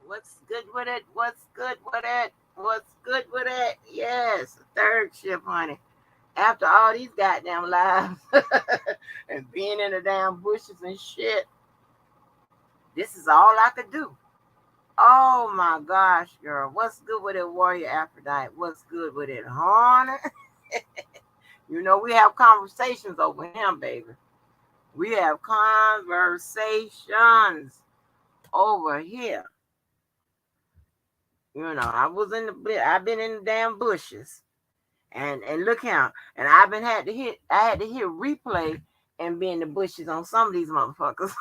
What's good with it? What's good with it? What's good with it? Yes, third shift, honey. After all these goddamn lives and being in the damn bushes and shit, this is all I could do. Oh my gosh, girl. What's good with it, Warrior Aphrodite? What's good with it, honey? We have conversations over him, baby. We have conversations over here. I've been in the damn bushes. And look how and I had to hit replay and be in the bushes on some of these motherfuckers.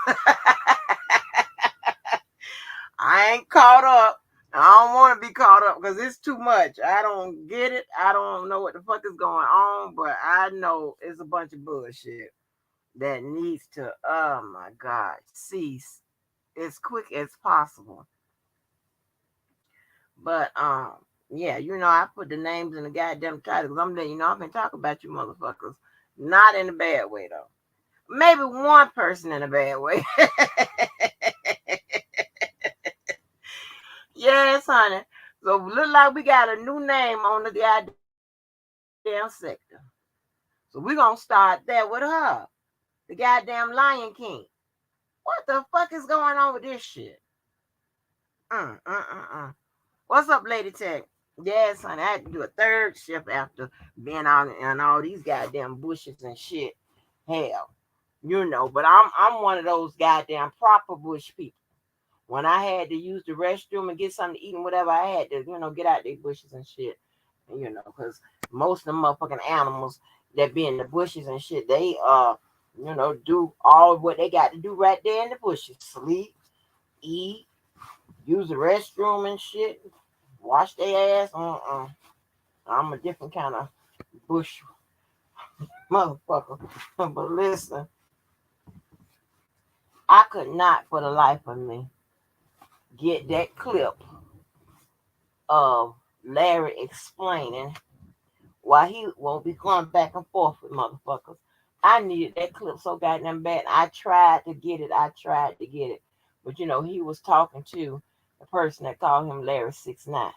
I ain't caught up. I don't want to be caught up because it's too much. I don't get it. I don't know what the fuck is going on, but I know it's a bunch of bullshit that needs to, oh my God, cease as quick as possible. But yeah, I put the names in the goddamn title because I'm letting you know I've been talking about you motherfuckers. Not in a bad way though. Maybe one person in a bad way. Yes, honey. So look like we got a new name on the goddamn sector. So we're gonna start there with her. The goddamn Lion King. What the fuck is going on with this shit? Mm. What's up, Lady Tech? Yes, honey. I had to do a third shift after being out in all these goddamn bushes and shit. Hell, but I'm one of those goddamn proper bush people. When I had to use the restroom and get something to eat and whatever, I had to, get out the bushes and shit. Because most of the motherfucking animals that be in the bushes and shit, they do all what they got to do right there in the bushes. Sleep, eat, use the restroom and shit, wash their ass. I'm a different kind of bush motherfucker. But listen, I could not for the life of me get that clip of Larry explaining why he won't be going back and forth with motherfuckers. I needed that clip so goddamn bad. I tried to get it. I tried to get it. But he was talking to the person that called him Larry 6'9".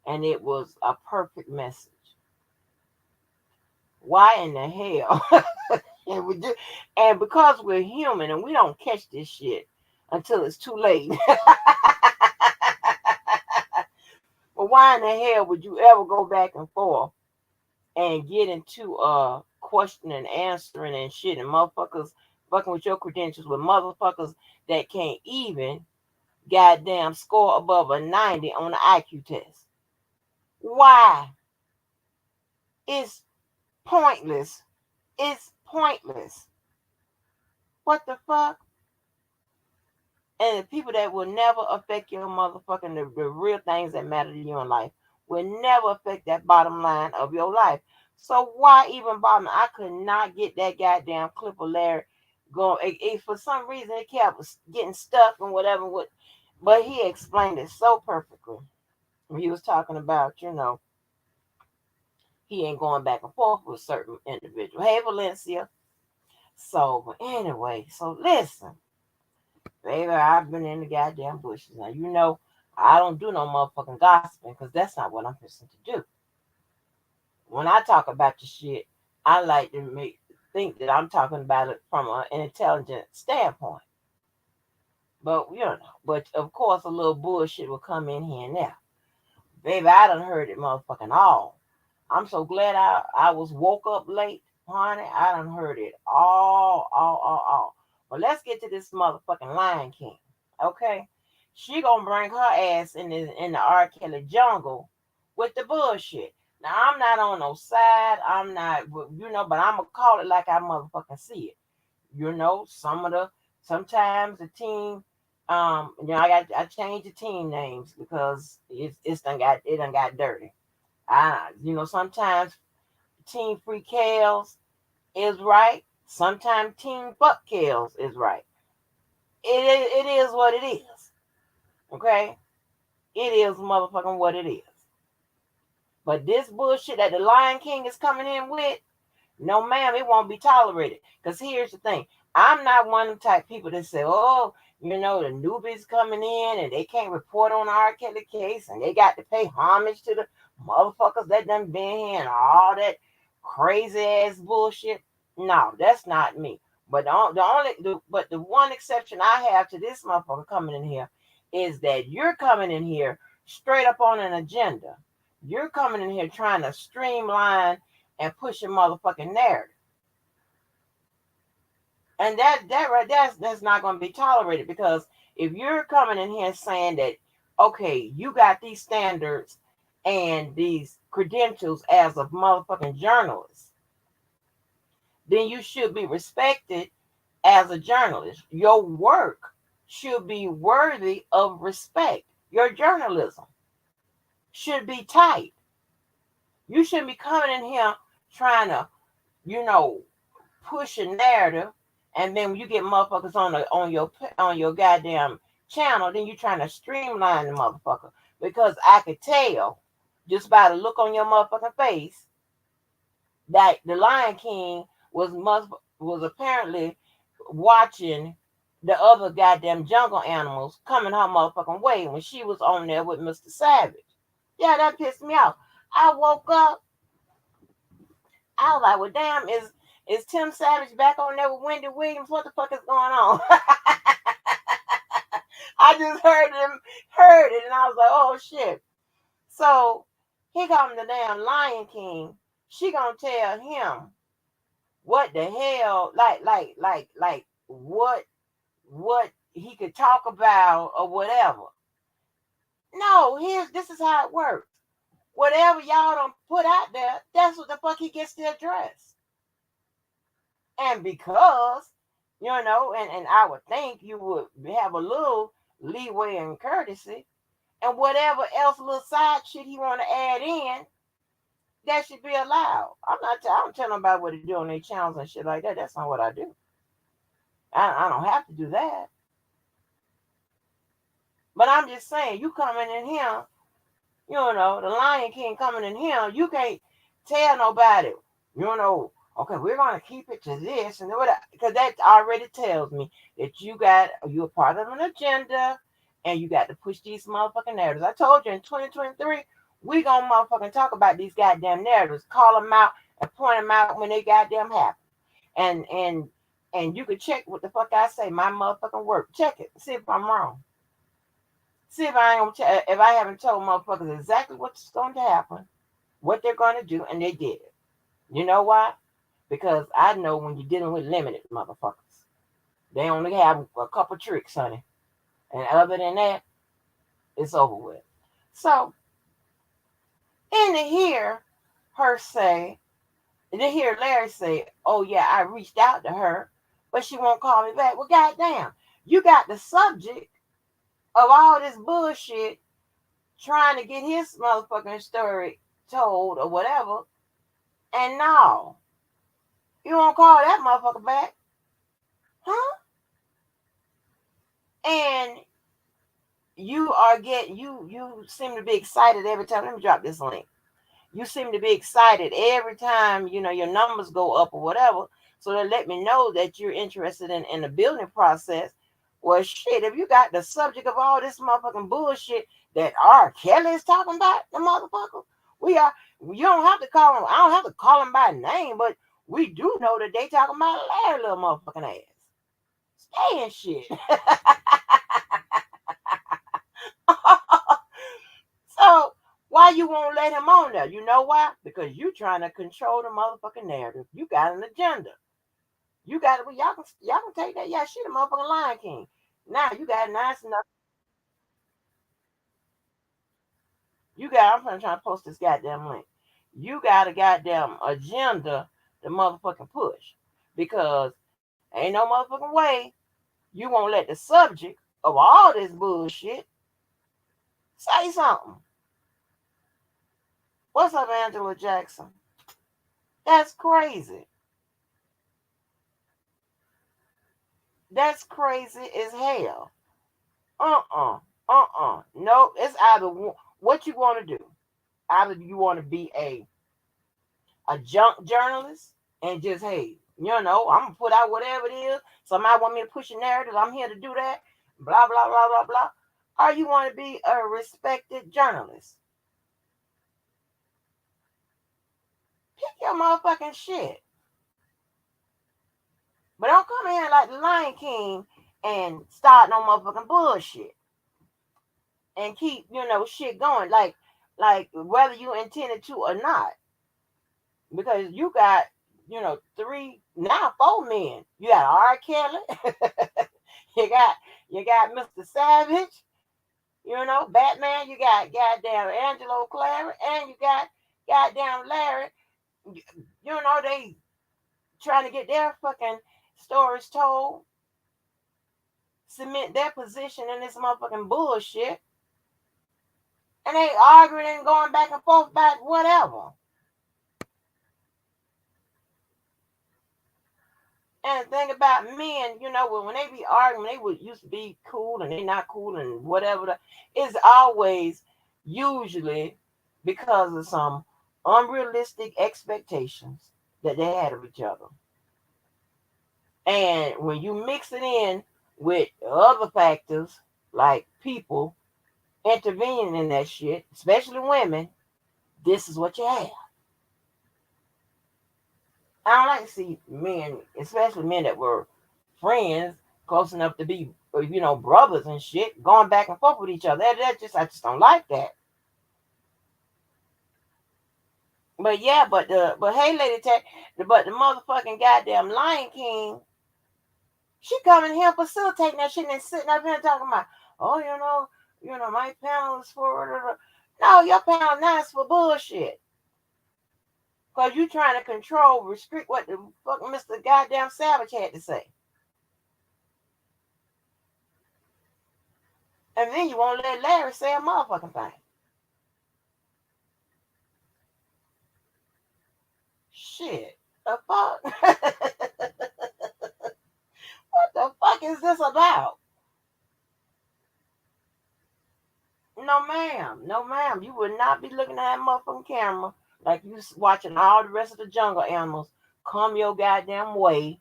And it was a perfect message. Why in the hell? And because we're human and we don't catch this shit until it's too late. But why in the hell would you ever go back and forth and get into question and answering and shit and motherfuckers fucking with your credentials with motherfuckers that can't even goddamn score above a 90 on the IQ test? Why? It's pointless. It's pointless. What the fuck? And the people that will never affect your motherfucking the real things that matter to you in life will never affect that bottom line of your life. So why even bother? I could not get that goddamn clip of Larry going. For some reason it kept getting stuck and whatever. But he explained it so perfectly. He was talking about, he ain't going back and forth with certain individual. Hey, Valencia. So, but anyway, so listen. Baby, I've been in the goddamn bushes. Now, I don't do no motherfucking gossiping because that's not what I'm fixing to do. When I talk about the shit, I like to think that I'm talking about it from an intelligent standpoint. But of course, a little bullshit will come in here and there. Baby, I done heard it motherfucking all. I'm so glad I was woke up late, honey. I done heard it all. But let's get to this motherfucking Lion King, okay? She gonna bring her ass in the R. Kelly jungle with the bullshit. Now I'm not on no side. I'm not, but I'm gonna call it like I motherfucking see it. Sometimes the team, I changed the team names because it done got dirty. Sometimes Team Free Kales is right. Sometimes Team Fuck Kales is right. It is what it is. Okay? It is motherfucking what it is. But this bullshit that the Lion King is coming in with, no ma'am, it won't be tolerated. Because here's the thing. I'm not one of the type of people that say, oh, You know, the newbies coming in and they can't report on the R. Kelly case and they got to pay homage to the motherfuckers that done been here and all that crazy ass bullshit. No, that's not me. But the one exception I have to this motherfucker coming in here is that you're coming in here straight up on an agenda. You're coming in here trying to streamline and push a motherfucking narrative. And that's not going to be tolerated, because if you're coming in here saying that, okay, you got these standards and these credentials as a motherfucking journalist, then you should be respected as a journalist. Your work should be worthy of respect. Your journalism should be tight. You shouldn't be coming in here trying to, you know, push a narrative, and then when you get motherfuckers on your goddamn channel, then you trying to streamline the motherfucker. Because I could tell just by the look on your motherfucking face that the Lion King was apparently watching the other goddamn jungle animals coming her motherfucking way when she was on there with Mr. Savage. Yeah, that pissed me off. I woke up, I was like, well, damn, is Tim Savage back on there with Wendy Williams? What the fuck is going on? I just heard it, and I was like, oh shit. So here comes the damn Lion King. She gonna tell him what the hell, like what he could talk about or whatever. No, this is how it works. Whatever y'all don't put out there, that's what the fuck he gets to address. And because, you know, and I would think you would have a little leeway and courtesy, and whatever else little side shit he want to add in, that should be allowed. I don't tell nobody what to do on their channels and shit like that. That's not what I do. I don't have to do that. But I'm just saying, you coming in here, you know, the Lion King coming in here, you can't tell nobody, you know, okay, we're gonna keep it to this and what, because that already tells me that you're part of an agenda and you got to push these motherfucking narratives. I told you in 2023, we gonna motherfucking talk about these goddamn narratives, call them out and point them out when they goddamn happen. And you can check what the fuck I say, my motherfucking work. Check it, see if I'm wrong. See if if I haven't told motherfuckers exactly what's going to happen, what they're going to do, and they did it. You know why? Because I know when you're dealing with limited motherfuckers, they only have a couple tricks, honey, and other than that, it's over with. So, and to hear her say, and to hear Larry say, "Oh yeah, I reached out to her, but she won't call me back." Well, goddamn, you got the subject of all this bullshit trying to get his motherfucking story told or whatever, and no, you won't call that motherfucker back, huh? And you seem to be excited every time. Let me drop this link. You seem to be excited every time, you know, your numbers go up or whatever. So that let me know that you're interested in the building process. Well, shit, if you got the subject of all this motherfucking bullshit that R. Kelly is talking about, the motherfucker, you don't have to call him, I don't have to call him by name, but we do know that they talking about Larry little motherfucking ass. Stay and shit. So why you won't let him on there? You know why? Because you trying to control the motherfucking narrative. You got an agenda. You got it. Well, y'all can take that. Yeah, shit, the motherfucking Lion King. Now you got nice enough. I'm trying to post this goddamn link. You got a goddamn agenda to motherfucking push. Because ain't no motherfucking way you won't let the subject of all this bullshit say something. What's up, Angelo Jackson? That's crazy. That's crazy as hell. No, it's either what you want to do. Either you want to be a junk journalist and just, hey, you know, I'm gonna put out whatever it is. Somebody want me to push a narrative, I'm here to do that. blah, blah, blah, blah, blah. Or you want to be a respected journalist. Pick your motherfucking shit. But don't come in like the Lion King and start no motherfucking bullshit. And keep, shit going. Like whether you intended to or not. Because you got, three, now four men. You got R. Kelly. you got you got Mr. Savage. Batman. You got goddamn Angelo Clary, and you got goddamn Larry. They trying to get their fucking stories told, cement their position in this motherfucking bullshit, and they arguing and going back and forth about whatever. And the thing about men, when they be arguing, they would used to be cool and they not cool and whatever. It's always usually because of some unrealistic expectations that they had of each other. And when you mix it in with other factors like people intervening in that shit, especially women, this is what you have. I don't like to see men, especially men that were friends, close enough to be, brothers and shit, going back and forth with each other. I just don't like that. But yeah, but hey, Lady Tech, but the motherfucking goddamn Lion King, she coming here facilitating that shit and sitting up here talking about, oh, my panel is for. No, your panel now is for bullshit. Because you trying to control, restrict what the fuck Mr. Goddamn Savage had to say. And then you won't let Larry say a motherfucking thing. Shit. The fuck? What the fuck is this about? No, ma'am. No, ma'am. You would not be looking at that motherfucking camera like you watching all the rest of the jungle animals come your goddamn way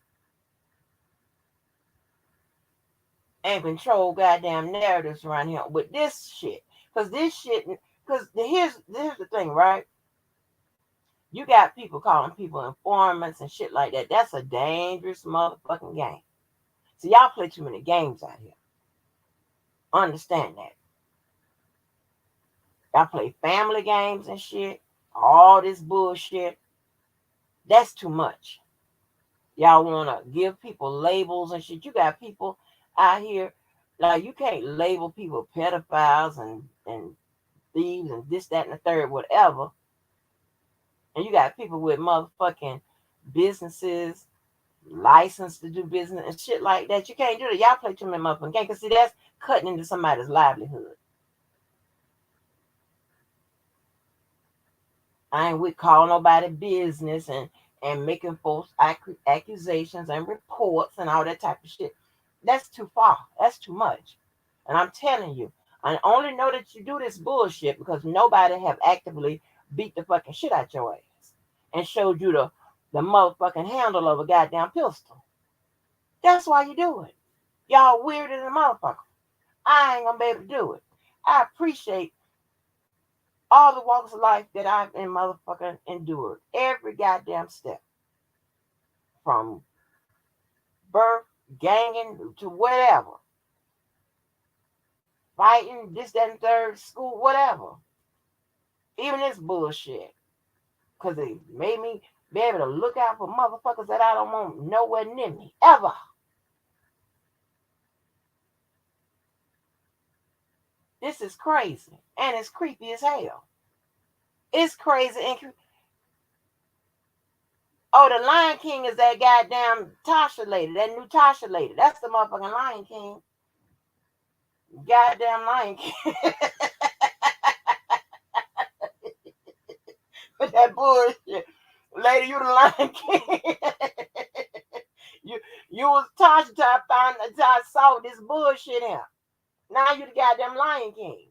and control goddamn narratives around here with this shit. Because here's the thing, right? You got people calling people informants and shit like that. That's a dangerous motherfucking game. So y'all play too many games out here. Understand that. Y'all play family games and shit. All this bullshit. That's too much. Y'all want to give people labels and shit. You got people out here, like you can't label people pedophiles and thieves and this, that, and the third, whatever. And you got people with motherfucking businesses, licensed to do business and shit like that. You can't do that. Y'all play too many motherfucking games. Because see, that's cutting into somebody's livelihood. I ain't with calling nobody business and making false accusations and reports and all that type of shit. That's too far. That's too much. And I'm telling you, I only know that you do this bullshit because nobody have actively beat the fucking shit out your ass and showed you the motherfucking handle of a goddamn pistol. That's why you do it. Y'all weird as a motherfucker. I ain't gonna be able to do it. I appreciate all the walks of life that I've been motherfucking endured. Every goddamn step. From birth, ganging, to whatever. Fighting, this, that, and third, school, whatever. Even this bullshit. Because it made me be able to look out for motherfuckers that I don't want nowhere near me. Ever. This is crazy. And it's creepy as hell. It's crazy and oh, the Lion King is that goddamn Tasha lady, that new Tasha lady. That's the motherfucking Lion King. Goddamn Lion King. With that bullshit. Lady, you the Lion King. you was Tasha till I saw this bullshit here. Now you the goddamn Lion King.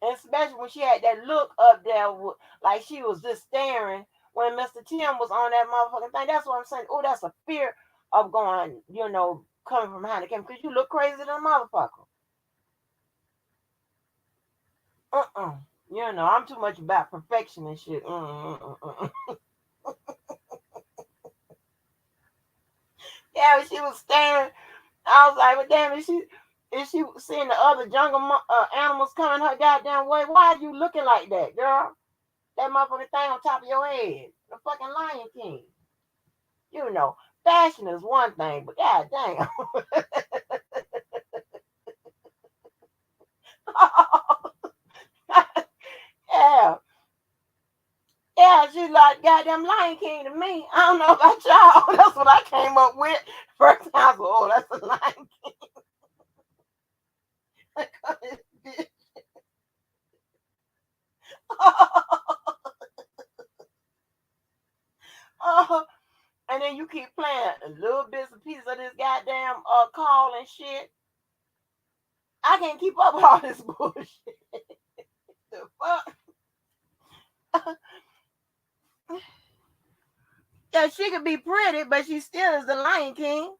And especially when she had that look up there, like she was just staring when Mr. Tim was on that motherfucking thing. That's what I'm saying. Oh, that's a fear of going, coming from behind the camera because you look crazy than a motherfucker. You know, I'm too much about perfection and shit. Yeah, she was staring. I was like, well, damn, is she seeing the other jungle animals coming her goddamn way? Why are you looking like that, girl? That motherfucking thing on top of your head. The fucking Lion King. You know, fashion is one thing, but god damn. Yeah. Yeah, she's like goddamn Lion King to me. I don't know about y'all. That's what I came up with. First time I was, oh, that's the Lion King. Oh, and then you keep playing a little bits and pieces of this goddamn call and shit. I can't keep up with all this bullshit. The fuck? Yeah, she could be pretty, but she still is the Lion King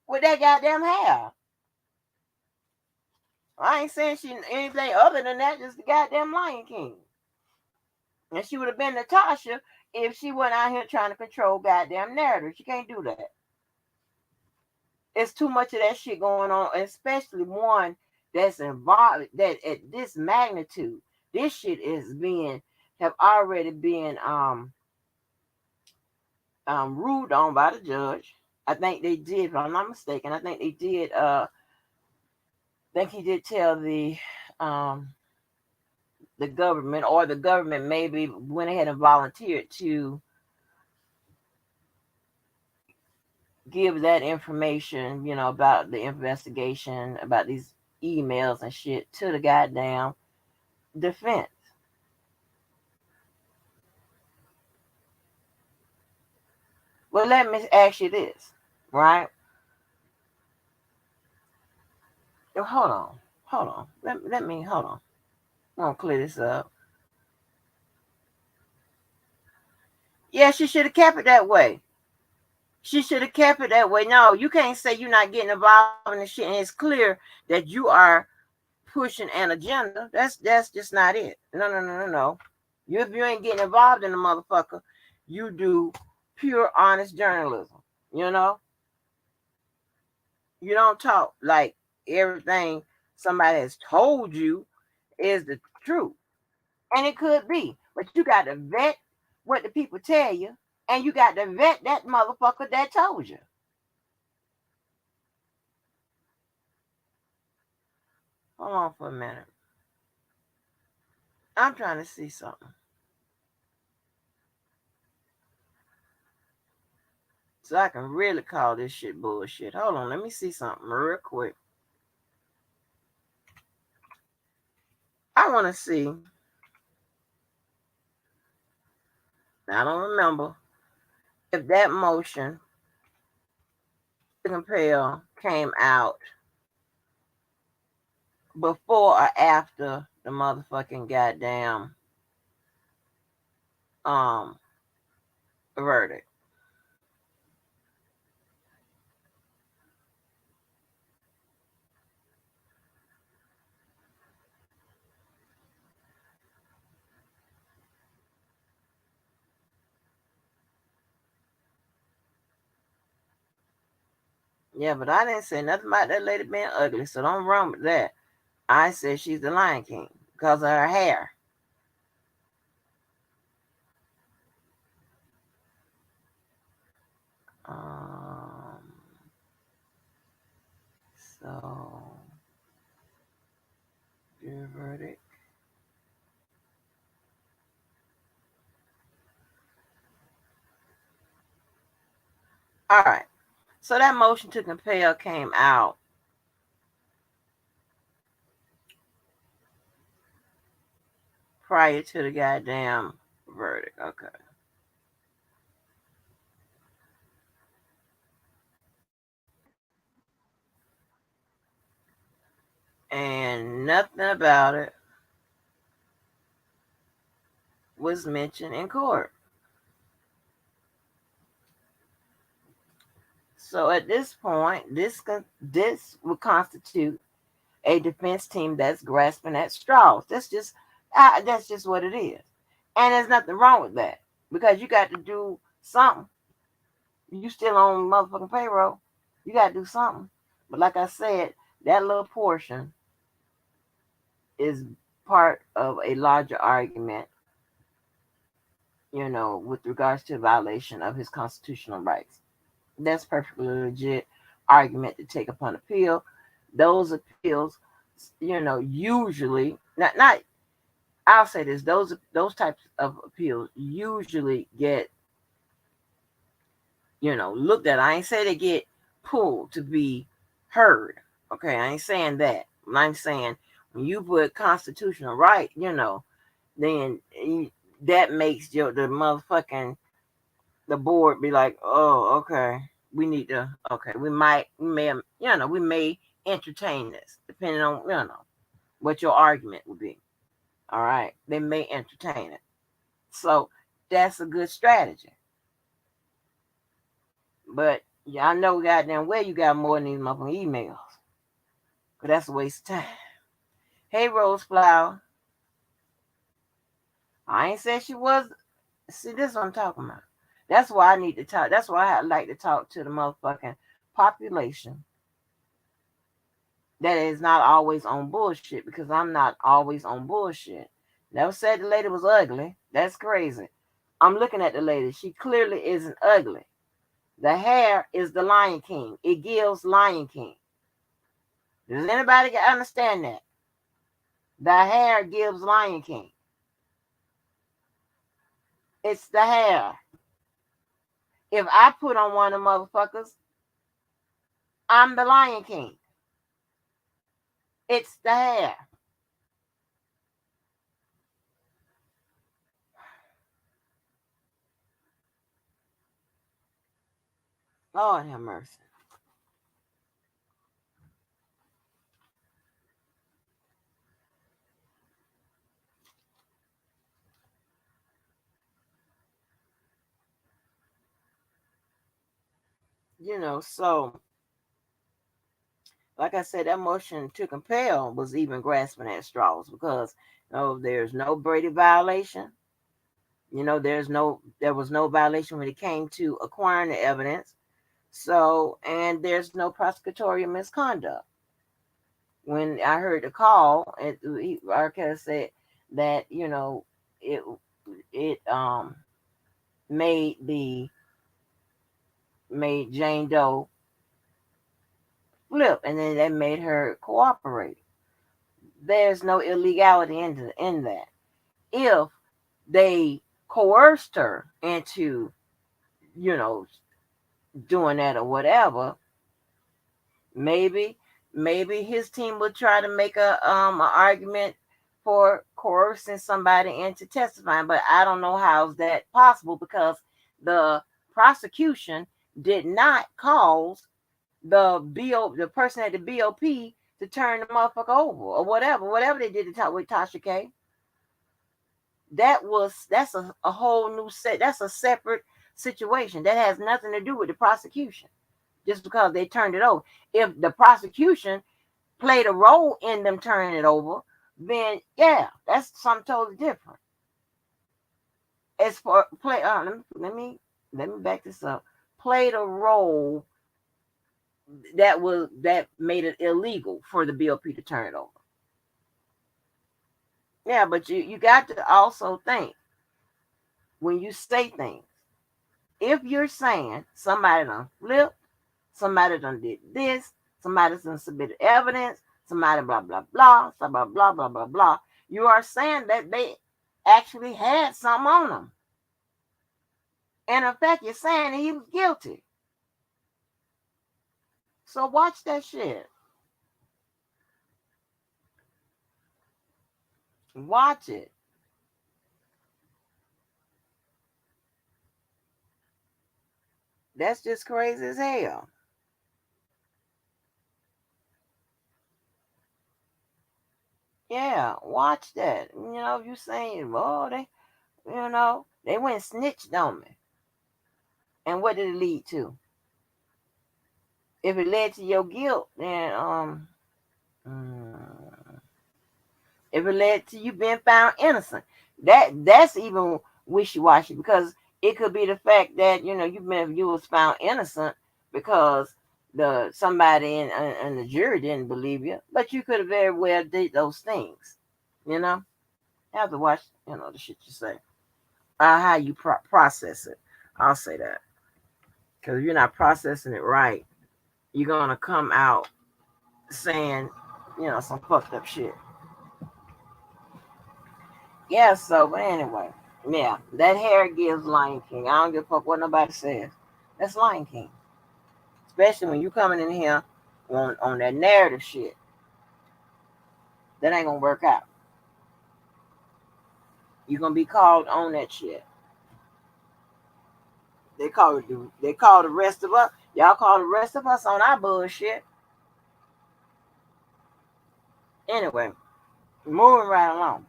with that goddamn hair. I ain't saying she anything other than that, just the goddamn Lion King. And she would have been Natasha if she went out here trying to control goddamn narrative. She can't do that. It's too much of that shit going on, especially one that's involved that at this magnitude. This shit is being have already been ruled on by the judge. I think they did, if I'm not mistaken. I think they did. I think he did tell the government, or the government maybe went ahead and volunteered to give that information, you know, about the investigation, about these emails and shit to the goddamn defense. Well, let me ask you this, right? Hold on, hold on. Let me hold on. I'm gonna clear this up. Yeah, she should have kept it that way. She should have kept it that way. No, you can't say you're not getting involved in the shit, and it's clear that you are pushing an agenda. That's just not it. No, no, no, no, no. If you ain't getting involved in the motherfucker, you do pure honest journalism. You know, you don't talk like everything somebody has told you is the truth, and it could be, but you got to vet what the people tell you, and you got to vet that motherfucker that told you. Hold on for a minute. I'm trying to see something. So I can really call this shit bullshit. Hold on, let me see something real quick. I want to see. I don't remember if that motion to compel came out before or after the motherfucking goddamn um verdict. Yeah, but I didn't say nothing about that lady being ugly, so don't run with that. I said she's the Lion King because of her hair. Um, so your verdict. All right. So that motion to compel came out prior to the goddamn verdict. Okay. And nothing about it was mentioned in court. So at this point, this would constitute a defense team that's grasping at straws. That's just what it is, and there's nothing wrong with that because you got to do something. You still on motherfucking payroll. You got to do something. But like I said, that little portion is part of a larger argument, with regards to violation of his constitutional rights. That's perfectly legit argument to take upon appeal. Those appeals, usually not I'll say this, those types of appeals usually get, looked at. I ain't say they get pulled to be heard. Okay, I ain't saying that. I'm saying when you put constitutional right, then that makes the motherfucking the board be like, oh, okay, we need to, okay, we may entertain this, depending on, what your argument would be. All right, they may entertain it. So that's a good strategy. But yeah, I know goddamn well you got more than these motherfucking emails. Because that's a waste of time. Hey, Rose Flower. I ain't said she was. See, this is what I'm talking about. That's why I need to talk. That's why I like to talk to the motherfucking population that is not always on bullshit, because I'm not always on bullshit. Never said the lady was ugly. That's crazy. I'm looking at the lady. She clearly isn't ugly. The hair is the Lion King. It gives Lion King. Does anybody understand that? The hair gives Lion King. It's the hair. If I put on one of the motherfuckers, I'm the Lion King. It's the hair. Lord have mercy. So like I said, that motion to compel was even grasping at straws because there's no Brady violation. There was no violation when it came to acquiring the evidence. So, and there's no prosecutorial misconduct. When I heard the call, Arquette said that it it made Jane Doe flip, and then that made her cooperate. There's no illegality in that. If they coerced her into, doing that or whatever, maybe his team would try to make an argument for coercing somebody into testifying, but I don't know how's that possible because the prosecution did not cause the person at the BOP to turn the motherfucker over or whatever they did with Tasha K. That's a whole new set. That's a separate situation that has nothing to do with the prosecution. Just because they turned it over, if the prosecution played a role in them turning it over, then yeah, that's something totally different. As for play, let me back this up. Played a role that made it illegal for the BOP to turn it over. Yeah, but you got to also think when you say things. If you're saying somebody done flipped, somebody done did this, somebody done submitted evidence, somebody blah blah blah, blah blah blah blah blah, you are saying that they actually had something on them. And in fact, you're saying he was guilty. So watch that shit. Watch it. That's just crazy as hell. Yeah, watch that. If you saying, oh, they went and snitched on me. And what did it lead to? If it led to your guilt, then mm, if it led to you being found innocent, that's even wishy washy because it could be the fact that you was found innocent because the somebody in the jury didn't believe you, but you could have very well did those things. You know, you have to watch the shit you say, how you process it. I'll say that because if you're not processing it right, you're gonna come out saying some fucked up shit. Yeah, so, but anyway, yeah, that hair gives Lion King. I don't give a fuck what nobody says. That's Lion King. Especially when you coming in here on that narrative shit. That ain't gonna work out. You're gonna be called on that shit. They call the rest of us. Y'all call the rest of us on our bullshit. Anyway, moving right along.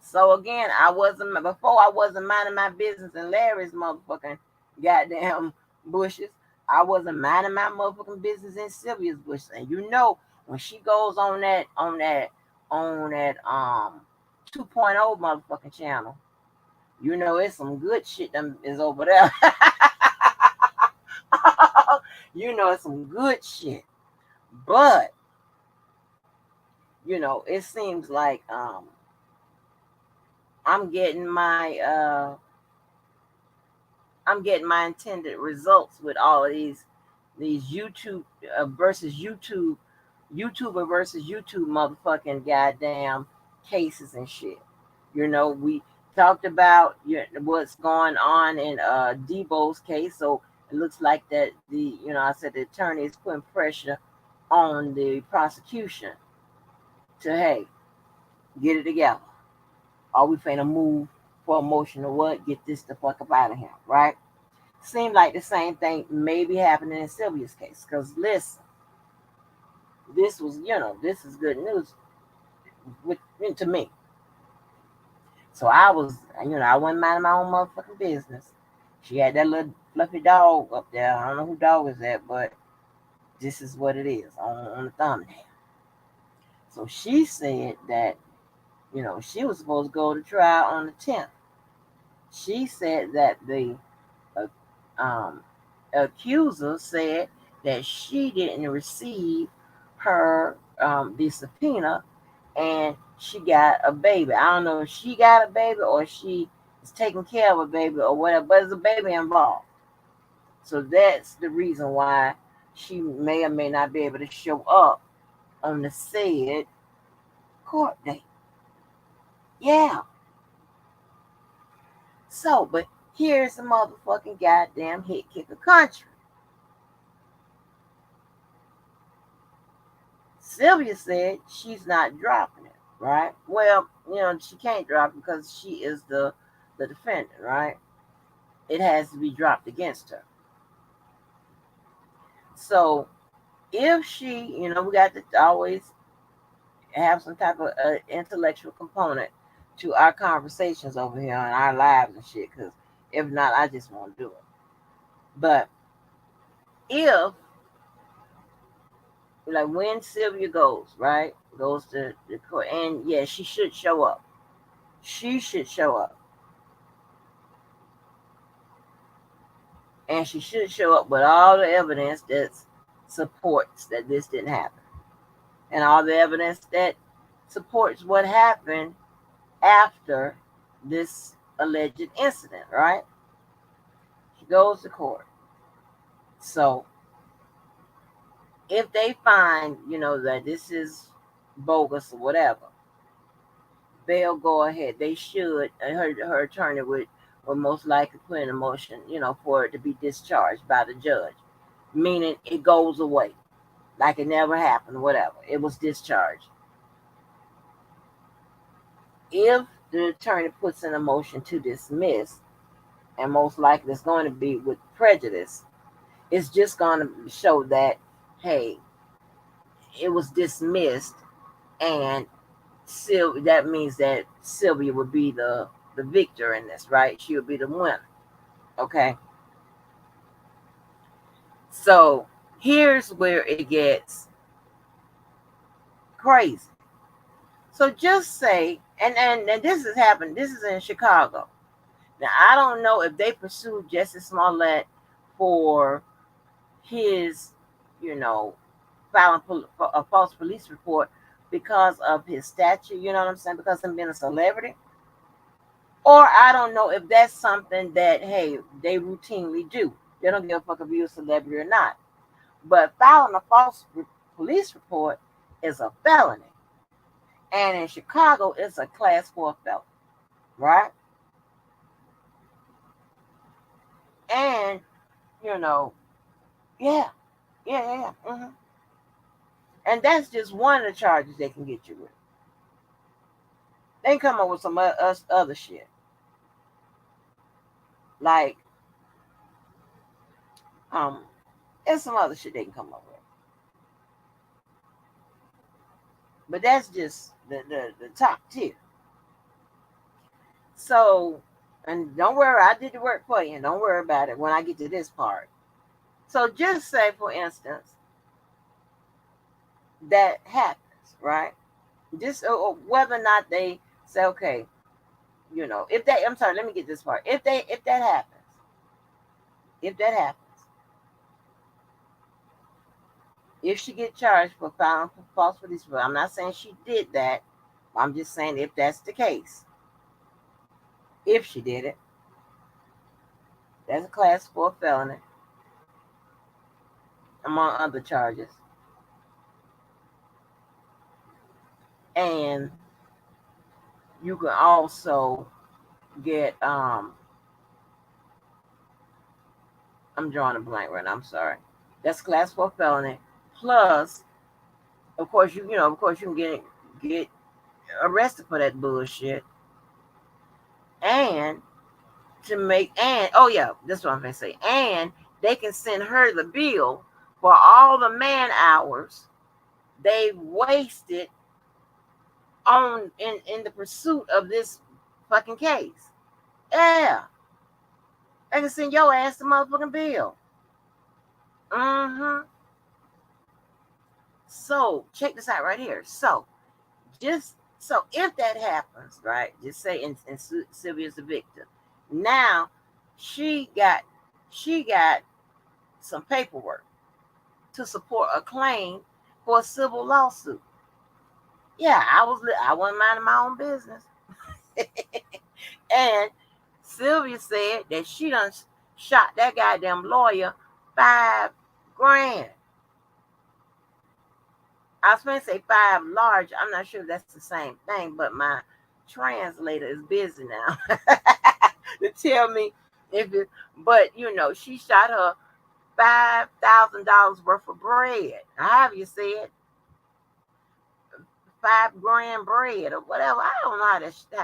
So again, I wasn't minding my business in Larry's motherfucking goddamn bushes. I wasn't minding my motherfucking business in Sylvia's bushes. And when she goes on that 2.0 motherfucking channel, it's some good shit that is over there. It's some good shit. But, it seems like I'm getting my intended results with all of these YouTube versus YouTuber versus YouTube motherfucking goddamn cases and shit. We talked about what's going on in Debo's case, so it looks like that I said the attorney is putting pressure on the prosecution to, hey, get it together. Are we finna move for a motion or what? Get this the fuck up out of here, right? Seemed like the same thing may be happening in Sylvia's case. Because listen, this is good news to me. So I wasn't minding my own motherfucking business. She had that little fluffy dog up there. I don't know who dog is that, but this is what it is on the thumbnail. So she said that, she was supposed to go to trial on the 10th. She said that the uh, um, accuser said that she didn't receive her the subpoena and she got a baby. I don't know if she got a baby or she is taking care of a baby or whatever, but there's a baby involved. So that's the reason why she may or may not be able to show up on the said court date. Yeah. So, but here's the motherfucking goddamn hit kicker country. Sylvia said she's not dropping it, right? Well, she can't drop it because she is the defendant, right? It has to be dropped against her. So if she, we got to always have some type of intellectual component to our conversations over here on our lives and shit, because if not, I just won't do it. But if, like, when Sylvia goes, right, goes to the court, and yeah, she should show up. She should show up. And she should show up with all the evidence that supports that this didn't happen. And all the evidence that supports what happened after this alleged incident, right? She goes to court. So if they find, that this is bogus or whatever, they'll go ahead. They should, her attorney would most likely put in a motion, for it to be discharged by the judge, meaning it goes away, like it never happened, whatever. It was discharged. If the attorney puts in a motion to dismiss, and most likely it's going to be with prejudice, it's just going to show that, hey, it was dismissed, and that means that Sylvia would be the victor in this, right? She would be the winner. Okay. So Here's where it gets crazy. So just say, and this has happened. This is in Chicago. Now I don't know if they pursued Jesse Smollett for his, you know, filing a false police report because of his stature. You know what I'm saying? Because of him being a celebrity. Or I don't know if that's something that, hey, they routinely do. They don't give a fuck if you're a celebrity or not. But filing a false police report is a felony. And in Chicago, it's a class 4 felony, right? And, you know, yeah, yeah. And that's just one of the charges they can get you with. They come up with some other shit. Like, there's some other shit they can come up with. But that's just the top tier. So, and don't worry, I did the work for you. Don't worry about it when I get to this part. So just say, for instance, that happens, right? Just whether or not they say, okay, you know, if they, I'm sorry, let me get this part. If that happens, if she get charged for filing false police report, I'm not saying she did that. I'm just saying if that's the case, if she did it, that's a class 4 felony, among other charges. And you can also get I'm drawing a blank right now, I'm sorry. That's class 4 felony. Plus, of course, you can get arrested for that bullshit. And oh yeah, this is what I'm gonna say. And they can send her the bill for all the man hours they wasted in the pursuit of this fucking case. Yeah. They can send your ass the motherfucking bill. Mm-hmm. So check this out right here. So if that happens, right? Just say and Sylvia's the victim. Now she got some paperwork to support a claim for a civil lawsuit. Yeah, I wasn't minding my own business. And Sylvia said that she done shot that goddamn lawyer $5,000. I was going to say 5 large. I'm not sure if that's the same thing, but my translator is busy now to tell me if it. But you know, she shot her $5,000 worth of bread. However you say it, $5,000 bread or whatever. I don't know how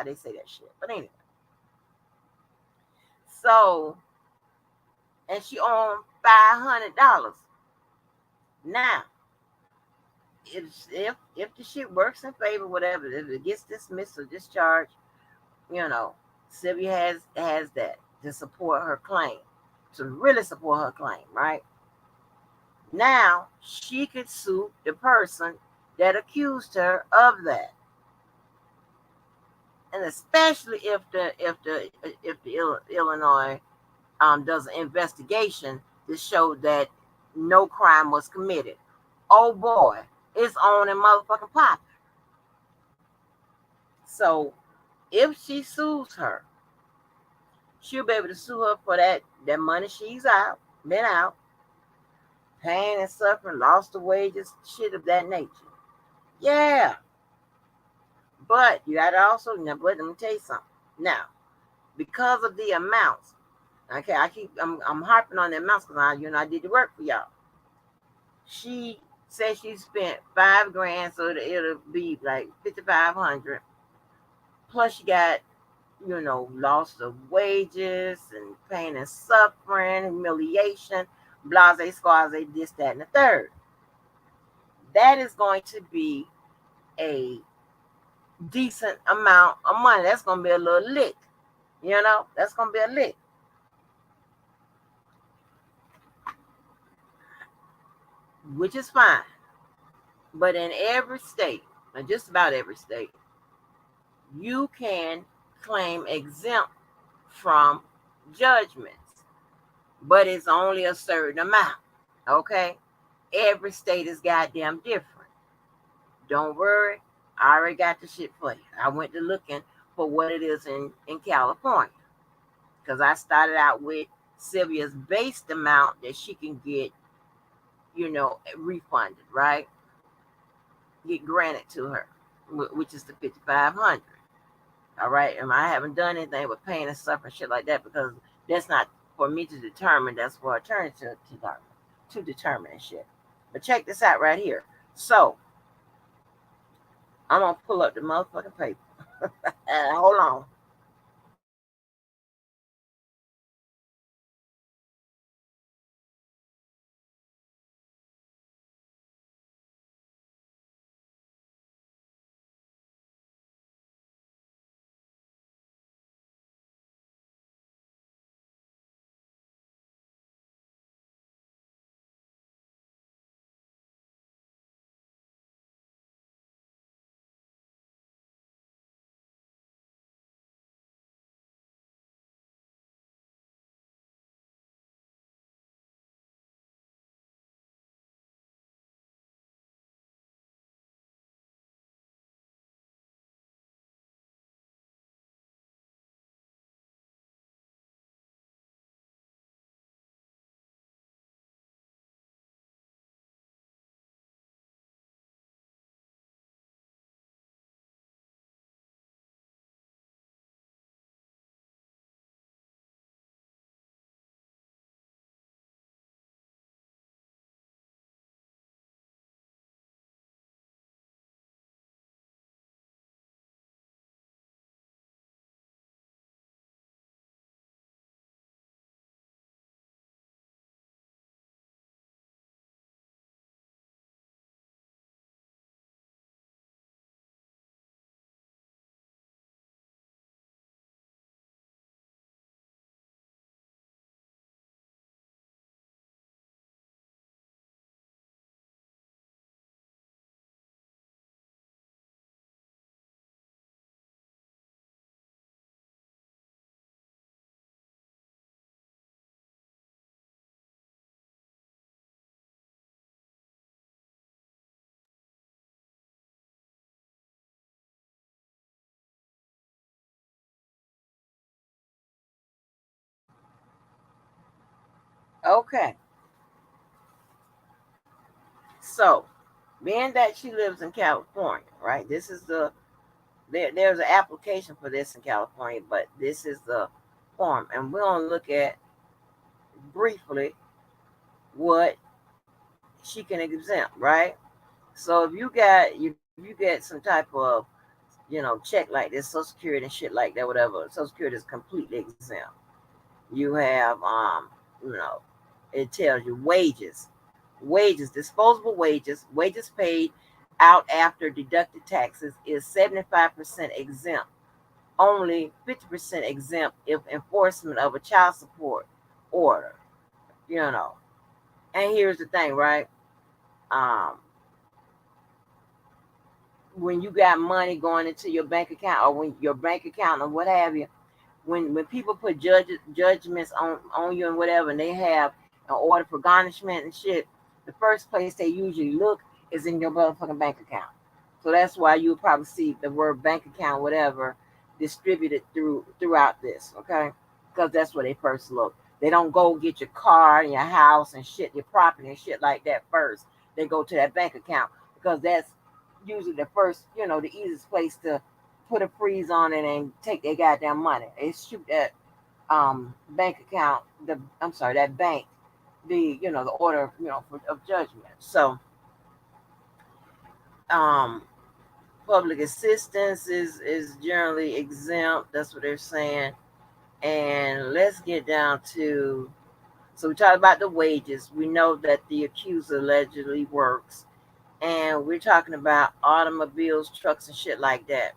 they say that shit. But anyway, so and she owned $500. Now, if the shit works in favor, whatever, if it gets dismissed or discharged, you know, Sylvia has that to support her claim, to really support her claim, right? Now she could sue the person that accused her of that, and especially if the Illinois does an investigation to show that no crime was committed. Oh boy, it's on and motherfucking popping. So if she sues her, she'll be able to sue her for that money she's been out, pain and suffering, lost the wages, shit of that nature. Yeah. But you gotta also, but let me tell you something. Now, because of the amounts, okay, I'm harping on the amounts because I did the work for y'all. She said she spent $5,000, so it'll be like $5,500. Plus, she got loss of wages and pain and suffering, humiliation, blase, squaze, this, that, and the third. That is going to be a decent amount of money. That's going to be a little lick. That's going to be a lick. which is fine. But in every state, or just about every state, you can claim exempt from judgments, but it's only a certain amount. Okay? Every state is goddamn different. Don't worry, I already got the shit for you. I went to looking for what it is in California. Because I started out with Sylvia's based amount that she can get, refunded, right? Get granted to her, which is the 5,500. All right, and I haven't done anything with pain and suffering shit like that because that's not for me to determine. That's for attorney to determine and shit. But check this out right here. So I'm gonna pull up the motherfucking paper. Hold on. Okay, so being that she lives in California, right? This is there's an application for this in California, but this is the form, and we're gonna look at briefly what she can exempt, right? So if you get some type of check like this, Social Security and shit like that, whatever, Social Security is completely exempt. You have it tells you wages, disposable wages paid out after deducted taxes is 75% exempt. Only 50% exempt if enforcement of a child support order. You know, and here's the thing, right? Um, when you got money going into your bank account or when your bank account or what have you, when people put judgments on you and whatever, and they have an order for garnishment and shit, the first place they usually look is in your motherfucking bank account. So that's why you'll probably see the word bank account, whatever, distributed throughout this, okay? Because that's where they first look. They don't go get your car and your house and shit, your property and shit like that first. They go to that bank account because that's usually the first, the easiest place to put a freeze on it and take their goddamn money. They shoot that bank account, that bank, the order, of judgment. So um, public assistance is generally exempt. That's what they're saying. And let's get down to, so we talked about the wages. We know that the accuser allegedly works, and we're talking about automobiles, trucks, and shit like that.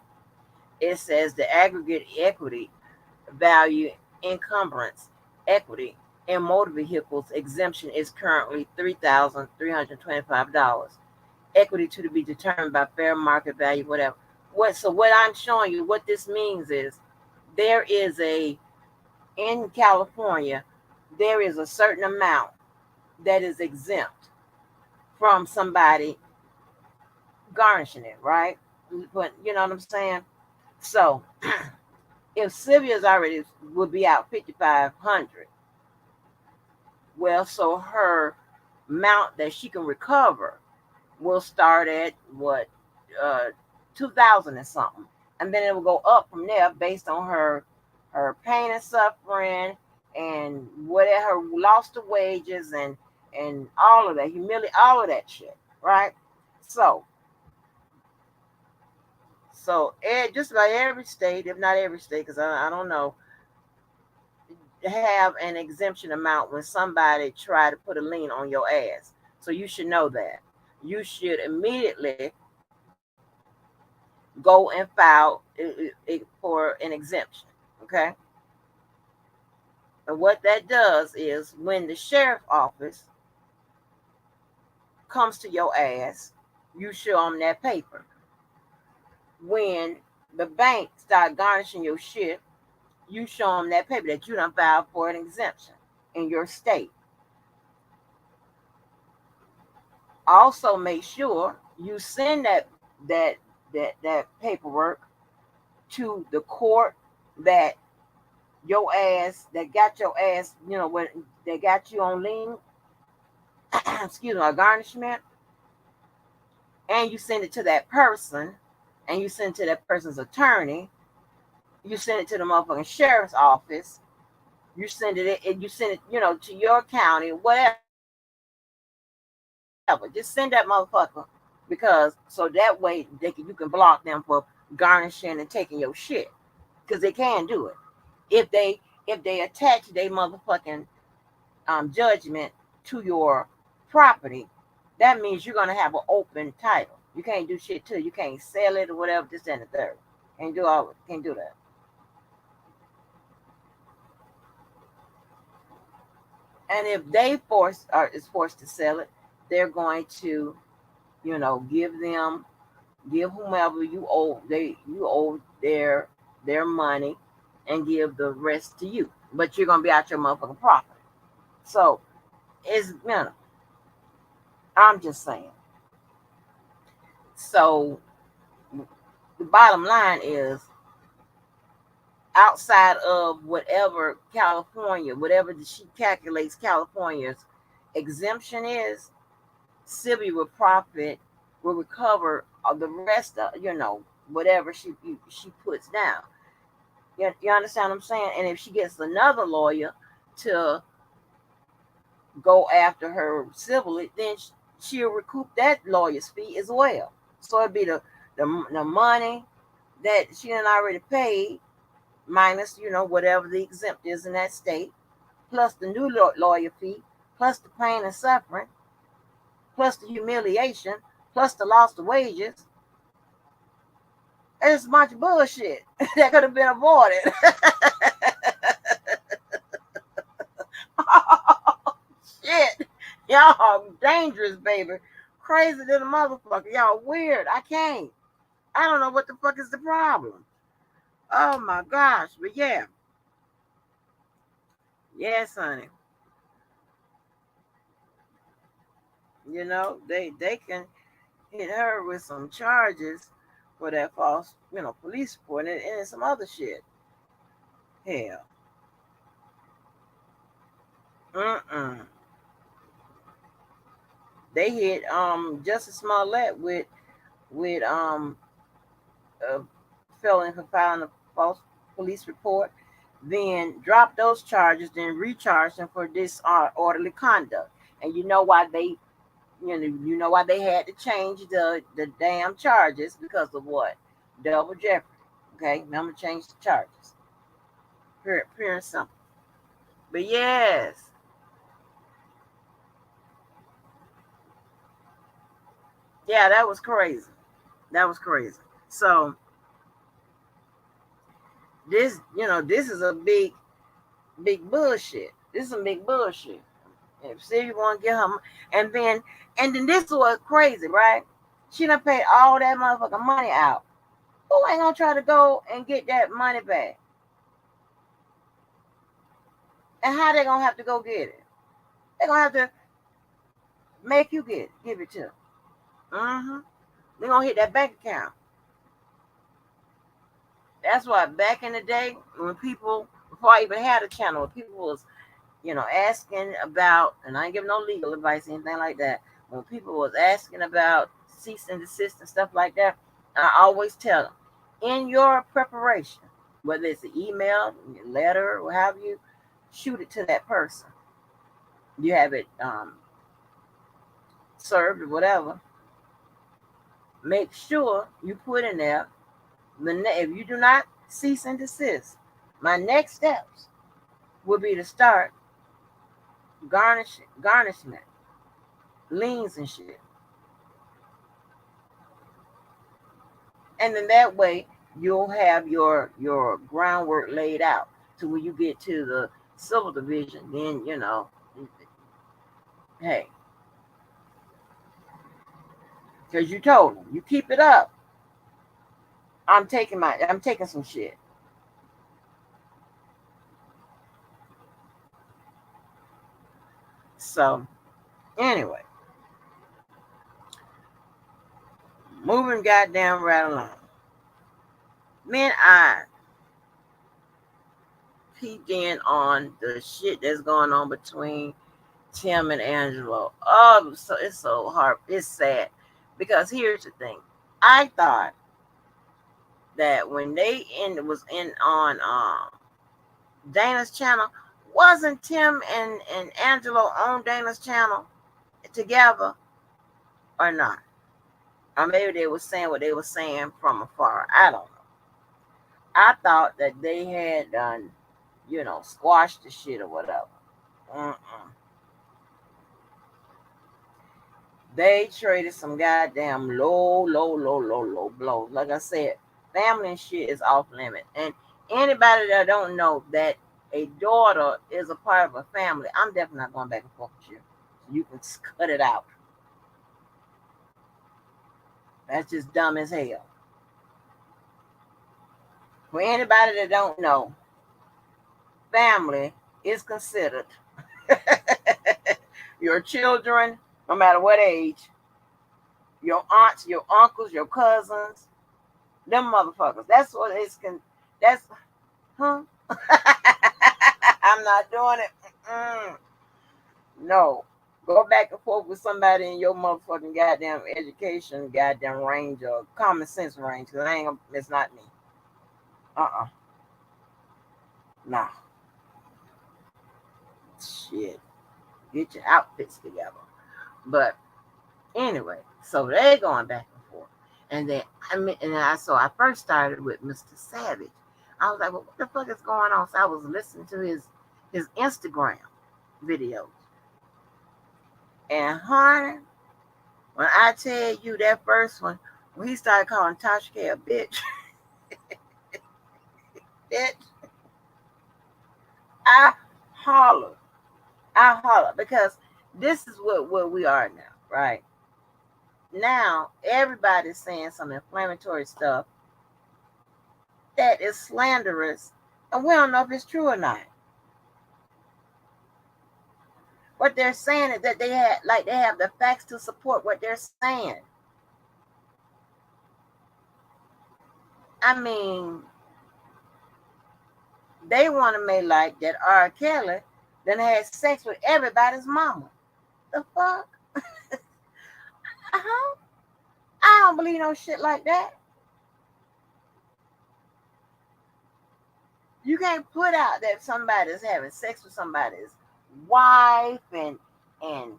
It says the aggregate equity value encumbrance equity in motor vehicles exemption is currently $3,325. Equity to be determined by fair market value, whatever. What I'm showing you, what this means is there is in California, there is a certain amount that is exempt from somebody garnishing it, right? But you know what I'm saying? So if Sylvia's already would be out 5,500, well, so her amount that she can recover will start at what, uh 2,000 and something, and then it will go up from there based on her pain and suffering and whatever, her loss of wages and all of that humility, all of that shit, right? So just about every state, if not every state, because I don't know, have an exemption amount when somebody try to put a lien on your ass. So you should know that. You should immediately go and file it for an exemption. Okay. And what that does is when the sheriff office comes to your ass, you show them that paper. When the bank start garnishing your shit, you show them that paper that you done filed for an exemption in your state. Also make sure you send that paperwork to the court that your ass, that got your ass, when they got you on lien, excuse me, a garnishment, and you send it to that person, and you send it to that person's attorney, you send it to the motherfucking sheriff's office, you send it, to your county, whatever. Just send that motherfucker, because so that way you can block them for garnishing and taking your shit, because they can do it if they attach their motherfucking judgment to your property. That means you're gonna have an open title. You can't do shit to it. You can't sell it or whatever. This and the third. Can't do that. And if they is forced to sell it, they're going to, give whomever you owe their money, and give the rest to you. But you're gonna be out your motherfucking profit. So I'm just saying. So the bottom line is, outside of whatever she calculates California's exemption is, Sylvia will recover the rest of, whatever she puts down. You understand what I'm saying? And if she gets another lawyer to go after her civilly, then she'll recoup that lawyer's fee as well. So it'd be the money that she done already paid, minus, whatever the exempt is in that state, plus the new lawyer fee, plus the pain and suffering, plus the humiliation, plus the loss of wages. It's a bunch of bullshit that could have been avoided. Oh, shit. Y'all dangerous, baby. Crazy little motherfucker. Y'all weird. I can't. I don't know what the fuck is the problem. Oh my gosh. But yeah. Yes, honey. They can hit her with some charges for that false, police report, and some other shit. Hell. Mm-mm. They hit Justice Smollett with a felon for filing a false police report, then dropped those charges, then recharged him for disorderly conduct. And you know why they why they had to change the damn charges? Because of what? Double jeopardy. Okay, now I'm gonna change the charges. Pure and simple. But yes, yeah, that was crazy. That was crazy. So this is a big bullshit. This is some big bullshit. If Sylvia want to get her, and then this is what's crazy, right? She done paid all that motherfucking money out. Who ain't gonna try to go and get that money back? And how they gonna have to go get it? They gonna have to make you give it to them. Mm-hmm. They gonna hit that bank account. That's why back in the day, when people, before I even had a channel, when people was, asking about, and I ain't giving no legal advice, anything like that. When people was asking about cease and desist and stuff like that, I always tell them, in your preparation, whether it's an email, a letter, or have you, shoot it to that person. You have it served or whatever. Make sure you put in there, if you do not cease and desist, my next steps will be to start garnishment, liens and shit. And then that way you'll have your groundwork laid out. So when you get to the civil division, then hey, because you told them, you keep it up, I'm taking some shit. So anyway, moving goddamn right along. Man, I peeked in on the shit that's going on between Tim and Angelo. Oh, so it's so hard. It's sad. Because here's the thing. I thought that when they was in on Dana's channel, wasn't Tim and Angelo on Dana's channel together or not? Or maybe they were saying what they were saying from afar. I don't know. I thought that they had done, squashed the shit or whatever. Mm-mm. They traded some goddamn low blows. Like I said, family and shit is off limit. And anybody that don't know that a daughter is a part of a family, I'm definitely not going back and forth with you. You can cut it out. That's just dumb as hell. For anybody that don't know, family is considered your children, no matter what age, your aunts, your uncles, your cousins, them motherfuckers. That's what that's, huh? I'm not doing it. Mm-mm. No. Go back and forth with somebody in your motherfucking goddamn education, goddamn range or common sense range. Cause it's not me. Nah. Shit. Get your outfits together. But anyway, so they going back and forth. And then I first started with Mr. Savage. I was like, well, what the fuck is going on? So I was listening to his Instagram videos. And honey, when I tell you that first one, when he started calling Tashke a bitch, bitch, I holler. I holler because this is what we are now, right? Now everybody's saying some inflammatory stuff that is slanderous, and we don't know if it's true or not. What they're saying is that they have the facts to support what they're saying. I mean, they want to make like that R. Kelly then had sex with everybody's mama. The fuck? Uh-huh. I don't believe no shit like that. You can't put out that somebody's having sex with somebody's wife and and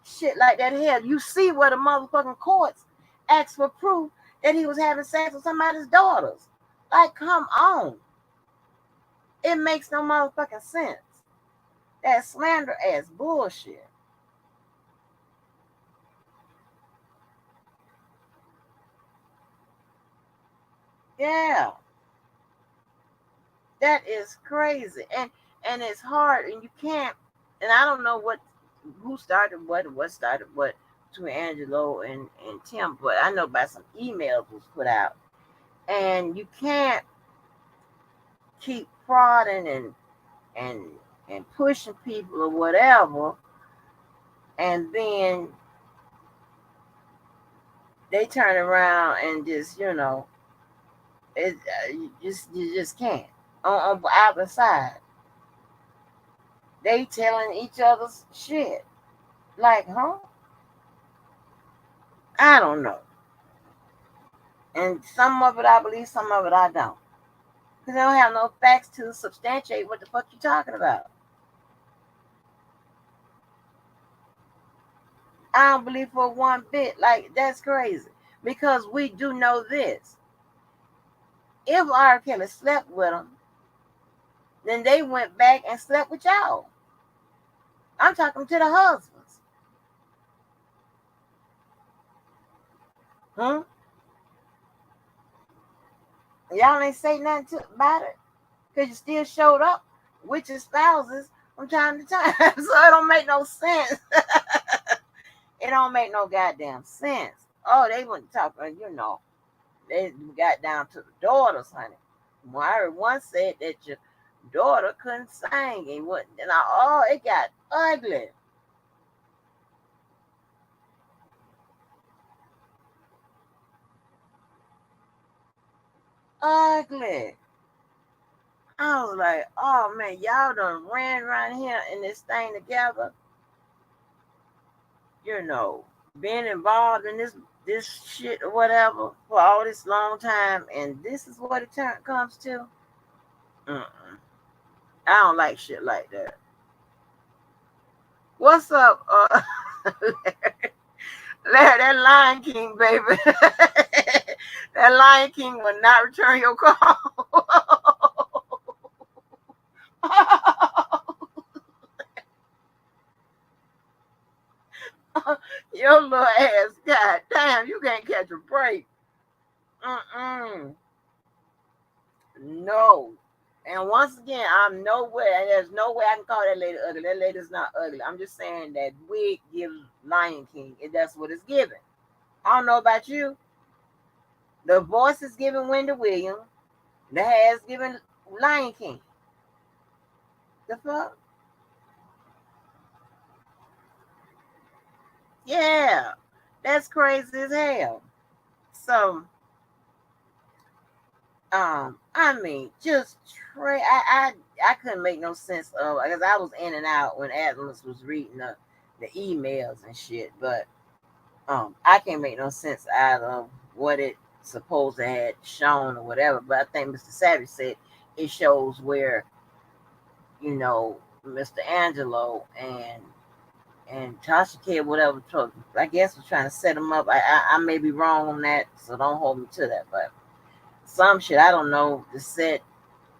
shit like that. Hell, you see where the motherfucking courts asked for proof that he was having sex with somebody's daughters. Like, come on. It makes no motherfucking sense. That slander ass bullshit. Yeah. That is crazy. And And it's hard, and you can't. And I don't know who started what started what between Angelo and Tim, but I know by some emails was put out, and you can't keep prodding and and pushing people or whatever, and then they turn around and just it you just can't on either side. They telling each other's shit like, huh? I don't know. And some of it I believe, some of it I don't. Because they don't have no facts to substantiate what the fuck you talking about. I don't believe for one bit. Like, that's crazy. Because we do know this. If R. Kelly slept with them, then they went back and slept with y'all. I'm talking to the husbands. Huh? Y'all ain't say nothing about it. Because you still showed up with your spouses from time to time. So it don't make no sense. It don't make no goddamn sense. Oh, they wouldn't talk, they got down to the daughters, honey. Well, I heard one said that your daughter couldn't sing and what, it got ugly. Ugly. I was like, oh man, y'all done ran around here in this thing together, you know, being involved in this shit or whatever for all this long time, and this is what it comes to. Mm-mm. I don't like shit like that. What's up, Larry, that Lion King, baby? That Lion King will not return your call. Your little ass, god damn, you can't catch a break. Mm-mm. No. And once again, there's no way I can call that lady ugly. That lady's not ugly. I'm just saying that wig gives Lion King, and that's what it's giving. I don't know about you. The voice is giving Wendy Williams. The hair is giving Lion King. The fuck? Yeah. That's crazy as hell. So, I mean, just I couldn't make no sense of, because I was in and out when Atlas was reading the emails and shit, but I can't make no sense out of what it supposed to had shown or whatever. But I think Mr. Savage said it shows where, Mr. Angelo and Tasha Kid, whatever, I guess was trying to set him up. I may be wrong on that, so don't hold me to that. But some shit I don't know to set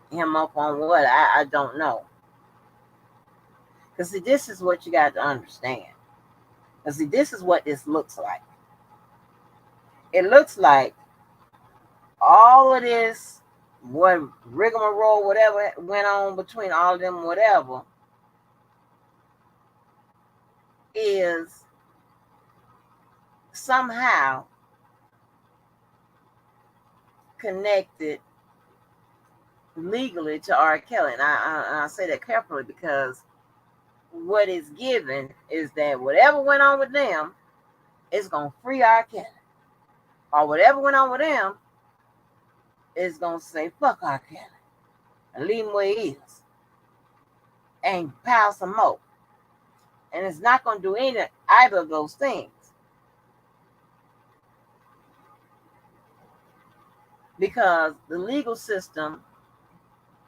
him up on what I don't know. Because see, this is what you got to understand. Because see, this is what this looks like. It looks like all of this, what rigmarole, whatever went on between all of them, whatever, is somehow connected legally to R. Kelly. And I say that carefully because what is given is that whatever went on with them is going to free R. Kelly. Or whatever went on with them is going to say, fuck R. Kelly. And leave him where he is. And pile some more. And it's not going to do either of those things. Because the legal system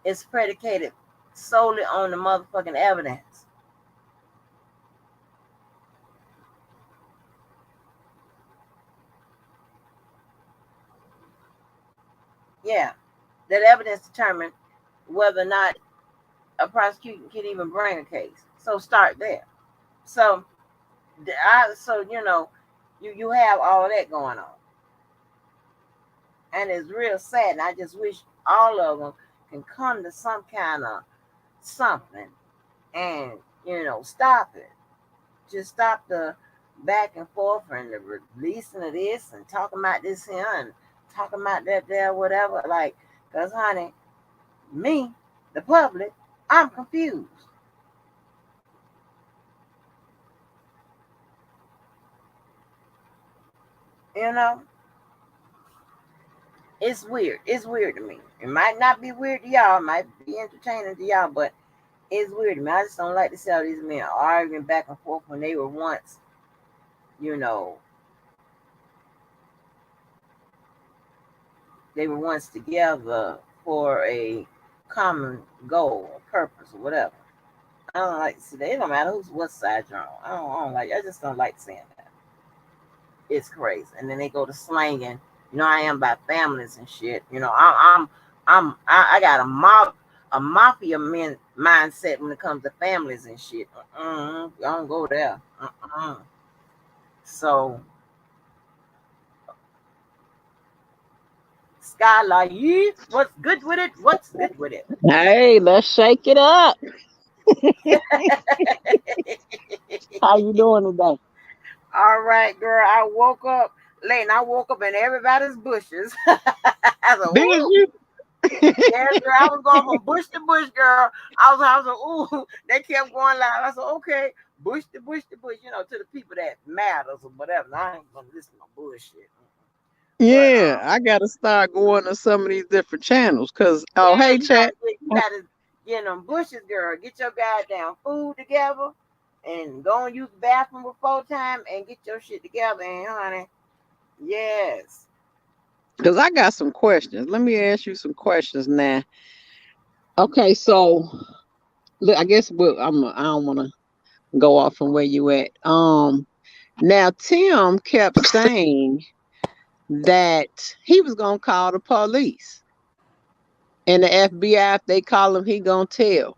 is predicated solely on the motherfucking evidence. Yeah. That evidence determines whether or not a prosecutor can even bring a case. So start there. So, you have all that going on. And it's real sad. And I just wish all of them can come to some kind of something and, stop it. Just stop the back and forth and the releasing of this and talking about this here and talking about that there, whatever. Like, because, honey, me, the public, I'm confused. You know, it's weird. It's weird to me. It might not be weird to y'all. It might be entertaining to y'all, but it's weird to me. I just don't like to see all these men arguing back and forth when they were once, you know, they were once together for a common goal or purpose or whatever. I don't like to see that. It don't matter what side you're on. I don't like. I just don't like seeing that. It's crazy. And then they go to slanging. I am about families and shit. I got a mafia mindset when it comes to families and shit. I don't go there. So, Skylar, what's good with it? What's good with it? Hey, let's shake it up. How you doing today? All right, girl. I woke up late and I woke up in everybody's bushes. I said, Did ooh. you? Yes, girl. I was going from bush to bush, girl. I was like, ooh. They kept going loud. I said, okay, bush to bush to bush, to the people that matters or whatever. I ain't gonna listen to no bullshit. But Yeah, I gotta start going to some of these different channels. Cause yeah, hey, chat. you gotta get in them bushes, girl. Get your goddamn food together and go and use the bathroom before time and get your shit together. And honey, yes. Cause I got some questions. Let me ask you some questions now. Okay, so look, I guess I don't want to go off from where you at. Now Tim kept saying that he was gonna call the police and the FBI. If they call him, he gonna tell.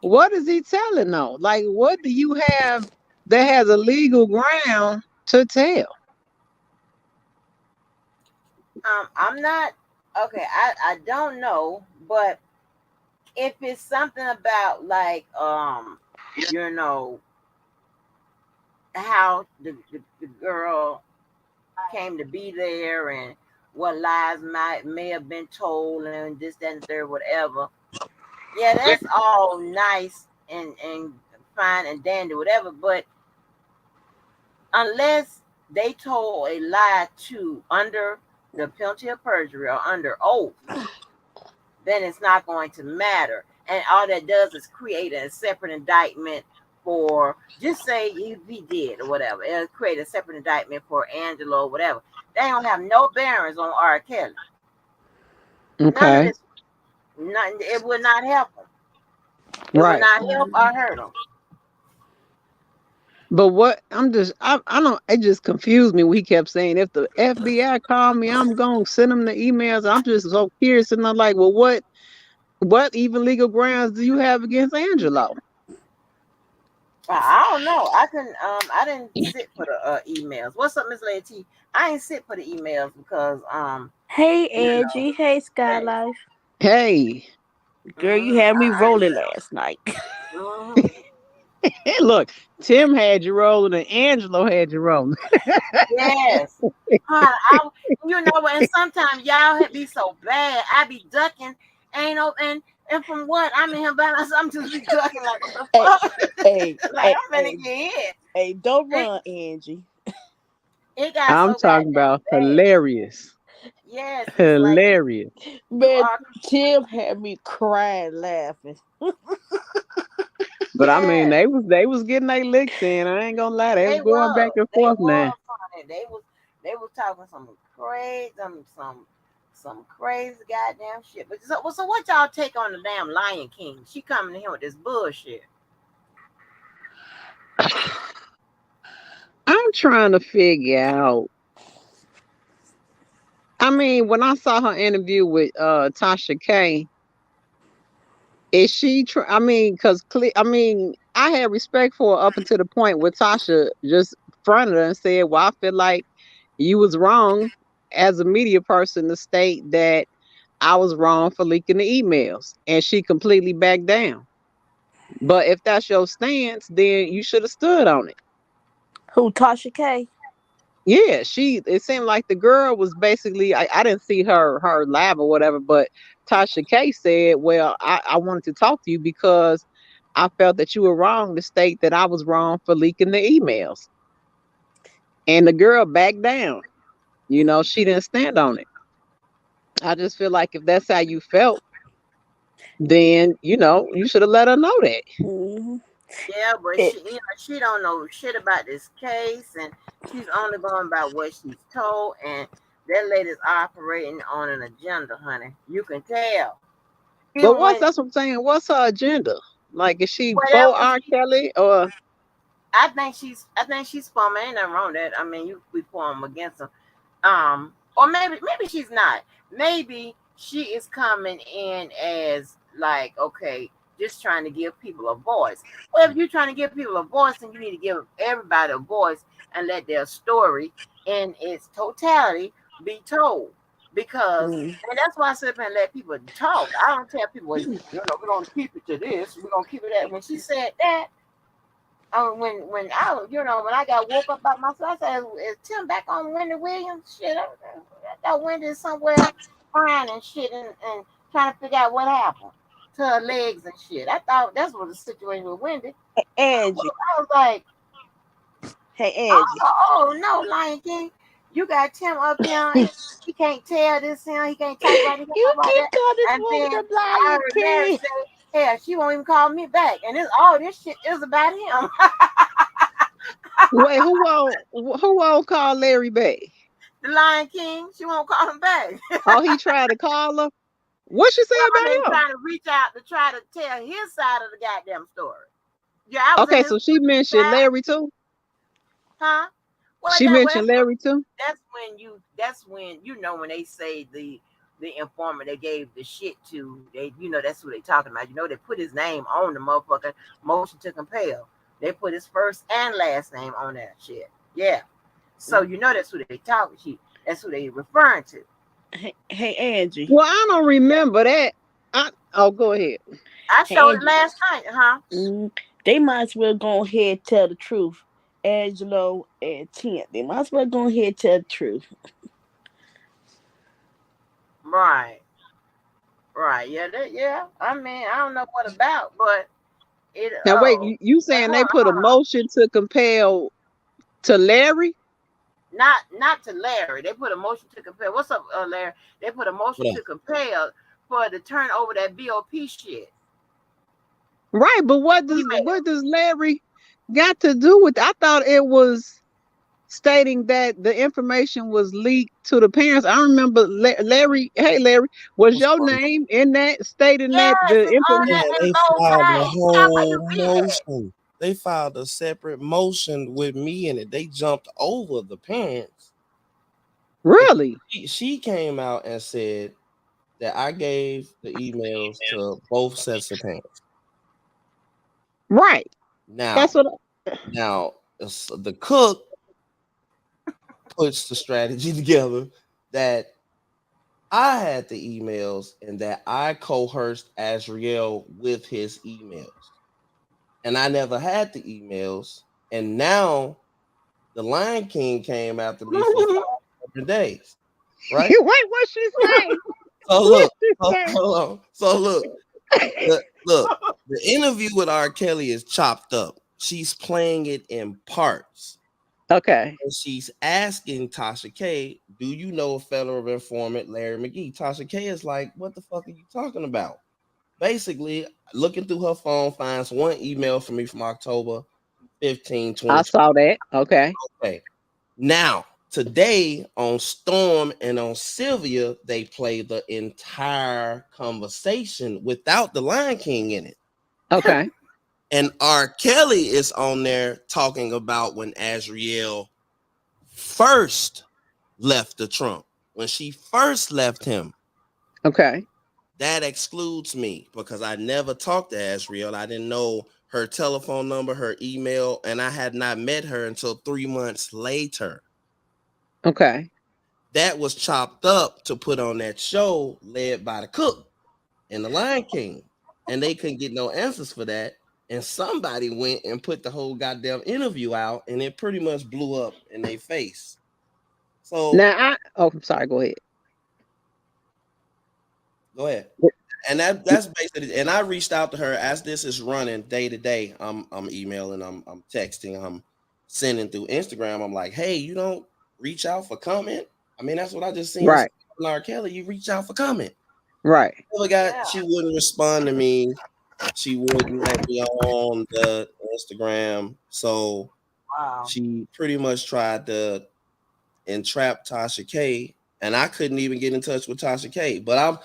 What is he telling though? Like, what do you have that has a legal ground to tell? I'm not okay. I don't know, but if it's something about like you know how the girl came to be there and what lies may have been told and this that and third whatever, yeah, that's all nice and fine and dandy whatever, but unless they told a lie to under the penalty of perjury or under oath, then it's not going to matter. And all that does is create a separate indictment for, just say if he did or whatever, it'll create a separate indictment for Angelo or whatever. They don't have no bearings on R. Kelly. None of Okay, this, none, it would not help them. It would right. not help or hurt them. But what I don't, it just confused me when he kept saying if the FBI call me, I'm gonna send them the emails. I'm just so curious and I'm like, well, what even legal grounds do you have against Angelo? I don't know. I didn't sit for the emails. What's up, Miss Lady? I ain't sit for the emails because Hey you know, Angie, hey hey, Skylife. Hey, Girl, you mm-hmm, had me I ain't rolling sit. last night. Mm-hmm. hey, look, Tim had you rolling and Angelo had you rolling. Yes. Huh, and sometimes y'all be so bad. I be ducking. Ain't no and from what I'm in here by myself, I'm just be ducking like what the Hey, fuck? hey, Like hey, I'm finna hey, get hit. hey, don't It, run, Angie. it got I'm so talking goddamn about bad. hilarious. Yes, it's like Hilarious. you Man, are Tim had me crying laughing. But I mean, yes. they was getting their licks in. I ain't gonna lie, they was They going back was. and They forth now. was on it. They was talking some crazy some crazy goddamn shit. But so what y'all take on the damn Lion King? She coming to him with this bullshit. I'm trying to figure out. I mean, when I saw her interview with Tasha K, is she? I mean, because I mean, I had respect for her up until the point where Tasha just fronted her and said, "Well, I feel like you was wrong as a media person to state that I was wrong for leaking the emails," and she completely backed down. But if that's your stance, then you should have stood on it. Who, Tasha K? Yeah, it seemed like the girl was basically I didn't see her live or whatever, but Tasha K said, well, I wanted to talk to you because I felt that you were wrong to state that I was wrong for leaking the emails. And the girl backed down. She didn't stand on it. I just feel like if that's how you felt, then you should have let her know that. Mm-hmm. Yeah, but It, she don't know shit about this case, and she's only going by what she's told. And that lady's operating on an agenda, honey. You can tell. But Even when that's what I'm saying. What's her agenda? Like, is she for whatever R. Kelly or? I think she's for 'em. Ain't nothing wrong with that. I mean, you we for 'em against them. Or maybe she's not. Maybe she is coming in as like, okay, just trying to give people a voice. Well, if you're trying to give people a voice, then you need to give everybody a voice and let their story in its totality be told. Because mm, and that's why I sit up and let people talk. I don't tell people, well, we're gonna keep it to this, we're gonna keep it that. When she said that, when when I got woke up by myself, I said, "Is Tim back on Wendy Williams? Shit, I thought Wendy is somewhere crying and shit and trying to figure out what happened to her legs and shit. I thought that's what the situation with Wendy. Angie. I was like, Hey, Angie. oh no, Lion King, you got Tim up here. He can't tell this him. He can't talk about it. He can't You talk about keep that. calling this And woman then the I Lion heard Larry King. say, "Hell, she won't even call me back." And all this shit is about him. Wait, who won't call Larry back? The Lion King, she won't call him back. Oh, he tried to call her. What she say Well, I mean, about him? trying to reach out to try to tell his side of the goddamn story. Yeah, I was in Okay, his so she mentioned chat, Larry too. huh? Well, She mentioned Larry too. that's when when they say the informant they gave the shit to, they that's who they talking about. They put his name on the motherfucker motion to compel. They put his first and last name on that shit. Yeah. So that's who they talking. That's who they referring to. Hey, Angie. Well, I don't remember that. Go ahead. I Hey, showed it Angie. last night, huh? Mm, they might as well go ahead and tell the truth. Angelo and Tim. They might as well go ahead and tell the truth. Right. Right. Yeah. Yeah. I mean, I don't know what about, but it. Now wait, you saying they put a Hold on. motion to compel to Larry? Not to Larry. They put a motion to compel. What's up, Larry? They put a motion What to compel for to turn over that BOP shit. Right, but what does Email. Larry got to do with? I thought it was stating that the information was leaked to the parents. I remember Larry. Hey, Larry, was what's your going on? name in that stating that Yes, the it's on information? Yeah, that in they bold filed a type. Stop where whole you read it. motion. They filed a separate motion with me in it. They jumped over the parents. Really? She came out and said that I gave the emails to both sets of parents. Right. That's Now, what. the cook puts the strategy together that I had the emails and that I coerced Azriel with his emails. And I never had the emails. And now the Lion King came after me for Wait, 5 days, right? what she say? So What look, she say? hold on. So the interview with R. Kelly is chopped up. She's playing it in parts. Okay. And she's asking Tasha K, do you know a federal informant, Larry McGee? Tasha K is like, what the fuck are you talking about? Basically, looking through her phone, finds one email from me from October 15, I 2020. saw that. Okay. Okay. Now, today on Storm and on Sylvia, they play the entire conversation without the Lion King in it. Okay. And R. Kelly is on there talking about when Azriel first left the Trump. When she first left him, Okay. that excludes me because I never talked to Azriel. I didn't know her telephone number, her email, and I had not met her until 3 months later. Okay. That was chopped up to put on that show led by the cook and the Lion King. And they couldn't get no answers for that. and somebody went and put the whole goddamn interview out, and it pretty much blew up in their face. So I'm sorry, go ahead. go ahead. And that's basically, and I reached out to her as this is running day to day. I'm emailing, I'm texting, I'm sending through Instagram. I'm like, hey, you don't reach out for comment. I mean, that's what I just seen. Right, R. Kelly, you reach out for comment. right. Yeah. She wouldn't respond to me. She wouldn't let me on the Instagram. So Wow. she pretty much tried to entrap Tasha K. And I couldn't even get in touch with Tasha K. But I'm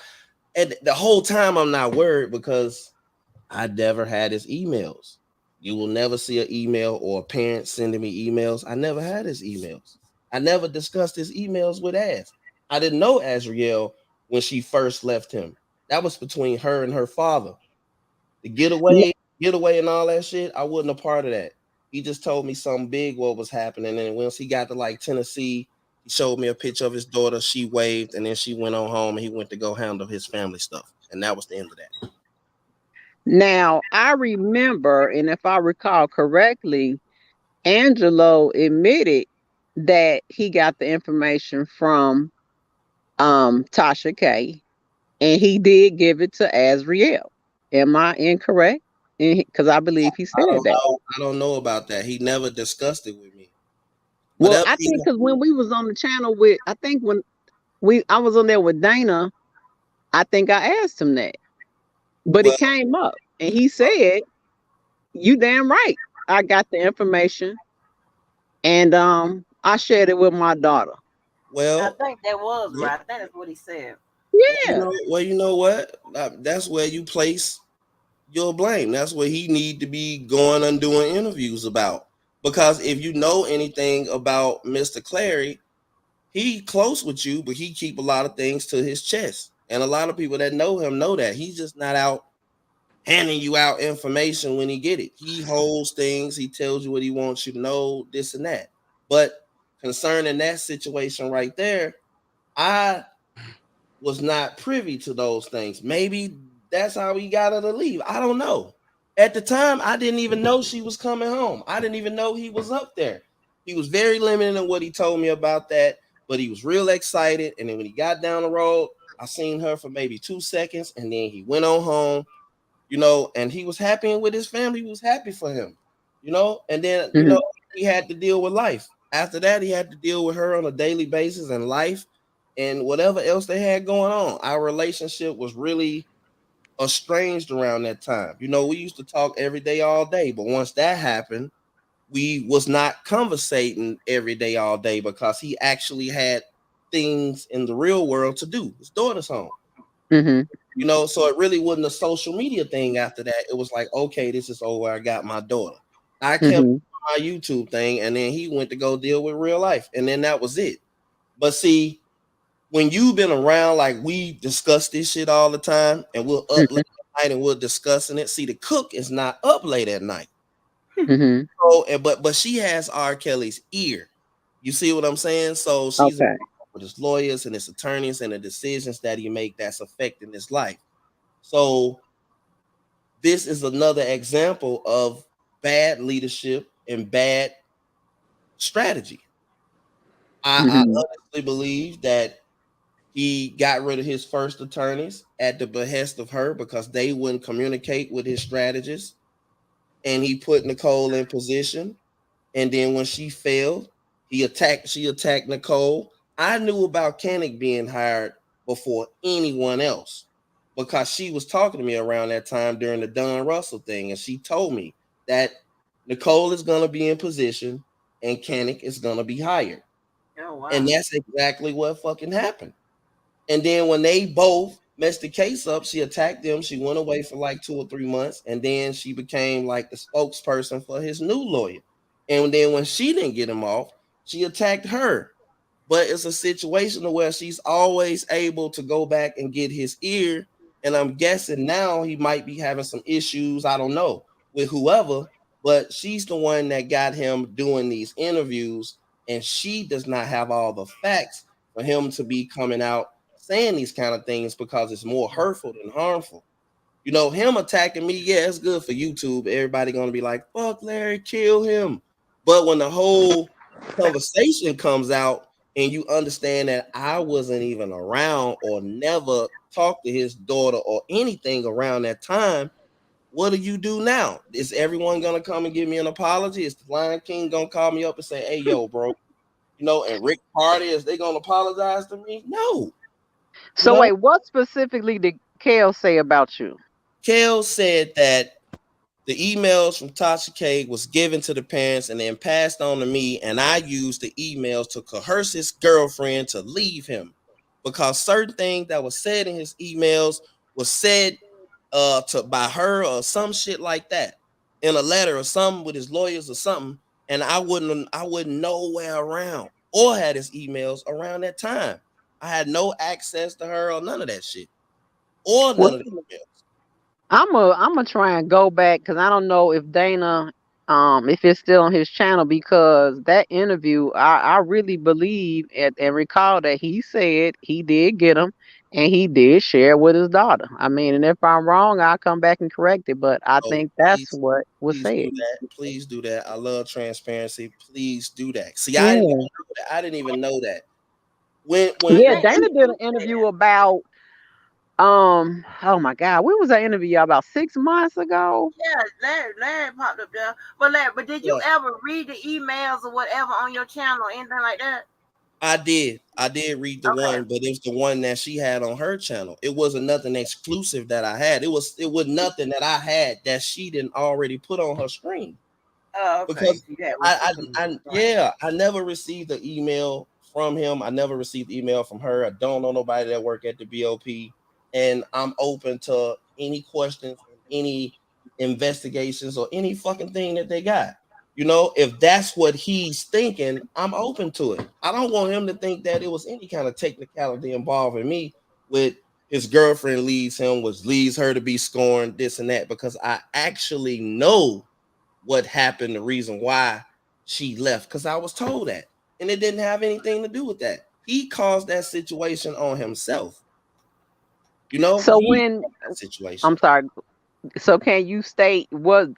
and the whole time I'm not worried because I never had his emails. You will never see an email or a parent sending me emails. I never had his emails. I never discussed his emails with Az. I didn't know Azriel when she first left him. That was between her and her father. The Yeah, getaway, and all that shit. I wasn't a part of that. He just told me something big what was happening. And once he got to like Tennessee, he showed me a picture of his daughter. She waved, and then she went on home and he went to go handle his family stuff. And that was the end of that. now I remember, and if I recall correctly, Angelo admitted that he got the information from Tasha K, and he did give it to Azriel. Am I incorrect? Because I believe he I said don't that. know. I don't know about that. He never discussed it with me. Well, Whatever I he think because when we was on the channel with, I think when I was on there with Dana, I think I asked him that, but it well, came up, and he said, "You damn right, I got the information, and I shared it with my daughter." I well, think that was yeah. right. I think that's what he said. Yeah. You know what? That's where you place your blame. That's what he need to be going and doing interviews about. Because if you know anything about Mr. Clary, he close with you, but he keep a lot of things to his chest. And a lot of people that know him know that. He's just not out handing you out information when he get it. He holds things, he tells you what he wants you to know, this and that. But concerning that situation right there, I was not privy to those things. Maybe that's how he got her to leave. I don't know. At the time, I didn't even know she was coming home. I didn't even know he was up there. He was very limited in what he told me about that, but he was real excited. And then when he got down the road, I seen her for maybe 2 seconds, and then he went on home, and he was happy with his family. He was happy for him, and then, Hmm. he had to deal with life. After that, he had to deal with her on a daily basis and life and whatever else they had going on. Our relationship was really estranged around that time. We used to talk every day, all day, but once that happened, we was not conversating every day, all day because he actually had things in the real world to do. His daughter's home. Hmm. So it really wasn't a social media thing after that. It was like, okay, this is over. I got my daughter. I kept Hmm. my YouTube thing, and then he went to go deal with real life, and then that was it. But see, when you've been around, like we discuss this shit all the time, and we'll up late at night and we're discussing it. See, the cook is not up late at night. Hmm. So, but she has R. Kelly's ear. You see what I'm saying? So she's Okay. involved with his lawyers and his attorneys and the decisions that he make that's affecting his life. So this is another example of bad leadership and bad strategy. I Hmm. honestly believe that he got rid of his first attorneys at the behest of her because they wouldn't communicate with his strategists. And he put Nicole in position. And then when she failed, she attacked Nicole. I knew about Kanik being hired before anyone else because she was talking to me around that time during the Don Russell thing. And she told me that Nicole is going to be in position and Kanik is going to be hired. Oh And wow. that's exactly what fucking happened. And then when they both messed the case up, she attacked them. She went away for like 2 or 3 months, and then she became like the spokesperson for his new lawyer. And then when she didn't get him off, she attacked her. But it's a situation where she's always able to go back and get his ear. And I'm guessing now he might be having some issues, I don't know, with whoever, but she's the one that got him doing these interviews, and she does not have all the facts for him to be coming out saying these kind of things because it's more hurtful than harmful. Him attacking me, yeah, it's good for YouTube. Everybody gonna be like, fuck Larry, kill him. But when the whole conversation comes out and you understand that I wasn't even around or never talked to his daughter or anything around that time, what do you do now? Is everyone gonna come and give me an apology? Is the Lion King gonna call me up and say, hey, yo, bro, and Rick Party, is they gonna apologize to me? No, you So know. wait, what specifically did Kale say about you? Kel said that the emails from Tasha K was given to the parents and then passed on to me, and I used the emails to coerce his girlfriend to leave him because certain things that was said in his emails was said to by her or some shit like that in a letter or something with his lawyers or something, and I wouldn't nowhere around or had his emails around that time. I had no access to her or none of that shit or Well, none of the emails. I'm gonna try and go back because I don't know if Dana, if it's still on his channel, because that interview, I really believe and recall that he said he did get him and he did share with his daughter. I mean, and if I'm wrong, I'll come back and correct it, but I So think that's please, what was please said. do that. Please do that. I love transparency. Please do that. See, I didn't even Yeah, know that. I didn't even know that. When yeah. Let Dana did me an say interview that. about oh my God, when was that interview about 6 months ago? Yeah, Larry popped up there. But did you yeah, ever read the emails or whatever on your channel or anything like that? I did read the Okay. one, but it's the one that she had on her channel. It wasn't nothing exclusive that I had. It was nothing that I had that she didn't already put on her screen. Oh, okay. Because See, that was she I, couldn't I, I explain. yeah, I never received the email from him. I never received the email from her. I don't know nobody that work at the BOP, and I'm open to any questions and any investigations or any fucking thing that they got. If that's what he's thinking, I'm open to it. I don't want him to think that it was any kind of technicality involving me with his girlfriend leaves him, which leads her to be scorned, this and that, because I actually know what happened, the reason why she left, because I was told that. And it didn't have anything to do with that. He caused that situation on himself. So He when caused that situation. I'm sorry, so can you state what?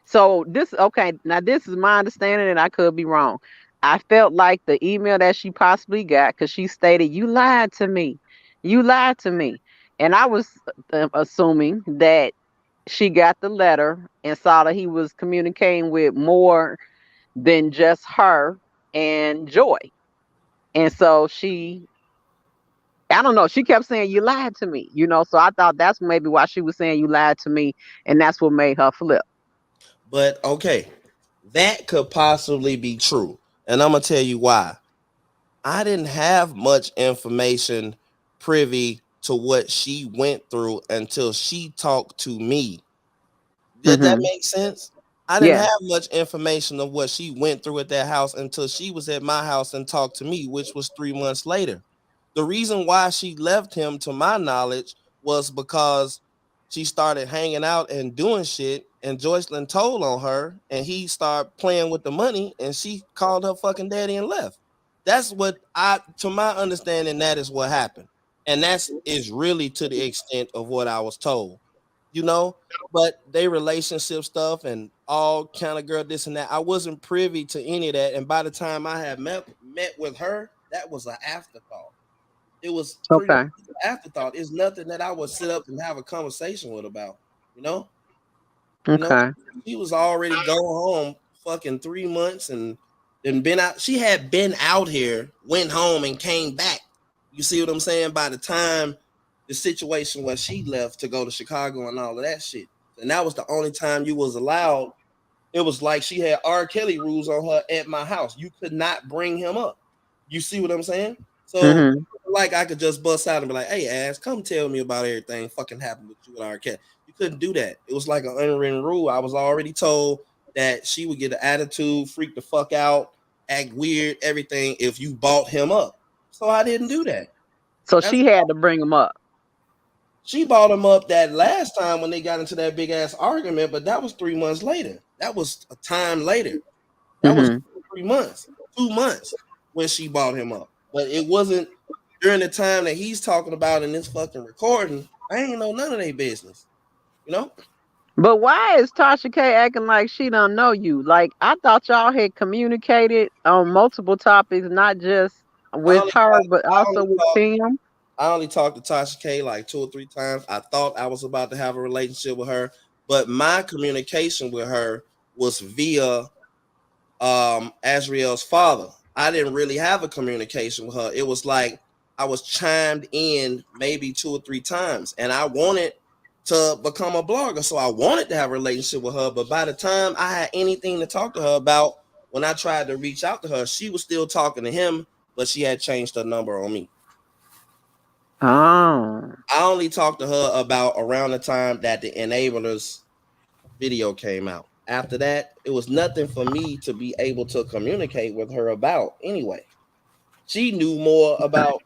So this okay? Now this is my understanding, and I could be wrong. I felt like the email that she possibly got, because she stated, "You lied to me, you lied to me," and I was assuming that she got the letter and saw that he was communicating with more than just her and Joy, and so she. I don't know. She kept saying you lied to me, So I thought that's maybe why she was saying you lied to me, and that's what made her flip. But okay, that could possibly be true. And I'm going to tell you why. I didn't have much information privy to what she went through until she talked to me. Did that Hmm. make sense? I didn't Yeah. have much information of what she went through at that house until she was at my house and talked to me, which was 3 months later. The reason why she left him, to my knowledge, was because she started hanging out and doing shit, and Joycelyn told on her, and he started playing with the money, and she called her fucking daddy and left. That's what to my understanding, that is what happened. And that's is really to the extent of what I was told. You know, but they relationship stuff and all kind of girl this and that. I wasn't privy to any of that, and by the time I had met with her, that was an afterthought. It was pretty much Okay. an afterthought. It's nothing that I would sit up and have a conversation with about. You know, you know, Okay. she was already going home fucking 3 months and then been out. She had been out here, went home and came back. You see what I'm saying? By the time the situation where she left to go to Chicago and all of that shit. And that was the only time you was allowed. It was like she had R. Kelly rules on her at my house. You could not bring him up. You see what I'm saying? So, Hmm. like, I could just bust out and be like, "Hey, ass, come tell me about everything fucking happened with you and R. Kelly." You couldn't do that. It was like an unwritten rule. I was already told that she would get an attitude, freak the fuck out, act weird, everything if you bought him up. So I didn't do that. So That's she had to bring him up. She bought him up that last time when they got into that big ass argument, but that was 3 months later. That was a time later. That was Hmm. 3 months, 2 months when she bought him up. But it wasn't during the time that he's talking about in this fucking recording. I ain't know none of their business. You know, But why is Tasha K acting like she don't know you? Like I thought y'all had communicated on multiple topics, not just I with only her, talk, but I also only with talk, Tim. I only talked to Tasha K like 2 or 3 times. I thought I was about to have a relationship with her, but my communication with her was via Azriel's father. I didn't really have a communication with her. It was like I was chimed in maybe 2 or 3 times, and I wanted to become a blogger, so I wanted to have a relationship with her. But by the time I had anything to talk to her about, when I tried to reach out to her, she was still talking to him, but she had changed her number on me. Oh, I only talked to her about around the time that the Enablers video came out. After that, it was nothing for me to be able to communicate with her about anyway. She knew more about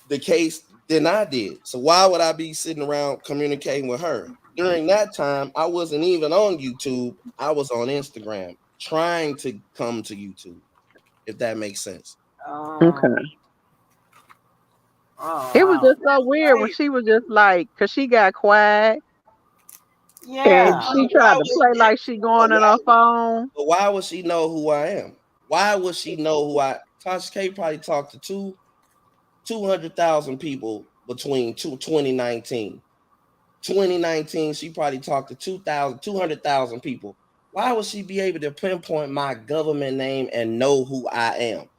the case than I did. So why would I be sitting around communicating with her? During that time, I wasn't even on YouTube. I was on Instagram trying to come to YouTube, if that makes sense. Um. okay. Oh It was wow. just so weird when Crazy. she was just like, cause she got quiet and Yeah. she Why tried to would play it, like she but going on why her phone. but why would she know who I am? Why would she know who I Tasha K probably talked to 200,000 people between 2019. 2019, she probably talked to 200,000 people. Why would she be able to pinpoint my government name and know who I am?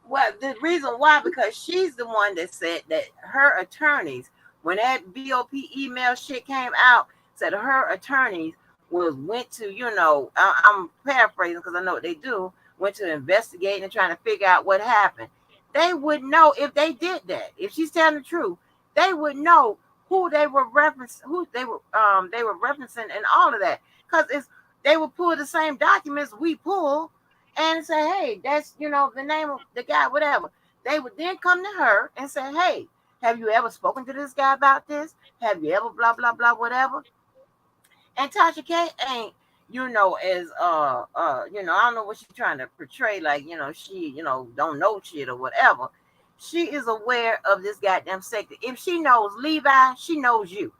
Well, the reason why, because she's the one that said that her attorneys, when that BOP email shit came out, said her attorneys was went to, I'm paraphrasing because I know what they do, went to investigate and trying to figure out what happened. They would know if they did that. If she's telling the truth, they would know who they were referencing, and all of that. Because it's they would pull the same documents we pull and say, hey, that's the name of the guy, whatever. They would then come to her and say, hey, have you ever spoken to this guy about this? Have you ever blah blah blah whatever? And Tasha K ain't, as I don't know what she's trying to portray, like, she, don't know shit or whatever. She is aware of this goddamn sector. If she knows Levi, she knows you.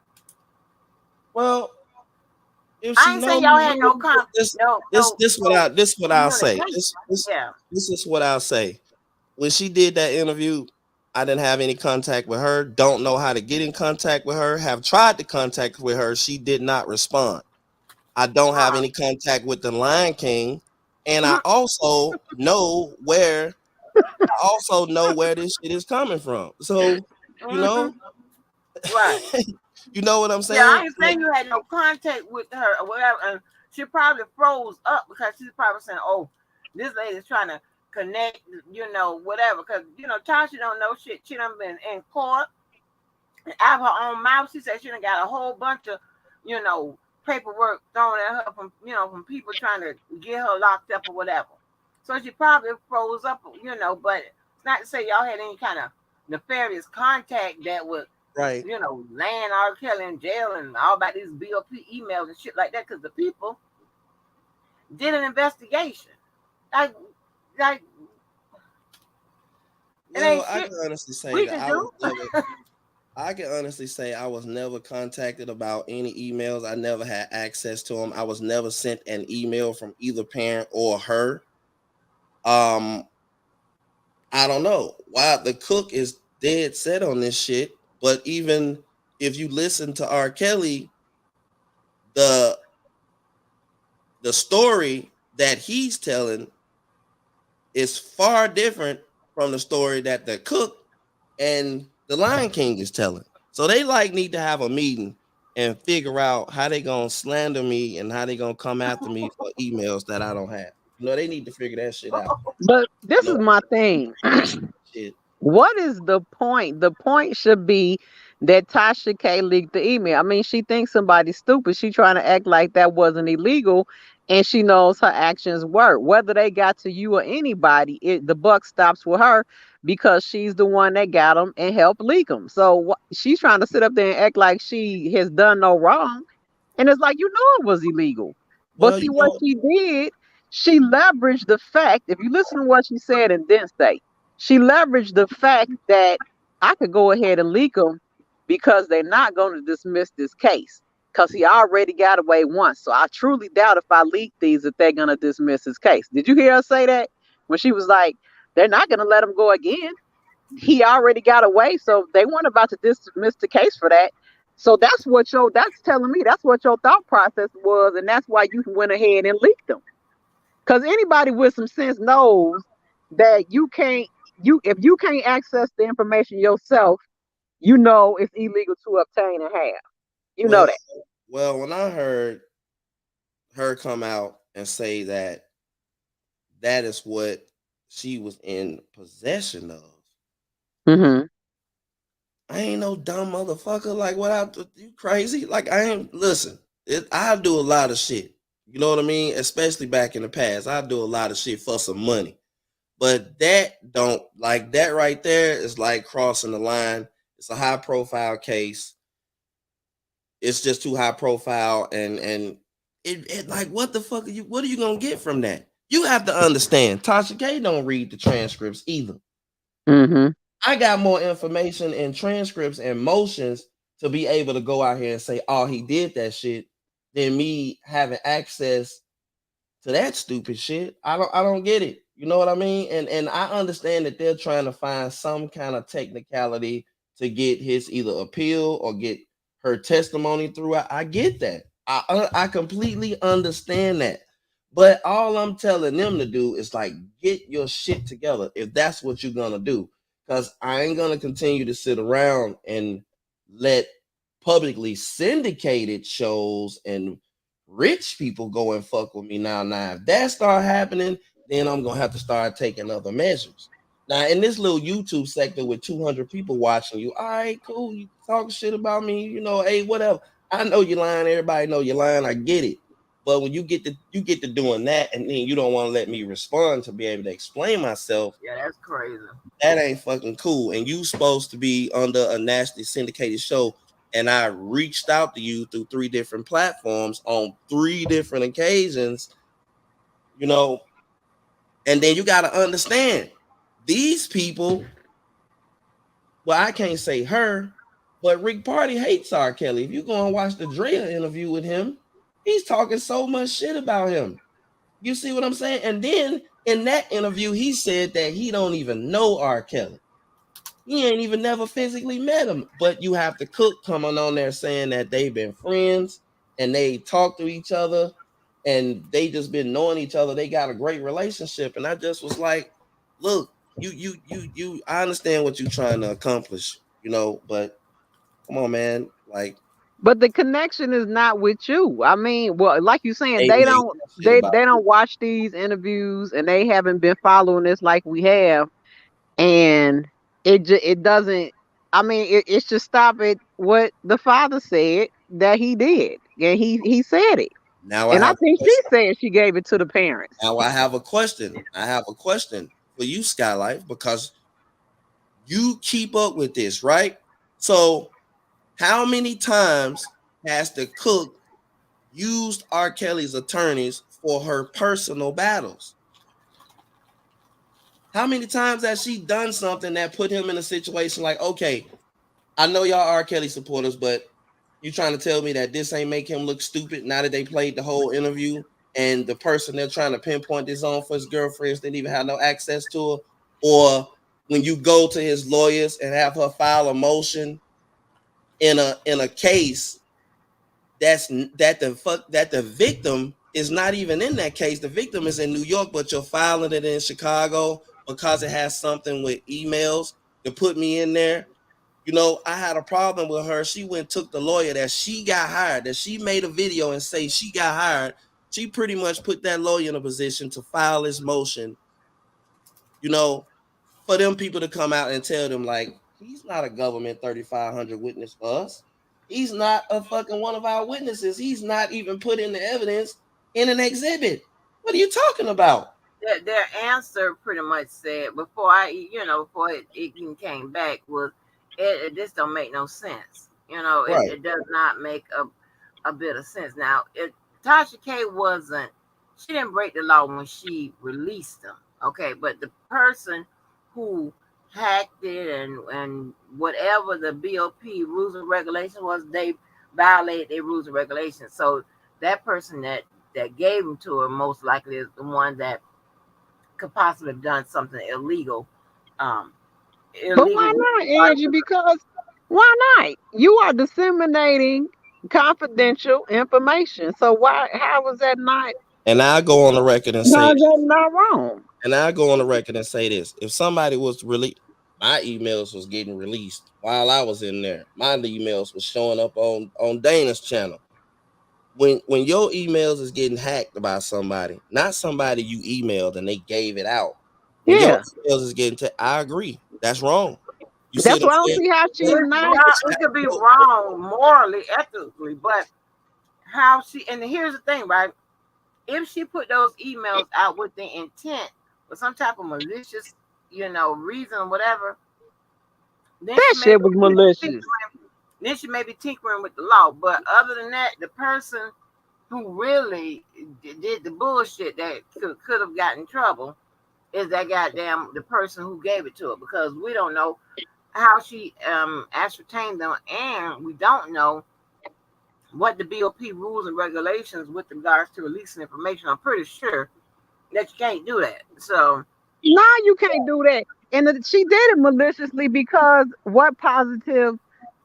Well, if I she ain't knows saying y'all had no this, no this, no this what no I this what I'll say. communication. Yeah. This is what I'll say. When she did that interview, I didn't have any contact with her. Don't know how to get in contact with her. Have tried to contact with her. She did not respond. I don't have Uh-uh. any contact with the Lion King, and I also know where this shit is coming from. So, you Mm-hmm. know, Right. you know what I'm Yeah, I saying? ain't saying you had no contact with her or whatever. And she probably froze up because she's probably saying, "Oh, this lady's trying to connect, whatever." Because Tasha don't know shit. She done been in court and out of her own mouth. She said she done got a whole bunch of, you know, paperwork thrown at her from people trying to get her locked up or whatever. So she probably froze up, But it's not to say y'all had any kind of nefarious contact that would Right. land R. Kelly in jail and all about these BOP emails and shit like that because the people did an investigation. Like, like it Well, ain't I shit can honestly say we that can do. I can honestly say I was never contacted about any emails. I never had access to them. I was never sent an email from either parent or her. Um, I don't know why the cook is dead set on this shit. But even if you listen to R. Kelly, the the story that he's telling is far different from the story that the cook and the Lion King is telling. So they like need to have a meeting and figure out how they gonna slander me and how they gonna come after me for emails that I don't have. They need to figure that shit out. But You this is know, my thing. that's shit. What is the point? The point should be that Tasha K leaked the email. I mean, she thinks somebody's stupid. She trying to act like that wasn't illegal, and she knows her actions were. Whether they got to you or anybody, the buck stops with her because she's the one that got them and helped leak them. So she's trying to sit up there and act like she has done no wrong, and it's like you know it was illegal. But Well, see what she did. She leveraged the fact. If you listen to what she said and then say. She leveraged the fact that I could go ahead and leak them because they're not going to dismiss this case. because he already got away once. So I truly doubt if I leak these that they're gonna dismiss his case. Did you hear her say that when she was like, they're not gonna let him go again? He already got away, so they weren't about to dismiss the case for that. So that's telling me that's what your thought process was, and that's why you went ahead and leaked them. Because anybody with some sense knows that if you can't access the information yourself, you know it's illegal to obtain and have. You know Well, that. well, when I heard her come out and say that that is what she was in possession of, Mm-hmm. I ain't no dumb motherfucker. Like, what you crazy? Like, I ain't listen. I do a lot of shit. You know what I mean? Especially back in the past, I do a lot of shit for some money. But that don't like that right there is like crossing the line. It's a high profile case. It's just too high profile, and it like what the fuck what are you gonna get from that? You have to understand. Tasha K don't read the transcripts either. Mm-hmm. I got more information and transcripts and motions to be able to go out here and say, oh, he did that shit than me having access to that stupid shit. I don't get it. You know what I mean? And I understand that they're trying to find some kind of technicality to get his either appeal or get her testimony through. I get that. I completely understand that. But all I'm telling them to do is like get your shit together if that's what you're gonna do. Because I ain't gonna continue to sit around and let publicly syndicated shows and rich people go and fuck with me now. Now, if that start happening, then I'm gonna have to start taking other measures. Now, in this little YouTube sector with 200 people watching you, all right, cool. You talk shit about me, hey, whatever. I know you're lying. Everybody know you're lying. I get it. But when you get to doing that, and then you don't want to let me respond to be able to explain myself, Yeah, that's crazy. that ain't fucking cool. And you supposed to be under a nationally syndicated show. And I reached out to you through 3 different platforms on 3 different occasions, you know, and then you got to understand these people. Well, I can't say her, but Rick Party hates R. Kelly. If you go and watch the Drea interview with him, he's talking so much shit about him. You see what I'm saying? And then in that interview, he said that he don't even know R. Kelly. He ain't even never physically met him. But you have the cook coming on there saying that they've been friends and they talk to each other and they just been knowing each other. They got a great relationship. And I just was like, look, I understand what you're trying to accomplish, but come on, man. Like, But the connection is not with you. I mean, well, like you saying, they make that shit about they don't watch these interviews and they haven't been following this like we have, and it doesn't. I mean, it should stop at what the father said that he did, and he said it, now I and I have think a she question. said she gave it to the parents. Now I have a question. I have a question for you, Skylife, because you keep up with this, right? So, how many times has the cook used R. Kelly's attorneys for her personal battles? How many times has she done something that put him in a situation like, okay, I know y'all R. Kelly supporters, but you trying to tell me that this ain't make him look stupid now that they played the whole interview and the person they're trying to pinpoint this on for his girlfriends didn't even have no access to her? Or when you go to his lawyers and have her file a motion in a case that the victim is not even in that case. The victim is in New York, but you're filing it in Chicago because it has something with emails to put me in there. I had a problem with her. She went and took the lawyer that she got hired, that she made a video and say she got hired. She pretty much put that lawyer in a position to file this motion, you know, for them people to come out and tell them, like, he's not a government 3500 witness for us. He's not a fucking one of our witnesses. He's not even put in the evidence in an exhibit. What are you talking about? Their answer pretty much said before it even came back was it this don't make no sense. Right. It does not make a bit of sense. Now, Tasha K she didn't break the law when she released them. Okay, but the person who hacked it and whatever the BOP rules and regulations was, they violated their rules and regulations. So that person that gave them to her most likely is the one that could possibly have done something illegal. Um, But why illegal. not, Angie? Because why not? You are disseminating confidential information. So why? How was that not? And I go on the record and say How's that not wrong? And I go on the record and say this: if somebody was really, my emails was getting released while I was in there. My emails was showing up on Dana's channel. When your emails is getting hacked by somebody, not somebody you emailed and they gave it out. When your Yeah, emails is getting, I agree, that's wrong. You see that's what I'm why I don't saying? see how she's not. It could be wrong morally, ethically, but how she and here's the thing, right? If she put those emails out with the intent with some type of malicious, reason or whatever, then That she may shit was be malicious. tinkering, then she may be tinkering with the law. But other than that, the person who really did the bullshit that could have gotten in trouble is that goddamn the person who gave it to her, because we don't know how she ascertained them, and we don't know what the BOP rules and regulations with regards to releasing information. I'm pretty sure that you can't do that. So Now you can't do that. And she did it maliciously because what positive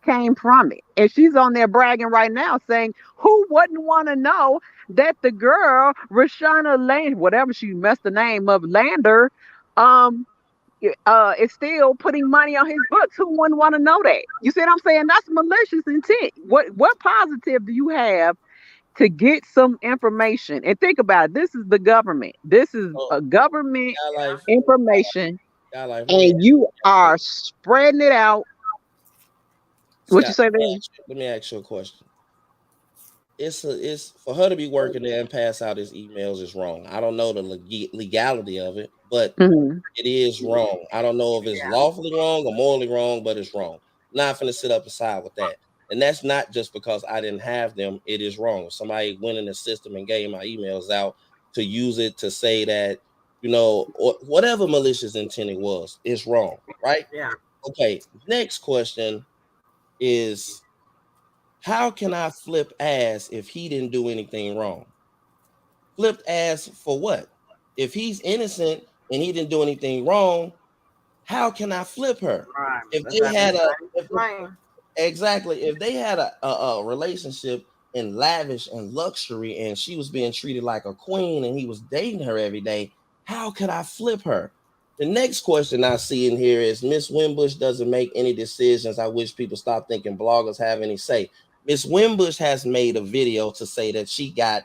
came from it? And she's on there bragging right now saying, who wouldn't want to know that the girl, Rashana Land, whatever she messed the name of, Lander, um, is still putting money on his books. Who wouldn't want to know that? You see what I'm saying? That's malicious intent. What positive do you have to get some information? And think about it. This is the government. This is Oh, a government y'all life, information, y'all life. Let me and you are spreading it out. What you Scott. say there? Let me ask you a question. It's for her to be working there and pass out his emails is wrong. I don't know the legality of it, but Hmm. it is wrong. I don't know if it's lawfully wrong or morally wrong, but it's wrong. Not finna sit up aside with that. And that's not just because I didn't have them. It is wrong. If somebody went in the system and gave my emails out to use it to say that, or whatever malicious intent it was, it's wrong, right? yeah, Okay. Next question is, how can I flip ass if he didn't do anything wrong? Flipped ass for what? If he's innocent and he didn't do anything wrong, how can I flip her? right. If That's they what I've been had a trying to explain. exactly, if they had a relationship in lavish and luxury and she was being treated like a queen and he was dating her every day, how could I flip her? The next question I see in here is Miss Wimbush doesn't make any decisions. I wish people stop thinking bloggers have any say. Miss Wimbush has made a video to say that she got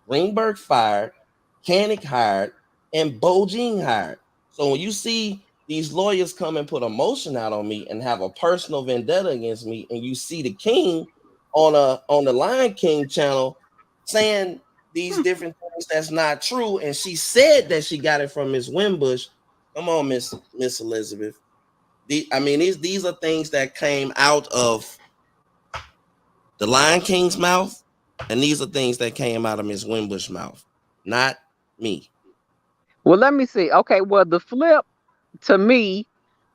Greenberg fired, Kanik hired, and Bojing hired. So when you see these lawyers come and put a motion out on me and have a personal vendetta against me, and you see the King on the Lion King channel saying these different things that's not true, and she said that she got it from Miss Wimbush. Come on, Miss Elizabeth. I mean, these are things that came out of the Lion King's mouth, and these are things that came out of Miss Wimbush's mouth, not me. Well, let me see. Okay, well, the flip to me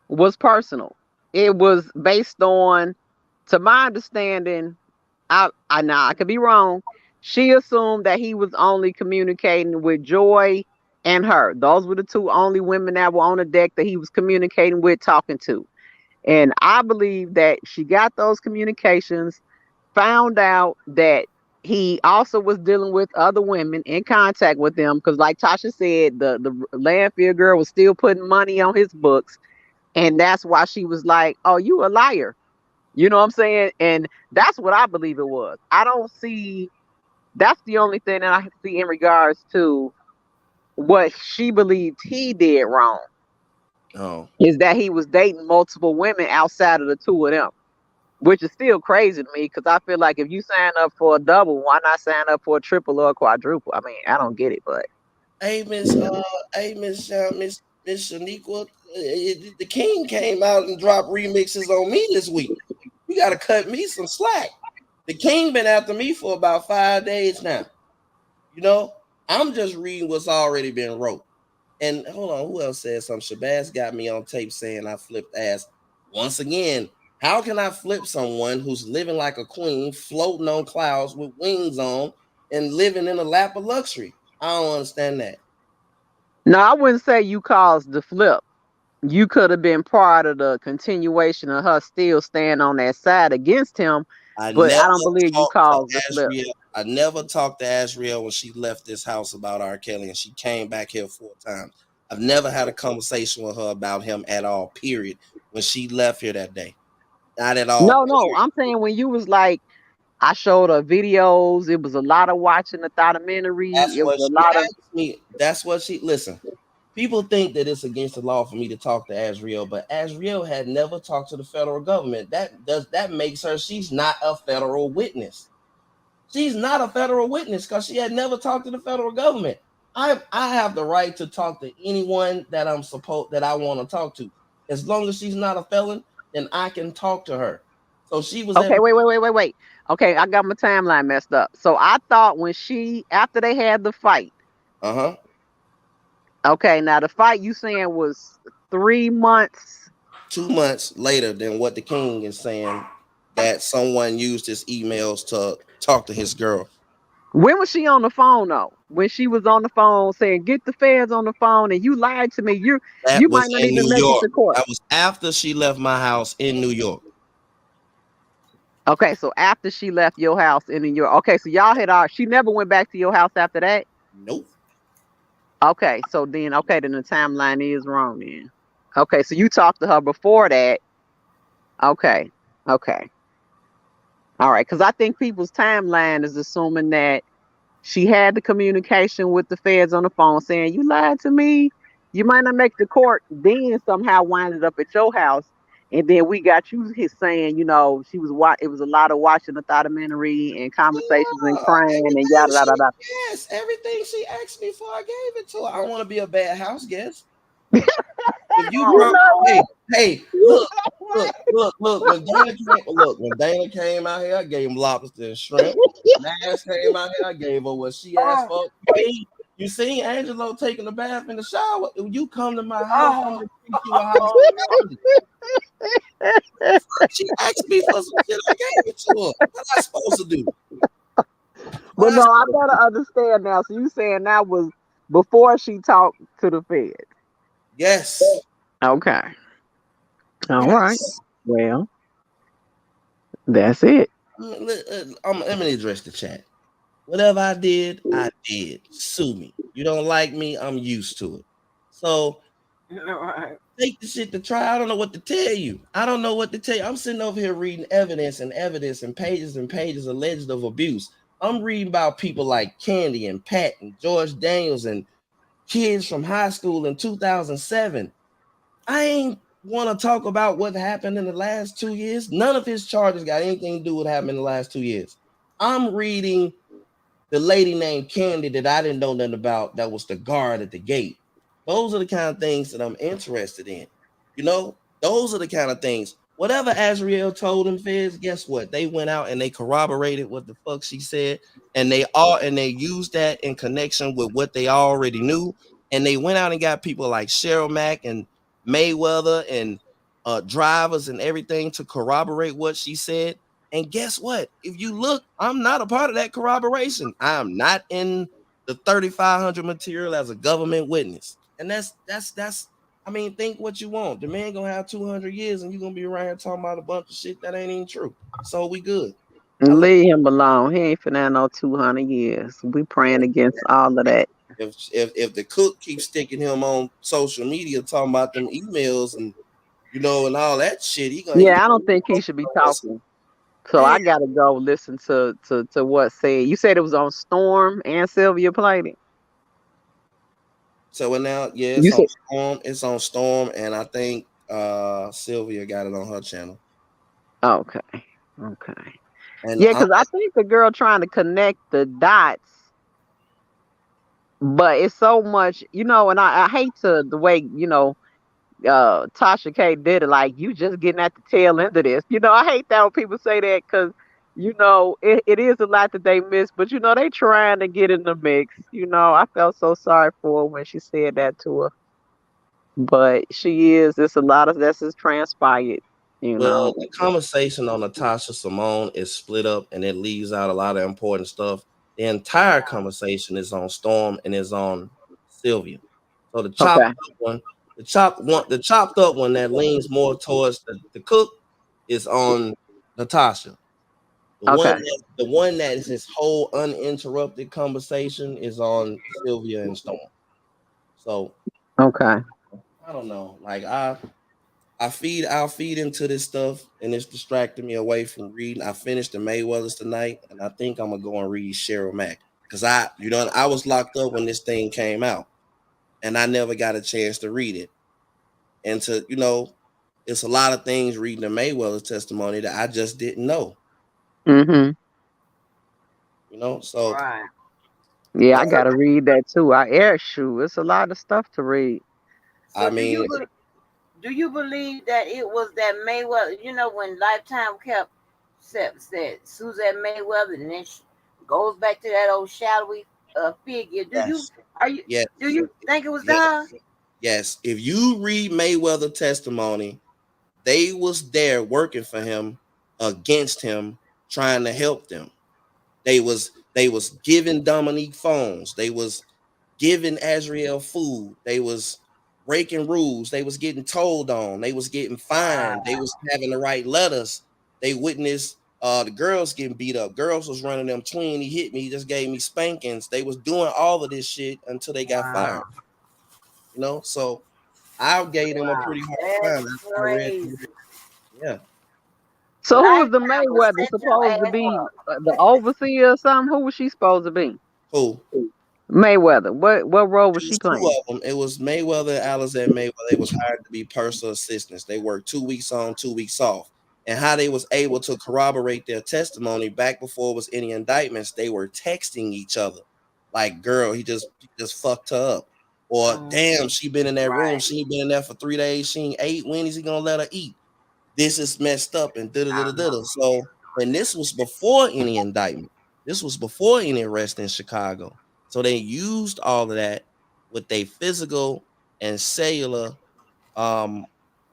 was personal. It was based on, to my understanding, I now I could be wrong. She assumed that he was only communicating with Joy and her. Those were the two only women that were on the deck that he was communicating with, talking to. And I believe that she got those communications, found out that he also was dealing with other women, in contact with them, because like Tasha said, the landfill girl was still putting money on his books, and that's why she was like, oh, you a liar. You know what I'm saying? And that's what I believe it was. I don't see, that's the only thing that I see in regards to what she believed he did wrong, Oh, is that he was dating multiple women outside of the two of them, which is still crazy to me, because I feel like if you sign up for a double, why not sign up for a triple or a quadruple? I mean, I don't get it, but hey Miss Shaniqua, the King came out and dropped remixes on me this week. You got to cut me some slack. The King been after me for about 5 days now. You know, I'm just reading what's already been wrote. And hold on, who else said something? Shabazz got me on tape saying I flipped ass once again. How can I flip someone who's living like a queen, floating on clouds with wings on, and living in a lap of luxury? I don't understand that. No, I wouldn't say you caused the flip. You could have been part of the continuation of her still staying on that side against him, I but never I don't believe you talked to caused the flip. Asriel. I never talked to Asriel when she left this house about R. Kelly, and she came back here 4 times. I've never had a conversation with her about him at all. Period. When she left here that day, not at all. No, no, I'm saying when you was like, I showed her videos. It was a lot of watching the documentary. That's It what was a she lot of. asked me. That's what she listen. People think that it's against the law for me to talk to Asriel, but Asriel had never talked to the federal government. That makes her she's not a federal witness. She's not a federal witness because she had never talked to the federal government. I have the right to talk to anyone that I want to talk to. As long as she's not a felon, then I can talk to her. So she was Okay, able. wait. Okay, I got my timeline messed up. So I thought when after they had the fight. Uh-huh. Okay, now the fight you saying was 3 months. 2 months later than what the king is saying that someone used his emails to talk to his girl. When was she on the phone though? When she was on the phone saying, "Get the feds on the phone," and you lied to me. You That might was not in even New make it York. to court. That was after she left my house in New York. Okay, so after she left your house in New York. Okay, so she never went back to your house after that. Nope. Okay, then the timeline is wrong then. Okay, so you talked to her before that. Okay, okay, all right. Because I think people's timeline is assuming that she had the communication with the feds on the phone saying, "You lied to me. You might not make the court." Then somehow winded up at your house. And then we got you saying, it was a lot of watching the documentary and conversations and Yeah, crying and yada yada everything she asked me for, I gave it to her. I don't want to be a bad house guest. yada. If you You Oh, come, know hey, what? hey, You know what? look. When Dana came out here, I gave him lobster and shrimp. Nash came out here, I gave her what she asked oh, for. You seen Angelo taking a bath in the shower. If you come to my house, I'm oh, gonna treat you a house oh no. party. She asked me for some shit, I gave it to her. What I supposed to do? What But I no, I supposed to better do? understand now. So you saying that was before she talked to the feds. Yes. Okay. All right. Yes. Well, that's it. Let me address the chat. Whatever I did, I did. Sue me. You don't like me, I'm used to it. So All right. take the shit to try. I don't know what to tell you. I don't know what to tell you. I'm sitting over here reading evidence and pages alleged of abuse. I'm reading about people like Candy and Pat and George Daniels and kids from high school in 2007. I ain't want to talk about what happened in the last 2 years. None of his charges got anything to do with what happened in the last 2 years. I'm reading the lady named Candy that I didn't know nothing about that was the guard at the gate. Those are the kind of things that I'm interested in. Those are the kind of things. Whatever Azriel told them, Feds, guess what? They went out and they corroborated what the fuck she said, and they used that in connection with what they already knew, and they went out and got people like Cheryl Mack and Mayweather and drivers and everything to corroborate what she said. And guess what? If you look, I'm not a part of that corroboration. I'm not in the 3,500 material as a government witness. And that's. I mean, think what you want. The man gonna have 200 years, and you gonna be around here talking about a bunch of shit that ain't even true. So we good. I look Leave him alone. He ain't finna have no 200 years. We praying against all of that. if the cook keeps sticking him on social media talking about them emails and and all that shit, he Yeah, I don't think he should be talking. So man. I gotta go listen to what said. You said it was on Storm and Sylvia played it. So now, yeah, You it's on said Storm. It's on Storm, and I think Sylvia got it on her channel. okay, okay. And Yeah, because I think the girl trying to connect the dots, but it's so much, and I hate the way, Tasha K did it. Like, you just getting at the tail end of this. I hate that when people say that because, it is a lot that they miss, but, they trying to get in the mix. I felt so sorry for her when she said that to her. But it's a lot of this is transpired. you Well, know. the conversation on Natasha Simone is split up and it leaves out a lot of important stuff. The entire conversation is on Storm and is on Sylvia. So Okay. the chopped up one that leans more towards the cook is on Natasha. Okay. The one that is this whole uninterrupted conversation is on Sylvia and Storm. So Okay. I don't know. Like I'll feed into this stuff and it's distracting me away from reading. I finished the Mayweathers tonight and I think I'm gonna go and read Cheryl Mack. Cause I was locked up when this thing came out and I never got a chance to read it. And it's a lot of things reading the Mayweather testimony that I just didn't know. Mm-hmm. So Right. Yeah, yeah, I gotta read that too. I air shoe. It's a lot of stuff to read. I So mean, do you believe that it was that Mayweather? You know when Lifetime kept said Suzette Mayweather, and then she goes back to that old shadowy figure. yes, Are you yes, do you think it was yes, her? yes. If you read Mayweather testimony, they was there working for him, against him, trying to help them. They was giving Dominique phones. They was giving Azriel food. They was breaking rules. They was getting told on. They was getting fined. They was having to write letters. They witnessed the girls getting beat up. Girls was running them tween. He hit me. He just gave me spankings. They was doing all of this shit until they got fired. Wow, So I gave them a wow, pretty hard that's time after I read crazy. through. Yeah. So who was the Lifetime will Mayweather set your supposed to ass be? up. The overseer or something? Who was she supposed to be? Who? Mayweather. What role was It she was two playing? of them. It was Mayweather and Alizé Mayweather. They was hired to be personal assistants. They worked 2 weeks on, 2 weeks off. And how they was able to corroborate their testimony back before it was any indictments, they were texting each other. Like, girl, he just fucked her up. Or Mm, damn, she been in that room. right. She ain't been in there for 3 days. She ain't ate. When is he gonna let her eat? This is messed up and da da da I da know. da. So, and this was before any indictment. This was before any arrest in Chicago. So they used all of that with their physical and cellular um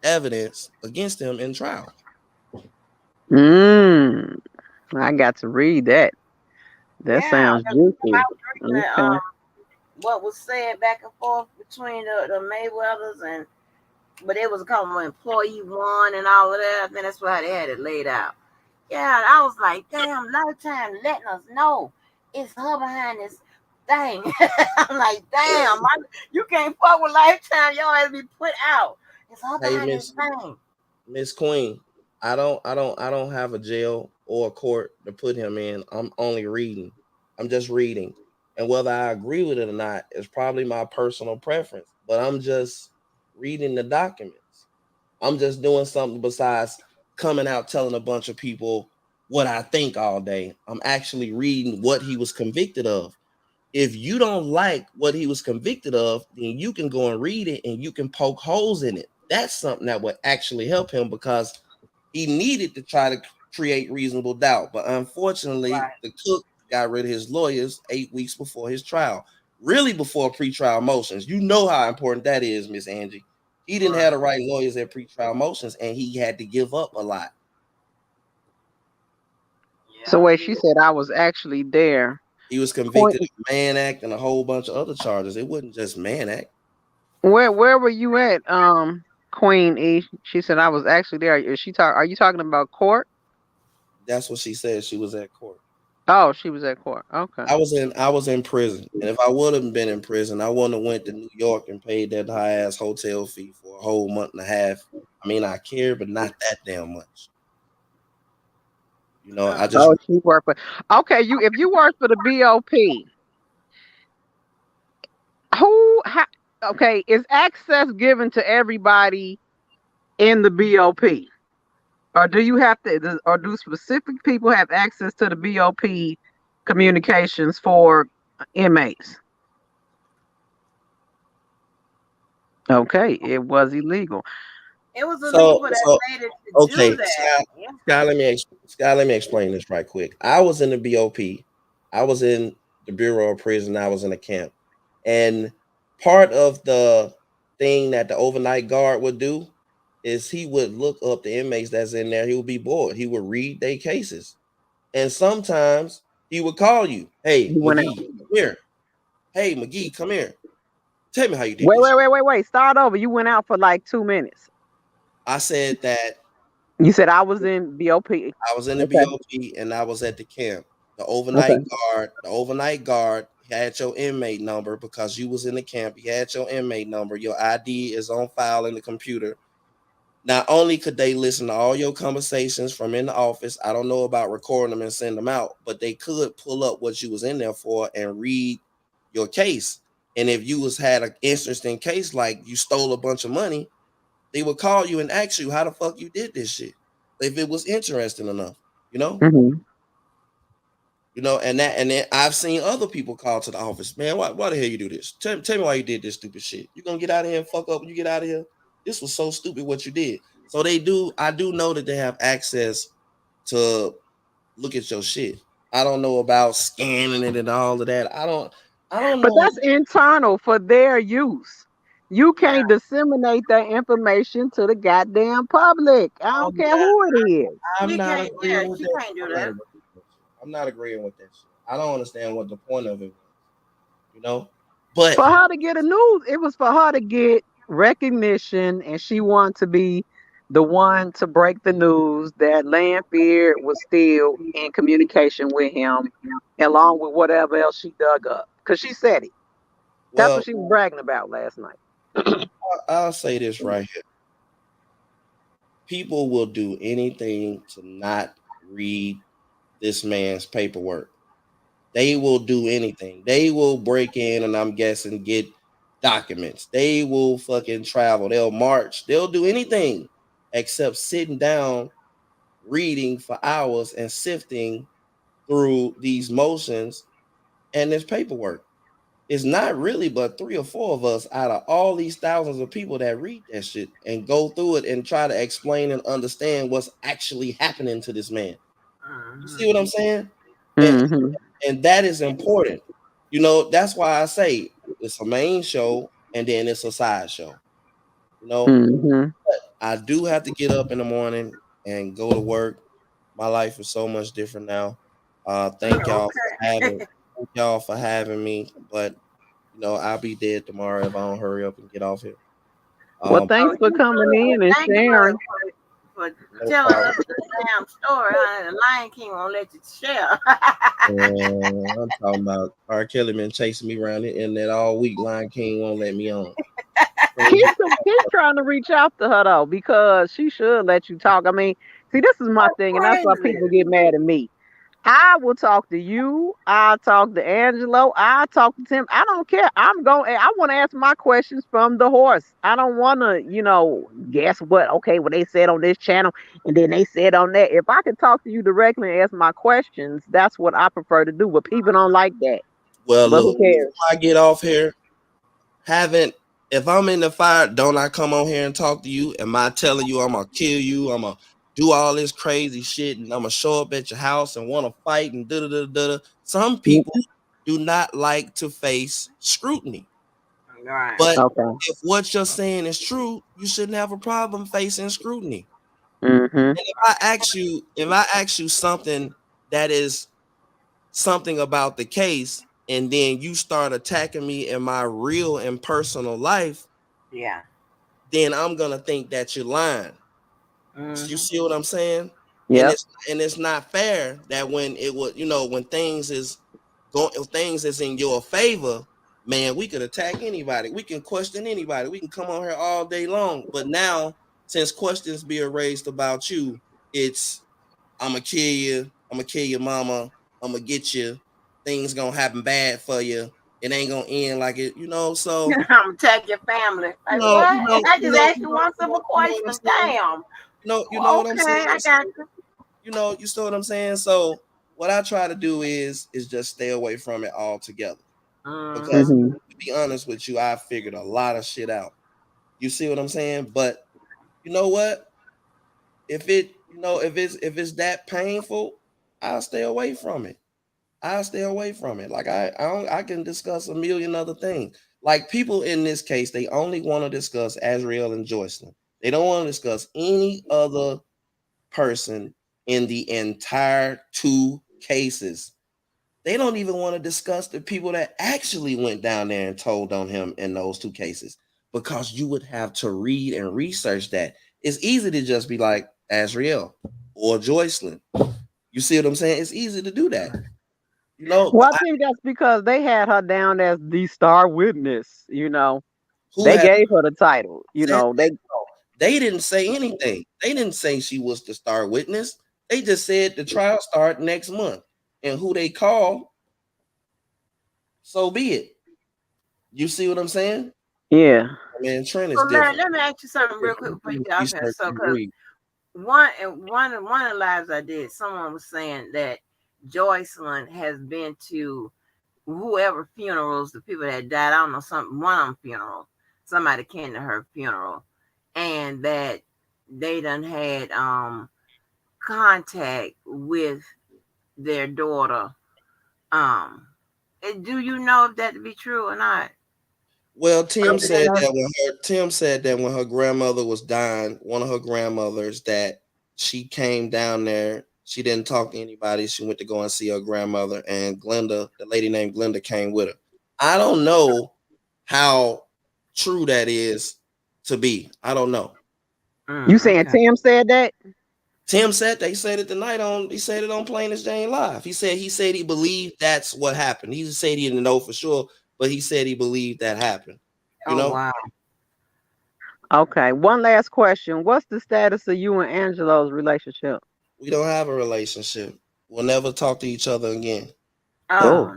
evidence against him in trial. Mm, I got to read that. That Yeah, sounds 'cause I juicy. was reading Okay. what was said back and forth between the Mayweathers and but it was called employee one and all of that. I think that's why they had it laid out. Yeah, and I was like, damn, Lifetime letting us know it's her behind this thing. I'm like, damn, you can't fuck with Lifetime. Your ass be put out. It's her Hey, behind this thing. Miss Queen, I don't have a jail or a court to put him in. I'm only reading. I'm just reading. And whether I agree with it or not is probably my personal preference. But I'm just reading the documents. I'm just doing something besides coming out telling a bunch of people what I think all day. I'm actually reading what he was convicted of. If you don't like what he was convicted of, then you can go and read it and you can poke holes in it. That's something that would actually help him because he needed to try to create reasonable doubt. But unfortunately, Right, the cook got rid of his lawyers 8 weeks before his trial, really before pretrial motions. You know how important that is, Miss Angie. He didn't have right. the right lawyers at pretrial motions and he had to give up a lot. So Yeah, wait, he she said I was actually there. He was Point. convicted of Mann Act and a whole bunch of other charges. It wasn't just Mann Act. Where were you at, Queen E? She said I was actually there. Is she talk? Are you talking about court? That's what she said. She was at court. Oh, she was at court. Okay. I was in prison, and if I would have been in prison, I wouldn't have went to New York and paid that high ass hotel fee for a whole month and a half. I mean, I care, but not that damn much. I just Oh, she worked for. Okay, if you work for the BOP, who? Okay, is access given to everybody in the BOP, or do you have to? Or do specific people have access to the BOP communications for inmates? Okay, it was illegal. it was illegal so for that so lady to do okay, that. Scott. Yeah. Scott, let me explain this right quick. I was in the BOP. I was in the Bureau of Prison. I was in a camp, and part of the thing that the overnight guard would do is he would look up the inmates that's in there. He would be bored. He would read their cases, and sometimes he would call you. Hey, You went out. McGee, come here. Hey, McGee, come here. Tell me how you did Wait, this. wait, wait, wait, wait. Start over. You went out for like 2 minutes. I said that You said I was in BOP. I was in the Okay. BOP and I was at the camp. Okay. The overnight guard had your inmate number because you was in the camp. He had your inmate number. Your ID is on file in the computer. Not only could they listen to all your conversations from in the office, I don't know about recording them and send them out, but they could pull up what you was in there for and read your case. And if you was had an interesting case like you stole a bunch of money, they would call you and ask you how the fuck you did this shit. If it was interesting enough, you know? Mm-hmm. And then I've seen other people call to the office, man, why the hell you do this? Tell me why you did this stupid shit. You gonna get out of here and fuck up when you get out of here? This was so stupid what you did. So I do know that they have access to look at your shit. I don't know about scanning it and all of that. I don't But know. that's internal for their use. You Yeah. can't disseminate that information to the goddamn public. I don't I'm care not who it is. I'm She not can't. Yeah, agreeing with she that. can't do I'm not that. agreeing with that shit. I'm not agreeing with that shit. I don't understand what the point of it was, you know? But For her to get a news, it was for her to get recognition, and she wanted to be the one to break the news that Lanfear was still in communication with him, along with whatever else she dug up. Because she said it. That's what well, she was bragging about last night. I'll say this right here. People will do anything to not read this man's paperwork. They will do anything. They will break in and I'm guessing get documents. They will fucking travel. They'll march. They'll do anything except sitting down, reading for hours and sifting through these motions and this paperwork. It's not really but three or four of us out of all these thousands of people that read that shit and go through it and try to explain and understand what's actually happening to this man. You see what Mhm. I'm saying? And Hmm. and that is important. That's why I say it's a main show and then it's a side show. You know, Hmm. I do have to get up in the morning and go to work. My life is so much different now. Okay. Thank y'all for having me. But I'll be dead tomorrow if I don't hurry up and get off here. Well, Oh, thanks for you coming good. in Well, and thank you sharing. for No telling problem. us the damn story, honey. The Lion King won't let you share. I'm talking about R. Kelly been chasing me around the internet all week. Lion King won't let me on. Crazy. Keep trying to reach out to her though, because she should let you talk. I mean, see, this is my thing, and that's why people Crazy. get mad at me. I will talk to you. I talk to Angelo. I talk to Tim. I don't care. I'm going. I want to ask my questions from the horse. I don't want to, guess what? Okay, what they said on this channel, and then they said on that. If I can talk to you directly and ask my questions, that's what I prefer to do. But people don't like that. Well, But who look, before cares? I get off here, haven't if I'm in the fire, don't I come on here and talk to you? Am I telling you I'm gonna kill you? I'm gonna do all this crazy shit and I'm gonna show up at your house and want to fight and da da da da. Some Mm. people do not like to face scrutiny. Right. But Okay. if what you're saying is true, you shouldn't have a problem facing scrutiny. Mm-hmm. And if I ask you something that is something about the case, and then you start attacking me in my real and personal life, Yeah. then I'm gonna think that you're lying. You Hmm. see what I'm saying? And Yep. it's not fair that when it was when things is in your favor, man, we could attack anybody, we can question anybody, we can come on here all day long. But now, since questions being raised about you, it's I'm gonna kill you, I'm gonna kill your mama, I'm gonna get you. Things gonna happen bad for you. It ain't gonna end like it, So I'm gonna tag your family. you Like know, what? you know, I you just know, asked you you know, one you know, simple you know what I'm question. saying. Damn. You know what I'm Okay, saying. I got you. You see what I'm saying. So what I try to do is just stay away from it altogether. Because Hmm. Mm-hmm. to be honest with you, I figured a lot of shit out. You see what I'm saying? But you know what? If it's that painful, I'll stay away from it. I'll stay away from it. Like I can discuss a million other things. Like people in this case, they only want to discuss Azriel and Joycelyn. They don't want to discuss any other person in the entire two cases. They don't even want to discuss the people that actually went down there and told on him in those two cases, because you would have to read and research that. It's easy to just be like Azriel or Joycelyn. You see what I'm saying? It's easy to do that. You know, Well, I think that's because they had her down as the star witness. who They had gave her the title. said that? They didn't say anything. They didn't say she was the star witness. They just said the trial start next month. And who they call, so be it. You see what I'm saying? Yeah. Man, Trent is So different. let me ask you something real quick before you get off here. Research So, and because read. one of the lives I did, someone was saying that Joycelyn has been to whoever funerals, the people that died. I don't know, one of them funerals. Somebody came to her funeral, and that they done had contact with their daughter. Do you know if that to be true or not? Well, Tim said that when her grandmother was dying, one of her grandmothers, that she came down there. She didn't talk to anybody. She went to go and see her grandmother, and Glenda, the lady named Glenda, came with her. I don't know how true that is to be. I don't know. You saying Okay. Tim said that? Tim said they said it tonight on. He said it on Plain as Jane Live. He said he believed that's what happened. He said he didn't know for sure, but he said he believed that happened. You Oh know, wow. Okay. One last question. What's the status of you and Angelo's relationship? we don't have a relationship. We'll never talk to each other again. Oh, Oh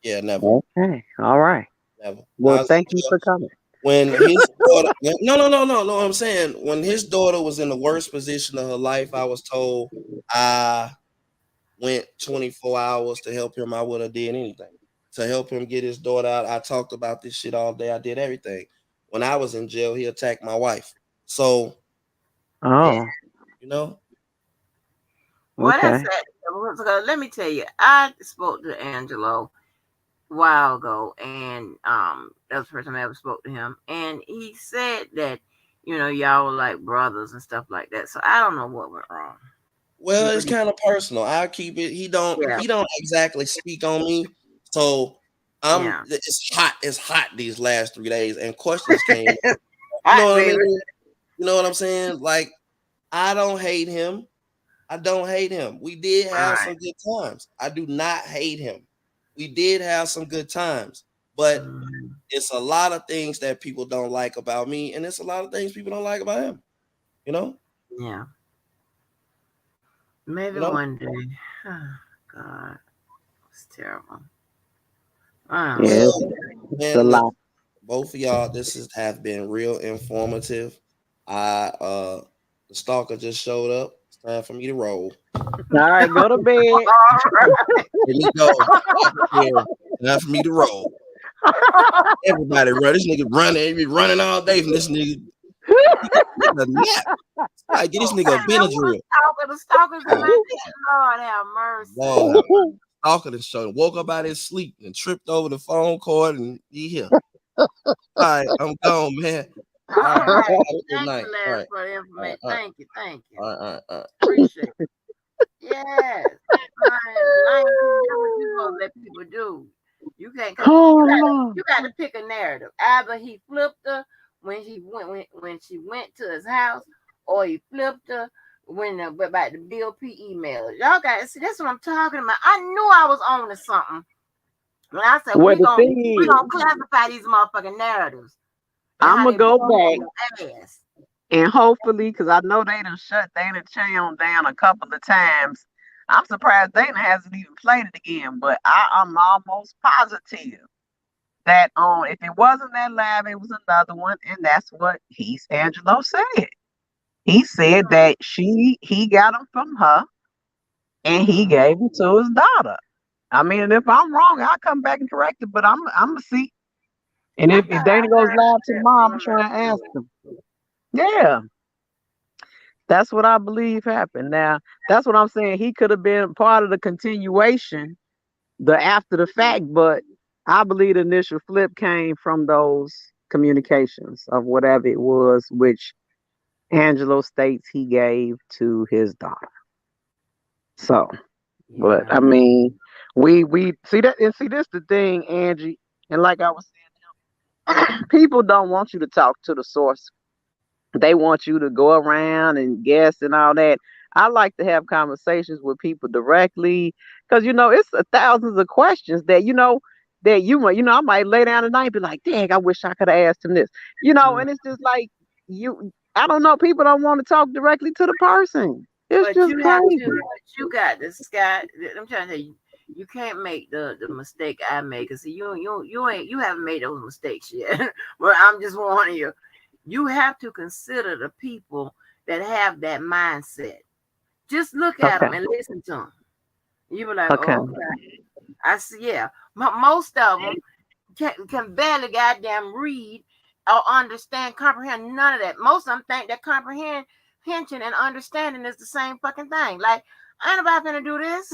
Yeah, never, okay. All right. never. Well, thank you for coming. When his daughter, no. I'm saying when his daughter was in the worst position of her life, I was told I went 24 hours to help him. I would have did anything to help him get his daughter out. I talked about this shit all day. I did everything. When I was in jail, he attacked my wife. So, yeah. Oh, you know, Well, that's okay. it. So let me tell you, I spoke to Angelo a while ago, and that was the first time I ever spoke to him, and he said that y'all were like brothers and stuff like that. So I don't know what went wrong. well, it's kind of personal. I'll keep it. Yeah, He don't exactly speak on me. So yeah. it's hot these last 3 days, and questions came. You know Hot what I baby. mean? You know what I'm saying? Like, I don't hate him. I don't hate him. We did All have right. some good times. I do not hate him. We did have some good times, but Mhm. it's a lot of things that people don't like about me, and it's a lot of things people don't like about him. You know, Yeah. Maybe you know. one day. Oh, God, it's terrible. I don't Yeah, know. Well, it's a man, look, lot. both of y'all, have been real informative. I the stalker just showed up. It's time for me to roll. All right, go to bed. All right. Let me go. Yeah, time for me to roll. Everybody run. This nigga running. He be running all day from this nigga. He got a nap. Like, get this nigga a Who Benadryl. the stalkers in my head? Lord have mercy. Lord have mercy. Stalker and show. Woke up out of his sleep and tripped over the phone cord, and he here. All right, I'm gone, man. All All right, right. have a good Thank night. you, All Larry, right, for the all right, information. all right, Thank you. Thank you. all right, all right, all right. Appreciate it. Yes. Lying that's what you supposed to let people do. You can't, cause Oh Lord. you got to pick a narrative. Either he flipped her when she went to his house, or he flipped her when about the BLP email. Y'all got to see. That's what I'm talking about. I knew I was on to something when I said Well, we the gon' thing we gonna is, classify these motherfucking narratives and I'm how gonna they go blow back your ass. and hopefully, because I know they done channel down a couple of times. I'm surprised Dana hasn't even played it again, but I'm almost positive that if it wasn't that live, it was another one, and that's what Angelo said. He said that he got them from her and he gave them to his daughter. I mean, and if I'm wrong, I'll come back and correct it, but I'm gonna see. And I if thought I Dana goes heard live that tomorrow, I'm gonna try rumor and ask too. him. Yeah, that's what I believe happened. Now, that's what I'm saying. He could have been part of the continuation, the after the fact, but I believe the initial flip came from those communications of whatever it was, which Angelo states he gave to his daughter. So, but Yeah. I mean, we see that, and see this the thing, Angie, and like I was saying, people don't want you to talk to the source. They want you to go around and guess and all that. I like to have conversations with people directly because it's thousands of questions that that I might lay down tonight and be like, dang, I wish I could have asked him this, Mm. and it's just like I don't know, people don't want to talk directly to the person. It's But just you have to. crazy. But you got this, Scott. I'm trying to tell you, you can't make the mistake I made. Cause see, you haven't made those mistakes yet. But I'm just warning you. You have to consider the people that have that mindset. Just look at Okay. them and listen to them. You be like, Okay. oh, okay. I see. Yeah, most of them can barely goddamn read or understand, comprehend none of that. Most of them think that comprehension and understanding is the same fucking thing. Like, ain't nobody gonna do this.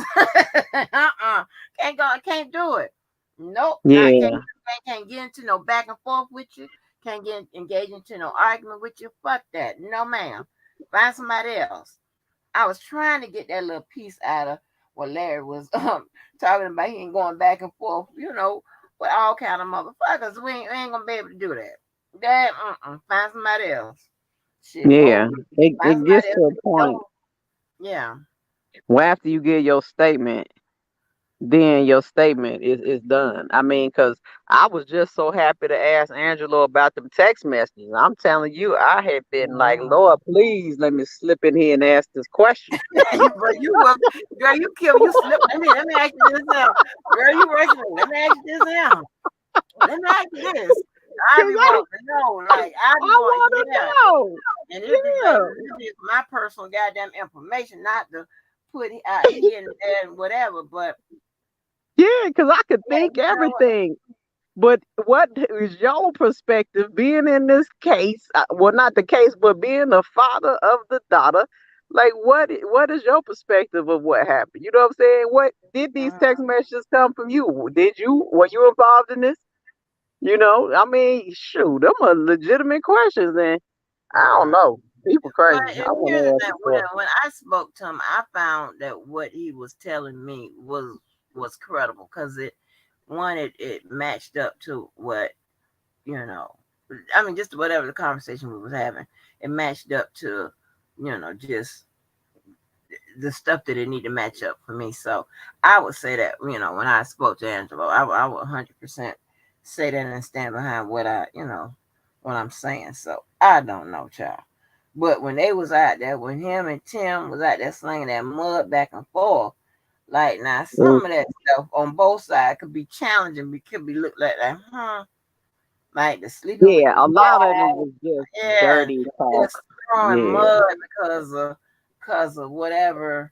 Can't go, can't do it. Nope, not Yeah. can't get into no back and forth with you. Can't get engaged into no argument with you. Fuck that. No, ma'am. Find somebody else. I was trying to get that little piece out of what Larry was talking about. He ain't going back and forth, with all kind of motherfuckers. We ain't gonna be able to do that. Find somebody else. Shit, Yeah. go find It gets somebody to else. a point Yeah. where after you get your statement, then your statement is done. I mean, because I was just so happy to ask Angelo about them text messages. I'm telling you, I had been like, Mhm. Lord, please let me slip in here and ask this question. But you were, girl, you killed, you slipped. Let me ask you this now. Girl, you working. Let me ask you this now. Let me ask you this. I Because be wanting to know, like, I be I want, want to yeah. know. And it be like, Yeah. this is my personal goddamn information, not to put out here and there and whatever. But Yeah, because I could yeah, think everything. But what is your perspective being in this case? Well, not the case, but being the father of the daughter. Like, what is your perspective of what happened? You know what I'm saying? What did these uh, text messages come from you? Were you involved in this? I mean, shoot, them are legitimate questions, and I don't uh, know. People well, crazy. I and want here's the to ask thing. the question. When I spoke to him, I found that what he was telling me was credible because it matched up to what you know. I mean, just whatever the conversation we was having, it matched up to just the stuff that it need to match up for me. So I would say that when I spoke to Angelo, I would 100% say that and stand behind what I'm saying. So I don't know, child. But when they was out there, when him and Tim was out there slinging that mud back and forth, like now Mm, some of that stuff on both sides could be challenging. Could be looked like, like the sleeping with Yeah, the a lot of it dog, was just yeah, dirty talk. just throwing Yeah. mud because of whatever,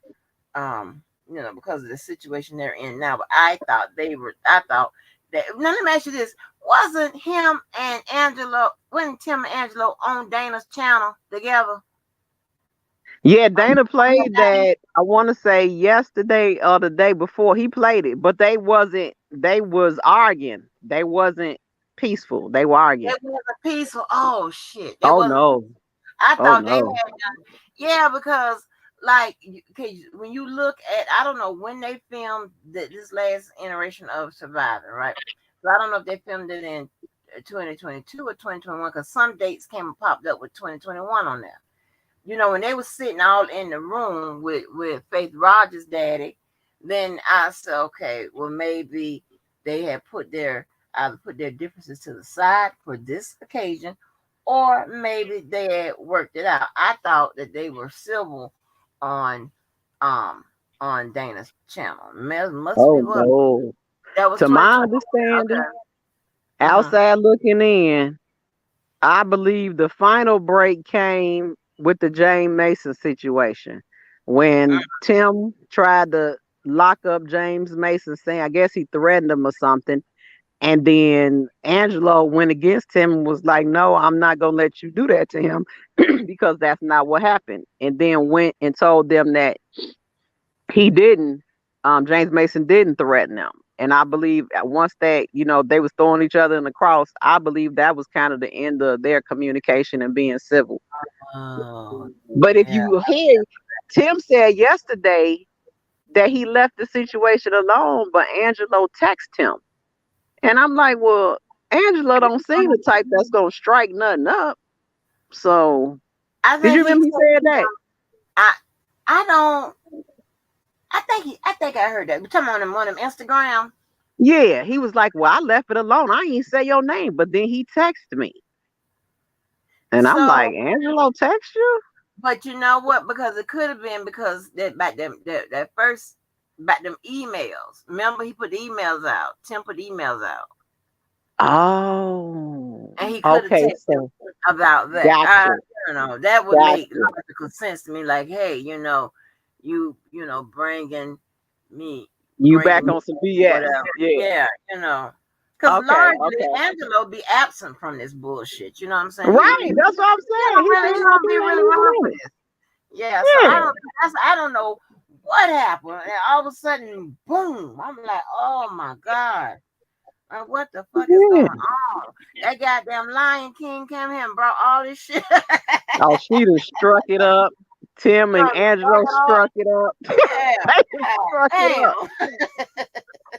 because of the situation they're in now. But I thought that. Now let me ask you this: wasn't Tim and Angelo on Dana's channel together? Yeah, Dana played that, I want to say yesterday or the day before he played it, but they was arguing. They wasn't peaceful. They were arguing. It wasn't peaceful. Oh shit! That Oh wasn't. no. I Oh thought they had no. done. Yeah, because like, when you look at, I don't know when they filmed this last iteration of Survivor, right? So I don't know if they filmed it in 2022 or 2021 because some dates came and popped up with 2021 on there. When they was sitting all in the room with Faith Rogers' daddy, then I said, okay, well maybe they had either put their differences to the side for this occasion, or maybe they had worked it out. I thought that they were civil on um on Dana's channel. Must be Oh what no. that was To my 2020. understanding, Okay. Uh-huh. outside looking in, I believe the final break came with the James Mason situation when Tim tried to lock up James Mason, saying I guess he threatened him or something. And then Angelo went against him and was like, no, I'm not going to let you do that to him because that's not what happened. And then went and told them that he didn't, James Mason didn't threaten them. And I believe once that, they was throwing each other in the cross, I believe that was kind of the end of their communication and being civil. Oh, But if yeah. you hear, Tim said yesterday that he left the situation alone, but Angelo texted him. And I'm like, well, Angelo don't seem the type that's gonna strike nothing up. So I did you think he remember he said that? I I don't I think I heard that. You talking on one of them Instagram? Yeah, he was like, well, I left it alone. I ain't say your name, but then he texted me. And I'm like, So, Angelo text you? but you know what? Because it could have been because that back them that first back them emails. Remember, he put the emails out. Tim put the emails out, Oh, and he could have okay. texted So about that. gotcha, You know, that would make gotcha. logical sense to me. Like, hey, you know, You back bringing me on some BS. whatever. Yeah. Yeah, because Okay, largely okay. Angelo be absent from this bullshit. You know what I'm saying? Right. That's what I'm saying. He said He he gonna don't be be there really any wrong for minute. this. Yeah, so Yeah. I don't know what happened. And all of a sudden, boom! I'm like, oh my god, what the fuck is Yeah. going on? That goddamn Lion King came here and brought all this shit. Oh, she done struck it up. Tim and Bro, Angelo struck it up. yeah, They done struck it up. damn.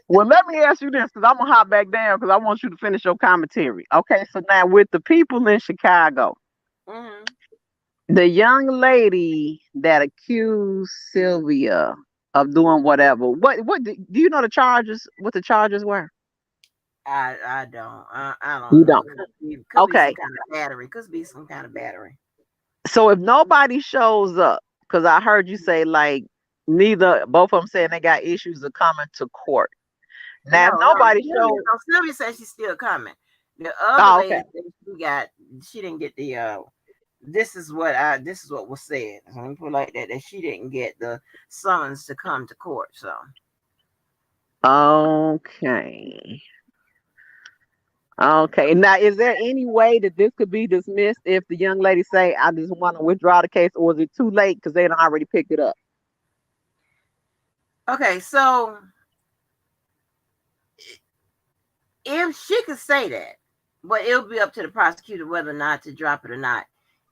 Well, let me ask you this, because I'm gonna hop back down because I want you to finish your commentary. Okay, so now with the people in Chicago, Hmm. the young lady that accused Sylvia of doing whatever, what do you know the charges? What the charges were? I don't I You don't know. don't. Could be some Okay, kind of battery. Could be some kind of battery. so if nobody shows up, because I heard you say like neither both of them saying they got issues of coming to court. Now, if No, nobody Sylvia, shows, no, Sylvia says she's still coming. The other oh, lady okay, said she didn't get the this is what was said. So let me put it like that she didn't get the summons to come to court. So okay. Okay. Now, is there any way that this could be dismissed if the young lady say, "I just want to withdraw the case," or is it too late because they done already picked it up? okay, so if she could say that, but it'll be up to the prosecutor whether or not to drop it or not.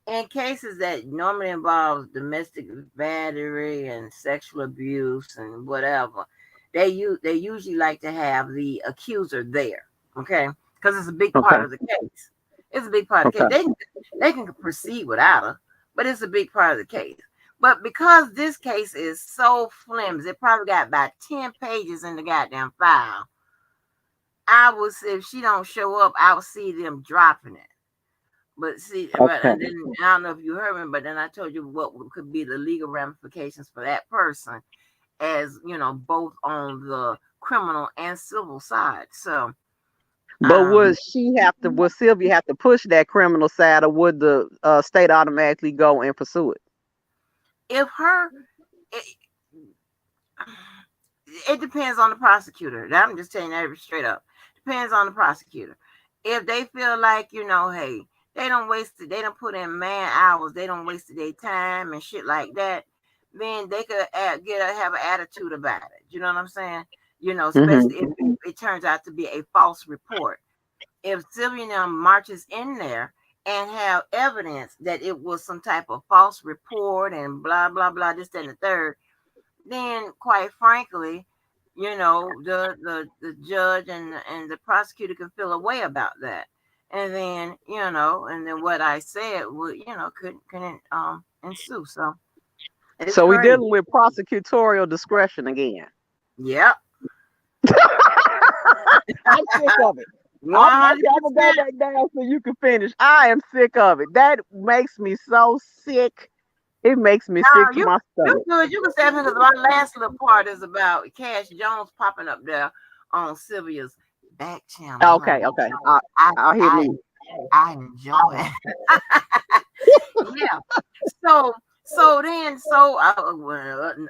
In cases that normally involves domestic battery and sexual abuse and whatever, they usually like to have the accuser there, okay? Because it's a big part Okay. of the case. It's a big part of the Okay. case. They can proceed without her, but it's a big part of the case. But because this case is so flimsy, it probably got about 10 pages in the goddamn file. I would say if she don't show up, I will see them dropping it. But see, Okay. and then I don't know if you heard me, but then I told you what could be the legal ramifications for that person, as you know, both on the criminal and civil side. So, But um, would Sylvia have to push that criminal side, or would the state automatically go and pursue it? if her, it, it depends on the prosecutor. I'm just telling you that straight up. Depends on the prosecutor. If they feel like hey, they don't waste it, they don't put in man hours, they don't waste their time and shit like that, then they could have an attitude about it. You know what I'm saying? Hmm. Especially if it turns out to be a false report. If Sylvia now marches in there and have evidence that it was some type of false report and blah blah blah, this, that, and the third, then quite frankly, the judge and the prosecutor can feel a way about that. And then, and then what I said would, could ensue. So it's So we crazy. dealing with prosecutorial discretion again. Yep. I'm sick of it. Okay, I'm gonna go 100%. back down so you can finish. I am sick of it. That makes me so sick. It makes me Now sick to my you stomach. good. You can say because my last little part is about Cash Jones popping up there on Sylvia's back channel, honey. Okay, okay. I I'll hit I me. I enjoy it. Yeah. So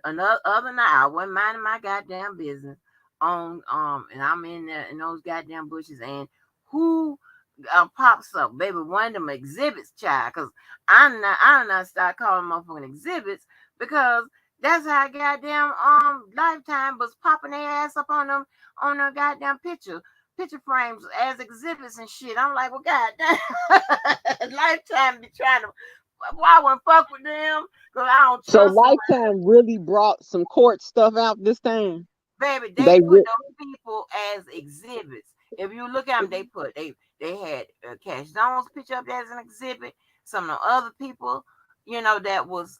another other night I wasn't minding my goddamn business and I'm in there in those goddamn bushes and who pops up, baby, one of them exhibits, child, because I don't start calling motherfucking exhibits because that's how goddamn Lifetime was popping their ass up on their goddamn picture frames as exhibits and shit. I'm like, well, goddamn, Lifetime be trying to Why I wouldn't fuck with them? Because I don't So trust them. Lifetime really brought some court stuff out this time. Baby, they They put re- those people as exhibits. If you look at them, they had Cash Jones picture up there as an exhibit. Some of the other people, that was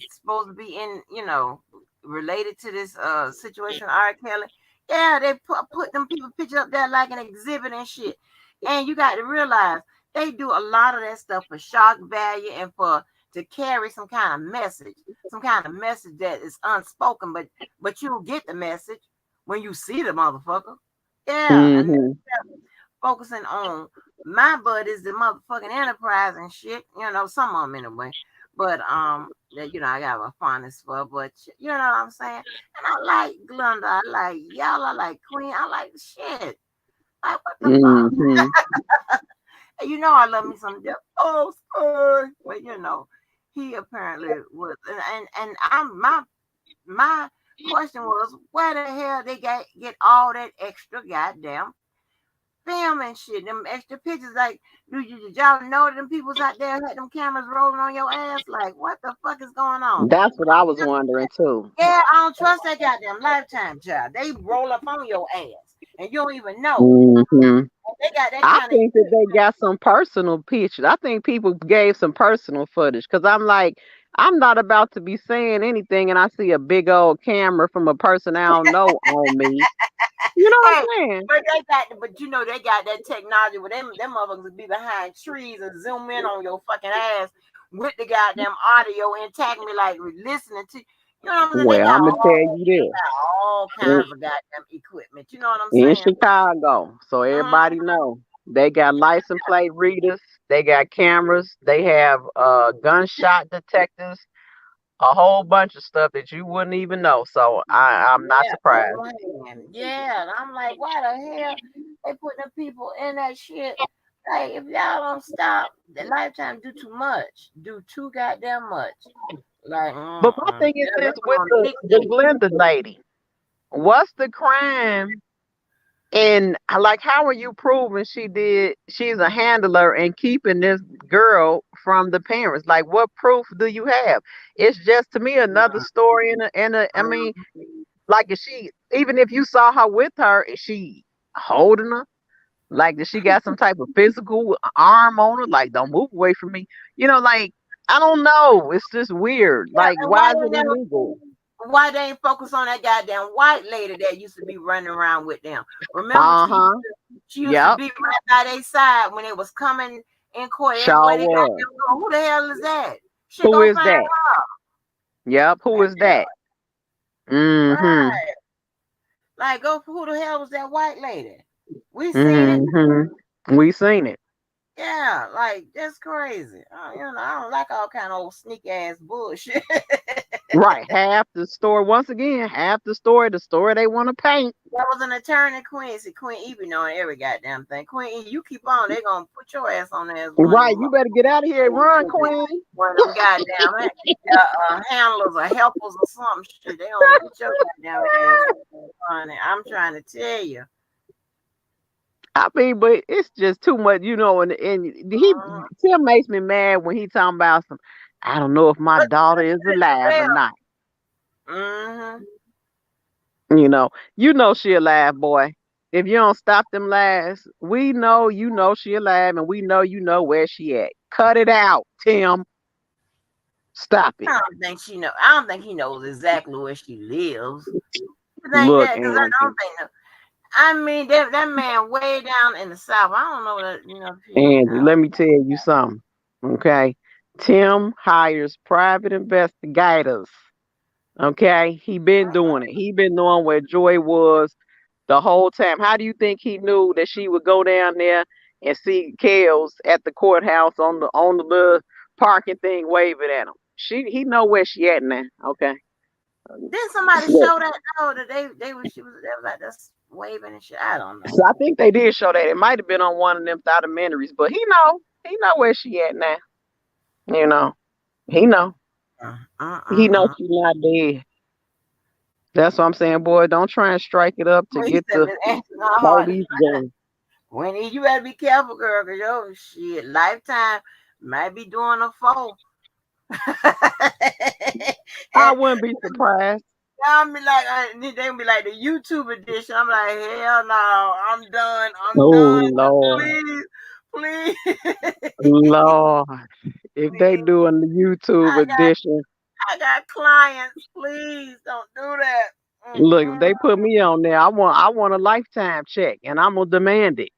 supposed to be in, related to this situation with R. Kelly. Yeah, they put them people picture up there like an exhibit and shit. And you got to realize they do a lot of that stuff for shock value and for to carry some kind of message that is unspoken, but you'll get the message when you see the motherfucker. Yeah, and hmm focusing on my buddies, the motherfucking enterprise and shit. Some of them anyway. But that I got a fondness for. But you know what I'm saying. And I like Glenda. I like y'all. I like Queen. I like the shit. Like what the fuck? hmm And I love me some Jeff. Oh, sorry. But he apparently was, and I'm my question was, where the hell they get all that extra goddamn film and shit, them extra pictures? Like, did y'all know that them people's out there had them cameras rolling on your ass? Like, what the fuck is going on? That's what I was wondering too. Yeah, I don't trust that goddamn Lifetime child. They roll up on your ass and you don't even know. hmm They got that I kind of think that they equipment. got some personal pictures. I think people gave some personal footage because I'm like, I'm not about to be saying anything and I see a big old camera from a person I don't know on me. You know what Hey, I'm saying? but they got that technology where them motherfuckers would be behind trees and zoom in on your fucking ass with the goddamn audio and tag me like listening to. You know what I'm saying? Well, I'm gonna tell you this. Got all In, kinds of goddamn equipment. You know what I'm in saying? Chicago, so Mhm. everybody know they got license plate readers, they got cameras, they have gunshot detectors, a whole bunch of stuff that you wouldn't even know. So I'm not Yeah, surprised. on hand. Yeah, and I'm like, why the hell they put the people in that shit? Like, if y'all don't stop, the Lifetime do too goddamn much. Like, But my thing is yeah, they this put with on the mixtape. Glenda lady. What's the crime? And like, how are you proving she's a handler and keeping this girl from the parents? Like, what proof do you have? It's just to me another story I mean, like, is she, even if you saw her with her, is she holding her? Like, does she got some type of physical arm on her? Like, don't move away from me. Like, I don't know. It's just weird. Yeah, Like, and why why is they it never illegal? why they ain't focus on that goddamn white lady that used to be running around with them? Remember, Uh-huh. she used to Yep. be right by their side when they was coming in court. Sure Everywhere they got was. them going. Who the hell is that? She Who gonna is find that? her. Yep. Who is that? Mm-hmm. Right. Like, go for who the hell was that white lady? We seen it. Mm-hmm. We seen it. Yeah, like that's crazy. I don't like all kind of old sneak ass bullshit. Right. Half the story, once again, half the story they want to paint. There was an attorney, Queen. See, Queen E be knowing every goddamn thing. Queen E, you keep on, they gonna put your ass on there as one of Right. them. You better get out of here and run, Queen. One of them goddamn handlers or helpers or some shit. They gonna get your goddamn ass on it. I'm trying to tell you. I mean, but it's just too much, and Uh, Tim makes me mad when he talking about some, I don't know if my but daughter is alive or well, not. mm-hmm. She alive, boy. If you don't stop them lies, we know she alive, and we know where she at. Cut it out, Tim. Stop it. I don't think she know. I don't think he knows exactly where she lives. You think Look, that? Because I Angie, don't think. I mean, that man way down in the south. I don't know that. If he. Angie, let me tell you something. Okay, Tim hires private investigators. Okay, he been doing it. He been knowing where Joy was the whole time. How do you think he knew that she would go down there and see Kels at the courthouse on the little parking thing waving at him? He know where she at now. Okay. Did somebody So show that? Oh, that they was like just waving and shit. I don't know. I think they did show that. It might have been on one of them documentaries, but he know where she at now. You know, he know. Uh, uh, He uh, know uh. she not dead. That's what I'm saying, boy. Don't try and strike it up to He get said, the "Miss Angela Hart, police going. when you better be careful, girl, cause yo shit, lifetime Might be doing a 4. I wouldn't be surprised. I'll be like, they gonna be like the YouTube edition. I'm like, hell no, I'm done. I'm Oh done. Lord, Please, please, Lord, if they please. doing the YouTube I got, edition, I got clients. Please don't do that. look, if Mm-mm. they put me on there, I want a lifetime check, and I'm gonna demand it.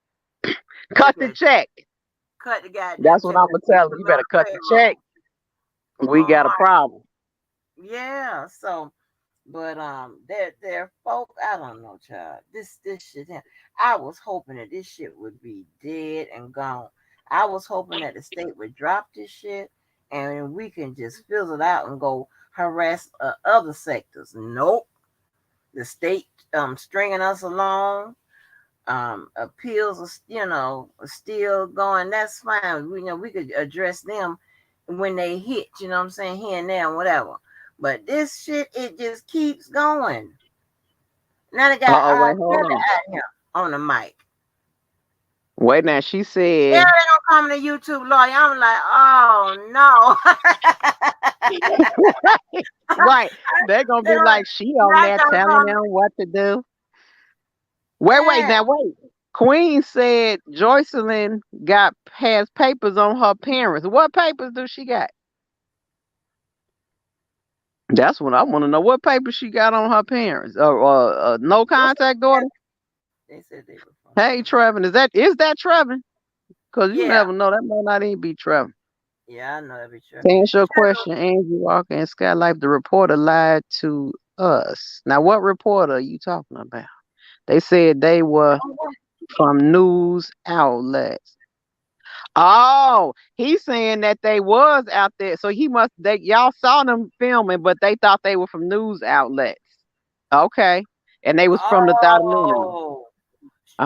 Cut Look the at check. cut the goddamn That's what check. I'm Let's gonna keep tell a them. You little better cut the check. payroll. We got a problem. Yeah. So, but their folk. I don't know, child. This shit. I was hoping that this shit would be dead and gone. I was hoping that the state would drop this shit and we can just fizzle it out and go harass other sectors. Nope. The state stringing us along. Appeals are still going. That's fine. We could address them when they hit. You know what I'm saying, here and there and whatever. But this shit, it just keeps going. Now they got Oh, wait, hold Kelly on. out here on the mic. Wait now, she Yeah, said, they gonna come to YouTube lawyer. I'm like, oh no. right. They're gonna They be gonna, like, she on not there gonna telling come. them what to do. Yeah. Wait. Queen said Joycelyn has papers on her parents. What papers do she got? That's what I want to know. What papers she got on her parents? No contact order. They said they were from. Hey, Trevin, is that Trevin? Because you Yeah. never know. That may not even be Trevin. Yeah, I know that'd be true. To answer your question, Angie Walker and Skylife, the reporter lied to us. Now, what reporter are you talking about? They said they were from news outlets. Oh, he's saying that they was out there. So y'all saw them filming, but they thought they were from news outlets. Okay. And they was from the Thought News. Oh.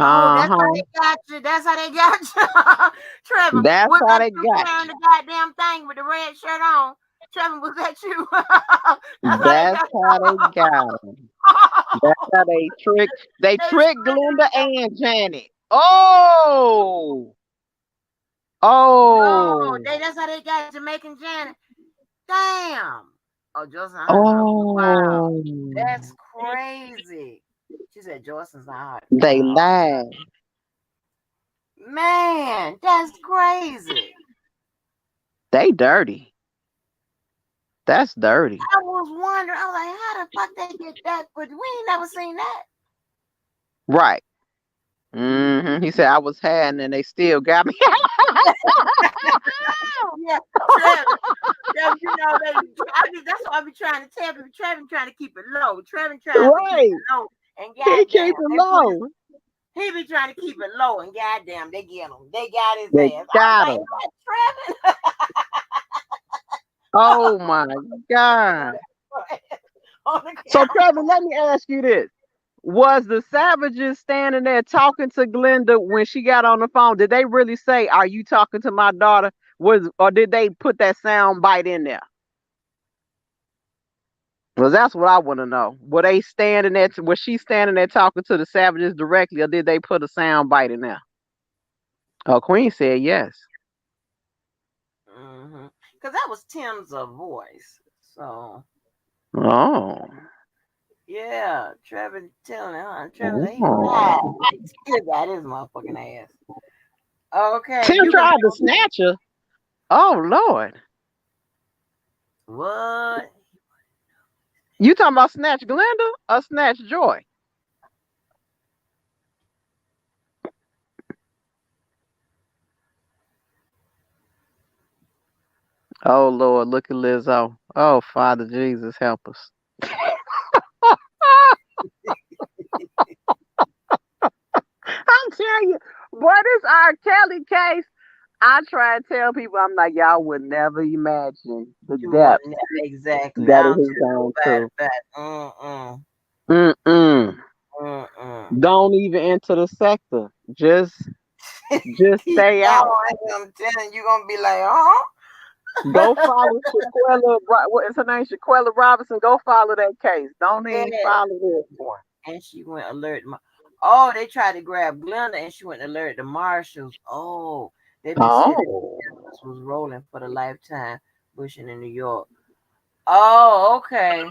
Oh, that's how Uh-huh. they got you. That's how they got you. Trevor, That's was how that they you got carrying you. the goddamn thing with the red shirt on? Trevor, was that you? That's how they That's got how they got 'em. That's how they they tricked tricking Glenda them. and Janet. Oh, No, oh, that's how they got Jamaican Janet. Damn. Oh, Joyce and Heart. Wow. oh. That's crazy. She said Joyce's not They hard. lied. Man, that's crazy. They dirty. That's dirty. I was wondering, I was like, how the fuck they get that? But we ain't never seen that. Right. He said I was hiding and they still got me. Yeah, Trevor. Trevor, that's what I be trying to tell people. Trevor trying to keep it low. Trevor trying to keep Right. it low. And He keep goddamn, it low. he be trying to keep it low. And goddamn, they get him. They got his They ass. I was got like, him. is that Oh my God. Trevor? On the So camera. Trevor, let me ask you this. Was the Savages standing there talking to Glenda when she got on the phone? Did they really say, "Are you talking to my daughter?" Or did they put that sound bite in there? Well, that's what I want to know. Were they standing there? Was she standing there talking to the Savages directly, or did they put a sound bite in there? Oh, Queen said yes. Because that was Tim's voice. So, Oh. yeah, Trevor telling her. Trevor, he lied. Oh. He still got his motherfucking ass. Okay, Tim you can tried to snatch her. Oh Lord. what? You talking about snatch Glenda or snatch Joy? Oh Lord, look at Lizzo. Oh Father Jesus, help us. I'm telling you, boy, this R. Kelly case. I try and tell people, I'm like, y'all would never imagine the You want depths exactly. that I it don't has tell gone nobody to. that. Mm-mm. Mm-mm. Don't even enter the sector. Just Keep stay out. going. I'm telling you, gonna be like, huh? Go follow Shaquella. What is her name? Shaquella Robinson. Go follow that case. Don't Yeah. even follow this one. And she went alert. Oh, they tried to grab Glenda, and she went alert the marshals. Oh, they've been saying Oh. credits was rolling for the Lifetime pushing in New York. Oh, okay.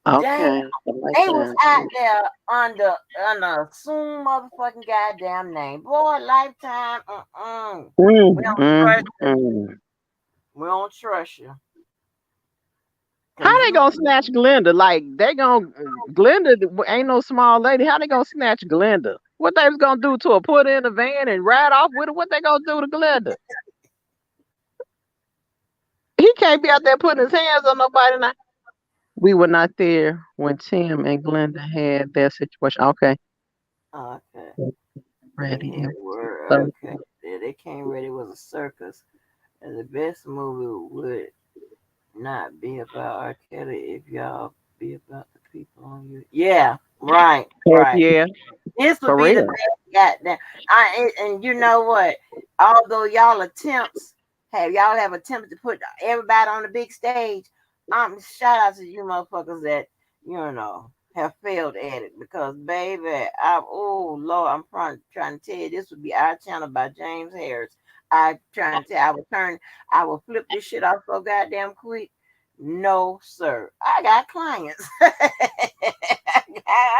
Dang, Okay. I like they was that. out there under assumed motherfucking goddamn name. Boy, Lifetime, We don't trust you. Mm. We don't trust you. How Cause they you gonna snatch Glenda? Like they gonna Glenda ain't no small lady. How they gonna snatch Glenda? What they was gonna do to her? Put her in the van and ride off with her? What they gonna do to Glenda? He can't be out there putting his hands on nobody now. We were not there when Tim and Glenda had their situation. Okay. okay. Ready. It They were was okay. They came ready. It was a circus. And the best movie would not be about R. Kelly if y'all be about the people on you. Yeah, right, heck right. yeah. This would For be the real. best goddamn. And you know what? Although y'all have attempted to put everybody on the big stage. Shout out to you motherfuckers that have failed at it because baby, oh Lord, I'm trying to tell you this would be Our Channel by James Harris. I trying to tell I will flip this shit off so goddamn quick. No, sir. I got clients. I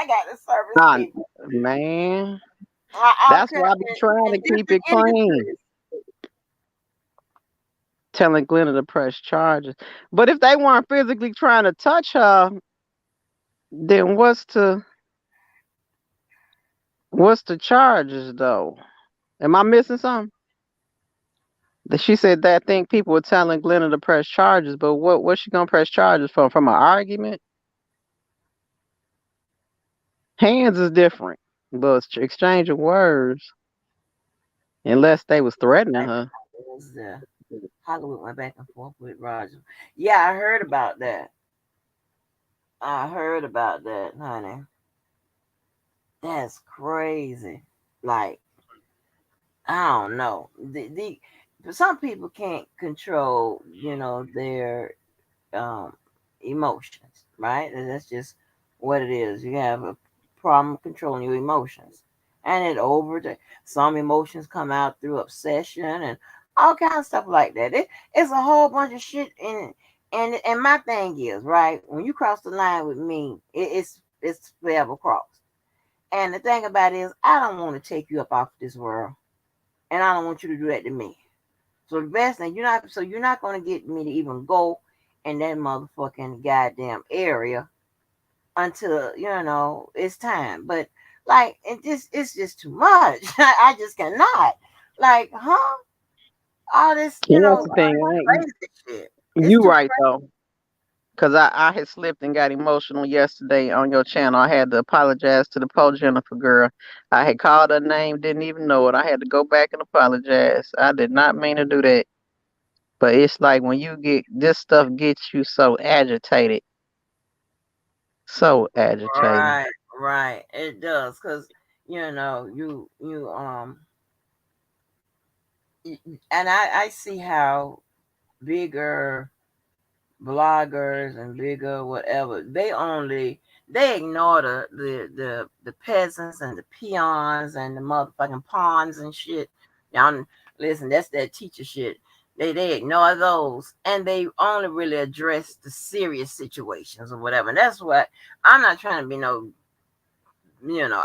got the service Ah, people. man. I'm That's why telling I be you, trying in to keep different it clean. industries. Telling Glenda to press charges. But if they weren't physically trying to touch her, then what's the charges though? Am I missing something? She said that thing people were telling Glenda to press charges, but what's she gonna press charges for? From an argument? Hands is different, but exchange of words, unless they was threatening her. It was Hollywood went back and forth with Roger. Yeah, I heard about that. I heard about that, honey. That's crazy. Like, I don't know. Some people can't control, their um, emotions, right? And that's just what it is. You have a problem controlling your emotions, and some emotions come out through obsession and all kinds of stuff like that. It's a whole bunch of shit. And my thing is, right, when you cross the line with me, it's forever crossed. And the thing about it is, I don't want to take you up off this world, and I don't want you to do that to me. So the best thing you're not gonna get me to even go in that motherfucking goddamn area until it's time. But like it's just too much. I just cannot. Like, huh? All this, And all that's the thing. this crazy shit. It's You too right though. Cause I had slipped and got emotional yesterday on your channel. I had to apologize to the poor Jennifer girl. I had called her name, didn't even know it. I had to go back and apologize. I did not mean to do that. But it's like when you get this stuff gets you so agitated. So agitated. right, right. It does, cause and I see how bigger bloggers and bigger whatever they ignore the peasants and the peons and the motherfucking pawns and shit. Y'all listen, that's that teacher shit. They ignore those and they only really address the serious situations or whatever. And that's what I'm not trying to be no,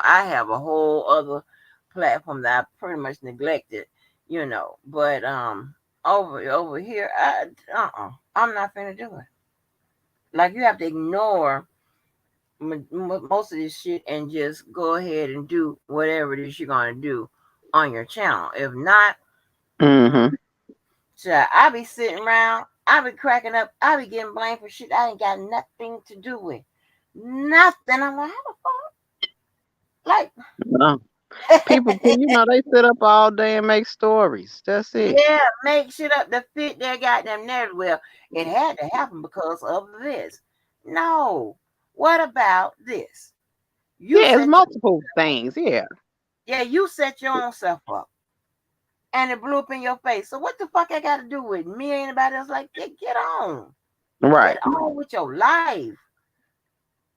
I have a whole other platform that I pretty much neglected, but over here, I'm not gonna do it. Like, you have to ignore most of this shit and just go ahead and do whatever it is you're gonna do on your channel. If not, mm-mm. Mm-hmm. So I be sitting around, I be cracking up, I be getting blamed for shit I ain't got nothing to do with. Nothing. I'm like, how the fuck? Like, No. People, they sit up all day and make stories. That's it. yeah, make shit up to fit their goddamn narrative. Well, it had to happen because of this. No. What about this? You Yeah, it's set your multiple things. Yeah. you set your own self up. And it blew up in your face. So what the fuck I got to do with me? Anybody else? Like, get on, Right. get on with your life.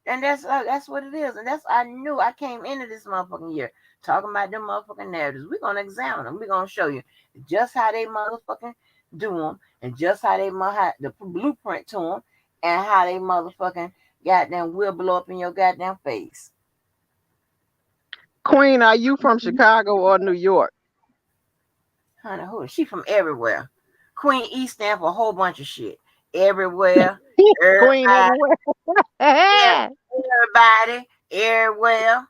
And that's what it is. And I knew I came into this motherfucking year talking about them motherfucking narratives. We're gonna examine them. We're gonna show you just how they motherfucking do them, and just how they the blueprint to them, and how they motherfucking goddamn will blow up in your goddamn face. Queen, are you from Chicago or New York? Honey, who is she from everywhere? Queen E stand for a whole bunch of shit. Everywhere, Queen everybody, everywhere. Okay, everybody, everywhere.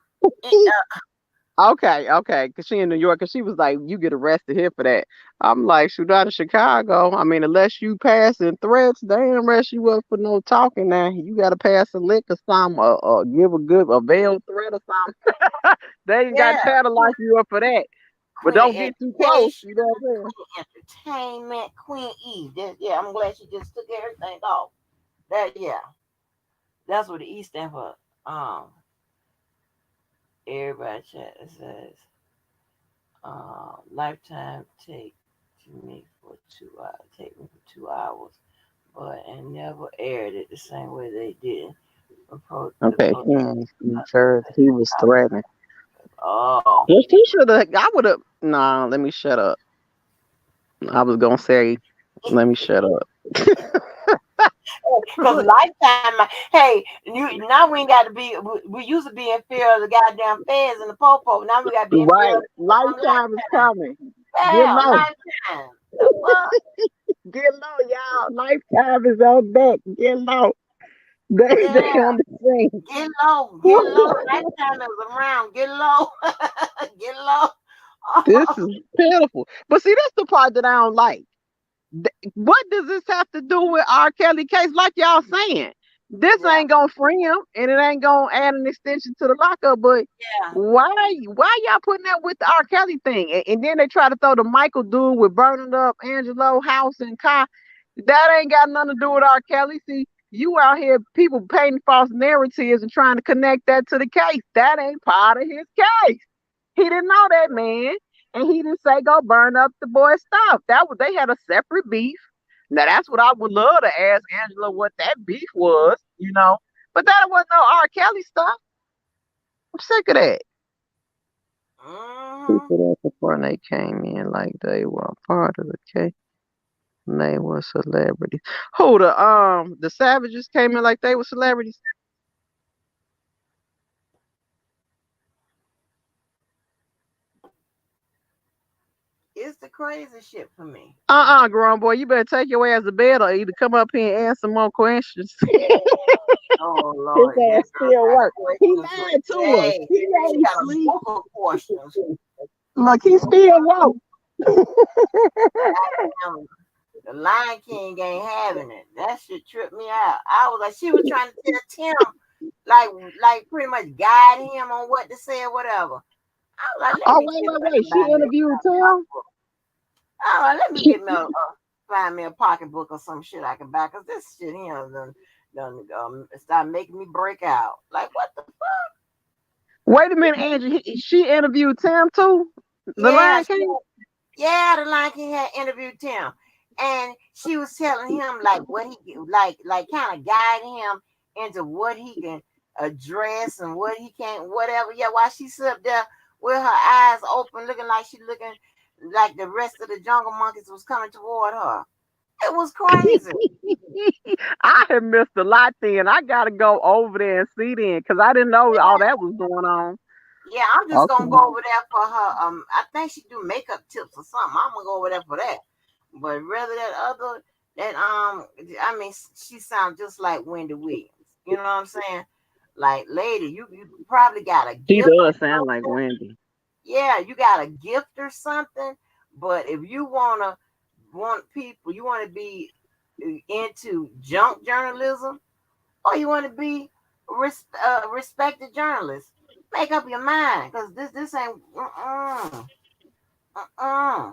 because she in New York, because she was like, you get arrested here for that. I'm like, shoot, out of Chicago. I mean, unless you passing threats, they ain't arrest you up for no talking now. You got to pass a lick or something, or give a veiled threat or something. They ain't got Yeah, time to lock you up for that. But Queen don't get too close, Education, you know what I'm saying? Queen Entertainment, Queen E. Yeah, I'm glad she just took everything off. That yeah, that's what the E stand for. Um, everybody chat says, lifetime take me for 2 hours, but and never aired it the same way they did. The Okay, post. he heard he was threatening. Oh, Well, she should have. I would have. Nah, let me shut up. I was gonna say, let me shut up. because lifetime. Hey, now we ain't got to be. We used to be in fear of the goddamn feds and the popo. Now we got to be in fear Right, of the lifetime is lifetime. coming. Get Damn, low, lifetime. The fuck? get low, y'all. Lifetime is on deck. Get low. They Yeah, on the scene. get low, get low. Lifetime is around. Get low, get low. This is pitiful. But see, that's the part that I don't like. What does this have to do with R. Kelly case? Like y'all saying, this Yeah, ain't gonna free him, and it ain't gonna add an extension to the lockup. But yeah. why y'all putting that with the R. Kelly thing? And then they try to throw the Michael dude with burning up Angelo house and car. That ain't got nothing to do with R. Kelly. See, you out here people painting false narratives and trying to connect that to the case. That ain't part of his case. He didn't know that man, and he didn't say go burn up the boy's stuff. That was they had a separate beef. Now that's what I would love to ask Angela what that beef was, you know. But that wasn't no R. Kelly stuff. I'm sick of that. Mm-hmm. People that before they came in like they were a part of the case. And they were celebrities. Who the Savages came in like they were celebrities? It's the crazy shit for me. Grown boy, you better take your ass to bed or either come up here and answer more questions. Oh His Lord, that ass girl still got work. He questions for lied to us. today. He She ain't got a sleep. book of questions. Look, he still woke. Goddamn, the Lion King ain't having it. That shit tripped me out. I was like, she was trying to tell Tim, like pretty much guide him on what to say or whatever. I was like, let Oh, me wait, sit wait, back wait. and She buy me a interviewed Tim? pocketbook. I was like, let me get me find me a pocketbook or some shit I can buy because this shit here done start making me break out. Like what the fuck? Wait a minute, Angie. She interviewed Tim too? The Yeah, Lion King? yeah, the Lion King had interviewed Tim, and she was telling him like what he like kind of guide him into what he can address and what he can't, whatever. Yeah, while she sit up there with her eyes open, looking like she looking like the rest of the jungle monkeys was coming toward her. It was crazy. I have missed a lot then. I got to go over there and see then because I didn't know all that was going on. Yeah, I'm just gonna Okay. go over there for her. I think she do makeup tips or something. I'm gonna go over there for that. But rather that other that I mean, she sounds just like Wendy Williams. You know what I'm saying? Like, lady, you probably got a She gift or does sound like something. Wendy. Yeah, you got a gift or something. But if you want people, you want to be into junk journalism, or you want to be respected journalist. Make up your mind, because this ain't uh.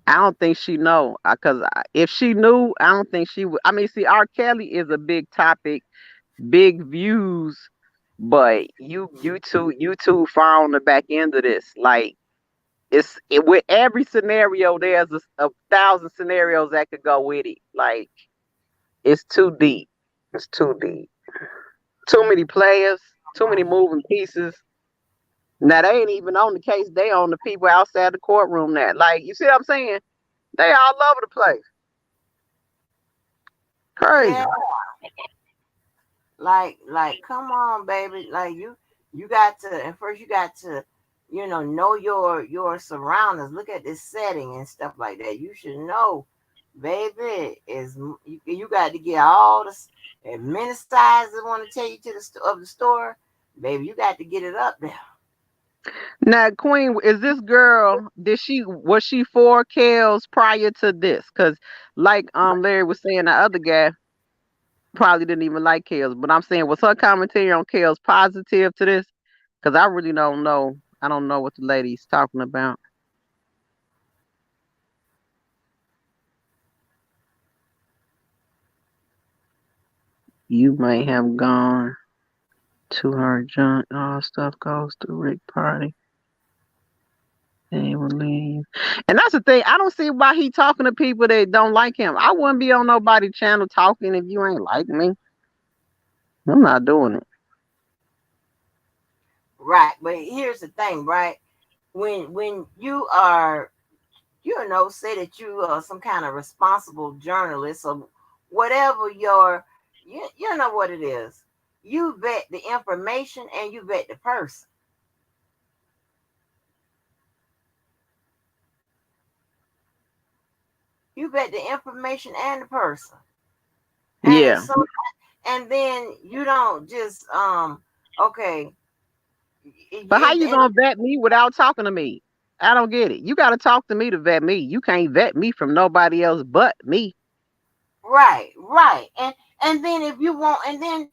I don't think she know because if she knew, I don't think she would. I mean, see, R. Kelly is a big topic, big views, but you two far on the back end of this. Like with every scenario, there's a thousand scenarios that could go with it. Like it's too deep. It's too deep. Too many players. Too many moving pieces. Now they ain't even on the case. They on the people outside the courtroom. That like you see what I'm saying? They all over the place. Yeah, Crazy. like, come on, baby. Like you got to, and first you got to, know your surroundings. Look at this setting and stuff like that. You should know, baby. You got to get all the as many sizes that want to take you to of the store, baby. You got to get it up there. Now, Queen, is this girl? Was she for Kels prior to this? Because, like, Larry was saying, the other guy probably didn't even like Kels. But I'm saying, was her commentary on Kels positive to this? Because I really don't know. I don't know what the lady's talking about. You may have gone to her junk. All stuff goes to Rick Party. They will leave. And that's the thing. I don't see why he talking to people that don't like him. I wouldn't be on nobody's channel talking if you ain't like me. I'm not doing it. Right, but here's the thing, right? When you are, say that you are some kind of responsible journalist or whatever you know what it is. You vet the information and you vet the person. You vet the information and the person. And Yeah. so, and then you don't just okay. But how you And gonna vet me without talking to me? I don't get it. You gotta talk to me to vet me. You can't vet me from nobody else but me. right. And then if you want, and then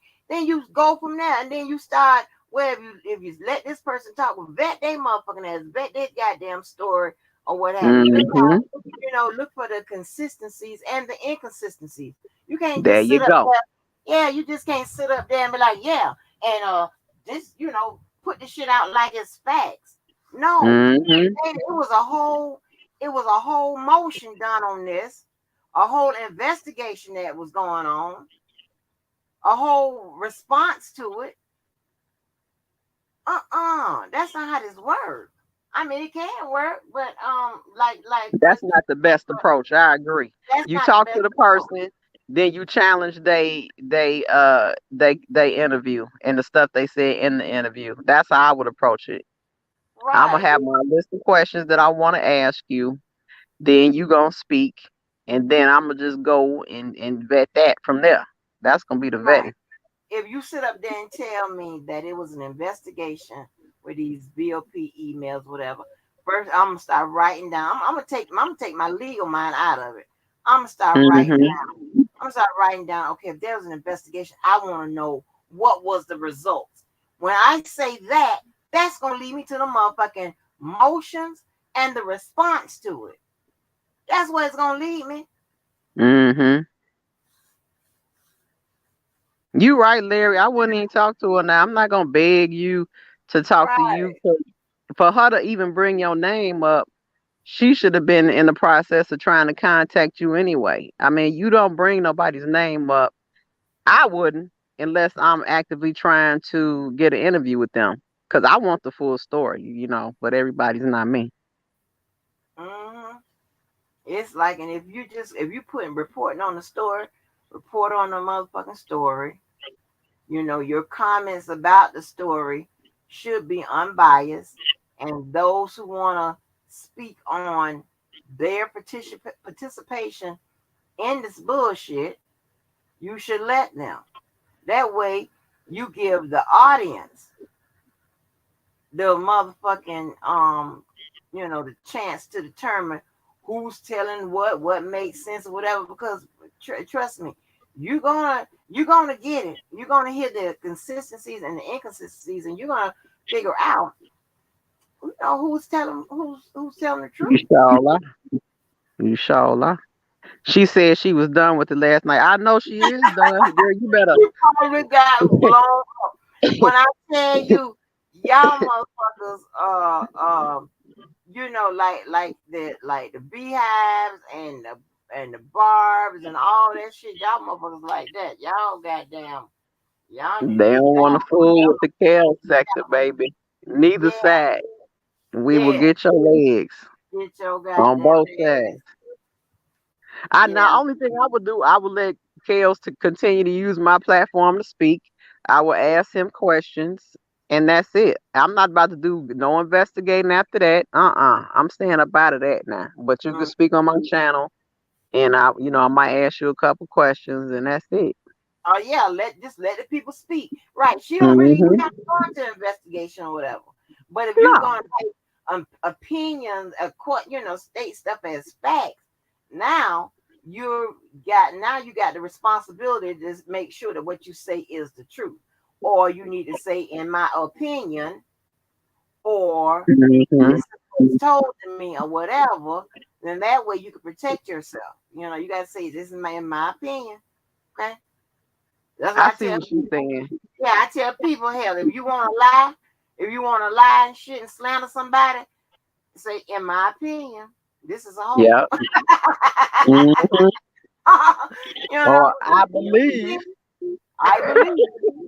you go from there, and then you start. Well, if you let this person talk, vet they motherfucking ass, vet their goddamn story or what have you. Hmm. Look for the consistencies and the inconsistencies. You can't There just you sit up go. there. Yeah, you just can't sit up there and be like, yeah, and this, put the shit out like it's facts. No, Hmm. it was a whole motion done on this, a whole investigation that was going on, a whole response to it. That's not how this works. I mean, it can work, but That's not the best approach. I agree. that's You not the talk to best the approach. person, then you challenge they interview and the stuff they said in the interview. That's how I would approach it. I'm gonna Right, have my list of questions that I want to ask you. Then you gonna speak, and then I'm gonna just go and vet that from there. That's gonna be the right. vetting. If you sit up there and tell me that it was an investigation with these BOP emails, whatever, first I'm gonna start writing down. I'm gonna take my legal mind out of it. I'm gonna start writing Hmm. down. I'm gonna start writing down. Okay, if there was an investigation, I want to know what was the results. When I say that, that's gonna lead me to the motherfucking motions and the response to it. That's where it's gonna lead me. Hmm. You right, Larry. I wouldn't even talk to her now. I'm not gonna beg you to talk to Right. you. 'Cause for her to even bring your name up, she should have been in the process of trying to contact you anyway. I mean, you don't bring nobody's name up. I wouldn't unless I'm actively trying to get an interview with them because I want the full story, but everybody's not me. Hmm. It's like, and if you put reporting on the story, report on the motherfucking story. Your comments about the story should be unbiased, and those who want to speak on their participation in this bullshit, you should let them. That way, you give the audience the motherfucking the chance to determine who's telling what makes sense or whatever. Because trust me, you're gonna get it. You're gonna hear the consistencies and the inconsistencies, and you're gonna figure out who's telling the You truth. sure are. You sure are. She said she was done with it last night. I know she is done. Girl, you better. You probably got blown up. When I tell you, y'all motherfuckers, like the beehives and the barbs and all that shit. Y'all motherfuckers like that. Y'all need to They get don't want to down. fool with the Kel sector, baby. Neither Yeah, side. We will yeah. get your legs Get your on goddamn both ass. sides. Yeah. Only thing I would do, I would let Kels to continue to use my platform to speak. I will ask him questions, and that's it. I'm not about to do no investigating after that. I'm staying up out of that now. But you can Mm. speak on my channel, and I might ask you a couple questions, and that's it. Oh yeah, let the people speak. Right. She don't really Hmm. have to go into investigation or whatever. But if you're No. gonna take opinions, state stuff as facts, now you got the responsibility to just make sure that what you say is the truth. Or you need to say, in my opinion, or Hmm. this is what's told to me, or whatever, then that way you can protect yourself. You gotta say, this is in my opinion. Okay. That's I what I see tell what she's people. saying. Yeah, I tell people, hell, if you want to lie and shit and slander somebody, say, in my opinion, this is a hoe. Yeah. Hmm. you know, Or I believe. I believe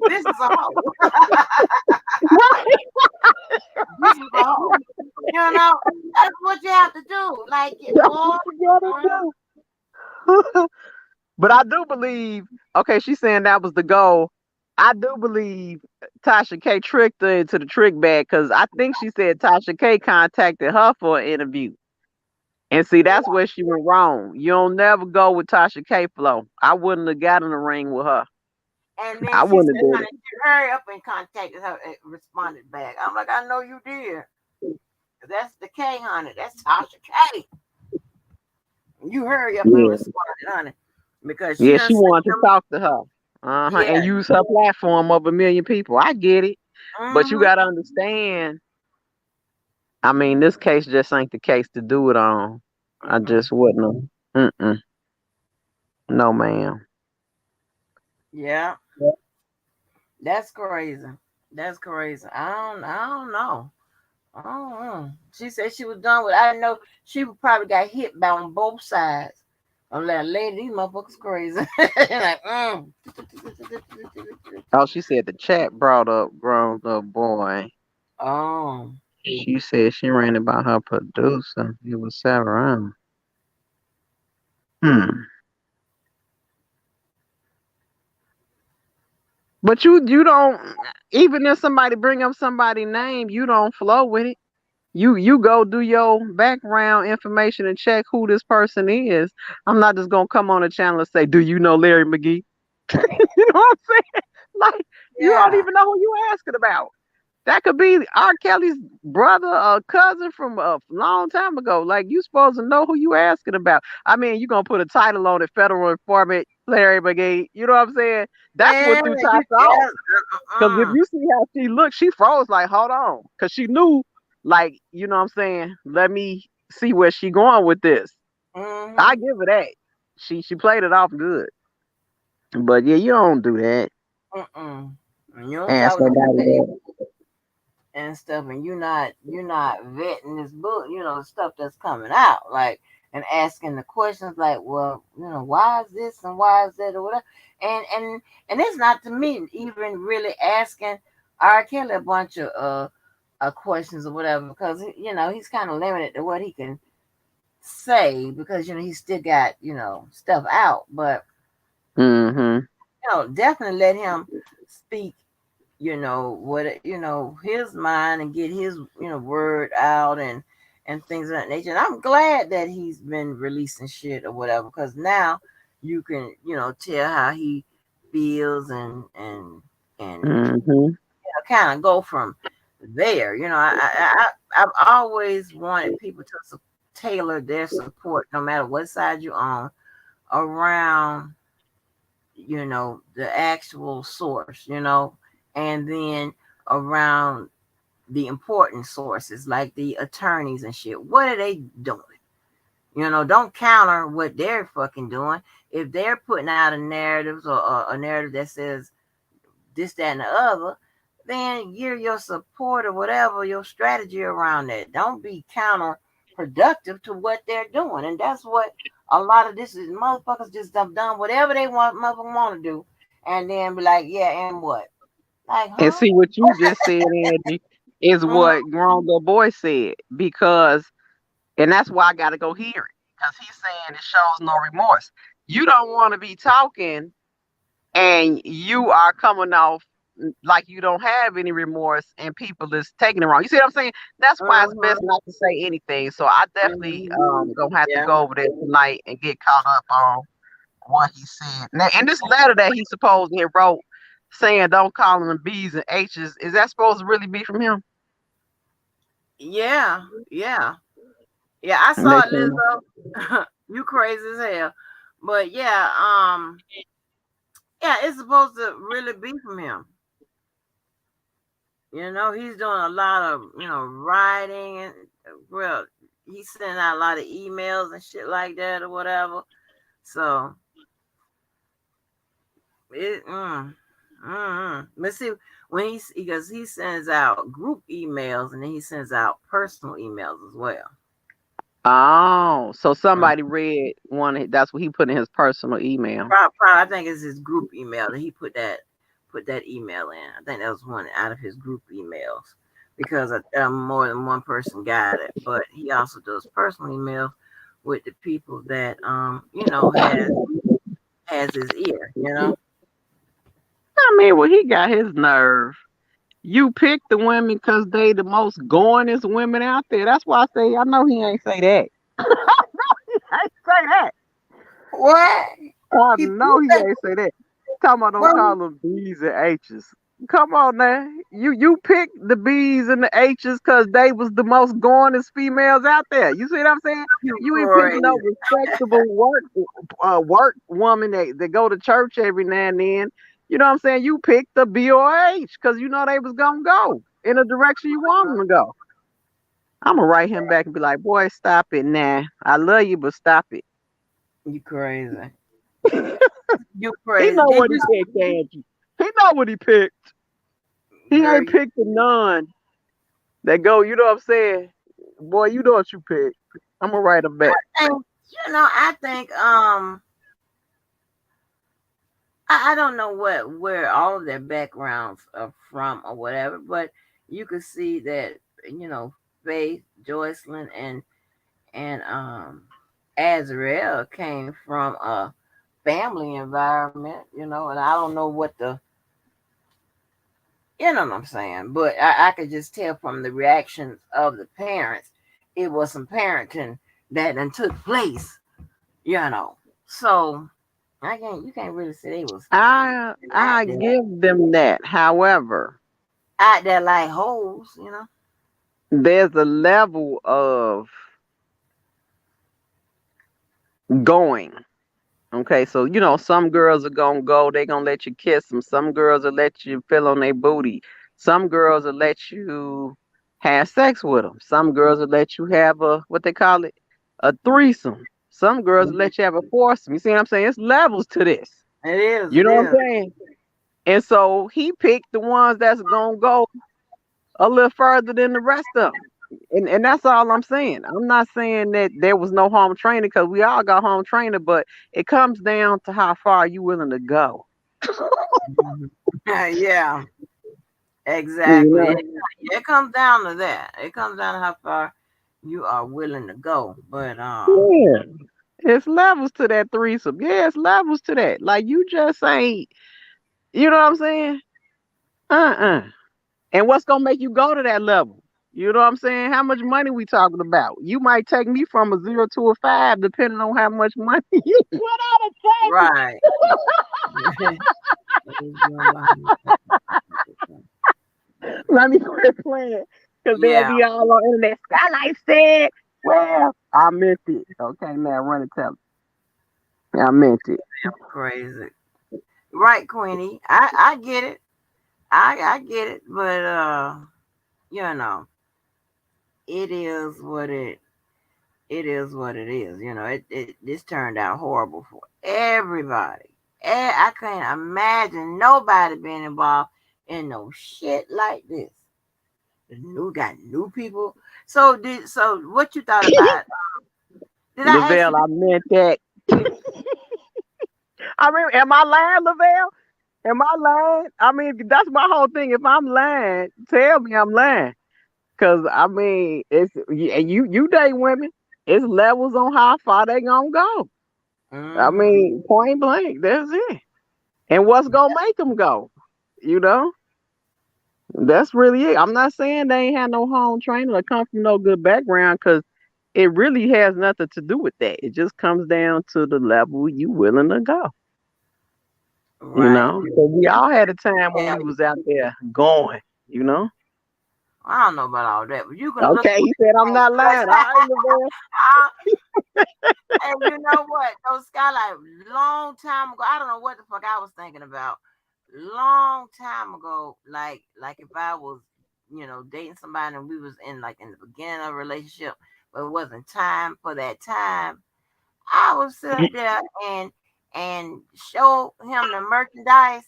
this is a hoe. This is a hoe. That's what you have to do. Like, That's boy, what you gotta do. But I do believe, okay, she's saying that was the goal. I do believe Tasha K tricked her into the trick bag because I think she said Tasha K contacted her for an interview. And see, that's where she went wrong. You don't never go with Tasha K flow. I wouldn't have got in the ring with her. and then I she wouldn't said, have did honey, you hurry up and contacted her and responded back. I'm like, I know you did. That's the K, honey. That's Tasha K. You hurry up and it. respond, honey, because she Yeah, done she sent wanted to them. talk to her. And Yeah. use her platform of 1 million people. I get it. But you Mm-hmm. gotta understand, I mean, this case just ain't the case to do it on. I Mm-mm. just wouldn't have. No, ma'am. Yeah. That's crazy. That's crazy. I don't know. I don't know. She said she was done with. I know she probably got hit by on both sides. I'm like, lady, these motherfuckers crazy. like, Oh, she said the chat brought up grown up boy. oh, She said she ran it by her producer. It was Sarah. Hmm. But you don't, even if somebody bring up somebody's name, you don't flow with it. You go do your background information and check who this person is. I'm not just gonna come on a channel and say, "Do you know Larry McGee?" You know what I'm saying? Like you don't yeah. even know who you asking about. That could be R. Kelly's brother or cousin from a long time ago. Like you supposed to know who you asking about. I mean, you gonna put a title on it, federal informant Larry McGee. You know what I'm saying? That's what Yeah, threw you Tasha off. yeah. Because if Uh-uh. you see how she looked, she froze like, hold on. Because she knew, like, you know what I'm saying? Let me see where she going with this. I Mm-hmm. give her that. She played it off good. But yeah, you don't do that. Mm-mm. And you don't Ask talk to nobody people that. and stuff, and you're not vetting this book, the stuff that's coming out, like, and asking the questions like, well, why is this and why is that or whatever, and it's not to me even really asking R. Kelly a bunch of questions or whatever, because he's kind of limited to what he can say, because he's still got stuff out, but Mm-hmm. definitely let him speak what his mind, and get his word out, and things of that nature. And I'm glad that he's been releasing shit or whatever, because now you can tell how he feels, and Mm-hmm. kind of go from there. I've always wanted people to tailor their support, no matter what side you're on, around the actual source, and then around the important sources like the attorneys and shit. What are they doing? Don't counter what they're fucking doing. If they're putting out a narrative, or a narrative that says this, that, and the other, then gear your support or whatever your strategy around that. Don't be counterproductive to what they're doing. And that's what a lot of this is. Motherfuckers just have done whatever they want to do, and then be like, yeah, and what? Like, And huh? see what you just said, Angie, is Mhm. what grown little boy said. Because, and that's why I got to go hear it. because he's saying it shows no remorse. You don't want to be talking and you are coming off like you don't have any remorse and people is taking it wrong. You see what I'm saying? That's why it's best Mm-hmm. not to say anything. So I definitely Mm-hmm. gonna have to Yeah. go over there tonight and get caught up on what he said. Now in this letter that he supposedly wrote saying don't call them B's and H's, is that supposed to really be from him? Yeah. Yeah. Yeah. I And they saw it, saying, Lizzo. You crazy as hell. But yeah, yeah, it's supposed to really be from him. He's doing a lot of, writing and well, he's sending out a lot of emails and shit like that or whatever. So it let's see when because he sends out group emails and then he sends out personal emails as well. oh, so Mm. somebody read one. That's what he put in his personal email. Probably, I think it's his group email that he put that email in. I think that was one out of his group emails because more than one person got it. But he also does personal emails with the people that has his ear. I mean, well, he got his nerve. You pick the women because they the most goingest women out there. That's why I say I know he ain't say that. I ain't say that. What I he know he ain't say that. Talking about don't well, call them B's and H's. Come on now. You picked the B's and the H's because they was the most goingest females out there. You see what I'm saying? you You ain't picking crazy. no respectable work woman that go to church every now and then. You know what I'm saying? You picked the B or H because you know they was gonna go in the direction you want them to go. I'm gonna write him back and be like, boy, stop it now. I love you, but stop it. You crazy. You He crazy. know Did what he you, picked, Angie. He know what he picked. He girl? ain't picked the none that go, you know what I'm saying? Boy, you know what you picked. I'm gonna write him back. And I think I don't know where all of their backgrounds are from or whatever, but you could see that Faith, Joycelyn, and Azrael came from a family environment, and I don't know what the you know what I'm saying, but I could just tell from the reactions of the parents, it was some parenting that then took place, you know. So you can't really say they was out I there give them that. However, like hoes. there's a level of going. Okay, so some girls are gonna go, they gonna let you kiss them. Some girls will let you feel on their booty. Some girls will let you have sex with them. Some girls will let you have a what they call it, a threesome. Some girls will let you have a foursome. You see what I'm saying? It's levels to this. It is, You it know what I'm is. saying? And so he picked the ones that's gonna go a little further than the rest of them. And that's all I'm saying. I'm not saying that there was no home training because we all got home training, but it comes down to how far you willing to go. Mhm. Yeah, You exactly. know? It comes down to that. It comes down to how far you are willing to go. But Yeah. It's levels to that threesome. Yeah, it's levels to that. Like you just ain't, you know what I'm saying? Uh-uh. And what's gonna make you go to that level? You know what I'm saying? How much money we talking about? You might take me from a 0 to a 5, depending on how much money you put on the table. right. Let me quit playing. Because they'll Yeah, be all on internet. Skylight said, well, I meant it. Okay, now run and tell me. I meant it. crazy. Right, Queenie. I get it. I get it, but you know, it is what it is. It this turned out horrible for everybody. I can't imagine nobody being involved in no shit like this. Got new people. So what you thought about? Did I ask you? Lavelle, I meant that. I mean, am I lying, Lavelle? Am I lying? I mean, that's my whole thing. If I'm lying, tell me I'm lying. Cause I mean, it's and you date women. It's levels on how far they gonna go. I Mm-hmm. mean, point blank, that's it. And what's gonna make them go? You know, that's really it. I'm not saying they ain't had no home training or come from no good background, because it really has nothing to do with that. It just comes down to the level you willing to go. You Right. know, so we all had a time when Yeah, we was out there going. You know. I don't know about all that, but you can look Okay, he said I'm not lying. All right, Lavelle. and you know what? Those skylight long time ago. I don't know what the fuck I was thinking about. Long time ago, like if I was, dating somebody and we was in the beginning of a relationship, but it wasn't time for that time. I would sit up there and show him the merchandise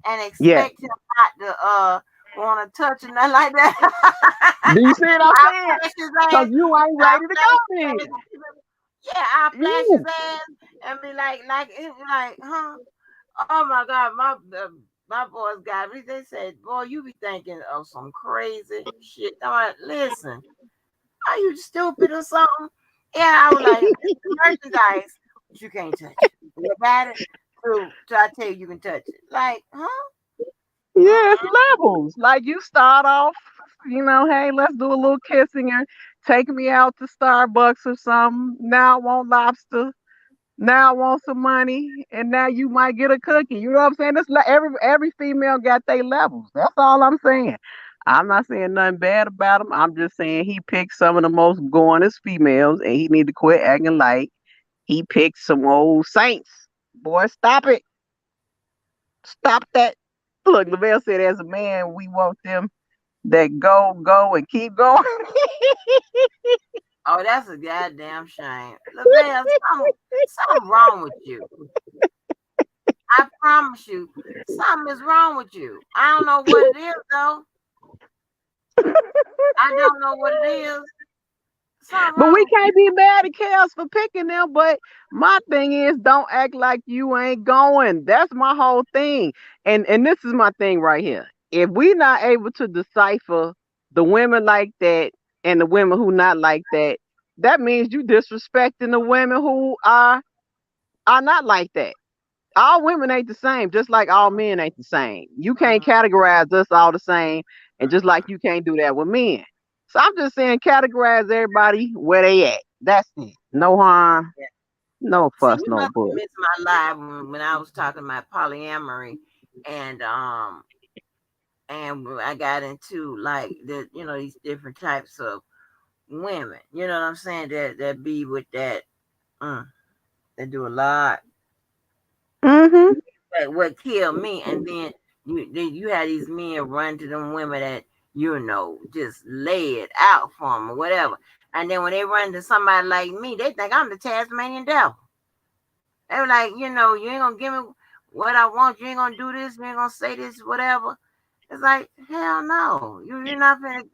and Yeah. expect him not to want to touch or nothing like that. Do you see what I'm I saying? flash his Cause ass. you ain't I ready to flash go then. his ass. Yeah, I flash Yeah. his ass and be like, huh? Oh my God, my boys got me. They said, boy, you be thinking of some crazy shit. I'm like, listen, are you stupid or something? Yeah, I was like, it's the merchandise, but you can't touch it. You got it? So I tell you, you can touch it. Like, huh? Yeah, it's Mm-mm. levels. Like you start off, hey, let's do a little kissing and take me out to Starbucks or something. Now I want lobster. Now I want some money, and now you might get a cookie. You know what I'm saying? It's like every female got their levels. That's all I'm saying. I'm not saying nothing bad about him. I'm just saying he picked some of the most gorgeous females, and he need to quit acting like he picked some old saints. Boy, stop it. Stop that. Look, Lavelle said, as a man, we want them that go, and keep going. Oh, that's a goddamn shame. Lavelle, something wrong with you. I promise you, something is wrong with you. I don't know what it is, though. I don't know what it is. Something But we wrong. can't be mad at Kels for picking them. But my thing is, don't act like you ain't going. That's my whole thing. And this is my thing right here. If we not able to decipher the women like that and the women who not like that, that means you disrespecting the women who are not like that. All women ain't the same, just like all men ain't the same. You can't categorize us all the same, and just like you can't do that with men. So I'm just saying, categorize everybody where they at. That's it. No harm, no See, fuss, you no must have bull. missed my live when I was talking about polyamory, and I got into like these different types of women. You know what I'm saying? That be with that. Mm, they do a lot. Mm-hmm. Like what killed me, and then you had these men run to them women that just lay it out for them or whatever. And then when they run to somebody like me, they think I'm the Tasmanian devil. They were like, you ain't gonna give me what I want. You ain't gonna do this. You ain't gonna say this, whatever. It's like, hell no. You're not gonna,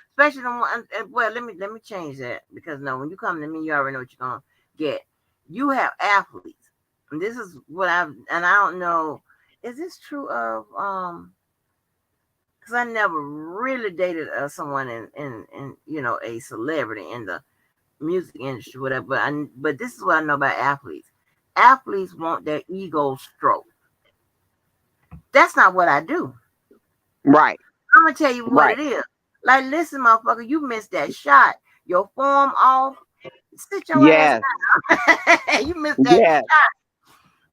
especially the one. Well, let me change that, because no, when you come to me, you already know what you're gonna get. You have athletes, and this is what and I don't know. Is this true of Because I never really dated someone in a celebrity in the music industry, whatever. But this is what I know about athletes. Athletes want their ego stroked. That's not what I do. Right, I'm gonna tell you what right. it is. Like, listen, motherfucker, you missed that shot. Your form off. Sit your ass Yes, down. You missed that yes, shot.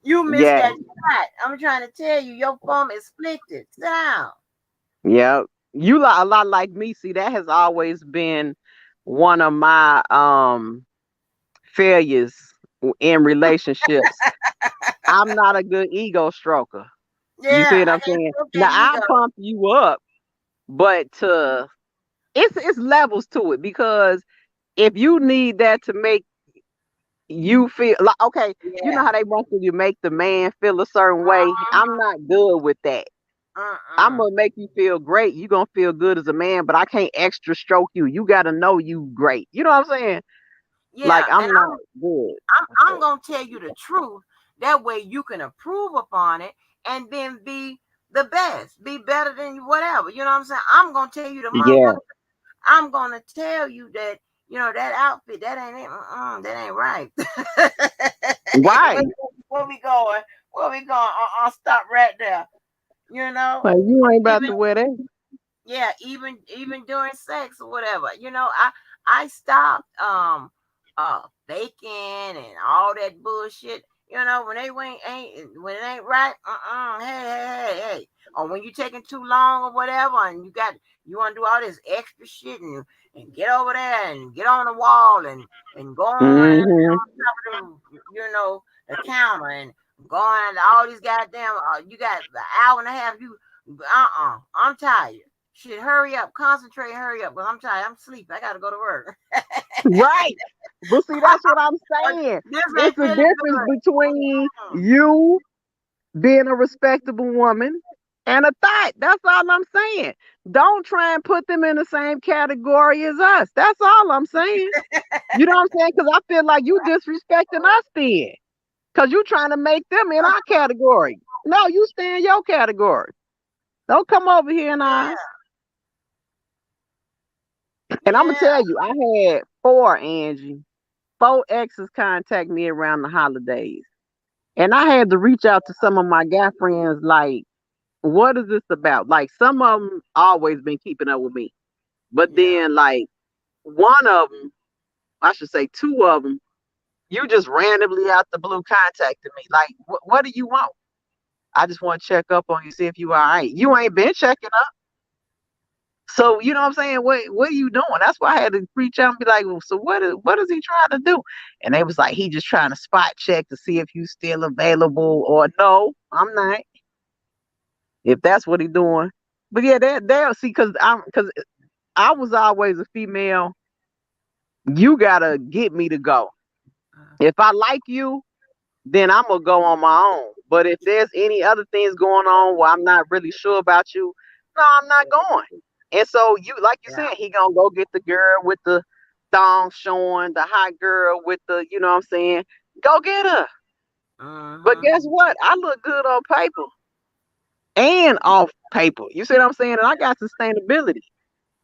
You missed yes, that shot. I'm trying to tell you, your form is split. Sit down. yep. You a lot like me. See, that has always been one of my failures in relationships. I'm not a good ego stroker. You see Yeah, what I I'm can't saying? stroke Now that ego. I'll pump you up, but it's levels to it, because if you need that to make you feel like, okay, you know Yeah. how they want you to make the man feel a certain way. I'm not good with that. I'm Uh-uh. gonna make you feel great. You gonna feel good as a man, but I can't extra stroke you. You gotta know you great. You know what I'm saying? Like Yeah, and I'm not good. I'm gonna tell you the truth. That way you can improve upon it and then be the best, be better than whatever. You know what I'm saying? I'm gonna tell you the Yeah, motherfucker. I'm gonna tell you that that outfit, that ain't it. That ain't right. where, Right. where we going? Where we going? I'll stop right there. Like you ain't about Even to wear that. yeah, even during sex or whatever. I stopped faking and all that bullshit. When they ain't when it ain't right, hey. Or when you taking too long or whatever, and you want to do all this extra shit and get over there and get on the wall and go on and Mm-hmm. on top of the counter and going all these goddamn. You got an hour and a half. I'm tired. Shit, hurry up, concentrate, hurry up. But I'm tired. I'm sleepy. I gotta go to work. Right. But see, that's what I'm saying. This It's ain't the feeling difference good. between you being a respectable woman and a thought. That's all I'm saying. Don't try and put them in the same category as us. That's all I'm saying. You know what I'm saying? Because I feel like you disrespecting us then. Because you trying to make them in our category. No, you stay in your category. Don't come over here in ours. And I'm gonna Yeah. tell you, I had four exes contact me around the holidays. And I had to reach out to some of my guy friends, like, what is this about? Like, some of them always been keeping up with me. But Yeah. then, like, one of them, I should say two of them, you just randomly out the blue contacted me. Like, what do you want? I just want to check up on you, see if you all right. You ain't been checking up. So, you know what I'm saying? What are you doing? That's why I had to reach out and be like, well, so what is he trying to do? And they was like, he just trying to spot check to see if you still available or no, I'm not. If that's what he doing. But yeah, they'll see because I was always a female. You gotta get me to go. If I like you, then I'm gonna go on my own. But if there's any other things going on where I'm not really sure about you, no, I'm not going. And so you, like you Yeah. said, he gonna go get the girl with the thong showing, the hot girl with the, you know what I'm saying? Go get her. But Mm-hmm. guess what? I look good on paper and off paper. You see what I'm saying? And I got sustainability.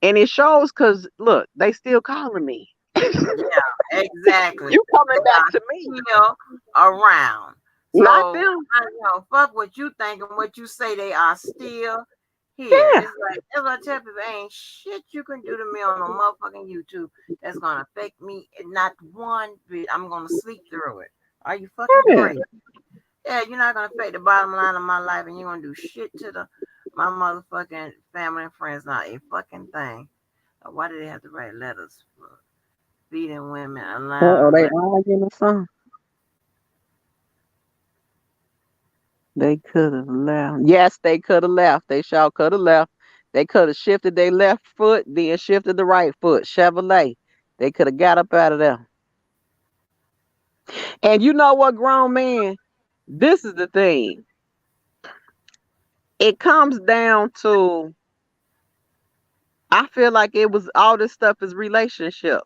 And it shows because look, they still calling me. Yeah, exactly. You coming They back are to me, still around. not So them. I fuck what you think and what you say. They are still here. Yeah. It's like that's what I tell people. Ain't shit you can do to me on no motherfucking YouTube that's gonna affect me. Not one bit. I'm gonna sleep through it. Are you fucking Yeah. crazy? Yeah, you're not gonna affect the bottom line of my life, and you're gonna do shit to my motherfucking family and friends. Not a fucking thing. Why do they have to write letters for beating women, Uh-oh, allowing they women? arguing or something. They could have left. Yes, they could have left. They sure could have left. They could have shifted their left foot, then shifted the right foot. Chevrolet. They could have got up out of there. And you know what, grown man? This is the thing. It comes down to I feel like it was all this stuff is relationship.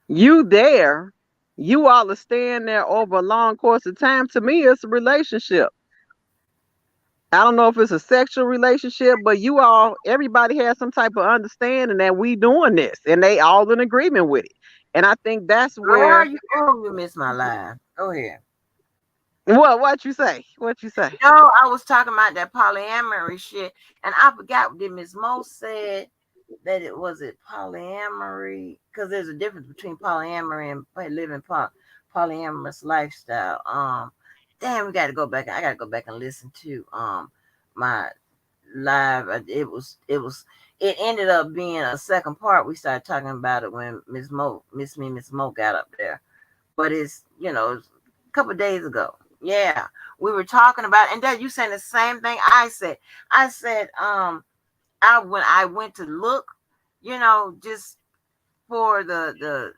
You there, you all are staying there over a long course of time. To me, it's a relationship. I don't know if it's a sexual relationship, but you all, everybody has some type of understanding that we doing this, and they all in agreement with it. And I think that's Girl, where you missed my line. Go ahead. what you say? What you say? No, I was talking about that polyamory shit, and I forgot what Miss Mo said that it polyamory because there's a difference between polyamory and living polyamorous lifestyle. Damn, we got to go back. I got to go back and listen to my live. It ended up being a second part. We started talking about it when Miss Mo got up there, but it's a couple of days ago. Yeah, we were talking about, and that you saying the same thing I said. I said, when I went to look, just for the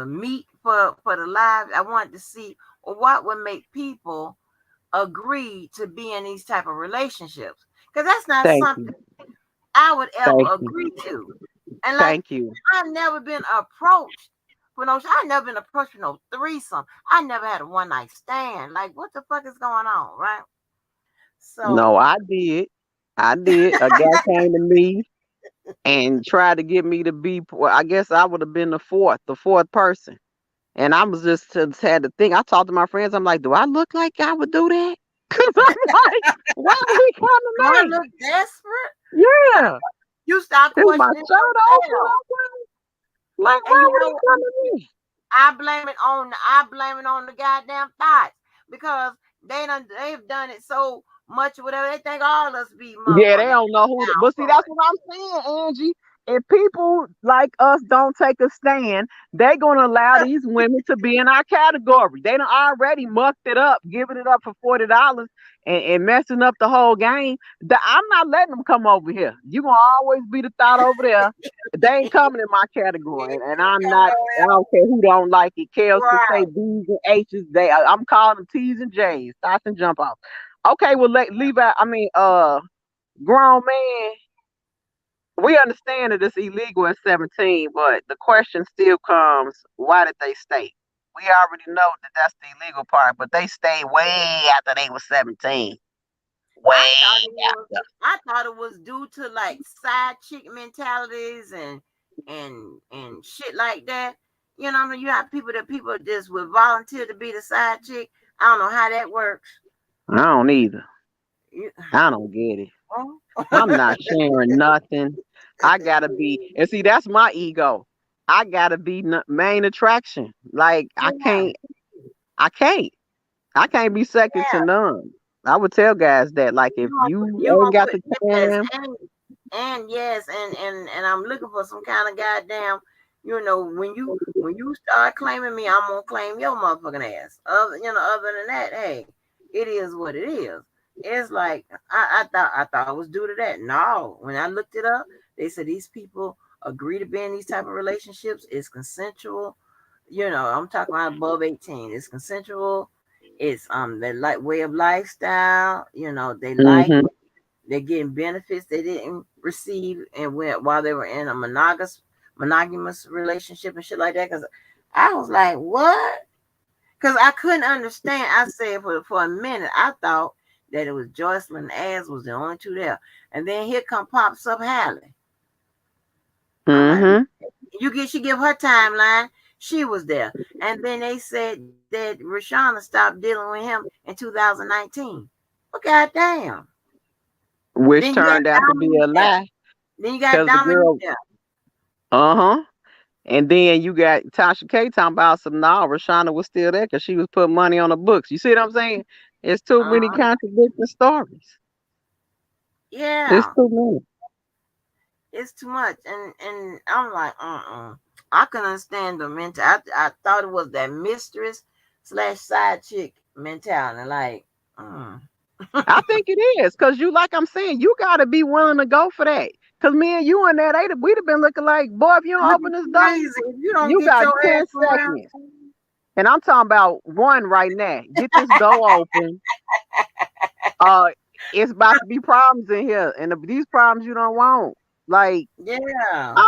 meat for the live, I wanted to see what would make people agree to be in these type of relationships because that's not Thank you. something I would Thank ever you. agree to. And like Thank you. I've never been approached for no. I've never been approached for no threesome. I never had a one night stand. Like what the fuck is going on, right? So No, I did. I did. A guy came to me. and tried to get me to be. Well, I guess I would have been the fourth person. And I was just had to think. I talked to my friends. I'm like, do I look like I would do that? Because I'm like, why would he come Do I to me? look desperate? Like, Yeah, you start is my questioning shirt open? yourself. Like, And why you would know he what? come to me? I blame it on the goddamn thoughts because they've done it so much or whatever. They think all us be Yeah, they motherfucking don't know who. down But see, for that's it. what I'm saying, Angie. If people like us don't take a stand, they gonna allow these women to be in our category. They done already mucked it up, giving it up for $40 and messing up the whole game. I'm not letting them come over here. You gonna always be the thought over there. They ain't coming in my category, and I'm Come not. on, I don't care who don't like it. Kels can say right. B's and H's. I'm calling them T's and J's. Stops and jump off. Okay, well, Levi. I mean, grown man, we understand that it's illegal at 17, but the question still comes, why did they stay? We already know that that's the illegal part, but they stayed way after they were 17. I Way thought it was after. I thought it was due to like side chick mentalities and shit like that. You know what I mean? You have people just would volunteer to be the side chick. I don't know how that works. I don't either. You, I don't get it. oh. I'm not sharing nothing. I gotta be, and see, that's my ego. I gotta be main attraction. Like, Yeah, I can't. I can't be second to yeah. none. I would tell guys that, like, if You you ain't gonna got put the yes time, and yes and I'm looking for some kind of goddamn, when you start claiming me, I'm gonna claim your motherfucking ass. Other than that, hey, it is what it is. It's like I thought it was due to that. No, when I looked it up, they said these people agree to be in these type of relationships. It's consensual. I'm talking about above 18. It's consensual. It's their like way of lifestyle. They like hmm they're getting benefits they didn't receive and while they were in a monogamous relationship and shit like that. Because I was like, what? Because I couldn't understand. I said for a minute, I thought that it was Joycelyn and Az was the only two there, and then here come pops up Hallie. I'm like, hmm she give her timeline. She was there, and then they said that Rashana stopped dealing with him in 2019. Well, goddamn. which Then you got turned out to be Dominique a there. lie Then you got because the Dominique girl, there. uh-huh. And then you got Tasha K talking about some, no, Rashana was still there because she was putting money on the books. You see what I'm saying? It's too many Uh-huh. contradicting stories. It's Yeah, too many. it's too much, and I'm like, I can understand the mental. I thought it was that mistress slash side chick mentality. Like, mm. I think it is because like I'm saying, you got to be willing to go for that. Because me and you and that, we'd have been looking like, boy, if you don't open Looking this door, crazy if you don't you get got your 10 ass around. seconds. And I'm talking about one right now. Get this door open. Uh, it's about to be problems in here. And these problems you don't want. Like, Yeah.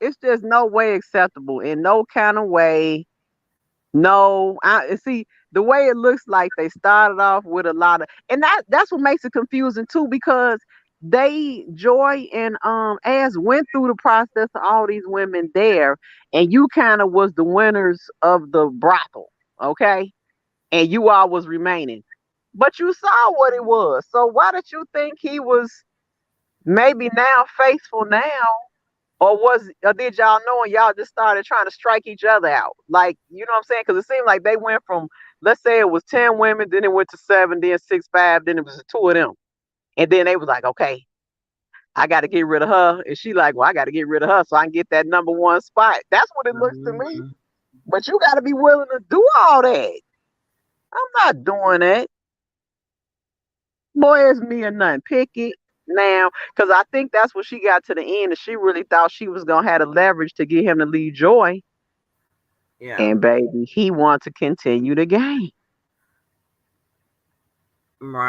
it's just no way acceptable in no kind of way. No, see the way it looks like they started off with a lot of, and that's what makes it confusing too because Joy and As went through the process of all these women there, and you kind of was the winners of the brothel, okay, and you all was remaining, but you saw what it was. So why did you think he was maybe now faithful now? Or did y'all know and y'all just started trying to strike each other out? Like, you know what I'm saying? Because it seemed like they went from, let's say it was 10 women, then it went to seven, then six, five, then it was two of them. And then they was like, okay, I got to get rid of her. And she like, well, I got to get rid of her so I can get that number one spot. That's what it looks to me. Mhm. But you got to be willing to do all that. I'm not doing that. Boy, it's me or nothing. Pick it now. Because I think that's what she got to the end. And she really thought she was going to have the leverage to get him to leave Joy. Yeah. And baby, he wants to continue the game.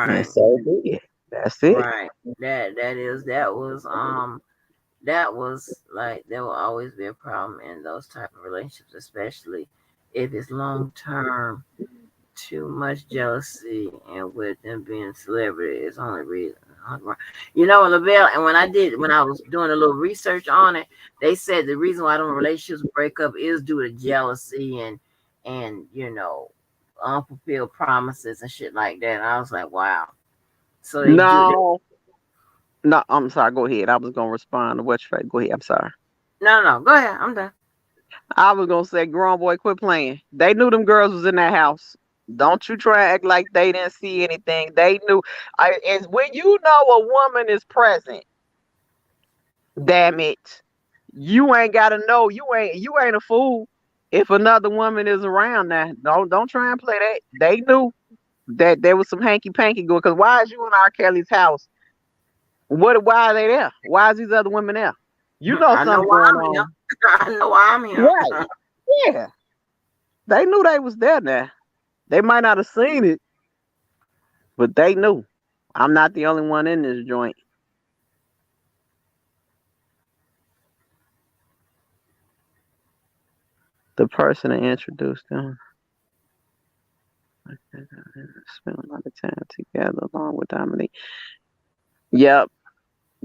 And Right. so be it. That's it. Right. That was like there will always be a problem in those type of relationships, especially if it's long term. Too much jealousy and with them being celebrity is only reason. You know, Lavelle, and when I was doing a little research on it, they said the reason why them relationships break up is due to jealousy and unfulfilled promises and shit like that. And I was like, wow. So they do. No, no, I'm sorry. Go ahead. I was gonna respond to what you said. Go ahead. I'm sorry. No. Go ahead. I'm done. I was gonna say, grown boy, quit playing. They knew them girls was in that house. Don't you try to act like they didn't see anything. They knew. And when you know a woman is present, damn it, you ain't gotta know. You ain't a fool. If another woman is around now, don't try and play that. They knew that there was some hanky panky going. Cause why is you in R. Kelly's house? Why are they there? Why is these other women there? You know I know something why going I'm here. on. I know why I'm here. Right. Yeah. They knew they was there now. They might not have seen it, but they knew. I'm not the only one in this joint. The person that introduced them spent a lot of time together along with Dominique. Yep.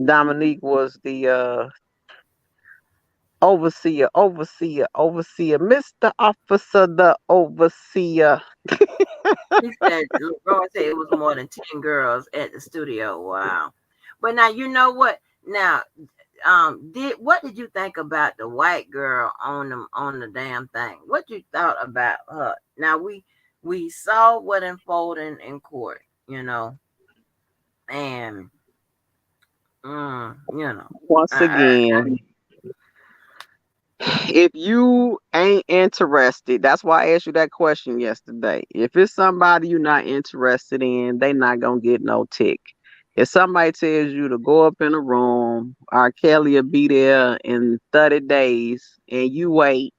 Dominique was the overseer, Mr. Officer, the overseer. He said, LeBron said it was more than 10 girls at the studio. Wow. But now, you know what? Now, what did you think about the white girl on the damn thing? What you thought about her? Now, we saw what unfolded in court, and, you know, Once I, again, if you ain't interested, that's why I asked you that question yesterday. If it's somebody you're not interested in, they not gonna get no tick. If somebody tells you to go up in a room, R. Kelly will be there in 30 days, and you wait,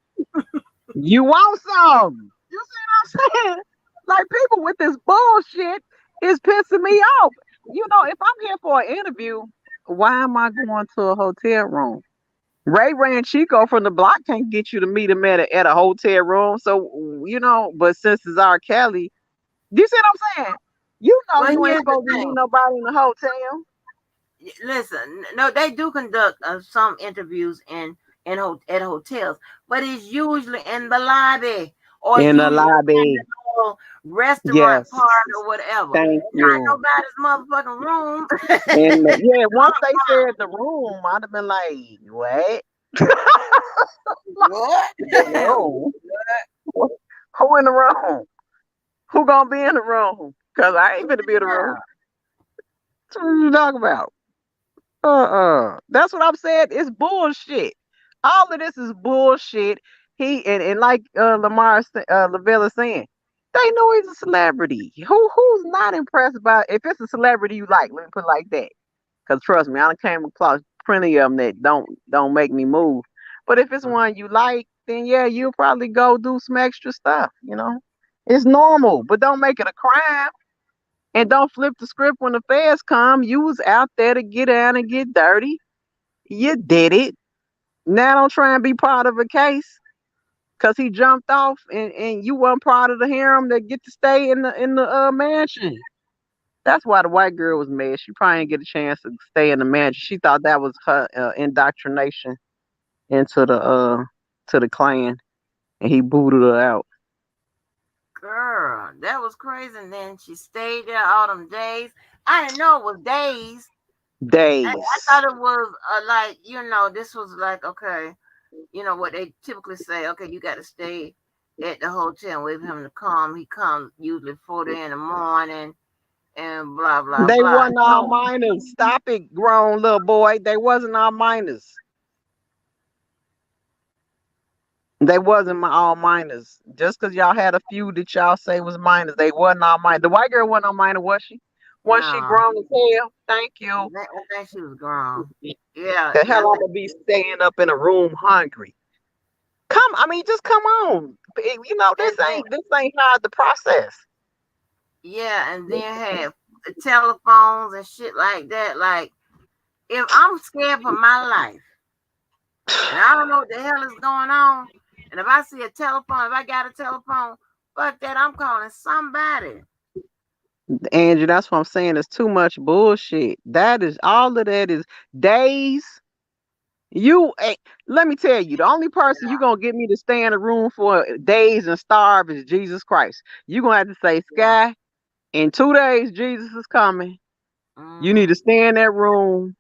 you want some. You see what I'm saying? Like people with this bullshit is pissing me off. If I'm here for an interview, why am I going to a hotel room? Ray and Chico from the block can't get you to meet him at a hotel room. So, but since it's R. Kelly, you see what I'm saying? You know well, you ain't here's the supposed to meet thing. nobody in the hotel. Listen, no, they do conduct some interviews at hotels, but it's usually in the lobby or it's In the usually in the lobby. little restaurant Yes. part or whatever. Thank Not you. nobody's motherfucking room. Yeah, once they said the room, I'd have been like, what? What? The room? Who in the room? Who gonna be in the room? Cause I ain't gonna be in the room. What you talking about? That's what I'm saying. It's bullshit. All of this is bullshit. And like Lavelle is saying, they know he's a celebrity. Who's not impressed by if it's a celebrity you like? Let me put it like that. Cause trust me, I done came across plenty of them that don't make me move. But if it's one you like, then yeah, you'll probably go do some extra stuff. It's normal, but don't make it a crime. And don't flip the script when the feds come. You was out there to get down and get dirty. You did it. Now don't try and be part of a case because he jumped off and you weren't part of the harem that get to stay in the mansion. That's why the white girl was mad. She probably didn't get a chance to stay in the mansion. She thought that was her indoctrination into the clan, and he booted her out. Girl, that was crazy. And then she stayed there all them days. I didn't know it was days. I Days. thought it was like, this was like, okay, what they typically say, okay, you got to stay at the hotel and wait for him to come. He comes usually 4 in the morning and blah, blah, They blah. wasn't all minors. Stop it, grown little boy. They wasn't all minors. They wasn't all minors. Just because y'all had a few that y'all say was minors, they wasn't all minors. The white girl wasn't all minor, was she? Was she No, grown as hell? Thank you. I think she was grown. Yeah, The and I hell I'm think, gonna be staying up in a room hungry. Just come on. and then, This ain't hard to process. yeah, and then had the telephones and shit like that. Like, if I'm scared for my life and I don't know what the hell is going on, and if I see a telephone, if I got a telephone, fuck that, I'm calling somebody. Andrew, that's what I'm saying. It's too much bullshit. That is all of that is days. You let me tell you, the only person you gonna get me to stay in a room for days and starve is Jesus Christ. You gonna have to say, Yeah. Sky, in 2 days Jesus is coming. You need to Mm-hmm. stay in that room.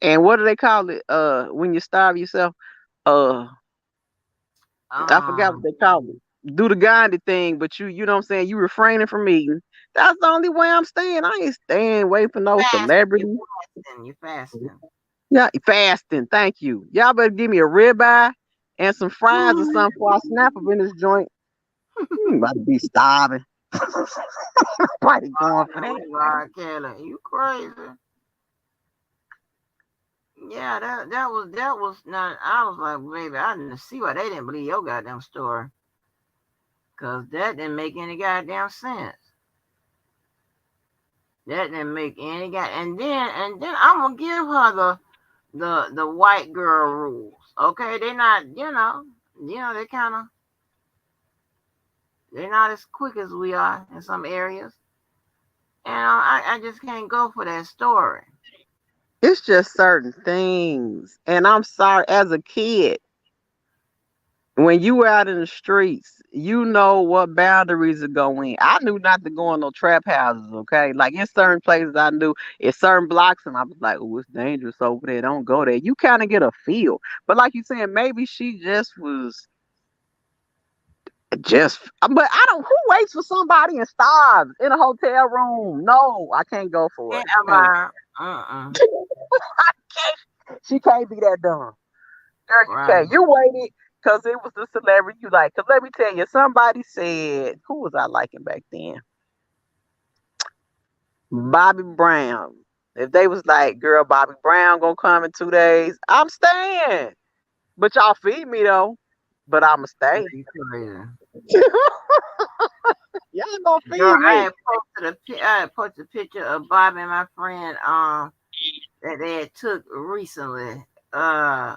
And what do they call it? When you starve yourself, uh, I forgot what Um, they call it. Do the Gandhi thing, but you know what I'm saying? You refraining from eating. That's the only way I'm staying. I ain't staying waiting for no fasting. You're celebrity. fasting. You're fasting. Yeah, fasting. Thank you. Y'all better give me a ribeye and some fries or something before I snap up in this joint. About to be starving. Nobody going for that. Oh, God, Kelly, you crazy? Yeah, that was not. I was like, baby, I didn't see why they didn't believe your goddamn story, cause that didn't make any goddamn sense. That didn't make any god. And then I'm gonna give her the white girl rules. Okay, they're not. They kind of they're not as quick as we are in some areas, and I just can't go for that story. It's just certain things. And I'm sorry, as a kid, when you were out in the streets, you know what boundaries are going. I knew not to go in no trap houses, okay? Like in certain places I knew in certain blocks and I was like, oh, it's dangerous over there. Don't go there. You kind of get a feel. But like you saying, maybe she just was just but I don't who waits for somebody and starves in a hotel room? No, I can't go for Yeah, it. Can't. uh, She can't be that dumb. Girl, you right. can't. You waited because it was the celebrity you like. Because let me tell you, somebody said, who was I liking back then? Bobby Brown. If they was like, girl, Bobby Brown gonna come in 2 days, I'm staying. But y'all feed me though. But I'ma Yeah, stay. you crazy. Y'all gonna Girl, feed me. I had posted a picture of Bobby and my friend that they had took recently. I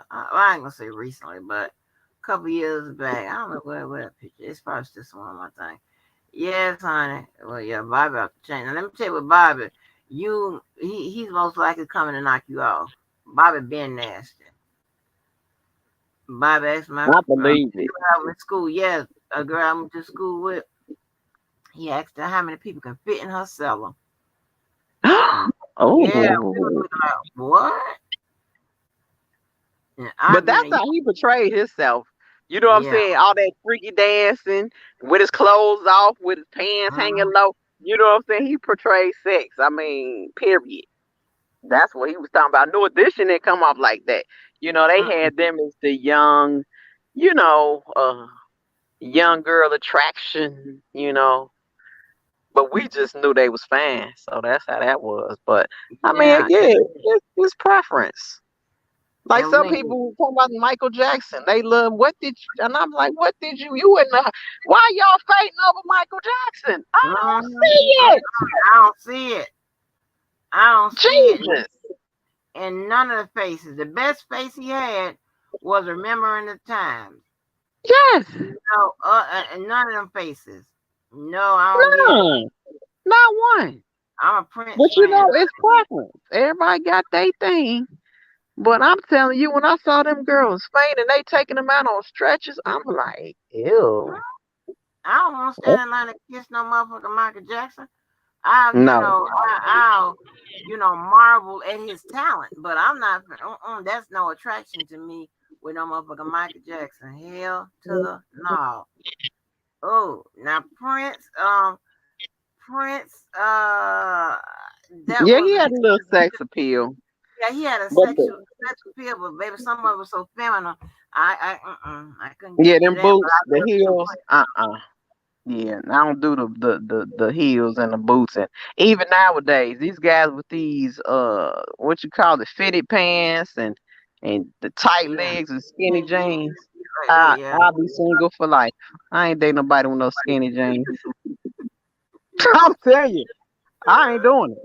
ain't gonna say recently, but a couple years back. I don't know where that picture. It's probably just one of my thing. Yes, honey. Well, yeah, Bobby off the chain. Now let me tell you what Bobby. He's most likely coming to knock you off. Bobby been nasty. Bobby asked my I believe it. girl I went to school. Yes, a girl I went to school with. He asked her how many people can fit in her cellar. Yeah, we was Oh. looking like what? And I But mean, that's how he portrayed himself. You know what I'm yeah. saying? All that freaky dancing with his clothes off, with his pants hanging Mhm. low. You know what I'm saying? He portrayed sex. I mean, period. That's what he was talking about. New Edition didn't come off like that. You know, they Mm-mm. had them as the young, you know, young girl attraction, but we just knew they was fans. So that's how that was. But I mean, Yeah, yeah, it's preference. Like and some when people who talk about Michael Jackson, they love what did you, and I'm like, what did you in the why y'all fighting over Michael Jackson? I don't mhm. see it. I don't see it. I don't see it. Jesus. And none of the faces. The best face he had was remembering the times. Yes. No, and none of them faces. No, I don't get it. None. Not one. I'm a Prince But you fan. know, it's preference. Everybody got their thing. But I'm telling you, when I saw them girls fainting, they taking them out on stretchers, I'm like, ew. I don't want to stand in line and kiss no motherfucker Michael Jackson. I'll, No. marvel at his talent, but I'm not. That's no attraction to me with no motherfucker Michael Jackson. Hell to the no. Oh, now Prince, that Yeah, he wasn't had his. a little sex appeal. Yeah, he had a But sex appeal, but baby, some of it was so feminine. I couldn't get yeah, into them that. But boots, I the love some heels, Yeah, and I don't do the heels and the boots and even nowadays these guys with these what you call it fitted pants and the tight yeah, legs and skinny skinny jeans jeans. like that. Yeah. I'll be single for life. I ain't dating nobody with no skinny jeans. I'm telling you, I ain't doing it.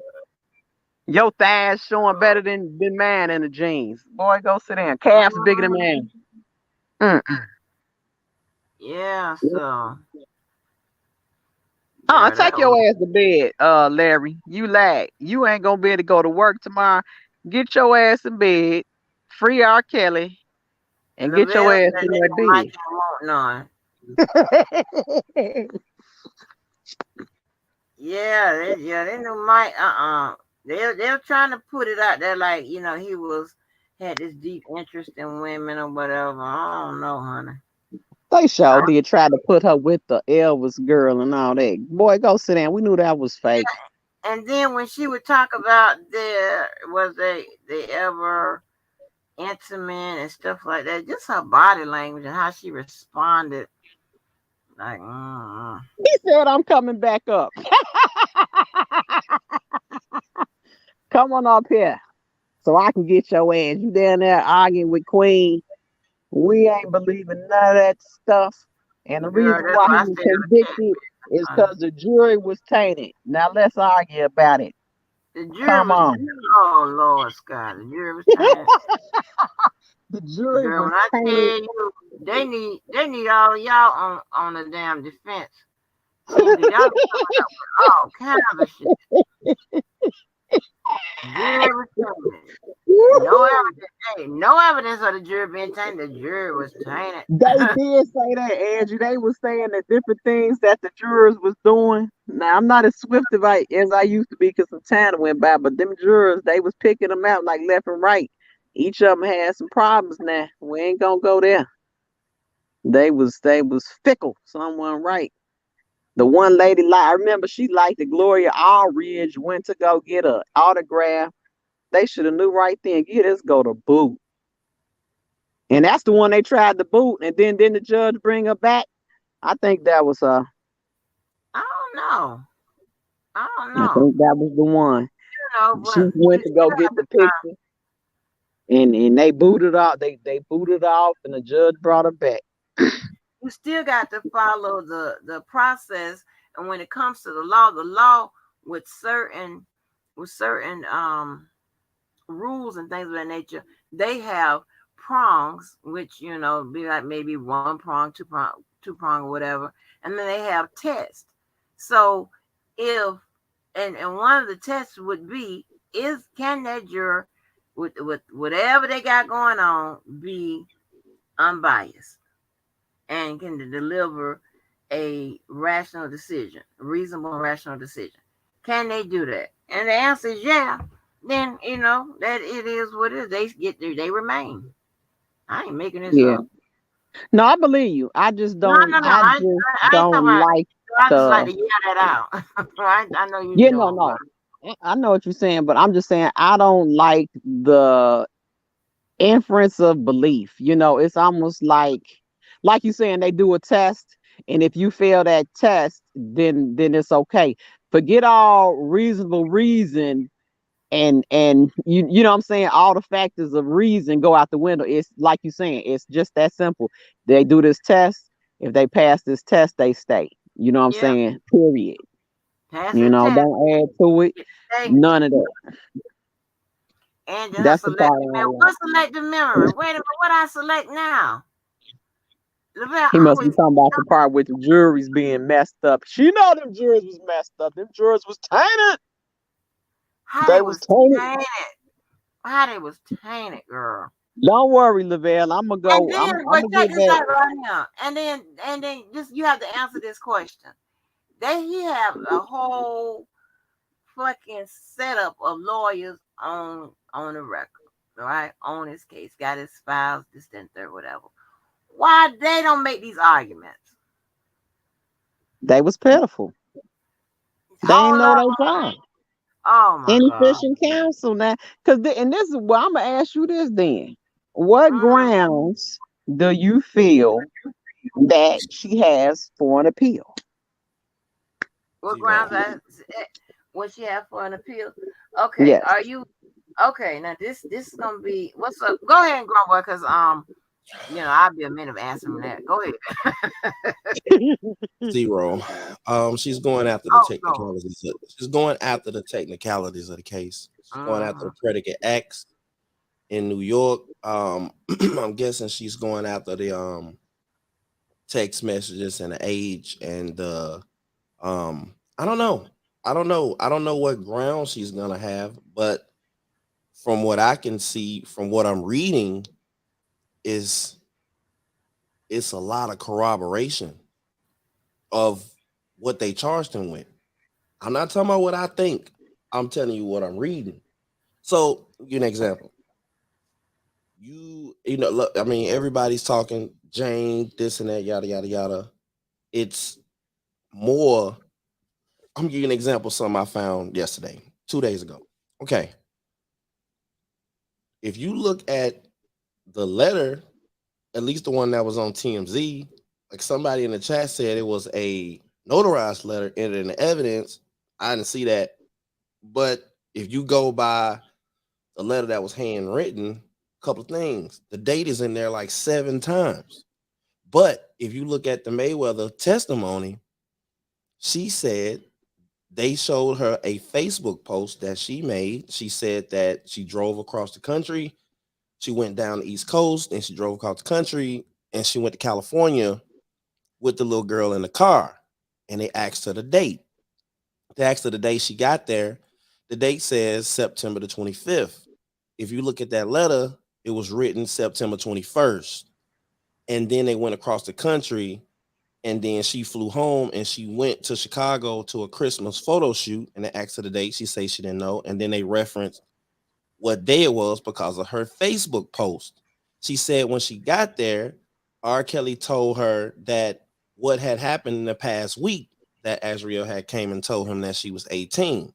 Your thighs showing better than mine in the jeans. Boy, go sit down. Calves bigger than Mhm. mine. Mm-mm. Yeah. So Take That your was ass to bed, Larry. You lag. You ain't gonna be able to go to work tomorrow. Get your ass in bed. Free R. Kelly and get your Lavelle ass said in they that don't bed. like him want none. Yeah, they knew Mike. They're trying to put it out there like he had this deep interest in women or whatever. I don't know, honey. They sure I, did try to put her with the Elvis girl and all that. Boy, go sit down. We knew that was fake. and then when she would talk about they ever intimate and stuff like that, just her body language and how she responded, like, He said, I'm coming back up. Come on up here so I can get your ass. You down there arguing with Queen. We ain't believing none of that stuff. And the girl, reason that's why he why I was stayed convicted is on it. because the jury was tainted. Now let's argue about it. The jury Come was, on. oh Lord, Scott, the jury was tainted. The jury Girl, was when I tainted. tell you, they need all of y'all on the damn defense team because y'all be coming up with all kinds of shit. Jury was tainted. No evidence. Hey, no evidence of the jury being tainted. The jury was tainted. They did say that, Angie. They was saying the different things that the jurors was doing. Now I'm not as swift as I used to be because some time went by, but them jurors, they was picking them out like left and right. Each of them had some problems now. We ain't gonna go there. They was fickle. Someone right. The one lady, I remember she liked the Gloria Allridge, went to go get a autograph. They should have knew right then. Yeah, let's go to boot. And that's the one they tried to boot, and then didn't the judge bring her back? I think that was I don't know. I don't I know. think that was the one. She But went you to go still get have the to find. picture, and they booted off. They booted off, and the judge brought her back. You still got to follow the process. And when it comes to the law with certain rules and things of that nature, they have prongs, which be like maybe one prong, two prong, or whatever, and then they have tests. So if and one of the tests would be is can that juror with whatever they got going on be unbiased and can deliver a rational decision, reasonable and rational decision. Can they do that? And the answer is yeah. Then that it is what it is. They remain. I ain't making this Yeah. up. No, I believe you. I just No, don't. no, no. I I, just I ain't talking don't about. like I just like the. to yell that out. I know you You know, know no. I know what you're saying, but I'm just saying I don't like the inference of belief. It's almost like you saying they do a test, and if you fail that test, then it's okay. Forget all reasonable reason and you know what I'm saying, all the factors of reason go out the window. It's like you saying, it's just that simple. They do this test. If they pass this test, they stay. You know what I'm Yeah, saying? Period. pass the test. Don't add to it. Hey, None of that. and just That's the part selective I memory. don't like. What selective memory? Wait a minute. What I select now? Lavelle He must be always. talking about the part with the juries being messed up. She know them juries was messed up. Them juries was tainted. How They they was was tainted. tainted. How they was tainted, girl. Don't worry, Lavelle. I'm gonna And go. then, I'm but gonna check get this back. out right here. And then, just you have to answer this question. He have a whole fucking setup of lawyers on the record, right? On his case, got his files, this, and third, whatever. Why they don't make these arguments? They was pitiful. They ain't Hold know up. they job. Oh my god. Inefficient counsel now. And this is well, I'm gonna ask you this then. What Mm. grounds do you feel that she has for an appeal? What grounds Zero. what she have for an appeal? Okay, Yes. are you okay? Now this is gonna be what's up. Go ahead and grow because I'll be a minute of answering that. Go ahead. Zero. She's going after the Oh Lord. technicalities. She's going after the technicalities of the case. She's going after Mm-hmm. the predicate acts in New York. I'm guessing she's going after the text messages and the age and the I don't know. I don't know. I don't know what ground she's gonna have, but from what I can see, from what I'm reading, is it's a lot of corroboration of what they charged him with. I'm not talking about what I think. I'm telling you what I'm reading. So, give you an example. You know, look, I mean, everybody's talking Jane, this and that, yada yada yada. It's more. I'm gonna give you an example of something I found yesterday, 2 days ago. Okay, if you look at the letter, at least the one that was on TMZ, like somebody in the chat said it was a notarized letter entered in evidence. I didn't see that. But if you go by the letter that was handwritten, a couple of things. The date is in there like 7 times. But if you look at the Mayweather testimony, she said they showed her a Facebook post that she made. She said that she drove across the country. She went down the East Coast and she drove across the country and she went to California with the little girl in the car. And they asked her the date. They asked her the day she got there. The date says September the 25th. If you look at that letter, it was written September 21st. And then they went across the country and then she flew home and she went to Chicago to a Christmas photo shoot and they asked her the date. She said she didn't know. And then they referenced what day it was because of her Facebook post. She said when she got there, R. Kelly told her that what had happened in the past week that Azriel had came and told him that she was 18.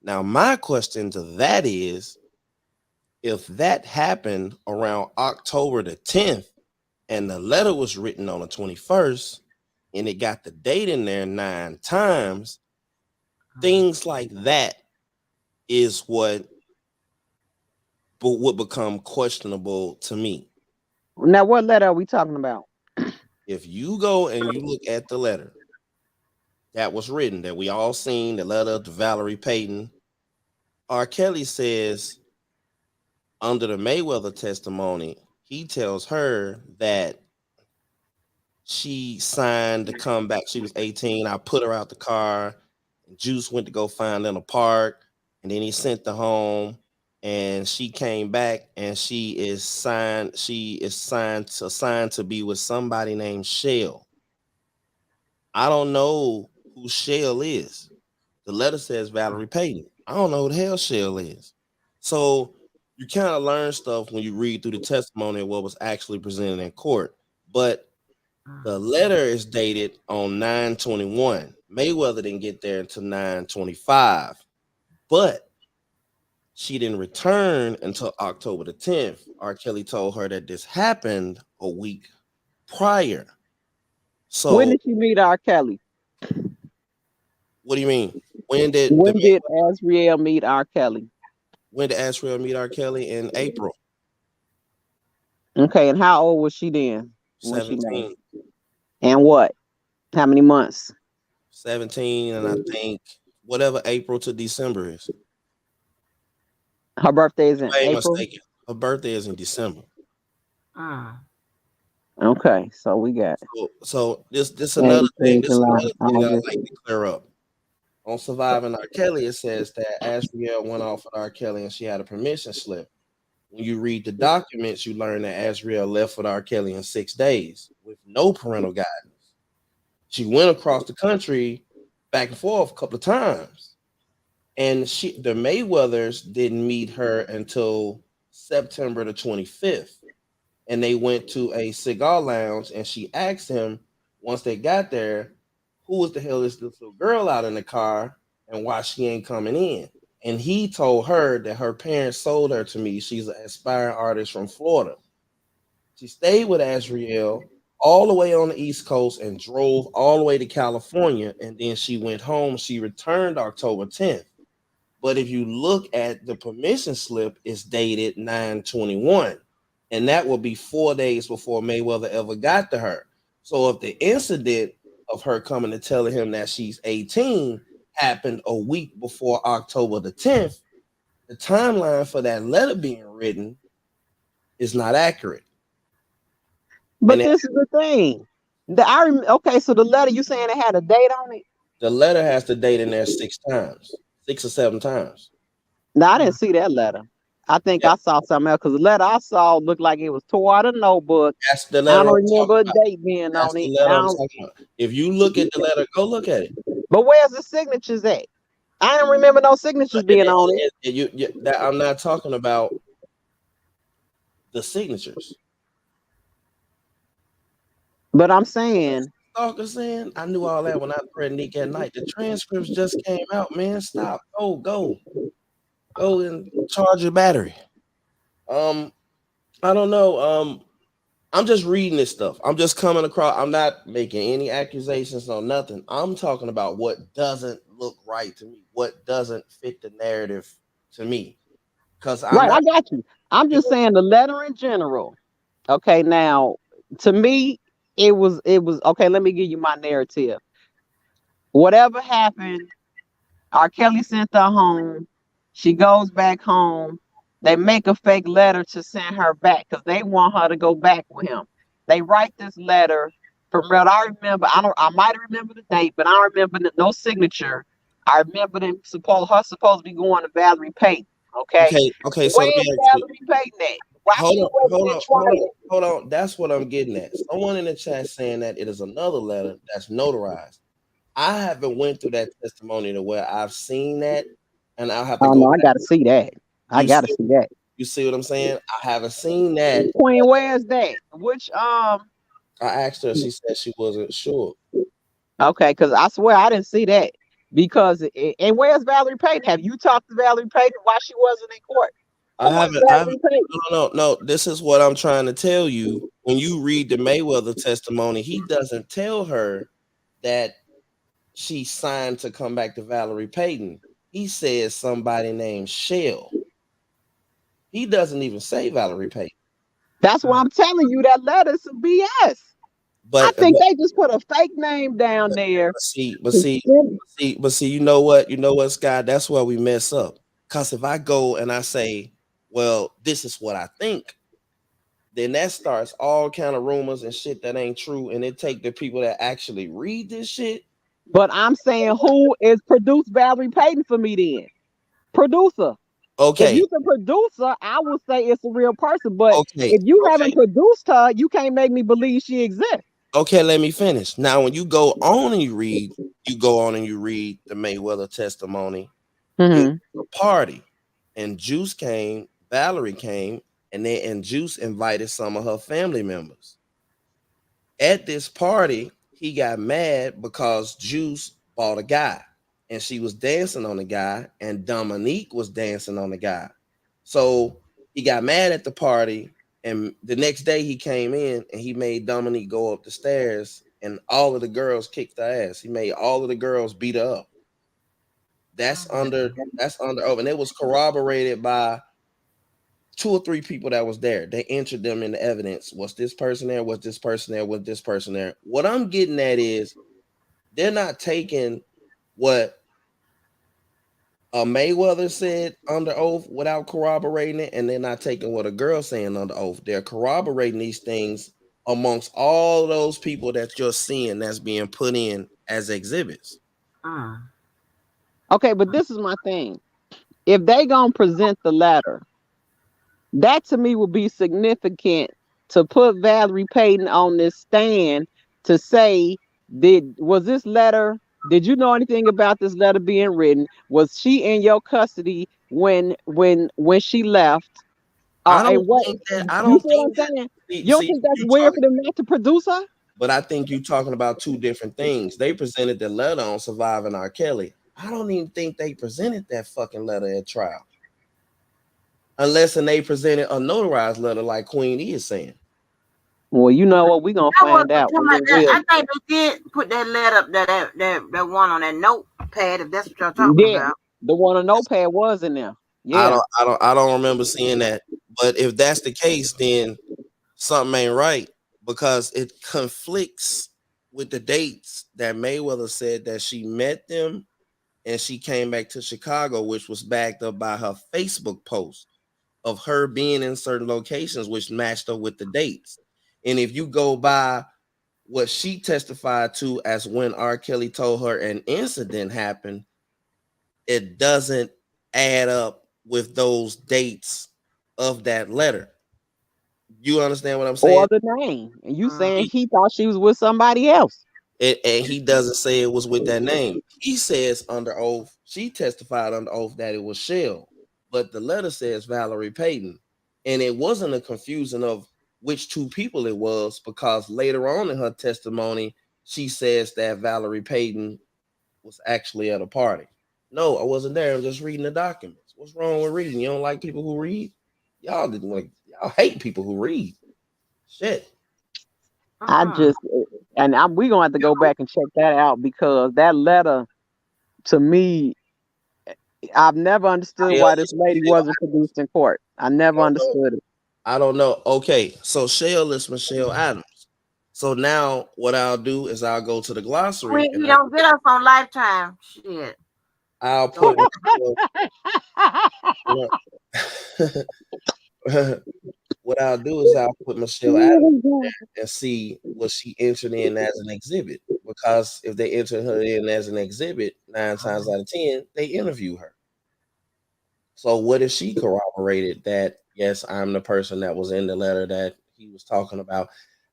Now, my question to that is if that happened around October the 10th and the letter was written on the 21st and it got the date in there 9 times, things like that is what would become questionable to me. Now, what letter are we talking about? If you go and you look at the letter that was written, that we all seen, the letter to Valerie Payton, R. Kelly says under the Mayweather testimony, he tells her that she signed to come back. She was 18. I put her out the car. And Juice went to go find her in a park, and then he sent her home. And she came back, and she is signed. She is signed to be with somebody named Shell. I don't know who Shell is. The letter says Valerie Payton. I don't know who the hell Shell is. So you kind of learn stuff when you read through the testimony of what was actually presented in court. But the letter is dated on 9/21. Mayweather didn't get there until 9/25, but she didn't return until October the 10th. R. Kelly told her that this happened a week prior. When So, did you meet R. Kelly? what do you mean? When did When did Azriel meet R. Kelly? when did Ashriel meet R. Kelly? In April Okay, and how old was she then when she met? 17, And what? How many months? 17, and I think whatever April to December is. Her birthday is If in I ain't April. mistaken, her birthday is in December. Okay, so we got So this May, another thing. June, This July, another thing I August. like to clear up. On Surviving R. Kelly, it says that Azriel went off with R. Kelly and she had a permission slip. When you read the documents, you learn that Azriel left with R. Kelly in 6 days with no parental guidance. She went across the country back and forth a couple of times. And the Mayweathers didn't meet her until September the 25th. And they went to a cigar lounge and she asked him once they got there, who was the hell is this little girl out in the car and why she ain't coming in? And he told her that her parents sold her to me. She's an aspiring artist from Florida. She stayed with Azriel all the way on the East Coast and drove all the way to California. And then she went home. She returned October 10th. But if you look at the permission slip, it's dated 9/21. And that will be 4 days before Mayweather ever got to her. So if the incident of her coming and telling him that she's 18 happened a week before October the 10th, the timeline for that letter being written is not accurate. And But this is the thing. Okay, so the letter you saying it had a date on it? The letter has the date in there 6 times, 6 or 7 times. Now I didn't see that letter. I think Yeah, I saw something else because the letter I saw looked like it was tore out of the notebook. that's the I letter don't I'm talking remember a about. date being That's on the it. letter I'm talking about. If you look at the letter, go look at it. But where's the signatures at? I don't remember no signatures being on it. That I'm not talking about the signatures. But I'm saying, Stalker saying I knew all that when I threatened Nick at night. The transcripts just came out, man. Stop. Go and charge your battery. Um, I don't know. I'm just reading this stuff. I'm just coming across. I'm not making any accusations on nothing. I'm talking about what doesn't look right to me, what doesn't fit the narrative to me. Because I'm right, not. I got you. I'm just saying the letter in general. Okay, now to me, it was okay. Let me give you my narrative. Whatever happened, R. Kelly sent her home. She goes back home. They make a fake letter to send her back because they want her to go back with him. They write this letter from what I remember. I might remember the date, but I don't remember no signature. I remember her supposed to be going to Valerie Payton. Okay. Okay. So let Where's me ask you. Valerie Payton at? Why she wasn't in trial? Hold on. That's what I'm getting at. Someone in the chat saying that it is another letter that's notarized. I haven't went through that testimony to where I've seen that, and I'll have to Oh go no, I back. gotta see that. I You gotta see, see that. you see what I'm saying? I haven't seen that. Queen, where's that? Which I asked her. She said she wasn't sure. Okay, because I swear I didn't see that. Because and where's Valerie Payton? Have you talked to Valerie Payton while she wasn't in court? I Who is haven't. I haven't. Valerie Payton? No. This is what I'm trying to tell you. When you read the Mayweather testimony, he doesn't tell her that she signed to come back to Valerie Payton. He says somebody named Shell. He doesn't even say Valerie Payton. That's why I'm telling you that letter's some BS. I But think they just put a fake name down but, there. but see, but To see, send- but see, you know what? You know what, Scott? That's where we mess up. Because if I go and I say, well, this is what I think, then that starts all kind of rumors and shit that ain't true. And it take the people that actually read this shit. But I'm saying who is produced Valerie Payton for me then? Producer. If Okay, you the producer, I would say it's a real person. But okay, if you okay, haven't produced her, you can't make me believe she exists. okay. Let me finish. Now, when you go on and you read the Mayweather testimony. It Hmm. was a party, and Juice came, Valerie came, and Juice invited some of her family members. At this party, he got mad because Juice bought a guy, and she was dancing on the guy, and Dominique was dancing on the guy. So he got mad at the party, and the next day he came in and he made Dominique go up the stairs, and all of the girls kicked her ass. He made all of the girls beat her up. That's under oath, and it was corroborated by 2 or 3 people that was there. They entered them in the evidence. Was this person there? Was this person there? Was this person there? What I'm getting at is they're not taking what a Mayweather said under oath without corroborating it, and they're not taking what a girl saying under oath. They're corroborating these things amongst all those people that you're seeing that's being put in as exhibits. Okay, but this is my thing. If they gonna present the letter, that to me would be significant to put Valerie Payton on this stand to say, was this letter? Did you know anything about this letter being written? Was she in your custody when she left? I And don't what think that. I you don't see what think I'm that. saying? See, You don't see think that's you weird talking. for them not to produce her? But I think you're talking about two different things. They presented the letter on surviving R. Kelly. I don't even think they presented that fucking letter at trial. Unless and they presented a notarized letter like Queen E is saying. Well, you know what? We're gonna I was find out talking when about it that. will. I think they did put that letter up there, that one on that notepad, if that's what y'all talking Yeah, about. the one on notepad was in there. Yeah. I don't remember seeing that. But if that's the case, then something ain't right because it conflicts with the dates that Mayweather said that she met them and she came back to Chicago, which was backed up by her Facebook post of her being in certain locations, which matched up with the dates. And if you go by what she testified to as when R. Kelly told her an incident happened, it doesn't add up with those dates of that letter. You understand what I'm saying? Or the name. And you saying Mm. He, he thought she was with somebody else. and he doesn't say it was with that name. He says under oath, she testified under oath that it was Shell, but the letter says Valerie Payton. And it wasn't a confusion of which two people it was, because later on in her testimony, she says that Valerie Payton was actually at a party. No, I wasn't there. I'm just reading the documents. What's wrong with reading? You don't like people who read? Y'all didn't like. Y'all hate people who read. Shit. I Mm-mm. just and we gonna have to go back and check that out because that letter to me, I've never understood Shell, why this lady wasn't produced in court. I I never don't know. understood it. I don't know. Okay, so Shell is Michelle Adams. So now what I'll do is I'll go to the glossary We and you don't get us on Lifetime. Shit. I'll Don't put get what what I'll do is I'll put Michelle Adams and see what she entered in as an exhibit. Because if they enter her in as an exhibit, 9 times out of 10, they interview her. So what if she corroborated that, yes, I'm the person that was in the letter that he was talking about?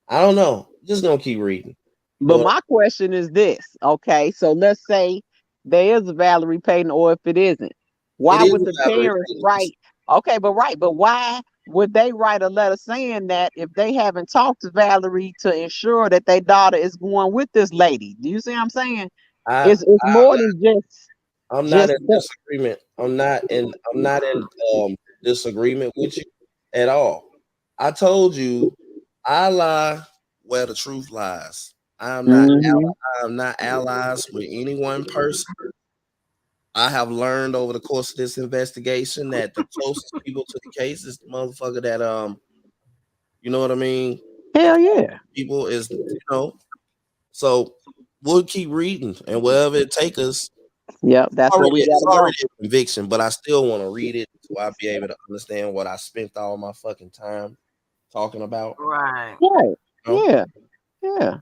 I don't know. Just gonna keep reading. You know But what? my question is this, okay? So let's say there is a Valerie Payton, or if it isn't, It why is would a the Valerie parents Payton. write? Okay, but why would they write a letter saying that if they haven't talked to Valerie to ensure that their daughter is going with this lady? Do you see what I'm saying? I It's more than I'm not just in that. disagreement. I'm not in disagreement with you at all. I told you I lie where the truth lies. Hmm. I'm not allies with any one person. I have learned over the course of this investigation that the closest people to the case is the motherfucker that you know what I mean? The Hell closest yeah. people is so we'll keep reading and wherever it take us. Yep, that's where we It's gotta already go. a conviction, but I still want to read it so I'll be able to understand what I spent all my fucking time talking about. right. Right. You know? Yeah. Yeah.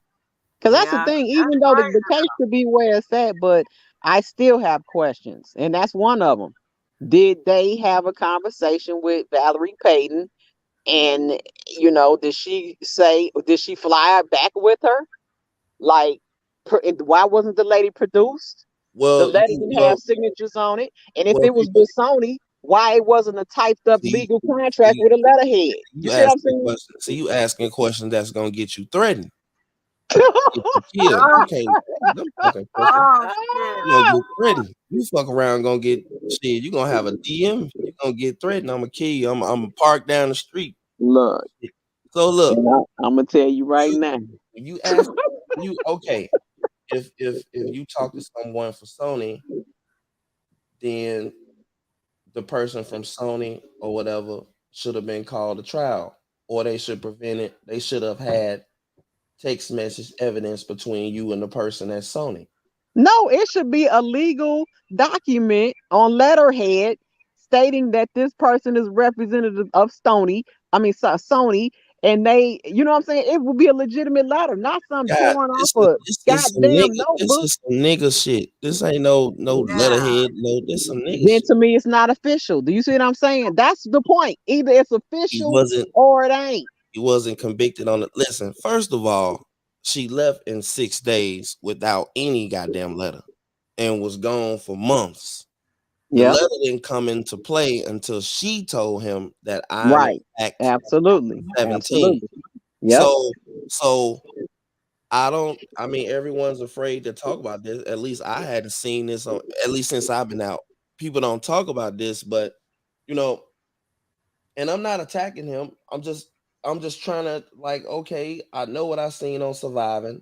Because that's the Yeah, thing, that's even though the crazy. case could be where it's at, but I still have questions. And that's one of them. Did they have a conversation with Valerie Payton? And, did she say, did she fly back with her? Like, why wasn't the lady produced? The Well, letter didn't have well, signatures on it. And if well, it was with Sony, why it wasn't a typed up see, legal contract see, with a letterhead? You you see what I'm asking saying? questions. See, you asking questions that's gonna get you threatened, get you killed. Oh, You can't ask them fucking questions. oh shit. You gonna get threatened. You fuck around, gonna get shit. You gonna have a DM. You gonna get threatened. I'm gonna kill you. I'm parked down the street. Look, So look, and I'm gonna tell you right you now. you ask you okay. If you talk to someone for Sony, then the person from Sony or whatever should have been called to trial, or they should prevent it. They should have had text message evidence between you and the person at Sony. No, it should be a legal document on letterhead stating that this person is representative of Sony, and they, you know what I'm saying? It would be a legitimate letter, not some God, torn off a this is some goddamn nigga. This notebook. is some nigga shit. This ain't no Yeah. letterhead. No, this some nigga Then shit. to me, it's not official. Do you see what I'm saying? That's the point. Either it's He official wasn't. or it ain't. He wasn't convicted on it. Listen, first of all, she left in 6 days without any goddamn letter and was gone for months. The Yep. letter didn't come into play until she told him that I'm in Right. fact Absolutely. 17. Absolutely. Yep. So I don't I mean everyone's afraid to talk about this. At least I hadn't seen this on at least since I've been out. People don't talk about this, but you know, and I'm not attacking him. I'm just trying to like, okay, I know what I seen on Surviving.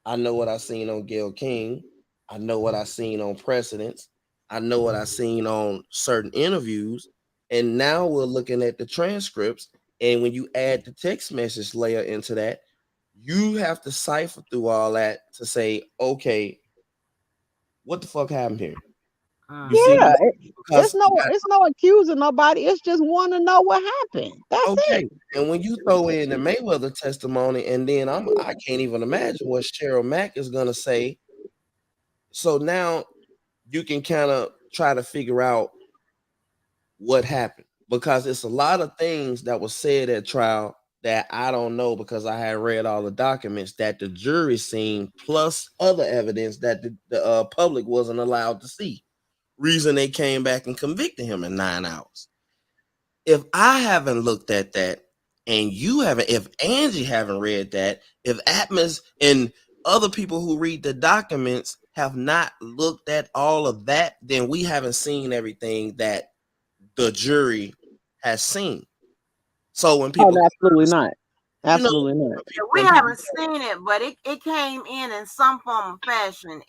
I know what I seen on Gail King. I know what I seen on Precedence. I know what I seen on certain interviews. And now we're looking at the transcripts. And when you add the text message layer into that, you have to cipher through all that to say, okay, what the fuck happened here? You see what Mm-hmm. Yeah, I'm saying? Because it's no accusing nobody. It's just want to know what happened. That's okay, it. and when you throw in the Mayweather testimony, and then I can't even imagine what Cheryl Mack is gonna say. So now you can kind of try to figure out what happened because it's a lot of things that was said at trial that I don't know because I had read all the documents that the jury seen plus other evidence that the public wasn't allowed to see. Reason they came back and convicted him in 9 hours. If I haven't looked at that and you haven't, if Angie haven't read that, if Atmos and other people who read the documents have not looked at all of that, then we haven't seen everything that the jury has seen. So when Oh, people, absolutely not. you know, Absolutely not. Yeah, we when people, haven't seen it, but it came in some form of fashion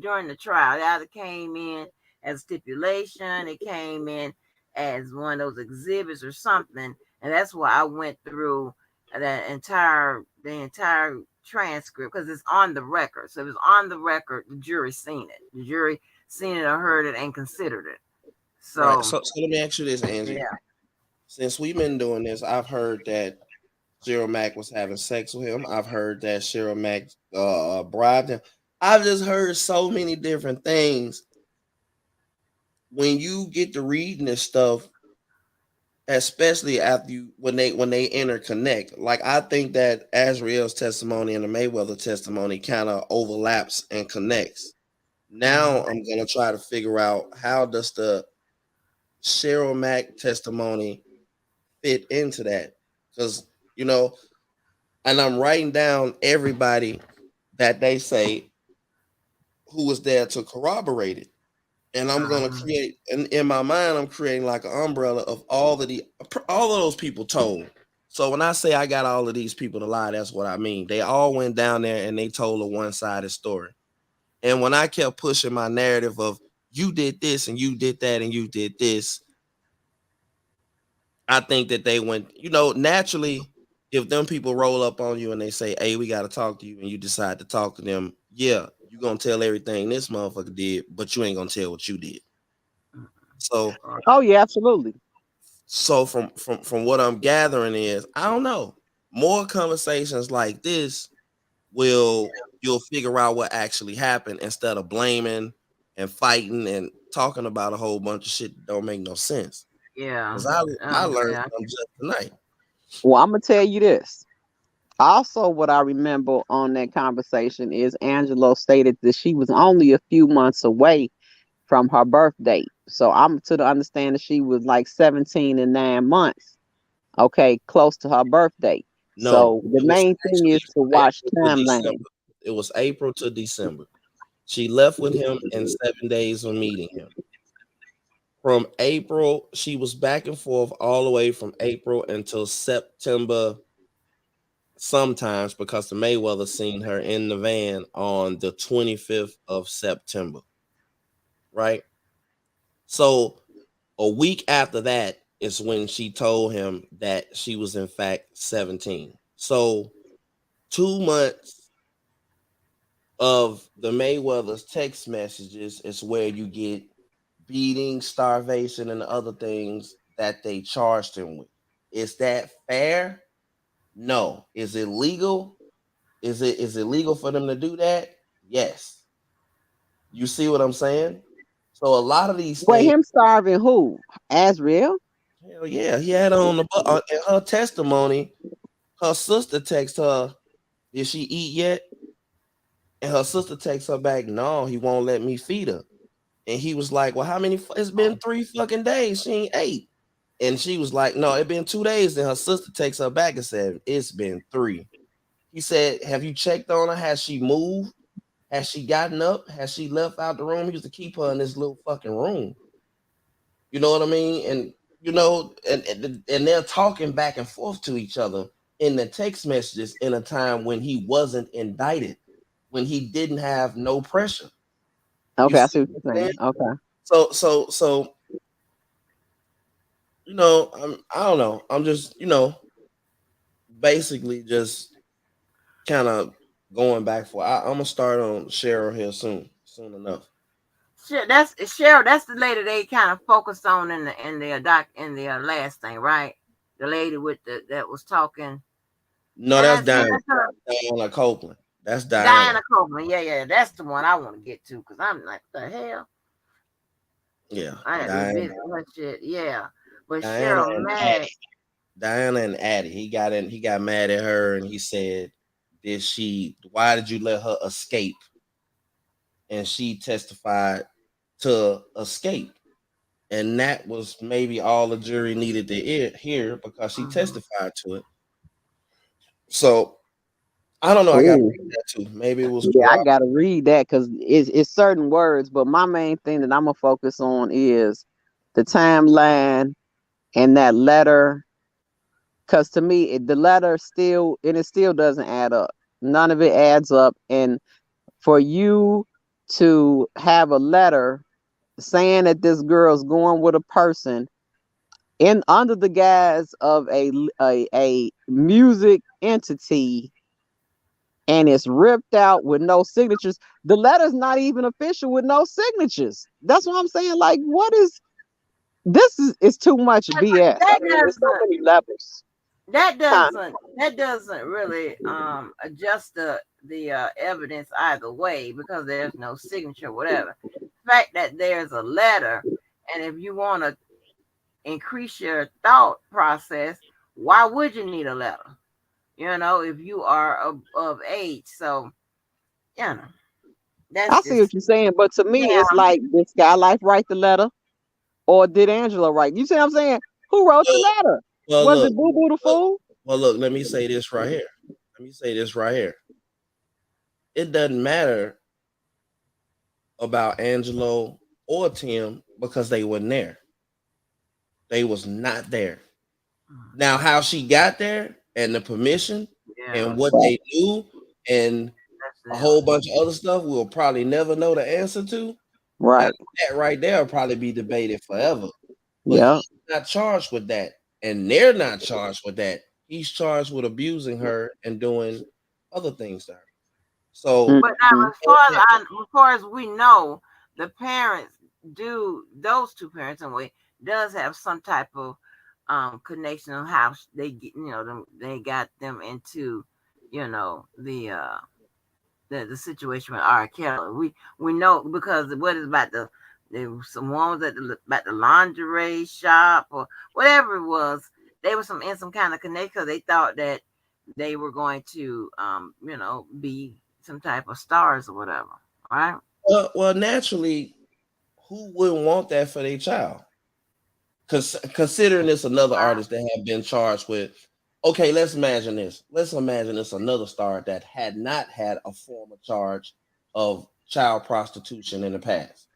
during the trial. It either came in as stipulation, it came in as one of those exhibits or something, and that's why I went through the entire transcript because it's on the record. So if it's on the record, the jury seen it. The jury seen it or heard it and considered it. right? So So let me ask you this, Angie. yeah, Since we've been doing this, I've heard that Cheryl Mack was having sex with him. I've heard that Cheryl Mack bribed him. I've just heard so many different things. When you get to reading this stuff, especially after you when they interconnect, like I think that Azriel's testimony and the Mayweather testimony kind of overlaps and connects. Now mhm, I'm gonna try to figure out how does the Cheryl Mack testimony fit into that because you know, and I'm writing down everybody that they say who was there to corroborate it. And I'm gonna mhm, create, and in my mind, I'm creating like an umbrella of all of those people told. So when I say I got all of these people to lie, that's what I mean. They all went down there and they told a one-sided story. And when I kept pushing my narrative of you did this and you did that and you did this, I think that they went, naturally, if them people roll up on you and they say, hey, we got to talk to you, and you decide to talk to them, yeah, you're going to tell everything this motherfucker did, but you ain't going to tell what you did. mhm. So, Oh yeah, absolutely. from what I'm gathering is, I don't know, more conversations like this you'll figure out what actually happened instead of blaming and fighting and talking about a whole bunch of shit that don't make no sense. Yeah, Because I learned yeah, something just tonight. Well, I'm gonna tell you this. Also, what I remember on that conversation is Angelo stated that she was only a few months away from her birth date. So I'm to the understand that she was like 17 and 9 months. Okay, close to her birth date. No, So the it was main thing actually is to from watch April to timeline. December. It was April to December. She left with him in 7 days of meeting him. From April, she was back and forth all the way from April until September, sometimes because the Mayweather seen her in the van on the 25th of September, right? So a week after that is when she told him that she was in fact 17. So 2 months of the Mayweather's text messages is where you get beating, starvation, and other things that they charged him with. Is that fair? No. Is it legal? Is it legal for them to do that? Yes. You see what I'm saying? So a lot of these Wait, things, him starving who? Azriel? hell yeah, he had her on in her testimony. Her sister texts her, "Did she eat yet?" And her sister texts her back, "No, he won't let me feed her." And he was like, "Well, how many? It's been 3 fucking days. She ain't ate." And she was like, "No, it been 2 days." Then her sister takes her back and said, "It's been three." He said, "Have you checked on her? Has she moved? Has she gotten up? Has she left out the room?" He used to keep her in this little fucking room. You know what I mean? And and they're talking back and forth to each other in the text messages in a time when he wasn't indicted, when he didn't have no pressure. You Okay, I see see what what you're I'm saying? saying. Okay. So I don't know. I'm just basically just kind of going back for. I'm gonna start on Cheryl here soon enough. That's Cheryl. That's the lady they kind of focused on in the last thing, right? The lady with the that was talking, No, and that's that's her, Diana Copeland. That's Diana. Diana Coleman. Yeah, yeah, that's the one I want to get to because I'm like, the hell, Yeah, I had to Diana. revisit that shit. Yeah, but Diana Cheryl and mad. Addie. Diana and Addie. He got mad at her and he said, why did you let her escape? And she testified to escape. And that was maybe all the jury needed to hear because she Mhm. testified to it. So I don't know. I got to Oh, read that too. Maybe it was yeah, I corrupt. gotta read that because it's certain words. But my main thing that I'm gonna focus on is the timeline and that letter. Because to me, the letter still and it still doesn't add up. None of it adds up. And for you to have a letter saying that this girl's going with a person in under the guise of a music entity and it's ripped out with no signatures. The letter's not even official with no signatures. That's what I'm saying. Like, what is this? Is too much BS. I That mean, there's so doesn't many levels. Huh? that doesn't really adjust the evidence either way because there's no signature, whatever. The fact that there's a letter, and if you want to increase your thought process, why would you need a letter? You know, if you are of age. So, you know, that's I see just what you're saying, but to me, yeah. it's like, did Skylife write the letter or did Angelo write? You see what I'm saying? Who wrote the Well, letter? well, Was look, it Boo Boo the well, Fool? look. Let me say this right here. Let me say this right here. It doesn't matter about Angelo or Tim because they weren't there. They was not there. Now, how she got there and the permission Yeah, and what Right. they knew and that's a them. whole bunch of other stuff we'll probably never know the answer to. Now, Right. that right there will probably be debated forever. But Yeah. he's not charged with that, and they're not charged with that. He's charged with abusing her and doing other things to her. So, But now, Mm-hmm. as far as we know, the parents do those two parents anyway does have some type of connection on how they get they got them into the situation with R. Kelly. We know because what is about there was some ones about the lingerie shop or whatever it was. They were in some kind of connection because they thought that they were going to be some type of stars or whatever, right? well, naturally, who wouldn't want that for their child? Considering this another artist that have been charged with. Okay, let's imagine this. Let's imagine this another star that had not had a formal charge of child prostitution in the past.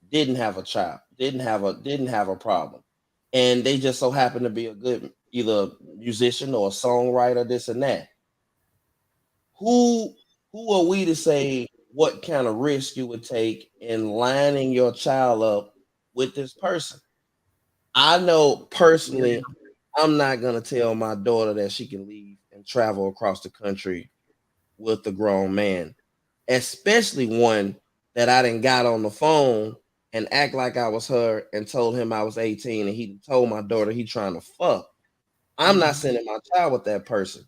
Didn't have a child. Didn't have a problem, and they just so happen to be a good either musician or a songwriter, this and that. Who who are we to say what kind of risk you would take in lining your child up with this person? I know personally, I'm not gonna tell my daughter that she can leave and travel across the country with a grown man, especially one that I didn't got on the phone and act like I was her and told him I was 18 and he told my daughter he trying to fuck. I'm not Mm-hmm. sending my child with that person.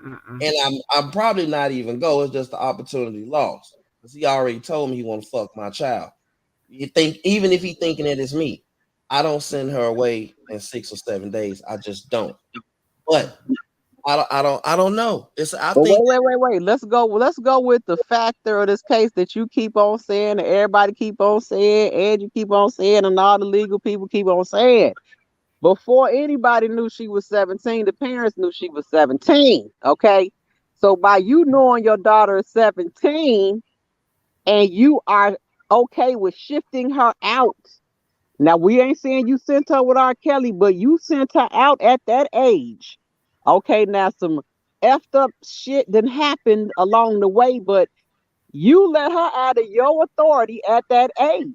Mm-mm. And I'm probably not even go. It's just the opportunity lost. Because he already told me he want to fuck my child. You think even if he thinking it is me, I don't send her away in 6 or 7 days. I just don't. But I don't know. It's I But think wait. Let's go with the factor of this case that you keep on saying, and everybody keep on saying, and you keep on saying, and all the legal people keep on saying. Before anybody knew she was 17, the parents knew she was 17. Okay. So by you knowing your daughter is 17 and you are okay with shifting her out. Now we ain't saying you sent her with R. Kelly, but you sent her out at that age. Okay, now some effed up shit didn't happen along the way, but you let her out of your authority at that age.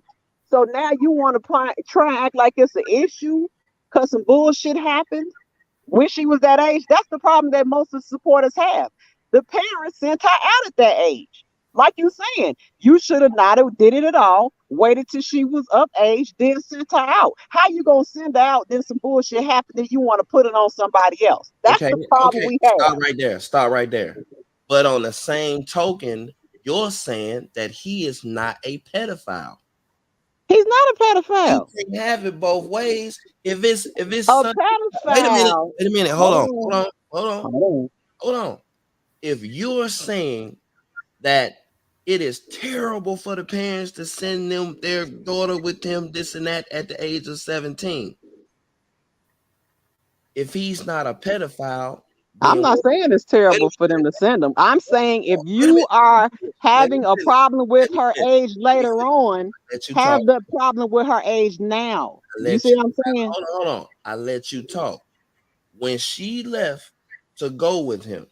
So now you want to try and act like it's an issue because some bullshit happened when she was that age. That's the problem that most of the supporters have. The parents sent her out at that age. Like you saying, you should have not have did it at all. waited till she was of age, then sent her out. How you gonna send her out? Then some bullshit happened, then you want to put it on somebody else. That's Okay, the problem okay. we Stop have. right there. Stop right there. But on the same token, you're saying that he is not a pedophile. He's not a You pedophile. can have it both ways. If it's A such, pedophile. wait a minute, hold on, Hold hold on. on, hold on, Hold on. hold on. If you're saying that it is terrible for the parents to send them their daughter with them this and that at the age of 17, if he's not a pedophile, I'm then not saying it's wait a terrible for them minute, to send them. I'm saying if wait a you minute, are let me having a finish. problem with Let me her finish. age Let me later finish. on, Let you talk. have the problem with her age now. I You let see you what I'm saying? hold on. I let you talk. When she left to go with him,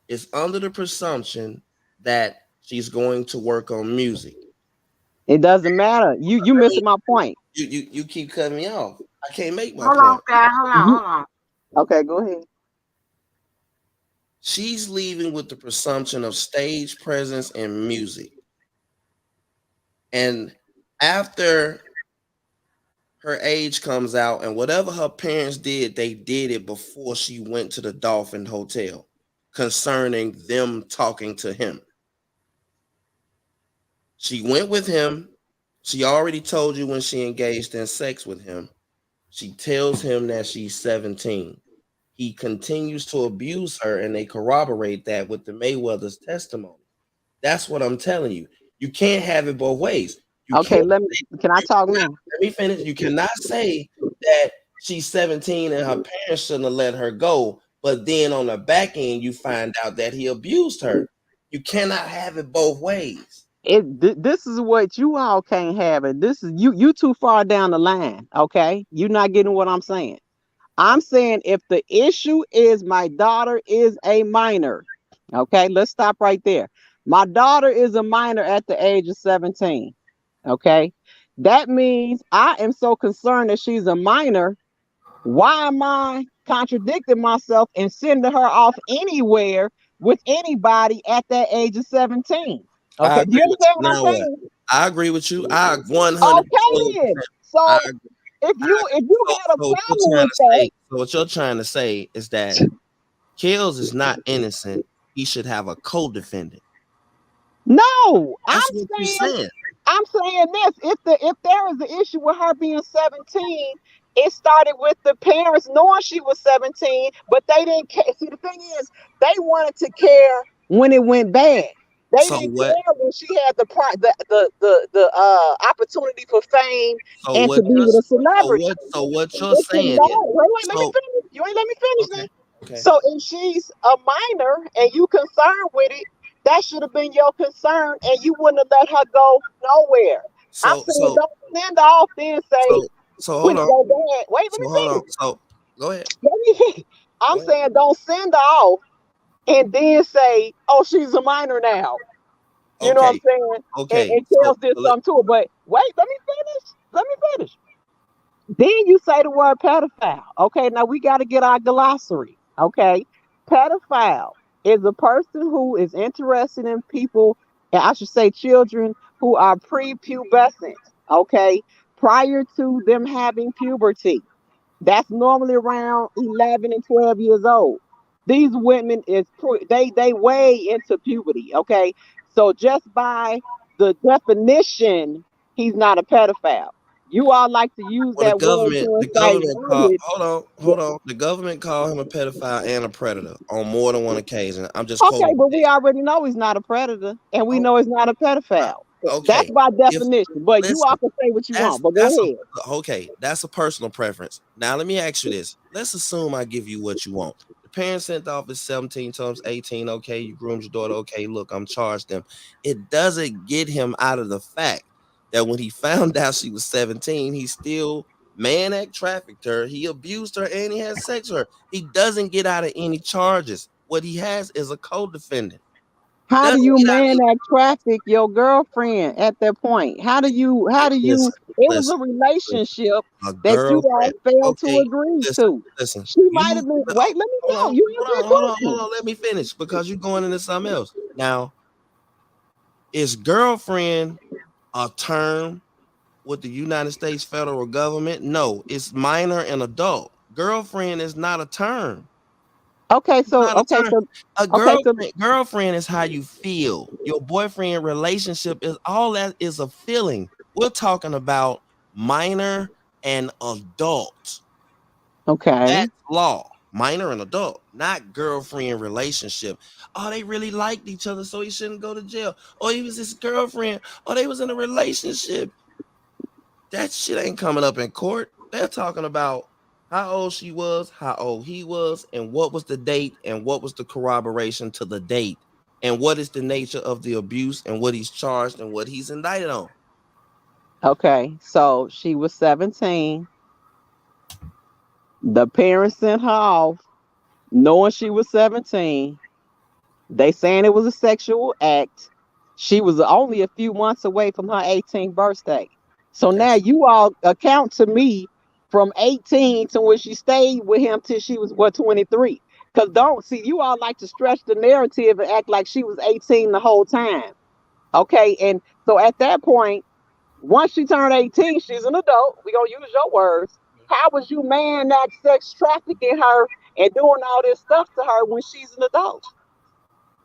it's under the presumption that she's going to work on music. It doesn't matter. You I mean, missing my point. you keep cutting me off. I can't make my Hold on, point. guy. Hold on, You hold on. okay, go ahead. She's leaving with the presumption of stage presence and music. And after her age comes out, and whatever her parents did, they did it before she went to the Dolphin Hotel concerning them talking to him. She went with him. She already told you when she engaged in sex with him. She tells him that she's 17. He continues to abuse her, and they corroborate that with the Mayweather's testimony. That's what I'm telling you. You can't have it both ways. You Okay, can't can I talk now? let me finish. You cannot say that she's 17 and her parents shouldn't have let her go, but then on the back end you find out that he abused her. You cannot have it both ways. This is what you all can't have it. This is you too far down the line. Okay, you're not getting what I'm saying. I'm saying if the issue is my daughter is a minor, okay, let's stop right there. My daughter is a minor at the age of 17. Okay, that means I am so concerned that she's a minor. Why am I contradicting myself and sending her off anywhere with anybody at that age of 17? I Okay, do agree you with understand you. what I'm Now what? saying? I agree with you. I 100. Okay then. I So agree. if you had a So what you're problem trying with to that, say, so what you're trying to say is that Kills is not innocent. He should have a co-defendant. no, That's what you're saying. I'm saying this. If there is an issue with her being 17, it started with the parents knowing she was 17, but they didn't care. See, the thing is, they wanted to care when it went bad. They So didn't what? care when she had the opportunity for fame So and what? to be with a celebrity. So what you're It's a saying is no. Wait, let me so. finish. You ain't let me finish now. Okay. Okay. So if she's a minor and you concerned with it, that should have been your concern, and you wouldn't have let her go nowhere. I'm So saying so don't send her off then say so so when hold it on. go bad. Wait, let So me hold on. finish. So go ahead. Let me finish. Go I'm ahead. saying don't send her off and then say, oh, she's a minor now. You know what I'm Okay. saying? Okay. And So Kels did something to her. But wait, let me finish. Let me finish. Then you say the word pedophile. Okay, now we got to get our glossary. Okay, pedophile is a person who is interested in people, and I should say children who are prepubescent. Okay, prior to them having puberty. That's normally around 11 and 12 years old. These women they way into puberty. Okay, so just by the definition, he's not a pedophile. You all like to use well, that word to the incite government called. knowledge. Hold on. The government called him a pedophile and a predator on more than one occasion. I'm just Okay, quoting. but we already know he's not a predator, and we Oh, know he's not a pedophile. That's okay. by If definition. But you all listen, can say what you want. But go that's ahead. a okay. That's a personal preference. Now let me ask you this. Let's assume I give you what you want. The parents sent off at 17 times 18. Okay, you groomed your daughter. Okay, look, I'm charged them. It doesn't get him out of the fact that when he found out she was 17, he still man act trafficked her. He abused her and he had sex with her. He doesn't get out of any charges. What he has is a co-defendant. How do Doesn't you get out of man any that traffic your girlfriend at that point? How do you listen, it was a listen, listen. relationship A that you all girlfriend. failed to Okay, agree listen, to. listen. She might You have been wait, let me go. You answer the hold question. on. Let me finish because you're going into something else. Now, is girlfriend a term with the United States federal government? No, it's minor and adult. Girlfriend is not a term. Okay, It's so not a okay, term. so A okay, so girlfriend is how you feel. Your boyfriend relationship is all that is a feeling. We're talking about minor and adult. okay, That's law. Minor and adult, not girlfriend relationship. Oh, they really liked each other, so he shouldn't go to jail. Oh, he was his girlfriend. Oh, they was in a relationship. That shit ain't coming up in court. They're talking about how old she was, how old he was, and what was the date, and what was the corroboration to the date, and what is the nature of the abuse, and what he's charged, and what he's indicted on. okay. So she was 17. The parents sent her off, knowing she was 17. They saying it was a sexual act. She was only a few months away from her 18th birthday. So now That's you all account to me from 18 to when she stayed with him till she was what, 23. Because don't see, you all like to stretch the narrative and act like she was 18 the whole time. Okay. And so at that point, once she turned 18, she's an adult. We're gonna use your words. How was you man that sex trafficking her and doing all this stuff to her when she's an adult?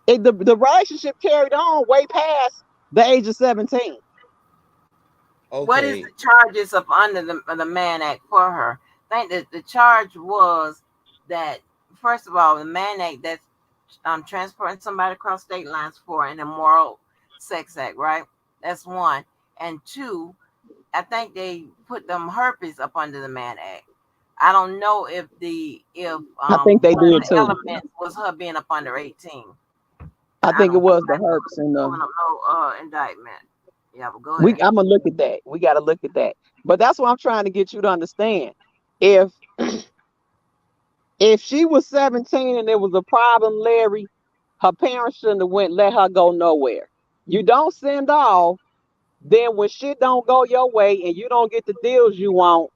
The relationship carried on way past the age of 17. What is okay. the charges up under the Mann Act for her? I think that the charge was that, first of all, the Mann Act, that's transporting somebody across state lines for an immoral sex act, right? That's one. And two, I think they put them herpes up under the Mann Act. I don't know if I think they one of did the too. elements was her being up under 18. I I think it don't know. was the herpes and the Pulling up no indictment. Yeah, but go we ahead. I'm gonna look at that. We gotta look at that. But that's what I'm trying to get you to understand. If if she was 17 and there was a problem, Larry, her parents shouldn't have went let her go nowhere. You don't send off, then when shit don't go your way and you don't get the deals you want,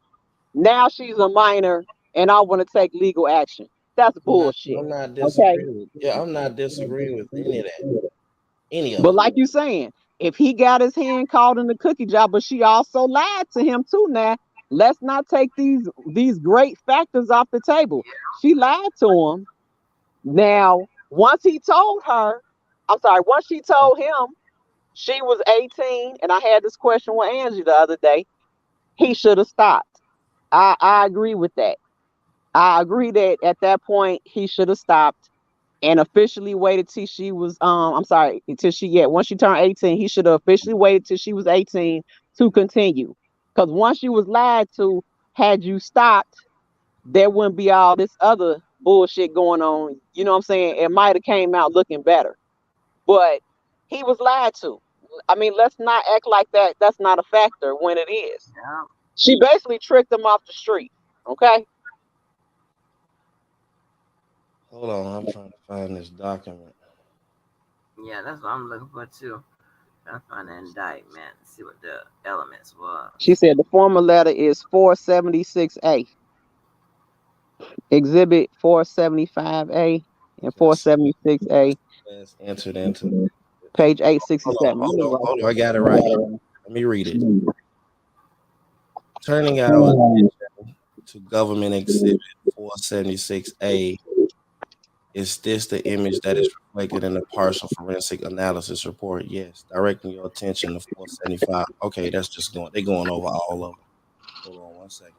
now she's a minor and I want to take legal action. That's bullshit. I'm not Okay. disagreeing with. Yeah, I'm not disagreeing with any of that. Any of But it. like you saying, if he got his hand caught in the cookie jar, but she also lied to him too now. Let's not take these great factors off the table. She lied to him. Now, once he told her, I'm sorry, once she told him she was 18, and I had this question with Angie the other day, he should have stopped. I agree with that. I agree that at that point he should have stopped and officially waited till she was I'm sorry, until she yeah, once she turned 18, he should have officially waited till she was 18 to continue. Because once you was lied to, had you stopped, there wouldn't be all this other bullshit going on. You know what I'm saying? It might have came out looking better. But he was lied to. I mean, let's not act like that's not a factor when it is. Yeah, She basically tricked him off the street. Okay. Hold on, I'm trying to find this document. yeah, that's what I'm looking for too. Trying to find the indictment, see what the elements She was. said the former letter is 476A. Exhibit 475A and Just 476A, as entered into. page Hold on, 867. Let hold me on, write hold on. I got it right here. that. Let me read it. Turning our attention to government exhibit 476A. Is this the image that is reflected in the partial forensic analysis report? Yes. Directing your attention to 475. Okay, that's just going. They're going over all of them. Hold on one second.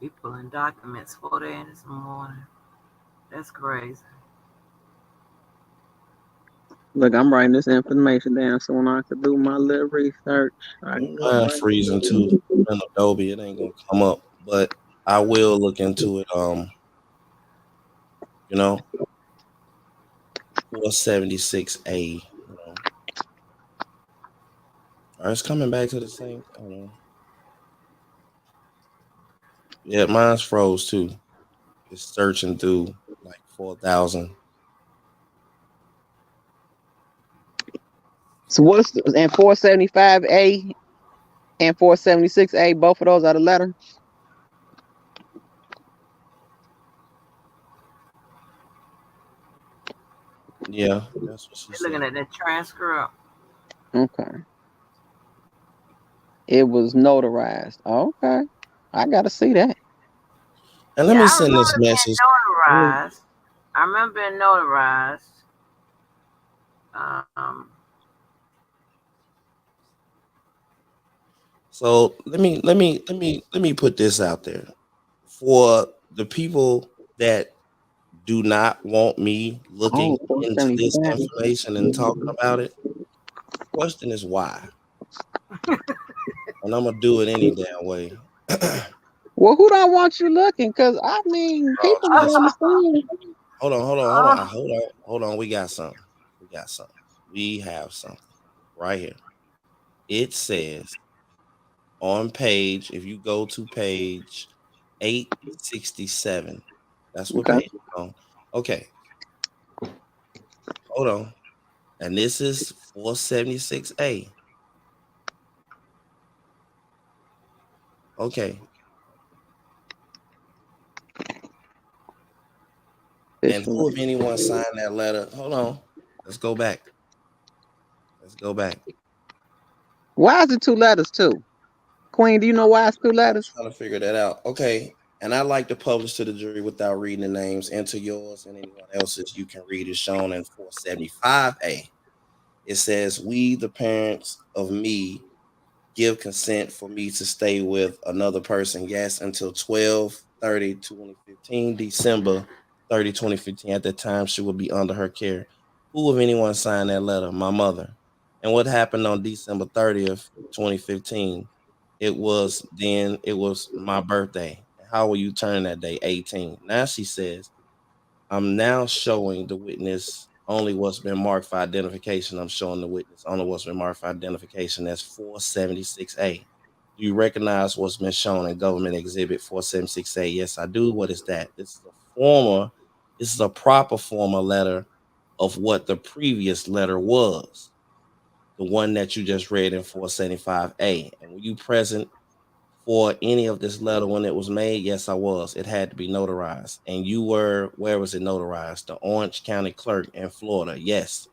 We pulling documents 4 days this morning. That's crazy. Look, I'm writing this information down so when I can do my little research, I can go Mine right. freezing too. I'm in Adobe. It ain't gonna come up, but I will look into it. You know, 476A. You know, it's coming back to the same. Yeah, mine's froze too. It's searching through like 4,000. So what's and 475A and 476A, both of those are the letter? Yeah, that's what she They're looking said. at that transcript. Okay. It was notarized. Okay. I gotta see that. And let Yeah, me I send this remember it message. Let being me, notarized. I remember being notarized. Um, so let me put this out there for the people that do not want me looking Oh, into this 475. information and talking about it. The question is why, and I'm gonna do it any damn way. Well, who don't want you looking? Because I mean, Oh, people don't trust me. understand. Hold on. We got something. We got something. We have something right here. It says on page, if you go to page 867, that's what Okay. page it's on. Okay, hold on. And this is 476A. Okay. And Official. who, if anyone, signed that letter? Hold on. Let's go back. Let's go back. Why is it two letters too? Queen, do you know why it's two I'm letters? trying to figure that out. Okay. And I like to publish to the jury without reading the names, and to yours and anyone else's. You can read it shown in 475A. It says, "We, the parents of me, give consent for me to stay with another person, yes, until 12/30/2015, December 30, 2015. At that time, she will be under her care." Who, if anyone, signed that letter? My mother. And what happened on December 30th, 2015? It was my birthday. How will you turn that day? 18. Now she says, "I'm now showing the witness only what's been marked for identification. I'm showing the witness only what's been marked for identification." That's 476A. Do you recognize what's been shown in government exhibit 476A? Yes, I do. What is that? This is a proper former letter of what the previous letter was, the one that you just read in 475A. And were you present for any of this letter when it was made? Yes, I was. It had to be notarized. And you were, where was it notarized? The Orange County clerk in Florida. Yes.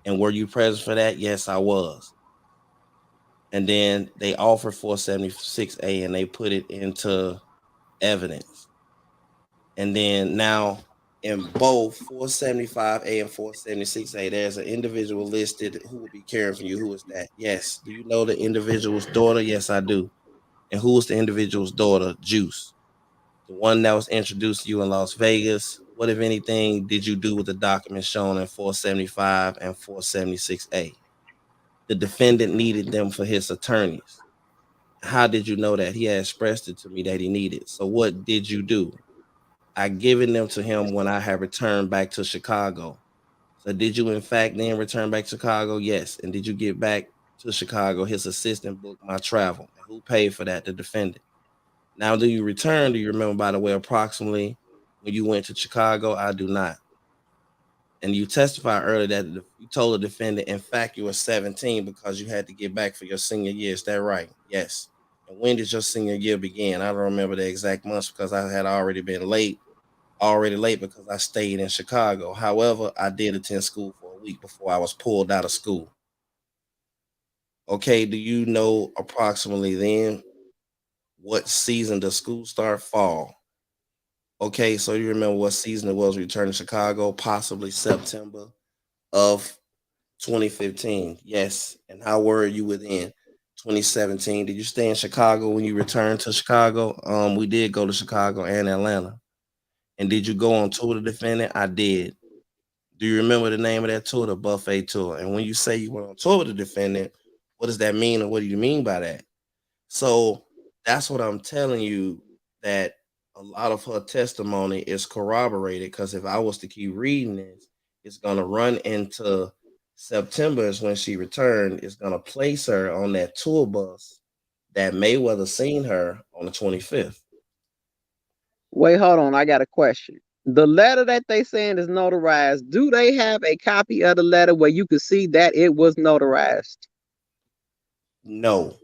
And were you present for that? Yes, I was. And then they offered 476A and they put it into evidence. And then now in both 475A and 476A, there's an individual listed who will be caring for you. Who is that? Yes. Do you know the individual's daughter? Yes, I do. And who was the individual's daughter? Juice, the one that was introduced to you in Las Vegas. What, if anything, did you do with the documents shown in 475 and 476A? The defendant needed them for his attorneys. How did you know that? He had expressed it to me that he needed. So what did you do? I given them to him when I had returned back to Chicago. So did you in fact then return back to Chicago? Yes. And did you get back to Chicago? His assistant booked my travel. And who paid for that? The defendant. Now, do you return? Do you remember, by the way, approximately when you went to Chicago? I do not. And you testified earlier that you told the defendant, in fact, you were 17 because you had to get back for your senior year. Is that right? Yes. And when did your senior year begin? I don't remember the exact months because I had already late because I stayed in Chicago. However, I did attend school for a week before I was pulled out of school. Okay, do you know approximately then what season does school start? Fall. Okay, so you remember what season it was returning to Chicago, possibly September of 2015. Yes. And how were you within 2017? Did you stay in Chicago when you returned to Chicago? We did go to Chicago and Atlanta. And did you go on tour with the defendant? I did. Do you remember the name of that tour? The buffet tour. And when you say you went on tour with the defendant, what does that mean, and what do you mean by that? So that's what I'm telling you, that a lot of her testimony is corroborated, because if I was to keep reading this, it's going to run into September is when she returned. It's going to place her on that tour bus that Mayweather seen her on the 25th. Wait, hold on. I got a question. The letter that they saying is notarized, do they have a copy of the letter where you could see that it was notarized? No,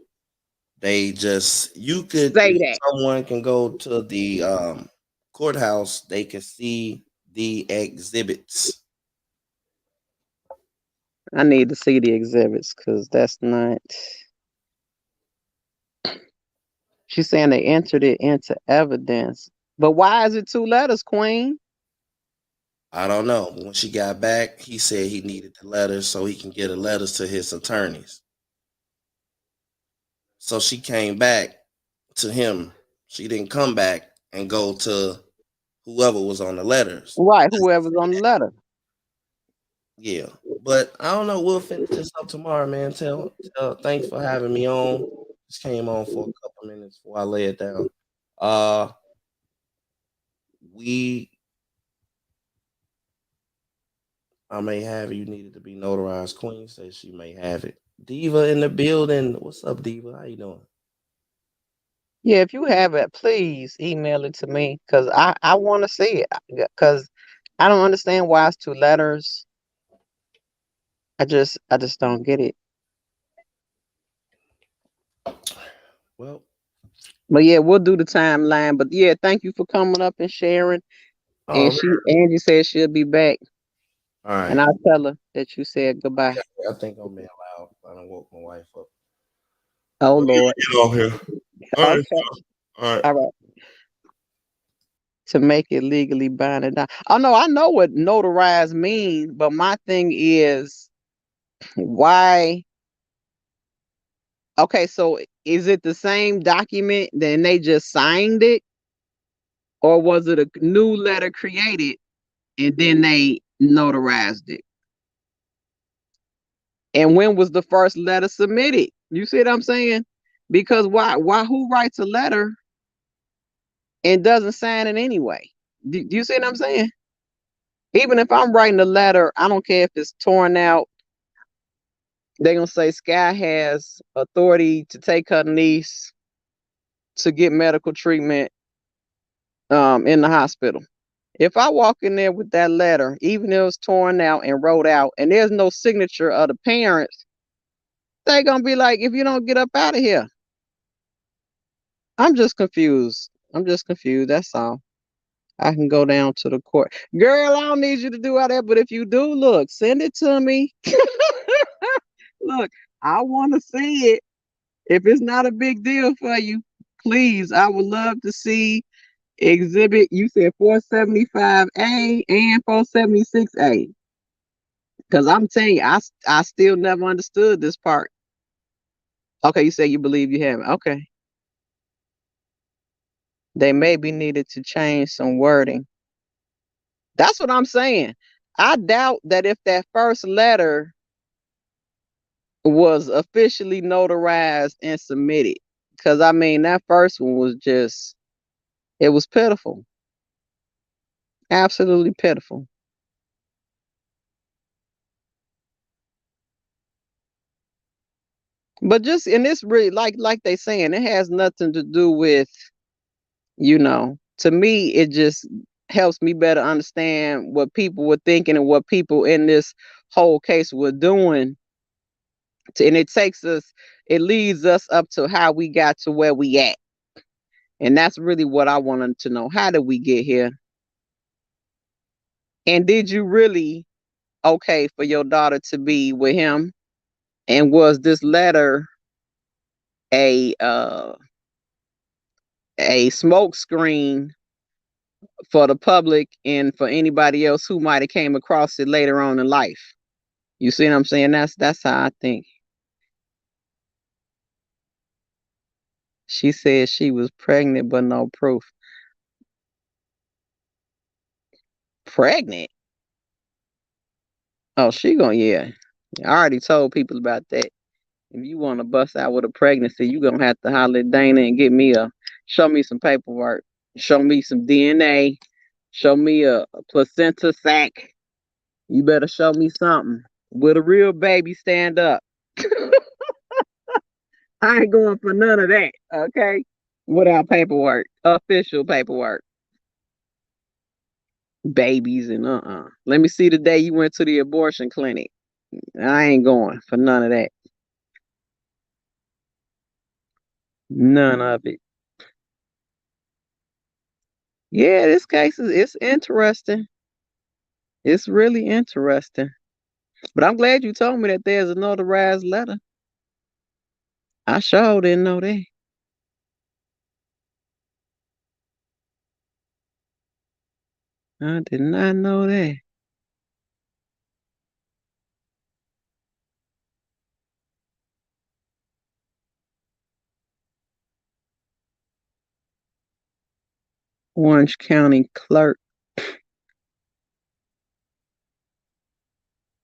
they just you could Say if that. someone can go to the courthouse, they can see the exhibits. I need to see the exhibits because that's not. She's saying they entered it into evidence. But why is it two letters, Queen? I don't know. When she got back, he said he needed the letters so he can get the letters to his attorneys. So she came back to him. She didn't come back and go to whoever was on the letters. Right, whoever's on the letter. Yeah. But I don't know. We'll finish this up tomorrow, man. Thanks for having me on. Just came on for a couple minutes before I lay it down. Uh we I may have it. You needed to be notarized. Queen says she may have it. Diva in the building. What's up, Diva? How you doing? Yeah, if you have it, please email it to me because I want to see it because I don't understand why it's two letters. I just don't get it. Well, But yeah, we'll do the timeline. But yeah, thank you for coming up and sharing. oh And man. Angie said she'll be back, All and right. I'll tell her that you said goodbye. I think I'm being loud. I don't woke my wife up. Oh Let me Lord. get off here. All right. Okay. All right. All right. To make it legally binding. Oh no, I know what notarized means, but my thing is why. Okay, so is it the same document? Then they just signed it, or was it a new letter created and then they notarized it? And when was the first letter submitted? You see what I'm saying? Because why who writes a letter and doesn't sign it anyway? Do you see what I'm saying? Even if I'm writing a letter, I don't care if it's torn out. They're gonna say Sky has authority to take her niece to get medical treatment in the hospital. If I walk in there with that letter, even if it's torn out and wrote out, and there's no signature of the parents, they're gonna be like, if you don't get up out of here. I'm just confused. I'm just confused. That's all. I can go down to the court. Girl, I don't need you to do all that, but if you do, look, send it to me. Look, I want to see it. If it's not a big deal for you, please, I would love to see exhibit. You said 475A and 476A. Because I'm telling you, I still never understood this part. Okay, you say you believe you have it. Okay. They may be needed to change some wording. That's what I'm saying. I doubt that if that first letter was officially notarized and submitted. Because I mean, that first one was just, it was pitiful. Absolutely pitiful. But just, and it's really like they saying, it has nothing to do with, to me, it just helps me better understand what people were thinking and what people in this whole case were doing. And it leads us up to how we got to where we at. And that's really what I wanted to know. How did we get here? And did you really okay for your daughter to be with him? And was this letter a a smoke screen for the public and for anybody else who might have came across it later on in life? You see what I'm saying? That's how I think. She said she was pregnant, but no proof. Pregnant? Oh, she gonna, yeah. I already told people about that. If you want to bust out with a pregnancy, you gonna have to holler at Dana and show me some paperwork, show me some DNA, show me a placenta sac. You better show me something. Will a real baby stand up? I ain't going for none of that, okay? Without paperwork, official paperwork. babies and Let me see the day you went to the abortion clinic. I ain't going for none of that. None of it. Yeah, this case is it's interesting. It's really interesting. But I'm glad you told me that there's a notarized letter. I sure didn't know that. I did not know that. Orange County clerk.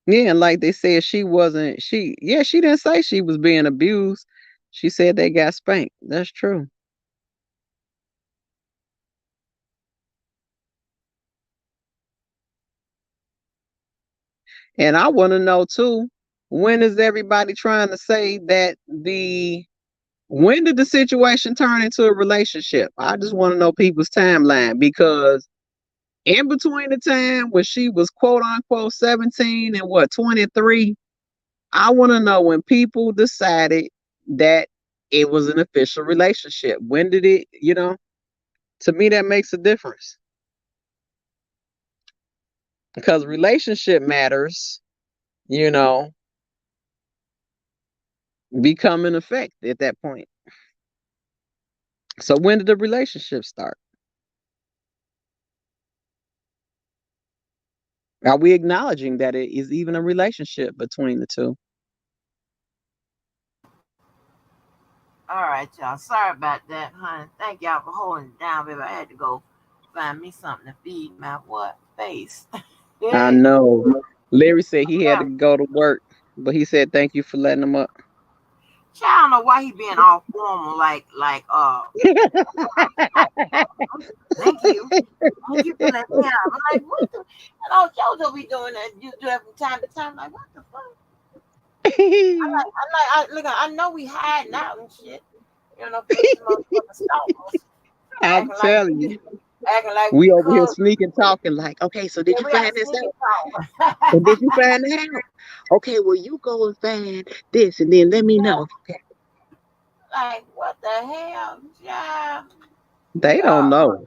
Yeah, and like they said, she didn't say she was being abused. She said they got spanked. That's true. And I want to know too, when is everybody trying to say that when did the situation turn into a relationship? I just want to know people's timeline because in between the time when she was quote unquote 17 and 23, I want to know when people decided that it was an official relationship. When did it, to me, that makes a difference because relationship matters, you know, become in effect at that point. So when did the relationship start? Are we acknowledging that it is even a relationship between the two? All right, y'all. Sorry about that, honey. Thank y'all for holding it down, baby. I had to go find me something to feed my what face. I Yeah, know. Larry said he had yeah. to go to work, but he said thank you for letting him up. Child, I don't know why he being all formal, thank you. Thank you for letting me out. I'm like, what the? And all JoJo be doing that. You do that from time to time. Like, what the fuck? Look, I know we hiding out and shit. For these motherfucking stalkers. I'm Acting like telling we, you. acting like We we over here could. sneaking talking like, okay, so did Yeah, you we got to find this sneak and out? talk. And did you find it out? Okay, well you go and find this and then let me know. Like, what the hell? Yeah. They We don't are. know.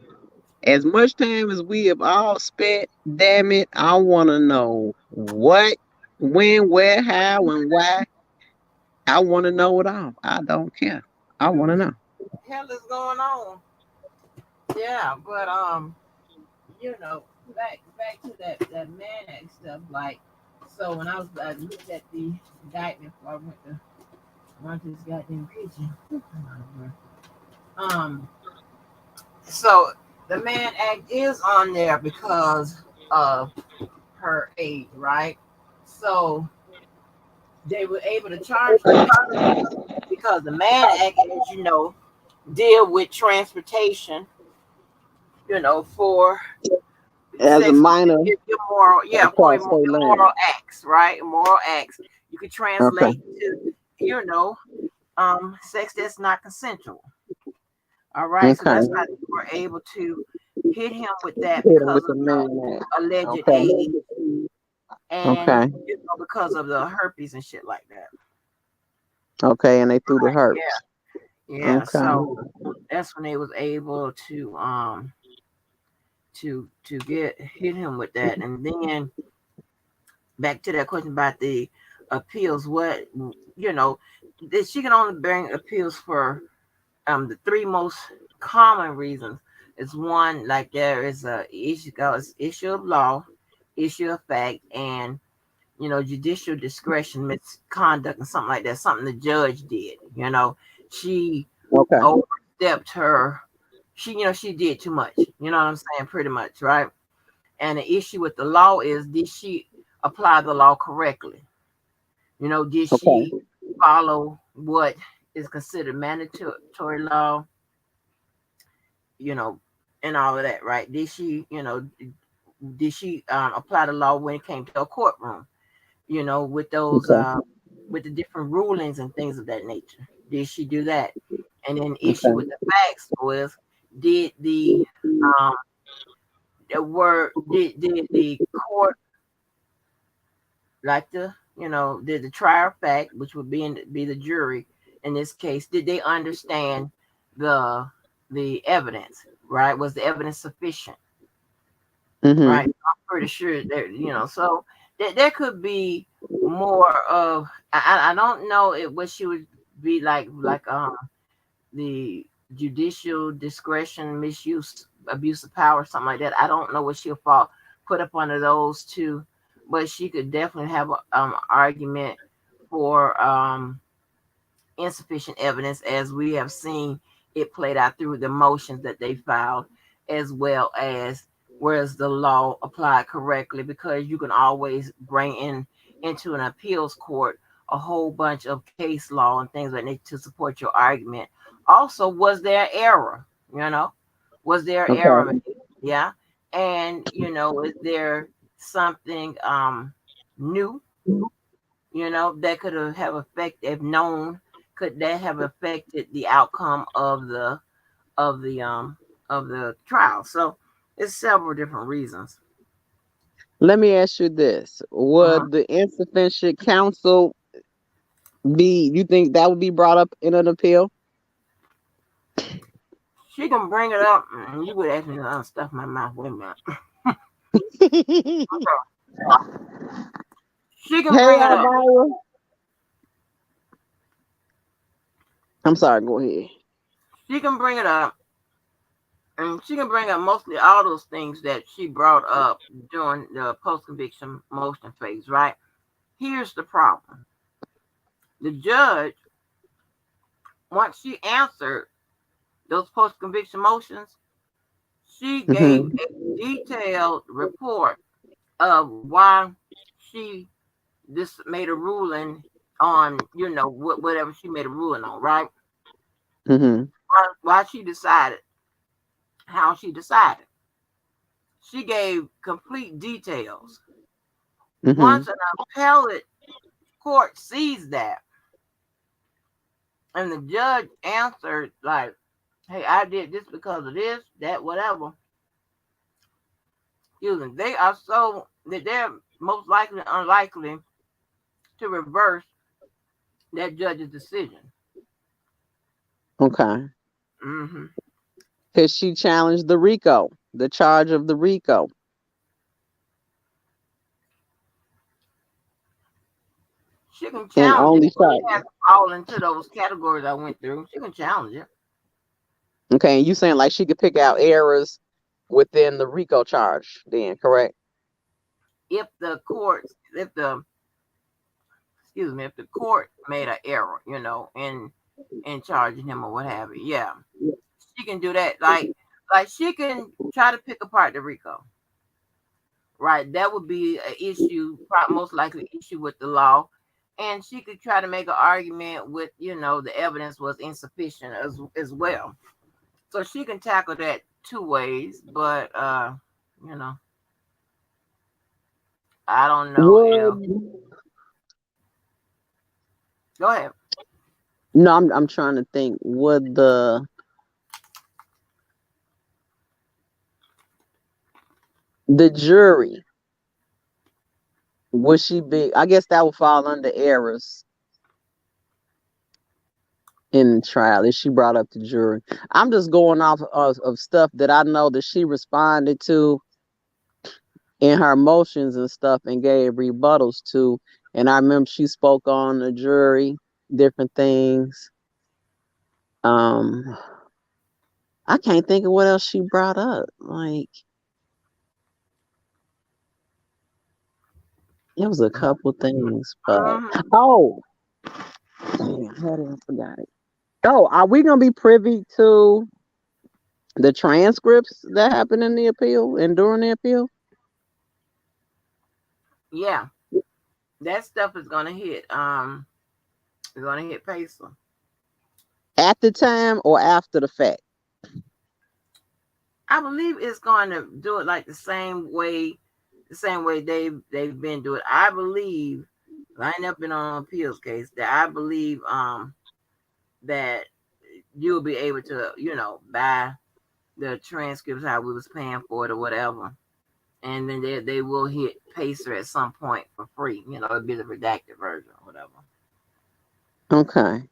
As much time as we have all spent, damn it, I want to know what, when, where, how, and why. I want to know it all. I don't care. I want to know. Hell is going on. Yeah, but back to that man stuff. Like, so when I looked at the indictment before I went to run this goddamn kitchen. Um, so the man act is on there because of her age, right? So they were able to charge her because the man act, as you know, deal with transportation, for As a sex minor immoral, yeah, for across state immoral line. acts, right? Immoral acts. You could Okay. translate to, sex that's not consensual. All right, so Okay. that's how they were able to hit him with that Hit him because with of the man. the alleged Okay. age and Okay. because of the herpes and shit like that. Okay. And they threw the Right? herbs. Yeah, yeah. Okay. So that's when they was able to get hit him with that, and then back to that question about the appeals. What you know, that she can only bring appeals for the three most common reasons. Is one, like there is a issue of law, issue of fact, and judicial discretion, misconduct, and something like that. Something the judge did. She Okay. overstepped her. She did too much. You know what I'm saying? Pretty much, right? And the issue with the law is, did she apply the law correctly? Did Okay. she follow what is considered mandatory law? You know, and all of that, right? Did she apply the law when it came to a courtroom? With those Okay. with the different rulings and things of that nature. Did she do that? And then the issue with Okay. the facts was, did the um did the court, like did the trier of fact, which would be the jury in this case, did they understand the the evidence? Right? Was the evidence sufficient? Mm-hmm. Right? I'm pretty sure that so there could be more of I don't know what she would be like the judicial discretion, misuse, abuse of power, something like that. I don't know what she'll fall put up under those two, but she could definitely have a argument for insufficient evidence, as we have seen it played out through the motions that they filed, as well as whereas the law applied correctly, because you can always bring into an appeals court a whole bunch of case law and things like that to support your argument. Also, was there error? You know, was there error? Okay. Yeah, and is there something new that could have affected, if known, could that have affected the outcome of the um of the trial? So it's several different reasons. Let me ask you this. Uh-huh. Would the insufficient counsel be, you think that would be brought up in an appeal? She can bring it up. You would ask me to stuff my mouth. Wait a minute. She can Hey, bring it up. Elvira. I'm sorry, go ahead. She can bring it up. And she can bring up mostly all those things that she brought up during the post conviction motion phase, right? Here's the problem. The judge, once she answered those post conviction motions, she gave Mm-hmm. a detailed report of why she just made a ruling on, whatever she made a ruling on, right? Mm-hmm. Why she decided, how she decided. She gave complete details. Mm-hmm. Once an appellate court sees that, and the judge answered like, "Hey, I did this because of this, that, whatever." Excuse me. They are so that they're most likely unlikely to reverse that judge's decision. Okay. Hmm. Because she challenged the RICO, the charge of the RICO, She can and challenge it. only It cited. has to fall into those categories I went through. She can challenge it Okay, and you saying like she could pick out errors within the RICO charge, then, correct? if the courts, if the excuse me, if the court made an error, in charging him or what have you. Yeah, she can do that. Like she can try to pick apart the RICO. Right, that would be an issue, most likely issue with the law, and she could try to make an argument with the evidence was insufficient as well. So she can tackle that two ways, but you know, I don't know if. Would Go ahead. no, I'm trying to think. Would the jury, would she be? I guess that would fall under errors in the trial if she brought up the jury. I'm just going off of stuff that I know that she responded to in her motions and stuff and gave rebuttals to. And I remember she spoke on the jury, different things. Um, I can't think of what else she brought up. Like it was a couple things, but Mhm. oh, dang, I had it, I forgot it. Oh, are we gonna be privy to the transcripts that happened in the appeal and during the appeal? Yeah, that stuff is gonna hit. It's gonna hit Pacer. At the time or after the fact? I believe it's going to do it like the same way they've been doing. I believe, I ain't never been on an appeals case, that I believe that you'll be able to buy the transcripts, how we was paying for it or whatever, and then they will hit Pacer at some point for free. It'll be the redacted version or whatever. Okay.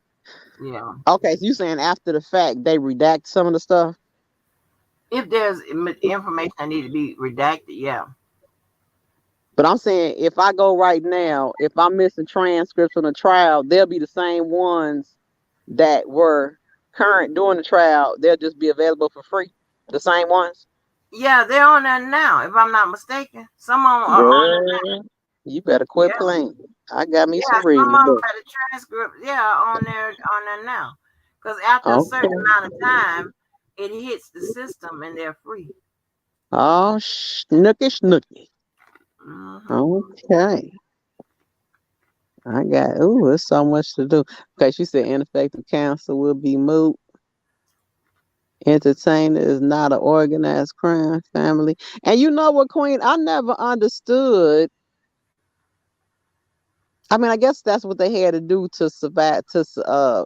Yeah. Okay, so you saying after the fact they redact some of the stuff? If there's information that need to be redacted, yeah. But I'm saying if I go right now, if I'm missing transcripts from the trial, they'll be the same ones that were current during the trial. They'll just be available for free. The same ones. Yeah, they're on there now, if I'm not mistaken. Some of them are on there now. Girl, you better quit Yeah. playing. I got me Yeah, some some reading of to them do. got the transcript, yeah, on there now. Because after a certain Okay. amount of time, it hits the system and they're free. Oh, snooky, snooky. Hmm. Okay. I got, ooh, there's so much to do. Okay, she said ineffective counsel will be moot. Entertainer is not an organized crime family. And you know what, Queen? I never understood. I mean, I guess that's what they had to do to survive, to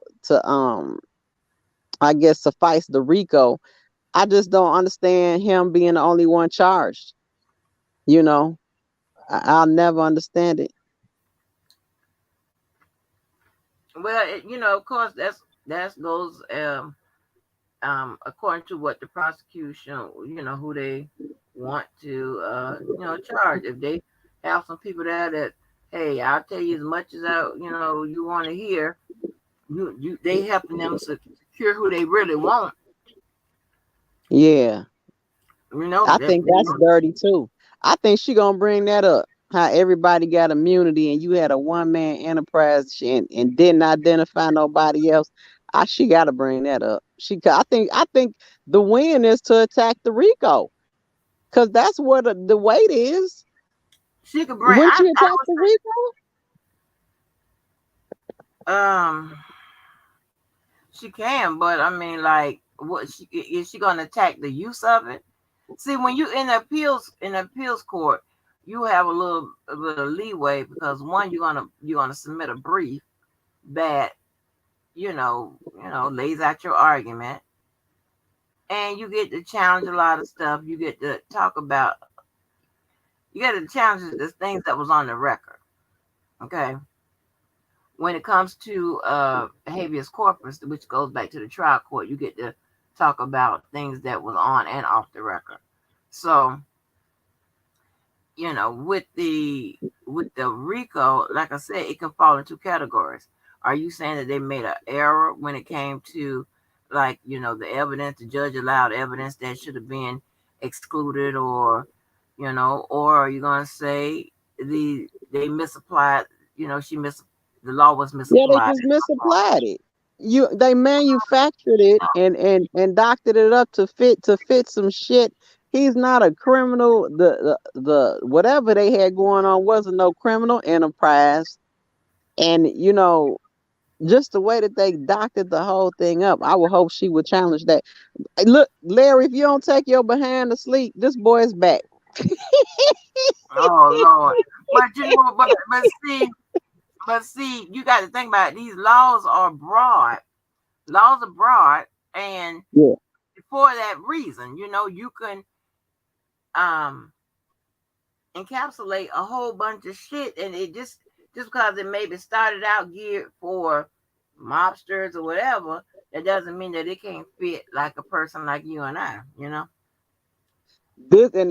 I guess suffice the RICO. I just don't understand him being the only one charged. You know, I'll never understand it. Well, of course, that goes according to what the prosecution, who they want to, charge. If they have some people there that, hey, I'll tell you as much as you want to hear. They helping them secure who they really want. Yeah. I That think that's dirty too. I think she gonna bring that up. How everybody got immunity and you had a one man enterprise and didn't identify nobody else. She got to bring that up. I think the win is to attack the RICO because that's what the weight is. she could bring. Wouldn't I you attack the RICO? she can, but I mean, like, what is she gonna attack the use of it? See, when you in the appeals court, you have a little leeway because one, you're gonna submit a brief that lays out your argument, and you get to challenge a lot of stuff. You get to talk about. You get to challenge the things that was on the record. Okay. When it comes to habeas corpus, which goes back to the trial court, you get to talk about things that was on and off the record. So, with the RICO, like I said, it can fall into categories. Are you saying that they made an error when it came to, like, the evidence? The judge allowed evidence that should have been excluded, or are you gonna say they misapplied? The law was Yeah, they misapplied. just misapplied it. They manufactured it and doctored it up to fit some shit. He's not a criminal. The whatever they had going on wasn't no criminal enterprise. And just the way that they doctored the whole thing up, I would hope she would challenge that. Hey, look, Larry, if you don't take your behind to sleep, this boy is back. Oh Lord! But see, you got to think about it. These laws are broad. Laws are broad, and Yeah. for that reason, you can um encapsulate a whole bunch of shit, and it just because it maybe started out geared for mobsters or whatever, that doesn't mean that it can't fit like a person like you and I. And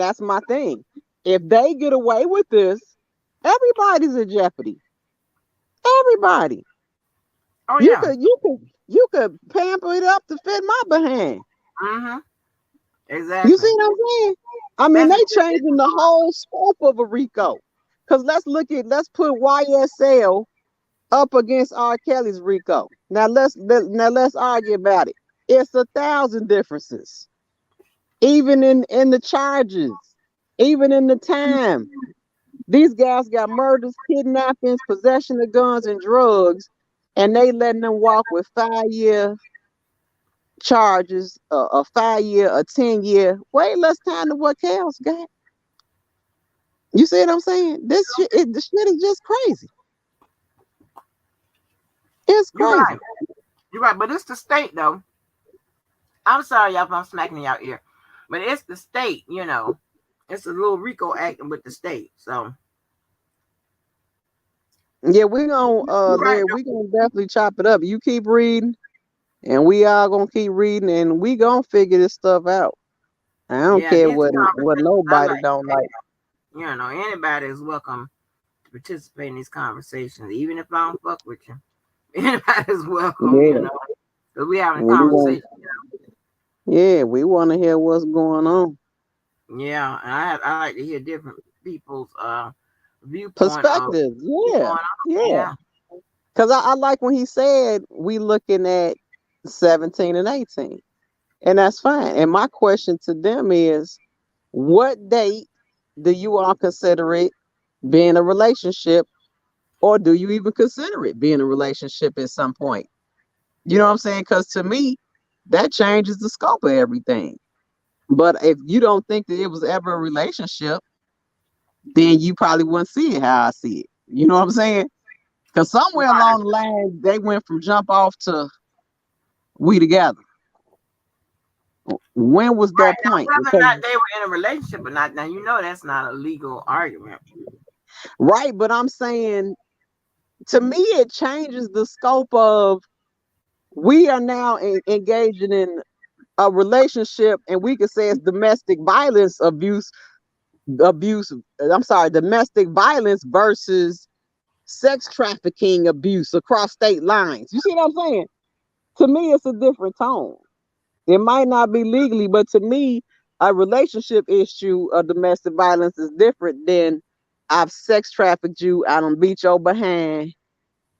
that's my thing. If they get away with this, everybody's in jeopardy. Everybody. Oh You yeah. could you could you could pamper it up to fit my behind. Mm-hmm. You Exactly. see what I'm saying? I mean, Especially they if it's changing the whole scope of a RICO. Cause let's put YSL up against R. Kelly's RICO. Now let's argue about it. It's 1,000 differences, even in the charges, even in the time. These guys got murders, kidnappings, possession of guns and drugs, and they letting them walk with 5 year charges, a 5 year, a 10 year, way less time than what Kels got. You see what I'm saying? The shit is just crazy. It's you're right. crazy. You're right. But it's the state though. I'm sorry, y'all, if I'm smacking y'all ear, but it's the state. It's a little Rico acting with the state. So Yeah, we gonna you're right. Larry, we gonna definitely chop it up. You keep reading, and we all gonna keep reading, and we gonna figure this stuff out. I don't Yeah, care these what conversations I nobody like. don't like. Anybody is welcome to participate in these conversations, even if I don't fuck with you. Anybody is welcome. Yeah, Because we having a we want. conversation. Yeah, we want to hear what's going on. Yeah, and I like to hear different people's viewpoint of Perspective. what's Yeah, going on. yeah. Yeah, Because I like when he said we looking at 17 and 18, and that's fine. And my question to them is, what date do you all consider it being a relationship, or do you even consider it being a relationship at some point? You know what I'm saying? Because to me, that changes the scope of everything. But if you don't think that it was ever a relationship, then you probably wouldn't see it how I see it. You know what I'm saying? Because somewhere right. along the line, they went from jump off to we together. When was that Now, point? whether or Because not they were in a relationship or not, now that's not a legal argument. right, but I'm saying to me, it changes the scope of we are now engaging in a relationship, and we could say it's domestic violence abuse. I'm sorry, domestic violence versus sex trafficking abuse across state lines. You see what I'm saying? To me, it's a different tone. It might not be legally, but to me, a relationship issue of domestic violence is different than I've sex trafficked you, I done beat your behind,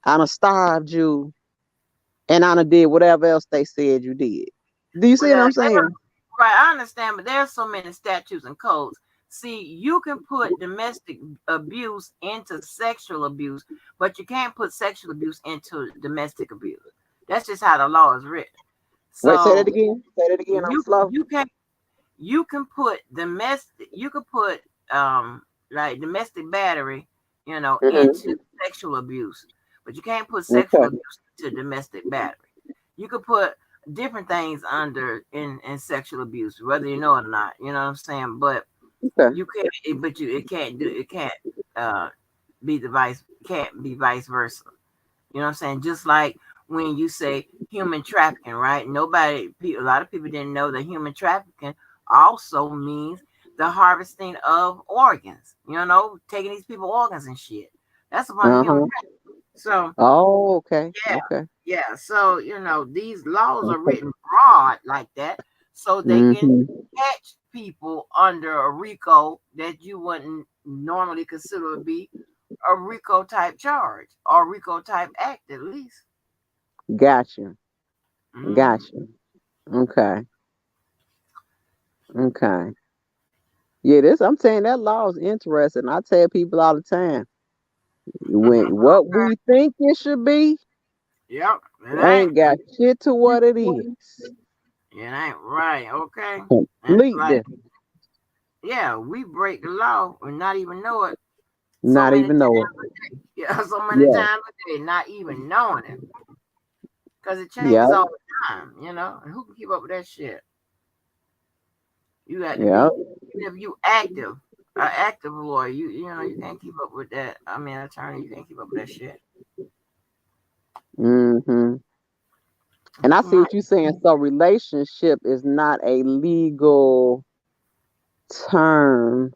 I done starved you, and I done did whatever else they said you did. Do you see Well, what I'm saying? right, I understand, but there's so many statutes and codes. See, you can put domestic abuse into sexual abuse, but you can't put sexual abuse into domestic abuse. That's just how the law is written. Wait, say that So again. Say that again. I'm you slow. you can you can put um like domestic battery, Mm-hmm. into sexual abuse, but you can't put sexual Okay. abuse into domestic battery. You could put different things under in sexual abuse, whether you know it or not. You know what I'm saying? But Okay. you can't. But you it can't uh be the vice can't be vice versa. You know what I'm saying? Just like when you say human trafficking, right? A lot of people didn't know that human trafficking also means the harvesting of organs, taking these people organs and shit. That's a part of human Uh-huh. trafficking. So, Oh, okay. yeah, Okay. yeah. So, these laws are Okay. written broad like that so they can Mm-hmm. catch people under a RICO that you wouldn't normally consider to be a RICO type charge or RICO type act at least. Gotcha. Mm. Gotcha. Okay. Okay. Yeah, this I'm saying that law is interesting. I tell people all the time, when what we think it should be Yep, it ain't. ain't got shit to what it is. It ain't right. Okay, that's like, Completely yeah, we break the law and not even know it. So not many even know it. times, yeah, so many Yeah. times a day, not even knowing it, because it changes Yeah. all the time. And who can keep up with that shit? You got to Yeah. be, even if you active, an active lawyer, you can't keep up with that. I mean, attorney, you can't keep up with that shit. Mm-hmm. And I see Mhm. what you're saying. So relationship is not a legal term,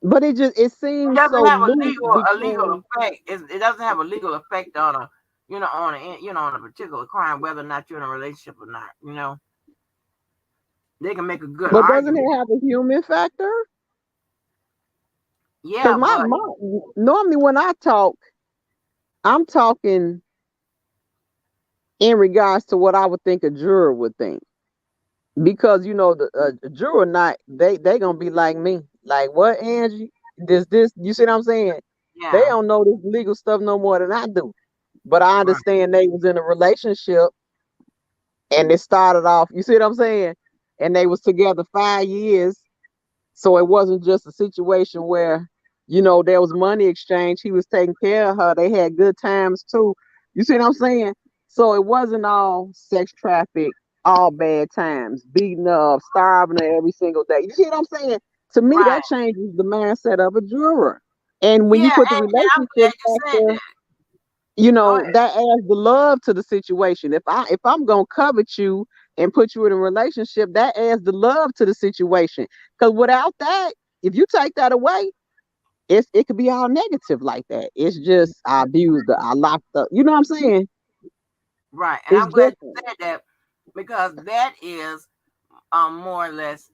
but it It seems doesn't so have loose a legal because effect. It doesn't have a legal effect on on a particular crime, whether or not you're in a relationship or not. They can make a good but doesn't argument. it have a human factor? Because Yeah, but my normally when I talk, I'm talking in regards to what I would think a juror would think. Because the juror not they gonna be like me, like what Angie, this you see what I'm saying? They yeah, don't know this legal stuff no more than I do. But I right, understand they was in a relationship and it started off. You see what I'm saying? And they was together 5 years, so it wasn't just a situation where there was money exchange. He was taking care of her. They had good times too. You see what I'm saying? So it wasn't all sex traffic all bad times, beating up, starving her every single day. You see what I'm saying? To me, Right. that changes the mindset of a juror. And when Yeah, you put the and I'm glad relationship you said factor, that. Go ahead. that adds the love to the situation. If I'm gonna covet you and put you in a relationship, that adds the love to the situation. Because without that, if you take that away, it could be all negative like that. It's just I abused her, I locked up. You know what I'm saying? Right. And It's I'm glad different. you said that because that is more or less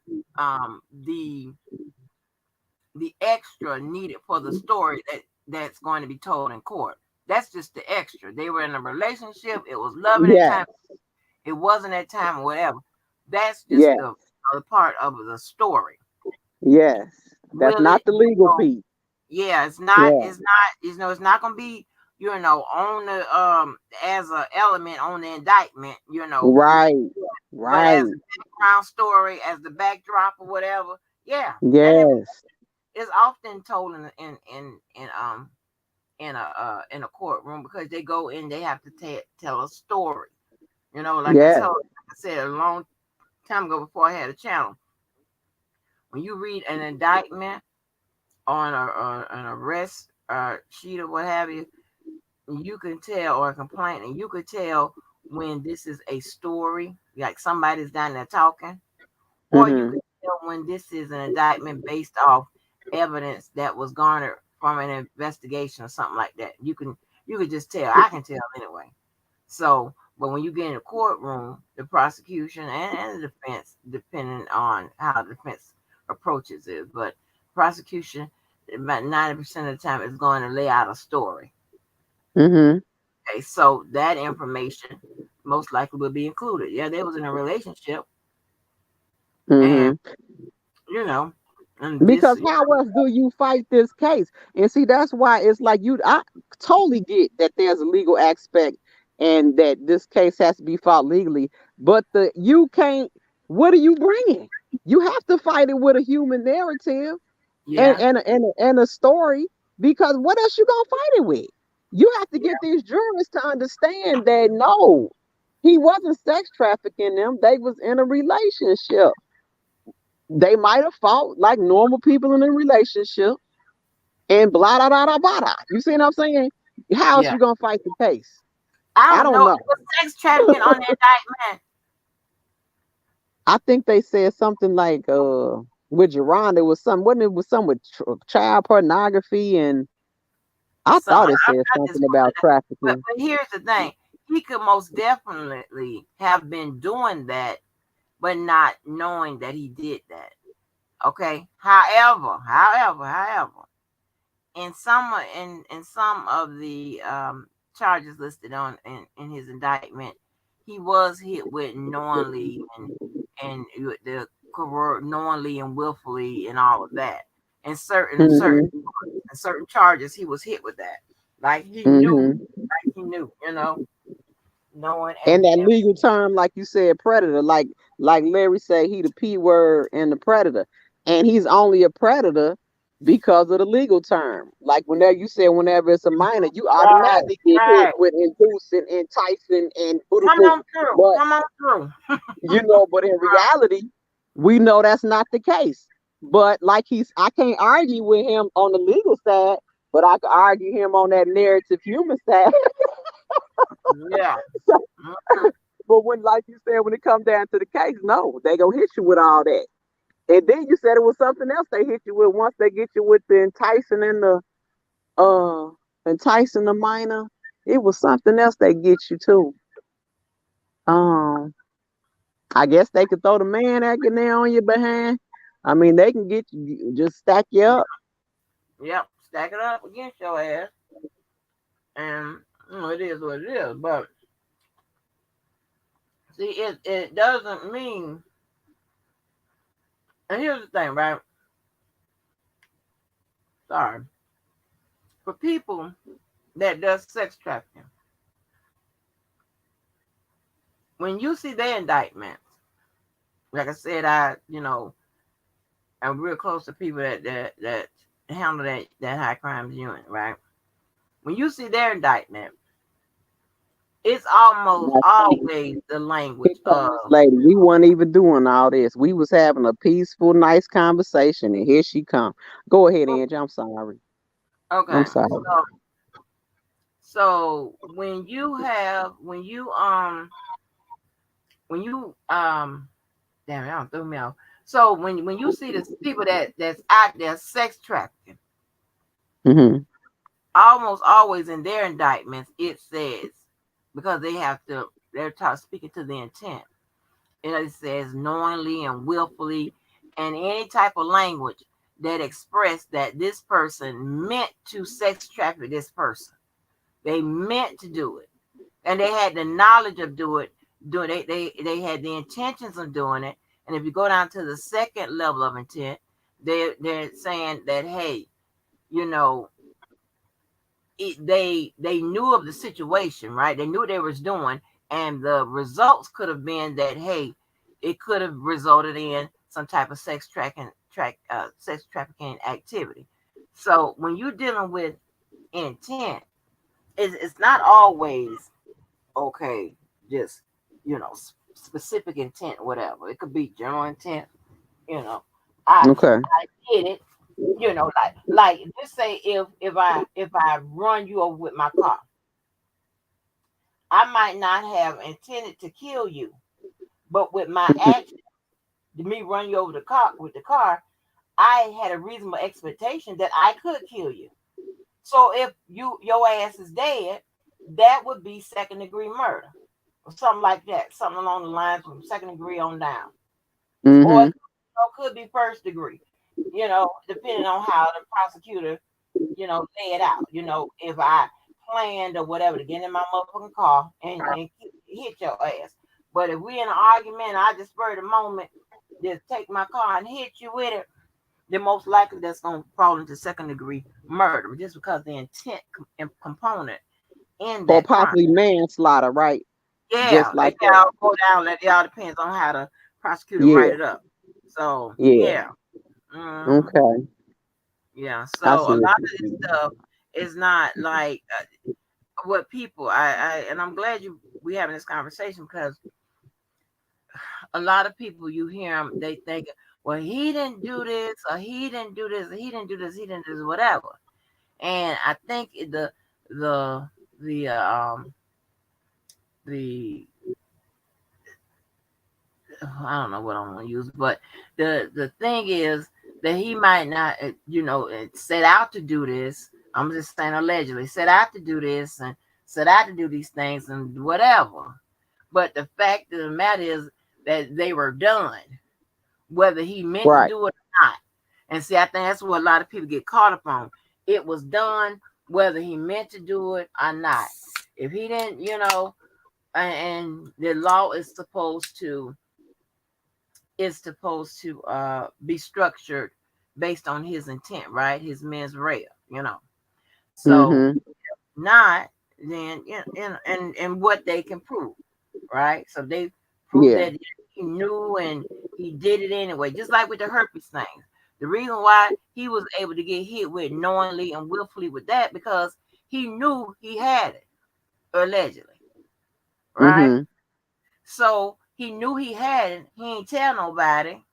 the extra needed for the story that's going to be told in court. That's just the extra. They were in a relationship. It was loving at Yes, time. It wasn't at time or whatever. That's just yes, the part of the story. yes. That's Will it not the legal go? piece. Yeah, it's not. Yeah. It's not. It's not going to be. On the as a element on the indictment. Right. But as Right. a background story, as the backdrop or whatever, yeah, that Yes. is often told in a courtroom because they go in, they have to tell a story. Yes. Like I said a long time ago before I had a channel. When you read an indictment on an arrest sheet or what have you, you can tell, or a complaint, and you could tell when this is a story, like somebody's down there talking, or you Mm-hmm. could tell when this is an indictment based off evidence that was garnered from an investigation or something like that. You could just tell. I can tell anyway. So, but when you get in the courtroom, the prosecution and the defense, depending on how the defense approaches it, but prosecution about 90% of the time is going to lay out a story. Mm-hmm. Okay, so that information most likely will be included. Yeah, they was in a relationship, and Mm-hmm. you know, and this, Because how else do you fight this case? And see, that's why it's like I totally get that there's a legal aspect and that this case has to be fought legally, but you can't, what are you bringing? You have to fight it with a human narrative and yeah, a story, because what else you gonna fight it with? You have to yeah, get these jurors to understand that no, he wasn't sex trafficking them. They was in a relationship. They might have fought like normal people in a relationship and blah blah blah blah blah. You see what I'm saying? How else yeah. you gonna fight the case? I I don't don't know. know. It was sex trafficking on the indictment. I think they said something like with Jerron, it was some, wasn't it, was some with child pornography, and I Some thought it I said just something pulled about it up. But trafficking. here's the thing: he could most definitely have been doing that, but not knowing that he did that. Okay. However, in some of the charges listed on in his indictment, he was hit with knowingly and the knowingly and willfully and all of that. And Hmm. certain charges, he was hit with that. Like Hmm. he knew, knowing And that and legal term, like you said, predator, like Larry said, he the P word and the predator. And he's only a predator because of the legal term. Like whenever you say whenever it's a minor, you right, automatically get hit right. with inducing, enticing, and boo Come boo. on through. But Come on through. but in reality, we know that's not the case. But like I can't argue with him on the legal side, but I can argue him on that narrative human side. Yeah. Mhm. But when, like you said, when it comes down to the case, no, they gonna hit you with all that. And then you said it was something else they hit you with once they get you with the enticing the minor. It was something else they get you too. Um, I guess they could throw the man acting there on your behind. I mean, they can get you, just stack you up. Yep. Stack it up against your ass. And it is what it is. But see, it doesn't mean. And here's the thing, right? Sorry, for people that does sex trafficking, when you see their indictments, like I said, I'm real close to people that handle that high crimes unit, right? When you see their indictment, it's almost Now, see, always the here language come of this lady. We weren't even doing all this. We was having a peaceful, nice conversation, and here she come. Go ahead, Angie. I'm sorry. I'm okay. sorry. So when you damn it, I don't throw me off. So when you see the people that's out there sex trafficking, Hmm. almost always in their indictments it says, because they're speaking to the intent. And it says knowingly and willfully, and any type of language that express that this person meant to sex traffic this person. They meant to do it, and they had the knowledge of doing they had the intentions of doing it. And if you go down to the second level of intent, they're saying that, hey, you know, they knew of the situation, right? They knew what they was doing, and the results could have been that, hey, it could have resulted in some type of sex trafficking activity. So when you're dealing with intent, it's not always okay, just specific intent, or whatever. It could be general intent. You know, I Okay. I did it. Like just say if I run you over with my car, I might not have intended to kill you, but with my action, me run you over the car with the car, I had a reasonable expectation that I could kill you. So if your ass is dead, that would be second degree murder or something like that, something along the lines from second degree on down, or Hmm. could be first degree. Depending on how the prosecutor, lay it out. If I planned or whatever to get in my motherfucking car and hit your ass. But if we in an argument, I just spur the moment, just take my car and hit you with it, then most likely that's gonna fall into second degree murder, just because the intent component in Or that crime. possibly manslaughter, right? Yeah, Just like it that. all go down. It all depends on how the prosecutor write Yeah. it up. So Yeah. yeah, hmm Okay. yeah. I So see a what lot you're of this saying. stuff is not like what people. And I'm glad we having this conversation, because a lot of people, you hear them, they think, well, he didn't do this, or he didn't do this, or he didn't do this, he didn't do this, whatever. And I think the the the I don't know what I'm gonna use, but the thing is that he might not, set out to do this. I'm just saying allegedly set out to do this and set out to do these things and whatever. But the fact of the matter is that they were done, whether he meant to Right. do it or not. And see, I think that's what a lot of people get caught up on. It was done, whether he meant to do it or not. If he didn't, and the law is supposed to be structured based on his intent, right? His mens rea. So Hmm. not then, and what they can prove, right? So they prove Yeah. that he knew and he did it anyway, just like with the herpes thing. The reason why he was able to get hit with knowingly and willfully with that, because he knew he had it, allegedly, right? Hmm. So he knew he had it. He ain't tell nobody.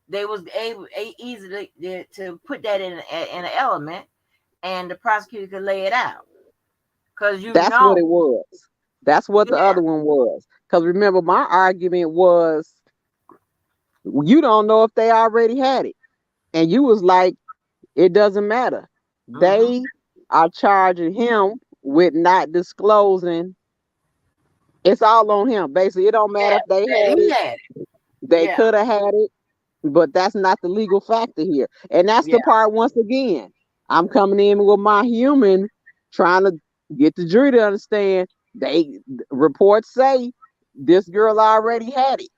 They was able easily to put that in an element, and the prosecutor could lay it out, because That's what it was. That's what the yeah, other one was. Because remember, my argument was you don't know if they already had it. And you was like, it doesn't matter. hmm They are charging him with not disclosing. It's all on him. Basically, it don't matter yeah, if they that had he it. had it. They Yeah, could have had it, but that's not the legal factor here. And that's yeah, the part, once again, I'm coming in with my human, trying to get the jury to understand. They reports say this girl already had it.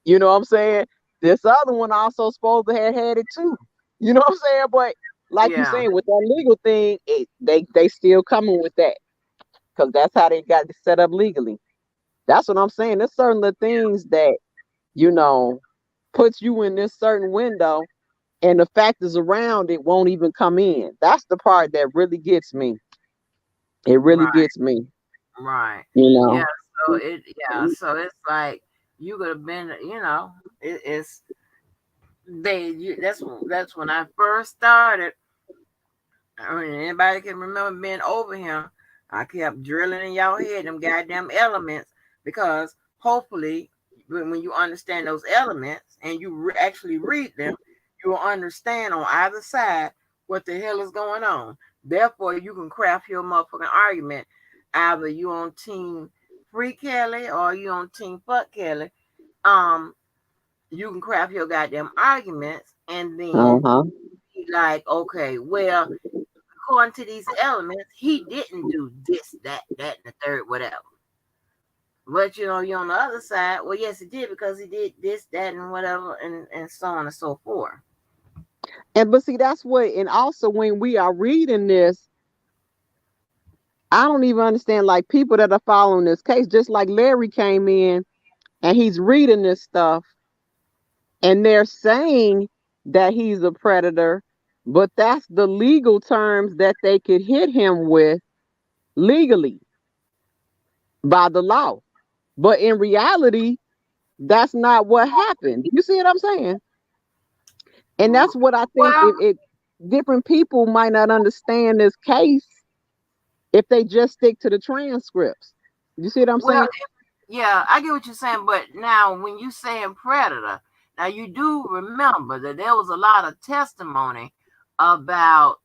You know what I'm saying? This other one also supposed to have had it too. You know what I'm saying? But like you yeah, saying, with that legal thing, they still coming with that, because that's how they got it set up legally. That's what I'm saying. There's certain little things that, you know, puts you in this certain window, and the factors around it won't even come in. That's the part that really gets me. It really right, gets me. Right. You Yeah. know. So So it's like you could have been. It's that's when I first started. I mean, anybody can remember being over here. I kept drilling in y'all head them goddamn elements because hopefully, when you understand those elements and you actually read them, you will understand on either side what the hell is going on. Therefore, you can craft your motherfucking argument. Either you on team Free Kelly or you on team Fuck Kelly. Um, you can craft your goddamn arguments and then Uh-huh. be like, okay, well, according to these elements, he didn't do this, that, and the third, whatever. But you're on the other side. Well, yes, he did because he did this, that, and whatever, and so on and so forth. And but see, that's what, and also when we are reading this, I don't even understand like people that are following this case, just like Larry came in and he's reading this stuff and they're saying that he's a predator, but that's the legal terms that they could hit him with legally by the law. But in reality, that's not what happened. You see what I'm saying? And that's what I think Well, if different people might not understand this case if they just stick to the transcripts. You see what I'm well, saying? yeah, I get what you're saying, but now when you saying predator, now you do remember that there was a lot of testimony about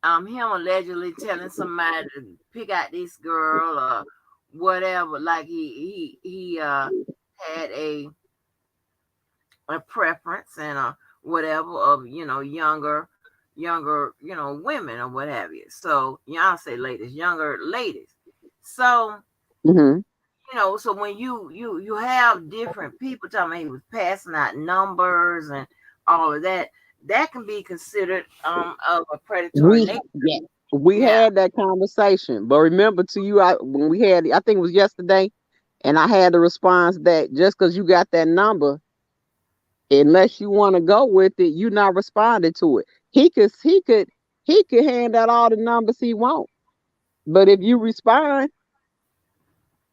him allegedly telling somebody to pick out this girl or whatever. Like he had a preference and a whatever of younger women or what have you. So y'all say ladies, younger ladies. So Hmm. so when you have different people talking about he was passing out numbers and all of that, that can be considered of a predatory We nature. yeah, we Yeah. had that conversation, but remember to you, when we had, I think it was yesterday, and I had the response that just because you got that number, unless you want to go with it, you're not responding to it. He could hand out all the numbers he wants, but if you respond,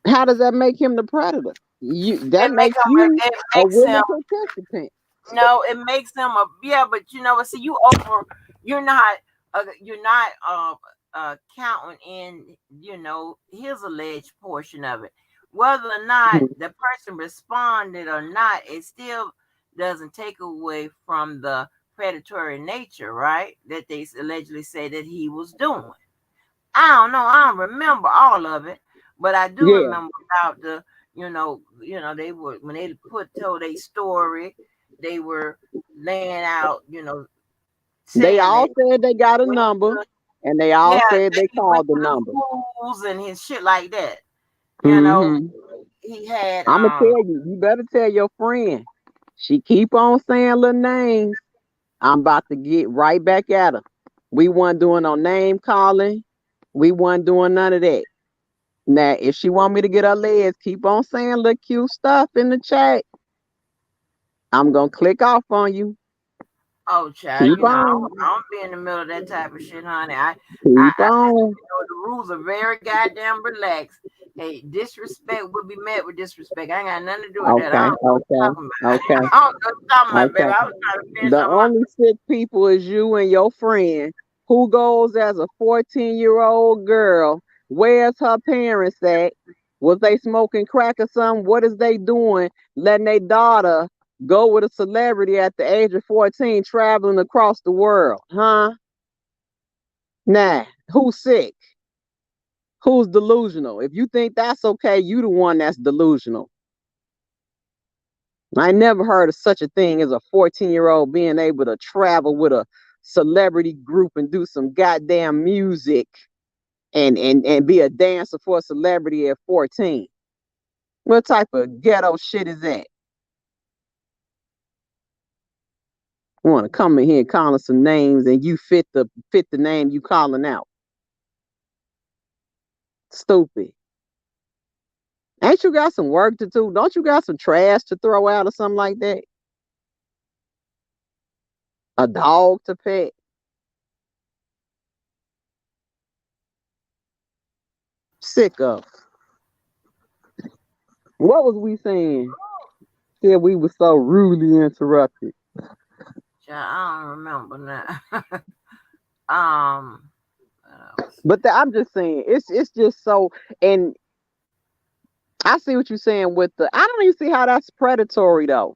how does that make him the predator? That makes you It a makes him willing participant. no, it makes him a yeah, but see you're not counting in his alleged portion of it. Whether or not Mhm. the person responded or not, it still doesn't take away from the predatory nature, right? That they allegedly say that he was doing. I don't know. I don't remember all of it, but I do Yeah, remember about they were when they told a story, they were laying out, they saying all that said they got a went number, to, and they yeah, all said that they he went called the to the number. schools and his shit like that. You know, Hmm. he had I'm gonna tell you, you better tell your friend. She keep on saying little names. I'm about to get right back at her. We wasn't doing no name calling. We wasn't doing none of that. Now, if she want me to get her legs, keep on saying little cute stuff in the chat. I'm gonna click off on you. oh child, Keep on. I don't be in the middle of that type of shit, honey. Keep on. The rules are very goddamn relaxed. Hey, disrespect will be met with disrespect. I ain't got nothing to do with that. I Okay, don't know what you're okay, talking about. okay, I don't know what you're talking about, baby. okay. I was trying to finish The on my. only sick people is you and your friend who goes as a 14-year-old girl. Where's her parents at? Was they smoking crack or something? What is they doing letting their daughter go with a celebrity at the age of 14 traveling across the world? Huh? Nah. Who's sick? Who's delusional? If you think that's okay, you the one that's delusional. I never heard of such a thing as a 14-year-old being able to travel with a celebrity group and do some goddamn music and be a dancer for a celebrity at 14. What type of ghetto shit is that? You want to come in here and calling some names and you fit the name you calling out. Stupid. Ain't you got some work to do? Don't you got some trash to throw out or something like that? A dog to pet? Sick of. What was we saying? Said we were so rudely interrupted. I don't remember now. um, what else? But I'm just saying, it's just so. And I see what you're saying with the. I don't even see how that's predatory though.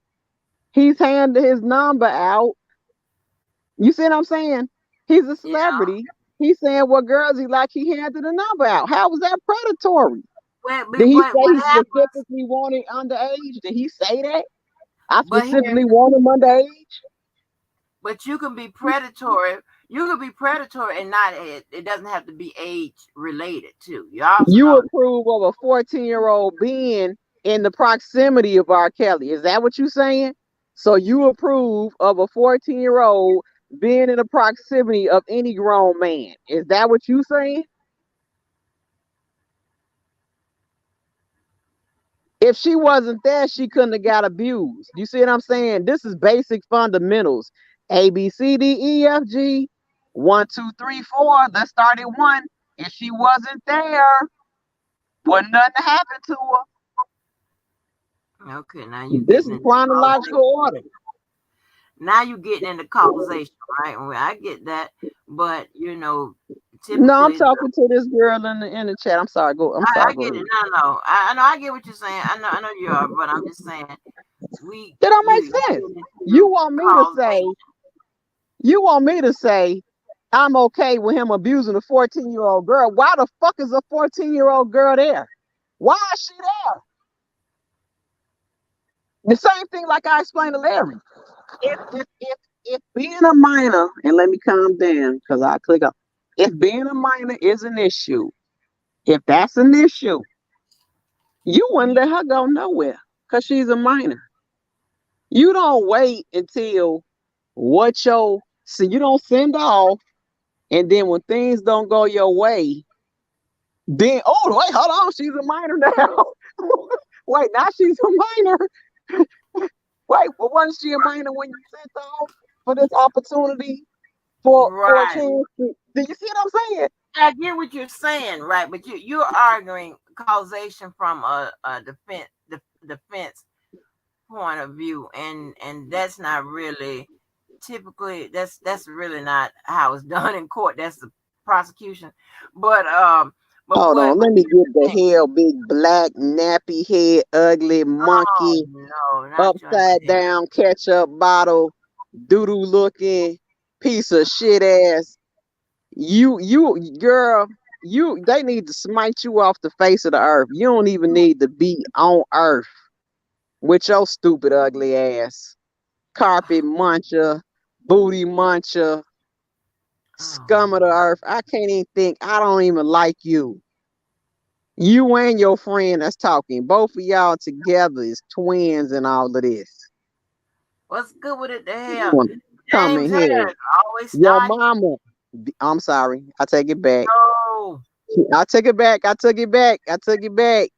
He's handed his number out. You see what I'm saying? He's a Yeah, celebrity. He's saying what girls he like. He handed the number out. How was that predatory? Did he but say what he happens? specifically wanted underage? Did he say that? I But here, specifically want him underage. but you can be predatory. You can be predatory and not it doesn't have to be age related too. You also You know. approve of a 14-year-old being in the proximity of R. Kelly. Is that what you're saying? So you approve of a 14-year-old being in the proximity of any grown man. Is that what you saying? If she wasn't there, she couldn't have got abused. You see what I'm saying? This is basic fundamentals. A B C D E F G. 1 2 3 4. Let's start at one. If she wasn't there, wasn't nothing happened to her. Okay, now you This getting is into chronological order. now you getting into causation, right? Well, I get that, but No, I'm typically, talking to this girl in the chat. I'm sorry. Go. I'm sorry. I Go get it. ahead. No, I know, I get what you're saying. I know you are, but I'm just saying we That don't you make sense. get You into want me to say? causation, You want me to say? I'm okay with him abusing a 14-year-old girl. Why the fuck is a 14-year-old girl there? Why is she there? The same thing like I explained to Larry. If being a minor, and let me calm down because I click up. If being a minor is an issue, if that's an issue, you wouldn't let her go nowhere because she's a minor. You don't wait until what your so you don't send off, and then when things don't go your way, then wait, hold on, she's a minor now. Wait, now she's a minor. Wait, well, wasn't she a minor when you sent off for this opportunity for a right? chance? Do you see what I'm saying? I get what you're saying, right? But you're arguing causation from a defense point of view, and that's not really typically that's really not how it's done in court. That's the prosecution. But but Hold what on, let me here's get the the thing. hell, big black nappy head, ugly Oh monkey, no, not you in upside the head. down ketchup bottle, doodoo looking piece of shit ass. You girl, they need to smite you off the face of the earth. You don't even need to be on earth with your stupid ugly ass. Carpet muncher, booty muncher, Oh scum of the Lord. earth. I can't even think. I don't even like you. You and your friend that's talking, both of y'all together is twins and all of this. What's good with it to You hell? wanna come in James here. Harris always Your starting mama. I'm sorry. I take it back. no. I took it back. I took it back. I took it back.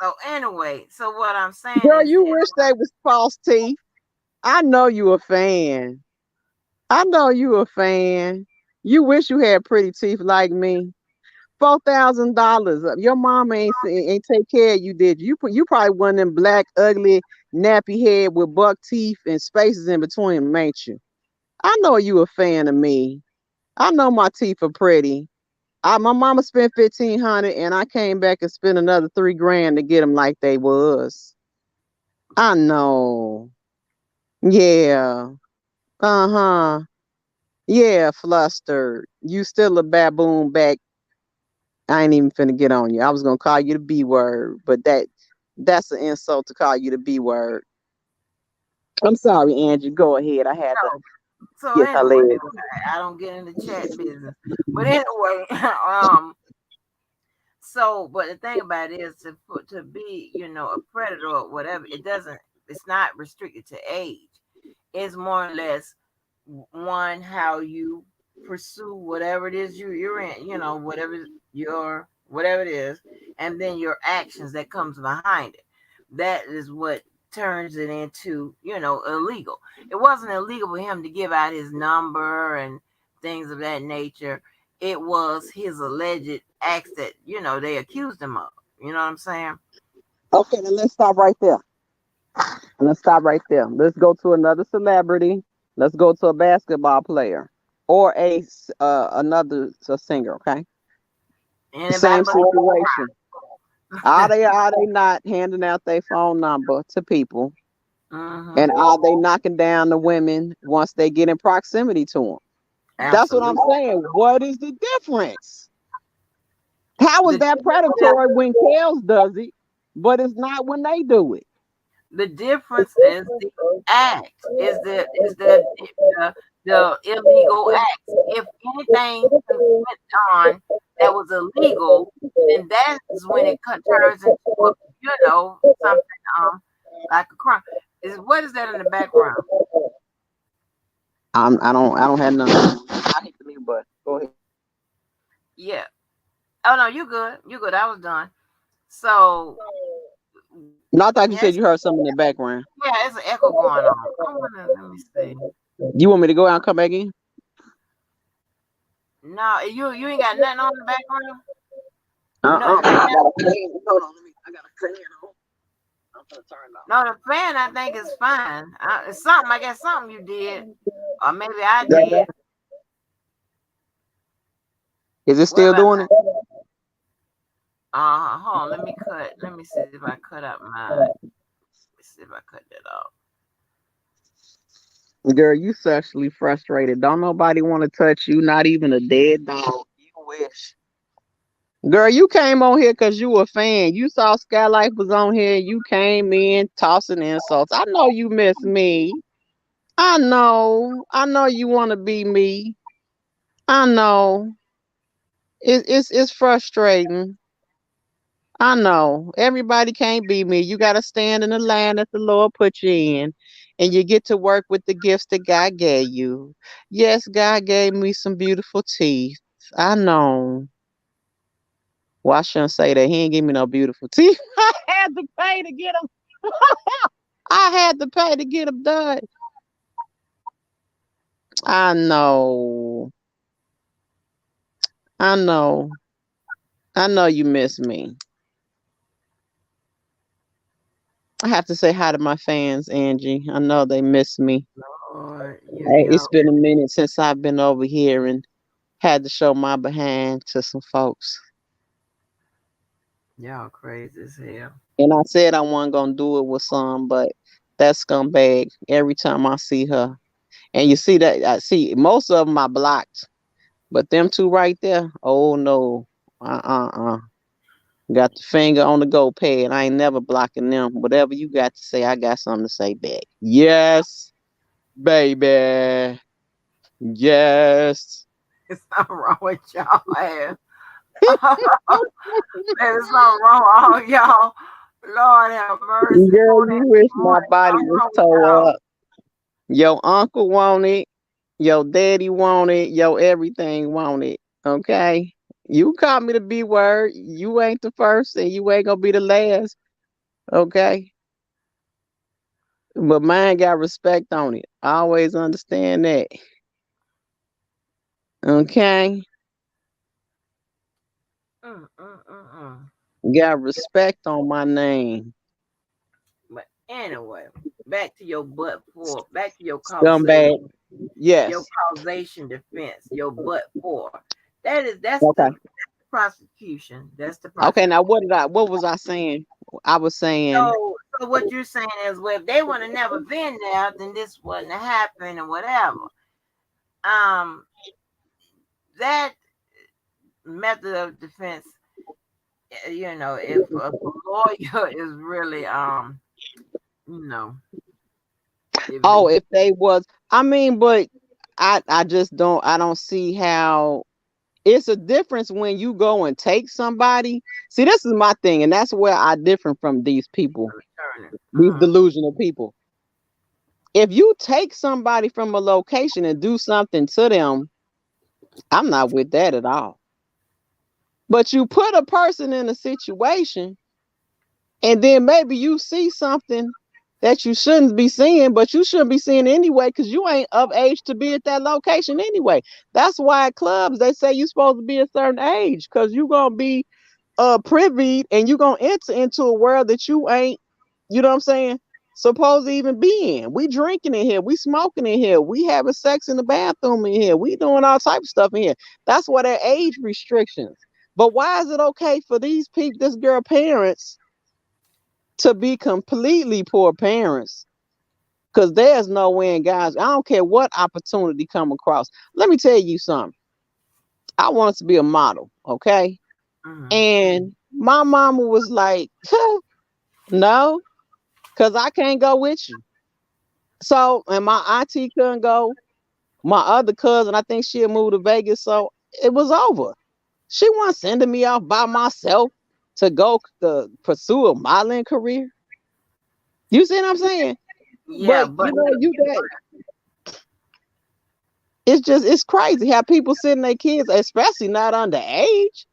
So anyway, so what I'm saying Girl, is you wish they was false teeth. I know you a fan. I know you a fan. You wish you had pretty teeth like me. $4,000. Your mama ain't take care of you, did you? You probably one of them black, ugly, nappy head with buck teeth and spaces in between them, ain't you? I know you a fan of me. I know my teeth are pretty. My mama spent 1,500, and I came back and spent another 3 grand to get them like they was. I know. Yeah. Uh huh. Yeah, flustered. You still a baboon back. I ain't even finna get on you. I was gonna call you the B word, but that's an insult to call you the B word. I'm sorry, Angie. Go ahead. I had to so get her anyway, leg. I don't get into chat business. But anyway, so but the thing about it is to be, a predator or whatever, it's not restricted to age. It's more or less one how you pursue whatever it is you're in, whatever it is, and then your actions that comes behind it. That is what turns it into, illegal. It wasn't illegal for him to give out his number and things of that nature. It was his alleged acts that, they accused him of. You know what I'm saying? Okay, then let's stop right there. Let's stop right there. Let's go to another celebrity. Let's go to a basketball player or another singer. Okay, Anybody same but situation. Are they not handing out their phone number to people, mm-hmm. and are they knocking down the women once they get in proximity to them? That's what I'm Absolutely. saying. What is the difference? How is The that predatory when Kels does it, but it's not when they do it? the difference is the act, is the illegal acts. If anything went on that was illegal, then that is when it turns into something like a crime. Is what is that in the background? I don't have nothing. I hit the mute button. Go ahead. Yeah. Oh no, you good. You good. I was done. So No, I thought you yes, said you heard something in the background. yeah, it's an echo going on. I wanna let me see. You want me to go out and come back in? No, you ain't got nothing on the background. No, Uh-uh. the fan. Hold on, I got a fan on. I'm gonna turn it off. No, the fan I think is fine. It's something. I guess something you did, or maybe I That did. Is it What still about? doing it? Hold on. Let me cut. Let me see if I cut up mine. Let me see if I cut that off. Girl, you sexually frustrated. Don't nobody want to touch you, not even a dead dog. You wish. Girl, you came on here because you a fan. You saw Skylife was on here. You came in tossing insults. I know you miss me. I know. I know you want to be me. I know. It's frustrating. I know. Everybody can't be me. You got to stand in the line that the Lord put you in, and you get to work with the gifts that God gave you. Yes, God gave me some beautiful teeth. I know. Well, I shouldn't say that. He ain't give me no beautiful teeth. I had to pay to get them. I had to pay to get them done. I know. I know. I know you miss me. I have to say hi to my fans, Angie. I know they miss me. Lord, Hey, y'all, it's been a minute since I've been over here and had to show my behind to some folks. y'all crazy as hell. And I said I wasn't gonna do it with some, but that scumbag every time I see her. And you see that I see most of them I blocked, but them two right there, oh no. Uh. Got the finger on the go pad. I ain't never blocking them. Whatever you got to say, I got something to say back. Yes, baby. Yes. It's something wrong with y'all ass. There's something wrong with all y'all. Lord have mercy. Girl, 4 you in wish the my morning. body Something was wrong with tore y'all. up. Your uncle want it. Your daddy want it. Your everything want it. Okay? You call me the B word. You ain't the first and you ain't gonna be the last. Okay? But mine got respect on it. I always understand that. Okay? Mm. Got respect on my name. But anyway, back to your Scumbag. your Yes. causation defense, your but for. That's Okay. the prosecution. That's the Okay, now prosecution. what was I saying? I was saying, So what you're saying is, well, if they would have never been there, then this wouldn't have happened or whatever. Um, that method of defense, if a lawyer is really, you know, if oh, if they was I mean, but I just don't see how it's a difference when you go and take somebody. See, this is my thing, and that's where I differ from these people, turning, these delusional people. If you take somebody from a location and do something to them, I'm not with that at all. But you put a person in a situation and then maybe you see something that you shouldn't be seeing, but you shouldn't be seeing anyway because you ain't of age to be at that location anyway. That's why at clubs they say you're supposed to be a certain age because you're gonna be privy, and you gonna enter into a world that you ain't, you know what I'm saying, supposed to even be in. We drinking in here, we smoking in here, we having sex in the bathroom in here, we doing all type of stuff in here. That's what that age restrictions. But why is it okay for these people, this girl parents, to be completely poor parents? Because there's no way in, guys. I don't care what opportunity come across. Let me tell you something. I wanted to be a model, okay? Mm-hmm. And my mama was like, no, because I can't go with you. So, and my auntie couldn't go. My other cousin, I think she'll move to Vegas. So it was over. She wasn't sending me off by myself to go to pursue a modeling career. You see what I'm saying? Yeah, But but you that it's crazy how people sending their kids, especially not underage.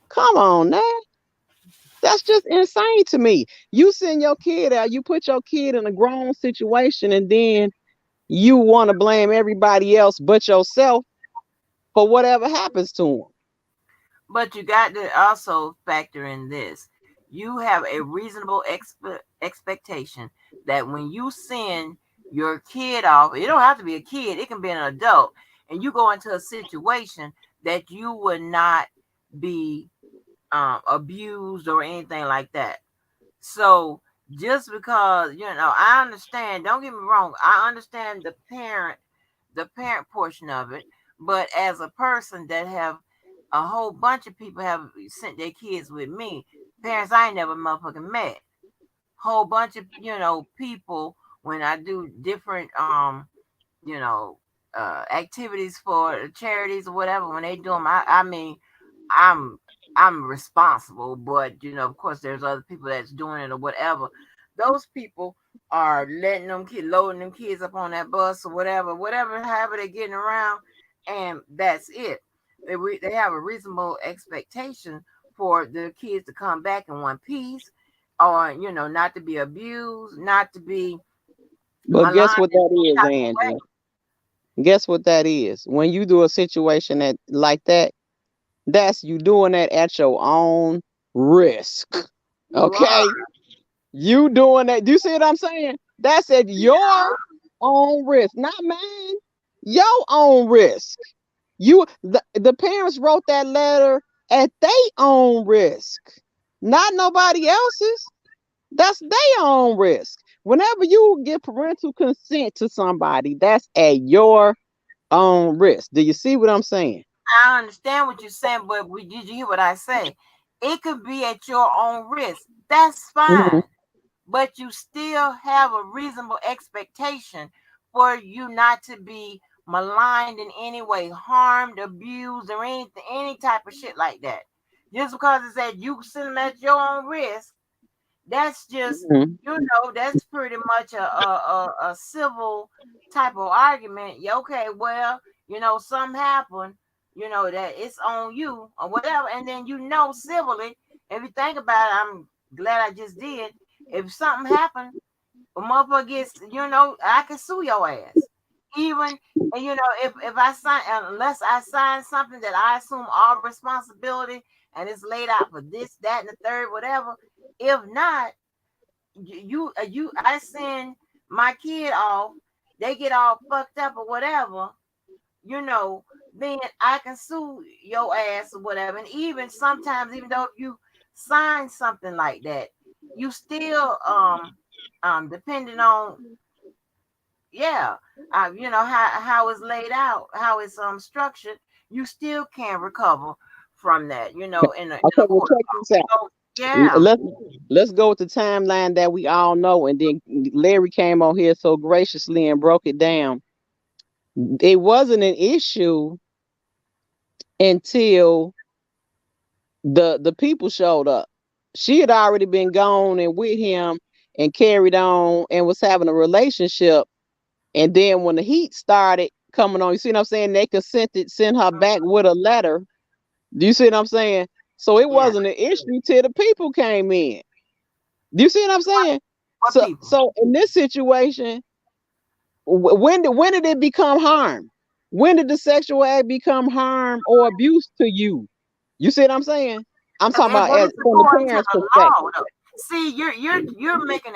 Come on now. That's just insane to me. You send your kid out, you put your kid in a grown situation, and then you want to blame everybody else but yourself for whatever happens to them. But you got to also factor in this. You have a reasonable expectation that when you send your kid off, it don't have to be a kid, it can be an adult, and you go into a situation that you would not be abused or anything like that. So just because, I understand, don't get me wrong, I understand the parent portion of it, but as a person that have a whole bunch of people have sent their kids with me, parents I ain't never motherfucking met. Whole bunch of people when I do different you know activities for charities or whatever, when they do them, I mean, I'm I'm responsible, but of course there's other people that's doing it or whatever. Those people are letting them kid loading them kids up on that bus or whatever, however they're getting around, and that's it. They have a reasonable expectation for the kids to come back in one piece, or not to be abused, not to be But guess maligned what in that any is, type of way. Angela? Guess what that is? When you do a situation that like that, that's you doing that at your own risk. You are. Okay? You doing that. Do you see what I'm saying? That's at your own risk, not mine. Your own risk. The parents wrote that letter at their own risk, not nobody else's. That's their own risk. Whenever you give parental consent to somebody, that's at your own risk. Do you see what I'm saying? I understand what you're saying, but did you hear what I say? It could be at your own risk. That's Mhm. fine. But you still have a reasonable expectation for you not to be maligned in any way, harmed, abused, or any type of shit like that. Just because it said you send them at your own risk, that's just Mhm. that's pretty much a civil type of argument. Yeah, okay, well, something happened, that it's on you or whatever, and then civilly, if you think about it, I'm glad I just did. If something happened, a motherfucker gets, I can sue your ass. Even, and if I sign, unless I sign something that I assume all responsibility and it's laid out for this, that, and the third, whatever. If not, I send my kid off, they get all fucked up or whatever, you know, then I can sue your ass or whatever. And even sometimes, even though you sign something like that, you still depending on, yeah, how it's laid out, how it's structured, you still can recover from that, in a Okay, well court check of law. this out. So yeah. Let's go with the timeline that we all know, and then Larry came on here so graciously and broke it down. It wasn't an issue until the people showed up. She had already been gone and with him and carried on and was having a relationship. And then when the heat started coming on, you see what I'm saying? They could send her back with a letter. Do you see what I'm saying? So it Yeah. wasn't an issue till the people came in. Do you see what I'm saying? What people? So in this situation, when did it become harm? When did the sexual act become harm or abuse to you? You see what I'm saying? I'm talking about But it's from the according to parents' the law, perspective. though. See, you're making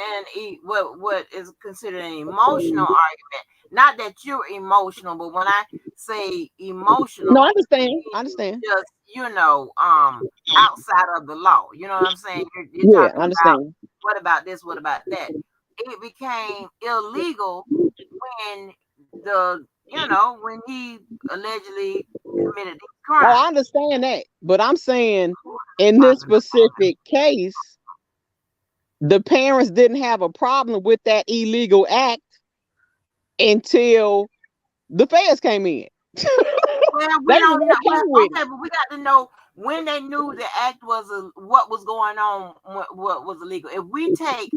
what is considered an emotional argument. Not that you're emotional, but when I say No, I emotional, understand. I meaning understand. just outside of the law. You know what I'm saying? You're Yeah, I talking about understand. what about this? What about that? It became illegal when when he allegedly committed these Oh, crimes. I understand that. But I'm saying in this Talking about. specific case, the parents didn't have a problem with that illegal act until the feds came in. Well, They we was don't know. okay Well, with it. okay, but we got to know when they knew the act was what was going on, what was illegal. If we take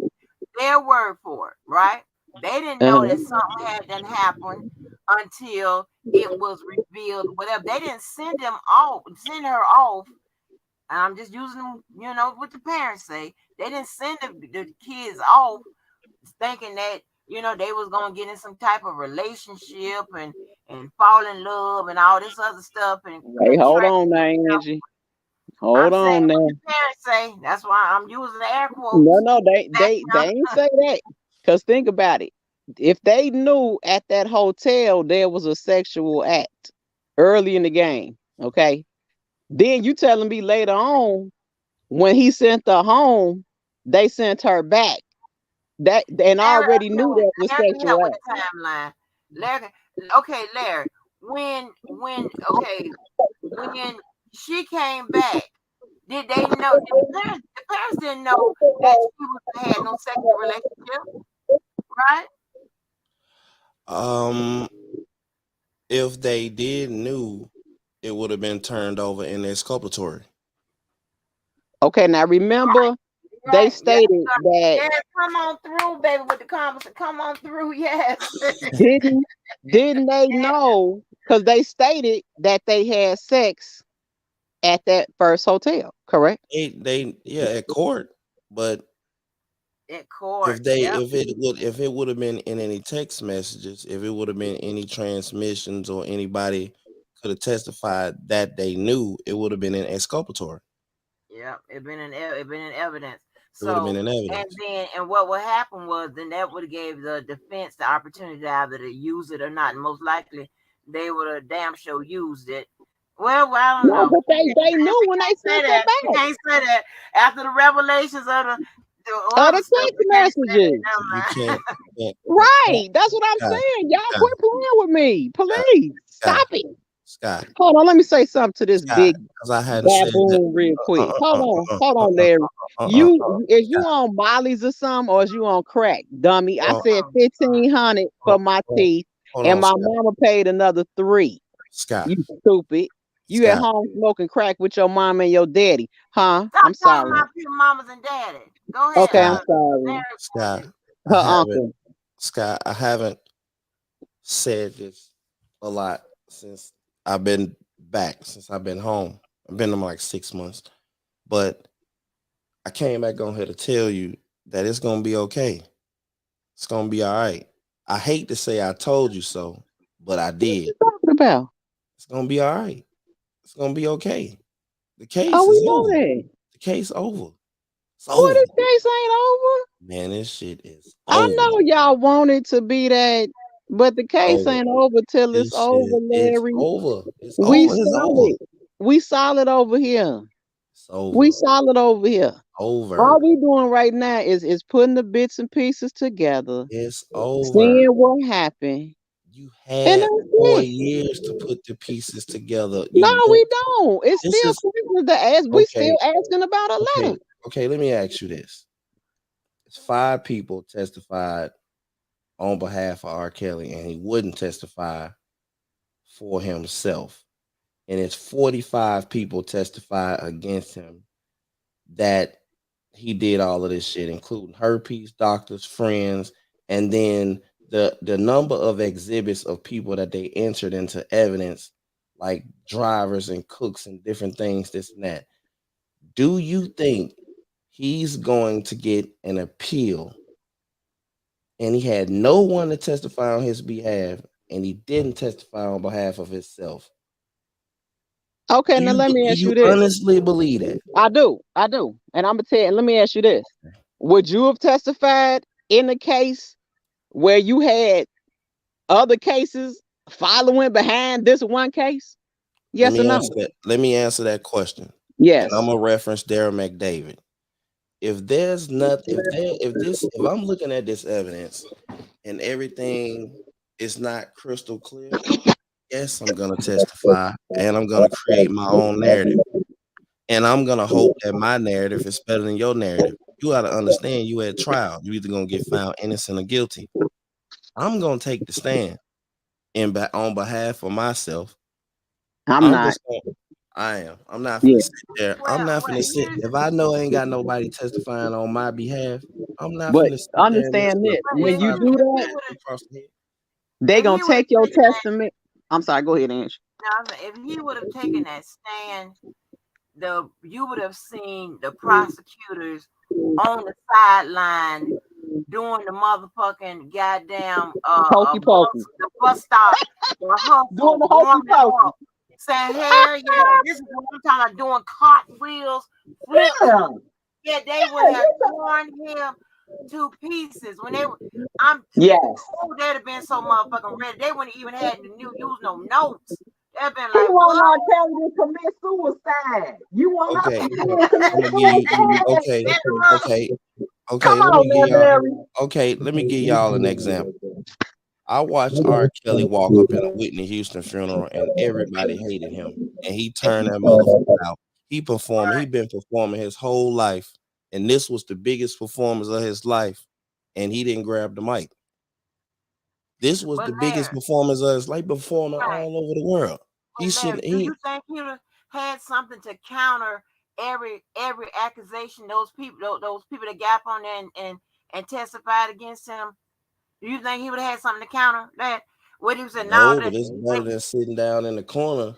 their word for it, right? They didn't know that Uh-huh. something had done happened until it was revealed. Whatever they didn't send her off. And I'm just using them, what the parents say. They didn't send the kids off thinking that they was gonna get in some type of relationship and fall in love and all this other stuff and Hey, hold contract. on now, Angie. I'm Hold saying on what now. the parents say. That's why I'm using the air No, quotes. no, they Back they they ain't say that. Cause think about it. If they knew at that hotel there was a sexual act early in the game, okay, then you telling me later on when he sent her home, they sent her back. That and I Larry, already knew okay, that was Larry can help sexual with act. the timeline. Larry, okay, Larry, when she came back, did they know? The parents didn't know that she had no sexual relationship, right? Um, if they did knew, it would have been turned over in exculpatory. Okay, now remember they Right. Yes, stated sir. that Yes, come on through, baby, with the conversation. Come on through, yes. didn't didn't they know because they stated that they had sex at that first hotel, correct? They yeah, at court, but In court. Yep. if it would have been in any text messages, if it would have been any transmissions or anybody could have testified that they knew, it would have been in exculpatory. Yep. It been in evidence. It would have been So in and evidence. then and what would happen was then that would have gave the defense the opportunity to either to use it or not. And most likely they would have damn sure used it. Well, I don't No, know. but they knew when they Say sent it that. You back. can't say that after the revelations of the Other other stuff. text We can't say that. messages. You Never mind. can't Right. That's what I'm Sky, saying. Y'all Sky, quit playing with me. Sky, Please. Sky, Stop it. Sky, Hold on. Let me say something to this Sky, big because I hadn't said that. baboon real Uh, quick. uh, Hold uh, on. uh, Hold uh, on, uh, Larry. Is Sky, you on Molly's or something, or is you on crack, dummy? I hold on, said 1,500 hold for on, my hold on, teeth, hold and on, my Sky, mama paid another 3. Sky, You stupid. You at Sky, home smoking crack with your mom and your daddy, huh? Stop I'm calling sorry. my people mamas and daddy. Go ahead, Okay, I'm Sky, sorry. Larry. Sky. I Her haven't, uncle. I haven't said this a lot since I've been back, since I've been home. I've been in like 6 months, but I came back on here to tell you that it's gonna be okay. It's gonna be all right. I hate to say I told you so, but I What you did. talking about? It's gonna be all right. It's gonna be okay. The Oh, case we is know over. that. The case over. It's Boy, over. this case ain't over. Man, this shit is I over. know y'all want it to be that, but the case Over. ain't over till it's This over, shit, it's Larry. over. It's We over. It's over. solid. We solid over here. It's We over. solid over here. All Over. we doing right now is putting the bits and pieces together, It's over. seeing what happened, You and had that's it. 4 years to put the pieces together. No, You don't. we don't. It's This still is questions to ask. We okay. still asking about a Okay. letter. Okay. Let me ask you this: it's 5 people testified on behalf of R. Kelly, and he wouldn't testify for himself. And it's 45 people testify against him that he did all of this shit, including herpes, doctors, friends, and then the number of exhibits of people that they entered into evidence, like drivers and cooks and different things, this and that. Do you think he's going to get an appeal? And he had no one to testify on his behalf, and he didn't testify on behalf of himself. Okay, now let me Do ask you you this. honestly believe that? I do. And I'm gonna tell you, let me ask you this. Would you have testified in the case where you had other cases following behind this one case? Let Yes or me no? answer that. Let me answer that question. And I'm Yes. gonna reference Darren McDavid. If there's not, if I'm looking at this evidence and everything is not crystal clear, yes, I'm gonna testify and I'm gonna create my own narrative. And I'm gonna hope that my narrative is better than your narrative. You gotta understand you at trial. You either gonna get found innocent or guilty. I'm gonna take the stand on behalf of myself. I'm I'm not. just gonna I am. I'm not Yeah. finna sit there. I'm Well, not well, finna sit here's if I know I ain't got nobody testifying on my behalf, I'm not But finna sit there and listen understand to a this. but When police you officer do if he that, would get across the head. they if gonna he would have take your taken that, testament. I'm sorry, go ahead, Ange. now, if he would have taken that stand, the you would have seen the prosecutors on the sideline doing the motherfucking goddamn Pokey pokey. bus stop, the Doing hustle, the hokey warming pokey. up, saying, "Hell yeah, this is what I'm talking about, doing cartwheels, flips." Yeah. Yeah, they would have torn him to pieces when they. I'm Yes. oh, they'd have been so motherfucking ready. They wouldn't even had to use no notes. They'd have been He like, wasn't "What?" gonna tell you to commit suicide. You want us Okay, to tell you to I'm commit gonna give you suicide? okay, okay, Come okay. Let on, me give man, y'all Barry. let me give y'all an example. I watched R. Kelly walk up in a Whitney Houston funeral and everybody hated him. And he turned that motherfucker out. He been performing his whole life. And this was the biggest performance of his life. And he didn't grab the mic. This was But the biggest Larry, performance of his life, performing right? all over the world. He But Larry, shouldn't do he you think he would have had something to counter every accusation those people that got up on there and testified against him? Do you think he would have had something to counter that? What he was saying now no, but that it's better than sitting down in the corner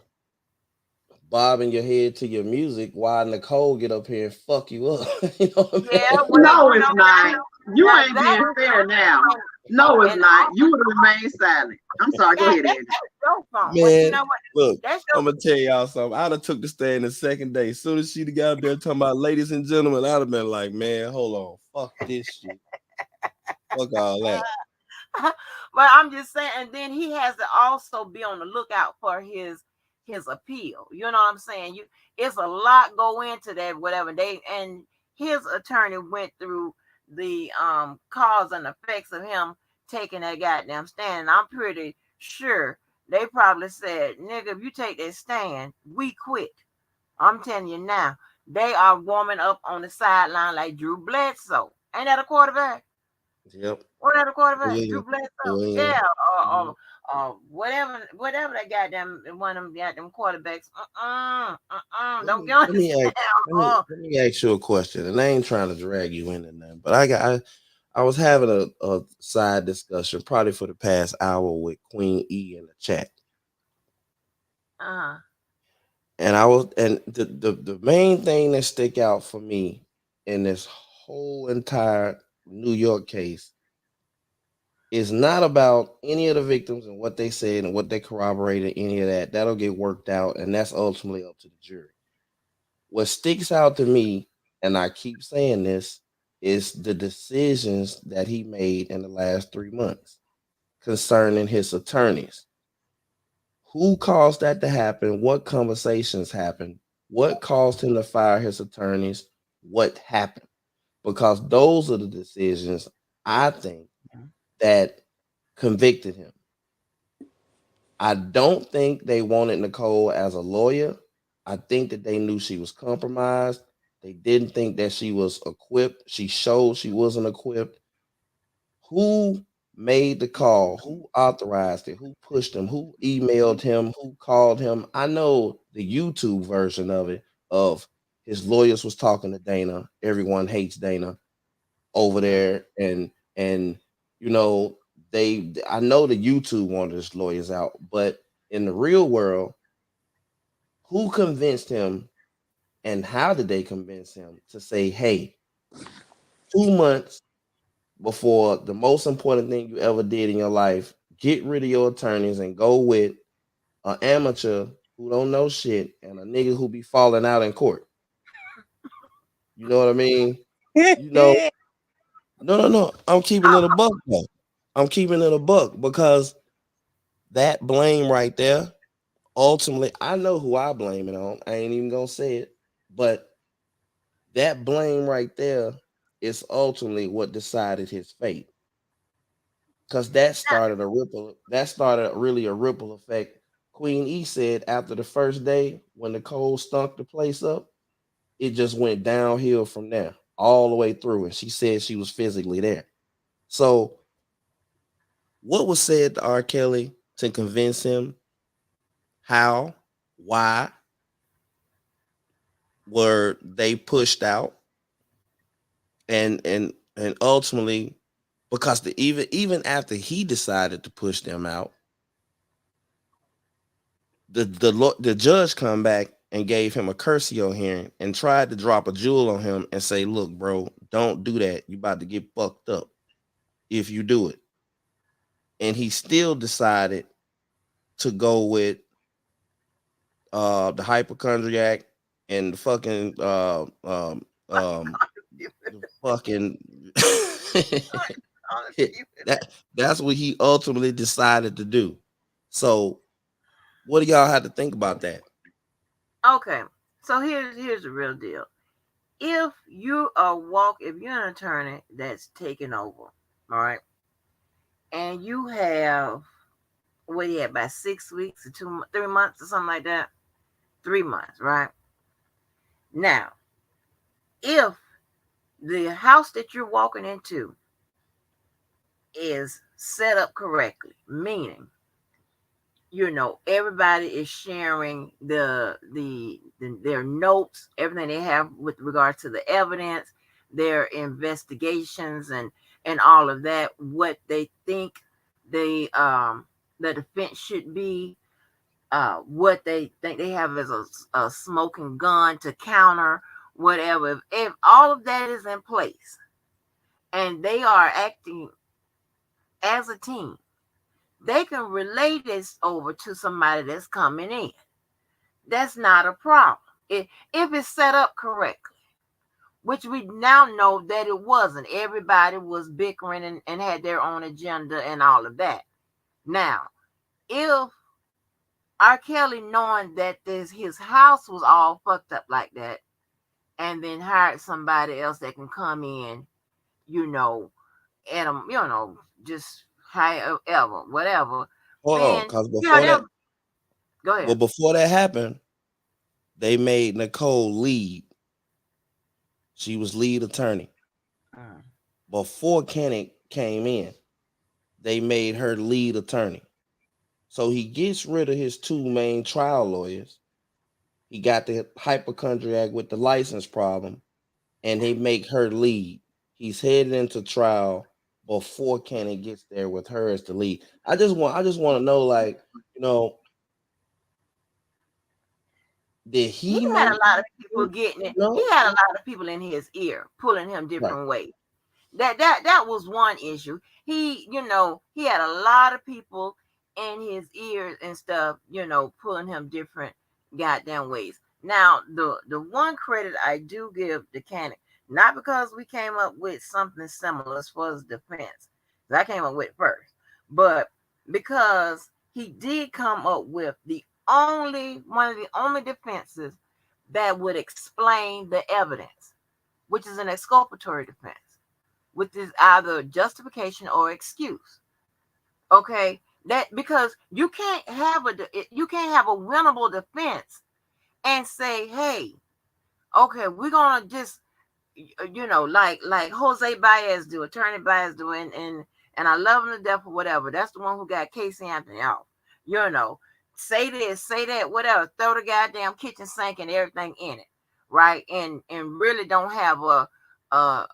bobbing your head to your music while Nicole get up here and fuck you up. You know what I yeah, mean? well, No, you it's know not. You now ain't that being fair now. No, it's and not. You would have remained silent. I'm sorry. Go yeah, ahead, Andy. that's your phone. But you Man, know what? look, That's your I'm gonna tell y'all something. I'd have took the stand the second day. As soon as she got up there talking about ladies and gentlemen, I'd have been like, man, hold on, fuck this shit, fuck all that. but I'm just saying, and then he has to also be on the lookout for his appeal. You know what I'm saying? It's a lot go into that, whatever they and his attorney went through the cause and effects of him taking that goddamn stand. And I'm pretty sure they probably said, "Nigga, if you take that stand, we quit." I'm telling you now, they are warming up on the sideline like Drew Bledsoe. Ain't that a quarterback? Yep. What other quarterback? William, Drew Bledsoe. William. Yeah, Mhm. whatever that goddamn one of them goddamn quarterbacks. Let Don't me get let me understand. ask let me ask you a question, and I ain't trying to drag you into nothing, but I was having a side discussion probably for the past hour with Queen E in the chat. Uh, And I was, and the main thing that stick out for me in this whole entire New York case is not about any of the victims and what they said and what they corroborated, any of that. That'll get worked out, and that's ultimately up to the jury. What sticks out to me, and I keep saying this, is the decisions that he made in the last 3 months concerning his attorneys. Who caused that to happen? What conversations happened? What caused him to fire his attorneys? What happened? Because those are the decisions I think that convicted him. I don't think they wanted Nicole as a lawyer. I think that they knew she was compromised. They didn't think that she was equipped. She showed she wasn't equipped. Who made the call? Who authorized it? Who pushed him? Who emailed him? Who called him? I know the YouTube version of it of his lawyers was talking to Dana. Everyone hates Dana over there and you know they I know the YouTube wanted his lawyers out, but in the real world, who convinced him and how did they convince him to say, hey, 2 months before the most important thing you ever did in your life, get rid of your attorneys and go with an amateur who don't know shit and a nigga who be falling out in court. You know what I mean? You know, no. I'm keeping it a buck though. I'm keeping it a buck because that blame right there, ultimately, I know who I blame it on. I ain't even gonna say it, but that blame right there is ultimately what decided his fate. Cause that started a ripple. That started really a ripple effect. Queen E said after the first day, when the cold stunk the place up, it just went downhill from there all the way through. And she said she was physically there. So, what was said to R. Kelly to convince him? How? Why were they pushed out? And ultimately, because even after he decided to push them out, the judge come back and gave him a cursio hearing and tried to drop a jewel on him and say, "Look, bro, don't do that. You about to get fucked up if you do it." And he still decided to go with the hypochondriac and the fucking the fucking that's what he ultimately decided to do. So what do y'all have to think about that? Okay, so here's the real deal. If if you're an attorney that's taking over, all right, and you have what you had about 6 weeks or 3 months or something like that, 3 months, right? Now, if the house that you're walking into is set up correctly, meaning everybody is sharing their notes, everything they have with regard to the evidence, their investigations, and all of that, what they think the defense should be, what they think they have as a smoking gun to counter whatever. If all of that is in place and they are acting as a team, they can relay this over to somebody that's coming in. That's not a problem. If it's set up correctly, which we now know that it wasn't. Everybody was bickering and had their own agenda and all of that. Now, if R. Kelly, knowing that his house was all fucked up like that, and then hired somebody else that can come in, you know, and just however, whatever, Hold on, then because before that, them go well, ahead. before that happened, they made Nicole lead. She was lead attorney. Mm. Before Kenny came in, they made her lead attorney. So he gets rid of his two main trial lawyers. He got the hypochondriac with the license problem, and they make her lead. He's headed into trial before Kenny gets there with her as the lead. I just want to know, like, you know, did He he had make a lot of people you getting it. He know? had a lot of people in his ear, pulling him Right. different ways. That was one issue. He had a lot of people in his ears and stuff, pulling him different goddamn ways. Now, the one credit I do give the Canic, not because we came up with something similar as far as defense, 'cause I came up with it first, but because he did come up with the only one of the only defenses that would explain the evidence, which is an exculpatory defense, which is either justification or excuse. Okay, that because you can't have a winnable defense and say, hey, okay, we're gonna just like Jose Baez do, Attorney Baez do, and I love him to death or whatever. That's the one who got Casey Anthony off. You know, say this, say that, whatever. Throw the goddamn kitchen sink and everything in it, right? And really don't have a a,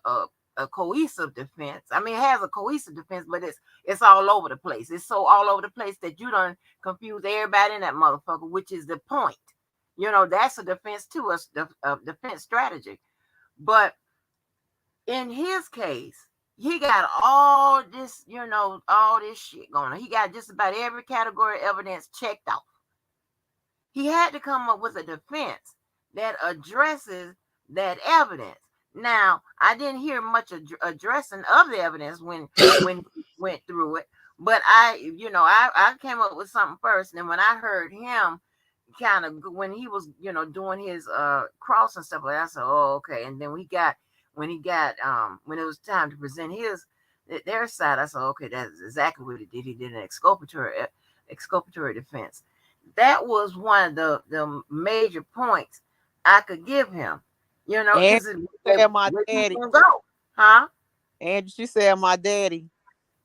a cohesive defense. I mean, it has a cohesive defense, but it's all over the place. It's so all over the place that you don't confuse everybody in that motherfucker, which is the point. That's a defense too, a defense strategy. But in his case, he got all this shit going on. He got just about every category of evidence checked off. He had to come up with a defense that addresses that evidence. Now, I didn't hear much addressing of the evidence when he went through it, but I came up with something first, and then when I heard him kind of when he was doing his cross and stuff like that, I said, oh, okay. And then when it was time to present their side, I said, okay, that's exactly what he did. He did an exculpatory defense. That was one of the major points I could give him, And because she said my where you daddy. gonna go, huh? And she said my daddy.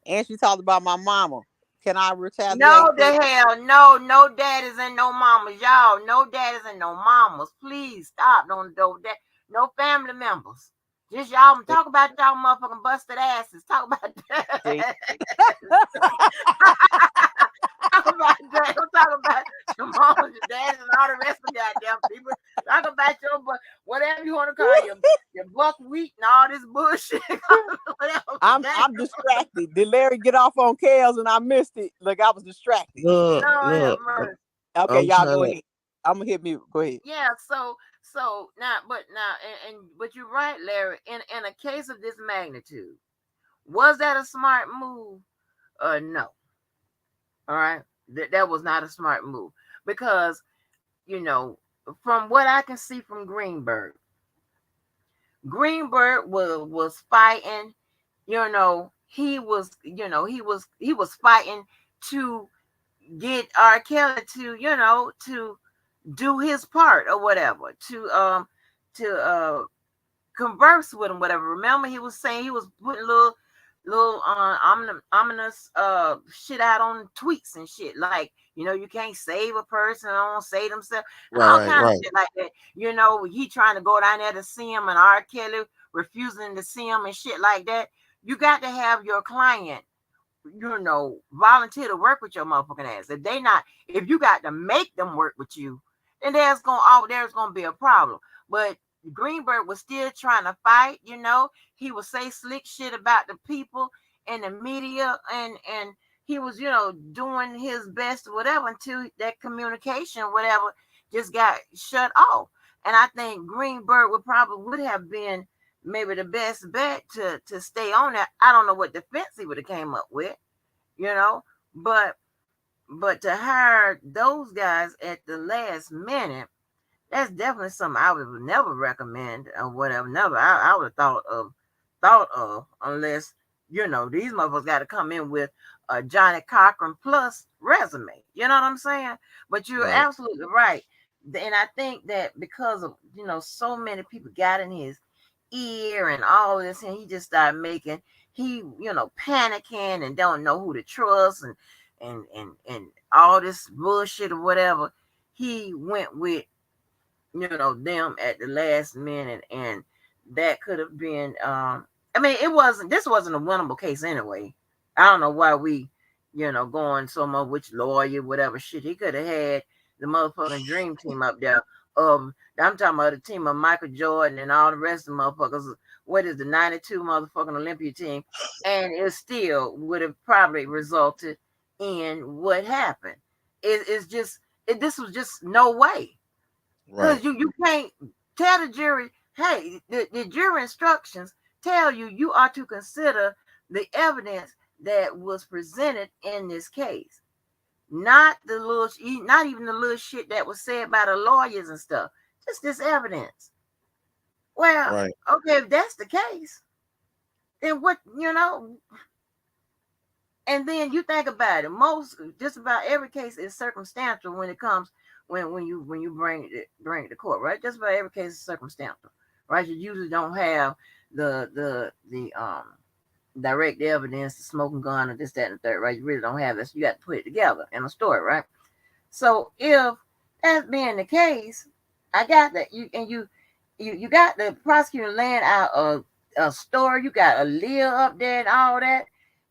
And she talked about my mama. Can I retaliate? No, the hell, no daddies and no mamas, y'all. No daddies and no mamas. Please stop. Don't do that. No family members. Just y'all talk about y'all motherfucking busted asses. Talk about See? that. Talk about that. Don't talk about your moms, your daddies, and all the rest of goddamn people. Talk about whatever you want to call your buckwheat and all this bullshit. I'm distracted. Did Larry get off on Kels and I missed it? Look, I was distracted. Look, No, look. Okay, I'm y'all trying go to. ahead. I'm gonna hit me. Go ahead. yeah. So now, but you're right, Larry. In a case of this magnitude, was that a smart move? No. All right, that was not a smart move because from what I can see from Greenberg was fighting. He was fighting to get R. Kelly to do his part or whatever to converse with him, whatever. Remember, he was saying he was putting little ominous shit out on tweets and shit, like you can't save a person, don't save themselves, and all kinds of Right. shit like that. He trying to go down there to see him, and R. Kelly refusing to see him and shit like that. You got to have your client volunteer to work with your motherfucking ass. If you got to make them work with you, then there's gonna be a problem. But Greenberg was still trying to fight. He would say slick shit about the people and the media, and he was doing his best or whatever until that communication whatever just got shut off. And I think Greenberg would have been maybe the best bet to stay on that. I don't know what defense he would have came up with, but to hire those guys at the last minute, that's definitely something I would never recommend or whatever. Never. I would have thought of unless these motherfuckers got to come in with a Johnny Cochran plus resume. You know what I'm saying? But you're Right. absolutely right. And I think that because of so many people got in his ear and all this, and he just started panicking and don't know who to trust and all this bullshit or whatever. He went with them at the last minute, and that could have been this wasn't a winnable case anyway. I don't know why we going so much which lawyer whatever shit. He could have had the motherfucking dream team up there. I'm talking about the team of Michael Jordan and all the rest of the motherfuckers. What is the 92 motherfucking Olympia team? And it still would have probably resulted in what happened. This was just no way. Right. Because you can't tell the jury, hey, the jury instructions tell you are to consider the evidence that was presented in this case. Not even the little shit that was said by the lawyers and stuff. Just this evidence. Well, Right. okay, if that's the case, then what, and then you think about it, just about every case is circumstantial when it comes when you bring it to court, right? Just about every case is circumstantial, right? You usually don't have the direct evidence, the smoking gun, or this, that, and the third, right? You really don't have this. You got to put it together in a story, right? So if that's being the case, I got that. You got the prosecutor laying out a story. You got a Leah up there and all that,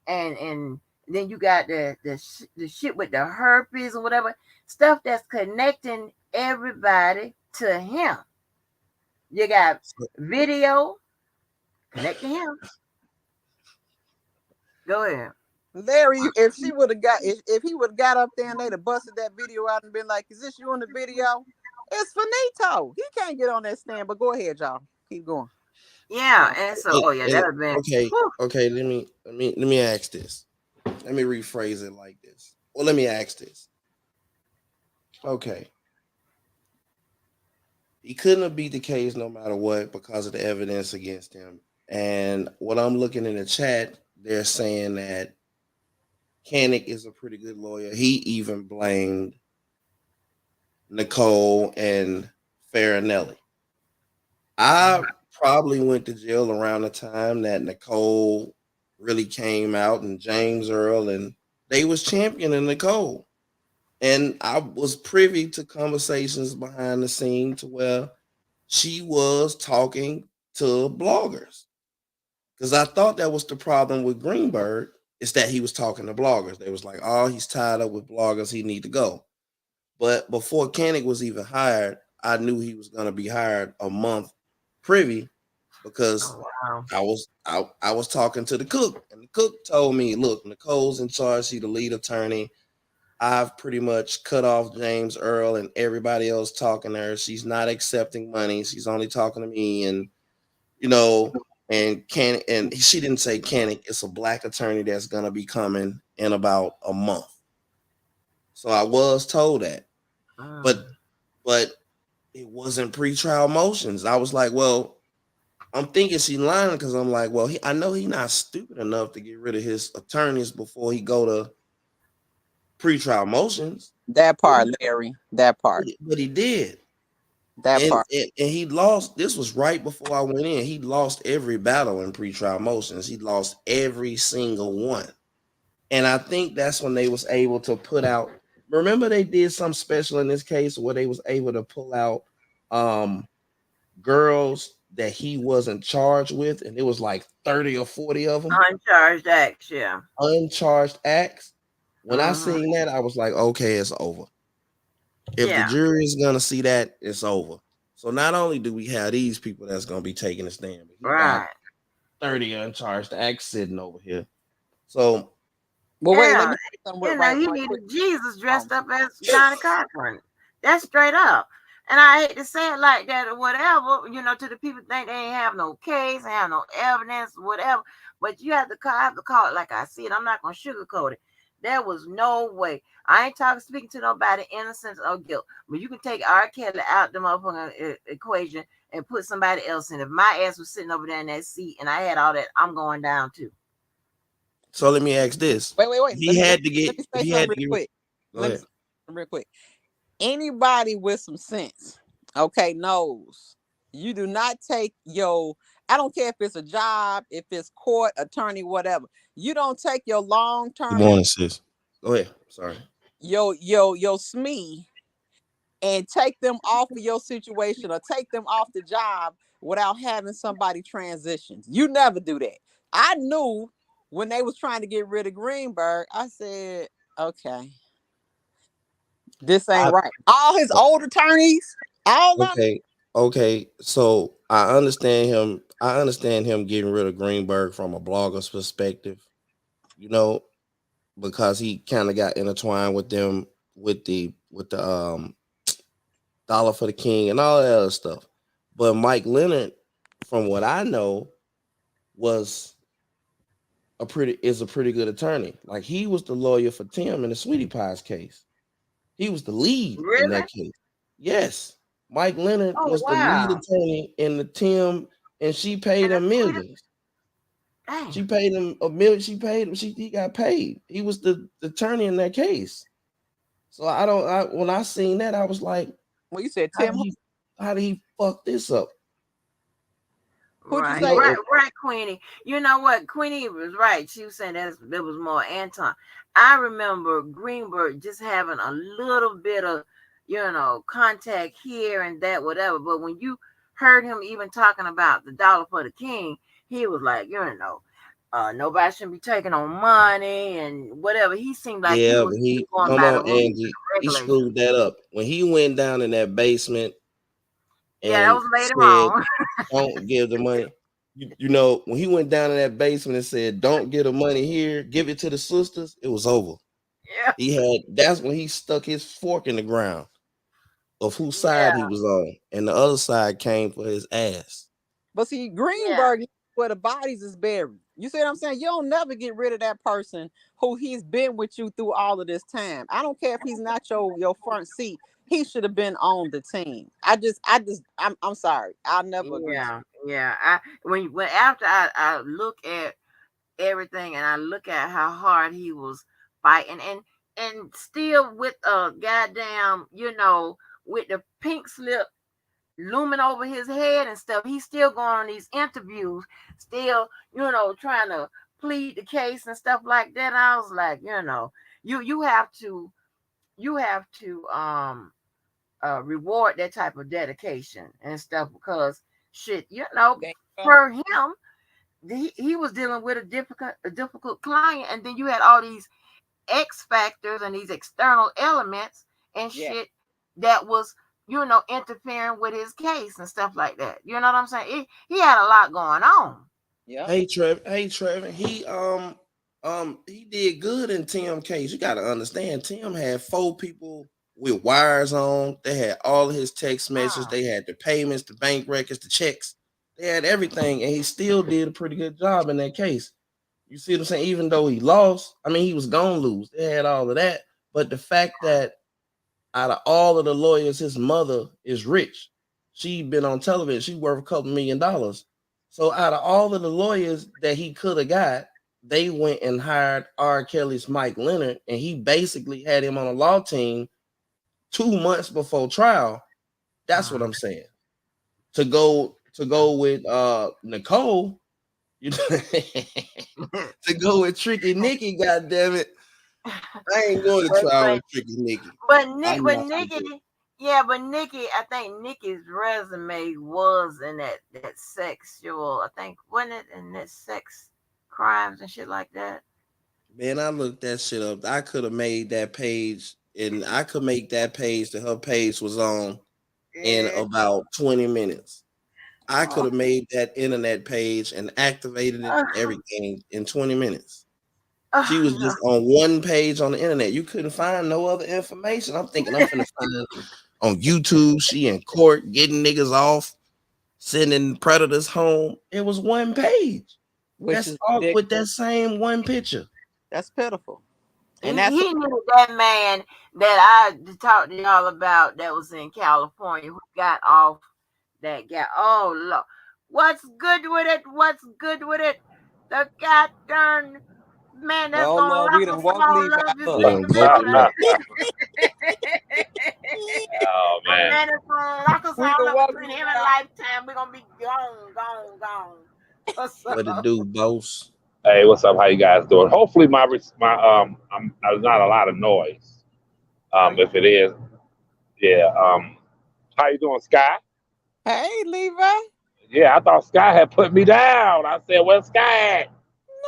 and then you got the shit with the herpes or whatever stuff that's connecting everybody to him. You got video connecting him. Go ahead. Larry, if she would have got, if he would have got up there and they'd have busted that video out and been like, "Is this you in the video?" It's finito. He can't get on that stand. But go ahead, y'all. Keep going. Yeah, and so that would have been. Okay. Let me ask this. Let me rephrase it like this. Well, let me ask this. Okay. He couldn't have beat the case no matter what because of the evidence against him. And what I'm looking in the chat, they're saying that Kanik is a pretty good lawyer. He even blamed Nicole and Farinelli. I probably went to jail around the time that Nicole really came out and James Earl, and they was championing Nicole. And I was privy to conversations behind the scene to where she was talking to bloggers. Because I thought that was the problem with Greenberg, is that he was talking to bloggers. They was like, oh, he's tied up with bloggers, he need to go. But before Kanik was even hired, I knew he was going to be hired a month privy because I was talking to the cook, and the cook told me, look, Nicole's in charge, she's the lead attorney. I've pretty much cut off James Earl and everybody else talking to her. She's not accepting money. She's only talking to me, and and she didn't say Kanik. It's a black attorney that's gonna be coming in about a month. So I was told that, but it wasn't pretrial motions. I was like, well, I'm thinking she's lying because I'm like, well, I know he's not stupid enough to get rid of his attorneys before he go to pretrial motions. That part, Larry. That part. But he did. That part. And he lost. This was right before I went in. He lost every battle in pretrial motions. He lost every single one. And I think that's when they was able to put out. Remember, they did some special in this case where they was able to pull out girls that he wasn't charged with, and it was like 30 or 40 of them. Uncharged acts, yeah. Uncharged acts. When I seen that, I was like, okay, it's over. If the jury is gonna see that, it's over. So not only do we have these people that's gonna be taking a stand, but he got 30 uncharged acts sitting over here. So, well, wait, let me he needed Jesus dressed up as Johnny Cochran. That's straight up. And I hate to say it like that or whatever, to the people think they ain't have no case, ain't have no evidence, whatever. But you have to call it like I see it. I'm not gonna sugarcoat it. There was no way. I ain't speaking to nobody innocence or guilt. But you can take R. Kelly out the motherfucking equation and put somebody else in. If my ass was sitting over there in that seat and I had all that, I'm going down too. So let me ask this. Wait. Let me say real quick. Anybody with some sense, okay, knows you do not take I don't care if it's a job, if it's court, attorney, whatever. You don't take your long-term. Good morning, sis. Go ahead. Sorry. Your SME and take them off of your situation or take them off the job without having somebody transition. You never do that. I knew when they was trying to get rid of Greenberg, I said, okay, this ain't right. All his old attorneys, all of them. Okay. So I understand him. I understand him getting rid of Greenberg from a blogger's perspective, because he kind of got intertwined with them with the Dollar for the King and all that other stuff. But Mike Leonard, from what I know, is a pretty good attorney. Like, he was the lawyer for Tim in the Sweetie Pies case. He was the lead in that case. Yes. Mike Leonard was the lead attorney in the Tim, and she paid him millions. She paid him $1 million. She paid him. He got paid. He was the attorney in that case. So when I seen that, I was like, well, you said Tim. How did he fuck this up? Right, Queenie. You know what? Queenie was right. She was saying that there was more Anton. I remember Greenberg just having a little bit of, contact here and that, whatever. But when you heard him even talking about the Dollar for the King, he was like, nobody shouldn't be taking on money and whatever. He seemed like he was going by the rules. He screwed that up when he went down in that basement. Yeah, that was later on. Don't give the money. You know, when he went down in that basement and said, "Don't get the money here, give it to the sisters," it was over. Yeah, That's when he stuck his fork in the ground of whose side he yeah, was on, and the other side came for his ass. But see, yeah, Greenberg is where the bodies is buried. You see what I'm saying? You don't never get rid of that person who he's been with you through all of this time. I don't care if he's not your front seat. He should have been on the team. I'm sorry. I'll never agree to yeah, yeah. When after I look at everything and I look at how hard he was fighting and still with a goddamn, with the pink slip looming over his head and stuff, he's still going on these interviews, still, trying to plead the case and stuff like that. I was like, you have to reward that type of dedication and stuff because shit, you. for him, he was dealing with a difficult client, and then you had all these X factors and these external elements and Yeah. shit that was, interfering with his case and stuff like that. You know what I'm saying? He had a lot going on. Yep. Hey Trevor, he did good in Tim case. You got to understand, Tim had 4 people with wires on. They had all of his text messages. Oh, They had the payments, the bank records, the checks. They had everything, and he still did a pretty good job in that case. You see what I'm saying? Even though he lost, I mean, he was gonna lose. They had all of that, but the fact that out of all of the lawyers, his mother is rich. She been on television. She worth a couple $1,000,000. So out of all of the lawyers that he could have got, they went and hired R. Kelly's Mike Leonard, and he basically had him on a law team 2 months before trial. That's what mm. I'm saying. To go with Nicole, you to go with Tricky Nikki, goddamn it. I ain't going to but trial but with Tricky Nikki. but I'm Nick, but not gonna do Nikki, it. yeah, but Nikki, I think Nikki's resume was in that sexual. I think wasn't it in that sex crimes and shit like that. Man, I looked that shit up. I could have made that page, and I could make that page that her page was on in Yeah. about 20 minutes. I could Oh. have made that internet page and activated it, everything in 20 minutes. She was No. just on one page on the internet. You couldn't find no other information. I'm thinking I'm finna find on YouTube. She in court getting niggas off, sending predators home. It was one page. Which That's is all ridiculous. with that same one picture. That's pitiful. And He that's he knew that man that I talked to y'all about that was in California who got off that guy. Oh Lord. What's good with it? What's good with it? The goddamn man that's oh gonna Lord, lock we done us woke all Levi up is up. We Nick done woke him up. Oh The man. man that's gonna lock us We all done up woke between Levi him and up. lifetime. We're gonna be gone, gone, gone. What's What to up? do, boss? Hey, what's up? How you guys doing? Hopefully there's not a lot of noise. Oh, you If it is, yeah. How you doing, Sky? Hey, Levi. Yeah, I thought Sky had put me down. I said, "Where's Sky at?"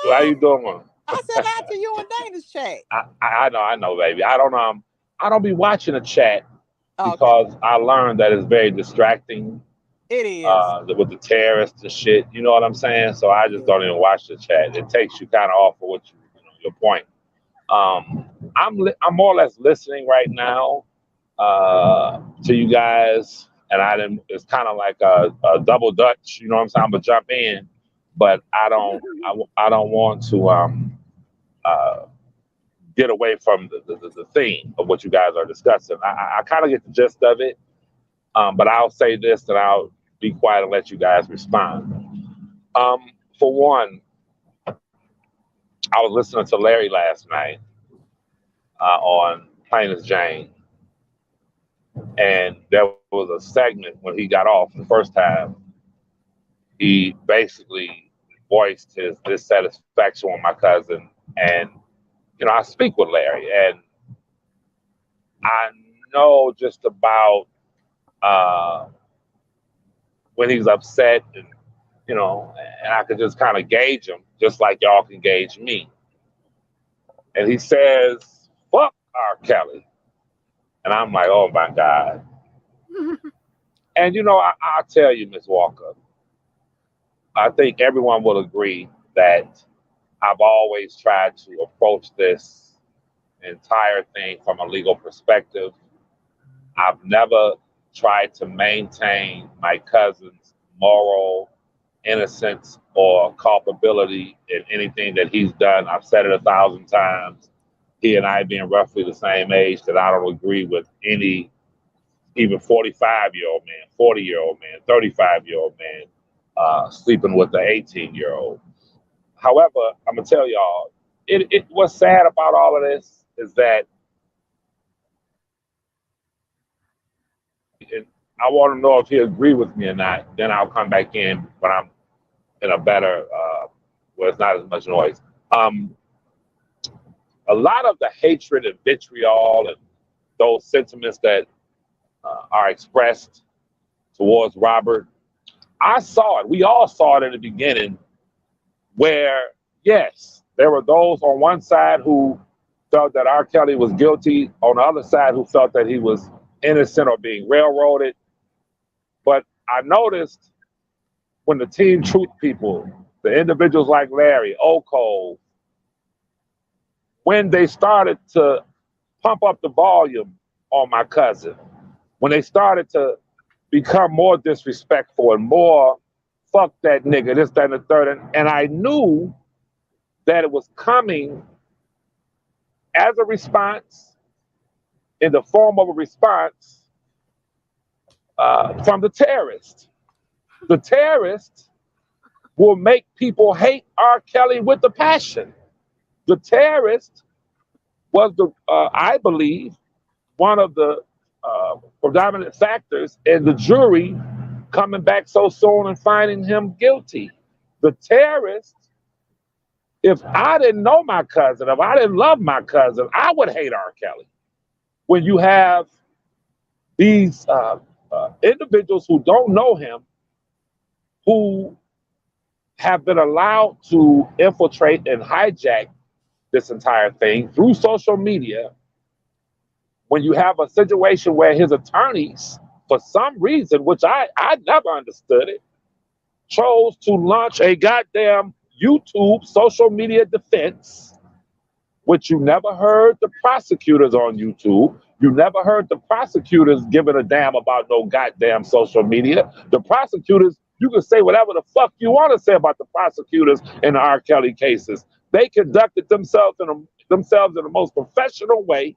How No, you doing? I said hi to you in Dana's chat. I know, baby. I don't be watching the chat Okay, because I learned that it's very distracting it is. with the terrorists and shit. You know what I'm saying? So I just Yeah. don't even watch the chat. It takes you kind of off of your point. Um, I'm more or less listening right now to you guys, and I didn't. It's kind of like a double dutch. You know what I'm saying? I'm gonna jump in, but I don't want to uh, get away from the theme of what you guys are discussing. I kind of get the gist of it, but I'll say this and I'll be quiet and let you guys respond. For one, I was listening to Larry last night on Plain as Jane, and there was a segment when he got off the first time. He basically voiced his dissatisfaction with my cousin, and I speak with Larry, and I know just about uh, when he's upset, and I could just kind of gauge him, just like y'all can gauge me. And he says, "Fuck R. Kelly," and I'm like, "Oh my God." And I'll tell you, Miss Walker, I think everyone will agree that I've always tried to approach this entire thing from a legal perspective. I've never tried to maintain my cousin's moral innocence or culpability in anything that he's done. I've said it 1,000 times. He and I being roughly the same age, that I don't agree with any, even 45-year-old man, 40-year-old man, 35-year-old man sleeping with the 18-year-old. However, I'm gonna tell y'all, what's sad about all of this is that, and I want to know if he agree with me or not. Then I'll come back in when I'm in a better, where it's not as much noise. Um, a lot of the hatred and vitriol and those sentiments that are expressed towards Robert, I saw it. We all saw it in the beginning, where yes, there were those on one side who felt that R. Kelly was guilty, on the other side who felt that he was innocent or being railroaded. But I noticed when the Team Truth people, the individuals like Larry, Oko, when they started to pump up the volume on my cousin, when they started to become more disrespectful and more fuck that nigga, this, that, and the third, and I knew that it was coming as a response, in the form of a response from the terrorists. The terrorists will make people hate R. Kelly with a passion. The terrorist was I believe, one of the predominant factors in the jury coming back so soon and finding him guilty. The terrorist, if I didn't know my cousin, if I didn't love my cousin, I would hate R. Kelly. When you have these individuals who don't know him, who have been allowed to infiltrate and hijack this entire thing through social media, when you have a situation where his attorneys, for some reason, which I never understood it, chose to launch a goddamn YouTube social media defense, which you never heard the prosecutors on YouTube. You never heard the prosecutors giving a damn about no goddamn social media. The prosecutors, you can say whatever the fuck you want to say about the prosecutors in the R. Kelly cases. They conducted themselves in the most professional way.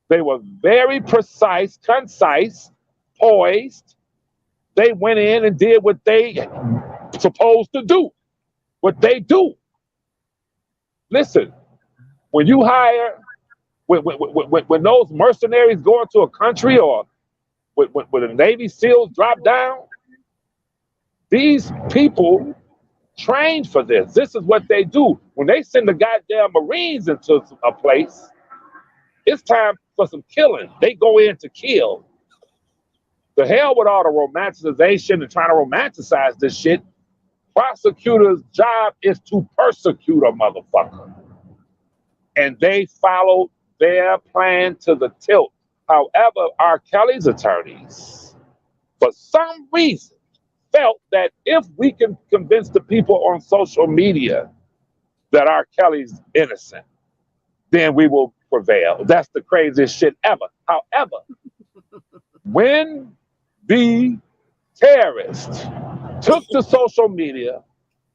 They were very precise, concise, poised. They went in and did what they supposed to do, what they do. Listen, when you hire, when those mercenaries go into a country, or when the Navy SEALs drop down, these people trained for this. This is what they do. When they send the goddamn Marines into a place, it's time for some killing. They go in to kill. The hell with all the romanticization and trying to romanticize this shit. Prosecutors' job is to persecute a motherfucker. And they followed their plan to the tilt. However, R. Kelly's attorneys, for some reason, felt that if we can convince the people on social media that R. Kelly's innocent, then we will prevail. That's the craziest shit ever. However, when the terrorists took to social media,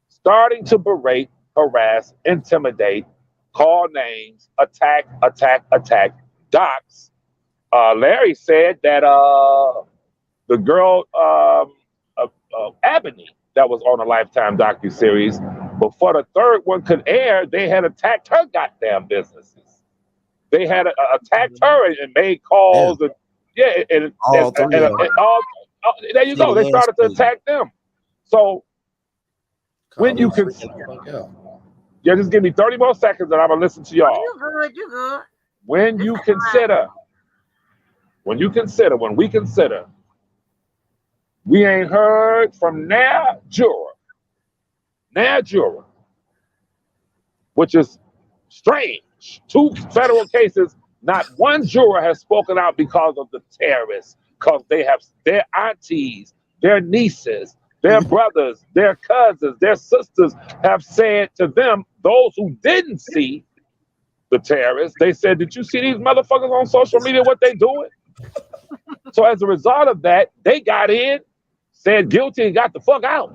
starting to berate, harass, intimidate, call names, attack, docs, Larry said that the girl, Ebony, that was on a Lifetime docuseries, before the third one could air, they had attacked her goddamn businesses. They had attacked her and made calls, and yeah, and all, there you go. They started to attack them. So when you can, yeah, just give me 30 more seconds, and I'm gonna listen to y'all. You good. When we consider, we ain't heard from Nair juror, which is strange. 2 federal cases, not one juror has spoken out because of the terrorists, because they have their aunties, their nieces, Their brothers, their cousins, their sisters have said to them, those who didn't see the terrorists, they said, "Did you see these motherfuckers on social media? What they doing?" So as a result of that, they got in, said guilty, and got the fuck out.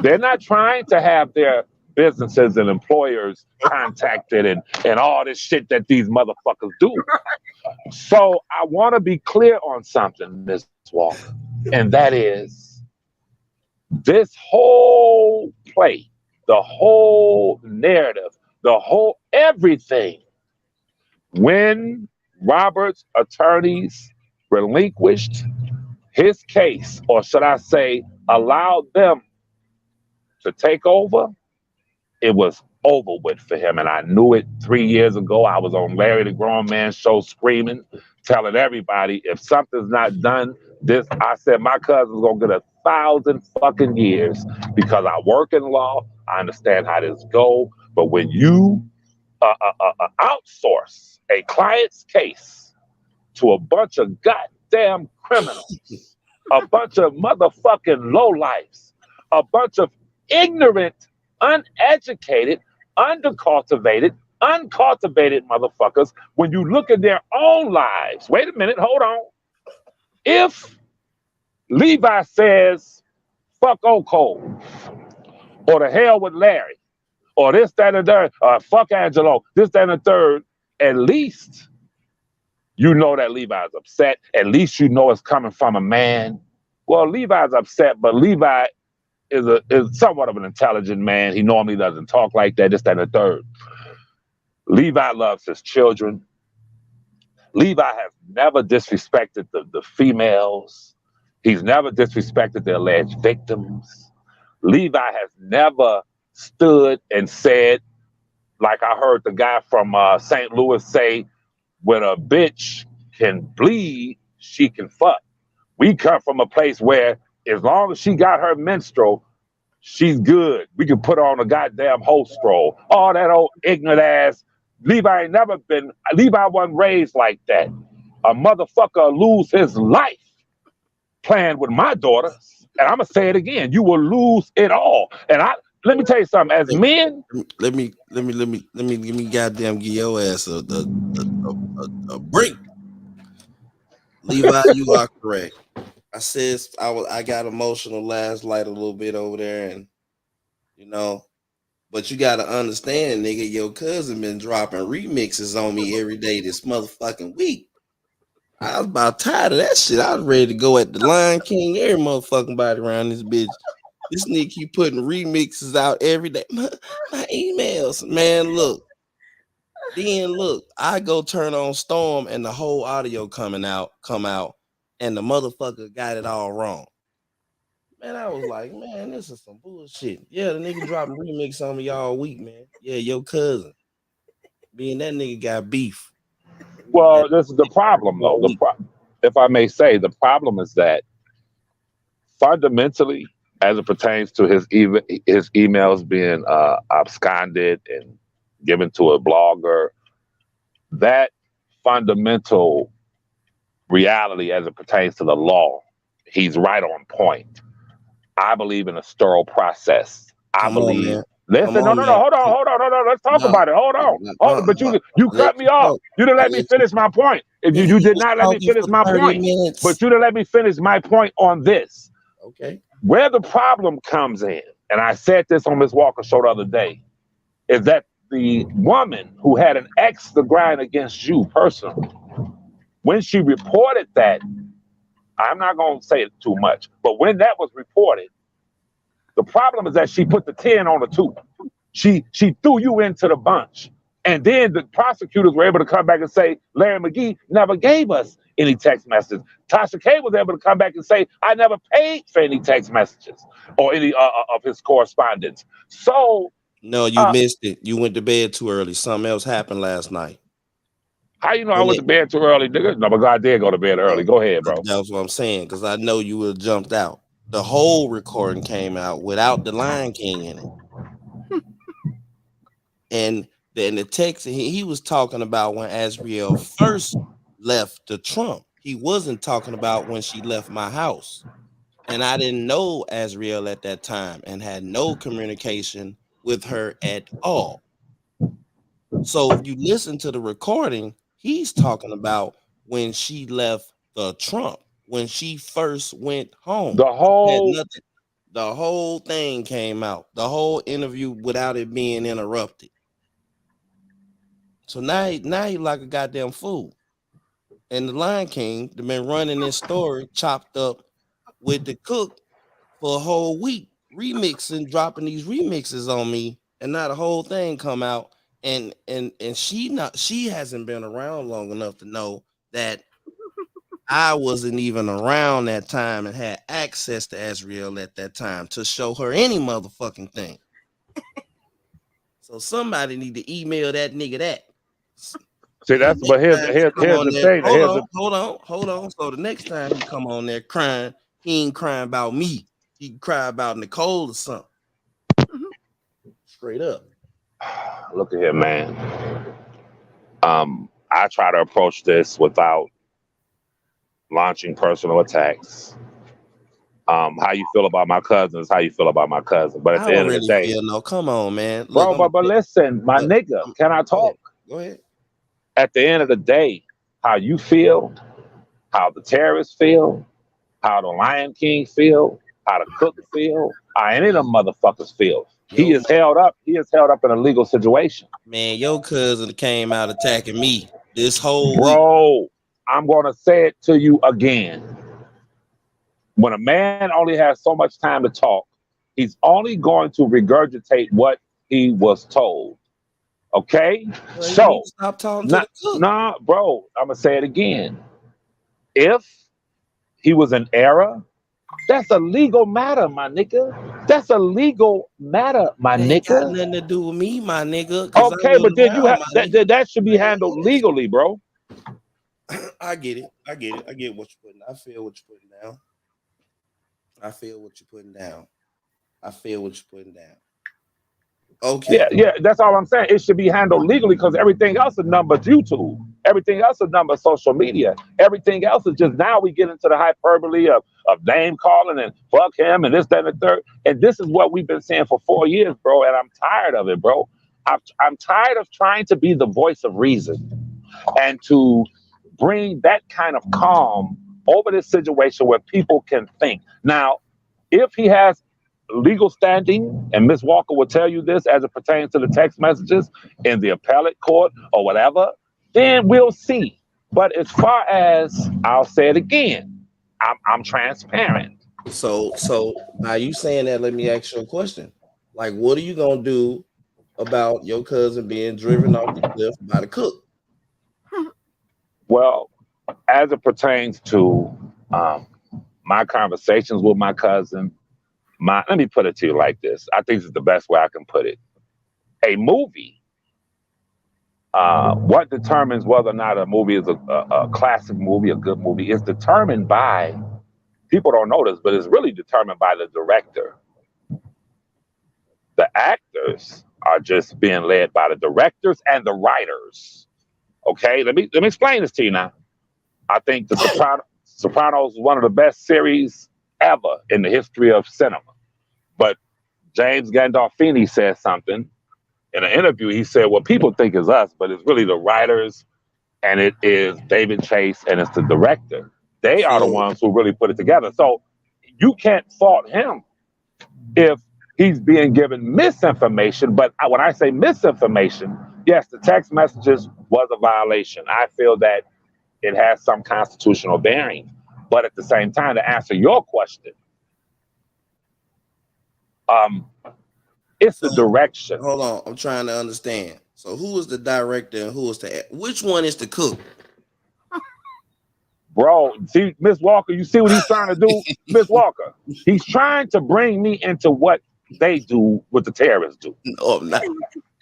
They're not trying to have their businesses and employers contacted and all this shit that these motherfuckers do. So I want to be clear on something, Miss Walker, and that is this whole play, the whole narrative, the whole everything. When Robert's attorneys relinquished his case, or should I say, allowed them to take over, it was over with for him. And I knew it 3 years ago. I was on Larry the Grown Man show screaming, telling everybody if something's not done, this, I said, my cousin's gonna get 1,000 fucking years because I work in law. I understand how this go. But when you outsource a client's case to a bunch of goddamn criminals, a bunch of motherfucking lowlifes, a bunch of ignorant, uneducated, uncultivated motherfuckers, when you look at their own lives, wait a minute, hold on. If Levi says, fuck Oco, or the hell with Larry, or this, that, and the third, fuck Angelo, this, that, and the third, at least you know that Levi's upset. At least you know it's coming from a man. Well, Levi's upset, but Levi is somewhat of an intelligent man. He normally doesn't talk like that, this, that, and the third. Levi loves his children. Levi has never disrespected the females. He's never disrespected the alleged victims. Levi has never stood and said, like I heard the guy from St. Louis say, when a bitch can bleed, she can fuck. We come from a place where as long as she got her menstrual, she's good. We can put on a goddamn host roll. All that old ignorant ass. Levi wasn't raised like that. A motherfucker lose his life playing with my daughters. And I'm gonna say it again, you will lose it all. And let me tell you something, as men. Let me goddamn give your ass a break. Levi, you are correct. I said I got emotional last night a little bit over there, and but you gotta understand, nigga, your cousin been dropping remixes on me every day this motherfucking week. I was about tired of that shit. I was ready to go at the Lion King, every motherfucking body around this bitch. This nigga keep putting remixes out every day. My emails, man, look. Then look, I go turn on Storm and the whole audio come out, and the motherfucker got it all wrong. Man, I was like, man, this is some bullshit. Yeah, the nigga dropping remix on me all week, man. Yeah, your cousin. Being that nigga got beef. Well, this is the problem, though. If I may say, the problem is that fundamentally, as it pertains to his emails being absconded and given to a blogger, that fundamental reality as it pertains to the law, he's right on point. I believe in a thorough process. I believe. On, Listen, no, hold on. Let's talk about it. Hold on. But you cut me off. You didn't let me finish my point. If you did not let me finish my point. But you didn't let me finish my point on this. Okay. Where the problem comes in, and I said this on Ms. Walker's show the other day, is that the woman who had an X to grind against you personally, when she reported that, I'm not going to say it too much, but when that was reported, the problem is that she put the 10 on the 2. She threw you into the bunch. And then the prosecutors were able to come back and say, Larry McGee never gave us any text messages. Tasha K was able to come back and say, I never paid for any text messages or any of his correspondence. So. No, you missed it. You went to bed too early. Something else happened last night. How you know I went to bed too early, nigga? No, but I did go to bed early. Go ahead, bro. That's what I'm saying, because I know you would have jumped out. The whole recording came out without the Lion King in it. And then the text he was talking about when Azriel first left the Trump. He wasn't talking about when she left my house. And I didn't know Azriel at that time and had no communication with her at all. So if you listen to the recording, he's talking about when she left the Trump, when she first went home. The It had whole nothing. The whole thing came out, the whole interview without it being interrupted. So now he like a goddamn fool. And the Lion King, they've been running this story chopped up with the cook for a whole week, remixing, dropping these remixes on me, and now the whole thing come out. And she hasn't been around long enough to know that I wasn't even around that time and had access to Azriel at that time to show her any motherfucking thing. So somebody need to email that nigga that. see And the that's but next time he come here's on the there, thing. hold on. So the next time he come on there crying, he ain't crying about me. He can cry about Nicole or something. Straight up. Look at here, man. I try to approach this without launching personal attacks. How you feel about my cousin is how you feel about my cousin. But at I the don't end of the really day, feel no. Come on, man. Look, bro, but listen, my look, nigga, can I go ahead. talk? Go ahead. At the end of the day, how you feel, how the terrorists feel, how the Lion King feel, how the cook feel, how any of them motherfuckers feel. He Yo, is held up. He is held up in a legal situation. man, your cousin came out attacking me this whole week. Bro, I'm gonna say it to you again. When a man only has so much time to talk, he's only going to regurgitate what he was told. Okay? Well, you need So, to stop talking to nah, the cook. nah, bro, I'm gonna say it again. If he was an error, that's a legal matter, my nigga. That's a legal matter, my It ain't got nigga. nothing to do with me, my nigga, because I Okay, but wasn't then you around, have my that, nigga. that should be Man, handled legally, bro. I get it. I get it. I get what you're putting. I feel what you're putting down. I feel what you're putting down. I feel what you're putting down. Okay. Yeah, that's all I'm saying. It should be handled legally because everything else is number YouTube. Everything else is number social media. Everything else is just now we get into the hyperbole of name calling and fuck him and this, that, and the third. And this is what we've been saying for 4 years, bro. And I'm tired of it, bro. I'm tired of trying to be the voice of reason and to bring that kind of calm over this situation where people can think. Now, if he has legal standing, and Ms. Walker will tell you this as it pertains to the text messages in the appellate court or whatever, then we'll see. But as far as I'll say it again, I'm transparent. So by you saying that, let me ask you a question. Like, what are you gonna do about your cousin being driven off the cliff by the cook? Well, as it pertains to um, my conversations with my cousin, let me put it to you like this. I think this is the best way I can put it. A movie, what determines whether or not a movie is a classic movie, a good movie, is determined by, people don't know this, but it's really determined by the director. The actors are just being led by the directors and the writers. Okay, let me explain this to you now. I think the Sopranos is one of the best series ever in the history of cinema. But James Gandolfini said something in an interview. He said, "What people think is us, but it's really the writers, and it is David Chase, and it's the director. They are the So ones who really put it together." So you can't fault him if he's being given misinformation. But when I say misinformation, yes, the text messages was a violation. I feel that it has some constitutional bearing. But at the same time, to answer your question, um, it's the so direction. hold on, I'm trying to understand. So who is the director and who is the which one is the cook? Bro, see, Miss Walker, you see what he's trying to do? Miss Walker, he's trying to bring me into what they do, what the terrorists do. No, I'm not.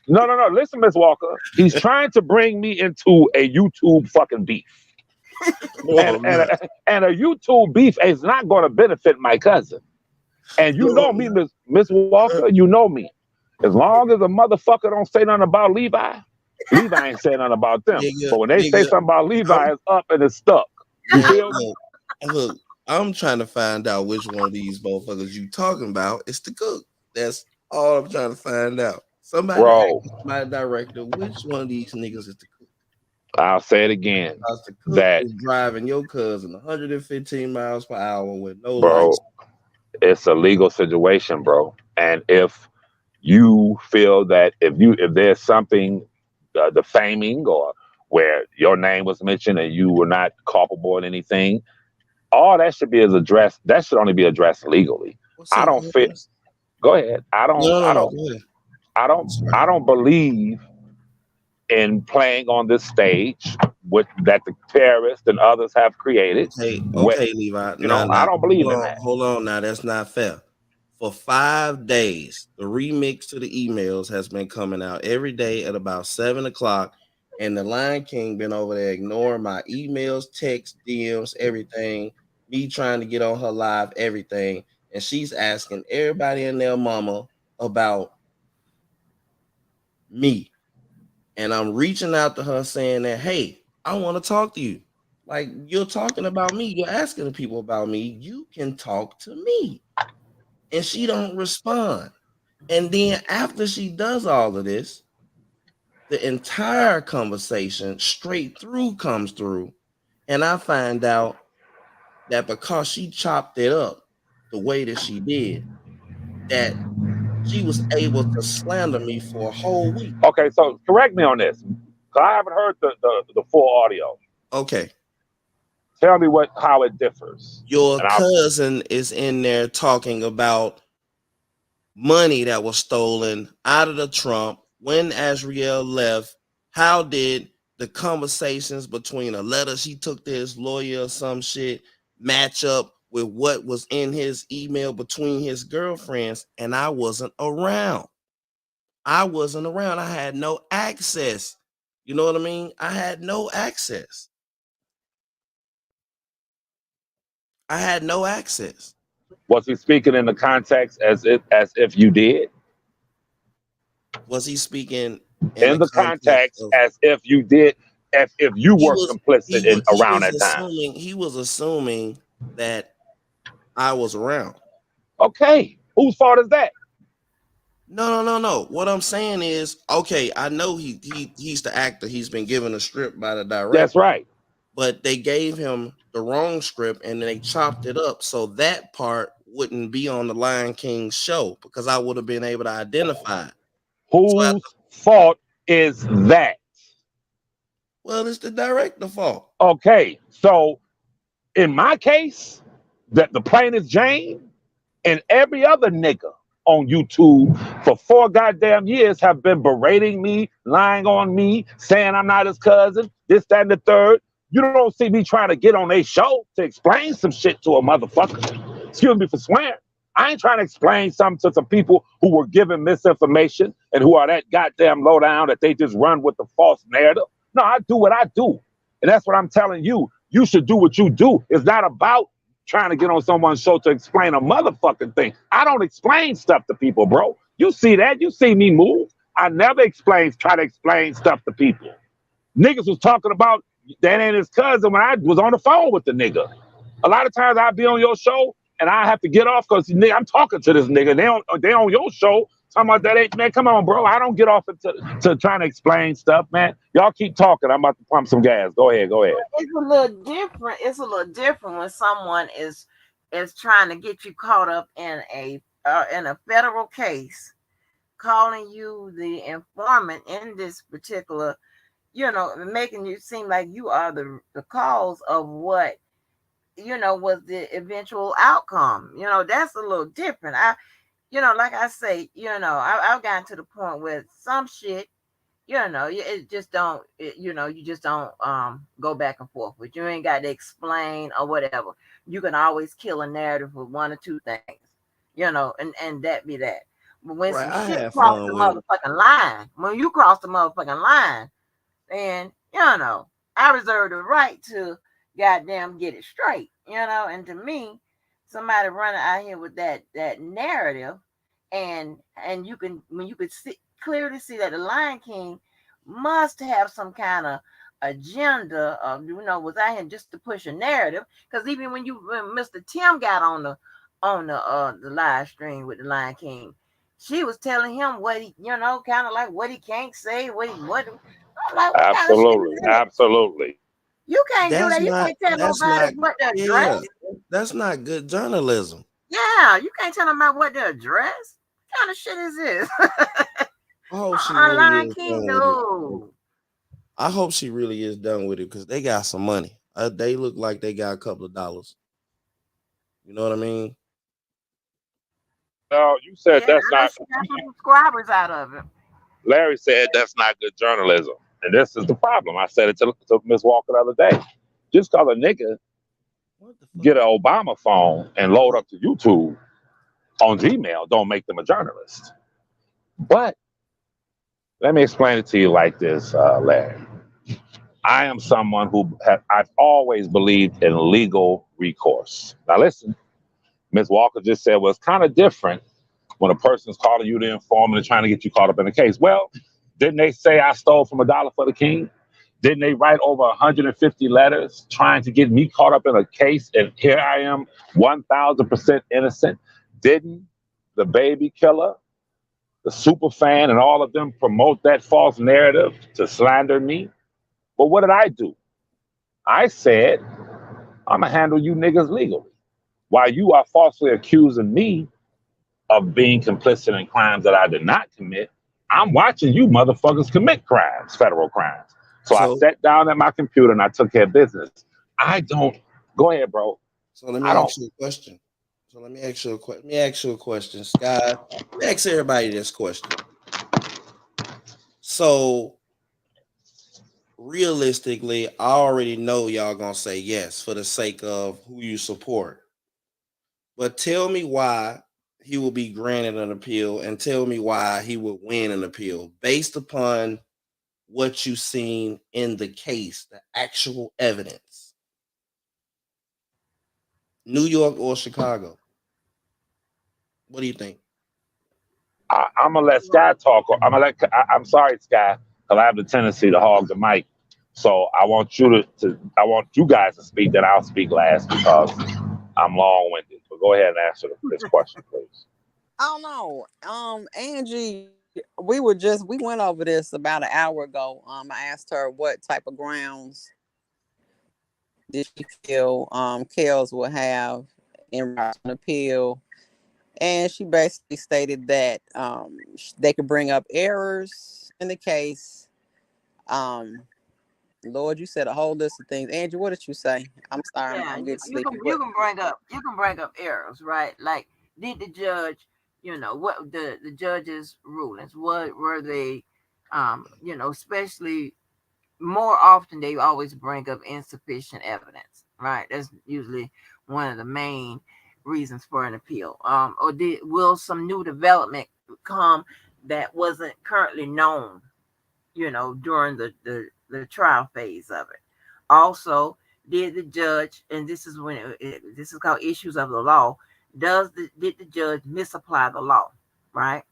No. Listen, Miss Walker. He's trying to bring me into a YouTube fucking beef. No, And I'm and not. a, and a YouTube beef is not going to benefit my cousin. And you No, know I'm me, not. Miss Walker, you know me. As long as a motherfucker don't say nothing about Levi, Levi ain't saying nothing about them. Nigga, But when they say nigga, something about I'm Levi, it's up and it's stuck. You man, feel me? look, I'm trying to find out which one of these motherfuckers you talking about is the cook. That's all I'm trying to find out. Somebody ask Bro, my director which one of these niggas is the cook. I'll say it again. Because the cook That, is driving your cousin 115 miles per hour with no bro, lights. it's a legal situation, bro. And if you feel that if there's something defaming or where your name was mentioned and you were not culpable in anything, all that should be is addressed. That should only be addressed legally. What's I up, don't fit. Ernest? Go ahead. No, no, no. Go ahead. I'm I sorry. don't believe in playing on this stage with that the terrorists and others have created. Okay, What, okay, Levi. you Now, know, I now, don't believe hold in on, that. hold on. Now, that's not fair. For 5 days, the remix to the emails has been coming out every day at about 7 o'clock, and the Lion King been over there ignoring my emails, texts, DMs, everything. Me trying to get on her live, everything, and she's asking everybody and their mama about me, and I'm reaching out to her saying that, hey, I want to talk to you. Like, you're talking about me, you're asking people about me. You can talk to me, and she don't respond. And then after she does all of this, the entire conversation straight through comes through, and I find out that because she chopped it up the way that she did, that she was able to slander me for a whole week. Okay, so correct me on this, because I haven't heard the full audio. Okay, Tell me how it differs, your and I'll. cousin is in there talking about money that was stolen out of the Trump when Azriel left. How did the conversations between a letter she took to his lawyer or some shit match up with what was in his email between his girlfriends? And I wasn't around. I wasn't around. I had no access. You know what I mean? I had no access. I had no access. Was he speaking in the context as if you did? Was he speaking in In the the context context of as if you did, as if you he were was complicit in around that time? he was assuming that I was around. Okay, whose fault is that? No, no, no, no. What I'm saying is, okay, I know he's the actor. He's been given a script by the That's director, right. but they gave him the wrong script and they chopped it up so that part wouldn't be on the Lion King show because I would have been able to identify it. So I, Whose fault is that? well, it's the director fault. Okay, so in my case, that the plaintiff Jane and every other nigga on YouTube for 4 goddamn years have been berating me, lying on me, saying I'm not his cousin, this, that, and the third. You don't see me trying to get on a show to explain some shit to a motherfucker. Excuse me for swearing. I ain't trying to explain something to some people who were given misinformation and who are that goddamn low down that they just run with the false narrative. No, I do what I do. And that's what I'm telling you. You should do what you do. It's not about trying to get on someone's show to explain a motherfucking thing. I don't explain stuff to people, bro. You see that? You see me move. I never try to explain stuff to people. Niggas was talking about that ain't his cousin when I was on the phone with the nigga. A lot of times I'd be on your show and I have to get off because I'm talking to this nigga. They on your show talking about that ain't, man. Come on, bro. I don't get off to trying to explain stuff, man. Y'all keep talking. I'm about to pump some gas. Go ahead. Go ahead. It's a little different. It's a little different when someone is trying to get you caught up in a federal case, calling you the informant in this particular, making you seem like you are the cause of what was the eventual outcome. That's a little different. Like I say, I've gotten to the point where some shit, it just don't, you just don't go back and forth with. You ain't got to explain or whatever. You can always kill a narrative with one or two things, and that be that. But when Right. some I shit had cross fun the with it. motherfucking line, when you cross the motherfucking line, then I reserve the right to goddamn get it straight, and to me, somebody running out here with that narrative, and you could see clearly see that the Lion King must have some kind of agenda of was out here just to push a narrative. Because even when Mr. Tim got on the live stream with the Lion King, she was telling him what he kind of like what he can't say, what I'm like, what kind of shit is Absolutely, this? absolutely. You can't do That's that. You not can't tell that's nobody not what to address. yeah. That's not good journalism. Yeah, you can't tell them about what to address. What kind of shit is this? I hope she really Lion is King, done with it. no. I hope she really is done with it because they got some money. They look like they got a couple of dollars. You know what I mean? No, you Yeah, said that's I know not. she got some subscribers out of it. Larry said that's not good journalism, and this is the problem. I said it to Miss Walker the other day. Just cause a nigga What the fuck? get an Obama phone and load up to YouTube on Gmail, don't make them a journalist. But let me explain it to you like this, Larry. I am someone I've always believed in legal recourse. Now listen, Ms. Walker just said, well, it's kind of different when a person's calling you to inform and trying to get you caught up in a case. Well, didn't they say I stole from a dollar for the king? Didn't they write over 150 letters trying to get me caught up in a case? And here I am, 1000% innocent. Didn't the baby killer, the super fan, and all of them promote that false narrative to slander me? But what did I do? I said, I'm going to handle you niggas legally. While you are falsely accusing me of being complicit in crimes that I did not commit, I'm watching you motherfuckers commit crimes, federal crimes. So I So sat down at my computer and I took care of business. I don't, go ahead, bro. so let me I don't, ask you a question. So let me ask you a question. Let me ask you a question, Sky. Let me ask everybody this question. So realistically, I already know y'all gonna say yes for the sake of who you support. But tell me why he will be granted an appeal and tell me why he would win an appeal based upon what you've seen in the case, the actual evidence. New York or Chicago? What do you think? I'm gonna let Sky talk. I'm sorry, Sky, because I have the tendency to hog the mic. So I want I want you guys to speak, then I'll speak last because I'm long winded. But go ahead and answer this question, please. I don't know. Angie, we went over this about an hour ago. I asked her what type of grounds did she feel Kels would have in right to an appeal, and she basically stated that they could bring up errors in the case. Um, Lord, you said a whole list of things. Angie, what did you say? I'm sorry, Yeah, I'm you, getting you can sleepy. you What? can bring up errors, right? Like, did the judge, what the judge's rulings, what were they, especially more often they always bring up insufficient evidence, right? That's usually one of the main reasons for an appeal. Or will some new development come that wasn't currently known, during the trial phase of it. Also, did the judge, and this is when this is called issues of the law, did the judge misapply the law, right?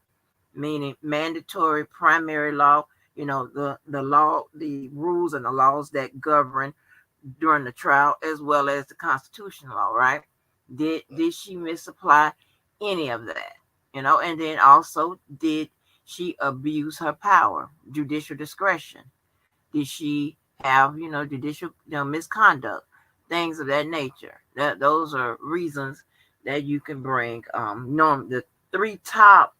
Meaning mandatory primary law, the law, the rules and the laws that govern during the trial, as well as the constitutional law, right? Did she misapply any of that? And then also, did she abuse her power, judicial discretion? Did she have, judicial, misconduct, things of that nature? That those are reasons that you can bring. The three top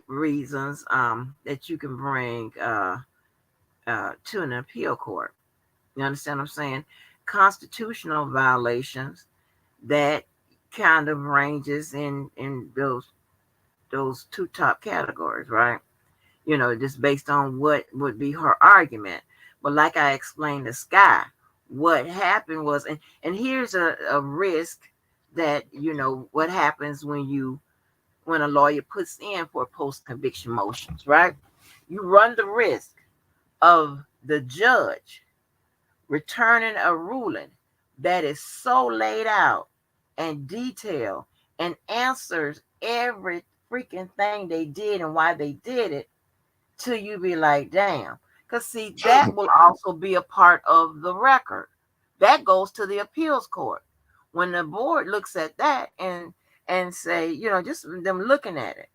reasons that you can bring to an appeal court. You understand what I'm saying? Constitutional violations that kind of ranges in those two top categories, right? Just based on what would be her argument. But like I explained to Sky, what happened was, and here's a risk that what happens when a lawyer puts in for post conviction motions, right? You run the risk of the judge returning a ruling that is so laid out and detailed and answers every freaking thing they did and why they did it, till you be like, damn. Because, see, that will also be a part of the record. That goes to the appeals court. When the board looks at that and say, just them looking at it,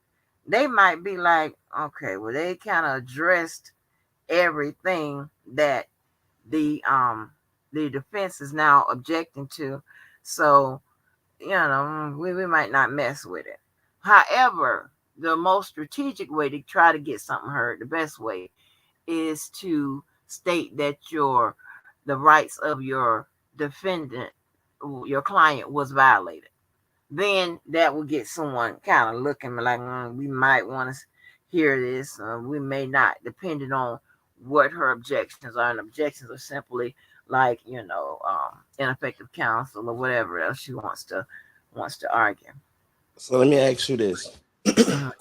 they might be like, okay, well, they kind of addressed everything that the defense is now objecting to. So, we might not mess with it. However, the most strategic way to try to get something heard, the best way, is to state that the rights of your defendant, your client, was violated. Then that will get someone kind of looking like, we might want to hear this, we may not, depending on what her objections are. And objections are simply like, ineffective counsel or whatever else she wants to argue. So let me ask you this, Mhm.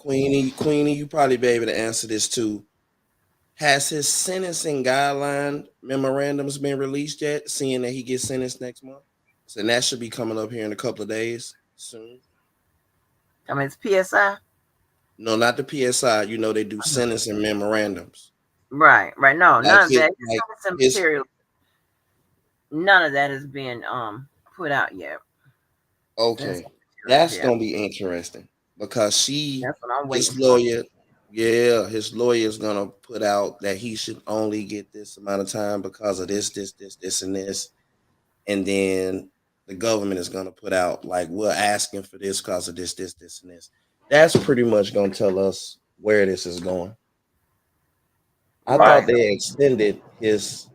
Queenie, you probably be able to answer this too. Has his sentencing guideline memorandums been released yet? Seeing that he gets sentenced next month, so that should be coming up here in a couple of days soon. I mean, it's PSI. No, not the PSI. You know they do Mhm. sentencing memorandums. Right. No, Like none of his, that. like Some his. material. None of that has been put out yet. Since Okay, materials, that's yeah. gonna be interesting because That's what I'm waiting his for. lawyer, yeah, his lawyer is gonna put out that he should only get this amount of time because of this, and this, and then the government is gonna put out like we're asking for this because of this, and this. That's pretty much gonna tell us where this is going. I thought Right. they extended his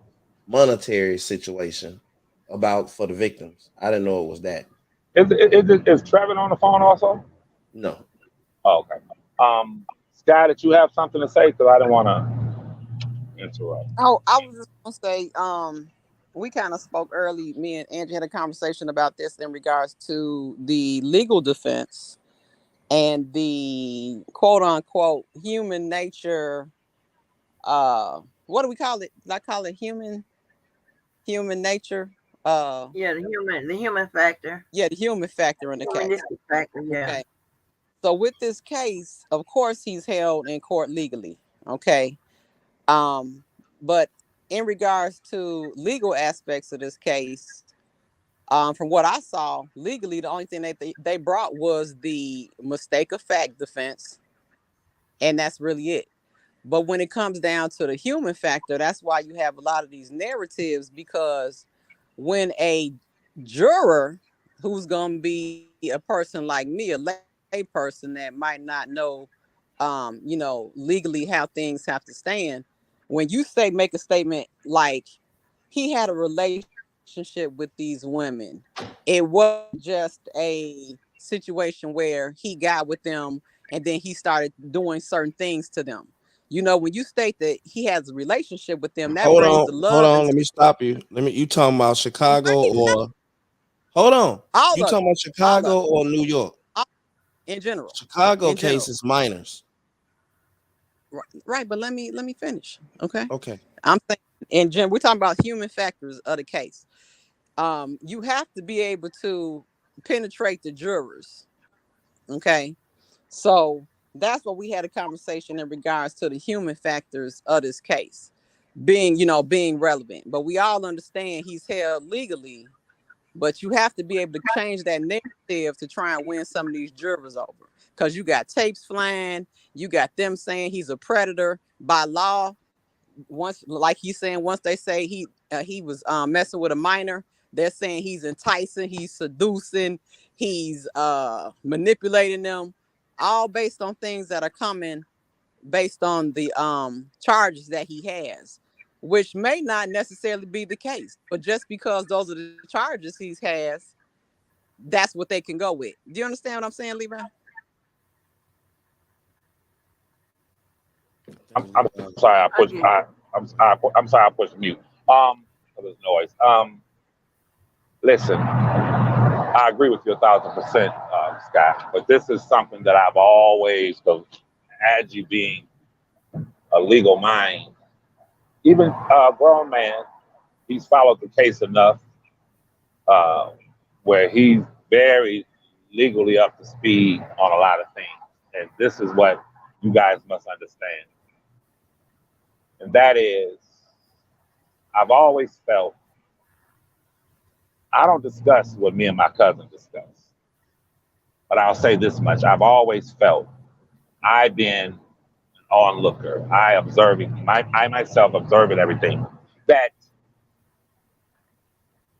monetary situation about for the victims. I didn't know it was that. Is Trevor on the phone also? No. Oh, okay. Sky, that you have something to say? Because I didn't want to interrupt. Oh, I was just gonna say, we kind of spoke early. Me and Angie had a conversation about this in regards to the legal defense and the quote unquote human nature. What do we call it? I call it human nature. Uh, Yeah, the human factor, yeah, the human factor in the case. humanistic factor. Yeah. Okay. So with this case, of course, he's held in court legally. Okay. Um, but in regards to legal aspects of this case, from what I saw, legally, the only thing that they brought was the mistake of fact defense, and that's really it. But when it comes down to the human factor, that's why you have a lot of these narratives, because when a juror who's going to be a person like me, a lay person that might not know, legally how things have to stand, when you make a statement like he had a relationship with these women, it wasn't just a situation where he got with them and then he started doing certain things to them. When you state that he has a relationship with them, that brings the Hold love on. into Let me stop you. You talking about let Chicago me finish or hold on? all You of talking it, about all of Chicago it, or New York? all, in general, Chicago in case general. is minors. Right, but let me finish. Okay. Okay. I'm saying in general, we're talking about human factors of the case. You have to be able to penetrate the jurors. Okay. So that's what we had a conversation in regards to the human factors of this case being relevant. But we all understand he's held legally, but you have to be able to change that narrative to try and win some of these jurors over. Because you got tapes flying, you got them saying he's a predator by law. Once, like he's saying, once they say he was messing with a minor, they're saying he's enticing, he's seducing, he's manipulating them, all based on things that are coming based on the charges that he has, which may not necessarily be the case. But just because those are the charges he has, that's what they can go with. Do you understand what I'm saying, Levi? I think I'm Levi. sorry. I get it. I'm sorry. I pushed mute. For this noise. Listen. I agree with you 1,000%, Scott. But this is something that I've always, as you being a legal mind, even a grown man, he's followed the case enough uh, where he's very legally up to speed on a lot of things. And this is what you guys must understand. and that is I've always felt I don't discuss what me and my cousin discuss, but I'll say this much: I've always felt I've been an onlooker. I myself observing everything. That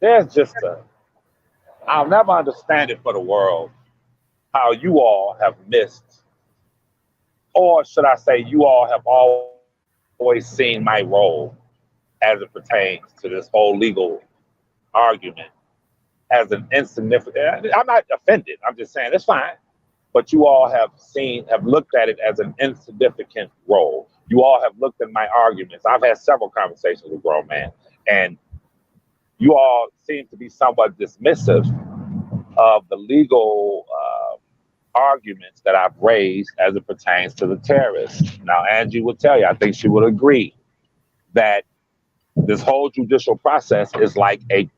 there's just a I'll never understand it for the world how you all have missed, or should I say, you all have always seen my role as it pertains to this whole legal argument as an insignificant. I'm not offended. I'm just saying it's fine. But you all have looked at it as an insignificant role. You all have looked at my arguments. I've had several conversations with grown men, and you all seem to be somewhat dismissive of the legal arguments that I've raised as it pertains to the terrorists. Now, Angie would tell you, I think she would agree that this whole judicial process is like a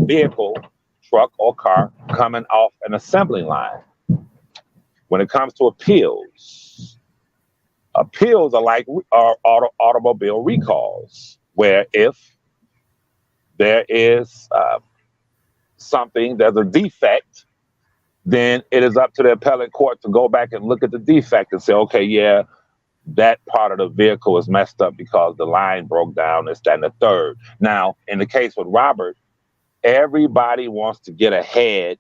vehicle, truck, or car coming off an assembly line. When it comes to appeals, appeals are like automobile recalls, where if there is there's a defect, then it is up to the appellate court to go back and look at the defect and say, okay, yeah, that part of the vehicle is messed up because the line broke down, this, that, and the third. Now, in the case with Robert, everybody wants to get ahead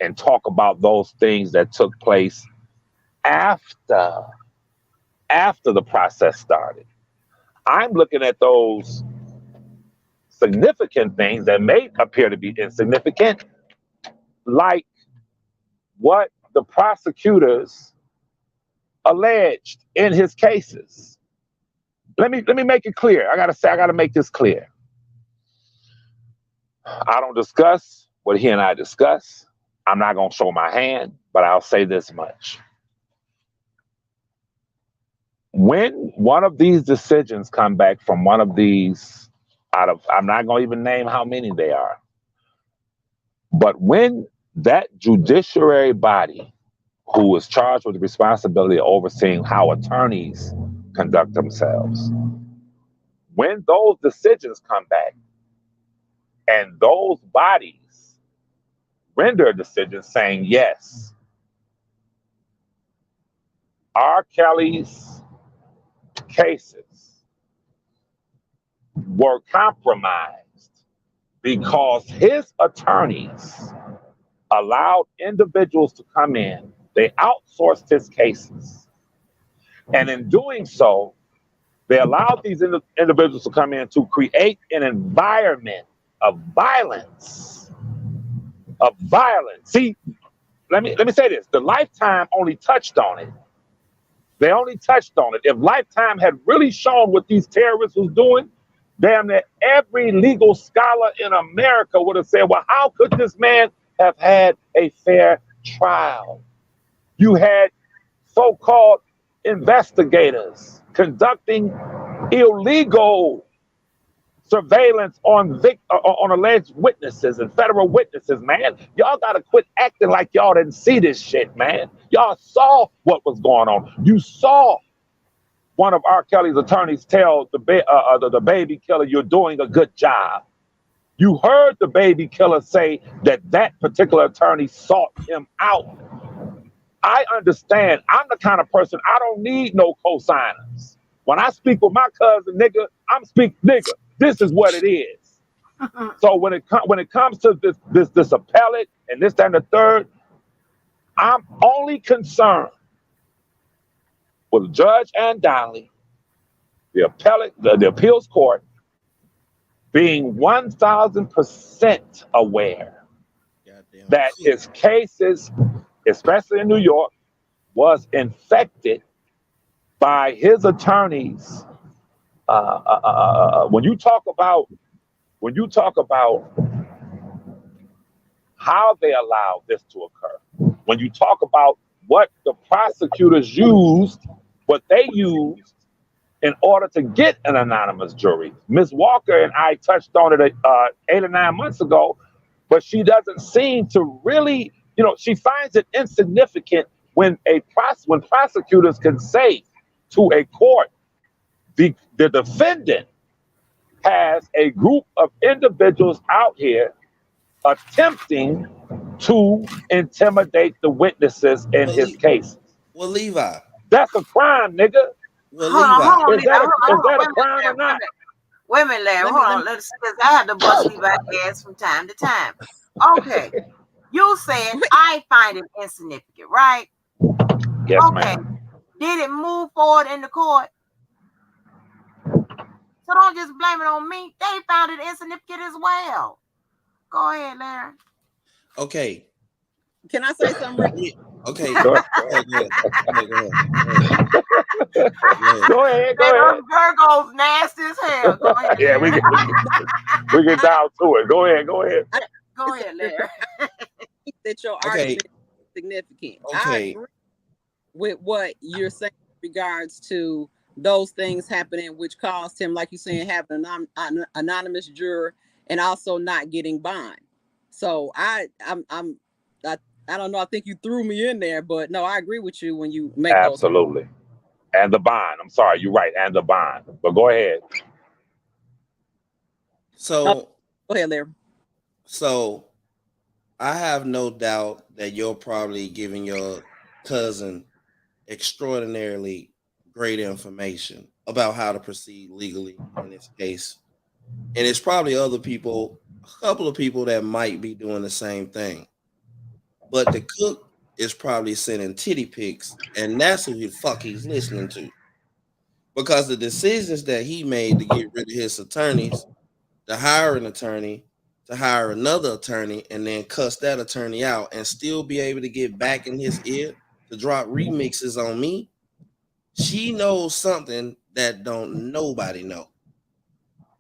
and talk about those things that took place after the process started. I'm looking at those significant things that may appear to be insignificant, like what the prosecutors alleged in his cases. Let me make it clear. I gotta make this clear. I don't discuss what he and I discuss. I'm not gonna show my hand, but I'll say this much. When one of these decisions come back from one of these I'm not gonna even name how many they are, but when that judiciary body who is charged with the responsibility of overseeing how attorneys conduct themselves, when those decisions come back and those bodies render a decision saying, yes, R. Kelly's cases were compromised because his attorneys allowed individuals to come in. They outsourced his cases. And in doing so, they allowed these individuals to come in to create an environment of violence. See, let me say this. The Lifetime only touched on it. They only touched on it. If Lifetime had really shown what these terrorists was doing, damn near every legal scholar in America would have said, well, how could this man have had a fair trial? You had so-called investigators conducting illegal surveillance on alleged witnesses and federal witnesses, man. Y'all gotta quit acting like y'all didn't see this shit, man. Y'all saw what was going on. You saw one of R. Kelly's attorneys tell the baby killer, you're doing a good job. You heard the baby killer say that particular attorney sought him out. I understand. I'm the kind of person, I don't need no cosigners. When I speak with my cousin, nigga, I'm speak nigga. This is what it is. So when it comes to this appellate and this, that, and the third, I'm only concerned with Judge Ann Donnelly, the appeals court, being 1,000% aware that his cases, especially in New York, was infected by his attorneys. When you talk about how they allowed this to occur, when you talk about what the prosecutors used, what they used in order to get an anonymous jury. Ms. Walker and I touched on it 8 or 9 months ago, but she doesn't seem to really, she finds it insignificant when prosecutors can say to a court the defendant has a group of individuals out here attempting to intimidate the witnesses in Well, his case. well, Levi. That's a crime, nigga. Well, Hold on, Levi. hold on, Is Levi. that Hold on, hold on. a crime or not? Wait a minute, Larry. Let Hold me on. Let's I have to bust Levi's ass from time to time. Okay. You said I find it insignificant, right? Yes, Okay. ma'am. Did it move forward in the court? So don't just blame it on me. They found it insignificant as well. Go ahead, Larry. Okay. Can I say something? Okay. Go Go ahead. Go ahead. Hey, those Virgos nasty as hell. Go ahead, Yeah, Larry. we get down to it. Go ahead. Go ahead, Larry. Think that your Okay. argument is significant. I Okay. agree with what you're saying in regards to those things happening, which caused him, like you're saying, having an anonymous juror and also not getting bond. So I don't know. I think you threw me in there, but no, I agree with you when you make those. Absolutely. And the bond. I'm sorry, you're right. And the bond. But go ahead. So Go ahead, Larry. So I have no doubt that you're probably giving your cousin extraordinarily great information about how to proceed legally in this case. And it's probably other people, a couple of people that might be doing the same thing. But the cook is probably sending titty pics, and that's who the fuck he's listening to. Because the decisions that he made to get rid of his attorneys, to hire an attorney, to hire another attorney, and then cuss that attorney out and still be able to get back in his ear to drop remixes on me, she knows something that don't nobody know.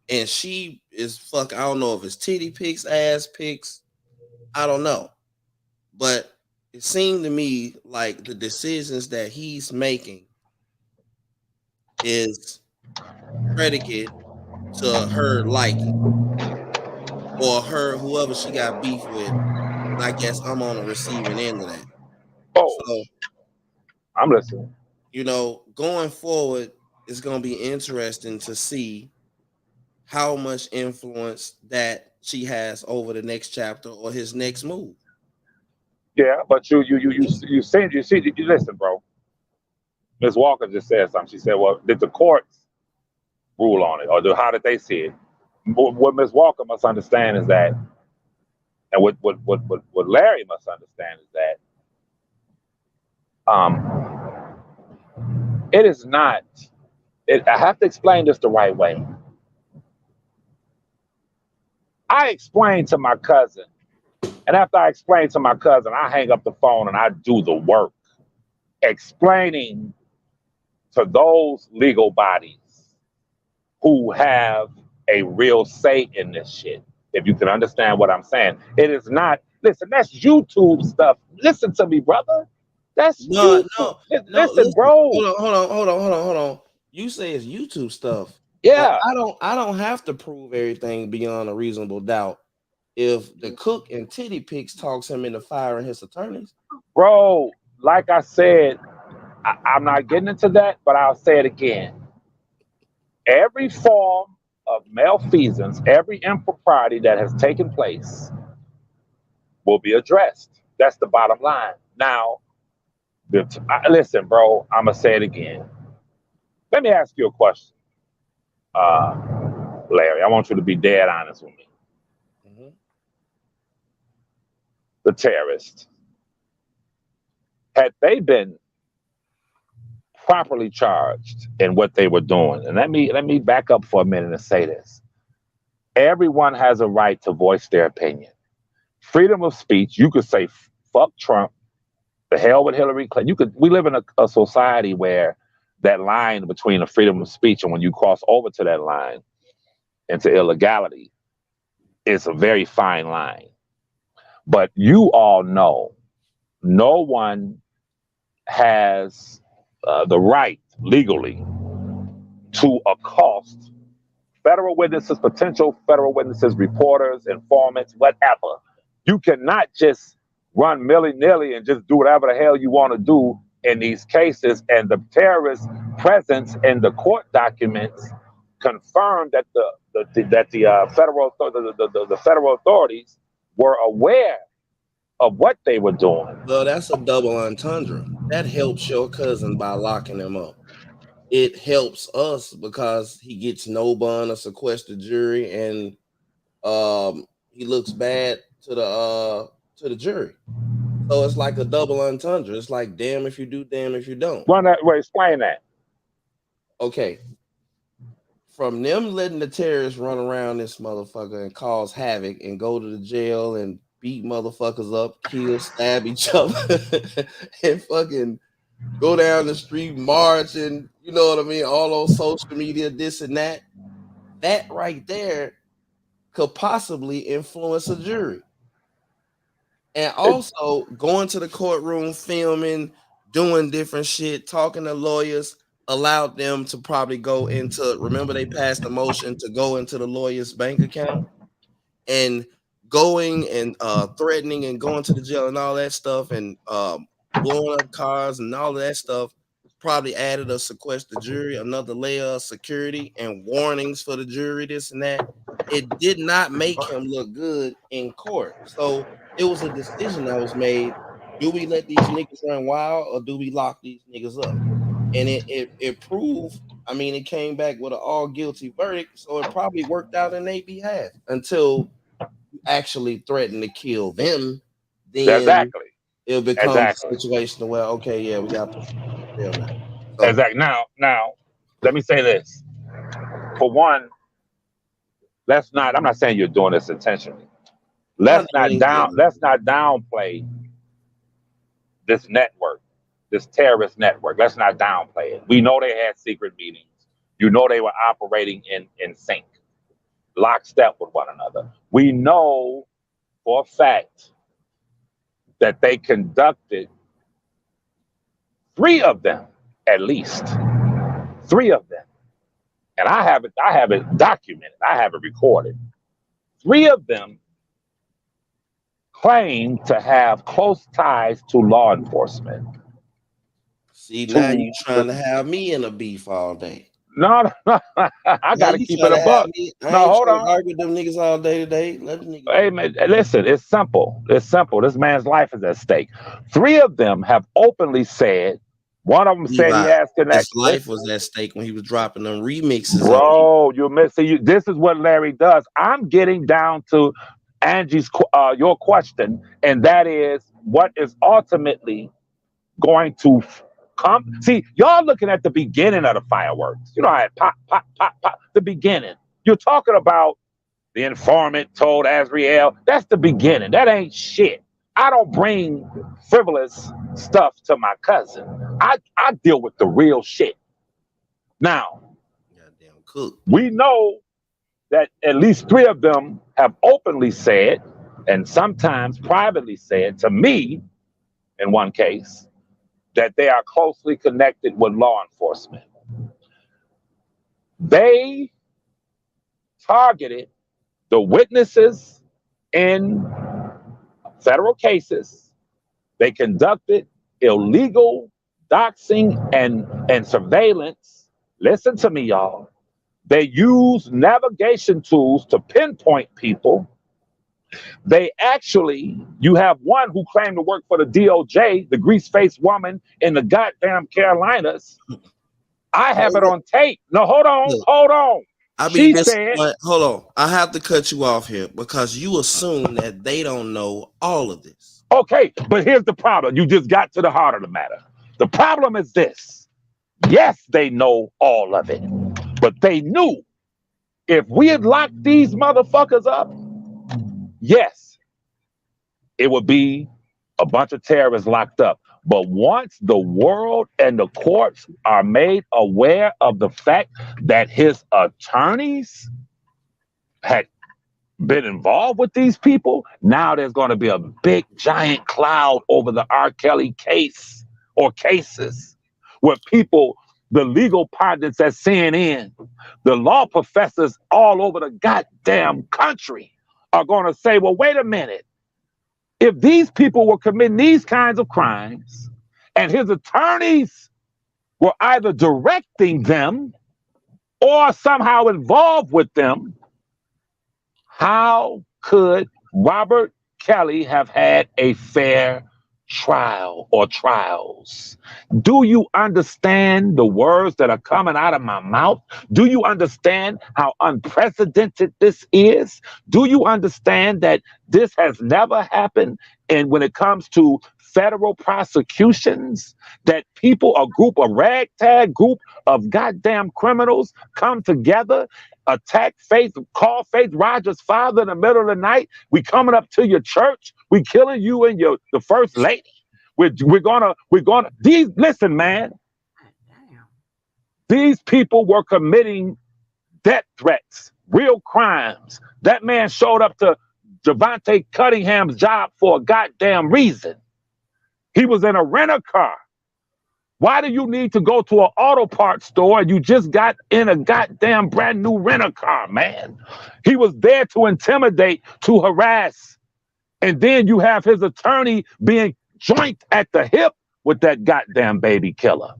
And she is fuck, I don't know if it's titty pics, ass pics, I don't know. But it seemed to me like the decisions that he's making is predicate to her liking or her whoever she got beef with. And I guess I'm on the receiving end of that. Oh, So, I'm listening. going forward, it's going to be interesting to see how much influence that she has over the next chapter or his next move. Yeah, but you listen, bro. Ms. Walker just said something. She said, well, did the courts rule on it? Or how did they see it? What Ms. Walker must understand is that, and what Larry must understand is that it is not, I have to explain this the right way. I explained to my cousin, and after I explained to my cousin, I hang up the phone and I do the work, explaining to those legal bodies who have a real say in this shit. If you can understand what I'm saying, it is not. Listen, that's YouTube stuff. Listen to me, brother. That's No, YouTube. no. Listen, Listen, bro. hold on. You say it's YouTube stuff, but Yeah, I don't have to prove everything beyond a reasonable doubt. If the cook and titty pics talks him into firing his attorneys, bro. Like I said, I'm not getting into that, but I'll say it again. Every form of malfeasance, every impropriety that has taken place will be addressed. That's the bottom line. Now, listen, bro, I'm going to say it again. Let me ask you a question, Larry. I want you to be dead honest with me. Mhm. The terrorists, had they been properly charged in what they were doing, and let me back up for a minute and say this. Everyone has a right to voice their opinion. Freedom of speech, you could say fuck Trump, the hell with Hillary Clinton. We live in a society where that line between the freedom of speech and when you cross over to that line into illegality is a very fine line. But you all know no one has the right legally to accost federal witnesses, potential federal witnesses, reporters, informants, whatever. You cannot just run willy-nilly and just do whatever the hell you want to do in these cases. And the terrorists presence in the court documents confirmed that the federal authorities were aware of what they were doing. Well, that's a double entendre. That helps your cousin by locking him up. It helps us because he gets no bond or sequestered jury, and he looks bad to the jury. So it's like a double entendre. It's like damn if you do, damn if you don't. Explain that. Okay. From them letting the terrorists run around this motherfucker and cause havoc and go to the jail and beat motherfuckers up, kill, stab each other, and fucking go down the street, march, and you know what I mean, all on social media, this and that. That right there could possibly influence a jury. And also going to the courtroom, filming, doing different shit, talking to lawyers allowed them to probably go into, remember they passed a motion to go into the lawyer's bank account, and going and threatening and going to the jail and all that stuff, and blowing up cars and all of that stuff probably added a sequestered jury, another layer of security and warnings for the jury, this and that. It did not make him look good in court. So it was a decision that was made. Do we let these niggas run wild or do we lock these niggas up? And it proved, I mean, it came back with an all guilty verdict. So it probably worked out in their behalf until you actually threaten to kill them. Then Exactly. it'll become Exactly. a situation where, okay, yeah, we got to put in jail now. So, Exactly. Now, let me say this. For one, I'm not saying you're doing this intentionally. Let's not downplay this network, this terrorist network. Let's not downplay it. We know they had secret meetings. You know they were operating in sync, lockstep with one another. We know for a fact that they conducted 3 of them, at least 3 of them, and I have it documented. I have it recorded. 3 of them claim to have close ties to law enforcement. see, now you trying to have me in a beef all day. No, I gotta keep it a buck. No, hold on. Argue with them niggas all day today. Let them niggas. Hey man, listen, it's simple. It's simple. This man's life is at stake. 3 of them have openly said. One of them said he has connections. His life was at stake when he was dropping them remixes. Bro, you're missing. This is what Larry does. I'm getting down to Angie's your question, and that is what is ultimately going to come. See, y'all looking at the beginning of the fireworks. You know how it pop, pop, pop, pop. The beginning. You're talking about the informant told Azriel. That's the beginning. That ain't shit. I don't bring frivolous stuff to my cousin. I deal with the real shit. Now, goddamn cook. We know that at least 3 of them have openly said, and sometimes privately said to me, in one case, that they are closely connected with law enforcement. They targeted the witnesses in federal cases. They conducted illegal doxing and surveillance. Listen to me, y'all. They use navigation tools to pinpoint people. They actually, you have one who claimed to work for the DOJ, the grease-faced woman in the goddamn Carolinas. I have it on tape. No, hold on. She said, hold on. I have to cut you off here because you assume that they don't know all of this. Okay, but here's the problem. You just got to the heart of the matter. The problem is this. Yes, they know all of it, but they knew if we had locked these motherfuckers up, yes, it would be a bunch of terrorists locked up. But once the world and the courts are made aware of the fact that his attorneys had been involved with these people, now there's going to be a big giant cloud over the R. Kelly case or cases where people, the legal pundits at CNN, the law professors all over the goddamn country are going to say, well, wait a minute. If these people were committing these kinds of crimes and his attorneys were either directing them or somehow involved with them, how could Robert Kelly have had a fair trial or trials? Do you understand the words that are coming out of my mouth? Do you understand how unprecedented this is? Do you understand that this has never happened? And when it comes to federal prosecutions, that people, a ragtag group of goddamn criminals come together, attack Faith, call Faith Rogers' father in the middle of the night. We coming up to your church. We killing you and the first lady. We're gonna these listen, man. These people were committing death threats, real crimes. That man showed up to Javante Cunningham's job for a goddamn reason. He was in a rent-a-car. Why do you need to go to an auto parts store and you just got in a goddamn brand new rent-a-car, man? He was there to intimidate, to harass. And then you have his attorney being joint at the hip with that goddamn baby killer.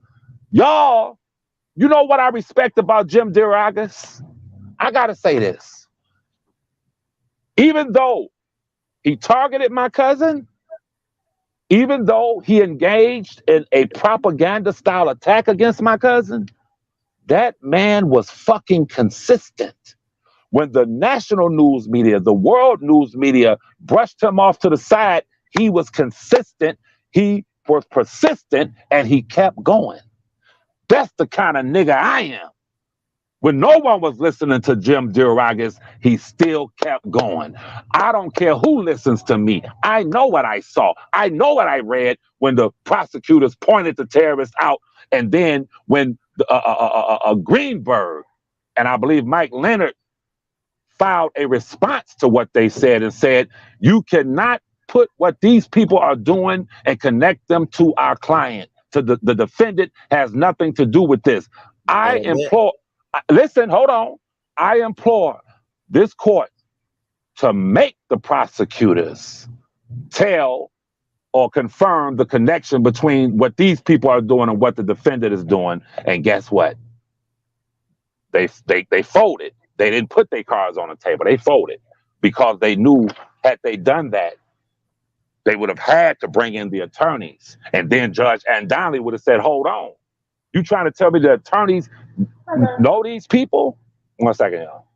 Y'all, you know what I respect about Jim DeRogatis? I gotta say this. Even though he targeted my cousin, even though he engaged in a propaganda style attack against my cousin, that man was fucking consistent. When the national news media, the world news media brushed him off to the side, he was consistent, he was persistent, and he kept going. That's the kind of nigga I am. When no one was listening to Jim DeRogatis, he still kept going. I don't care who listens to me. I know what I saw. I know what I read when the prosecutors pointed the terrorists out. And then when Greenberg and I believe Mike Leonard filed a response to what they said and said, you cannot put what these people are doing and connect them to our client. To the defendant has nothing to do with this. I implore... Listen, hold on. I implore this court to make the prosecutors tell or confirm the connection between what these people are doing and what the defendant is doing. And guess what? They folded. They didn't put their cards on the table. They folded because they knew had they done that, they would have had to bring in the attorneys. And then Judge Andonley would have said, hold on. You trying to tell me the attorneys know these people? 1 second, y'all.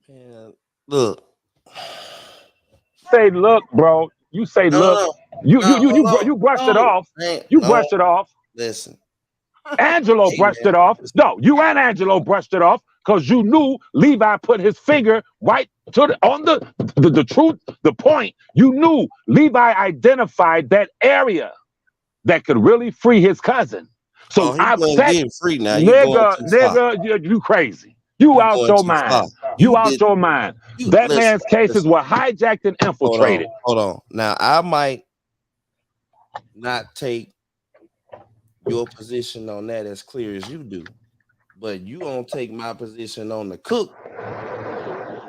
Man, look. Say, look, bro. You say, look. You brushed it off. You brushed it off. Listen. Angelo brushed it off. No, you and Angelo brushed it off because you knew Levi put his finger right to on the truth, the point. You knew Levi identified that area that could really free his cousin. So I'm getting free now. Nigga, you crazy. You out your mind. You out your mind. That man's cases were hijacked and infiltrated. Hold on. Now, I might not take your position on that as clear as you do, but you don't take my position on the cook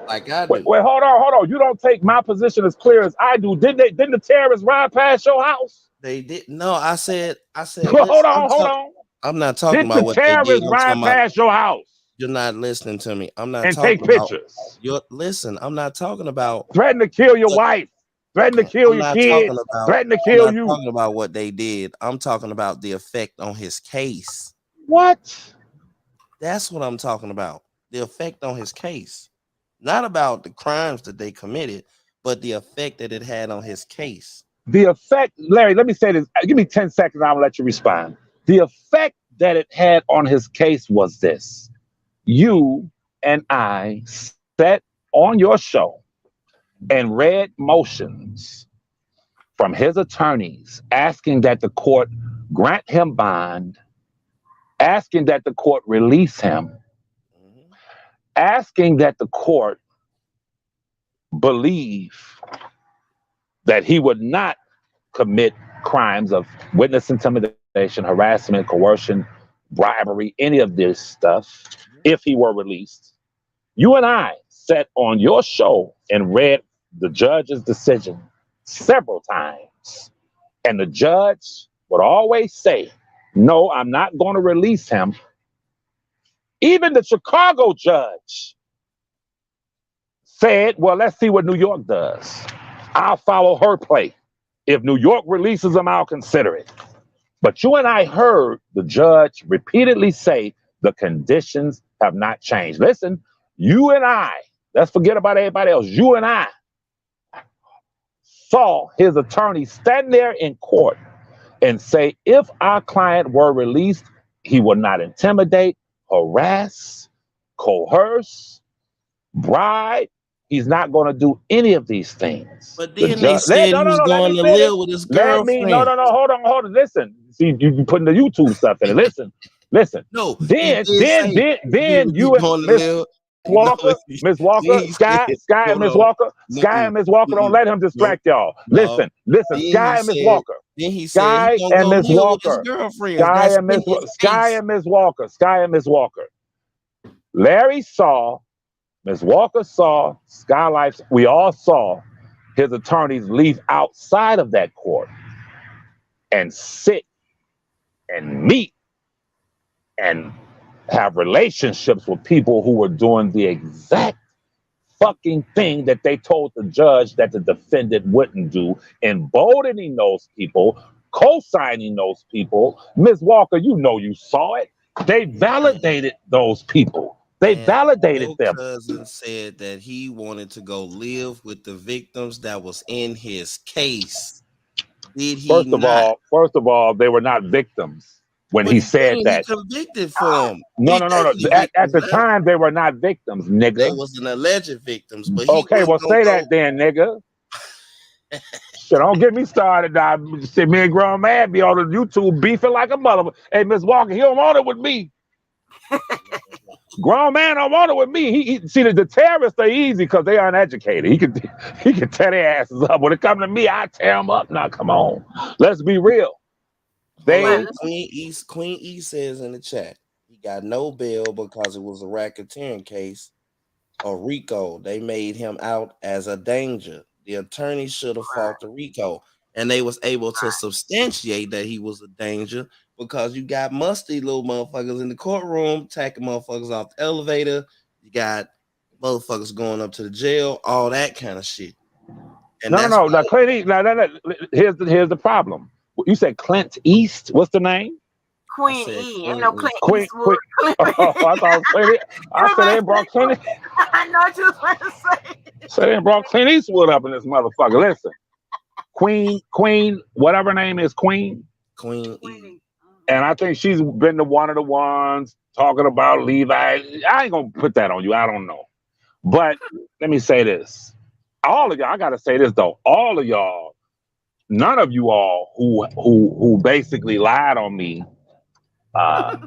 like I do. Wait, hold on. You don't take my position as clear as I do. Didn't the terrorists ride past your house? They did. No, I said. Hold on. I'm not talking about what they did. Terrorists ride past your house? You're not listening to me. I'm not and talking take pictures. Listen, I'm not talking about threaten to kill your wife, threaten to kill your kids, threaten to kill you. I'm not talking about what they did. I'm talking about the effect on his case. What? That's what I'm talking about. The effect on his case. Not about the crimes that they committed, but the effect that it had on his case. The effect, Larry, let me say this. Give me 10 seconds. I'll let you respond. The effect that it had on his case was this. You and I sat on your show and read motions from his attorneys asking that the court grant him bond, asking that the court release him, asking that the court believe that he would not commit crimes of witness intimidation, harassment, coercion, bribery, any of this stuff, if he were released. You and I sat on your show and read the judge's decision several times. And the judge would always say, No, I'm not going to release him. Even the Chicago judge said, well, let's see what New York does. I'll follow her play. If New York releases him, I'll consider it. But you and I heard the judge repeatedly say the conditions have not changed. Listen, you and I, let's forget about everybody else. You and I saw his attorney stand there in court and say, if our client were released, he would not intimidate, harass, coerce, bribe. He's not going to do any of these things. But The then they judge, said he was let going me to finish. live with his Let me, girlfriend. no, hold on. Listen, see, you putting the YouTube stuff in it. Listen. No, Then he was you and going to Miss live. No, Walker, Miss Walker, then he Sky, said, Sky and hold Miss on, Walker, Sky and Miss Walker, don't let him no, distract y'all. no. Listen, Then Sky he and Miss said, Walker. he Sky gonna and go Miss live with his Walker. girlfriends. That's in his Sky case. and Miss Walker. Sky and Miss Walker. Larry saw, Miss Walker saw, Sky Life, we all saw his attorneys leave outside of that court and sit and meet and have relationships with people who were doing the exact fucking thing that they told the judge that the defendant wouldn't do, emboldening those people, co-signing those people. Ms. Walker, you know you saw it. They validated those people. They And validated your them. cousin said that he wanted to go live with the victims that was in his case. Did he not? First of all, they were not victims when What he do you said mean? He that. convicted for them. No, He no, no, no. actually At victims the now. time, they were not victims, They nigga. was an alleged victims, but he Okay, well, wasn't gonna say go. that then, nigga. Shit, don't get me started now. Shit, me and grown man be on the YouTube beefing like a mother. Hey, Miss Walker, he don't want it with me. Grown man don't want it with me. See the terrorists are easy because they uneducated. He can tear their asses up. When it come to me, I tear them up. Now, come on, let's be real. Hold on, They Queen E says in the chat he got no bail because it was a racketeering case. Or Rico, they made him out as a danger. The attorney should have fought the Rico, and they was able to substantiate that he was a danger because you got musty little motherfuckers in the courtroom attacking motherfuckers off the elevator. You got motherfuckers going up to the jail, all that kind of shit. And no, no, that's no. why Now, Clint East. No. Here's the problem. You said Clint East. What's the name? I Queen said E. Ain't no Queen E. Clint Queen. Eastwood. Oh, I thought it was Clint. You I was said about they to say brought Clint. I know what you was about to say. So they brought Clint Eastwood up in this motherfucker. Listen, Queen, whatever her name is, Queen. Queen E. Queen. And I think she's been one of the ones talking about Levi. I ain't gonna put that on you. I don't know. But let me say this. All of y'all, I gotta say this though. All of y'all, none of you all who basically lied on me uh,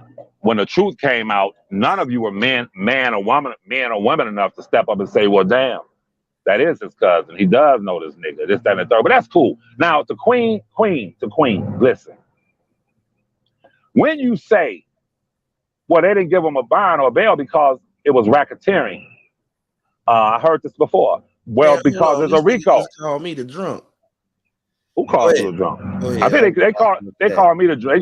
when the truth came out, none of you were men or women enough to step up and say, well, damn, that is his cousin. He does know this nigga, this, that, and the third. But that's cool. Now, to Queen, listen. When you say, well, they didn't give him a bond or a bail because it was racketeering, I heard this before. Hey, Well, hold because on. there's a This nigga RICO. just called me the drunk. Who Go called you ahead. a drunk? Go I ahead. think they Yeah.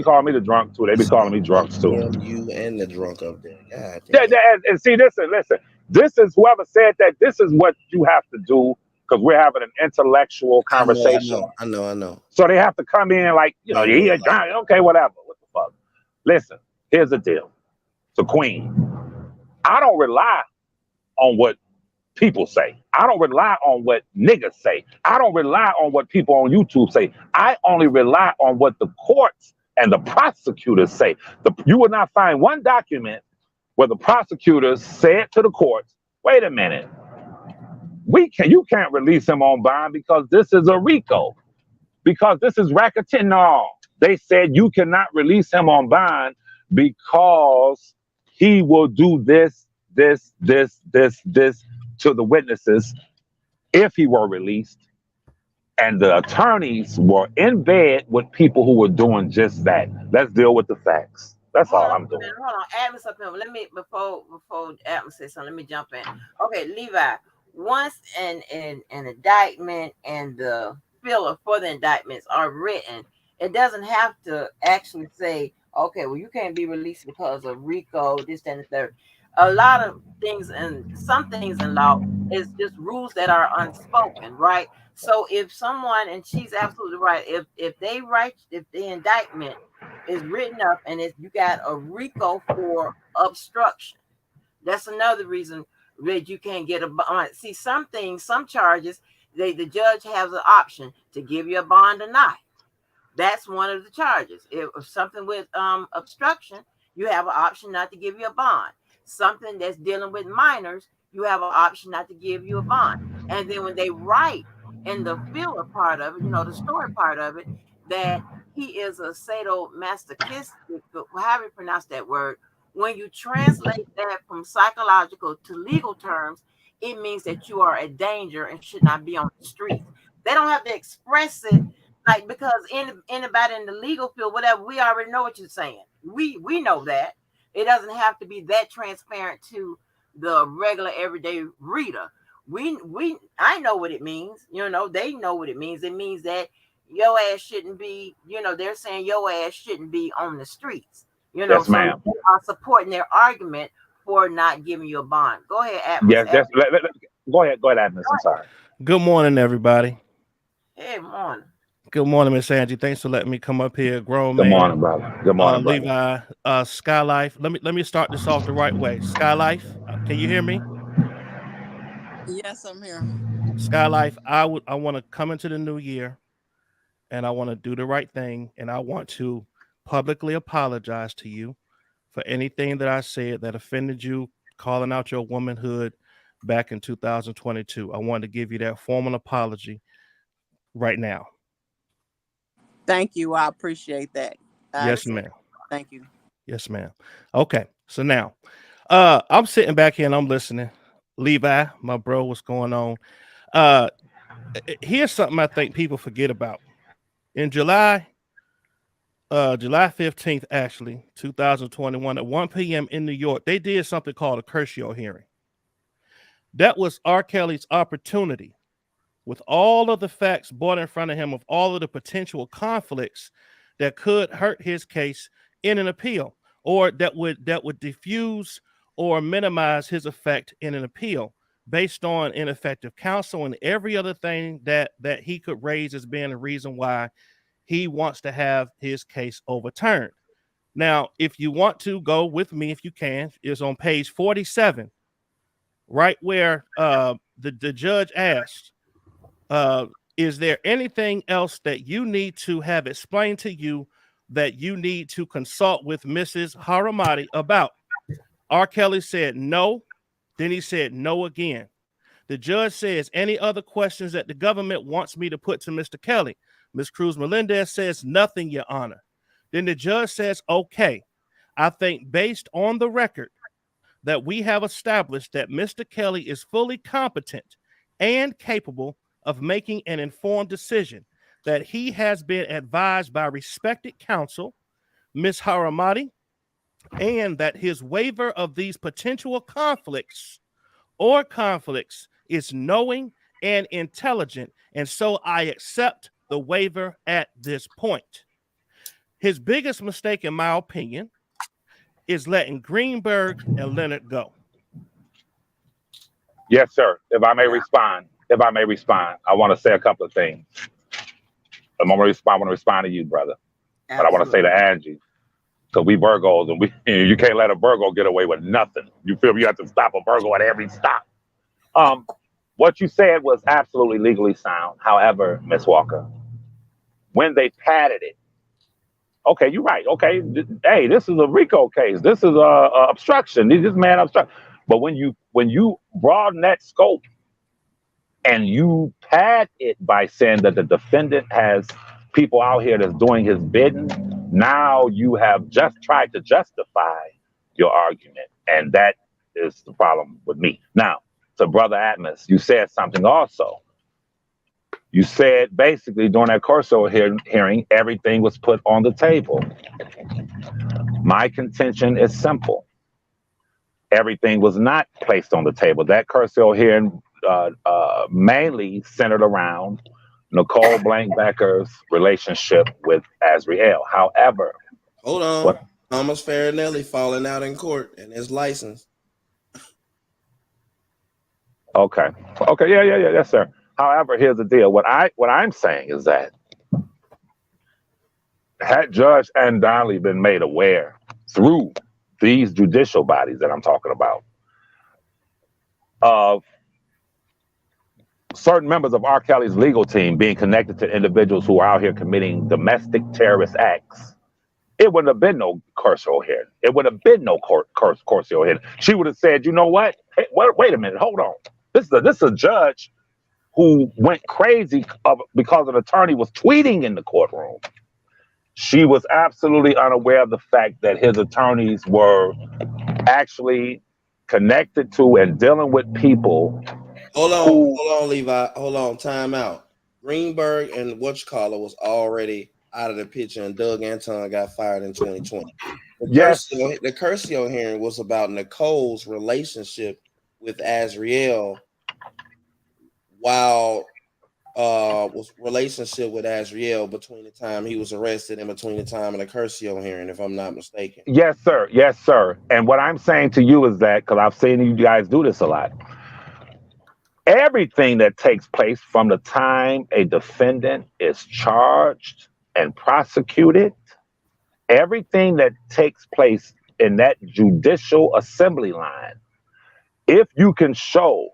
call me the drunk too. They be calling me drunks too. Him, you, and the drunk up there. God Yeah, damn. and see, listen. This is whoever said that. This is what you have to do because we're having an intellectual conversation. I know. So they have to come in like, Don't worry yeah, about it. okay, whatever. What the fuck? Listen, here's the deal. So, Queen, I don't rely on what people say. I don't rely on what niggas say. I don't rely on what people on YouTube say. I only rely on what the courts and the prosecutors say. You will not find one document where the prosecutors said to the courts, wait a minute, you can't release him on bond because this is a RICO, because this is racketeering. No, they said you cannot release him on bond because he will do this to the witnesses if he were released. And the attorneys were in bed with people who were doing just that. Let's deal with the facts. That's Hold all on, I'm doing. man, hold on. Atlas up here. Let me before Atlas says something. Let me jump in. Okay, Levi. Once an indictment and the filler for the indictments are written, it doesn't have to actually say, Okay, well, you can't be released because of RICO, this, that, and the third. A lot of things and some things in law is just rules that are unspoken, right? So if someone, and she's absolutely right, if they write, if the indictment is written up and if you got a RICO for obstruction, that's another reason that you can't get a bond. See, some things, some charges, the judge has an option to give you a bond or not. That's one of the charges. If something with obstruction, you have an option not to give you a bond. Something that's dealing with minors, you have an option not to give you a bond. And then when they write in the filler part of it, the story part of it, that he is a sadomasochistic, however you pronounce that word, when you translate that from psychological to legal terms, it means that you are a danger and should not be on the streets. They don't have to express it like because anybody in the legal field, whatever, we already know what you're saying. We know that. It doesn't have to be that transparent to the regular everyday reader. We I know what it means. They know what it means. It means that your ass shouldn't be, they're saying your ass shouldn't be on the streets. Yes, So ma'am. they are supporting their argument for not giving you a bond. Go ahead, Atlas. Yes, go ahead. Go ahead, Agnes. I'm sorry. Good morning, everybody. Hey, morning. Good morning, Miss Angie. Thanks for letting me come up here. Grown Good man, morning, brother. Good morning, brother. Levi, Skylife. Let me start this off the right way. Skylife, can you hear me? Yes, I'm here. Skylife, I want to come into the new year, and I want to do the right thing, and I want to publicly apologize to you for anything that I said that offended you, calling out your womanhood back in 2022. I wanted to give you that formal apology right now. Thank you. I appreciate that. Yes, ma'am. Thank you. Yes, ma'am. Okay, so now, I'm sitting back here and I'm listening. Levi, my bro, what's going on? Uh, Here's something I think people forget about. In July 15th, actually, 2021, at 1 p.m. in New York, they did something called a Kershaw hearing. That was R. Kelly's opportunity, with all of the facts brought in front of him, of all of the potential conflicts that could hurt his case in an appeal, or that would diffuse or minimize his effect in an appeal based on ineffective counsel and every other thing that he could raise as being a reason why he wants to have his case overturned. Now, if you want to go with me, if you can, is on page 47, right where the judge asked, is there anything else that you need to have explained to you that you need to consult with Mrs. Haramati about? R. Kelly said no. Then he said no again. The judge says, any other questions that the government wants me to put to Mr. Kelly? Ms. Cruz Melendez says nothing, Your Honor. Then the judge says, okay, I think based on the record that we have established that Mr. Kelly is fully competent and capable of making an informed decision, that he has been advised by respected counsel, Ms. Haramati, and that his waiver of these potential conflicts is knowing and intelligent, and so I accept the waiver at this point. His biggest mistake, in my opinion, is letting Greenberg and Leonard go. Yes, sir. If I may respond, I want to say a couple of things. I want to respond to you, brother. But I want to say to Angie, because we Virgos and you can't let a Virgo get away with nothing. You feel me? You have to stop a Virgo at every stop. What you said was absolutely legally sound. However, Miss Walker, when they padded it, okay, you're right. Okay, hey, this is a RICO case. This is a obstruction. This man obstruct. But when you broaden that scope and you pad it by saying that the defendant has people out here that's doing his bidding, now you have just tried to justify your argument, and that is the problem with me. Now, to Brother Atlas, you said something also. You said basically during that Corso hearing, everything was put on the table. My contention is simple. Everything was not placed on the table. That Corso hearing mainly centered around Nicole Blankbecker's relationship with Azriel. However, Hold on. What? Thomas Farinelli falling out in court and his license. Okay. Okay. Yeah. Yes, sir. However, here's the deal. What I'm saying is that had Judge Ann Donnelly been made aware through these judicial bodies that I'm talking about of certain members of R. Kelly's legal team being connected to individuals who are out here committing domestic terrorist acts, it wouldn't have been no Curcio hearing. It would have been no Curcio hearing. She would have said, you know what? Hey, wait a minute. Hold on. This is a judge who went crazy because an attorney was tweeting in the courtroom. She was absolutely unaware of the fact that his attorneys were actually connected to and dealing with people. Hold on, Levi. Hold on. Time out. Greenberg and whatchamacallit was already out of the picture, and Doug Anton got fired in 2020. The Curcio hearing was about Nicole's relationship with Azriel, while was relationship with Azriel between the time he was arrested and between the time of the Curcio hearing, if I'm not mistaken. Yes, sir. Yes, sir. And what I'm saying to you is that, because I've seen you guys do this a lot, everything that takes place from the time a defendant is charged and prosecuted, everything that takes place in that judicial assembly line, if you can show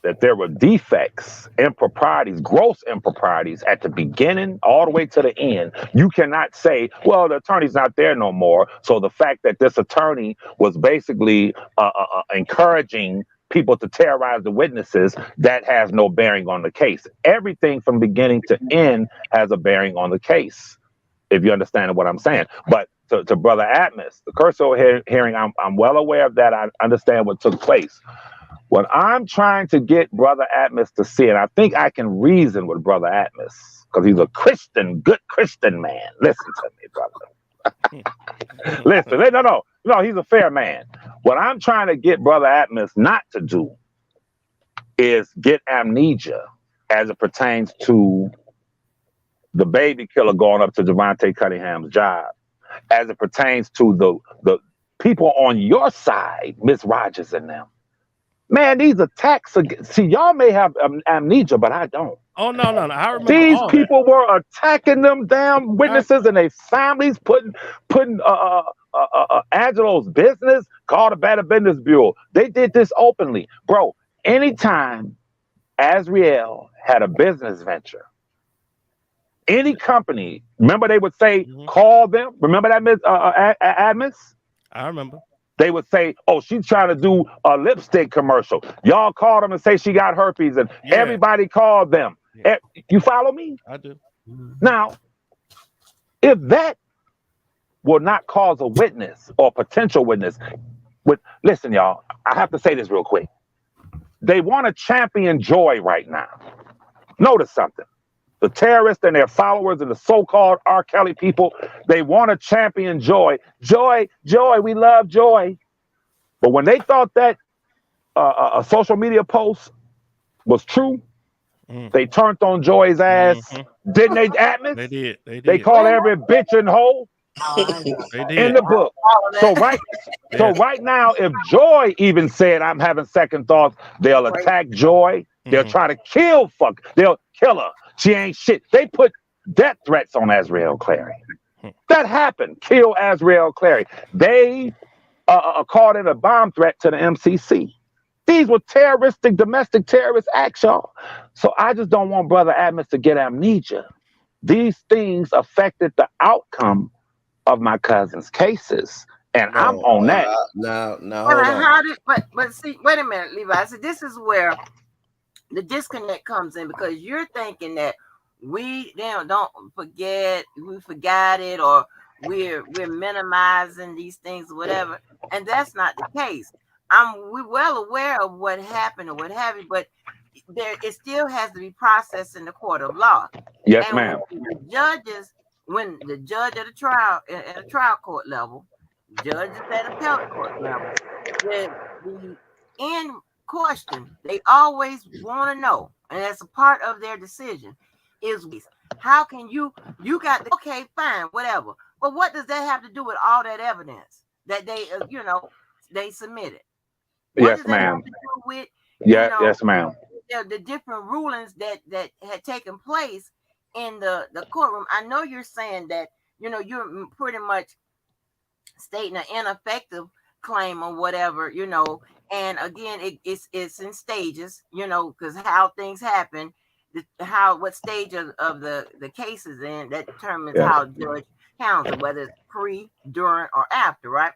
that there were defects, improprieties, gross improprieties at the beginning all the way to the end, you cannot say, well, the attorney's not there no more. So the fact that this attorney was basically encouraging people to terrorize the witnesses, that has no bearing on the case. Everything from beginning to end has a bearing on the case, if you understand what I'm saying. But to Brother Atmos, the Curcio hearing, I'm well aware of that. I understand what took place. What I'm trying to get Brother Atmos to see, and I think I can reason with Brother Atmos, because he's a Christian, good Christian man. Listen to me, brother. Listen, no, he's a fair man. What I'm trying to get Brother Atmos not to do is get amnesia as it pertains to the baby killer going up to Javante Cunningham's job, as it pertains to the people on your side, Miss Rogers and them. Man, these attacks, see, y'all may have amnesia, but I don't. Oh, no. I remember these people were attacking them damn witnesses and their families, putting Angelo's business, called a Better Business Bureau. They did this openly. Bro, anytime Azriel had a business venture, any company, remember they would say, call them. Remember that, Admis? I remember. They would say, oh, she's trying to do a lipstick commercial. Y'all called them and say she got herpes, and everybody called them. Yeah. You follow me? I do. Now, if that will not cause a witness or potential witness, listen, y'all, I have to say this real quick. They want to champion Joy right now. Notice something. The terrorists and their followers and the so-called R. Kelly people, they want to champion Joy. Joy, we love Joy. But when they thought that a social media post was true, they turned on Joy's ass. Didn't they, Atmos? They did. They called every bitch and hoe in the book. So right now, if Joy even said, I'm having second thoughts, they'll attack Joy. They'll try to they'll kill her. She ain't shit. They put death threats on Azriel Clary. That happened. Kill Azriel Clary. They called it a bomb threat to the MCC. These were domestic terrorist acts, y'all. So I just don't want Brother Atmos to get amnesia. These things affected the outcome of my cousin's cases. And I'm on that. But see, wait a minute, Levi. So this is where the disconnect comes in, because you're thinking that we don't forget, we forgot it, or we're minimizing these things or whatever, and that's not the case. We're well aware of what happened or what have you, but it still has to be processed in the court of law. Yes, and ma'am. When the judge at a trial at a trial court level, judges at appellate court level, the end question they always want to know, and that's a part of their decision, is how can you got okay, fine, whatever, Well, what does that have to do with all that evidence that they, they submitted? What Yes, does that have ma'am. to do with, Yeah, yes, ma'am. the different rulings that had taken place in the courtroom? I know you're saying that, you're pretty much stating an ineffective claim or whatever, and again, it's in stages, because how things happen, what stage of the case is in, that determines Yes, how judge handles it, whether it's pre, during, or after, right?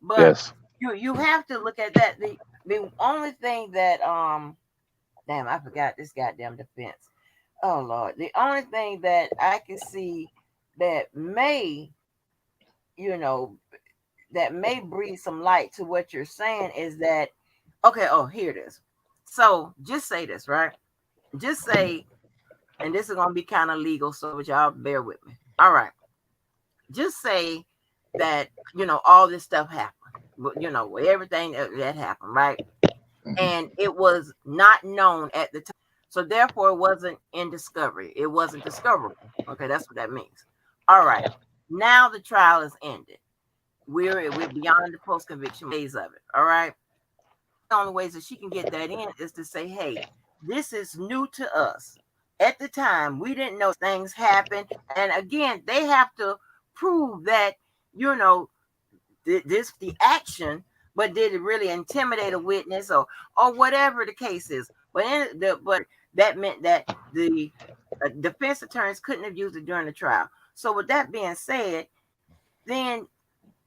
But yes. you have to look at that. The only thing that damn, I forgot this goddamn defense. Oh Lord, the only thing that I can see that may, you know, that may breathe some light to what you're saying is that, okay, oh, here it is. So just say this, right? Just say, and this is gonna be kind of legal, so y'all bear with me. All right. Just say that, all this stuff happened. Everything that happened, right? And it was not known at the time. So therefore it wasn't in discovery. It wasn't discoverable. Okay, that's what that means. All right. Now the trial is ended. We're beyond the post conviction phase of it. All right. The only ways that she can get that in is to say, hey, this is new to us. At the time, we didn't know things happen. And again, they have to prove that, the action, but did it really intimidate a witness or whatever the case is. But that meant that the defense attorneys couldn't have used it during the trial. So with that being said, then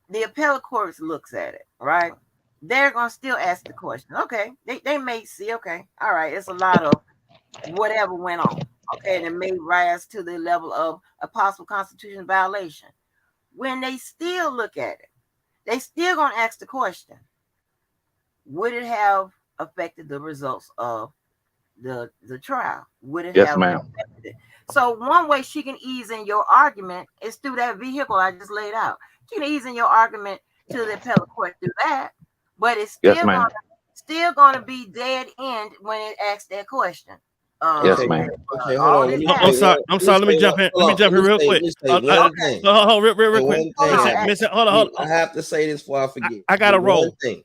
the appellate court looks at it, right? They're gonna still ask the question. Okay, they may see, okay, all right, it's a lot of whatever went on. Okay, and it may rise to the level of a possible constitutional violation. When they still look at it, they still gonna ask the question: would it have affected the results of the trial? Would it Yes, have ma'am. affected it? So one way she can ease in your argument is through that vehicle I just laid out. She can ease in your argument to the appellate court through that, but it's Yes, still ma'am. gonna be dead end when it asks that question. Yes, Okay, ma'am. okay, hold All on. Let this me I'm say happened. sorry. one. I'm Let me sorry. Let me say one. jump in. Let Hold me on. jump in real Let quick. me say one thing. Hold on, real Say quick. one thing. Hold on. Miss, hold I on. have to say this before I forget. I gotta One roll. thing.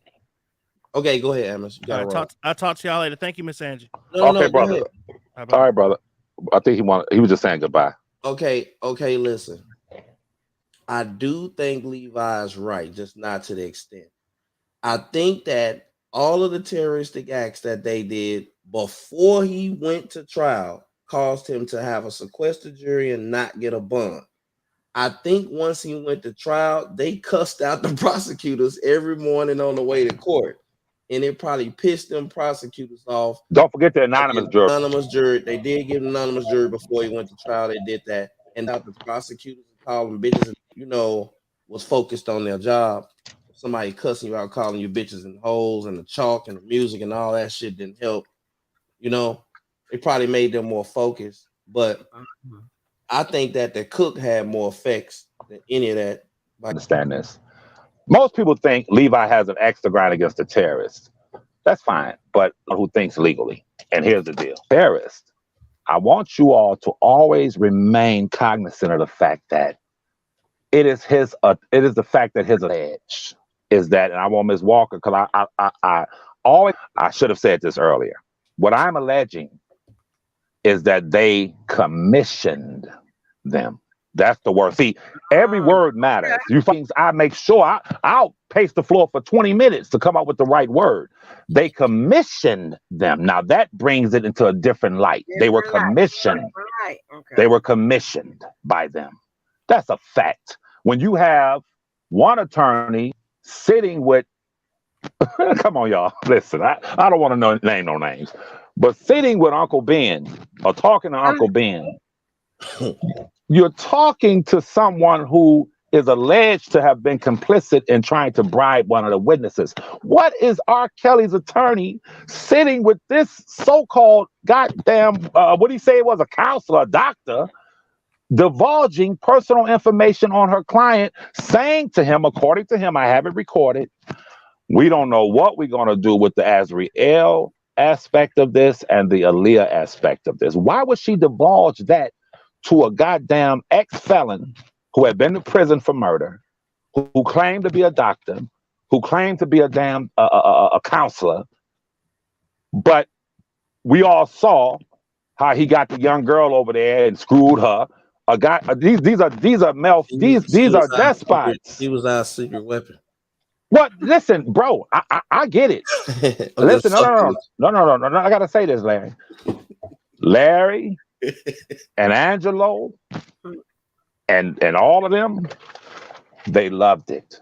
Okay, go ahead, Amos. You All gotta right, roll. I'll talk to y'all later. Thank you, Miss Angie. Okay, No. Go brother. ahead. All right, brother. I think he was just saying goodbye. Okay. Listen. I do think Levi is right, just not to the extent. I think that all of the terroristic acts that they did before he went to trial caused him to have a sequestered jury and not get a bond. I think once he went to trial, they cussed out the prosecutors every morning on the way to court. And it probably pissed them prosecutors off. Don't forget the anonymous jury. Anonymous jury. They did give an anonymous jury before he went to trial. They did that. And out the prosecutors and call them bitches, was focused on their job. Somebody cussing you out, calling you bitches and hoes, and the chalk and the music and all that shit didn't help. It probably made them more focused. But I think that the cook had more effects than any of that. Understand this. Most people think Levi has an extra ground against the terrorists. That's fine, but who thinks legally? And here's the deal: terrorists. I want you all to always remain cognizant of the fact that it is the fact that his edge is that, and I want Ms. Walker, because I should have said this earlier. What I'm alleging is that they commissioned them. That's the word. See, every word matters. You things I make sure I'll pace the floor for 20 minutes to come up with the right word. They commissioned them. Now that brings it into a different light. They were commissioned. They were commissioned by them. That's a fact. When you have one attorney sitting with, come on, y'all, listen, I don't want to name no names, but sitting with Uncle Ben or talking to Uncle Ben, you're talking to someone who is alleged to have been complicit in trying to bribe one of the witnesses. What is R. Kelly's attorney sitting with this so-called goddamn, what do you say it was, a counselor, a doctor, divulging personal information on her client, saying to him, according to him, I have it recorded, we don't know what we're going to do with the Azriel aspect of this and the Aaliyah aspect of this. Why would she divulge that to a goddamn ex-felon who had been to prison for murder, who claimed to be a doctor, who claimed to be a damn a counselor, but we all saw how he got the young girl over there and screwed her. A guy, these are male, these are despots. He was our secret weapon. What? Listen, bro, I get it. I'm Listen, just fucking with no. I gotta say this, Larry. Larry and Angelo and all of them, they loved it.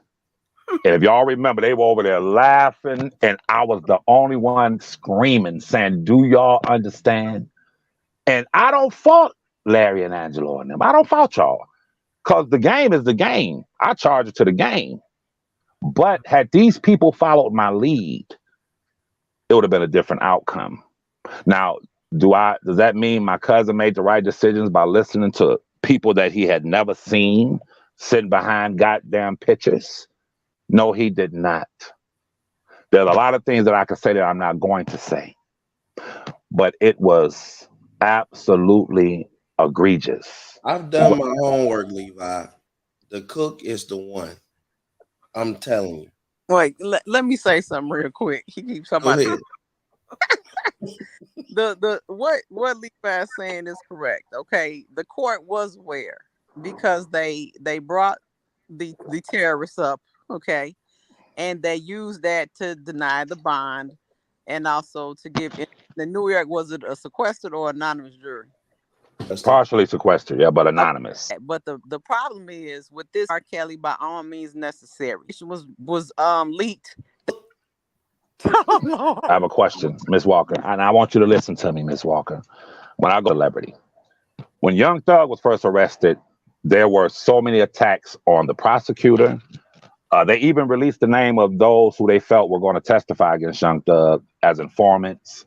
And if y'all remember, they were over there laughing, and I was the only one screaming, saying, "Do y'all understand?" And I don't fault Larry and Angelo and them. I don't fault y'all, because the game is the game. I charge it to the game. But had these people followed my lead, it would have been a different outcome. Now, does that mean my cousin made the right decisions by listening to people that he had never seen sitting behind goddamn pictures? No, he did not. There's a lot of things that I could say that I'm not going to say, but it was absolutely egregious. I've done my homework, Levi. The cook is the one. I'm telling you. Wait, let me say something real quick. He keeps talking Go about ahead. what Levi's saying is correct. Okay, the court was aware because they brought the terrorists up. Okay, and they used that to deny the bond, and also to give. The New York, was it a sequestered or anonymous jury? Partially sequestered, yeah, but anonymous. Okay. But the problem is with this R. Kelly, by all means necessary, it was leaked. I have a question, Miss Walker, and I want you to listen to me, Miss Walker. When I go to celebrity, when Young Thug was first arrested, there were so many attacks on the prosecutor. They even released the name of those who they felt were going to testify against Young Thug as informants.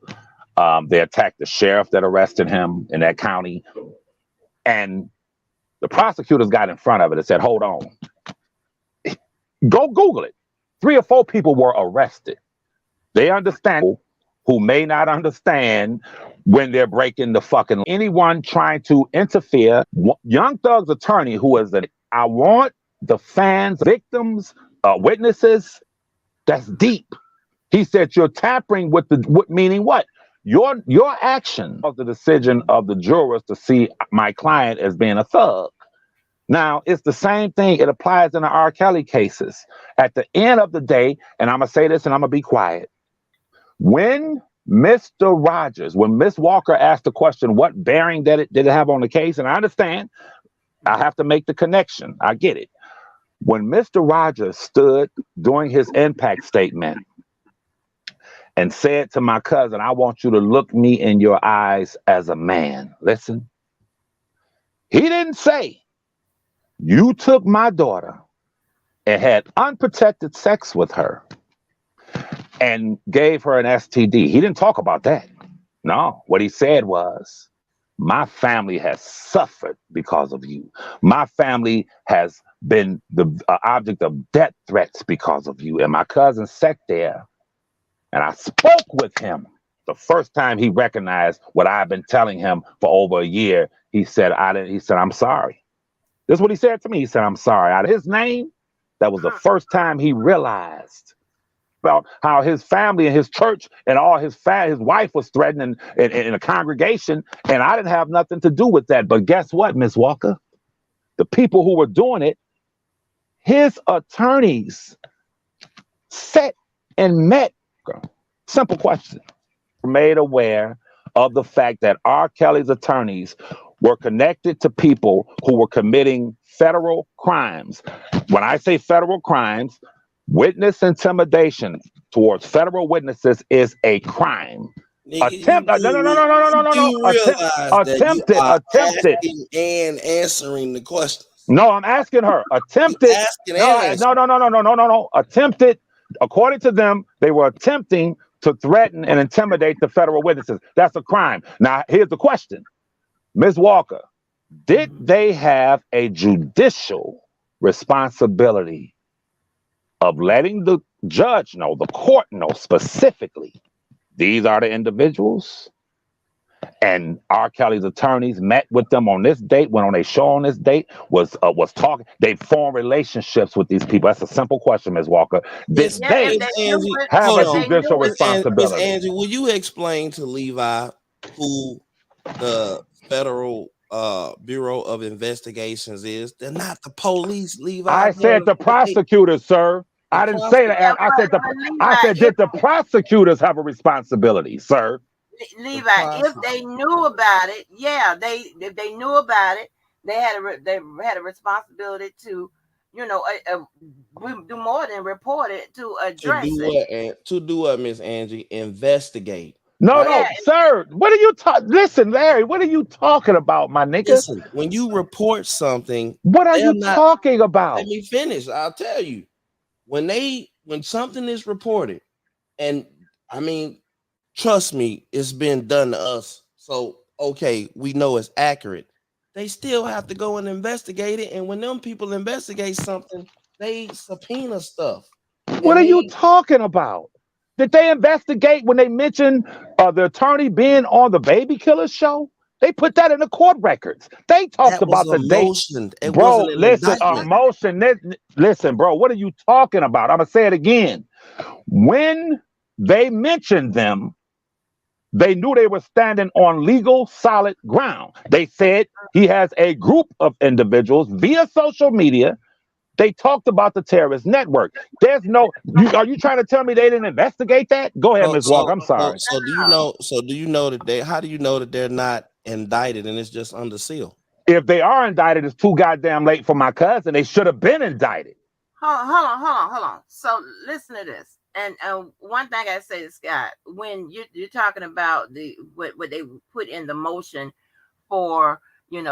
They attacked the sheriff that arrested him in that county. And the prosecutors got in front of it and said, hold on. Go Google it. 3 or 4 people were arrested. They understand who may not understand when they're breaking the fucking anyone trying to interfere. Young Thug's attorney, who is I want the fans, victims, witnesses, that's deep. He said you're tampering with meaning what? Your action was the decision of the jurors to see my client as being a thug. Now, it's the same thing. It applies in the R. Kelly cases. At the end of the day, and I'm going to say this and I'm going to be quiet. When Mr. Rogers, when Miss Walker asked the question, what bearing did it have on the case? And I understand, I have to make the connection. I get it. When Mr. Rogers stood during his impact statement and said to my cousin, I want you to look me in your eyes as a man. Listen, he didn't say, you took my daughter and had unprotected sex with her and gave her an STD. He didn't talk about that. No, what he said was, my family has suffered because of you. My family has been the object of death threats because of you. And my cousin sat there and I spoke with him. The first time he recognized what I've been telling him for over a year, he said, I'm sorry. This is what he said to me. He said, I'm sorry. Out of his name, that was the first time he realized about how his family and his church and all his wife was threatened in a congregation, and I didn't have nothing to do with that. But guess what, Miss Walker? The people who were doing it, his attorneys sat and met. Simple question. Made aware of the fact that R. Kelly's attorneys were connected to people who were committing federal crimes. When I say federal crimes, witness intimidation towards federal witnesses is a crime. Attempted. And answering the question. No, I'm asking her. Attempted. No. Attempted. According to them, they were attempting to threaten and intimidate the federal witnesses. That's a crime. Now, here's the question. Ms. Walker, did they have a judicial responsibility of letting the judge know, the court know specifically, these are the individuals, And R. Kelly's attorneys met with them on this date, went on a show on this date, was talking. They formed relationships with these people. That's a simple question, Ms. Walker. Did Miss Yeah, if they they Miss knew Angie, it, have hold a if on. they knew judicial it, Miss responsibility? Angie, will you explain to Levi who the Federal Bureau of Investigations is? They're not the police, Levi. I said the prosecutors, sir. The I didn't say yeah, that. I Levi, said, did the prosecutors have a responsibility, sir? the Levi, if they prosecutor. knew about it, yeah, if they knew about it, they had a responsibility to, do more than report it, to To do address it. what? And to do what, Miss Angie? Investigate. No, Right? Yeah, no, sir. What are you talking? Listen, Larry, what are you talking about, my nigga? Listen, when you report something, What are they're you not. talking Let about? me finish. I'll tell you. When something is reported, and I mean, trust me, it's been done to us. So okay, we know it's accurate. They still have to go and investigate it. And when them people investigate something, they subpoena stuff. What And are you they talking about? Did they investigate when they mentioned the attorney being on the baby killer show? They put that in the court records. They talked that was about a the date. motion. It wasn't Bro, an listen, indictment. emotion. Listen, bro, what are you talking about? I'm going to say it again. When they mentioned them, they knew they were standing on legal, solid ground. They said he has a group of individuals via social media. They talked about the terrorist network. There's no. Are you trying to tell me they didn't investigate that? Go ahead, So Ms. Walker. so I'm so sorry. so do you know? So do you know that they? How do you know that they're not indicted and it's just under seal? If they are indicted, it's too goddamn late for my cousin. They should have been indicted. hold on. So listen to this. And one thing I say to Scott, when you're talking about what they put in the motion for,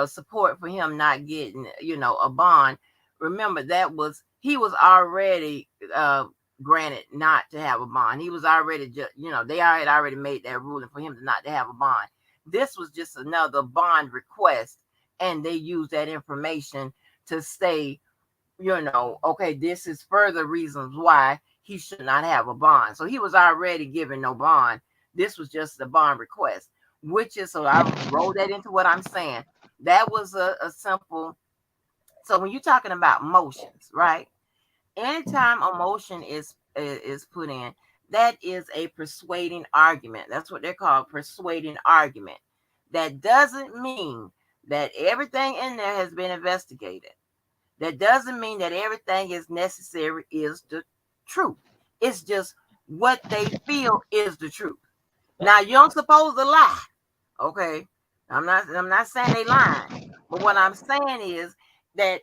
support for him not getting, a bond. Remember, he was already granted not to have a bond. He was already just, they already made that ruling for him not to have a bond. This was just another bond request, and they used that information to say, okay, this is further reasons why he should not have a bond. So he was already given no bond. This was just a bond request, which is, so I roll that into what I'm saying. That was a simple. So when you're talking about motions, right? Anytime a motion is put in, that is a persuading argument. That's what they're called, persuading argument. That doesn't mean that everything in there has been investigated. That doesn't mean that everything is necessary is the truth. It's just what they feel is the truth. Now you don't supposed to lie. Okay. I'm not saying they lying. But what I'm saying is that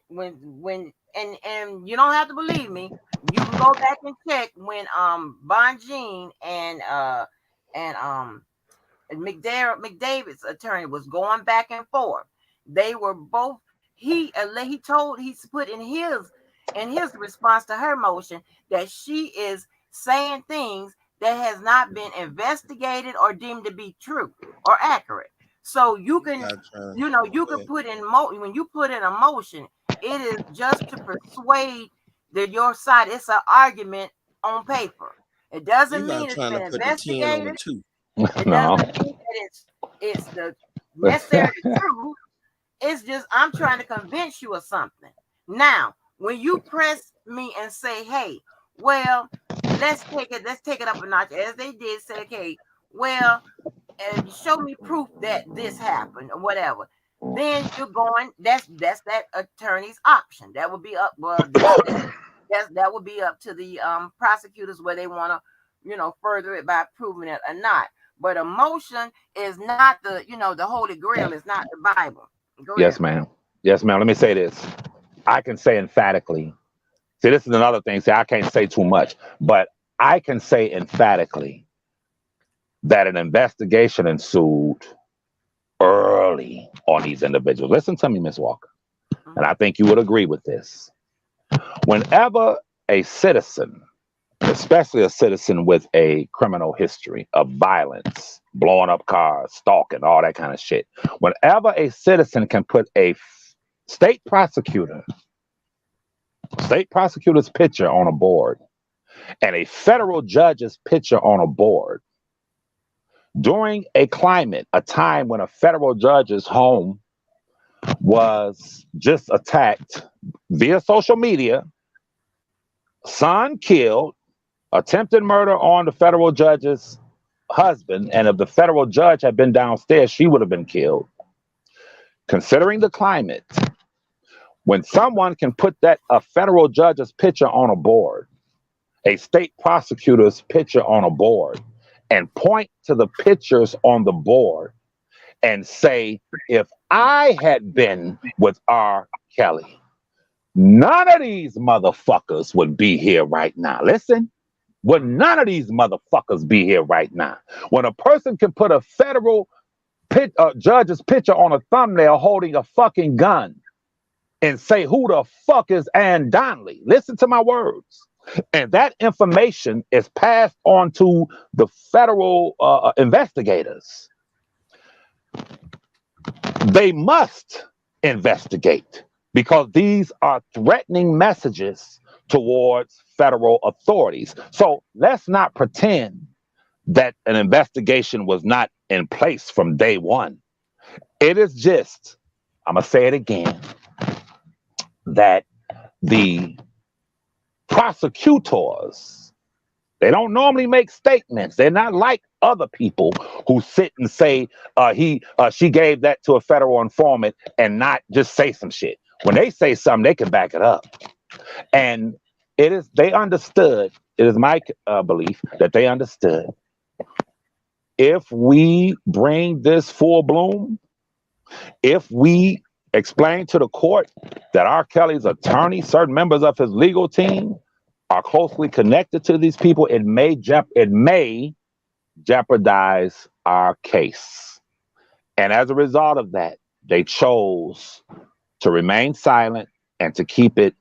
and you don't have to believe me. You can go back and check when Bonjean and McDavid's attorney was going back and forth. They were both. He's put in his response to her motion that she is saying things that has not been investigated or deemed to be true or accurate. So you You can, got to you go can ahead. put in when you put in a motion, it is just to persuade your side. It's an argument on paper. It You doesn't not mean it's trying to been put the 10 on investigated. the 2. It No. doesn't mean that it's the necessary truth. It's just I'm trying to convince you of something. Now, when you press me and say, "Hey, well, let's take it up a notch," as they did, say, "Okay, well, show me proof that this happened or whatever." Then you're going. That's that attorney's option. That would be up. Well, that would be up to the prosecutors where they want to, further it by proving it or not. But emotion is not the Holy Grail. Is not the Bible. Go ahead. Yes, ma'am. Yes, ma'am. Let me say this. I can say emphatically. See, this is another thing. See, I can't say too much, but I can say emphatically that an investigation ensued early on these individuals. Listen to me, Miss Walker, and I think you would agree with this. Whenever a citizen, especially a citizen with a criminal history of violence, blowing up cars, stalking, all that kind of shit, whenever a citizen can put a state prosecutor, state prosecutor's picture on a board and a federal judge's picture on a board, during a time when a federal judge's home was just attacked via social media, son killed, attempted murder on the federal judge's husband, and if the federal judge had been downstairs, she would have been killed. Considering the climate, when someone can put a federal judge's picture on a board, a state prosecutor's picture on a board, and point to the pictures on the board and say, if I had been with R. Kelly, none of these motherfuckers would be here right now. Listen, would none of these motherfuckers be here right now? When a person can put a federal judge's picture on a thumbnail holding a fucking gun and say, who the fuck is Ann Donnelly? Listen to my words. And that information is passed on to the federal investigators. They must investigate because these are threatening messages towards federal authorities. So let's not pretend that an investigation was not in place from day one. It is just, I'm going to say it again, that the prosecutors, they don't normally make statements. They're not like other people who sit and say she gave that to a federal informant and not just say some shit. When they say something, they can back it up. And they understood, it is my belief that they understood, if we bring this full bloom, if we explain to the court that R. Kelly's attorney, certain members of his legal team are closely connected to these people, it may jeopardize our case. And as a result of that, they chose to remain silent and to keep it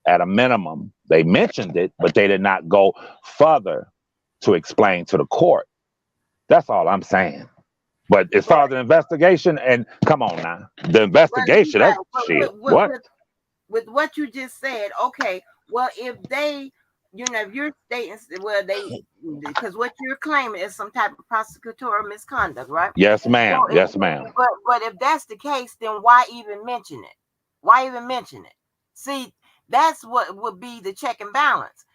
at a minimum. They mentioned it, but they did not go further to explain to the court. That's all I'm saying. But as far as the investigation, and come on now, the investigation, that's shit. What? With what you just said, okay, well, if they, if you're stating, well, because what you're claiming is some type of prosecutorial misconduct, right? Yes, ma'am. So yes, ma'am. But if that's the case, then why even mention it? Why even mention it? See, that's what would be the check and balance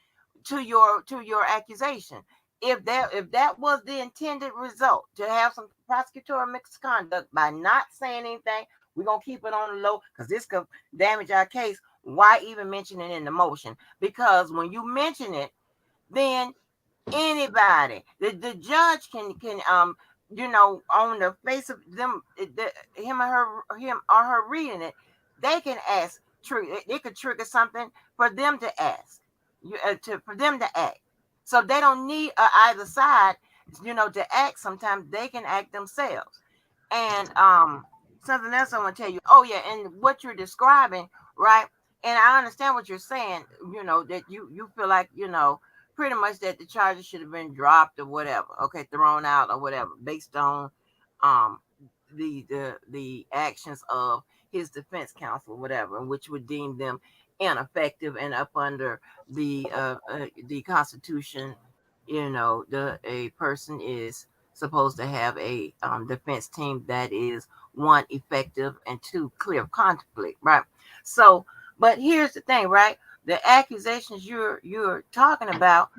to your accusation. If that was the intended result, to have some prosecutorial misconduct by not saying anything, we're gonna keep it on the low because this could damage our case. Why even mention it in the motion? Because when you mention it, then anybody, the judge can on the face of them, him or her reading it, they can ask. It could trigger something for them to ask, for them to act. So they don't need either side, to act. Sometimes they can act themselves. And something else I want to tell you. Oh yeah, and what you're describing, right? And I understand what you're saying. That you feel like pretty much that the charges should have been dropped or whatever. Okay, thrown out or whatever, based on the actions of his defense counsel or whatever, which would deem them ineffective and up under the Constitution. A person is supposed to have a defense team that is, one, effective, and two, clear of conflict, right? So, but here's the thing, right? The accusations you're talking about,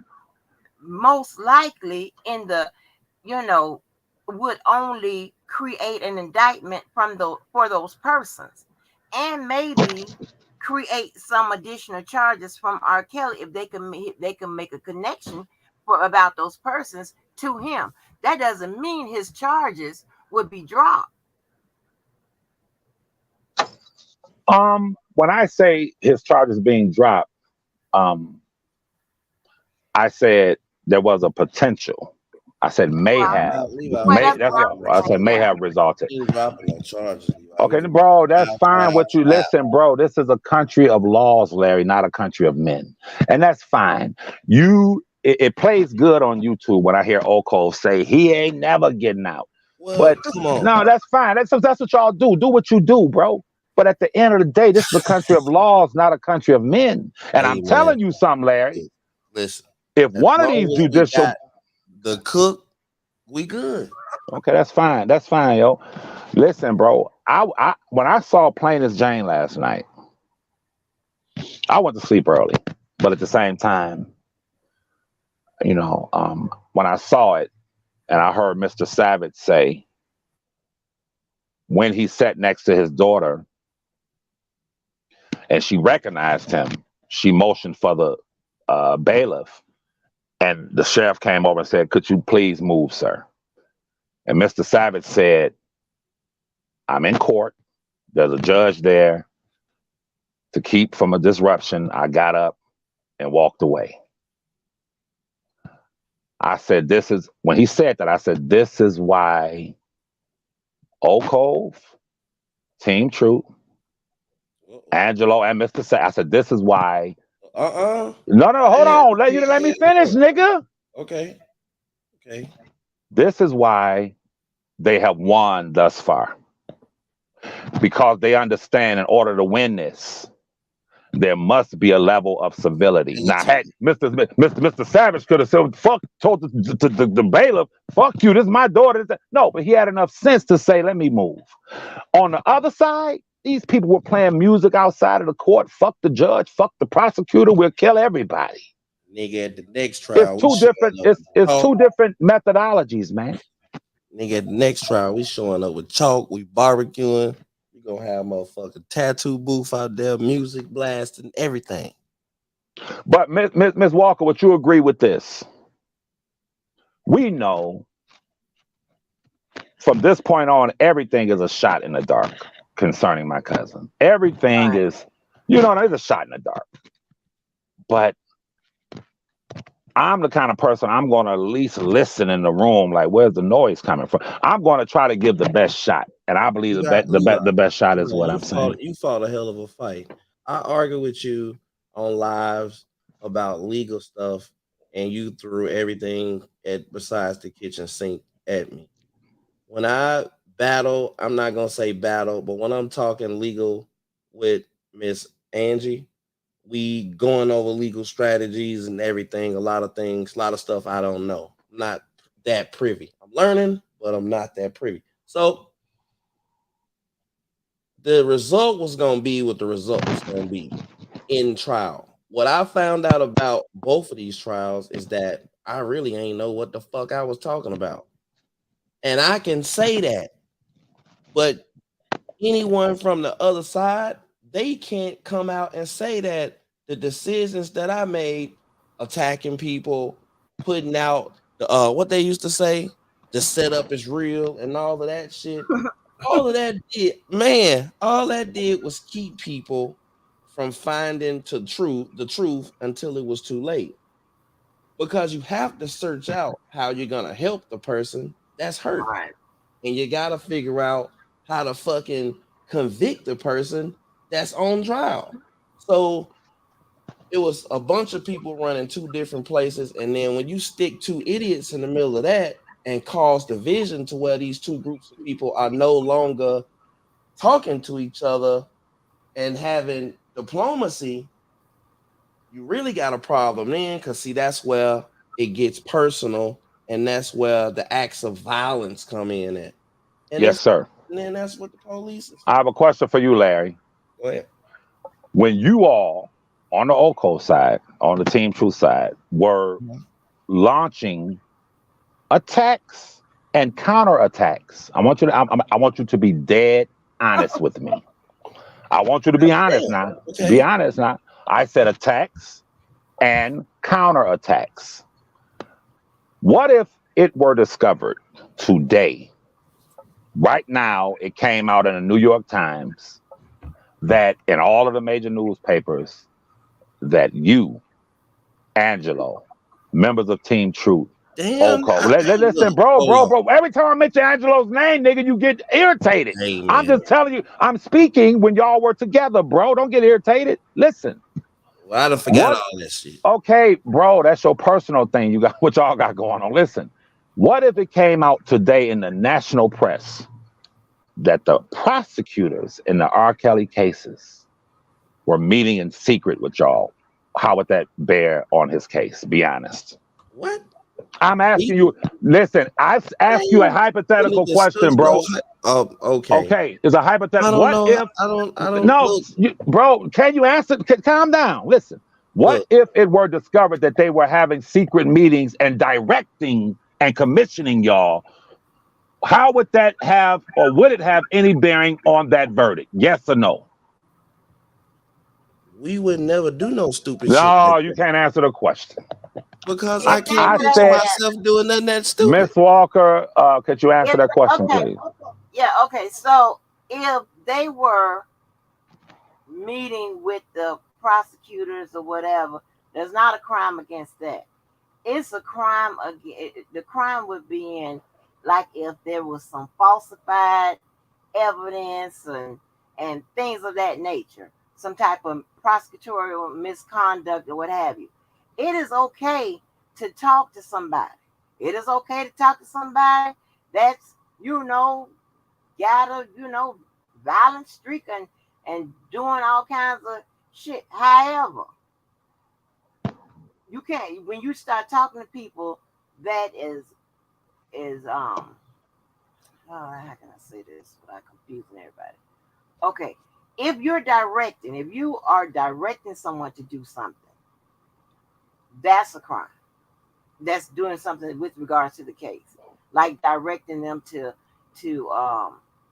most likely in the, would only create an indictment for those persons, and maybe create some additional charges from R. Kelly if they can make a connection about those persons to him. That doesn't mean his charges would be dropped. When I say his charges being dropped, I said there was a potential. I said may have. That's all. I said may have resulted. Okay, bro, that's fine. Listen, bro, this is a country of laws, Larry, not a country of men. And that's fine. It plays good on YouTube when I hear Oko say he ain't never getting out. Well, but come on. No, that's fine. That's what y'all do. Do what you do, bro. But at the end of the day, this is a country of laws, not a country of men. And I'm telling you something, Larry. Listen. If one of these judicial, the cook We good. Okay, that's fine. That's fine, yo. Listen, bro. I when I saw Plain as Jane last night, I went to sleep early, but at the same time, when I saw it and I heard Mr. Savage say when he sat next to his daughter and she recognized him, she motioned for the bailiff, and the sheriff came over and said, "Could you please move, sir?" And Mr. Savage said, "I'm in court. There's a judge there. To keep from a disruption, I got up and walked away." I said, when he said that, I said, this is why Oak Cove, Team Truth, Angelo, and Mr. I said, this is why. No, hold on. Let me finish, nigga. Okay. Okay. This is why they have won thus far. Because they understand in order to win this, there must be a level of civility. Now, heck, Mr. Savage could have said, told the bailiff, "Fuck you, this is my daughter." No, but he had enough sense to say, "Let me move." On the other side, these people were playing music outside of the court. Fuck the judge, fuck the prosecutor, we'll kill everybody. Nigga, at the next trial, it's two different methodologies, man. Nigga, at the next trial, we showing up with chalk, we barbecuing. We gonna have motherfucking tattoo booth out there, music blasting, everything. But Miss Walker, would you agree with this? We know from this point on, everything is a shot in the dark concerning my cousin. Everything is, there's a shot in the dark. But I'm the kind of person, I'm going to at least listen in the room, like, where's the noise coming from? I'm going to try to give the best shot. And I believe the best shot is what I'm saying. You fought a hell of a fight. I argue with you on lives about legal stuff, and you threw everything besides the kitchen sink at me. When I battle, I'm not going to say battle, but when I'm talking legal with Miss Angie, we going over legal strategies and everything, a lot of things, a lot of stuff I don't know. I'm not that privy. I'm learning, but I'm not that privy. So the result was going to be what the result was going to be in trial. What I found out about both of these trials is that I really ain't know what the fuck I was talking about. And I can say that, but anyone from the other side, they can't come out and say that the decisions that I made, attacking people, putting out what they used to say, the setup is real and all of that shit. All of that did was keep people from finding the truth until it was too late. Because you have to search out how you're gonna help the person that's hurt. Right. And you gotta figure out how to fucking convict the person that's on trial. So it was a bunch of people running two different places, and then when you stick two idiots in the middle of that and cause division to where these two groups of people are no longer talking to each other and having diplomacy, you really got a problem then, because see, that's where it gets personal, and that's where the acts of violence come in at. And yes, sir. And then that's what the police is. I have a question for you, Larry. Go ahead. When you all on the OCO side, on the Team Truth side, were launching attacks and counterattacks, I want you to be dead honest with me. I want you to be honest now. Okay. Be honest now. I said attacks and counterattacks. What if it were discovered today, right now, it came out in the New York Times, that in all of the major newspapers, that you, Angelo, members of Team Truth, listen, bro. Every time I mention Angelo's name, nigga, you get irritated. Hey, I'm just telling you, I'm speaking when y'all were together, bro. Don't get irritated. Listen. Well, I done forgot all this shit. Okay, bro, that's your personal thing. You got what y'all got going on. Listen, what if it came out today in the national press that the prosecutors in the R. Kelly cases were meeting in secret with y'all? How would that bear on his case? Be honest. What? I'm asking you. Listen, I asked you a hypothetical question, bro. Okay. Okay, it's a hypothetical. I don't What know. if? I don't No, look. bro. Can you answer? Calm down. Listen. What Look, if it were discovered that they were having secret meetings and directing and commissioning y'all? How would that have, or would it have any bearing on that verdict? Yes or no? we would never do no stupid shit like No, you that can't answer the question. because If I they can't I were, picture said, myself doing nothing that stupid. Miss Walker, could you answer if that question, okay, please? yeah, okay. So if they were meeting with the prosecutors or whatever, there's not a crime against that. It's a crime again. The crime would be in like if there was some falsified evidence and things of that nature, some type of prosecutorial misconduct or what have you. It is okay to talk to somebody. It is okay to talk to somebody that's got a violent streak and doing all kinds of shit. However, you can't when you start talking to people that is how can I say this without confusing everybody? Okay, if you are directing someone to do something, that's a crime. That's doing something with regards to the case, like directing them to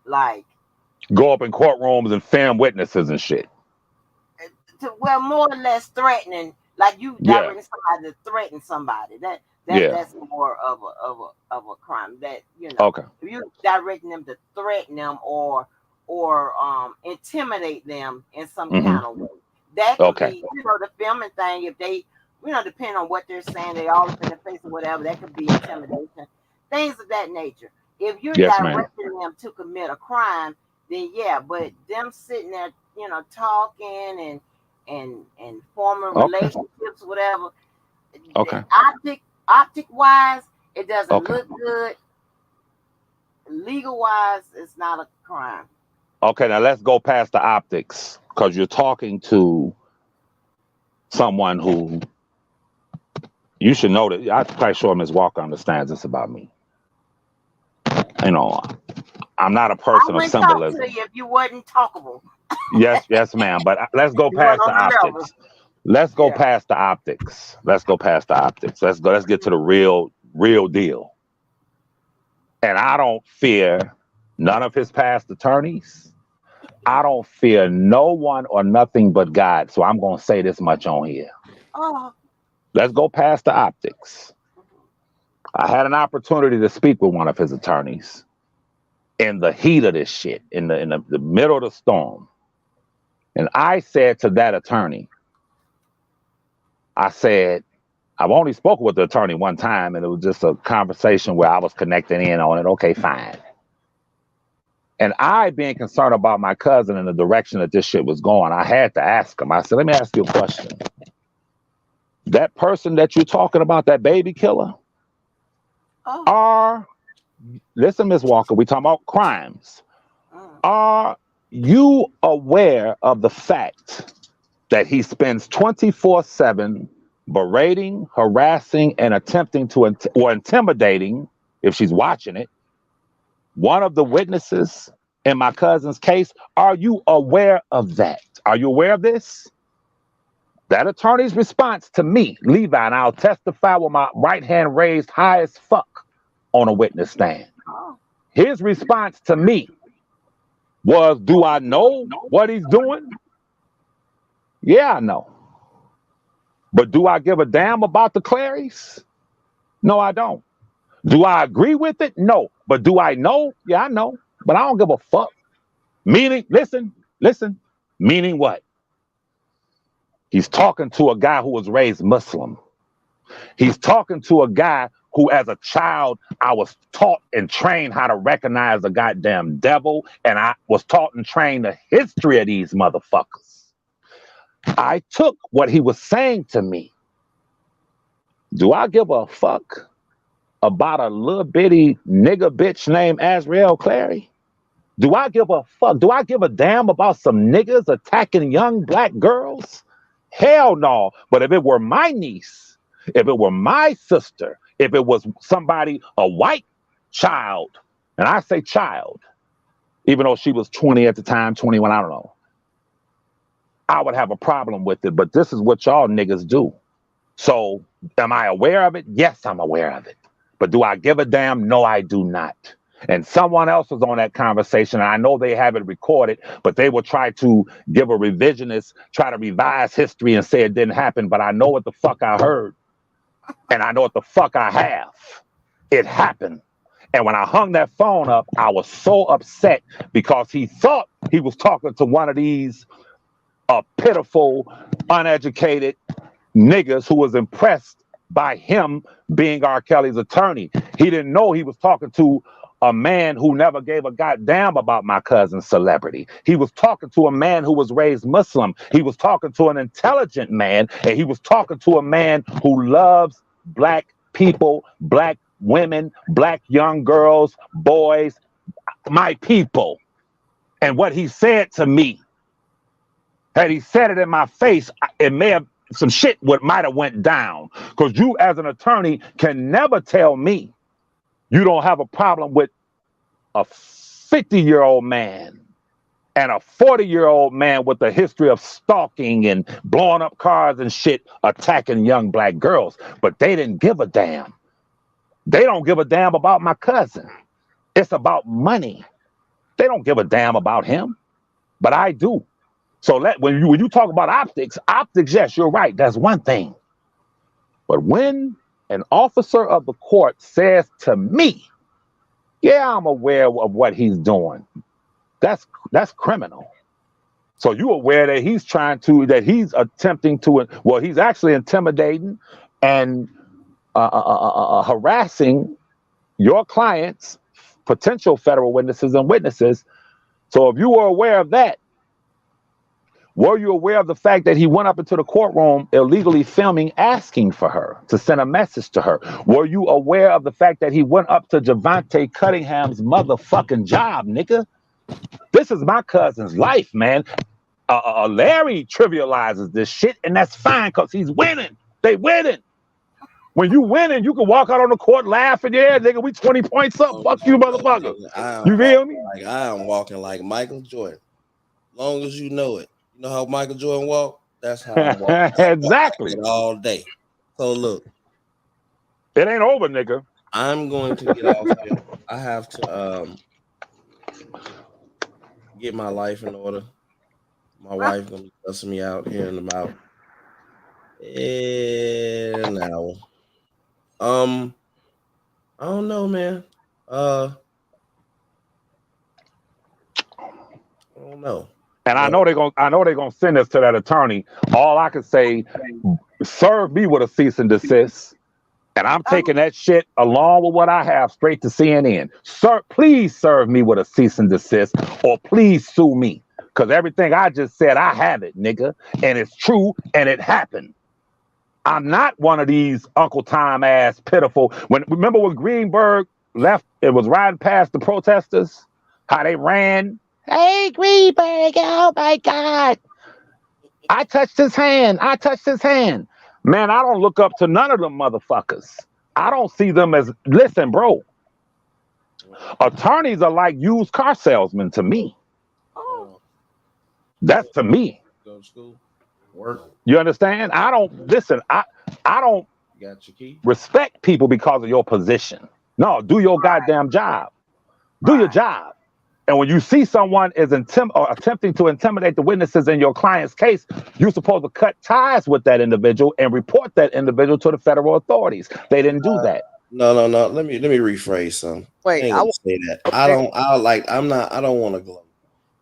like Go up in courtrooms and film witnesses and shit. well, more or less threatening, like you Yeah, directing somebody to threaten somebody. yeah. That's more of a crime. That Okay, if you directing them to threaten them or intimidate them in some hmm, kind of way. That could okay, be the filming thing. If they depending on what they're saying, they all up in the face or whatever. That could be intimidation, things of that nature. If you're yes, ma'am. directing them to commit a crime, then yeah. But them sitting there, talking and forming Okay, relationships, whatever. okay, Optic wise, it doesn't okay, look good. Legal wise, it's not a crime. okay. Now let's go past the optics because you're talking to someone who you should know that. I'm quite sure Ms. Walker understands this about me. You know, I'm not a I person of wouldn't talk to symbolism. you if you wasn't talkable. Yes, yes, ma'am. But let's go You weren't past the on the level. optics. Let's go Yeah. past the optics. Let's go past the optics. Let's go. Let's get to the real deal. And I don't fear none of his past attorneys. I don't fear no one or nothing but God. So I'm gonna say this much on here. Oh. Let's go past the optics. I had an opportunity to speak with one of his attorneys in the heat of this shit, in the middle of the storm. And I said to that attorney, I said, I've only spoken with the attorney one time, and it was just a conversation where I was connecting in on it. Okay, fine. And I, being concerned about my cousin and the direction that this shit was going, I had to ask him. I said, let me ask you a question. That person that you're talking about, that baby killer, Oh. listen, Ms. Walker, we talking about crimes. Mm. Are you aware of the fact that he spends 24/7 berating, harassing, and attempting to, or intimidating, if she's watching it, one of the witnesses in my cousin's case? Are you aware of that? Are you aware of this? That attorney's response to me, Levi, and I'll testify with my right hand raised high as fuck on a witness stand. Oh. His response to me was, do I know what he's doing? Yeah, I know. But do I give a damn about the Clarys? No, I don't. Do I agree with it? No. But do I know? Yeah, I know. But I don't give a fuck. Meaning, listen, meaning what? He's talking to a guy who was raised Muslim. He's talking to a guy who, as a child, I was taught and trained how to recognize the goddamn devil, and I was taught and trained the history of these motherfuckers. I took what he was saying to me. Do I give a fuck about a little bitty nigga bitch named Azrael Clary? Do I give a fuck? Do I give a damn about some niggas attacking young black girls? Hell no. But if it were my niece, if it were my sister, if it was somebody, a white child, and I say child, even though she was 20 at the time, 21, I don't know, I would have a problem with it. But this is what y'all niggas do. So am I aware of it? Yes, I'm aware of it. But do I give a damn? No, I do not. And someone else was on that conversation, and I know they have it recorded, but they will try to give a revisionist, try to revise history and say it didn't happen. But I know what the fuck I heard, and I know what the fuck I have. It happened. And when I hung that phone up, I was so upset because he thought he was talking to one of these pitiful, uneducated niggas who was impressed by him being R. Kelly's attorney. He didn't know he was talking to a man who never gave a goddamn about my cousin's celebrity. He was talking to a man who was raised Muslim. He was talking to an intelligent man, and he was talking to a man who loves black people, black women, black young girls, boys, my people. And what he said to me, had he said it in my face, it may have some shit might have went down. Because you as an attorney can never tell me you don't have a problem with a 50-year-old man and a 40-year-old man with a history of stalking and blowing up cars and shit, attacking young black girls. But they didn't give a damn. They don't give a damn about my cousin. It's about money. They don't give a damn about him, but I do. So when you talk about optics, yes, you're right. That's one thing. But when an officer of the court says to me, yeah, I'm aware of what he's doing, that's criminal. So you're aware that he's attempting to, well, he's actually intimidating and harassing your clients, potential federal witnesses and witnesses. So if you were aware of that, were you aware of the fact that he went up into the courtroom illegally filming, asking for her to send a message to her? Were you aware of the fact that he went up to Javante Cunningham's motherfucking job, nigga? This is my cousin's life, man. Larry trivializes this shit, and that's fine because he's winning. They winning. When you winning, you can walk out on the court laughing. Yeah, nigga, we 20 points up. Fuck you, motherfucker. You feel me? I am walking like Michael Jordan. Long as you know it. You know how Michael Jordan walked? That's how I'm walking. Exactly. All day. So look. It ain't over, nigga. I'm going to get off here. I have to get my life in order. My wife gonna be cussing me out here in about an hour. I don't know, man. I don't know. And I know they're gonna send us to that attorney. All I can say, serve me with a cease and desist. And I'm taking that shit along with what I have straight to CNN. Sir, please serve me with a cease and desist, or please sue me. Because everything I just said, I have it, nigga. And it's true, and it happened. I'm not one of these Uncle Tom ass pitiful. Remember when Greenberg left, it was riding past the protesters? How they ran? Hey, Greenberg, oh my God. I touched his hand. Man, I don't look up to none of them motherfuckers. I don't see them as, listen, bro. Attorneys are like used car salesmen to me. That's to me. Go to school, work. You understand? I don't Got your key? Respect people because of your position. No, do your goddamn job. Do your job. And when you see someone is attempting to intimidate the witnesses in your client's case, you're supposed to cut ties with that individual and report that individual to the federal authorities. They didn't do that. No. Let me rephrase something. Wait, I ain't say that. I don't want to gloat.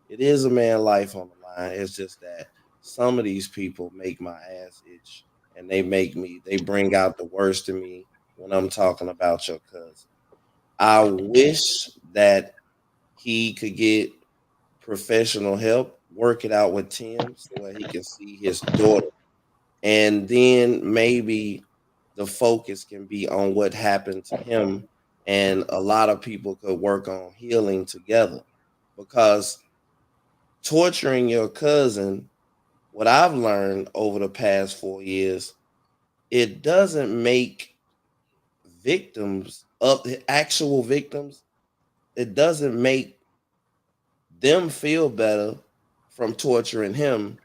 It is a man life on the line. It's just that some of these people make my ass itch, and they bring out the worst in me when I'm talking about your cousin. I wish that he could get professional help, work it out with Tim so that he can see his daughter. And then maybe the focus can be on what happened to him, and a lot of people could work on healing together. Because torturing your cousin, what I've learned over the past 4 years, it doesn't make victims of the actual victims, it doesn't make them feel better from torturing him,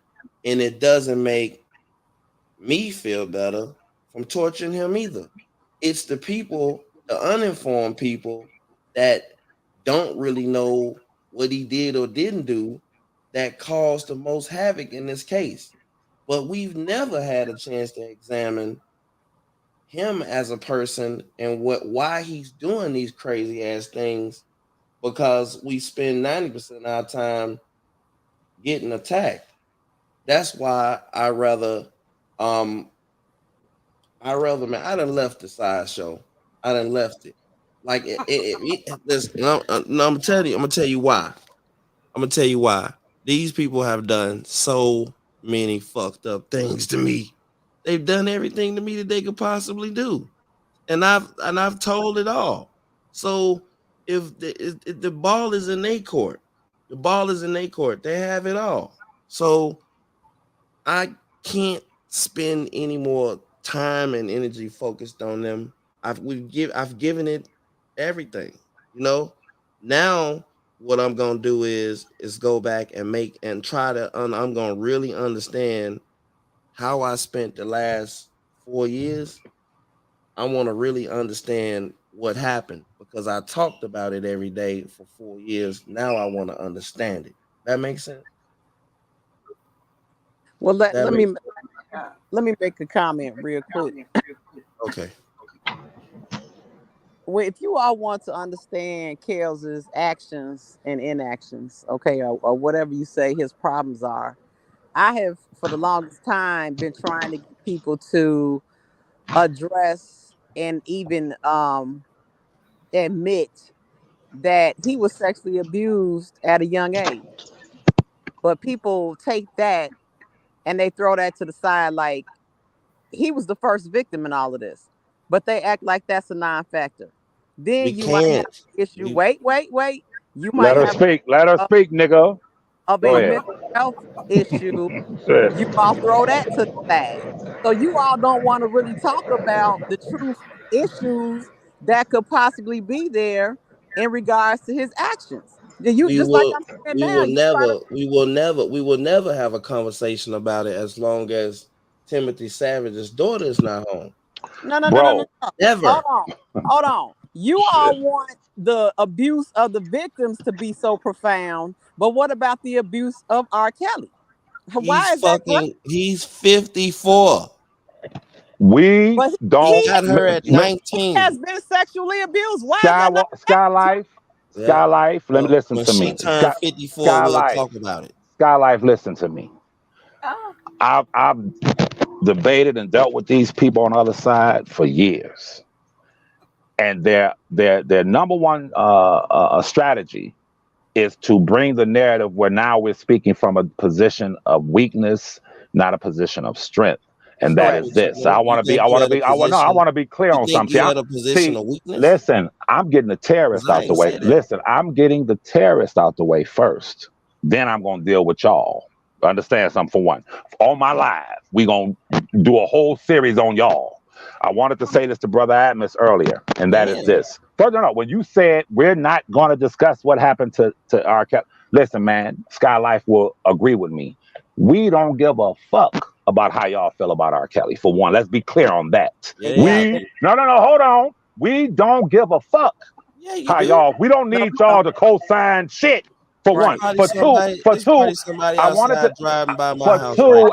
and it doesn't make me feel better from torturing him either. It's the people, the uninformed people that don't really know what he did or didn't do that caused the most havoc in this case. But we've never had a chance to examine him as a person and why he's doing these crazy ass things, because we spend 90% of our time getting attacked. That's why um man, I done left the sideshow. I done left it. Like listen, no, I'm gonna tell you why. I'm gonna tell you why. These people have done so many fucked up things to me. They've done everything to me that they could possibly do, and I've told it all. So if the ball is in their court, the ball is in their court. They have it all. So I can't spend any more time and energy focused on them. I've given it everything. You know. Now what I'm gonna do is go back and make and try to. I'm gonna really understand how I spent the last 4 years. I want to really understand what happened because I talked about it every day for 4 years. Now I want to understand it. That makes sense. Well, let, That let makes me let me make a comment real quick. okay. Well, if you all want to understand Kels's actions and inactions, okay, or whatever you say his problems are, I have for the longest time been trying to get people to address and even admit that he was sexually abused at a young age. But people take that and they throw that to the side like he was the first victim in all of this. But they act like that's a non-factor. We Then you might have can't. an issue. We Wait. You Let might her have speak. Let her a, speak, nigga. of Go a ahead. mental health issue. Shit. You all throw that to the side. So you all don't want to really talk about the truth issues that could possibly be there in regards to his actions. You we just like will I'm saying now, you try to we will never have a conversation about it as long as Timothy Savage's daughter is not home. no. Bro. Hold Never. on. Hold on. You Shit. all want the abuse of the victims to be so profound, but what about the abuse of R. Kelly? Why is that great? He's 54. We But don't Got her at he 19. has been sexually abused. Why is that not Sky factor? Life. Yep. Sky Life. Let me Well, listen when to she me. turned 54, Sky we'll Life. talk about it. Sky Life, listen to me. I've debated and dealt with these people on the other side for years, and their number one strategy is to bring the narrative where now we're speaking from a position of weakness, not a position of strength. And that Correct. is this. I want to be clear You on think something. you had a position See, of weakness? listen, I'm getting the Because terrorist I out the ain't way. say that. Listen, I'm getting the terrorist out the way first. Then I'm going to deal with y'all. Understand something for one. On my live, we going to do a whole series on y'all. I wanted to say this to Brother Atmos earlier, and that is Damn. this. Further, no, when you said we're not going to discuss what happened to our listen, man, Sky Life will agree with me. We don't give a fuck about how y'all feel about R. Kelly. For one, let's be clear on that. Yeah, y'all Exactly. do. No, hold on. We don't give a fuck Yeah, you how do. y'all. We don't No, need we don't. y'all to co-sign shit. For There's one, Right. probably somebody. for There's two, probably somebody I wanted to. outside driving by my For house right two,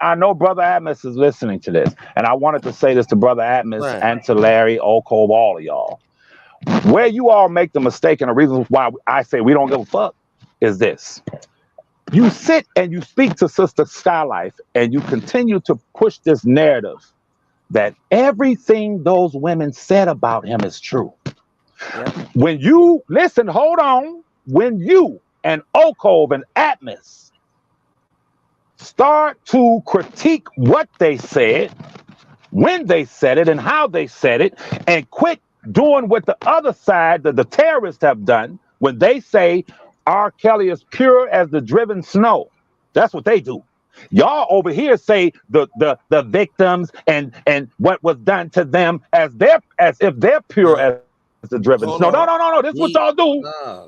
I know Brother Atmos is listening to this, and I wanted to say this to Brother Atmos now. Right. and to Larry, Okob, all of y'all. Where you all make the mistake, and the reason why I say we don't give a fuck is this: you sit and you speak to Sister Skylife, and you continue to push this narrative that everything those women said about him is true. Yep. When you listen, hold on. When you and Okob and Atmos start to critique what they said, when they said it, and how they said it, and quit doing what the other side, the terrorists, have done when they say R. Kelly is pure as the driven snow. That's what they do. Y'all over here say the victims and what was done to them as if they're pure No, as the driven. No, no, hold no, no, on. no. This is what y'all Me, do.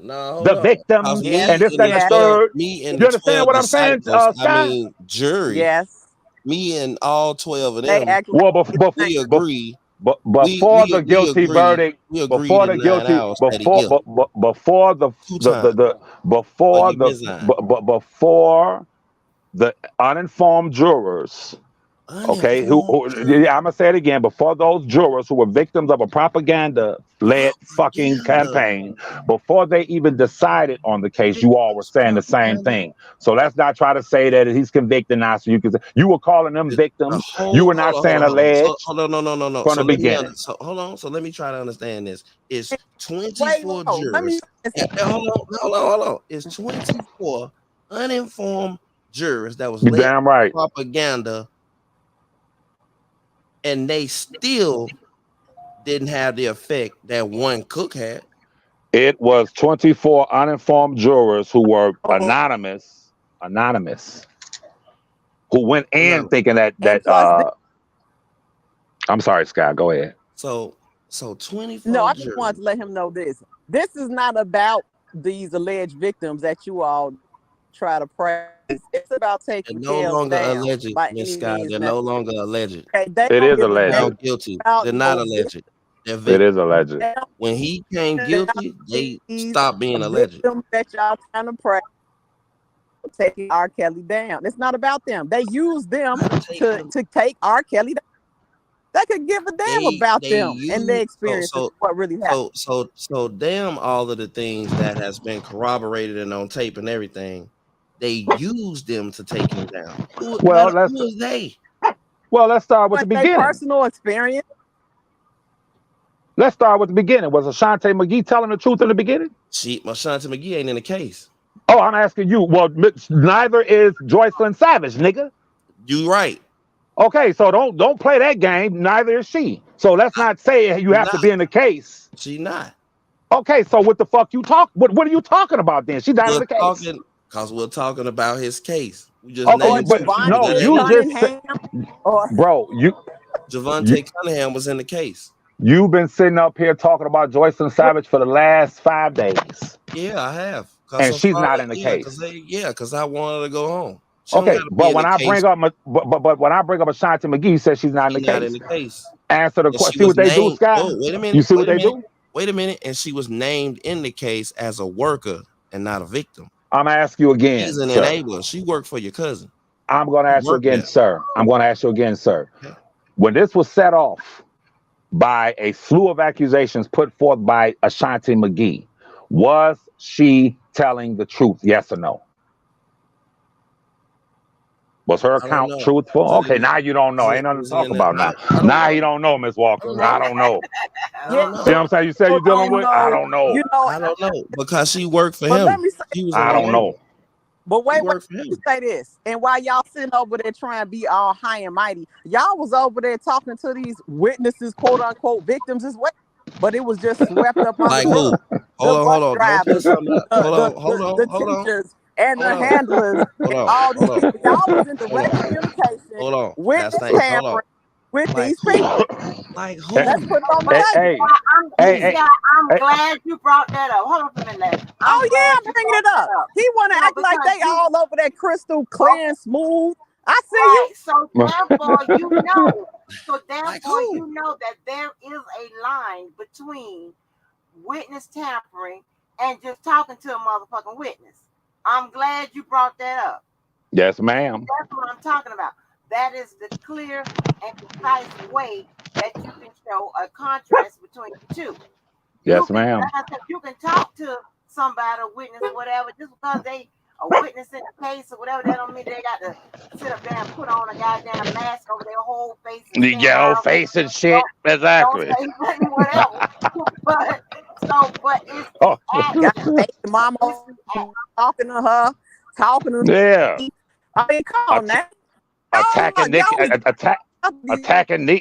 no, The hold on. victims Cause Yes, and me this, and that, and the the yes, 12, third. me and You the understand 12 what I'm saying, disciples, I Sky? mean jury, yes. me and all 12 of They them, act like Well, it's the we same. agree. before the We guilty agree. verdict, We agreed before in the 9 hours that he before guilty before two times or before he the resigned. before the uninformed jurors. Okay, Uninformed yeah, I'm jury. gonna say it again. Before those jurors who were victims of a propaganda-led fucking Propaganda. campaign, before they even decided on the case, you all were Victims saying the same propaganda. thing. So let's not try to say that he's convicted now. So you were calling them The victims. You whole were not saying hold on. So alleged hold on, no. from So the let me beginning. so hold on. So let me try to understand this. It's Wait, 24 whoa, let me jurors. Hold on. It's 24 uninformed jurors that was You led damn right. propaganda, and they still didn't have the effect that one cook had. It was 24 uninformed jurors who were oh, anonymous, who went in Anonymous. thinking and plus I'm sorry, Scott, go ahead. So no, 24 I just wanted jurors. to let him know this. This is not about these alleged victims that you all try to praise. It's about They're taking no Kels longer down alleged, by Miss any Scott. means They're no necessary. longer alleged. Okay, they It don't is give a They're damn alleged. now guilty. about They're not no alleged. They're It is victims. alleged. they don't When he came care about guilty, they these stopped being alleged. victims that y'all trying to praise taking R. Kelly down. It's not about them. They use them Not taking to them. take R. Kelly down. They could give a damn about They them and their use experiences, what really happened. so damn all of the things that has been corroborated and on tape and everything. They use them to take him down. Well, Who is they? let's start with the But they beginning. personal experience. Let's start with the beginning. Was Ashante McGee telling the truth in the beginning? Ashanti McGee ain't in the case. Oh, I'm asking you. Well, neither is Joycelyn Savage, nigga. You right. Okay, so don't play that game. Neither is she. So let's not say you She have to not. be in the case. She not. Okay, so what the fuck you talk? What are you talking about then? She's not in We're the case. talking because we're talking about his case. We just Okay, Or named but two people no, that Javante you ain't in the just case. said, Cunningham, or bro, you Javante Cunningham was in the case. you've been sitting up here talking about Joycelyn Savage for the last 5 days, Yeah, I have. Cause and her she's father, not in the case. cause I wanted her to go home. She don't Okay, gotta be but in when the I case. bring up but when I bring up Ashanti McGee, says she's not in She the not in case. the case. Answer the And she question. See was what they do, named. Sky? Oh, wait a You minute. see what they do? Wait a minute. And she was named in the case as a worker and not a victim. I'm gonna ask you She's again, an sir. enabler. She worked for your cousin. I'm gonna She ask you worked again, there. sir. I'm gonna ask you again, sir. Okay. When this was set off by a slew of accusations put forth by Ashanti McGee, was she telling the truth? Yes or no? Was her I don't account know. truthful? Was it Okay, in the now you don't know. Ain't nothing to was it talk in the about now. I don't Now he know. don't know, Miss I don't Walker. I know. don't know. I yeah, don't See know. what I'm saying? You say you're dealing don't with? I know. don't know. I don't know. Because she worked for But let him. me say, She was an I don't enabler. know. but She wait, worked for let me him. say this. And while y'all sitting over there trying to be all high and mighty, y'all was over there talking to these witnesses, quote unquote, victims as well. But it was just swept up under Like the rug. who? The bus Hold on. Don't put drivers, something up. the Hold on. teachers, and Hold the on. handlers, Hold and on. all these Hold on. people. Y'all was in Hold direct on. communication, Hold on. witness Chastain. Hold on. tampering with Like these who? people. Like Hey, Let's who? put it on the But hey, table. hey, Miss hey, Who? Scott, I'm hey, glad you brought that up. Hold on for a minute. I'm Oh yeah, glad I'm you bringing brought it up. that up. He want to So act like because they you all over that crystal clear and smooth. I see you. right, so therefore Like who? you know that there is a line between witness tampering and just talking to a motherfucking witness. I'm glad you brought that up. yes, ma'am. That's what I'm talking about. That is the clear and concise way that you can show a contrast between the two. You Yes, can, ma'am. like I said, you can talk to somebody, a witness, or whatever, just because they a witness in a case or whatever. That don't mean they got to sit up there and put on a goddamn mask over their whole face and The stand yellow around. face and shit. Don't Exactly. say nothing, whatever. But but it's the Oh, Got action. baby mama It's the action. talking to her, talking to yeah. me. I mean, come on Att- now. attacking Y'all Nick, was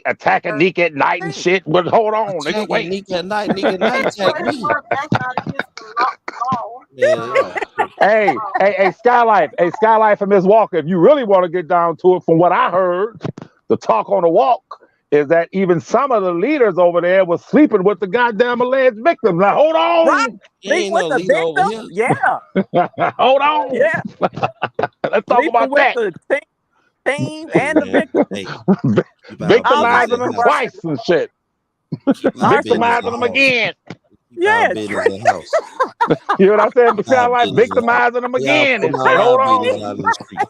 attacking Nick at night and shit. But hold on, nigga, Attacking wait. Nick at night. Nick at night attack But me. that's not against the law. Yeah, yeah. Hey, Skylife, and Miss Walker. If you really want to get down to it, from what I heard, the talk on the walk is that even some of the leaders over there was sleeping with the goddamn alleged victims. Now hold Right. on, Sleep Ain't with no the leader over victim. here. Yeah. hold on. Yeah. Let's talk Sleeping about with that. the team Hey and the man, victim. hey, keep our All business types Victimizing in of them house. right. twice and shit. Keep our Huh? business Victimizing in them house. again. Keep our Yeah. business in house. You know what I'm saying? Keep our Skylife business in house. victimizing them Y'all again and putting shit. all our Hold business on. out in the street.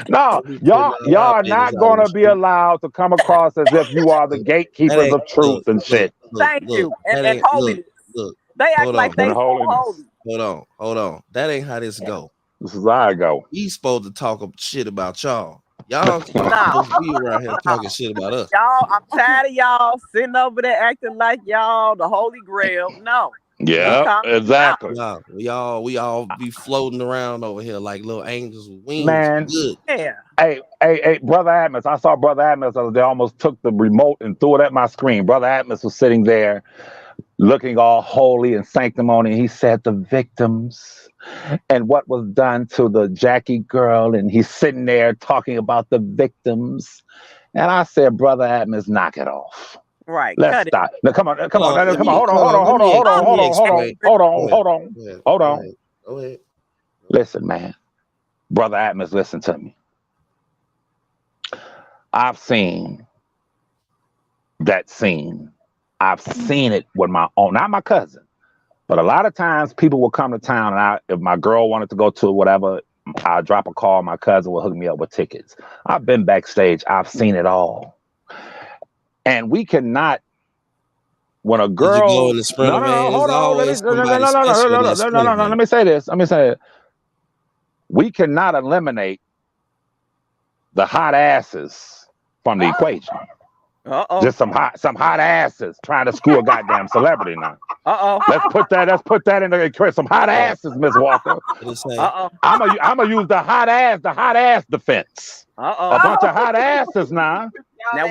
No, Don't be putting y'all all our are business not out in the gonna be street. allowed to come across as if you are the That gatekeepers ain't of truth and shit. Thank you. That And ain't holiness. look. They act Hold like on, they And so holiness. holy. hold on. That ain't how this go. This is how I go. We supposed to talk shit about y'all. Y'all Nah, supposed to be around here nah. talking shit about us. Y'all, I'm tired of y'all sitting over there acting like y'all the Holy Grail. No. We Yeah, calling you out. exactly. Nah, we all be floating around over here like little angels with wings. Man, Good. Yeah. hey, Brother Atmos. I saw Brother Atmos. They almost took the remote and threw it at my screen. Brother Atmos was sitting there looking all holy and sanctimony. He said the victims and what was done to the Jackie girl. And he's sitting there talking about the victims. And I said, Brother Atmos, knock it off. Right. Let's Cut it. stop. Now, come on. Hold on, Come on. Hold on. let me explain. Go ahead. Hold on. Go ahead. Listen, man. Brother Atmos, listen to me. I've seen that scene. I've seen it with my own, not my cousin, but a lot of times people will come to town and if my girl wanted to go to whatever, I'll drop a call. My cousin will hook me up with tickets. I've been backstage. I've seen it all. And we cannot, when a Did you go girl, in the sprinter van? There's hold on, always somebody special in that sprinter van. let me say this. We cannot eliminate the hot asses from the equation. Uh-oh. Just some hot asses trying to screw a goddamn celebrity now. Uh-oh. Let's put that in the equation. Some hot asses, Miss Walker. Uh-oh. I'm gonna use the hot ass defense. Uh-oh. A bunch of hot asses now. Now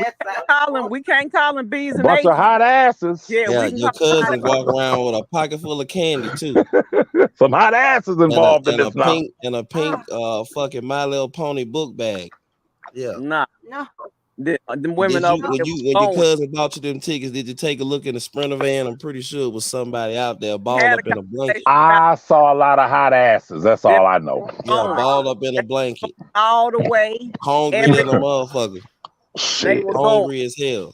we can't call them B's and Bunch H's. of hot asses. Yeah, we Yeah, can your call cousin walk around with a pocket full of candy too. Some hot asses involved in this now. And a pink fucking My Little Pony book bag. Yeah. Nah. No. The women over when there your cousin bought you them tickets, did you take a look in the sprinter van? I'm pretty sure it was somebody out there balled up in a blanket. I saw a lot of hot asses. That's all I know. Yeah, balled up in a blanket. All the way. Hungry than a motherfucker. They were hungry as hell.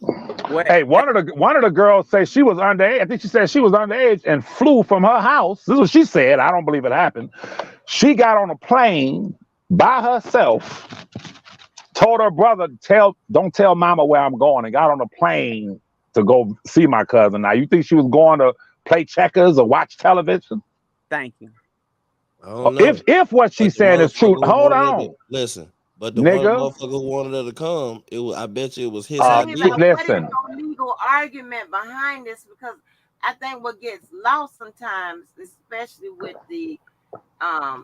Hey, one of the girls say she was underage. I think she said she was underage and flew from her house. This is what she said. I don't believe it happened. She got on a plane by herself, told her brother, don't tell mama where I'm going, and got on a plane to go see my cousin. Now, you think she was going to play checkers or watch television? Thank you. I don't know. If what she's saying is true, hold on. Listen. But the one motherfucker who wanted her to come, I bet you it was his idea. Listen. What is the legal argument behind this? Because I think what gets lost sometimes, especially with the kind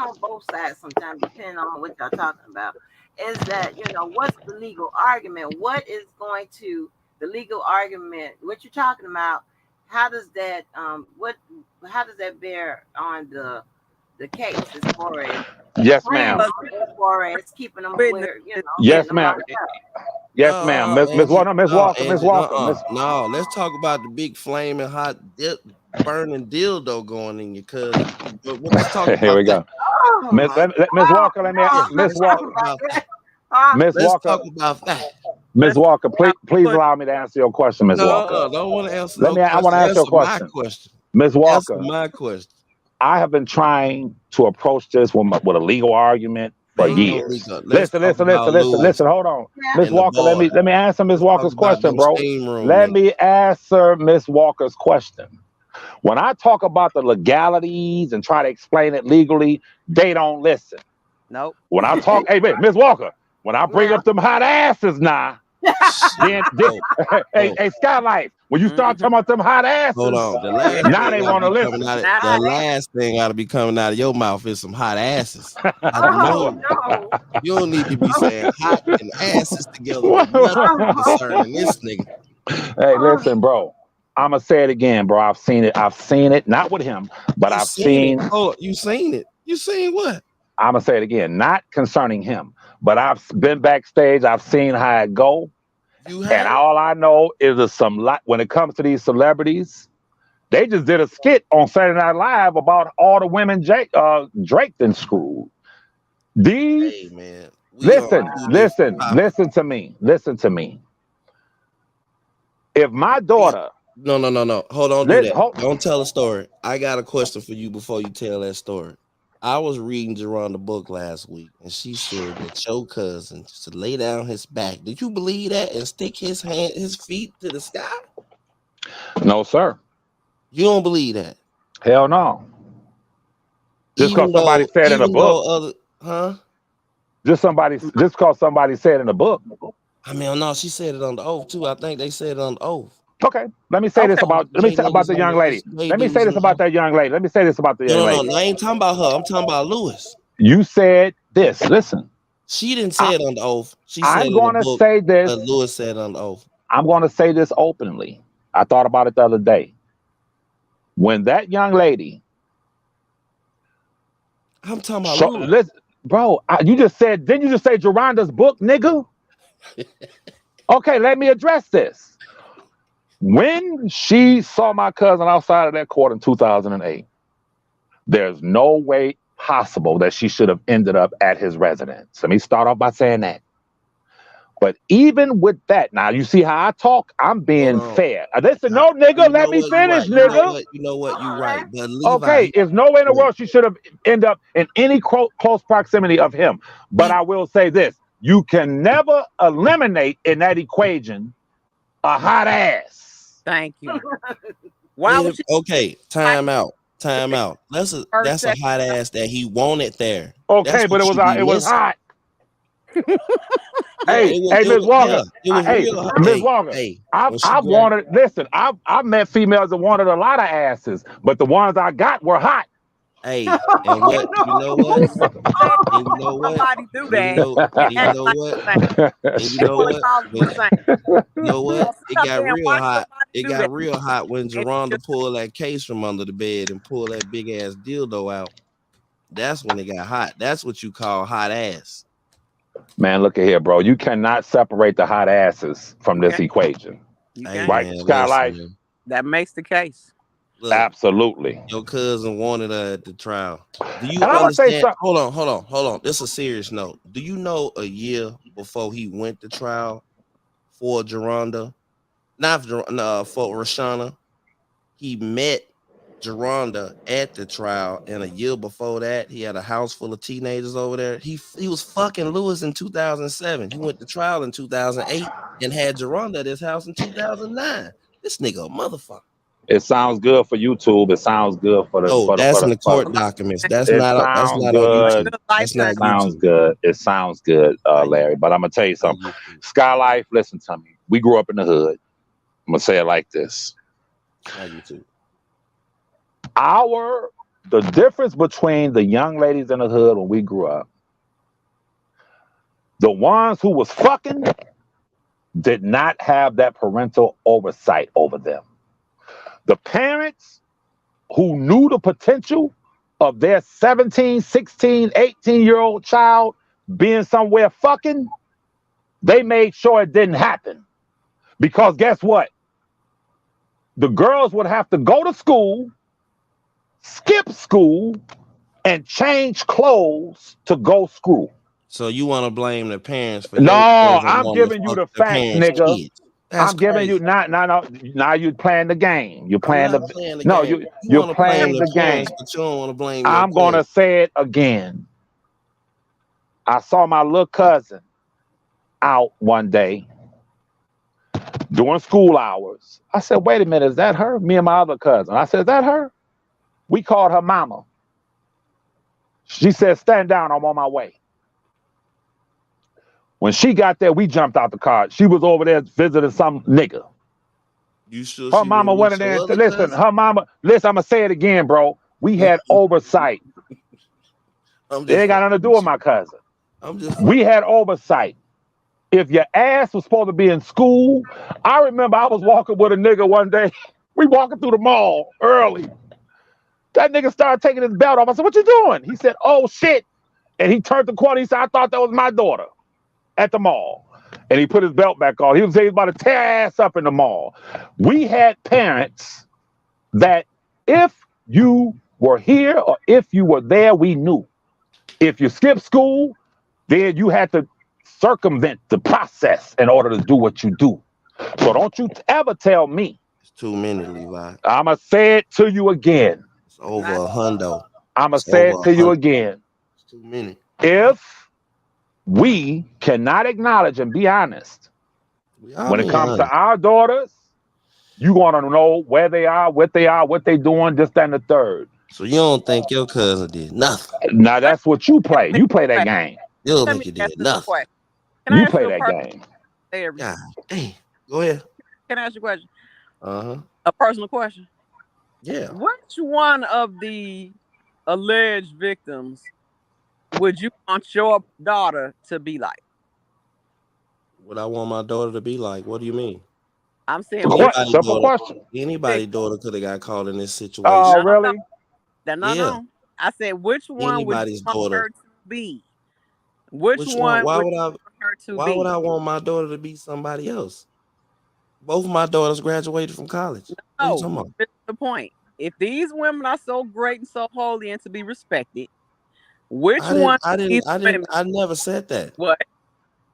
of on both sides sometimes, depending on what y'all talking about, is that what's the legal argument? What is going to the legal argument? What you're talking about? How does that bear on the case as far as yes, ma'am. As far as keeping them where yes, ma'am. Yes, ma'am. Miss Walker. No, let's talk about the big flaming hot burning dildo going in your cousin. Here we go. Miss Walker, Miss Walker. Talk about that. Miss Walker, please allow me to answer your question, Miss Walker. No, I don't want to answer. I want to ask you a question. Miss Walker, my question. I have been trying to approach this with a legal argument for years. Listen. Hold on, Miss Walker. Let me answer Miss Walker's question, bro. Let me answer Miss Walker's question. When I talk about the legalities and try to explain it legally, they don't listen. Nope. When I talk, hey, Miss Walker, when I bring up them hot asses now, hey, Skylight, when you start talking about them hot asses, hold on. Now they want to listen. The last thing got to be coming out of your mouth is some hot asses. No. You don't need to be saying hot and asses together. Nothing concerning this nigga. Hey, listen, bro. I'ma say it again, bro. I've seen it. I've seen it, not with him, but You I've seen it. seen. Oh, you seen it. You seen what? I'ma say it again, not concerning him, but I've been backstage. I've seen how it go, You and have? all I know is there's some lot when it comes to these celebrities. They just did a skit on Saturday Night Live about all the women Drake then screwed. These Hey man, we on listen, two different listen, topics. listen to me. Listen to me. If my We got daughter, no. Hold on, do let that. hold, Don't tell a story. I got a question for you before you tell that story. I was reading Jerron's book last week, and she said that your cousin should lay down his back. Did you believe that and stick his feet to the sky? no sir, You don't believe that, hell no. Just even because somebody said in a book, though other, huh? just because somebody said in a book. I mean, no, she said it on the oath too. I think they said it on the oath. Okay, let me say this Okay. All about the let me gay say about niggas the on young the lady. gay Let me say dudes this on the about oath. that young lady. Let me say this about the young No. lady. I ain't talking about her. I'm talking about Lewis. You said this. Listen, She didn't I, say it on the oath. She said I'm it in the going to book, say this. but Lewis said it on the oath. I'm going to say this openly. I thought about it the other day. When that young lady, I'm talking about Lewis. listen, bro, you just said, didn't you just say Geronda's book, nigga? Okay, let me address this. When she saw my cousin outside of that court in 2008, there's no way possible that she should have ended up at his residence. Let me start off by saying that. But even with that, now you see how I talk? I'm Hold being on. fair. Listen, I, no, nigga, you let know me what? You finish, right. You know nigga. what? You know what? You right. But Okay, Levi, there's no way in the look, world she should have end up in any close proximity of him. But he I will say this: you can never eliminate in that equation a hot ass. Thank you. Why was she okay. like Time out. Time out. first That's a second? hot ass that he wanted there. That's Okay, but what you be it was missing. hot. Yeah, Hey, Miss yeah, Walker. it was Hey, real hot. Miss Hey, Walker. hey, I've when she I've grabbed, wanted. Listen, I've met females that wanted a lot of asses, but the ones I got were hot. hey, and Oh what you know no. what? Who said And you know what? somebody do And you that know, and and you act know like what? the same? And you They know want to what? call them When the same. you know You what? gonna sit It up got there and real watch hot. somebody It do got that? real hot when And Geronda you pulled that case from under the bed and pulled that big ass dildo out. That's when it got hot. That's what you call hot ass. Man, look at here, bro. You cannot separate the hot asses from this can, equation, you Hey can. right? man, Sky listen, Life, man. That makes the case. Look, absolutely. your cousin wanted her at the trial. Do And you I'm gonna say understand? something. Hold on. This is a serious note. Do you know a year before he went to trial for Geronda, not for, for Rashana, he met Geronda at the trial, and a year before that, he had a house full of teenagers over there. He was fucking Lewis in 2007. He went to trial in 2008 and had Geronda at his house in 2009. This nigga a motherfucker. It sounds good for YouTube. It sounds good for the No, for the that's for in the the for court the. documents. It That's sounds not on A good. YouTube. good That's It lifetime. not sounds YouTube. good. It sounds good, Not Larry. But I'm gonna tell you not something. YouTube. Sky Life, listen to me. We grew up in the hood. I'm gonna say it like this. It's not YouTube. The difference between the young ladies in the hood when we grew up, the ones who was fucking did not have that parental oversight over them. The parents who knew the potential of their 17, 16, 18-year-old child being somewhere fucking, they made sure it didn't happen. Because guess what? The girls would have to go to school, skip school, and change clothes to go school. So you want to blame the parents for No, your cousin I'm wanting to giving you fuck the the facts, parents' nigga. kids? That's I'm giving you crazy. not now you're playing the game. You're I'm playing not the playing the no, game. you You you're want to blame playing the the parents, game. but you don't want to blame your I'm gonna cousin. say it again. I saw my little cousin out one day during school hours. I said, wait a minute, is that her? Me and my other cousin. I said, is that her? We called her mama. She said, stand down, I'm on my way. When she got there, we jumped out the car. She was over there visiting some nigga. You sure Her she mama wasn't went with in there your and said, other listen, cousin? her mama, listen, I'm gonna say it again, bro. We had oversight. I'm It just ain't got fucking nothing to do with with you. my cousin. I'm just We fucking. had oversight. If your ass was supposed to be in school, I remember I was walking with a nigga one day. We walking through the mall early. That nigga started taking his belt off. I said, "What you doing?" He said, "Oh shit!" And he turned the corner. He said, "I thought that was my daughter at the mall." And he put his belt back on. He was about to tear ass up in the mall. We had parents that if you were here or if you were there, we knew. If you skipped school, then you had to circumvent the process in order to do what you do. So don't you ever tell me. It's too many, Levi. I'ma say it to you again. It's over a hundo. I'ma It's say over it to a you hundo. again. It's too many. If we cannot acknowledge and be honest We all when it being comes to honest. our daughters, you want to know where they are, what they doing, this, that, and the third. So you don't think your cousin did nothing? Now that's what you play. You play that game. You don't Let think me you ask did this a nothing? question. Can I You ask play you a that personal game. God damn. Go ahead. Can I ask you a question? Uh-huh. A personal question. Yeah. Which one of the alleged victims would you want your daughter to be like? What I want my daughter to be like? What do you mean? I'm saying Simple, which simple question. Anybody daughter could have got caught in this Oh, situation. really? no. I said which one would you Anybody's want daughter. her to be? Which Which one one? Why would would you I? want her to Why would be? I want my daughter to be somebody else? Both of my daughters graduated from college. What are you No, talking about? this is the point. If these women are so great and so holy and to be respected, which one of these women? I never said that. What?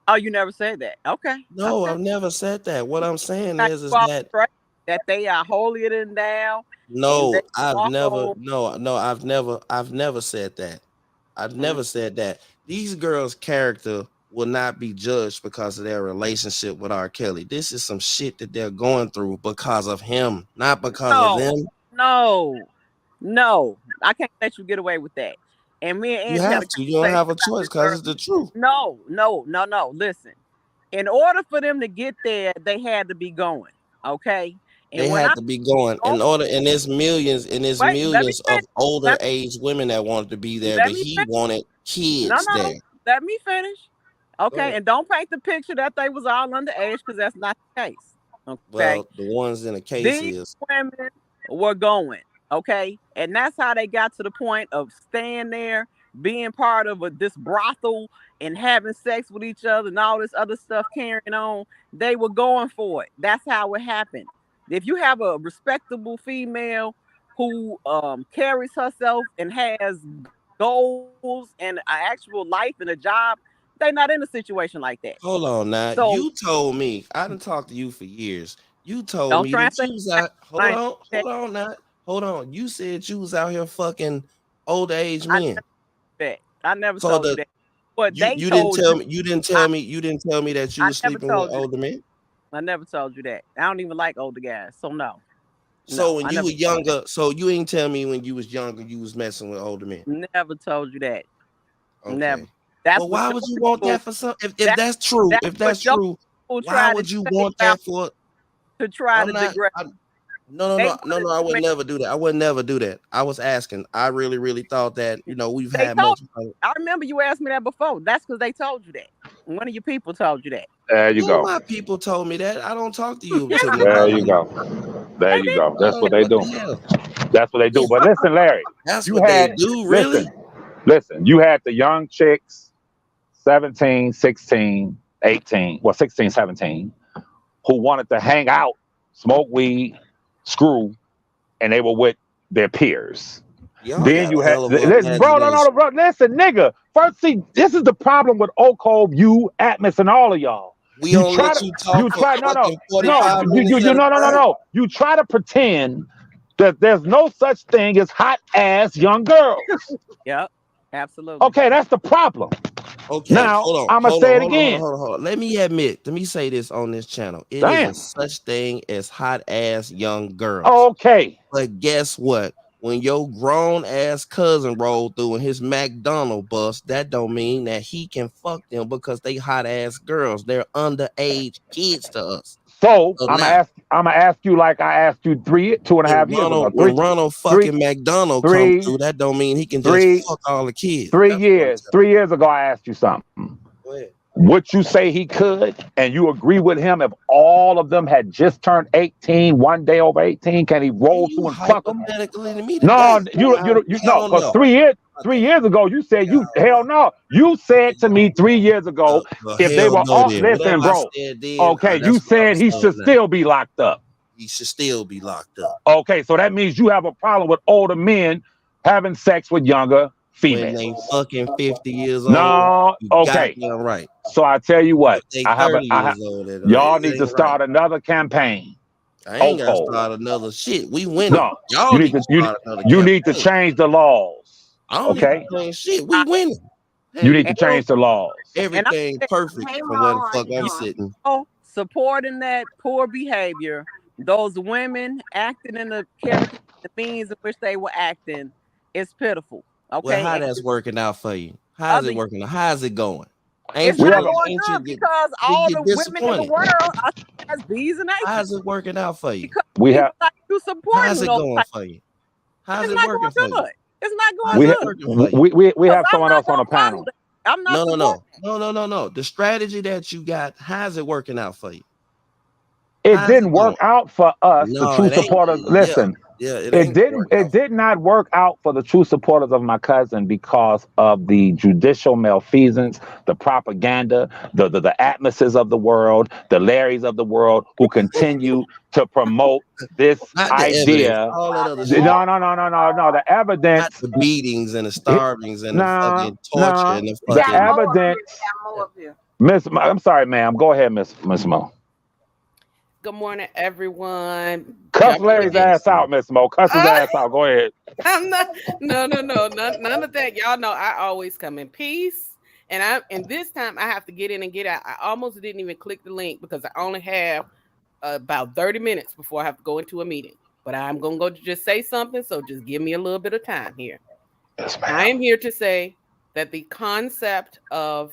Oh, you never said that. Okay. No, Okay. I've never said that. What I'm saying Now, is you all that straight that they are holier than thou and no, they walk over. I've never said that. I've never said that. These girls' character will not be judged because of their relationship with R. Kelly. This is some shit that they're going through because of him, not because of them. No. I can't let you get away with that. And me and You Angie had have a to. You don't conversation have a about choice this because it's the truth. No. Listen. In order for them to get there, they had to be going. Okay. They And when had to be going in order, and there's millions wait, let me of finish. older Let, age women that wanted to be there, let but me he finish. wanted kids No. there. Let me finish. Go Okay. ahead. And don't paint the picture that they was all underage because that's not the case. Okay. Well, the ones in the case These is women were going, okay? And that's how they got to the point of staying there, being part of this brothel and having sex with each other and all this other stuff carrying on. They were going for it. That's how it happened. If you have a respectable female who carries herself and has goals and an actual life and a job, they're not in a situation like that. hold on now. So You told me, I didn't talk to you for years. You told don't me try and that say you was out. I Hold on now. Hold on. You said you was out here fucking older age I men. that. I never So told you the that. But they you didn't told tell you. me you didn't I, tell me you didn't tell me that you I was never sleeping with told you that. older men. I never told you that. I don't even like older guys. So no. So No, when I you never were told you younger, so you ain't tell me when you was younger you was messing with older men. that. Never told you that. Never. Okay. That's Well, what why your would you want people that for some? If that that's if what that's your true, people why try to would you say want about that for? to try I'm to not. degrade. They No. wanted I to would make never do that. I would never do that. I was asking. I really thought that we've they had told multiple. I remember you asked me that before. That's because they told you that. One of your people told you that. There you None of go. my people told me that. I don't talk to you Yeah, too much There about you it. go. There they you did. go. That's what they What do. the hell? That's what they do. But listen, Larry, That's you what they had do, really? listen, you had the young chicks, 17, 16, 18, well, 16, 17, who wanted to hang out, smoke weed, screw, and they were with their peers. Y'all Then got you a had hell of an listen, bro, no, imagination. bro, listen, nigga. First, see, this is the problem with Okob, you, Atmos, and all of y'all. We You don't try let to, you talk for fucking no, 45 minutes at a time. no. You try to pretend that there's no such thing as hot ass young girls. Yep. Absolutely. Okay, that's the problem. Okay, Now, I'm gonna say it again. hold on. Let me say this on this channel. It is a Damn. such thing as hot ass young girls. Okay. But guess what? When your grown ass cousin rolled through in his McDonald bus, that don't mean that he can fuck them because they hot ass girls. They're underage kids to us. So So I'm now gonna ask you like I asked you two and a half years ago. When Ronald Three, fucking McDonald come three, through, that don't mean he can just three, fuck all the kids. three That's what I'm years. telling 3 years ago, I asked you something. you. Go ahead. would you say he could? And you agree with him if all of them had just turned 18, one day over 18? Can he roll You through and fuck them? hypothetically to me No, today. you I no, don't because know. 3 years Okay. 3 years ago you said I you don't hell know. no. You said to me 3 years ago Well, if they hell were no all then. listen, Whatever I bro. said then, Okay, you that's what I'm said he saying should now. still be locked up. He should still be locked up. Okay, so that means you have a problem with older men having sex with younger When they females. fucking 50 years old, No, you okay. goddamn right. So I tell you If what, they 30 I have years old, y'all it need to ain't right. start another campaign. I ain't gotta Hopefold. start another shit. We winning. No, Y'all you need need to to start another you need to campaign. change the laws. I don't need to Okay, change shit. We winning. you Hell, need to And, change the laws. and I'm everything perfect Hey, from where the Mo, how fuck you I'm doing? sitting. supporting that poor behavior, those women acting in the character, the means in which they were acting, is pitiful. Well, Okay, how and that's working out for you? How's other, it working? How's it going? it's Ain't We you not have a get going ain't you good get because you all get the women in the disappointed? world are seen as bees and apes. How's it working out for you? Because we have people like you How's supporting it those going type, for you? and How's it's it not working going for you? good. It's not going How's we it ha- good working for you? we because have I'm someone not else on the gonna follow panel. that. I'm not No, no, supporting no, no, no, no, no. The strategy that you got, how's it working out for you? It How's it didn't going? work out for us, the No, true it ain't. supporters. Yeah, Listen, yeah, it it ain't gonna didn't. work It out for did not work out for the true supporters of my cousin because of the judicial malfeasance, the propaganda, the Atlases of the world, the Larrys of the world, who continue to promote you. this Not the evidence, idea. all that other shit. No, no, no, no, no, no. The Not evidence. the beatings and the starvings and the No, fucking torture no. and the We got The fucking. Mo up here. We evidence. got Mo up here. I'm sorry, ma'am. Go ahead, Miss Mo. Good morning, everyone. Cuss Jumping Larry's in. ass out, Miss Mo. Cuss his Uh, ass out. Go ahead. I'm not. No, no, no, none of that. Y'all know I always come in peace, and this time I have to get in and get out. I almost didn't even click the link because I only have about 30 minutes before I have to go into a meeting. But I'm gonna go to just say something, so just give me a little bit of time here. Yes, I ma'am. am here to say that the concept of,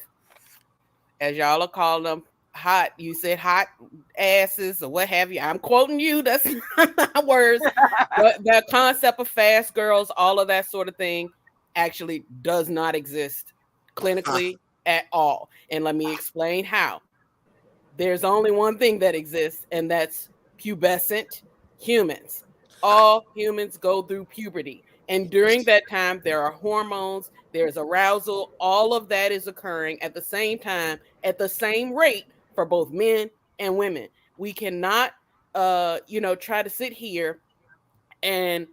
as y'all are calling them, hot, you said hot asses or what have you. I'm quoting you, that's not my words. The concept of fast girls, all of that sort of thing, actually does not exist clinically at all. And let me explain how. There's only one thing that exists, and that's pubescent humans. All humans go through puberty. And during that time, there are hormones, there's arousal, all of that is occurring at the same time, at the same rate for both men and women. We cannot, try to sit here and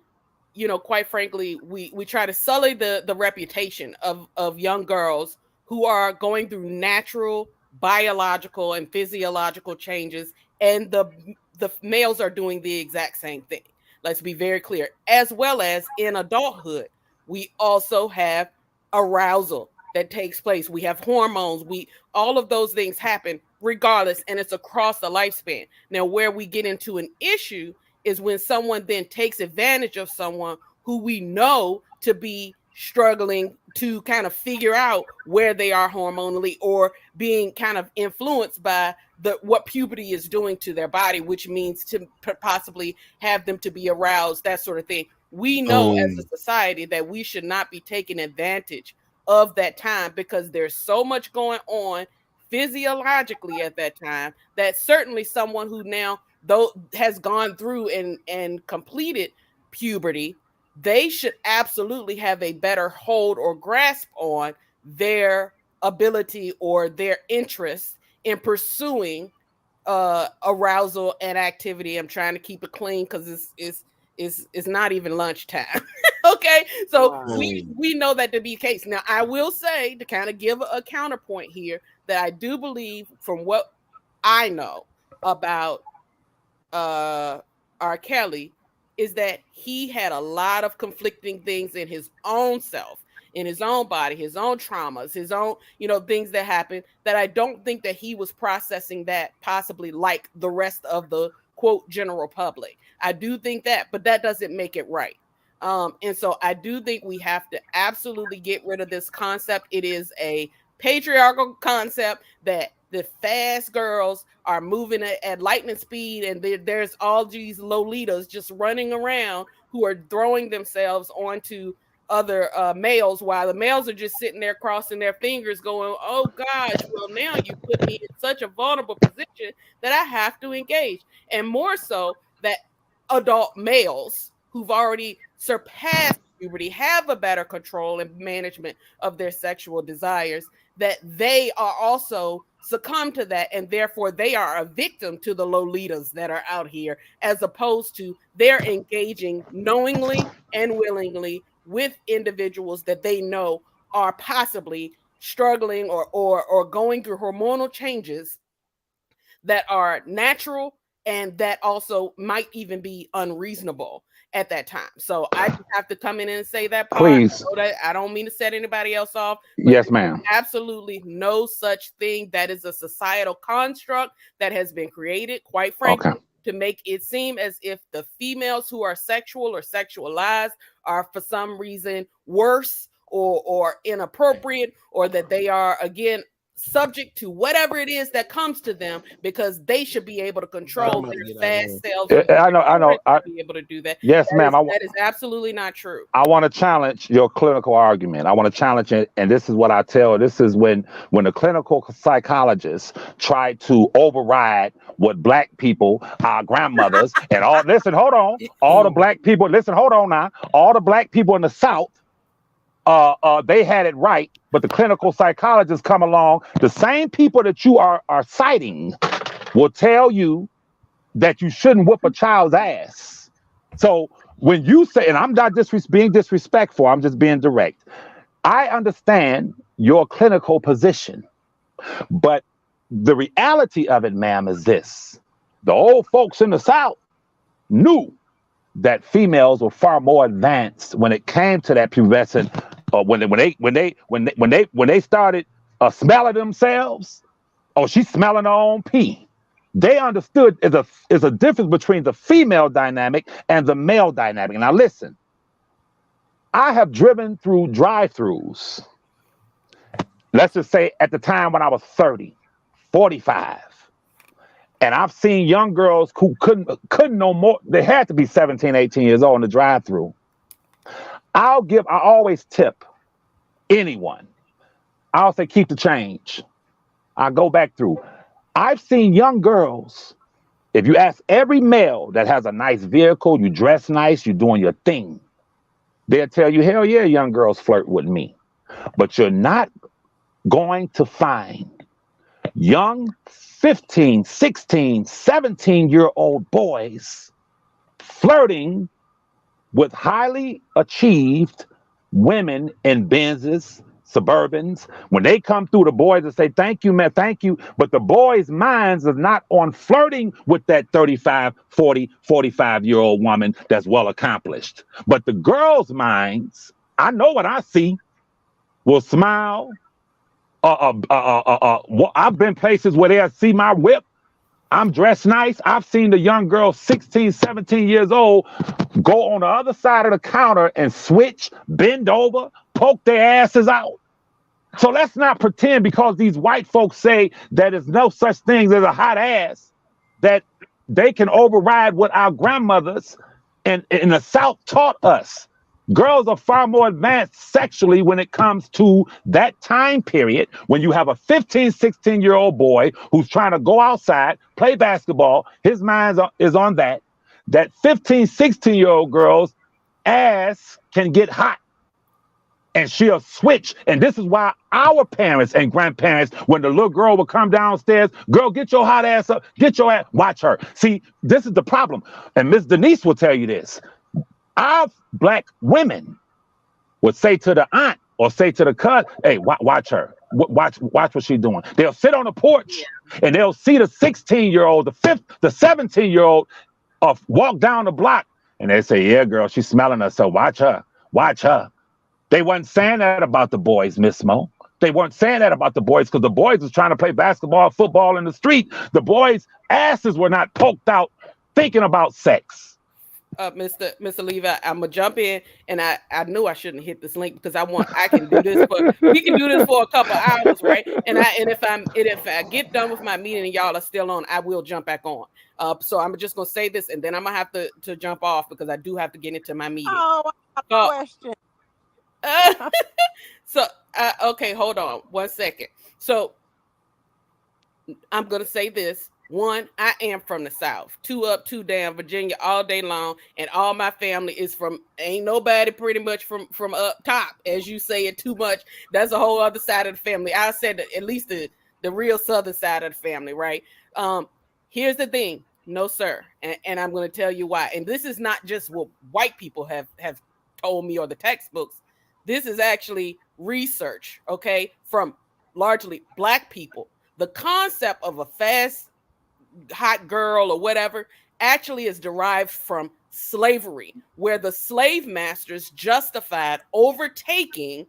quite frankly, we try to sully the reputation of young girls who are going through natural biological and physiological changes, and the males are doing the exact same thing. Let's be very clear. As well as in adulthood, we also have arousal that takes place. We have hormones. We All of those things happen regardless, and it's across the lifespan. Now, where we get into an issue is when someone then takes advantage of someone who we know to be struggling to kind of figure out where they are hormonally, or being kind of influenced by what puberty is doing to their body, which means to possibly have them to be aroused, that sort of thing. We know as a society that we should not be taking advantage of that time, because there's so much going on physiologically at that time that certainly someone who now though has gone through and completed puberty, they should absolutely have a better hold or grasp on their ability or their interest in pursuing arousal and activity. I'm trying to keep it clean because it's not even lunchtime. Okay, so Wow. we know that to be the case. Now, I will say, to kind of give a counterpoint here, that I do believe, from what I know about R. Kelly, is that he had a lot of conflicting things in his own self, in his own body, his own traumas, his own, things that happened, that I don't think that he was processing that possibly like the rest of the quote general public. I do think that, but that doesn't make it right. And so I do think we have to absolutely get rid of this concept. It is a patriarchal concept that the fast girls are moving at lightning speed, and there's all these lolitas just running around who are throwing themselves onto other males, while the males are just sitting there crossing their fingers going, oh gosh, well now you put me in such a vulnerable position that I have to engage. And more so that adult males who've already surpassed puberty have a better control and management of their sexual desires, that they are also succumb to that, and therefore they are a victim to the Lolitas that are out here, as opposed to they're engaging knowingly and willingly with individuals that they know are possibly struggling or going through hormonal changes that are natural and that also might even be unreasonable at that time. So I just have to come in and say that part. Please. I don't mean to set anybody else off. Yes, ma'am. Absolutely no such thing. That is a societal construct that has been created, quite frankly, to make it seem as if the females who are sexual or sexualized are for some reason worse or inappropriate, or that they are, again, subject to whatever it is that comes to them, because they should be able to control their fast selves. I know. Be able to do that. Yes, ma'am. That is absolutely not true. I want to challenge your clinical argument. I want to challenge it, and this is what I tell. This is when the clinical psychologists try to override what black people, our grandmothers, and all. Listen, hold on. All the black people. Listen, hold on now. All the black people in the South. They had it right, but the clinical psychologists come along. The same people that you are citing will tell you that you shouldn't whoop a child's ass. So when you say, and I'm not being disrespectful, I'm just being direct. I understand your clinical position, but the reality of it, ma'am, is this: the old folks in the South knew that females were far more advanced when it came to that pubescent. When they started smelling themselves, oh, she's smelling her own pee. They understood is a difference between the female dynamic and the male dynamic. Now listen, I have driven through drive-throughs. Let's just say at the time when I was 30, 45. And I've seen young girls who couldn't no more. They had to be 17, 18 years old in the drive-through. I always tip anyone. I'll say, keep the change. I go back through. I've seen young girls. If you ask every male that has a nice vehicle, you dress nice, you're doing your thing, they'll tell you, hell yeah, young girls flirt with me. But you're not going to find young 15, 16, 17-year-old boys flirting with highly achieved women in Benzes, Suburbans. When they come through, the boys will say, thank you, man, thank you. But the boys' minds are not on flirting with that 35, 40, 45-year-old woman that's well accomplished. But the girls' minds, I know what I see, will smile. I've been places where they'll see my whip. I'm dressed nice. I've seen the young girls 16, 17 years old go on the other side of the counter and switch, bend over, poke their asses out. So let's not pretend because these white folks say that there's no such thing as a hot ass, that they can override what our grandmothers in the South taught us. Girls are far more advanced sexually when it comes to that time period when you have a 15, 16-year-old boy who's trying to go outside, play basketball. His mind is on that. That 15, 16-year-old girl's ass can get hot and she'll switch. And this is why our parents and grandparents, when the little girl would come downstairs, girl, get your hot ass up, get your ass, watch her. See, this is the problem. And Miss Denise will tell you this. Our black women would say to the aunt or say to the cousin, hey, watch her. Watch what she's doing. They'll sit on the porch and they'll see the 16-year-old, the 17-year-old walk down the block. And they say, yeah, girl, she's smelling us. So watch her. Watch her. They weren't saying that about the boys, Miss Mo. They weren't saying that about the boys because the boys was trying to play basketball, football in the street. The boys' asses were not poked out thinking about sex. Mr. Levi, I'm gonna jump in, and I knew I shouldn't hit this link because I can do this we can do this for a couple hours, right? And if I get done with my meeting and y'all are still on, I will jump back on. So I'm just gonna say this, and then I'm gonna have to jump off because I do have to get into my meeting. Oh, I have a question. So, okay, hold on 1 second. So, I'm going to say this. One, I am from the South. Two, up, two down, Virginia all day long, and all my family is from. Ain't nobody pretty much from up top, as you say it too much. That's a whole other side of the family. I said at least the real southern side of the family, right? Here's the thing, no sir, and I'm going to tell you why. And this is not just what white people have told me or the textbooks. This is actually research, okay, from largely black people. The concept of a fast hot girl or whatever actually is derived from slavery, where the slave masters justified overtaking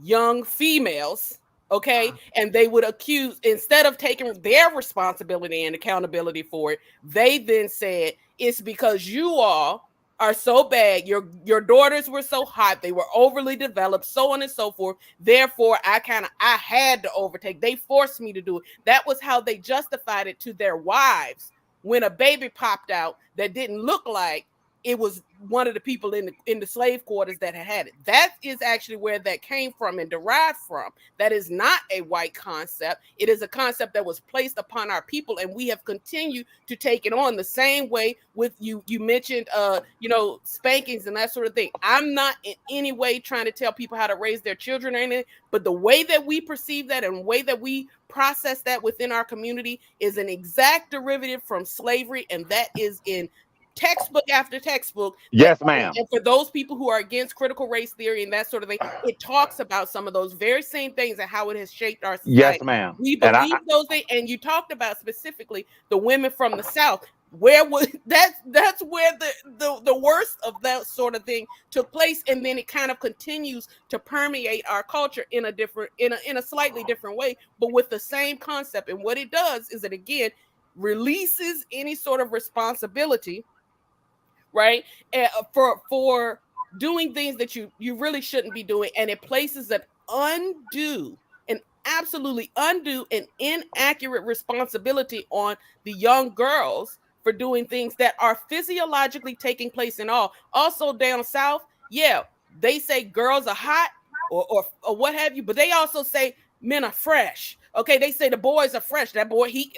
young females, okay, and they would accuse, instead of taking their responsibility and accountability for it, they then said it's because you all are so bad, your daughters were so hot, they were overly developed, so on and so forth, therefore I had to overtake, they forced me to do it. That was how they justified it to their wives when a baby popped out that didn't look like it was one of the people in the slave quarters that had it. That is actually where that came from and derived from. That is not a white concept. It is a concept that was placed upon our people, and we have continued to take it on the same way with you. You mentioned, spankings and that sort of thing. I'm not in any way trying to tell people how to raise their children or anything, but the way that we perceive that and the way that we process that within our community is an exact derivative from slavery, and that is in textbook after textbook. Yes, ma'am. And for those people who are against critical race theory and that sort of thing, it talks about some of those very same things and how it has shaped our society. Yes, ma'am. We believe those things, and you talked about specifically the women from the South. Where was that's where the worst of that sort of thing took place, and then it kind of continues to permeate our culture in a slightly different way, but with the same concept. And what it does is it again releases any sort of responsibility, right, for doing things that you really shouldn't be doing, and it places an absolutely undue and inaccurate responsibility on the young girls for doing things that are physiologically taking place in all. Also down south, yeah, they say girls are hot or what have you, but they also say men are fresh. Okay, they say the boys are fresh. That boy, he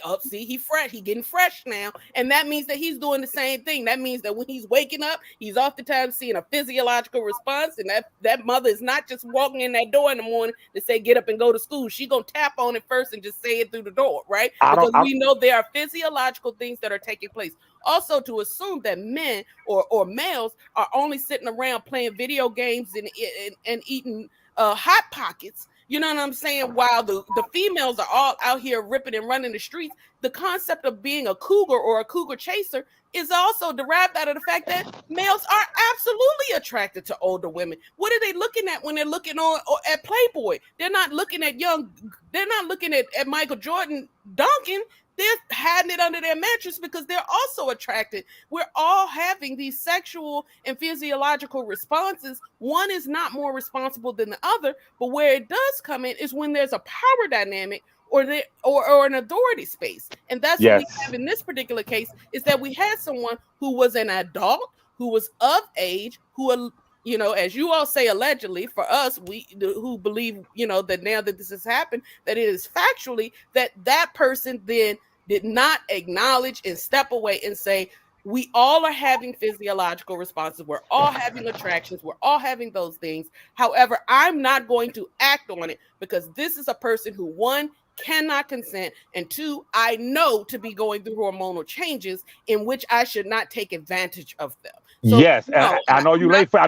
fresh. He getting fresh now. And that means that he's doing the same thing. That means that when he's waking up, he's oftentimes seeing a physiological response. And that mother is not just walking in that door in the morning to say, get up and go to school. She going to tap on it first and just say it through the door, right? Because we know there are physiological things that are taking place. Also, to assume that men or males are only sitting around playing video games and eating Hot Pockets, you know what I'm saying, while the females are all out here ripping and running the streets, the concept of being a cougar or a cougar chaser is also derived out of the fact that males are absolutely attracted to older women. What are they looking at when they're looking at Playboy? They're not looking at Michael Jordan dunking. They're hiding it under their mattress because they're also attracted. We're all having these sexual and physiological responses. One is not more responsible than the other, but where it does come in is when there's a power dynamic or an authority space. And that's what we have in this particular case, is that we had someone who was an adult, who was of age, who, as you all say, allegedly, for us, who believe, that now that this has happened, that it is factually that person then did not acknowledge and step away and say, we all are having physiological responses. We're all having attractions. We're all having those things. However, I'm not going to act on it because this is a person who, one, cannot consent, and two, I know to be going through hormonal changes in which I should not take advantage of them. So, yes, and I know you're late for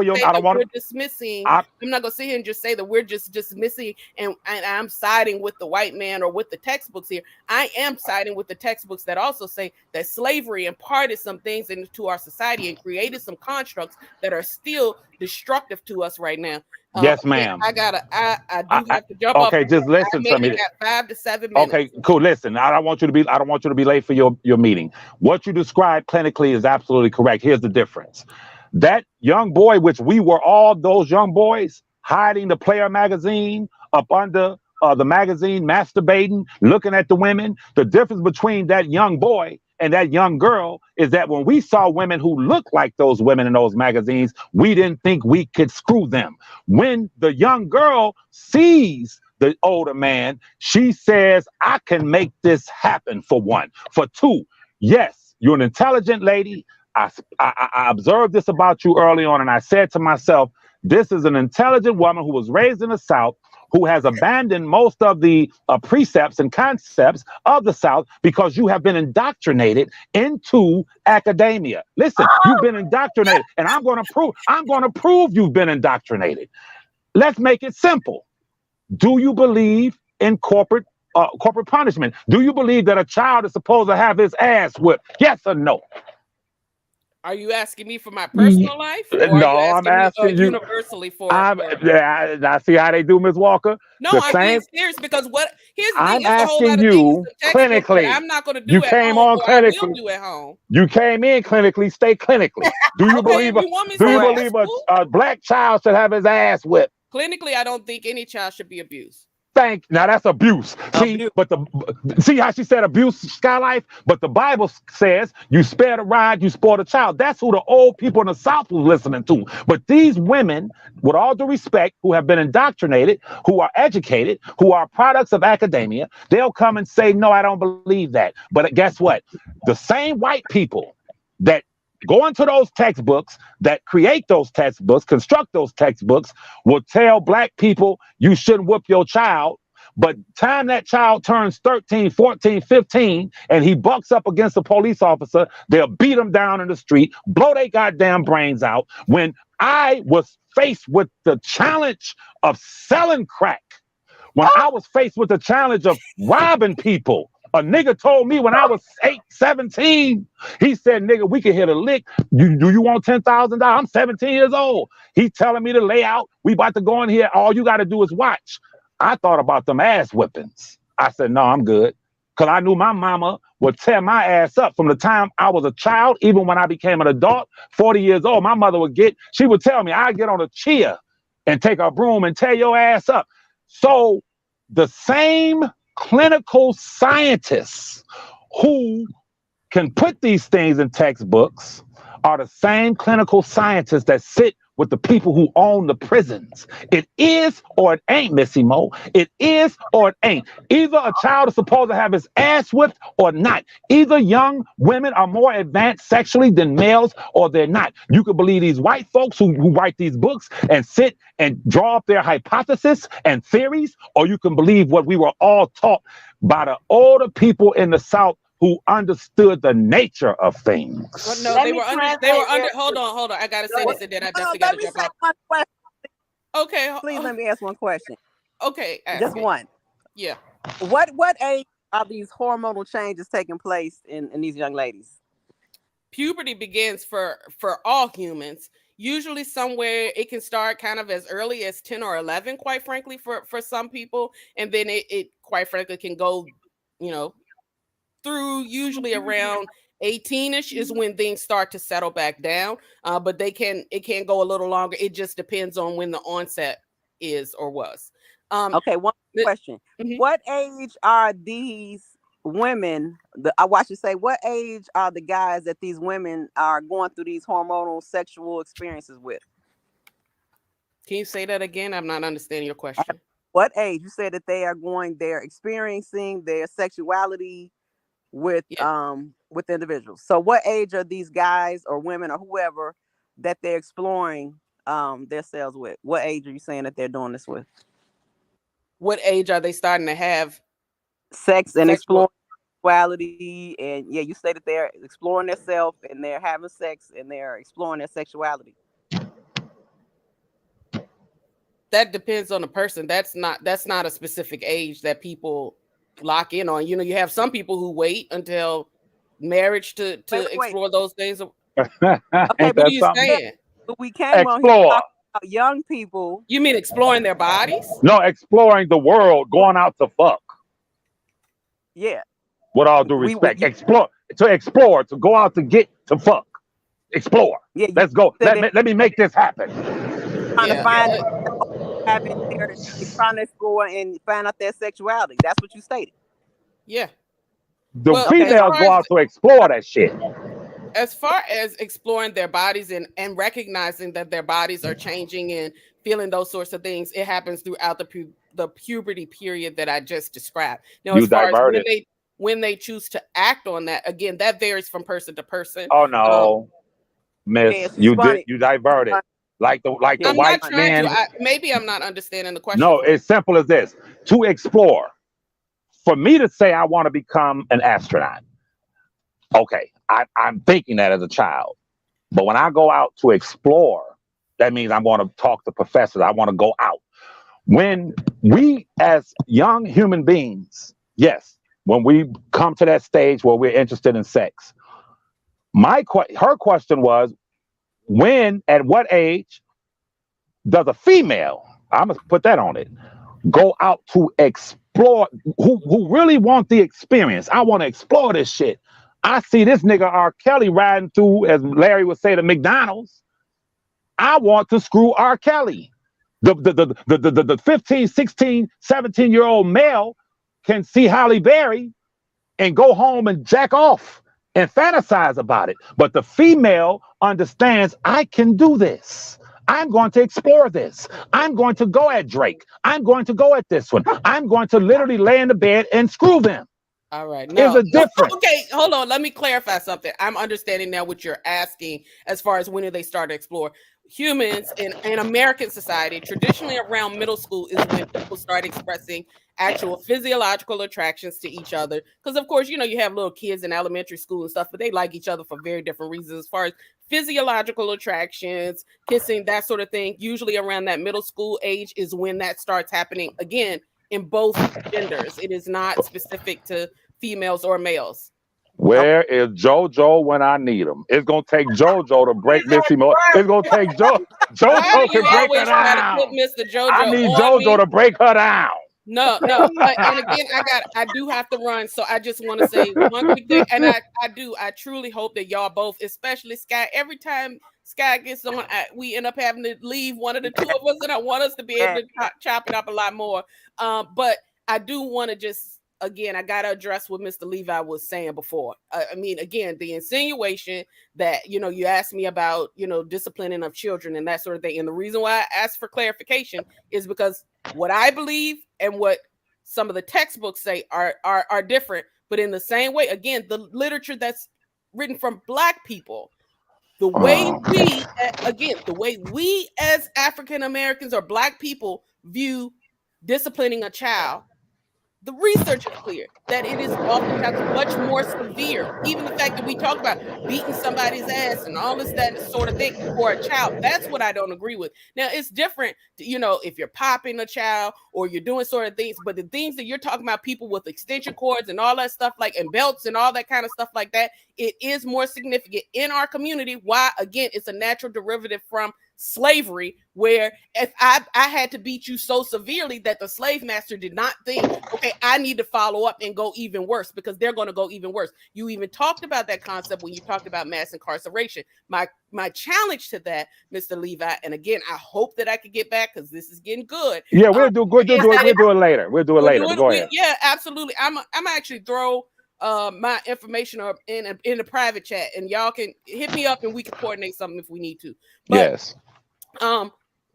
your. I don't want to dismissing. I'm not gonna sit here and just say that we're just dismissing and I'm siding with the white man or with the textbooks here. I am siding with the textbooks that also say that slavery imparted some things into our society and created some constructs that are still destructive to us right now. Yes, ma'am. I do have to jump off. Okay, just listen to me. 5 to 7 minutes. Okay, cool. Listen, I don't want you to be late for your meeting. What you described clinically is absolutely correct. Here's the difference. That young boy, which we were all those young boys, hiding the Player magazine up under the magazine, masturbating, looking at the women. The difference between that young boy and that young girl is that when we saw women who looked like those women in those magazines, we didn't think we could screw them. When the young girl sees the older man, she says, I can make this happen, for one. For two, yes, you're an intelligent lady. I observed this about you early on, and I said to myself, this is an intelligent woman who was raised in the South, who has abandoned most of the precepts and concepts of the South because you have been indoctrinated into academia. Listen, you've been indoctrinated, and I'm going to prove you've been indoctrinated. Let's make it simple. Do you believe in corporate punishment? Do you believe that a child is supposed to have his ass whipped? Yes or no? Are you asking me for my personal life? Or No, are you I'm asking you universally for? I see how they do, Ms. Walker. No, the I'm same. being serious because here's the I'm thing. It's a whole lot asking of things you in textbooks that clinically. I'm not going to do You at came home, on or I will clinically. do at home. You came in clinically. Stay clinically. Do you Okay, believe? if you want me Do to, you that's believe cool. a black child should have his ass whipped? Clinically, I don't think any child should be abused. Now that's abuse. See how she said abuse, Skylife? But the Bible says you spare the rod, you spoil the child. That's who the old people in the South was listening to. But these women, with all due respect, who have been indoctrinated, who are educated, who are products of academia, they'll come and say, no, I don't believe that. But guess what? The same white people that go into those textbooks, that create those textbooks, construct those textbooks, will tell black people you shouldn't whoop your child. But time that child turns 13, 14, 15, and he bucks up against a police officer, they'll beat him down in the street, blow their goddamn brains out. When I was faced with the challenge of selling crack, when I was faced with the challenge of robbing people, a nigga told me when I was 17, he said, nigga, we can hit a lick. Do you want $10,000? I'm 17 years old. He's telling me to lay out. We about to go in here. All you got to do is watch. I thought about them ass whippings. I said, no, I'm good. Because I knew my mama would tear my ass up from the time I was a child, even when I became an adult, 40 years old. My mother she would tell me, I'd get on a chair and take a broom and tear your ass up. So the same clinical scientists who can put these things in textbooks are the same clinical scientists that sit with the people who own the prisons. It is or it ain't, Missy Mo. It is or it ain't. Either a child is supposed to have his ass whipped or not. Either young women are more advanced sexually than males or they're not. You can believe these white folks who write these books and sit and draw up their hypotheses and theories, or you can believe what we were all taught by the older people in the South who understood the nature of things. Well, no, they were under. Hold on. I gotta say this, and then I definitely gotta jump off. One question. Okay, Please let me ask one question. Okay, just one. Yeah. What age are these hormonal changes taking place in these young ladies? Puberty begins for all humans. Usually somewhere it can start kind of as early as 10 or 11, quite frankly, for some people, and then it quite frankly can go, through usually around 18ish is when things start to settle back down. But it can go a little longer. It just depends on when the onset is or was. Okay, one question. Mm-hmm. What age are these women? I should say, what age are the guys that these women are going through these hormonal sexual experiences with? Can you say that again? I'm not understanding your question. At what age? You said that they're experiencing their sexuality with individuals. So what age are these guys or women or whoever that they're exploring themselves with? What age are you saying that they're doing this with? What age are they starting to have sex and exploring sexuality? And you say that they're exploring themselves and they're having sex and they're exploring their sexuality. That depends on the person. That's not a specific age that people lock in on. You have some people who wait until marriage to explore those things. Okay, what are you saying? We came on here talking about young people. You mean exploring their bodies? No, exploring the world, going out to fuck. Yeah. With all due respect, explore, to go out to get to fuck. Explore. Yeah, let's go. Let me make this happen. Trying to find trying to explore and find out their sexuality. That's what you stated. Yeah. The Well, as females far go as out to explore that shit. as far as exploring their bodies and recognizing that their bodies are changing and feeling those sorts of things, it happens throughout the puberty period that I just described. Now, You as far as diverted. when they choose to act on that, again, that varies from person to person. Oh Um, no, Miss, Yes, you diverted. Like the Yeah, I'm not white trying to. men. Maybe I'm not understanding the question. No, it's simple as this: to explore. For me to say I want to become an astronaut, okay, I'm thinking that as a child. But when I go out to explore, that means I'm going to talk to professors. I want to go out. When we, as young human beings, yes, when we come to that stage where we're interested in sex, her question was, when, at what age does a female, I'm gonna put that on it, go out to explore, who really want the experience? I want to explore this shit. I see this nigga R. Kelly riding through, as Larry would say, the McDonald's. I want to screw R. Kelly. The 15, 16, 17-year-old male can see Halle Berry and go home and jack off and fantasize about it. But the female understands, I can do this. I'm going to explore this. I'm going to go at Drake. I'm going to go at this one. I'm going to literally lay in the bed and screw them. All right. There's Now, a difference. okay, hold on. Let me clarify something. I'm understanding now what you're asking as far as when do they start to explore. Humans in American society, traditionally around middle school is when people start expressing actual physiological attractions to each other. Because, of course, you have little kids in elementary school and stuff, but they like each other for very different reasons as far as physiological attractions, kissing, that sort of thing. Usually around that middle school age is when that starts happening again in both genders. It is not specific to females or males. Where is JoJo when I need him? It's gonna take JoJo to break Missy Mo. It's gonna take Why JoJo do can you break her always try to put down. Mr. I JoJo need on JoJo me? to break her down. No. And again, I do have to run. So I just want to say one quick thing. And I truly hope that y'all both, especially Sky, every time Sky gets on, we end up having to leave one of the two of us, and I want us to be able to chop it up a lot more. But I do want to just, again, I got to address what Mr. Levi was saying before. I mean, again, the insinuation that, you asked me about, disciplining of children and that sort of thing. And the reason why I asked for clarification is because what I believe and what some of the textbooks say are different. But in the same way, again, the literature that's written from Black people, the way we as African Americans or Black people view disciplining a child, the research is clear that it is oftentimes much more severe. Even the fact that we talk about beating somebody's ass and all this, that sort of thing for a child, that's what I don't agree with. Now, it's different, if you're popping a child or you're doing sort of things, but the things that you're talking about, people with extension cords and all that stuff, and belts and all that kind of stuff like that, it is more significant in our community. Why? Again, it's a natural derivative from slavery, where if I had to beat you so severely that the slave master did not think, okay, I need to follow up and go even worse, because they're going to go even worse. You even talked about that concept when you talked about mass incarceration. My challenge to that, Mr. Levi, and again, I hope that I could get back because this is getting good. Yeah, we'll do it later. We'll do it later. Go ahead. Yeah, absolutely. I'm actually throw my information up in the private chat, and y'all can hit me up and we can coordinate something if we need to. But, yes.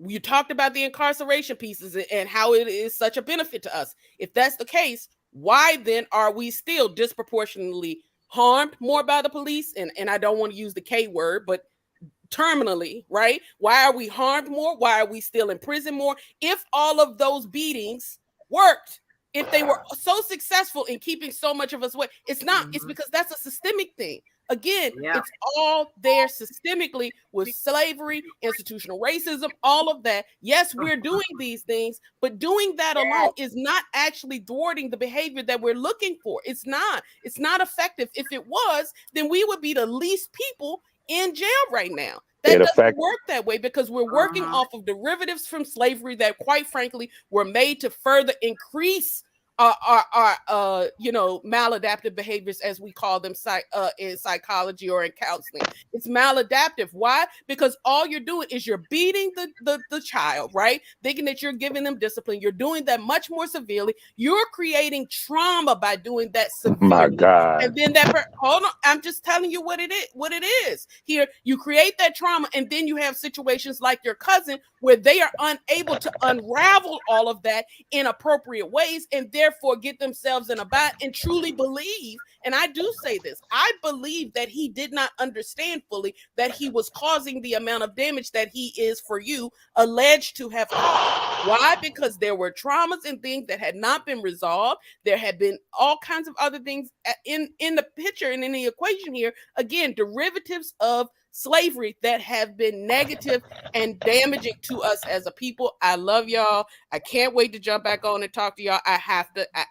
You talked about the incarceration pieces and how it is such a benefit to us. If that's the case, why then are we still disproportionately harmed more by the police? And I don't want to use the K word, but terminally, right? Why are we harmed more? Why are we still in prison more? If all of those beatings worked, if they were so successful in keeping so much of us away, it's not. It's because that's a systemic thing. Again, it's all there systemically with slavery, institutional racism, all of that. Yes, we're doing these things, but doing that alone is not actually thwarting the behavior that we're looking for. It's not effective. If it was, then we would be the least people in jail right now. That doesn't work that way, because we're working off of derivatives from slavery that, quite frankly, were made to further increase maladaptive behaviors, as we call them in psychology or in counseling. It's maladaptive. Why? Because all you're doing is you're beating the child, right? Thinking that you're giving them discipline. You're doing that much more severely. You're creating trauma by doing that severely. My God. And then hold on, I'm just telling you what it is. Here, you create that trauma, and then you have situations like your cousin where they are unable to unravel all of that in appropriate ways, and therefore get themselves in a bind and truly believe, and I do say this, I believe that he did not understand fully that he was causing the amount of damage that he is, for you, alleged to have caused. Why? Because there were traumas and things that had not been resolved. There had been all kinds of other things in the picture and in the equation here. Again, derivatives of slavery that have been negative and damaging to us as a people. I love y'all. I can't wait to jump back on and talk to y'all. I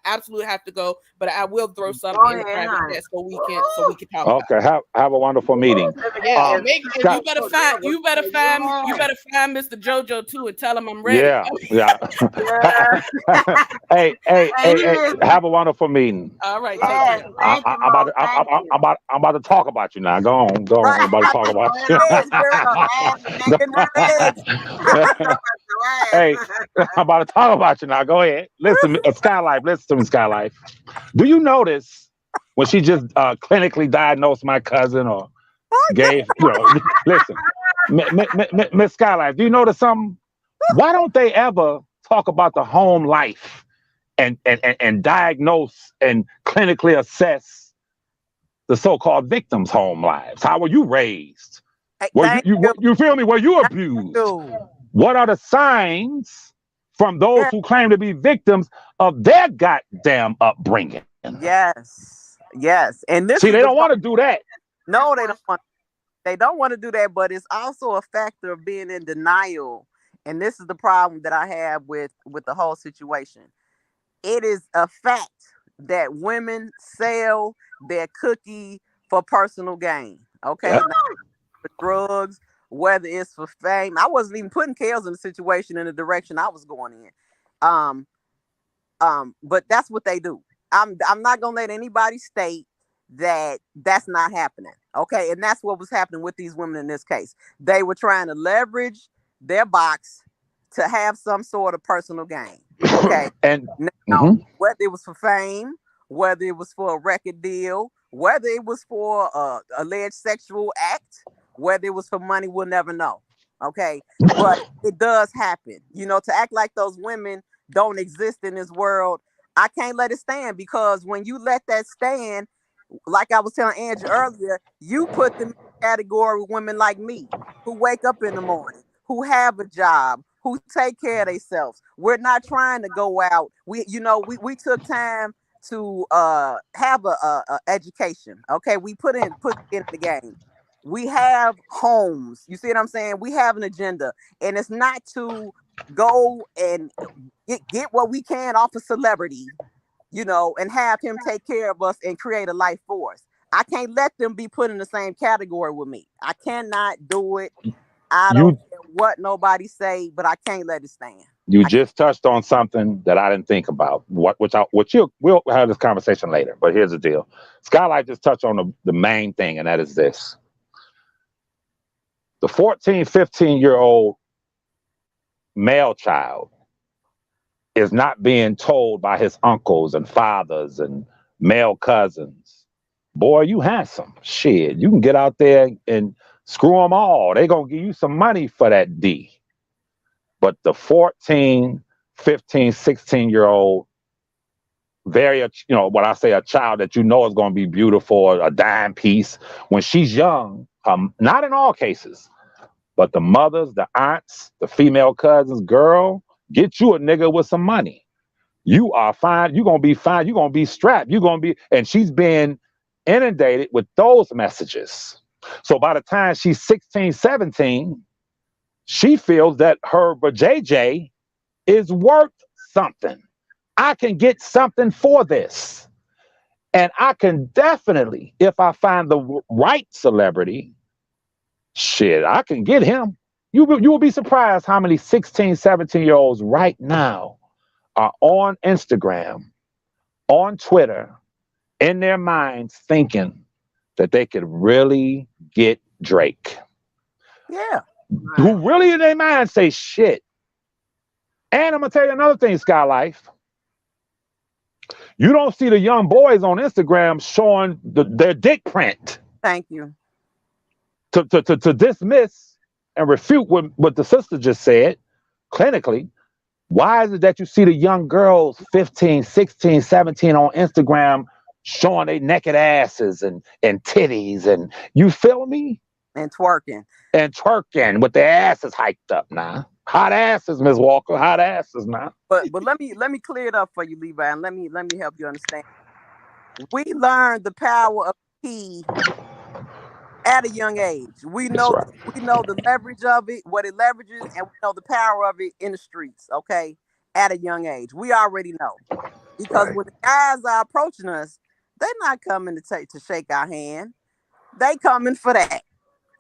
absolutely have to go, but I will throw something in the private chat so we can talk about it. Okay, have a wonderful meeting. Yeah, and you better find Mr. JoJo too and tell him I'm ready. Yeah. Hey, have a wonderful meeting. All right, I'm about to talk about you now. Go on. I'm about to talk about you. Hey, I'm about to talk about you now. Go ahead. Listen, Skylife. Listen to me, Skylife. Do you notice when she just clinically diagnosed my cousin or gave, listen, Miss Skylife, do you notice something? Why don't they ever talk about the home life and diagnose and clinically assess the so-called victims' home lives? How were you raised? You feel me? Were you abused? What are the signs from those who claim to be victims of their goddamn upbringing? Yes. And this they don't want to do that. No, they don't want. They don't want to do that, but it's also a factor of being in denial. And this is the problem that I have with the whole situation. It is a fact that women sell their cookie for personal gain. Okay, Yep. For drugs, whether it's for fame. I wasn't even putting Kales in the situation in the direction I was going in. But that's what they do. I'm not gonna let anybody state that that's not happening. Okay, and that's what was happening with these women in this case. They were trying to leverage their box to have some sort of personal gain. Okay, and now, whether it was for fame, whether it was for a record deal, whether it was for alleged sexual act, whether it was for money, we'll never know. Okay, but it does happen. To act like those women don't exist in this world, I can't let it stand, because when you let that stand, like I was telling Angelo earlier, you put them in the category of women like me, who wake up in the morning, who have a job, who take care of themselves. We're not trying to go out. We took time to have a education. Okay, we put in the game. We have homes. You see what I'm saying? We have an agenda, and it's not to go and get what we can off a celebrity, and have him take care of us and create a life for us. I can't let them be put in the same category with me. I cannot do it. I don't care what nobody say, but I can't let it stand. You just touched on something that I didn't think about. We'll have this conversation later. But here's the deal. Skylight just touched on the main thing, and that is this. The 14, 15-year-old male child is not being told by his uncles and fathers and male cousins, boy, you handsome. Shit, you can get out there and screw them all. They're going to give you some money for that D. But the 14, 15, 16-year-old, what I say, a child that is going to be beautiful, a dime piece, when she's young, not in all cases, but the mothers, the aunts, the female cousins, girl, get you a nigga with some money. You are fine. You're going to be fine. You're going to be strapped. You're going to be, and she's been inundated with those messages. So by the time she's 16, 17, she feels that her JJ is worth something. I can get something for this. And I can definitely, if I find the right celebrity, shit, I can get him. You will be surprised how many 16, 17-year-olds right now are on Instagram on Twitter in their minds thinking that they could really get Drake. Yeah. Who really in their mind say shit. And I'm gonna tell you another thing, Sky Life. You don't see the young boys on Instagram showing their dick print Thank you. to dismiss and refute what the sister just said clinically. Why is it that you see the young girls 15, 16, 17 on Instagram showing their naked asses and titties and you feel me? And twerking. And twerking with their asses hiked up now. Hot asses, Miss Walker. Hot asses now. But let me clear it up for you, Levi, and let me help you understand. We learned the power of key at a young age. That's right. We know the leverage of it, what it leverages, and we know the power of it in the streets. Okay, at a young age, we already know because Right. when the guys are approaching us, they're not coming to shake our hand. They coming for that.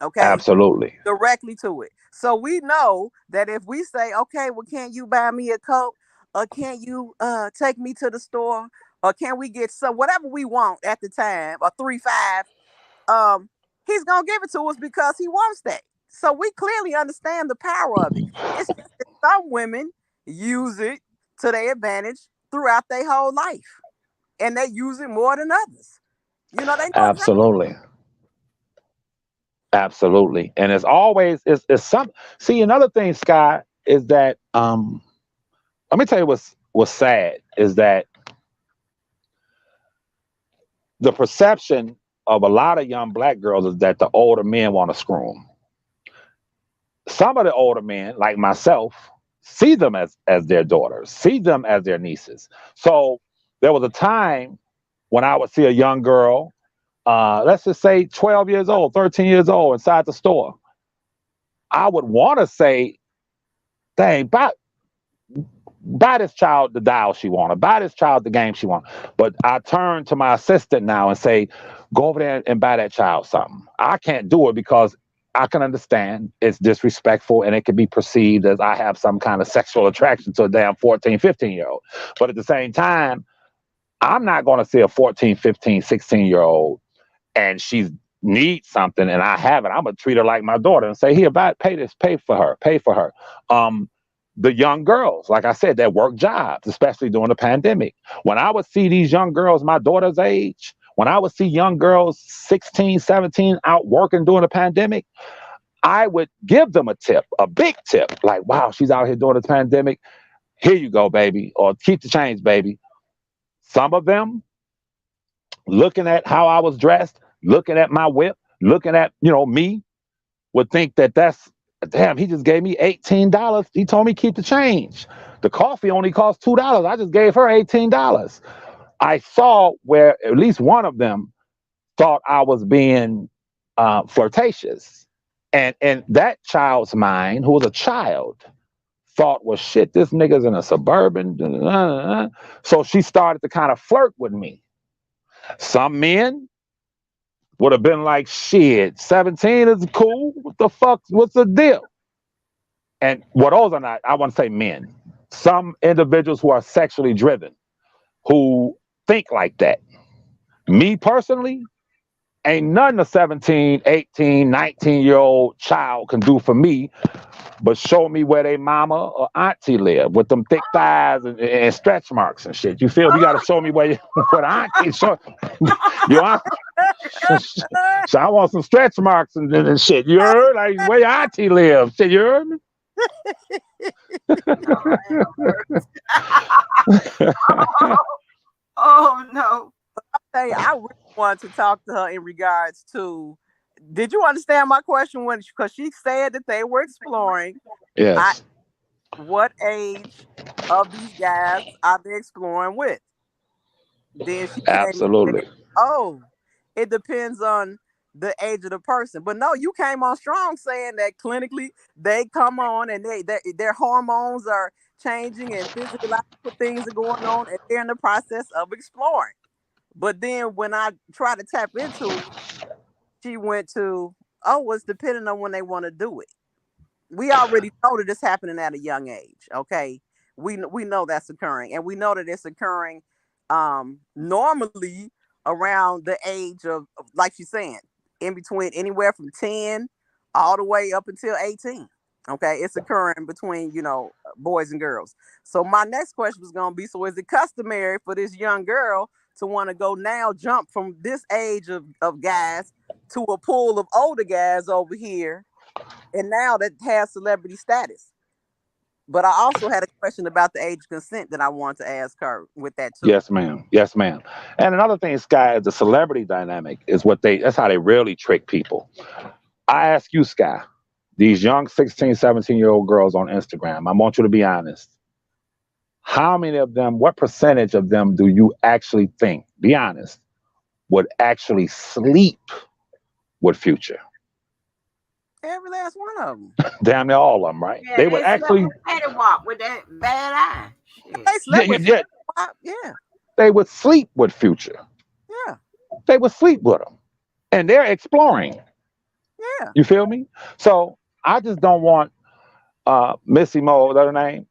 Okay, Absolutely. directly to it. So we know that if we say, okay, well, can't you buy me a Coke? Or can't you take me to the store? Or can we get some whatever we want at the time, or 3-5, he's gonna give it to us because he wants that. So we clearly understand the power of it. It's just that some women use it to their advantage throughout their whole life. And they use it more than others. You know, they know exactly. Absolutely. Absolutely. And it's always it's some see another thing, Sky, is that let me tell you what's sad is that the perception of a lot of young black girls is that the older men want to screw them. Some of the older men, like myself, see them as their daughters, see them as their nieces. So there was a time when I would see a young girl, let's just say 12 years old, 13 years old, inside the store. I would want to say, dang, buy this child the dial she wanted, buy this child the game she wanted. But I turn to my assistant now and say, go over there and buy that child something. I can't do it because I can understand it's disrespectful and it can be perceived as I have some kind of sexual attraction to a damn 14, 15-year-old. But at the same time, I'm not going to see a 14, 15, 16-year-old and she needs something and I have it. I'm going to treat her like my daughter and say, here, pay this, pay for her. The young girls, like I said, that work jobs, especially during the pandemic. When I would see these young girls my daughter's age, when I would see young girls 16, 17 out working during the pandemic, I would give them a tip, a big tip, like, wow, she's out here during the pandemic. Here you go, baby, or keep the change, baby. Some of them, looking at how I was dressed, looking at my whip, looking at, me, would think that that's, damn, he just gave me $18. He told me keep the change. The coffee only cost $2. I just gave her $18. I saw where at least one of them thought I was being flirtatious. And that child's mind, who was a child, thought, well, shit, this nigga's in a suburban. So she started to kind of flirt with me. Some men would have been like, shit, 17 is cool. What the fuck? What's the deal? And what those are not, I want to say men. Some individuals who are sexually driven, who think like that. Me personally, ain't nothing a 17, 18, 19-year-old child can do for me but show me where they mama or auntie live with them thick thighs and stretch marks and shit. You feel me? You got to show me where the auntie show. Your auntie. So I want some stretch marks and shit. You heard? Like where your auntie live. Shit, you heard me? Oh no. I really wanted to talk to her in regards to. Did you understand my question when because she said that they were exploring? Yes. What age of these guys are they exploring with? Then she came and said, Absolutely. "Oh, it depends on the age of the person." But no, you came on strong saying that clinically they come on and their hormones are changing and physiological things are going on and they're in the process of exploring. But then when I try to tap into it, she went to, oh, it's depending on when they want to do it. We already know that it's happening at a young age. Okay, we know that's occurring, and we know that it's occurring normally around the age of, like she's saying, in between anywhere from 10 all the way up until 18. Okay, it's occurring between, boys and girls. So my next question was going to be, so is it customary for this young girl to want to go now jump from this age of guys to a pool of older guys over here, and now that has celebrity status? But I also had a question about the age of consent that I wanted to ask her with that too. Yes, ma'am. Yes, ma'am. And another thing, Sky, the celebrity dynamic is that's how they really trick people. I ask you, Sky, these young 16, 17-year-old girls on Instagram, I want you to be honest. How many of them, what percentage of them do you actually think, be honest, would actually sleep with Future? Every last one of them. Damn near all of them, right? Yeah, They would they actually, slept with Petty Walk with that bad eye. Shit. They yeah, slept with yeah, yeah, they would sleep with Future. yeah, They would sleep with him. And they're exploring. yeah. You feel me? So I just don't want Missy Mo, is that her name?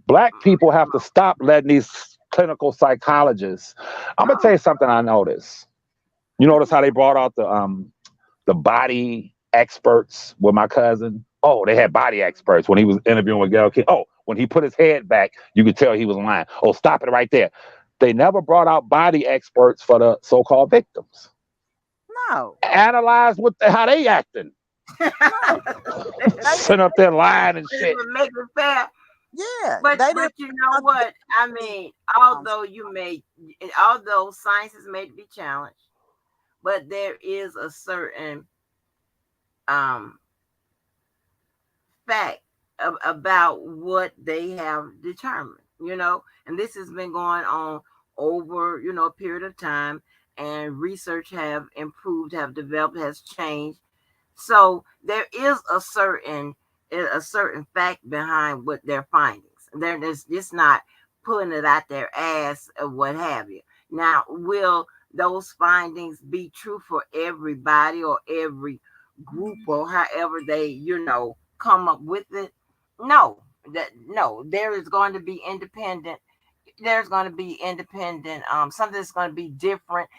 Black people have to stop letting these clinical psychologists. I'm gonna tell you something I noticed. You notice how they brought out the body experts with my cousin? Oh, they had body experts when he was interviewing with Gail King. Oh, when he put his head back, you could tell he was lying. Oh, stop it right there. They never brought out body experts for the so-called victims. No, Analyze how they acting. no. Sitting up there lying and shit. Make it fair. Yeah, But they didn't. you know what? I mean, although science is made to be challenged, but there is a certain fact about what they have determined, and this has been going on over, a period of time, and research have improved, have developed, has changed. So there is a certain fact behind what their findings. They're just not pulling it out their ass or what have you. Now, will those findings be true for everybody or every group or however they, come up with it? No, there is going to be independent. There's going to be independent. Something that's going to be different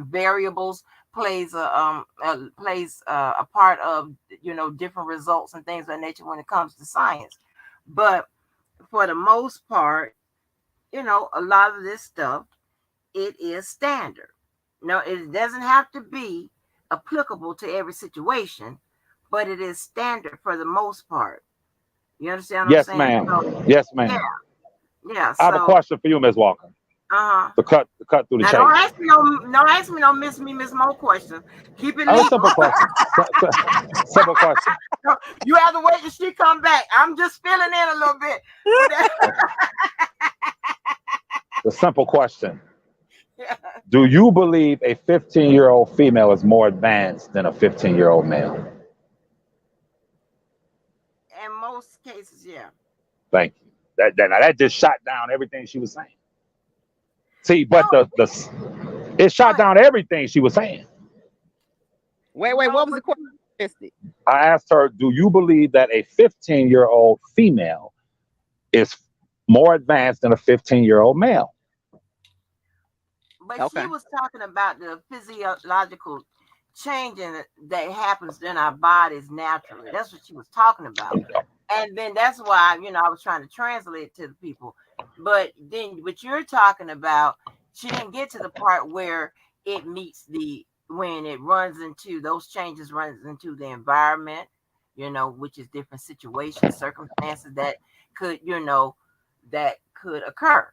variables plays a part of different results and things of that nature when it comes to science. But for the most part, a lot of this stuff, it is standard. No, it doesn't have to be applicable to every situation, but it is standard for the most part. You understand what I'm Yes, saying? So ma'am. Yes, yeah, ma'am. yeah. I have a So question for you, Ms. Walker. uh-huh. To cut through the Now don't chase. ask me no Miss Mo question. Keep it Oh, legal. simple question. Simple question. You have to wait till she come back. I'm just filling in a little bit. The simple question. Do you believe a 15-year-old female is more advanced than a 15-year-old male? In most cases, yeah. Thank you. That just shot down everything she was saying. See, No, but it shot but down everything she was saying. Wait, no, what was but the question? Missed it. I asked her, do you believe that a 15-year-old female is more advanced than a 15-year-old male? but she Okay. was talking about the physiological changing that happens in our bodies naturally. That's what she was talking about. And then that's why, I was trying to translate it to the people. But then what you're talking about, she didn't get to the part where it meets when it runs into those changes, runs into the environment, which is different situations, circumstances that could, that could occur.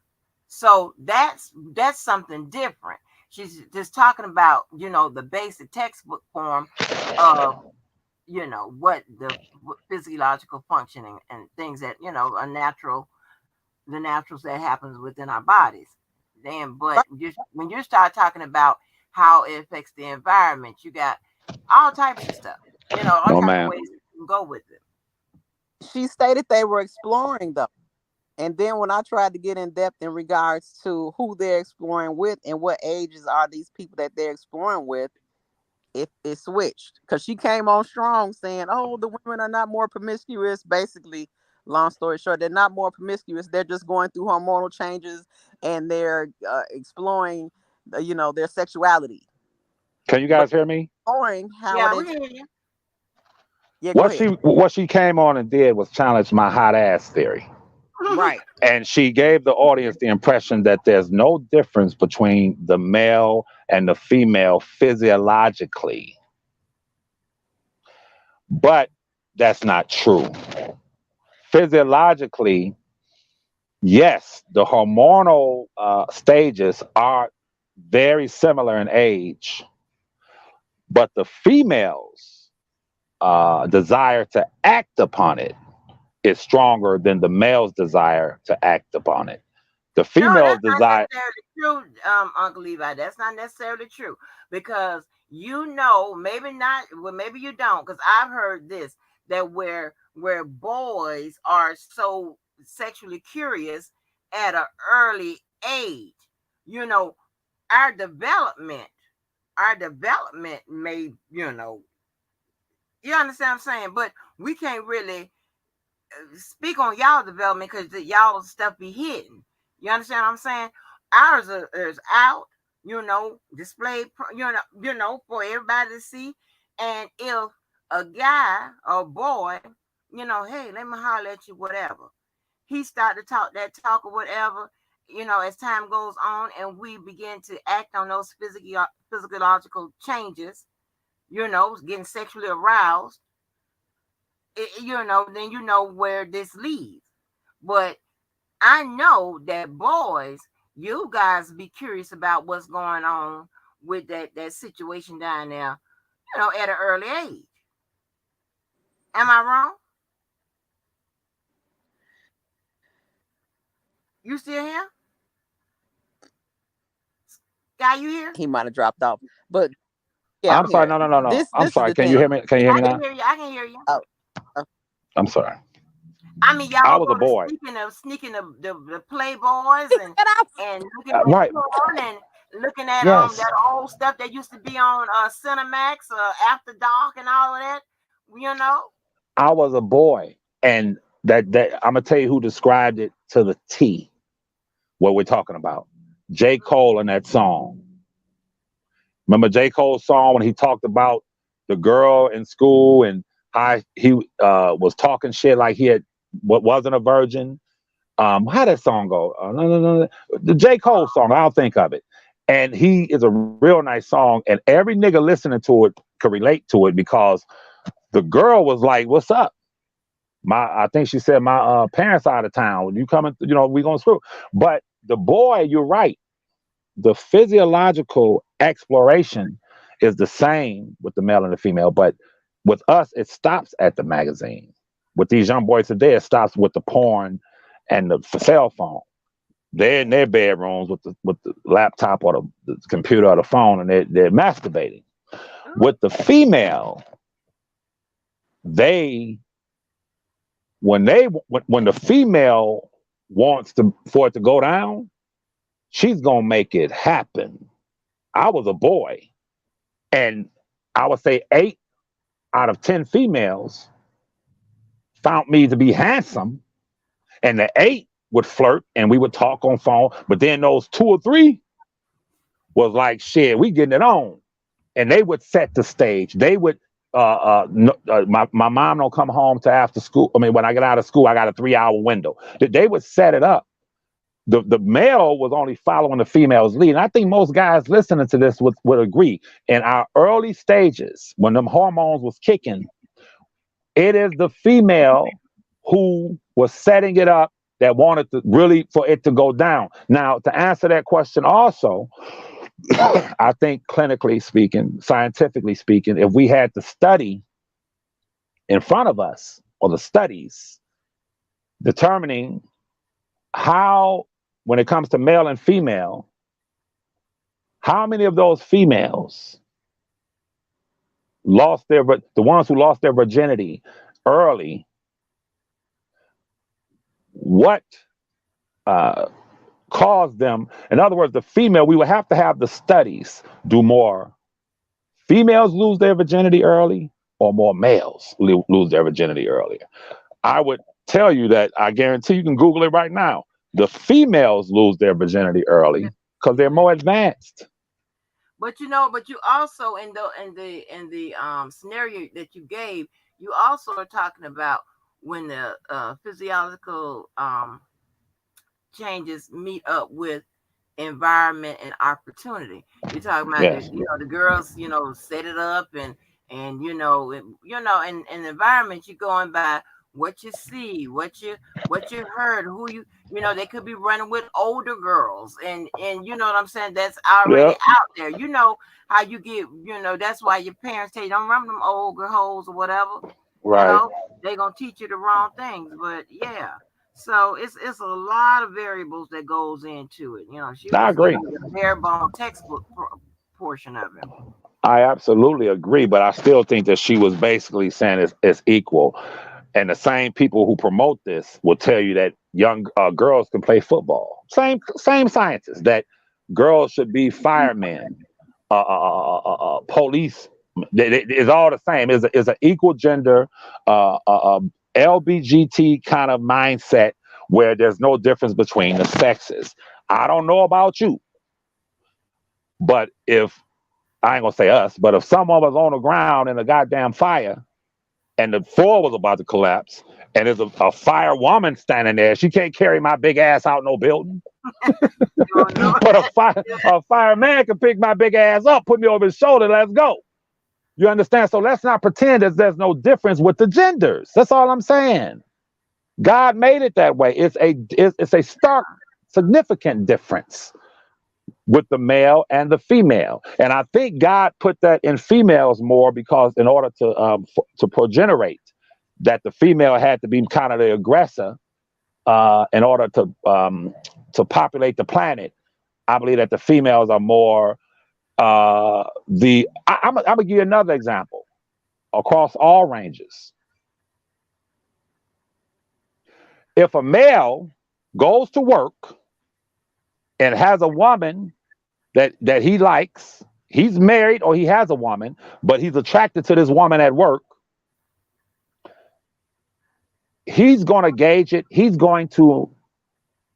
So that's something different. She's just talking about, the basic textbook form of, what physiological functioning and things that, are natural, the naturals that happens within our bodies. Then, but when you start talking about how it affects the environment, you got all types of stuff, all No, types of ma'am. ways you can go with it. She stated they were exploring though. And then when I tried to get in depth in regards to who they're exploring with and what ages are these people that they're exploring with, it switched. Because she came on strong saying, oh, the women are not more promiscuous, basically long story short, they're not more promiscuous. They're just going through hormonal changes and they're exploring, their sexuality. Can you But guys hear me? exploring how Yeah, they, we hear you. yeah, go ahead. What she came on and did was challenge my hot ass theory. Right. And she gave the audience the impression that there's no difference between the male and the female physiologically. But that's not true. Physiologically, yes, the hormonal stages are very similar in age, but the female's desire to act upon it is stronger than the male's desire to act upon it. The No, female's that's not desire, necessarily true, Uncle Levi. That's not necessarily true because maybe not. Well, maybe you don't, because I've heard this that where boys are so sexually curious at an early age, you know, our development, our development may, you understand what I'm saying, but we can't really speak on y'all development because y'all stuff be hidden. You understand what I'm saying? Ours is out, displayed, for everybody to see. And if a guy or boy, hey, let me holler at you, whatever. He start to talk that talk or whatever, as time goes on, and we begin to act on those physiological changes, getting sexually aroused, then you know where this leads. But I know that boys, you guys be curious about what's going on with that situation down there, at an early age. Am I wrong? You still here? Guy, you here? He might have dropped off, but yeah, I'm I'm sorry, here. no. I'm This is sorry. the Can you hear thing. me? Can you hear me I can now? hear you. I can hear you. Oh, oh, I'm sorry. I mean, I y'all was a go to boy. sneaking the playboys get off. and looking at Right. porn and looking at Yes. that old stuff that used to be on Cinemax, After Dark, and all of that. You know, I was a boy. And that I'm gonna tell you who described it to the T, what we're talking about. J. Cole in that song. Remember J. Cole's song when he talked about the girl in school and how he was talking shit like he had what wasn't a virgin. How that song go? No. The J. Cole song, I'll think of it. And he is a real nice song, and every nigga listening to it could relate to it because the girl was like, "What's up?" I think she said, "My parents out of town. When you coming, we gonna screw." But the boy, you're right. The physiological exploration is the same with the male and the female, but with us, it stops at the magazine. With these young boys today, it stops with the porn and the cell phone. They're in their bedrooms with the laptop or the computer or the phone, and they're masturbating. With the female, they when the female wants for it to go down, she's gonna make it happen. I was a boy, and I would say 8 out of 10 females found me to be handsome, and the 8 would flirt and we would talk on phone. But then those 2 or 3 was like, shit, we getting it on, and they would set the stage. They would. My mom don't come home to after school. I mean, when I get out of school, I got a 3-hour window. They would set it up. The male was only following the female's lead. And I think most guys listening to this would agree. In our early stages, when them hormones was kicking, it is the female who was setting it up that wanted to really for it to go down. Now, to answer that question also, I think clinically speaking, scientifically speaking, if we had the study in front of us or the studies determining how, when it comes to male and female, how many of those females the ones who lost their virginity early, what caused them? In other words, the female, we would have to have the studies do more. Females lose their virginity early, or more males lose their virginity earlier. I would tell you that I guarantee you can Google it right now. The females lose their virginity early because they're more advanced. But but you also in the scenario that you gave, you also are talking about when the physiological changes meet up with environment and opportunity. You're talking about Yes. the girls, set it up and in the environment you're going by what you see, what you heard, who they could be running with older girls and you know what I'm saying, that's already Yeah. out there. You know how you get, that's why your parents tell you don't run them old girl hoes or whatever. Right. They gonna teach you the wrong things. But yeah. So it's a lot of variables that goes into it. She I was agree. giving you the bare bone textbook portion of it. I absolutely agree, but I still think that she was basically saying it's equal. And the same people who promote this will tell you that young girls can play football. Same scientists that girls should be firemen, police. It's all the same. It's an equal gender, LBGT kind of mindset where there's no difference between the sexes. I don't know about you, but if I ain't gonna say us, but if someone was on the ground in a goddamn fire and the floor was about to collapse and there's a firewoman standing there, she can't carry my big ass out no building. But a fireman can pick my big ass up, put me over his shoulder, let's go. You understand? So let's not pretend that there's no difference with the genders. That's all I'm saying. God made it that way. It's a stark, significant difference with the male and the female. And I think God put that in females more because in order to progenerate, that the female had to be kind of the aggressor in order to populate the planet. I believe that the females are more I'm gonna give you another example across all ranges. If a male goes to work and has a woman that he likes, he's married or he has a woman, but he's attracted to this woman at work, he's going to gauge it. He's going to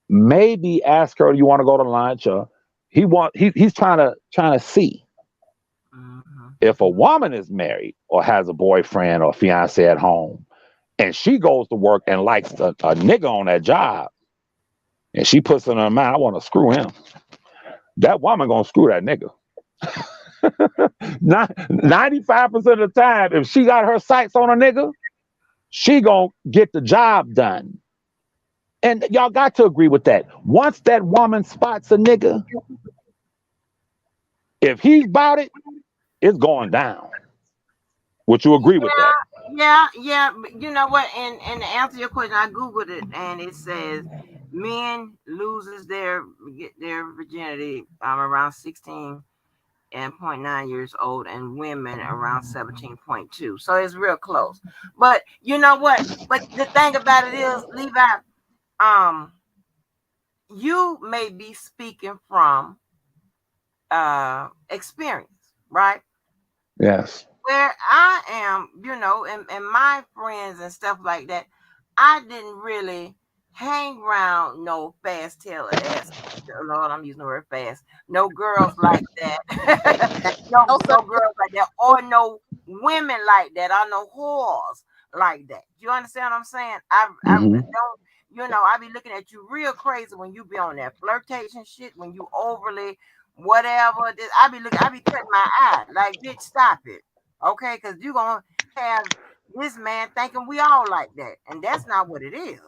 maybe ask her, "Do you want to go to lunch?" Or he's trying to see. If a woman is married or has a boyfriend or fiance at home, and she goes to work and likes a nigga on that job, and she puts in her mind, "I want to screw him," that woman gonna screw that nigga. 95% of the time, if she got her sights on a nigga, she gonna get the job done. And y'all got to agree with that. Once that woman spots a nigga, if he's about it, it's going down. Would you agree with that? Yeah. But you know what? And to answer your question, I googled it and it says men loses their virginity around 16.9 years old, and women around 17.2. So it's real close. But you know what? But the thing about it is, Levi, um, you may be speaking from experience, right? Yes. Where I am, and my friends and stuff like that, I didn't really hang around no fast tail ass. Lord, I'm using the word fast. No girls like that. no girls like that, or no women like that, or no whores like that. You understand what I'm saying? I Mm-hmm. don't. I be looking at you real crazy when you be on that flirtation shit. When you overly whatever. I be cutting my eye like, bitch, stop it. Okay, because you're gonna have this man thinking we all like that, and that's not what it is.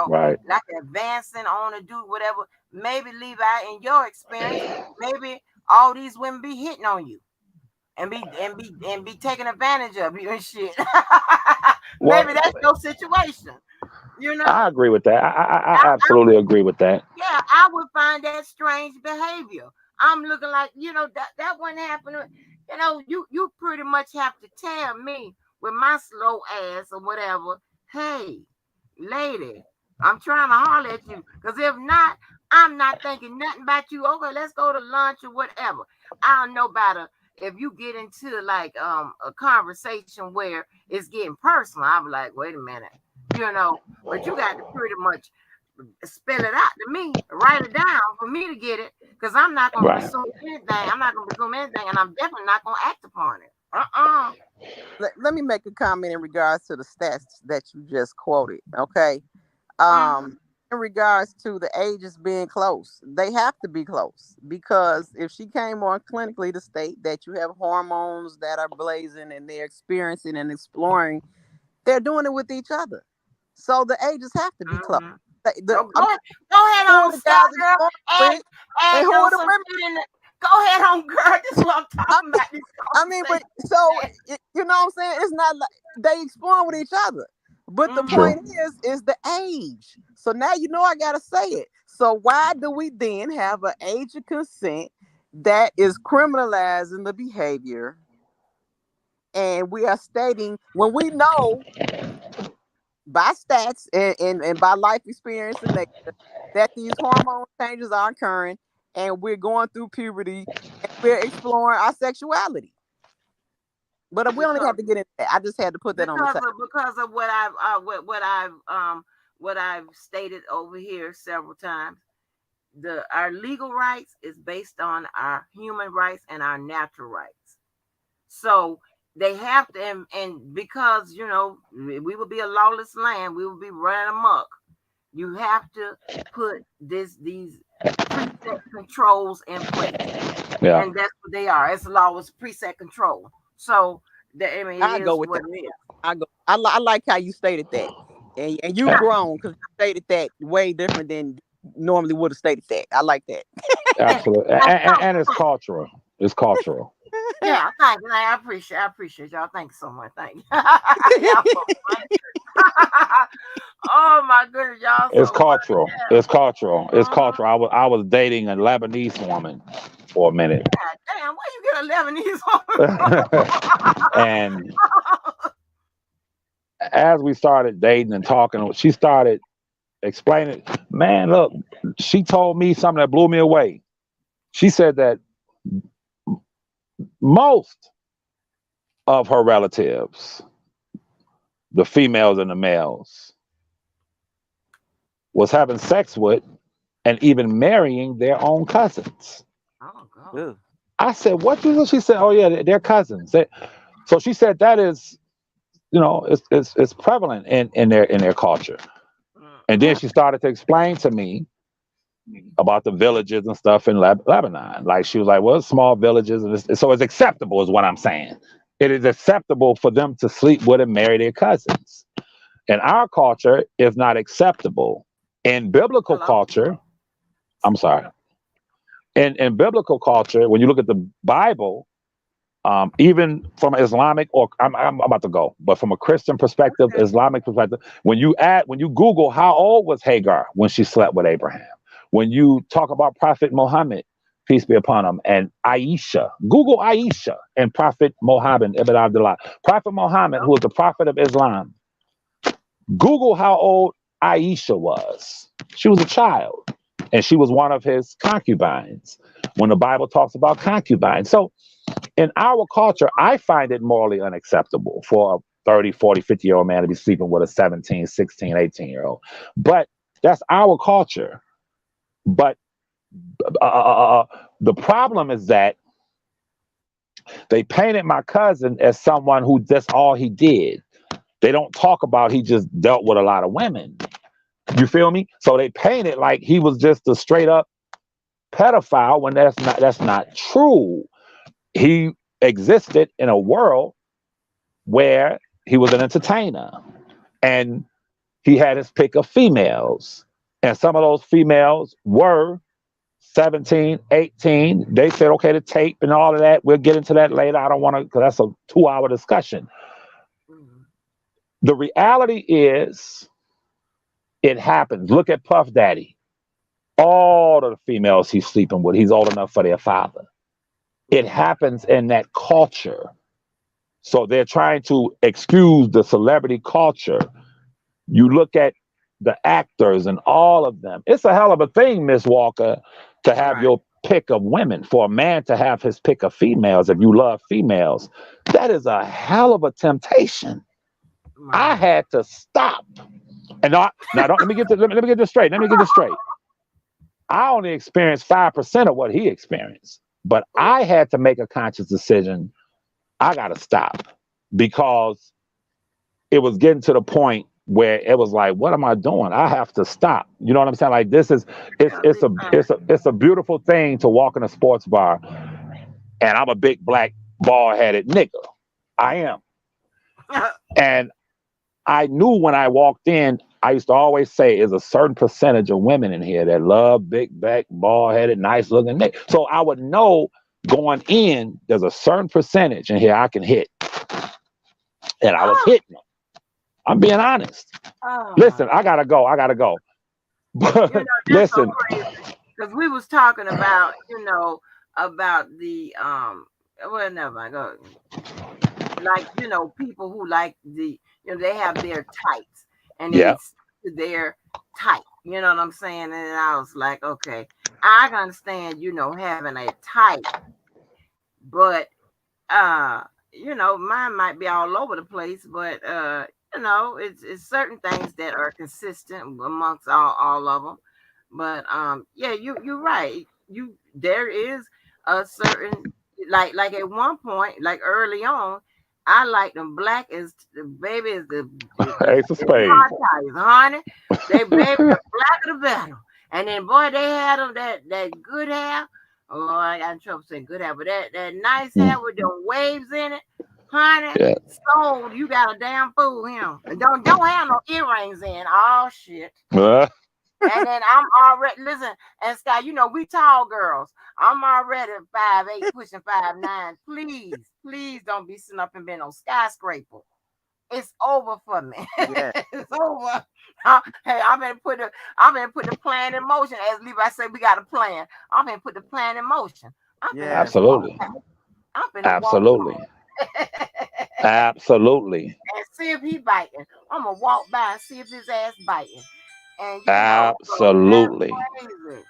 Right. Like advancing on to do whatever. Maybe Levi, in your experience, maybe all these women be hitting on you and be taking advantage of you and shit. Well, Maybe that's your situation. I agree with that. I I, absolutely agree with that. yeah, I would find that strange behavior. I'm looking like, that wouldn't happen. You pretty much have to tell me with my slow ass or whatever, hey, lady, I'm trying to holler at you. Because if not, I'm not thinking nothing about you. Okay, let's go to lunch or whatever. I don't know about if you get into like a conversation where it's getting personal. I'll be like, wait a minute. But you got to pretty much spell it out to me, write it down for me to get it, because I'm not gonna Right. presume anything. I'm not gonna presume anything, and I'm definitely not gonna act upon it. Let me make a comment in regards to the stats that you just quoted. Okay. Mm-hmm. In regards to the ages being close, they have to be close, because if she came on clinically to state that you have hormones that are blazing and they're experiencing and exploring, they're doing it with each other. So the ages have to be close. Mm-hmm. I Go ahead who are on, the Sky guys Girl. exploring Add, with, and add who are those the some women? shit in it. Go ahead on, girl. This is what I'm I talking about. This mean, but conversation. so you know what I'm saying? It's not like they exploring with each other. But the True. point is the age. So now you know I gotta say it. So why do we then have an age of consent that is criminalizing the behavior? And we are stating, when we know by stats and by life experience and nature that these hormone changes are occurring, and we're going through puberty and we're exploring our sexuality. But we only because have to get into that. I just had to put that on the table. because of what I've stated over here several times. Our legal rights is based on our human rights and our natural rights. So they have to, and because we will be a lawless land, we will be running amok. You have to put these preset controls in place, Yeah. and that's what they are. It's law is preset control. So I mean, it I go is with what that. it is. I like how you stated that, and you've grown because you stated that way different than normally would have stated that. I like that. Yeah, Absolutely. I know. And it's cultural. It's cultural. Yeah, thank you. I appreciate y'all. Thank you so much. Thank you. Y'all so funny. Oh my goodness, y'all It's so funny. cultural. It's cultural. It's Uh-huh. cultural. I was dating a Lebanese woman for a minute. God damn, where you get a Lebanese woman And from? as we started dating and talking, she started explaining, man, look, she told me something that blew me away. She said that most of her relatives, the females and the males, was having sex with and even marrying their own cousins. Oh God. Ugh. I said, what you know? She said, oh yeah, they're cousins. So she said that is, it's prevalent in their culture. And then Mm-hmm. she started to explain to me about the villages and stuff in Lebanon. Like she was like, well, it's small villages, and so it's acceptable, is what I'm saying. It is acceptable for them to sleep with and marry their cousins. In our culture, it's not acceptable. In biblical Hello. culture, I'm sorry. In biblical culture, when you look at the Bible, even from Islamic, or I'm about to go, but from a Christian perspective, Okay. Islamic perspective, when you Google how old was Hagar when she slept with Abraham, when you talk about Prophet Muhammad, peace be upon him, and Aisha, Google Aisha and Prophet Muhammad ibn Abdullah, Prophet Muhammad, who is the prophet of Islam. Google how old Aisha was. She was a child, and she was one of his concubines. When the Bible talks about concubines, so in our culture, I find it morally unacceptable for a 30, 40, 50-year-old man to be sleeping with a 17, 16, 18-year-old. But that's our culture. But the problem is that they painted my cousin as someone who that's all he did. They don't talk about he just dealt with a lot of women. You feel me? So they paint it like he was just a straight up pedophile when that's not true. He existed in a world where he was an entertainer and he had his pick of females. And some of those females were 17, 18. They said, okay, the tape and all of that. We'll get into that later. I don't want to, because that's a 2-hour discussion. Mhm. The reality is, it happens. Look at Puff Daddy. All of the females he's sleeping with, he's old enough for their father. It happens in that culture. So they're trying to excuse the celebrity culture. You look at the actors and all of them. It's a hell of a thing, Miss Walker, to have Right. your pick of women. For a man to have his pick of females, if you love females, that is a hell of a temptation. I Right. had to stop And not now, don't let me get this. Let me get this straight. Let me get this straight. I only experienced 5% of what he experienced, but I had to make a conscious decision. I got to stop because it was getting to the point where it was like, what am I doing? I have to stop. You know what I'm saying? Like this is it's a beautiful thing to walk in a sports bar, and I'm a big black bald headed nigga. I am, and I knew when I walked in. I used to always say, "Is a certain percentage of women in here that love big back, bald headed, nice looking nigga." So I would know going in, there's a certain percentage in here I can hit, and I was hitting them. I'm being honest. Listen, I gotta go. But listen, because we was talking about, about the well, never mind. Go. Like, people who like they have their tights and they yeah, stick to their tight. You know what I'm saying? And I was like, okay, I can understand, having a tight, but mine might be all over the place, but it's certain things that are consistent amongst all of them. But yeah, you're right. There is a certain, like at one point, like early on, I like them black as the baby is Ace of the Spades. hot ties, honey. They baby the blacker the better. And then boy, they had them that good hair. Oh, I got in trouble saying good hair, but that nice hair with them waves in it, honey. Yeah. Sold, you got a damn fool him. And don't have no earrings in. Oh shit. And then I'm already listen, and Scott, we tall girls. I'm already 5'8", pushing 5'9". Please don't be sitting up and being on skyscraper. It's over for me. Yeah. It's over. Hey, I'm gonna put the plan in motion. As Levi said, we got a plan. I'm gonna put the plan in motion. I'm gonna Yeah. just walk Absolutely. out. I'm gonna Absolutely. walk out. Absolutely. And see if he biting. I'm gonna walk by and see if his ass biting. And so that's Absolutely. crazy.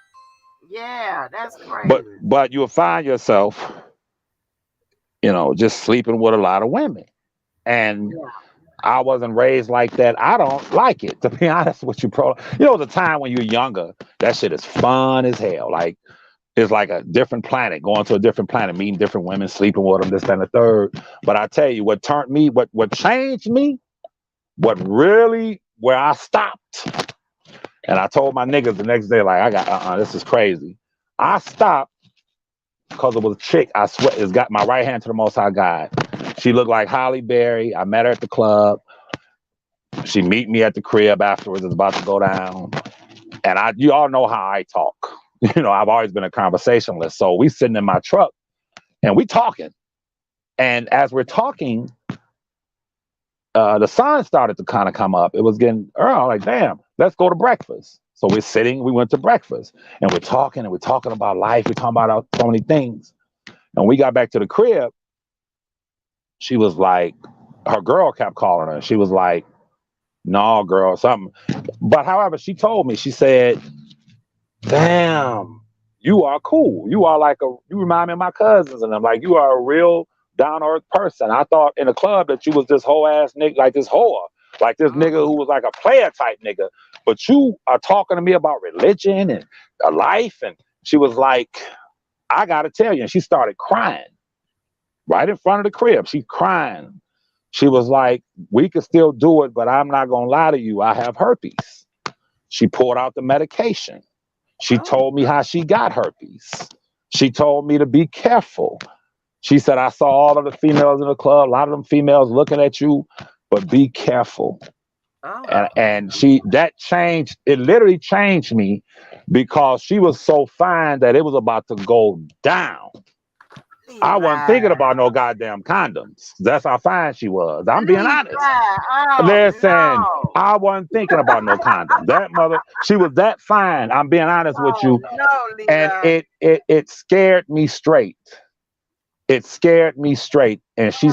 Yeah, that's But crazy. but you'll find yourself, just sleeping with a lot of women. And Yeah. I wasn't raised like that. I don't like it, to be honest with you, bro. The time when you're younger, that shit is fun as hell. Like it's like a different planet, going to a different planet, meeting different women, sleeping with them, this, that, and the third. But I tell you, what turned me, what changed me, where I stopped, and I told my niggas the next day, like, I got, this is crazy. I stopped because it was a chick, I swear, it's got my right hand to the Most High God. She looked like Holly Berry. I met her at the club. She meet me at the crib afterwards. It's about to go down. And you all know how I talk. I've always been a conversationalist. So we sitting in my truck and we talking. And as we're talking, the sun started to kind of come up. It was getting early. Like, damn, let's go to breakfast. So we're sitting, we went to breakfast and we're talking about life. We're talking about so many things. And we got back to the crib. She was like, her girl kept calling her. She was like, no, girl, something. But however, she told me, she said, damn, you are cool. You are you remind me of my cousins. And I'm like, you are a real down to earth person. I thought in the club that you was this whole ass nigga, like this whore, like this nigga who was like a player type nigga. But you are talking to me about religion and life. And she was like, I got to tell you. And she started crying right in front of the crib. She's crying. She was like, we could still do it, but I'm not going to lie to you. I have herpes. She pulled out the medication. She told me how she got herpes. She told me to be careful. She said, I saw all of the females in the club, a lot of them females looking at you, but be careful. And it literally changed me because she was so fine that it was about to go down. I wasn't thinking about no goddamn condoms. That's how fine she was. I'm being honest. Listen, no. I wasn't thinking about no condoms. She was that fine. I'm being honest with you. And it scared me straight. It scared me straight. And she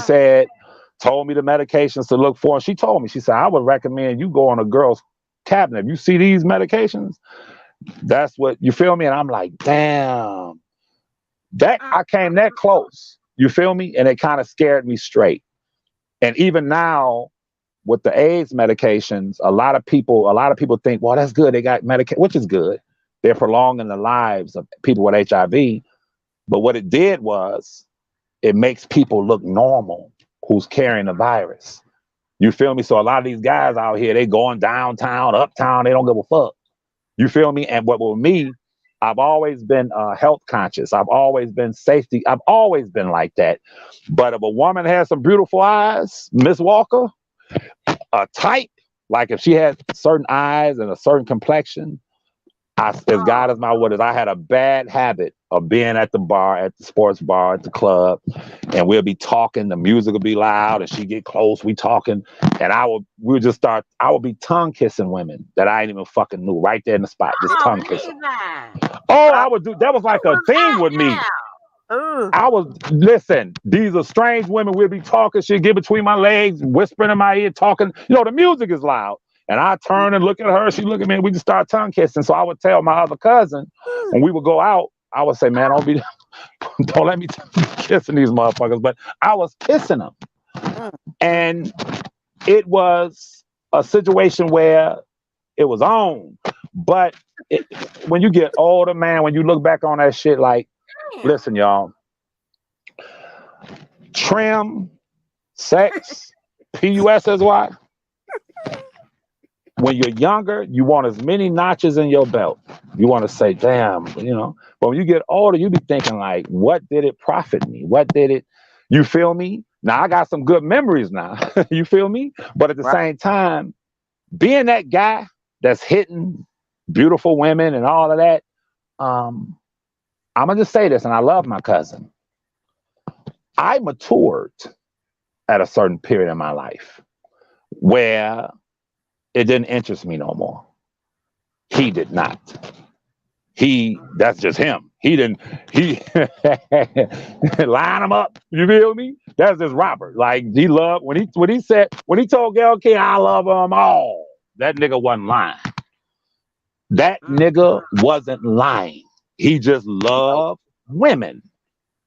told me the medications to look for. And she told me, she said, I would recommend you go on a girl's cabinet. If you see these medications, that's what, you feel me? And I'm like, damn. I came that close, you feel me? And it kind of scared me straight. And even now, with the AIDS medications, a lot of people think, well, that's good. They got medication, which is good. They're prolonging the lives of people with HIV. But what it did was it makes people look normal who's carrying the virus. You feel me? So a lot of these guys out here, they going downtown, uptown, they don't give a fuck. You feel me? And what with me, I've always been health conscious. I've always been safety. I've always been like that. But if a woman has some beautiful eyes, Miss Walker, a type, like if she had certain eyes and a certain complexion, as God is my witness, I had a bad habit of being at the bar, at the sports bar, at the club, and we'll be talking, the music will be loud, and she get close, we talking, and I would be tongue kissing women that I ain't even fucking knew right there in the spot, just tongue kissing. Oh, I would do that was like a thing with me. Listen, these are strange women. We'll be talking, she'll get between my legs, whispering in my ear, talking. The music is loud. And I turn and look at her, she look at me, and we just start tongue kissing. So I would tell my other cousin, when we would go out, I would say, man, don't let me kissing these motherfuckers. But I was kissing them. And it was a situation where it was on. But when you get older, man, when you look back on that shit, like, listen, y'all, trim, sex, PUSSY. When you're younger, you want as many notches in your belt. You want to say, damn, But when you get older, you be thinking like, what did it profit me? What did it, you feel me? Now I got some good memories now, you feel me? But at the same time, being that guy that's hitting beautiful women and all of that, I'm going to just say this, and I love my cousin. I matured at a certain period in my life where it didn't interest me no more. He did not. That's just him. He line him up. You feel me? That's just Robert. Like, he loved, when he told Gail King, I love them all, that nigga wasn't lying. That nigga wasn't lying. He just loved women.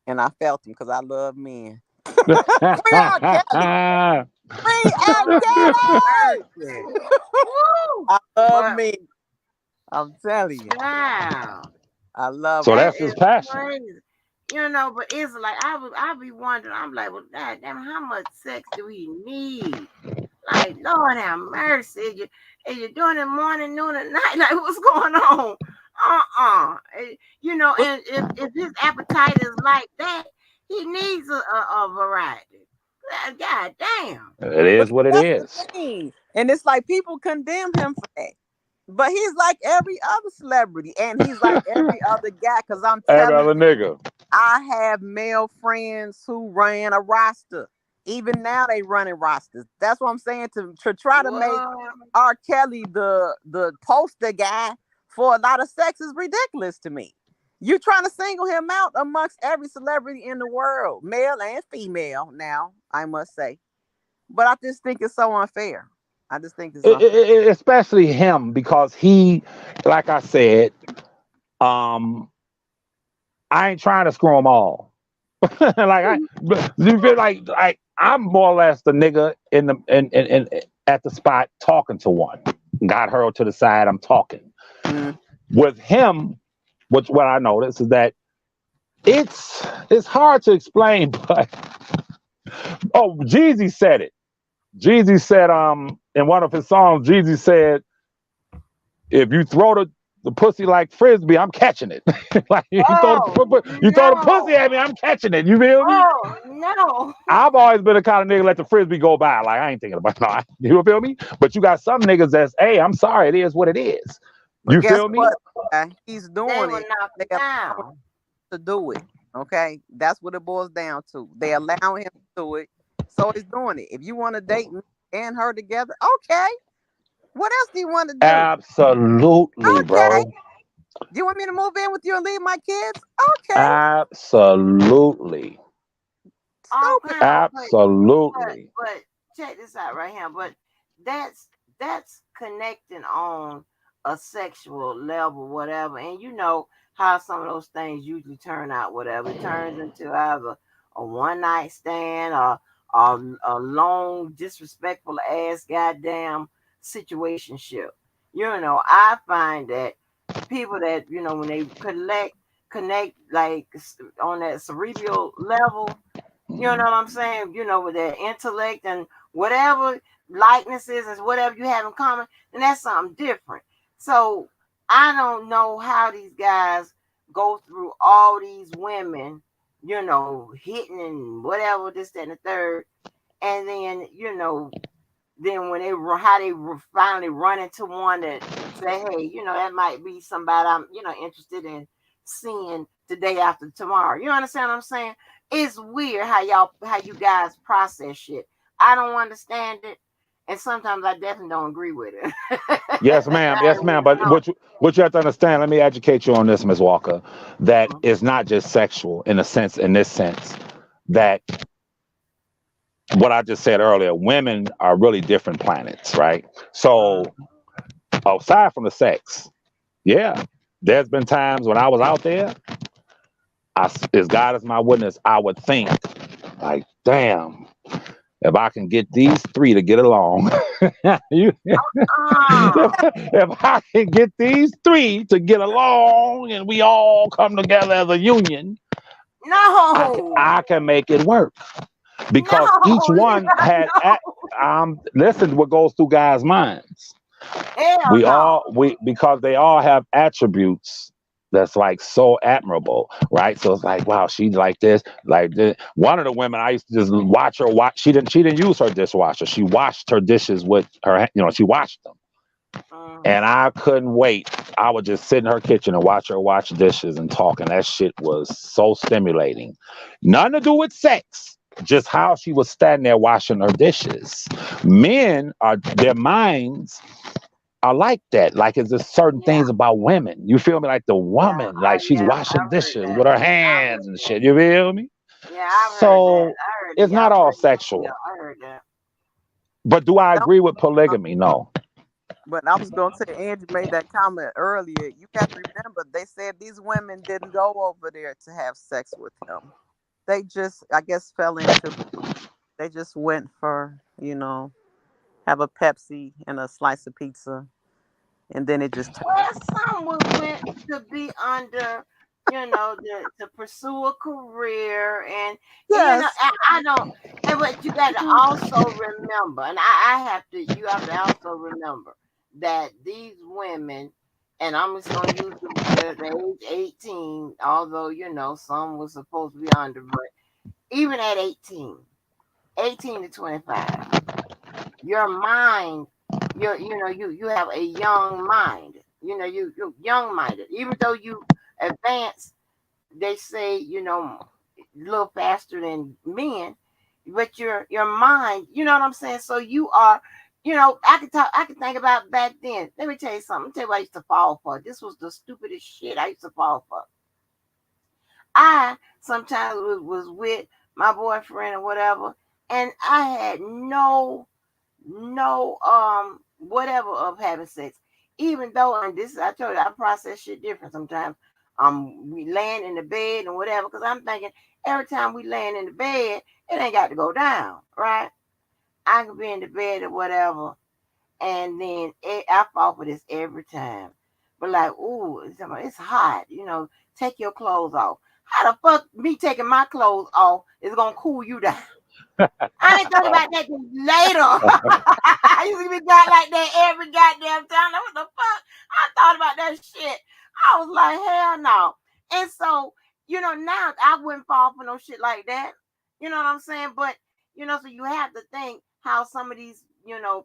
And I felt him because I love men. Free R. Kelly. Free R. Kelly. I love me. I'm telling you. Wow. I love So it. that's his passion. Crazy. But it's like I be wondering, I'm like, well, God damn, how much sex do we need? Like, Lord have mercy. Is you doing it morning, noon, and night? Like, what's going on? And if his appetite is like that, he needs a variety. God damn. It is what it is. And it's like people condemn him for that. But he's like every other celebrity, and he's like every other guy. Because I'm every telling other nigga. I have male friends who ran a roster. Even now they running rosters. That's what I'm saying, to try to make R. Kelly the poster guy for a lot of sex is ridiculous to me. You trying to single him out amongst every celebrity in the world, male and female. Now I must say, but I just think it's so unfair. I just think it's unfair. Especially him, because he, like I said, I ain't trying to screw them all. You feel like I'm more or less the nigga in at the spot talking to one. Got her to the side, I'm talking. With him, what I noticed is that it's hard to explain, but Jeezy said it. Jeezy said in one of his songs, Jeezy said, if you throw the pussy like frisbee, I'm catching it. Like, you throw the pussy at me, I'm catching it. You feel me? Oh no! I've always been the kind of nigga let the frisbee go by. Like, I ain't thinking about it. You feel me? But you got some niggas that's, hey, I'm sorry, it is what it is. You feel me? What? He's doing it. They allow him to do it. Okay, that's what it boils down to. They allow him to do it, so he's doing it. If you want to date me and her together, okay. What else do you want to do? Absolutely, bro. Do you want me to move in with you and leave my kids? Okay. Absolutely. Okay. Absolutely. But check this out right here. But that's connecting on a sexual level, whatever. And you know how some of those things usually turn out, whatever. It turns into either a one night stand or a long, disrespectful ass goddamn situationship. I find that people that when they connect like on that cerebral level, you know what I'm saying? With their intellect and whatever likenesses and whatever you have in common, then that's something different. So I don't know how these guys go through all these women, hitting and whatever, this, that, and the third. And then, then when how they finally run into one that say, hey, that might be somebody I'm, interested in seeing today after tomorrow. You understand what I'm saying? It's weird how you guys process shit. I don't understand it, and sometimes I definitely don't agree with it. Yes, ma'am. I Yes, ma'am. really But don't. what you have to understand, let me educate you on this, Ms. Walker, that Mhm. it's not just sexual in this sense, that what I just said earlier, women are really different planets, right? So aside from the sex, yeah, there's been times when I was out there, as God is my witness, I would think like, damn, if I can get these three to get along, you, Ah, if I can get these three to get along and we all come together as a union, no, I can make it work because each no, one had no, listen to what goes through guys' minds. hell We no. all we because they all have attributes that's like so admirable, right? So it's like, wow, she's like this, like this. One of the women I used to just watch her watch. She didn't use her dishwasher. She washed her dishes with her, she washed them. And Mhm. I couldn't wait. I would just sit in her kitchen and watch her wash dishes and talk, and that shit was so stimulating. Nothing to do with sex, just how she was standing there washing her dishes. Men are their minds are like that. Like it's just certain Yeah, things about women. You feel me? Like the yeah, woman, like she's I've washing heard dishes that. with her I've hands heard and that. shit. You feel me? Yeah, I've heard that. So I heard it's yeah, not I've all heard that. Yeah, sexual. I heard that. But do I Don't, agree with polygamy? No. but I was gonna say, Angie made that comment earlier. You got to remember, they said these women didn't go over there to have sex with him. They just, I guess, fell into. They just went for, have a Pepsi and a slice of pizza, and then it just turned. Well, some went to be under, to pursue a career, and Yes. I don't. And but you got to also remember, and you have to also remember that these women, and I'm just gonna use the age 18, although some was supposed to be under, but even at 18 to 25. Your mind, you have a young mind. You're young minded. Even though you advance, they say, a little faster than men, but your mind, you know what I'm saying? So you are, I can think about back then. Let me tell you something. Let me tell you what I used to fall for. This was the stupidest shit I used to fall for. I sometimes was with my boyfriend or whatever, and I had no whatever of having sex. Even though, and this I told you, I process shit different sometimes. We laying in the bed and whatever, because I'm thinking every time we laying in the bed, it ain't got to go down, right? I can be in the bed or whatever, and then I fall for this every time. But like, ooh, it's hot, take your clothes off. How the fuck me taking my clothes off is gonna cool you down? I ain't thought about that till later. I used to be got like that every goddamn time. What the fuck? I thought about that shit. I was like, hell no. And so, now I wouldn't fall for no shit like that. You know what I'm saying? But, so you have to think how some of these,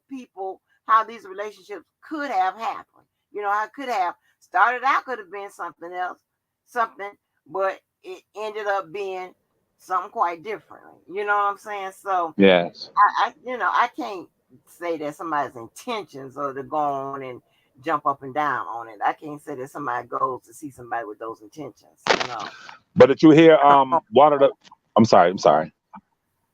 people, how these relationships could have happened. I could have started out, could have been something else, something, but it ended up being something quite differently. You know what I'm saying? So Yes. I can't say that somebody's intentions are to go on and jump up and down on it. I can't say that somebody goes to see somebody with those intentions. But did you hear Oh, one of the I'm sorry.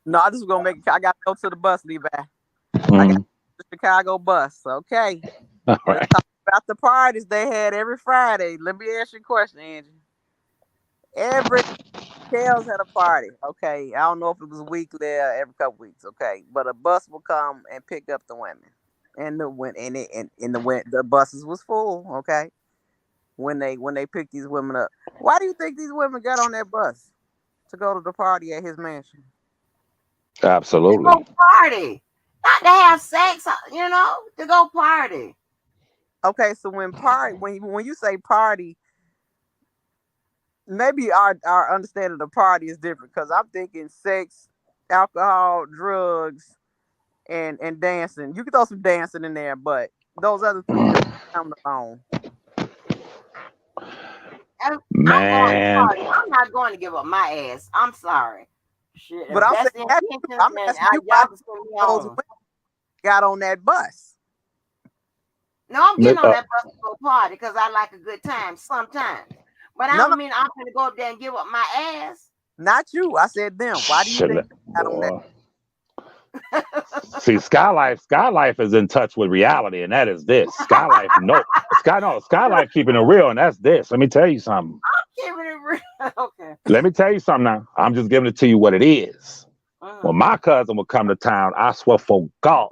no, I just gonna make. I got to go to the bus, Levi. I got Mhm. the Chicago bus. Okay, All let's right. talk about the parties they had every Friday. Let me ask you a question, Angie. Every Kels had a party. Okay, I don't know if it was weekly or every couple weeks. Okay, but a bus will come and pick up the women, and the buses was full. Okay, when they picked these women up, why do you think these women got on that bus to go to the party at his mansion? To Absolutely. go party, not to have sex. To go party. Okay, so when you say party, maybe our understanding of party is different because I'm thinking sex, alcohol, drugs, and dancing. You can throw some dancing in there, but those other three just come along. I'm going to Man, party. I'm not going to give up my ass. I'm sorry. Shit, But if I'm that's saying the that intentions, I'm then asking you why y'all can send me those on. women got on that bus. No, I'm mi- getting on that bus to go party because I like a good time sometimes. But I No, no, don't mean I'm going to go up there and give up my ass. not you. I said them. Why do you shit, think they got on that? boy. See, Skylife is in touch with reality, and that is this. Skylife keeping it real, and that's this. Let me tell you something. Keeping it real. Okay. Let me tell you something now. I'm just giving it to you what it is. When my cousin would come to town, I swear for God,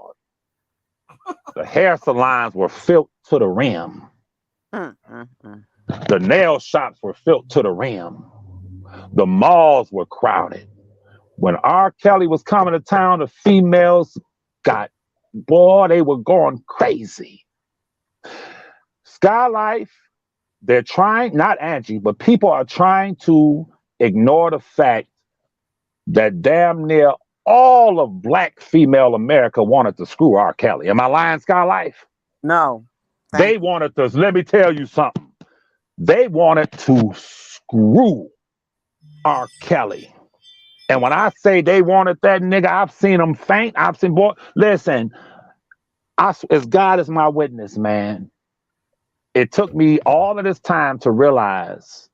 the hair salons were filled to the rim. The nail shops were filled to the rim. The malls were crowded. When R. Kelly was coming to town, the females they were going crazy. Skylife, they're trying, not Angie, but people are trying to ignore the fact that damn near all of black female America wanted to screw R. Kelly. Am I lying, Skylife? No. They wanted to, let me tell you something. They wanted to screw R. Kelly. And when I say they wanted that nigga, I've seen them faint. I've seen, boy, listen, as God is my witness, man, it took me all of this time to realize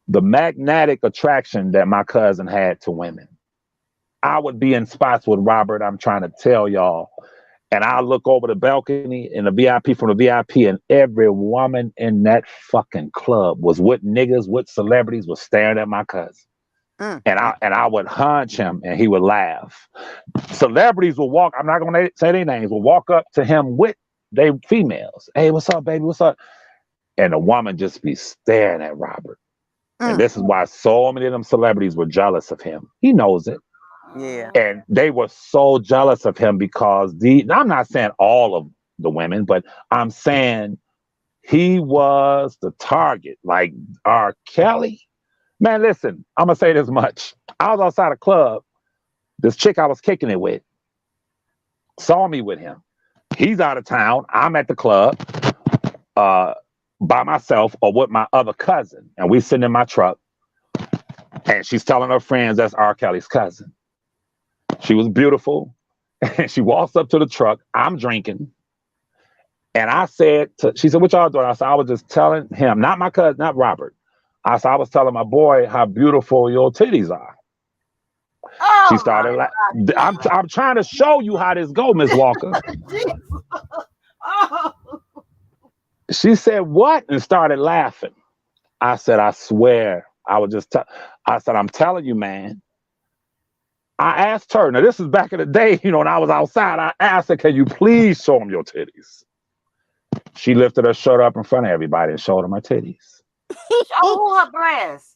the magnetic attraction that my cousin had to women. I would be in spots with Robert, I'm trying to tell y'all, and I look over the balcony in the VIP from the VIP, and every woman in that fucking club was with niggas, with celebrities, was staring at my cousin. And I would hunch him and he would laugh. Celebrities will walk, I'm not gonna say their names, will walk up to him with they females. Hey, what's up, baby? What's up? And the woman just be staring at Robert. And this is why so many of them celebrities were jealous of him. He knows it. Yeah. And they were so jealous of him because I'm not saying all of the women, but I'm saying he was the target. Like R. Kelly. Man, listen, I'm gonna say this much. I was outside a club. This chick I was kicking it with saw me with him. He's out of town. I'm at the club by myself or with my other cousin. And we sitting in my truck. And she's telling her friends that's R. Kelly's cousin. She was beautiful. And she walks up to the truck. I'm drinking. And I said, she said, what y'all doing? I said, I was just telling him, not my cousin, not Robert. I said, I was telling my boy how beautiful your titties are. Oh, she started I'm trying to show you how this go, Miss Walker. Oh. She said, what? And started laughing. I said, I swear. I said, I'm telling you, man. I asked her, now this is back in the day, when I was outside. I asked her, can you please show them your titties? She lifted her shirt up in front of everybody and showed them her titties. Show her breasts.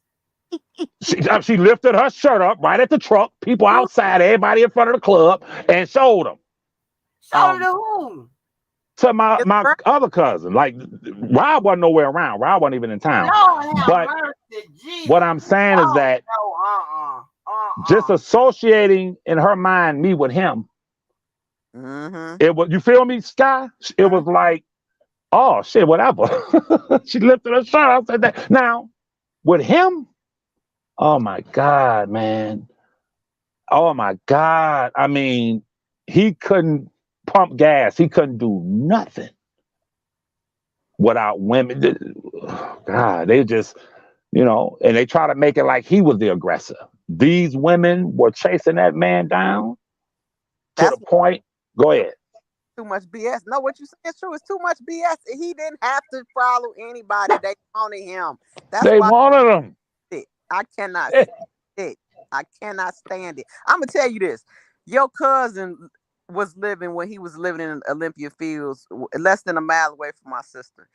She lifted her shirt up right at the truck, people outside, everybody in front of the club, and showed them. Showed to whom? To my other cousin. Like, Rob wasn't nowhere around. Rob wasn't even in town. But what I'm saying is that just associating in her mind me with him, it was, you feel me, Sky? It was like, oh shit, whatever. She lifted her shirt. I said that. Now, with him, oh my God, man. Oh my God. I mean, he couldn't pump gas. He couldn't do nothing without women. God, they just, and they try to make it like he was the aggressor. These women were chasing that man down to the point. Go ahead. Too much BS. No, what you say is true. It's too much BS. He didn't have to follow anybody. They wanted him. They wanted him. I cannot stand it. I cannot stand it. I'm gonna tell you this. Your cousin was living when he was living in Olympia Fields, less than a mile away from my sister.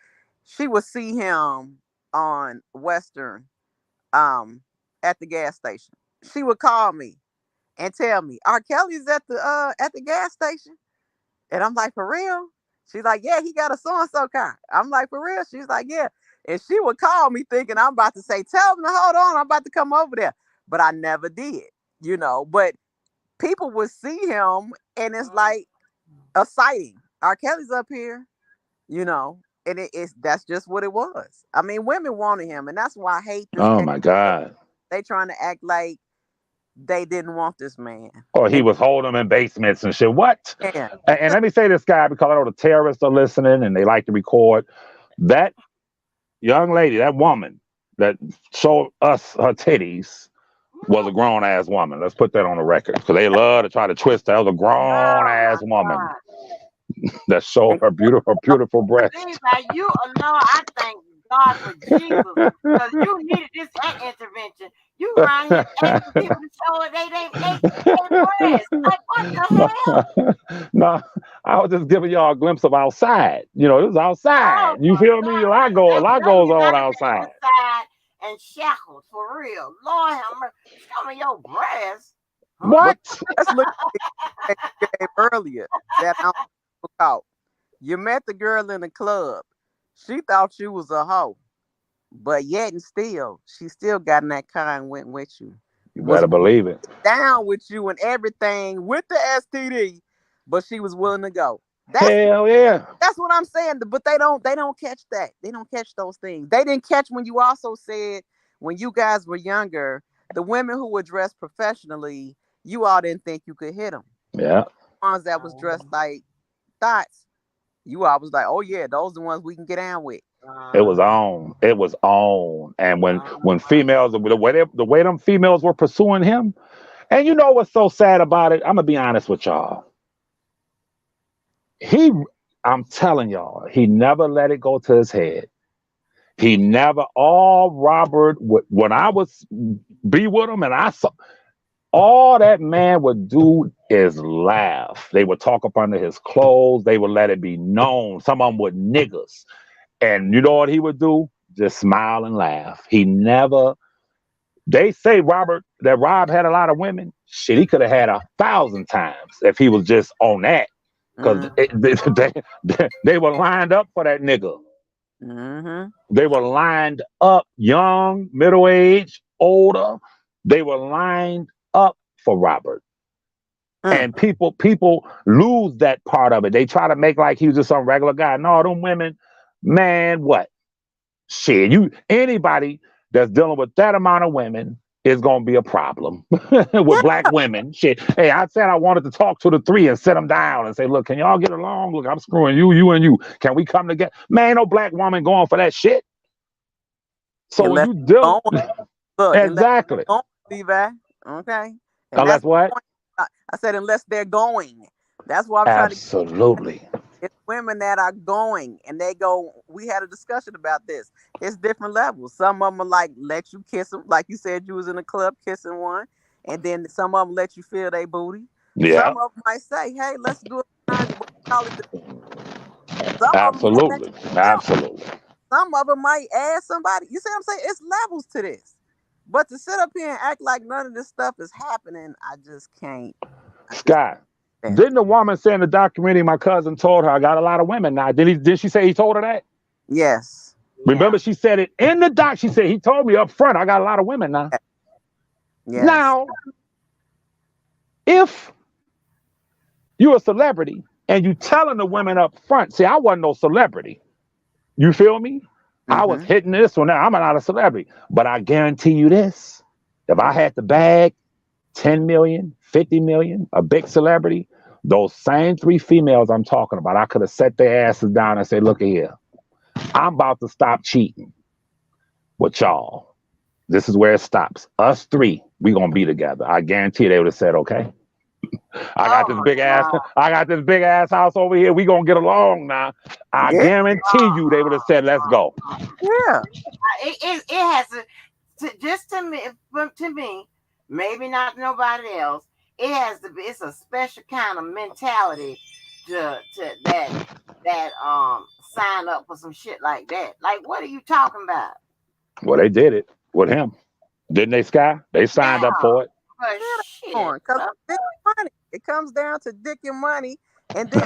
She would see him on Western, at the gas station. She would call me and tell me, "R. Kelly's at the gas station," and I'm like, "For real?" She's like, "Yeah, he got a so and so car." I'm like, "For real?" She's like, "Yeah." And she would call me thinking I'm about to say, "Tell them to hold on, I'm about to come over there," but I never did, But people would see him, and it's like a sighting. R. Kelly's up here, and that's just what it was. I mean, women wanted him, and that's why I hate this. Oh my God. They trying to act like they didn't want this man. Or he And was holding them in basements and shit. What? yeah, And let me say this, guy, because I know the terrorists are listening and they like to record. That young lady, that woman that showed us her titties was a grown ass woman. Let's put that on the record because they love to try to twist that. That was a grown ass woman that showed her beautiful breast. Things like I thank God for Jesus because you needed this intervention. You around here asking people to show they breast. Like what the hell? No, I was just giving y'all a glimpse of outside. It was outside. Oh, You feel me? A lot goes you on gotta be outside. outside and shackled for real. Lord have mercy. Show me your breast. Huh? What? let's look at the game earlier that I'm out. You met the girl in the club. She thought you was a hoe, but yet and still, she still got in that car and went with you. You better believe it. Down with you and everything with the STD, but she was willing to go. Hell yeah. That's what I'm saying. But they don't catch that. They don't catch those things. They didn't catch when you also said when you guys were younger, the women who were dressed professionally, you all didn't think you could hit them. Yeah. The ones that was dressed like thoughts, you all was like, oh yeah, those are the ones we can get down with. It was on. It was on. And when females, the way them females were pursuing him, and you know what's so sad about it? I'm gonna be honest with y'all. I'm telling y'all, he never let it go to his head. He never. All Robert, when I was be with him, and I saw all that man would do is laugh. They would talk up under his clothes. They would let it be known. Some of them were niggas. And you know what he would do? Just smile and laugh. He never. They say Rob had a lot of women. Shit, he could have had 1,000 times if he was just on that. Because they were lined up for that nigga. Mm-hmm. They were lined up, young, middle-aged, older. They were lined up for Robert. And people lose that part of it. They try to make like he was just some regular guy. No, them women, man, what? Shit, anybody that's dealing with that amount of women is gonna be a problem with black women. Shit. Hey, I said I wanted to talk to the three and sit them down and say, look, can y'all get along? Look, I'm screwing you and you. Can we come together? Man, no black woman going for that shit. So when you deal, exactly. Levi, okay. And unless what? I said, unless they're going. That's why I'm absolutely. Trying to. It's women that are going, and they go. We had a discussion about this. It's different levels. Some of them are like let you kiss them, like you said you was in a club kissing one, and then some of them let you feel their booty. Yeah. Some of them might say, "Hey, let's do it." Absolutely. Absolutely. Some of them might ask somebody. You see what I'm saying? It's levels to this. But to sit up here and act like none of this stuff is happening, I just can't. Scott, didn't the woman say in the documentary my cousin told her I got a lot of women now? Did she say he told her that? Yes. Remember she said it in the doc. She said he told me up front I got a lot of women now. Yes. Now, if you're a celebrity and you telling the women up front, see, I wasn't no celebrity. You feel me? I was hitting this one. Now I'm not a celebrity, but I guarantee you this: if I had the bag, 10 million, 50 million, a big celebrity, those same three females I'm talking about, I could have set their asses down and say, look at here, I'm about to stop cheating with y'all. This is where it stops. Us three, we gonna be together. I guarantee they would have said, okay. I got this big ass house over here. We gonna get along now. I guarantee you they would have said, let's go. Yeah. It has to. just to me, maybe not nobody else. It has to be. It's a special kind of mentality to that sign up for some shit like that. Like, what are you talking about? Well, they did it with him, didn't they, Sky? They Yeah, signed up for it. but shit. Because dick and money. It comes down to dick and money, and then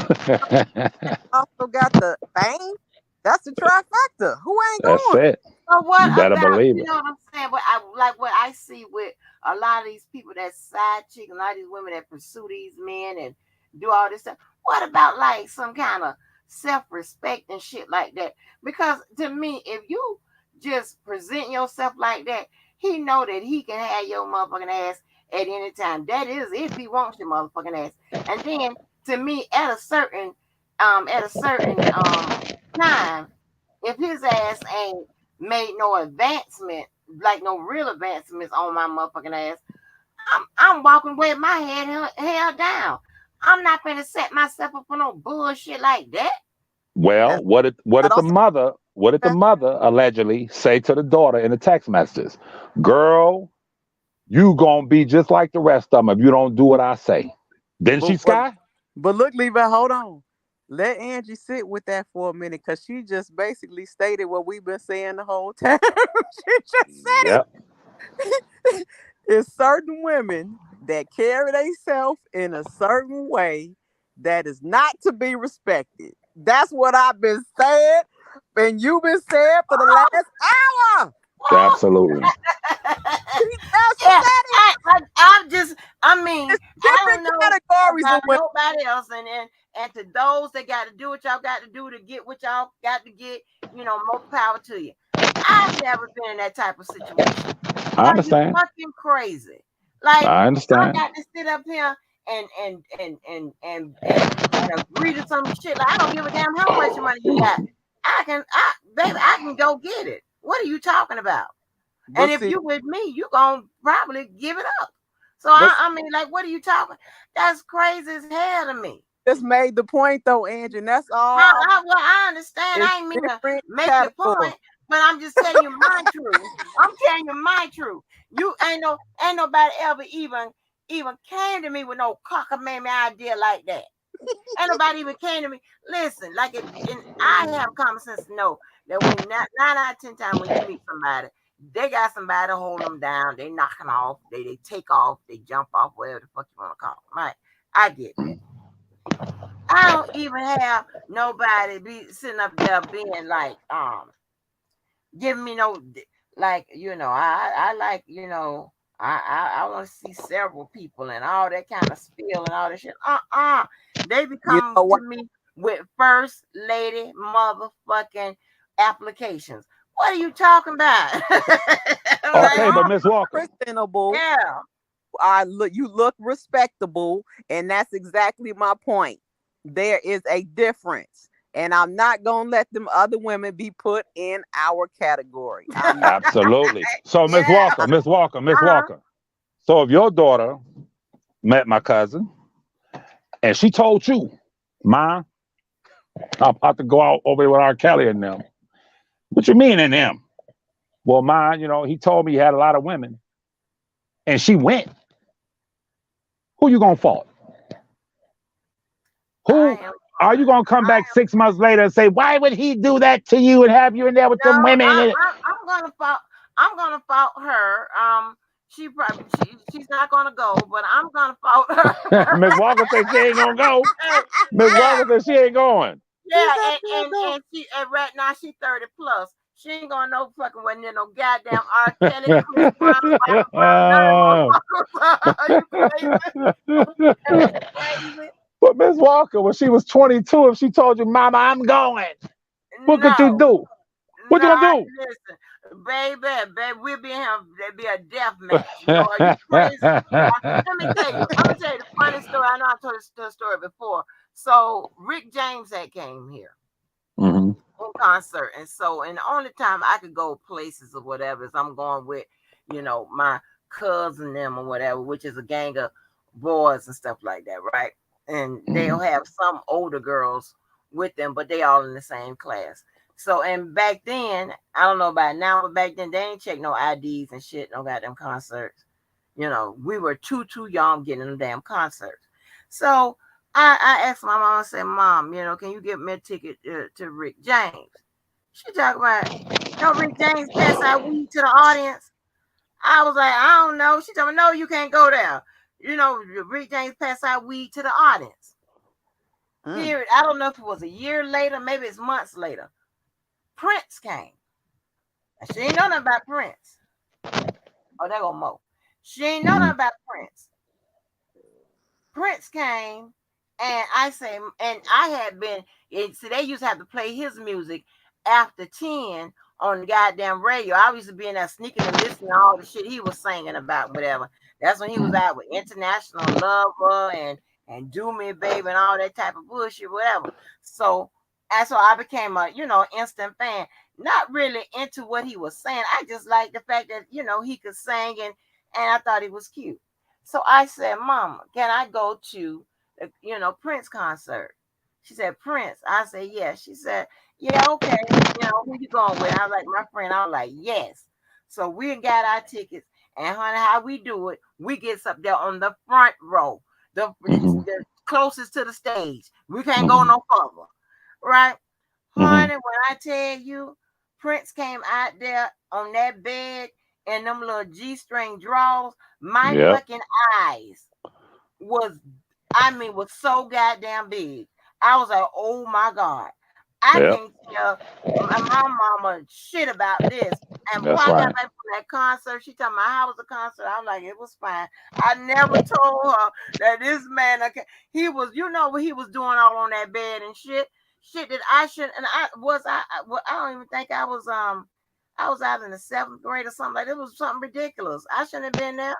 also got the fame. That's the trifecta. Who ain't That's going? it. But what You better about, believe you it. know what I'm saying? But I like what I see with a lot of these people that side chick, a lot of these women that pursue these men and do all this stuff. What about like some kind of self-respect and shit like that? Because to me, if you just present yourself like that, he know that he can have your motherfucking ass at any time. That is if he wants your motherfucking ass. And then to me, at a certain time, if his ass ain't made no advancement, like no real advancements on my motherfucking ass, I'm walking with my head held down. I'm not gonna set myself up for no bullshit like that. Well, That's what that did the also. mother allegedly say to the daughter in the text messages? Girl, you gonna be just like the rest of them if you don't do what I say. Didn't she, But, but Sky? but look, Levi, hold on. Let Angie sit with that for a minute, because she just basically stated what we've been saying the whole time. She just said Yep. it. It's certain women that carry themselves in a certain way that is not to be respected. That's what I've been saying, and you've been saying for the last hour. Absolutely. She Yeah, said it. I'm just, I mean, It's I different don't know categories of about women. nobody else, and to those that got to do what y'all got to do to get what y'all got to get, more power to you. I've never been in that type of situation. I Are you understand. fucking crazy? Like, I I understand. got to sit up here and agree to some shit. Like, I don't give a damn how much money you got. Baby, I can go get it. What are you talking about? And But if see, you with me, you gonna probably give it up. So but I mean, like, what are you talking? That's crazy as hell to me. just made the point though, Angie, and that's all. Well, I understand. It's I ain't mean to different make your categories. point, but I'm just telling you my truth. I'm telling you my truth. You ain't nobody ever even came to me with no cockamamie idea like that. Ain't nobody even came to me. Listen, like if and I have common sense to know that when nine out of 10 times when you meet somebody, they got somebody to hold them down. They knocking off. They take off. They jump off. Whatever the fuck you want to call them. Right? I get that. I don't even have nobody be sitting up there being like giving me no like I like I want to see several people and all that kind of spiel and all that shit. They be You coming know to what? me with first lady motherfucking applications. What are you talking about? I'm Because like, Okay, you but oh Miss Walker. presentable, yeah. you look respectable, and that's exactly my point. There is a difference, and I'm not gonna let them other women be put in our category. I'm not. Absolutely. So Miss Yeah. Walker, Miss Walker, Miss Uh-huh. Walker. So if your daughter met my cousin and she told you, Ma, I'm about to go out over there with R. Kelly and them. What you mean in them? Well, Ma, he told me he had a lot of women and she went. Who you gonna fault? I Who am are you gonna come back 6 months later and say, why would he do that to you and have you in there with No, them women? I'm gonna fault. I'm gonna fault her. She's not gonna go, but I'm gonna fault her. Miss Walker said she ain't gonna go. Hey, Miss yeah, Walker said she ain't going. She yeah, said and she ain't and going. and she and right now she's 30 plus. She ain't going no fucking with no goddamn R. Kelly, Chris Brown, Michael Brown, none of them motherfuckers. Are you crazy? Are you crazy? But Miss Walker, when she was 22, if she told you, Mama, I'm going, what could you No. do? What you No, gonna listen, baby, we'll be in here. There'll be a death match. Are you crazy? Let me tell you. I'm gonna tell you the funny story. I know I told this story before. So Rick James had came here do? in concert, and the only time I could go places or whatever is I'm going with, my cousin them or whatever, which is a gang of boys and stuff like that, right? And they'll Hmm. have some older girls with them, but they all in the same class. So, and back then, I don't know about now, but back then they ain't check no IDs and shit, no goddamn concerts. You know, we were too young getting them damn concerts. So I asked my mom, I said, Mom, you know, can you get me a ticket to Rick James? She talked about, no, Rick James pass out weed to the audience. I was like, I don't know. She told me, no, you can't go there. You know, Rick James pass out weed to the audience. Here, I don't know if it was a year later, maybe it's months later. Prince came. She ain't know nothing about Prince. Oh, there go Mo. She ain't know nothing about Prince. Prince came, and I say, and I had been, see, they used to have to play his music after 10 on the goddamn radio. I used to be in there sneaking and listening to all the shit he was singing about, whatever. That's when he was out with International Lover and Do Me Baby and all that type of bullshit, whatever. So, and so I became a, you know, instant fan. Not really into what he was saying. I just liked the fact that, you know, he could sing and I thought he was cute. So I said, Mama, can I go to, you know, Prince concert? She said, Prince. I said, yeah. She said, yeah, okay. You know, who you going with? I was like, my friend. I was like, yes. So we got our tickets. And honey, how we do it, we get up there on the front row, the closest to the stage. We can't go no further. Right? Honey, when I tell you, Prince came out there on that bed and them little G-string drawers, my fucking eyes was so goddamn big. I was like, oh my God. I can't tell my mama shit about this. And before I got back from that concert, she told me how was the concert. I'm like, it was fine. I never told her that this man, he was, you know what he was doing all on that bed and shit that I shouldn't. And I don't even think I was out in the 7th grade or something like that. It was something ridiculous. I shouldn't have been there.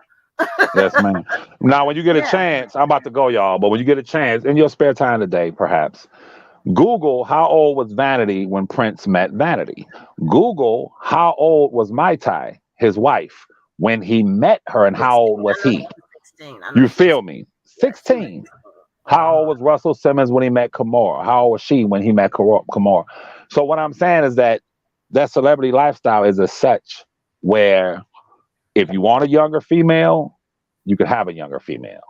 Yes, ma'am. Now, when you get a chance, I'm about to go, y'all, but when you get a chance in your spare time today, perhaps, Google how old was Vanity when Prince met Vanity. Google how old was Mai Tai, his wife, when he met her, and 16. how old was he? 16. You feel me? 16. How old was Russell Simmons when he met Kimora? How old was she when he met Kimora? So what I'm saying is that celebrity lifestyle is as such where if you want a younger female, you could have a younger female.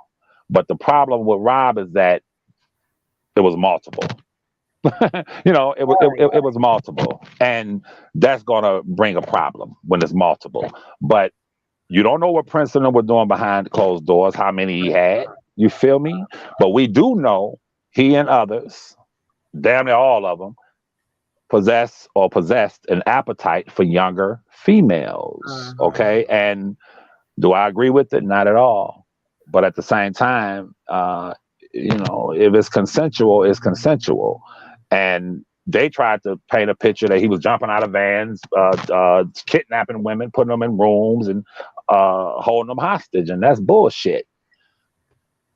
But the problem with Rob is that it was multiple. You know, it was multiple. And that's going to bring a problem when it's multiple. But you don't know what Prince and them were doing behind closed doors, how many he had. You feel me? But we do know he and others, damn near all of them, possessed an appetite for younger females. Okay. And do I agree with it? Not at all. But at the same time, you know, if it's consensual, it's consensual. And they tried to paint a picture that he was jumping out of vans, kidnapping women, putting them in rooms and holding them hostage. And that's bullshit.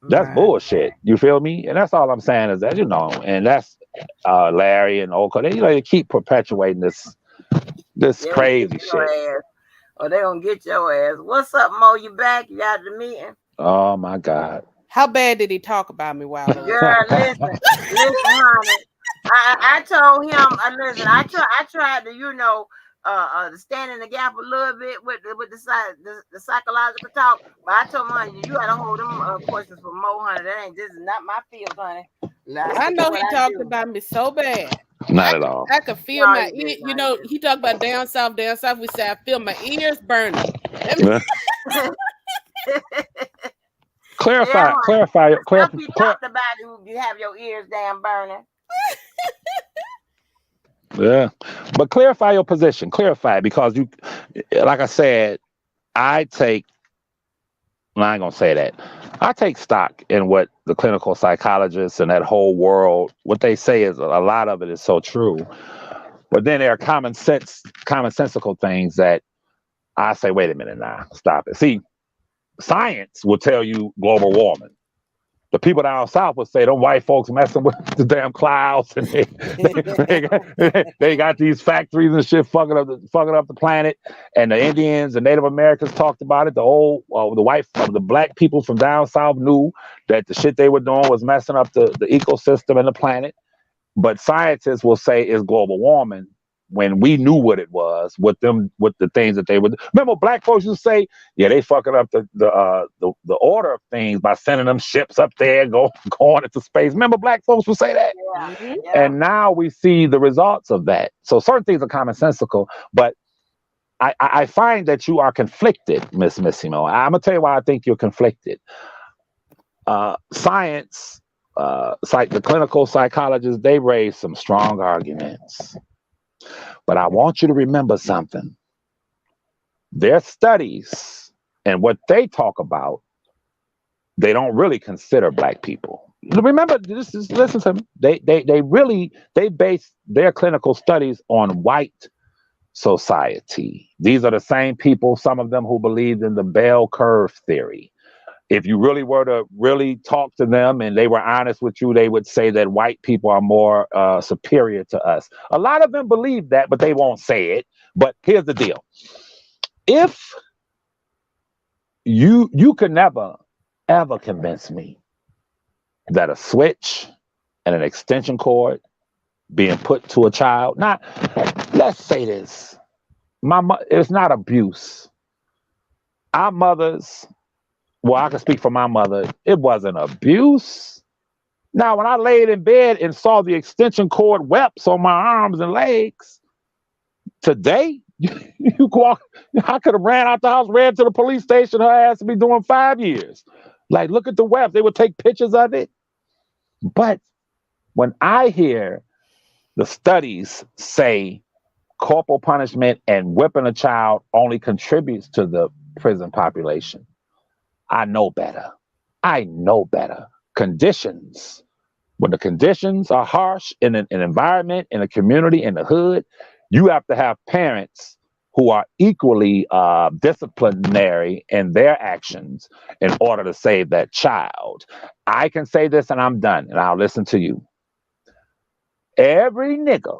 That's bullshit. You feel me? And that's all I'm saying is that, you know, and that's Larry and Oka. They, you know, they keep perpetuating this crazy shit. Or they gonna get your ass. What's up, Mo? You back? You out of the meeting? Oh my God. How bad did he talk about me while Girl, listen, honey. I told him, listen, I tried to, you know, to stand in the gap a little bit with the psychological talk, but I told him, honey, you gotta hold them questions for Mo, honey. This is not my field, honey. I know he talked about me so bad. Not at all. I could feel my ear. You know, he talked about down south. We said I feel my ears burning. Clarify. You talked about you have your ears damn burning. Yeah, but clarify your position. Clarify, because you, like I said, I ain't gonna say that. I take stock in what the clinical psychologists and that whole world, what they say is a lot of it is so true. But then there are commonsensical things that I say, wait a minute now, stop it. See, science will tell you global warming. The people down south would say, them white folks messing with the damn clouds, and they got these factories and shit fucking up the planet. And the Indians and Native Americans talked about it. The black people from down south knew that the shit they were doing was messing up the ecosystem and the planet. But scientists will say it's global warming. when we knew what it was, with the things that they would. Remember, black folks used to say, "Yeah, they fucking up the order of things by sending them ships up there, going into space." Remember, black folks would say that, Mhm. Yeah. and now we see the results of that. So certain things are commonsensical, but I find that you are conflicted, Miss Missimo. I'm gonna tell you why I think you're conflicted. Science, the clinical psychologists, they raise some strong arguments. But I want you to remember something. Their studies and what they talk about, they don't really consider black people. Remember, listen to me. They base their clinical studies on white society. These are the same people, some of them who believed in the bell curve theory. If you really were to really talk to them and they were honest with you, they would say that white people are more superior to us. A lot of them believe that, but they won't say it. But here's the deal. If you could never, ever convince me that a switch and an extension cord being put to a child, not, let's say this, it's not abuse. Our mothers, well, I can speak for my mother, it wasn't abuse. Now, when I laid in bed and saw the extension cord webs on my arms and legs, today, you walk, I could have ran out the house, ran to the police station, her ass would be doing 5 years. Like, look at the webs. They would take pictures of it. But when I hear the studies say corporal punishment and whipping a child only contributes to the prison population, I know better. I know better. Conditions. When the conditions are harsh in an environment, in a community, in the hood, you have to have parents who are equally disciplinary in their actions in order to save that child. I can say this and I'm done, and I'll listen to you. Every nigga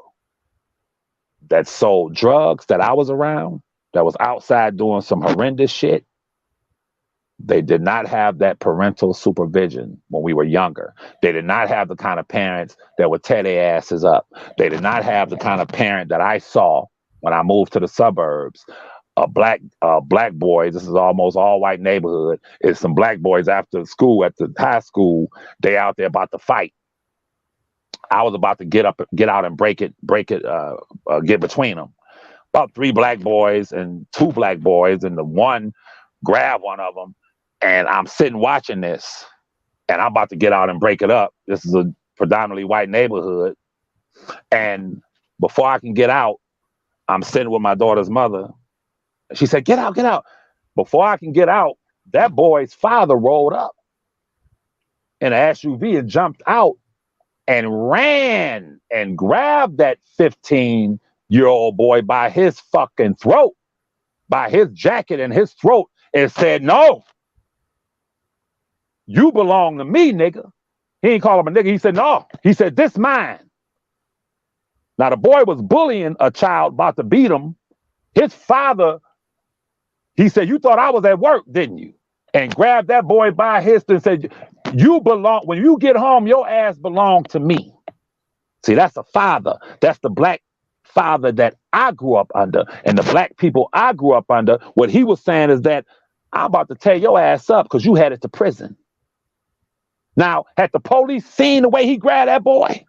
that sold drugs that I was around, that was outside doing some horrendous shit, they did not have that parental supervision when we were younger. They did not have the kind of parents that would tear their asses up. They did not have the kind of parent that I saw when I moved to the suburbs. Black boys, this is almost all white neighborhood, is some black boys after school at the high school, they out there about to fight. I was about to get out and get between them. About 3 black boys and 2 black boys, and the one grabbed one of them. And I'm sitting watching this, and I'm about to get out and break it up. This is a predominantly white neighborhood. And before I can get out, I'm sitting with my daughter's mother. She said, "Get out, get out." Before I can get out, that boy's father rolled up in an SUV and jumped out and ran and grabbed that 15-year-old boy by his fucking throat, by his jacket and his throat, and said, "No, you belong to me, nigga." He ain't call him a nigga. He said, "No." He said, "This mine." Now, the boy was bullying a child, about to beat him. His father, he said, "You thought I was at work, didn't you?" And grabbed that boy by his and said, "You belong, when you get home, your ass belong to me." See, that's a father. That's the black father that I grew up under. And the black people I grew up under, what he was saying is that I'm about to tear your ass up because you headed to prison. Now, had the police seen the way he grabbed that boy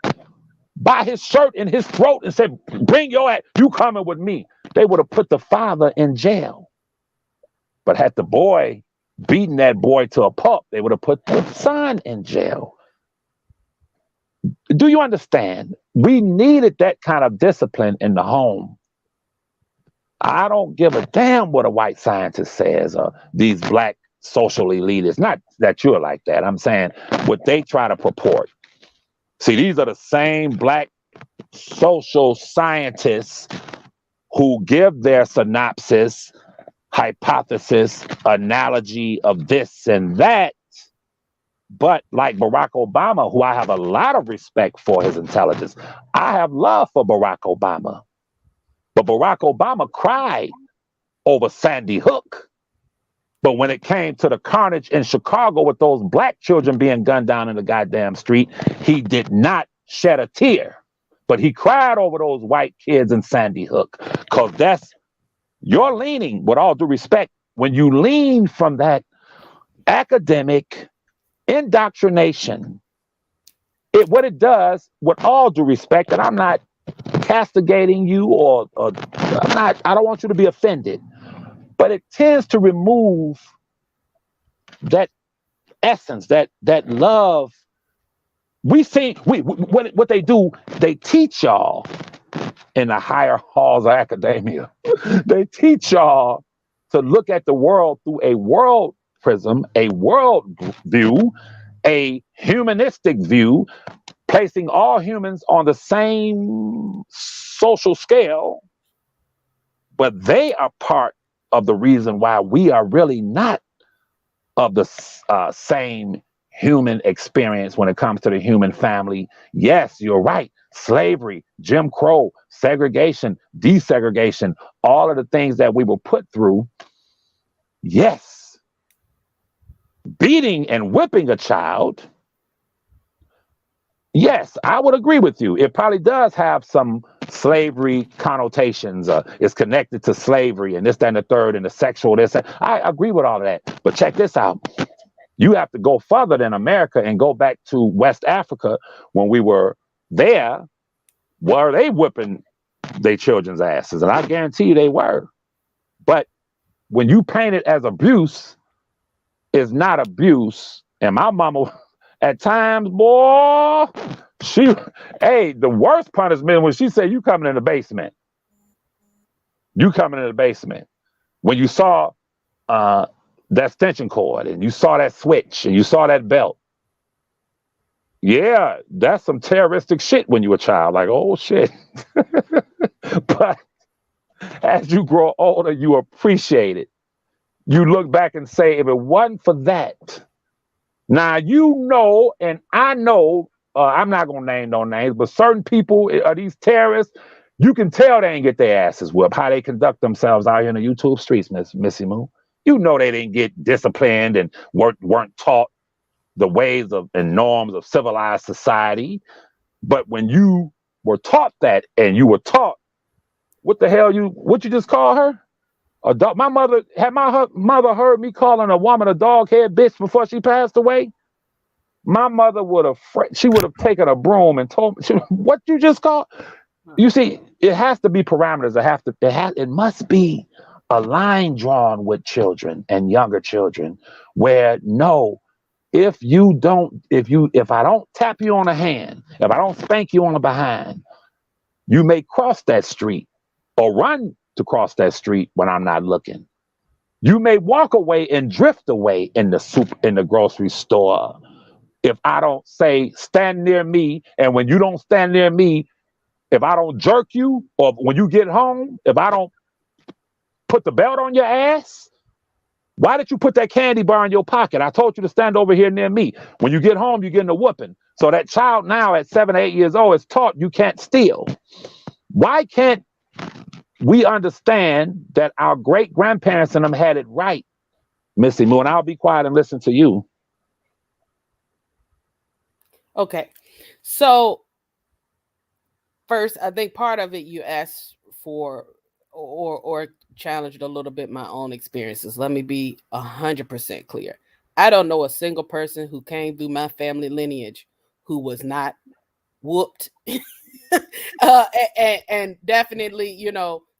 by his shirt and his throat and said, "Bring your ass, you coming with me," they would have put the father in jail. But had the boy beaten that boy to a pulp, they would have put the son in jail. Do you understand? We needed that kind of discipline in the home. I don't give a damn what a white scientist says or these black social elitists. Not that you're like that. I'm saying what they try to purport. See, these are the same black social scientists who give their synopsis, hypothesis, analogy of this and that. But like Barack Obama, who I have a lot of respect for his intelligence, I have love for Barack Obama. But Barack Obama cried over Sandy Hook. But when it came to the carnage in Chicago with those black children being gunned down in the goddamn street, he did not shed a tear. But he cried over those white kids in Sandy Hook because that's you're leaning, with all due respect, when you lean from that academic indoctrination, what it does, with all due respect, and I'm not castigating you or I don't want you to be offended, but it tends to remove that essence, that love. What they do, they teach y'all in the higher halls of academia. They teach y'all to look at the world through a world prism, a world view, a humanistic view, placing all humans on the same social scale, but they are part of the reason why we are really not of the same human experience when it comes to the human family. Yes, you're right. Slavery, Jim Crow, segregation, desegregation, all of the things that we were put through. Yes, beating and whipping a child. Yes, I would agree with you. It probably does have some slavery connotations. It's connected to slavery and this, that, and the third, and the sexual. This, that. I agree with all of that. But check this out. You have to go further than America and go back to West Africa when we were there. Were they whipping their children's asses? And I guarantee you they were. But when you paint it as abuse, it's not abuse. And my mama, at times, boy, the worst punishment when she said, you coming in the basement. You coming in the basement. When you saw that extension cord and you saw that switch and you saw that belt. Yeah, that's some terroristic shit when you were a child. Like, oh shit. But as you grow older, you appreciate it. You look back and say, if it wasn't for that, now you know, and I know, I'm not gonna name no names, but certain people are these terrorists. You can tell they ain't get their asses whipped, how they conduct themselves out here in the YouTube streets, Missy Moo. You know they didn't get disciplined and weren't taught the ways of and norms of civilized society. But when you were taught that, and you were taught, what you just call her? A dog. My mother heard me calling a woman a dog head bitch before she passed away. My mother would have taken a broom and told me, what you just called? You see, it has to be parameters. It must be a line drawn with children and younger children where no, if I don't tap you on the hand, if I don't spank you on the behind, you may cross that street or run to cross that street when I'm not looking. You may walk away and drift away in the grocery store. If I don't say stand near me, and when you don't stand near me, if I don't jerk you, or when you get home, if I don't put the belt on your ass, why did you put that candy bar in your pocket? I told you to stand over here near me. When you get home, you're getting a whooping. So that child now at 7 or 8 years old is taught you can't steal. Why can't we understand that our great grandparents and them had it right, Missy Moo? And I'll be quiet and listen to you. Okay. So first, I think part of it you asked for or challenged a little bit my own experiences. Let me be 100% clear. I don't know a single person who came through my family lineage who was not whooped. And definitely,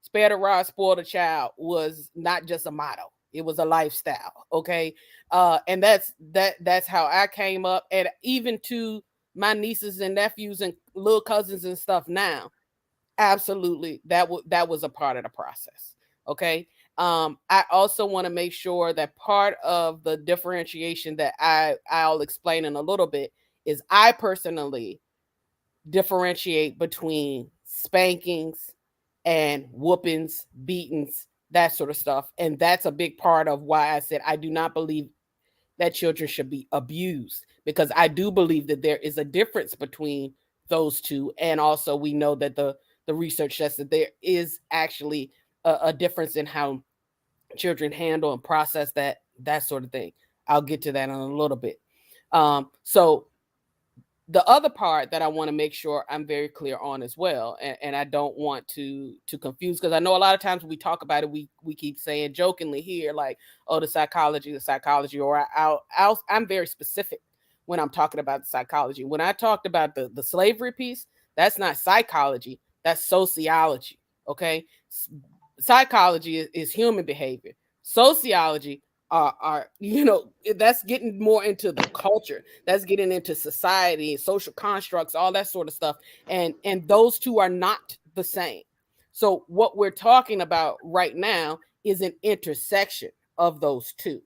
spare the rod, spoil the child was not just a motto. It was a lifestyle. Okay. And that's how I came up. And even to my nieces and nephews and little cousins and stuff now, absolutely, that was a part of the process. Okay. I also want to make sure that part of the differentiation that I'll explain in a little bit is I personally differentiate between spankings and whoopings, beatings, that sort of stuff. And that's a big part of why I said I do not believe that children should be abused, because I do believe that there is a difference between those two. And also we know that the research says that there is actually a difference in how children handle and process that sort of thing. I'll get to that in a little bit. So The other part that I want to make sure I'm very clear on as well, and I don't want to confuse, because I know a lot of times when we talk about it, we keep saying jokingly here, like, oh, the psychology, or I'm very specific when I'm talking about the psychology. When I talked about the slavery piece, that's not psychology, that's sociology. Okay, psychology is human behavior. Sociology are that's getting more into the culture, that's getting into society, social constructs, all that sort of stuff, and those two are not the same. So what we're talking about right now is an intersection of those two: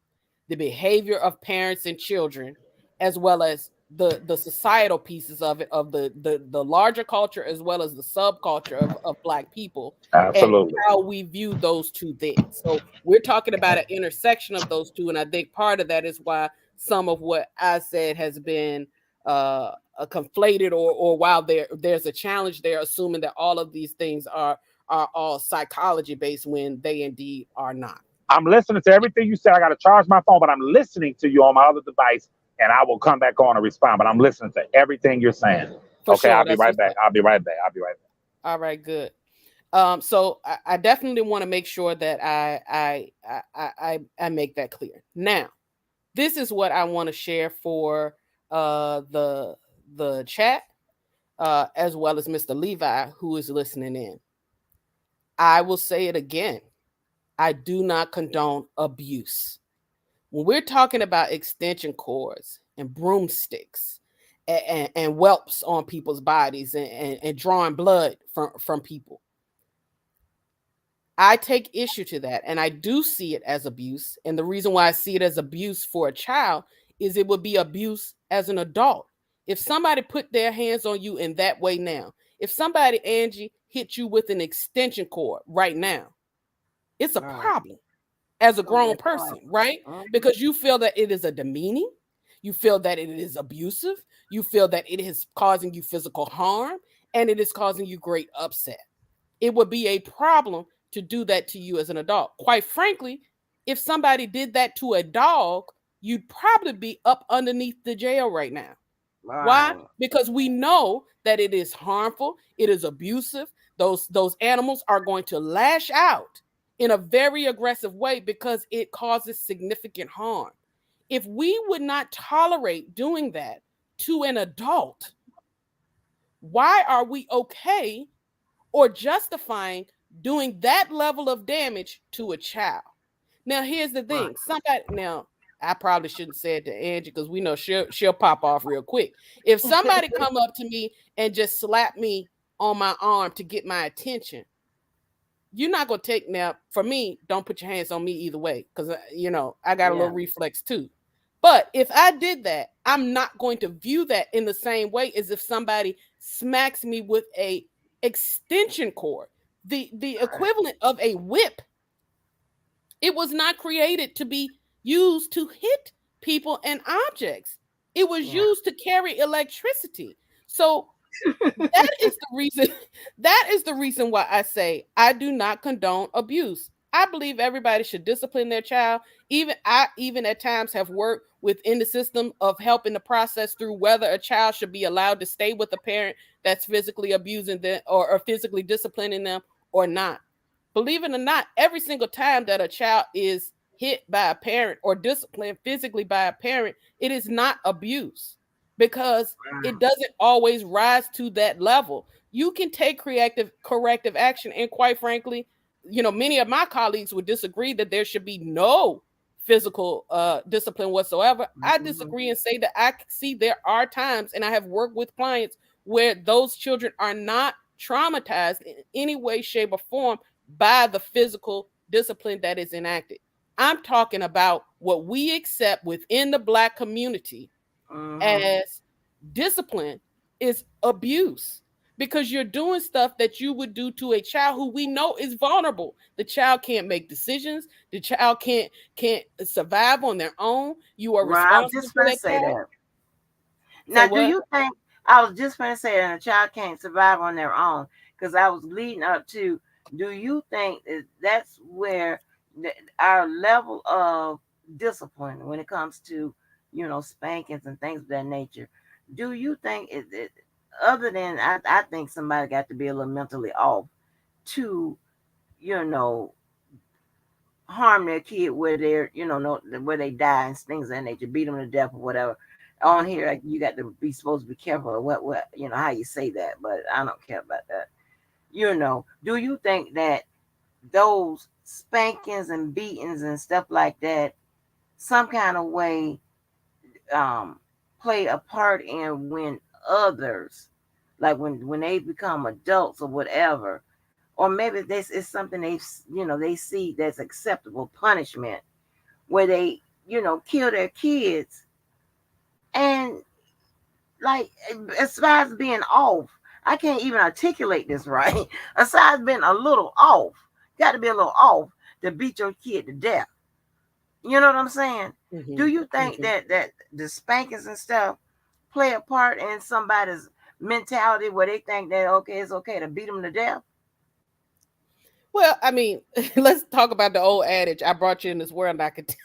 the behavior of parents and children, as well as the societal pieces of it, of the larger culture as well as the subculture of Black people, and Absolutely. how we view those two things. So we're talking about an intersection of those two, and I think part of that is why some of what I said has been conflated, or while there's a challenge there, assuming that all of these things are all psychology based when they indeed are not. I'm listening to everything you said. I got to charge my phone, but I'm listening to you on my other device, and I will come back on and respond. But I'm listening to everything you're saying. For Okay, sure, I'll be that's right what's back. up. I'll be right back. I'll be right back. All right, good. So I definitely want to make sure that I make that clear. Now, this is what I want to share for the chat, as well as Mr. Levi, who is listening in. I will say it again. I do not condone abuse. When we're talking about extension cords and broomsticks and whelps on people's bodies, and drawing blood from people, I take issue to that, and I do see it as abuse. And the reason why I see it as abuse for a child is it would be abuse as an adult. If somebody put their hands on you in that way now, if somebody, Angie, hit you with an extension cord right now, it's a Right. problem as a Oh, grown that's right. person, right? Because you feel that it is a demeaning, you feel that it is abusive, you feel that it is causing you physical harm, and it is causing you great upset. It would be a problem to do that to you as an adult. Quite frankly, if somebody did that to a dog, you'd probably be up underneath the jail right now. Why? Right. Because we know that it is harmful, it is abusive. Those animals are going to lash out in a very aggressive way because it causes significant harm. If we would not tolerate doing that to an adult, why are we okay or justifying doing that level of damage to a child? Now, here's the Right. thing. Now, I probably shouldn't say it to Angie because we know she'll pop off real quick. If somebody come up to me and just slap me on my arm to get my attention, you're not gonna take, now for me, don't put your hands on me either way, because I got a Yeah. little reflex too. But if I did that, I'm not going to view that in the same way as if somebody smacks me with a extension cord, the equivalent of a whip. It was not created to be used to hit people and objects. It was Yeah. used to carry electricity. So that is the reason that is the reason why I say I do not condone abuse. I believe everybody should discipline their child. Even at times have worked within the system of helping the process through whether a child should be allowed to stay with a parent that's physically abusing them, or physically disciplining them, or not. Believe it or not, every single time that a child is hit by a parent or disciplined physically by a parent, it is not abuse, because it doesn't always rise to that level. You can take corrective action, and quite frankly, many of my colleagues would disagree that there should be no physical discipline whatsoever. I Mhm. disagree and say that I see there are times, and I have worked with clients where those children are not traumatized in any way, shape, or form by the physical discipline that is enacted. I'm talking about what we accept within the Black community Mhm. as discipline is abuse, because you're doing stuff that you would do to a child who we know is vulnerable. The child can't make decisions. The child can't survive on their own. You are Right. I was responsible just for gonna that say child. that. Say Now, do what? you think, I was just gonna say that a child can't survive on their own? Because I was leading up to, do you think that's where our level of discipline when it comes to, spankings and things of that nature? do you think other than I think somebody got to be a little mentally off to, you know, harm their kid where they're, you know, no, where they die and things of that nature, beat them to death or whatever. On here, like, you got to be supposed to be careful of what you know how you say that, but I don't care about that. You know, do you think that those spankings and beatings and stuff like that, some kind of way, um, play a part in when others, like when they become adults or whatever, or maybe this is something they, you know, they see that's acceptable punishment, where they, you know, kill their kids, and like, as far as being off, I can't even articulate this right. Aside being a little off, got to be a little off to beat your kid to death. You know what I'm saying? Do Mhm, you think mhm. that the spankings and stuff play a part in somebody's mentality where they think that okay, it's okay to beat them to death? Well, I mean, let's talk about the old adage, "I brought you in this world, and I could."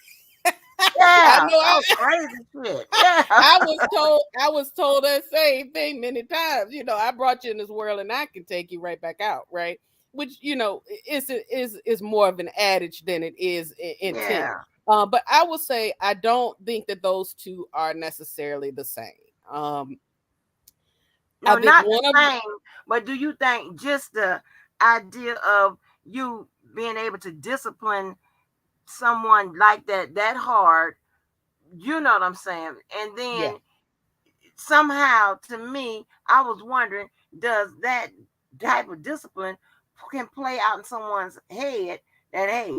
I Yeah, know oh crazy shit. Yeah, I was told that same thing many times. You know, I brought you in this world, and I can take you right back out, right? Which, you know, is more of an adage than it is intent. yeah. But I will say I don't think that those two are necessarily the same. Um, I No, think not the one of the, same, but do you think just the idea of you being able to discipline someone like that hard, you know what I'm saying? And yeah. then somehow, to me, I was wondering, does that type of discipline can play out in someone's head that hey,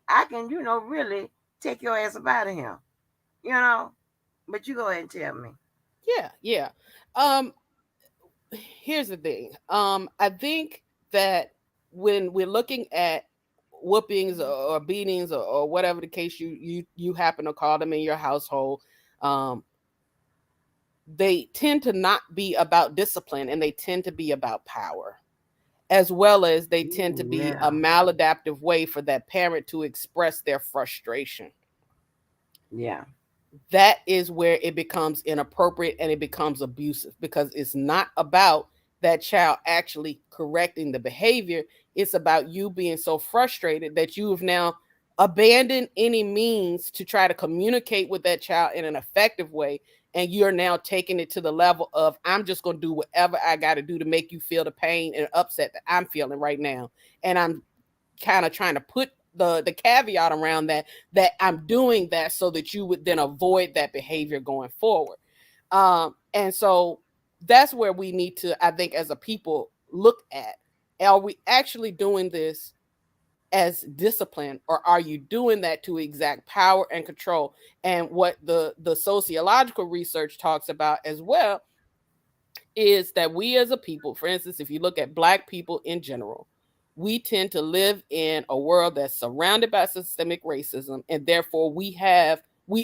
I can, you know, really take your ass up out of here, you know? But you go ahead and tell me. Yeah, yeah. Um, Here's the thing. I think that when we're looking at whoopings or beatings or whatever the case you happen to call them in your household, um, they tend to not be about discipline, and they tend to be about power, as well as they tend to Ooh, be a yeah, maladaptive way for that parent to express their frustration. yeah, That is where it becomes inappropriate and it becomes abusive, because it's not about that child actually correcting the behavior. It's about you being so frustrated that you have now abandoned any means to try to communicate with that child in an effective way. And you're now taking it to the level of, I'm just going to do whatever I got to do to make you feel the pain and upset that I'm feeling right now. And I'm kind of trying to put the caveat around that I'm doing that so that you would then avoid that behavior going forward. And so that's where we need to, I think, as a people, look at, are we actually doing this as discipline, or are you doing that to exact power and control? And what the sociological research talks about as well is that we as a people, for instance, if you look at Black people in general, we tend to live in a world that's surrounded by systemic racism, and therefore we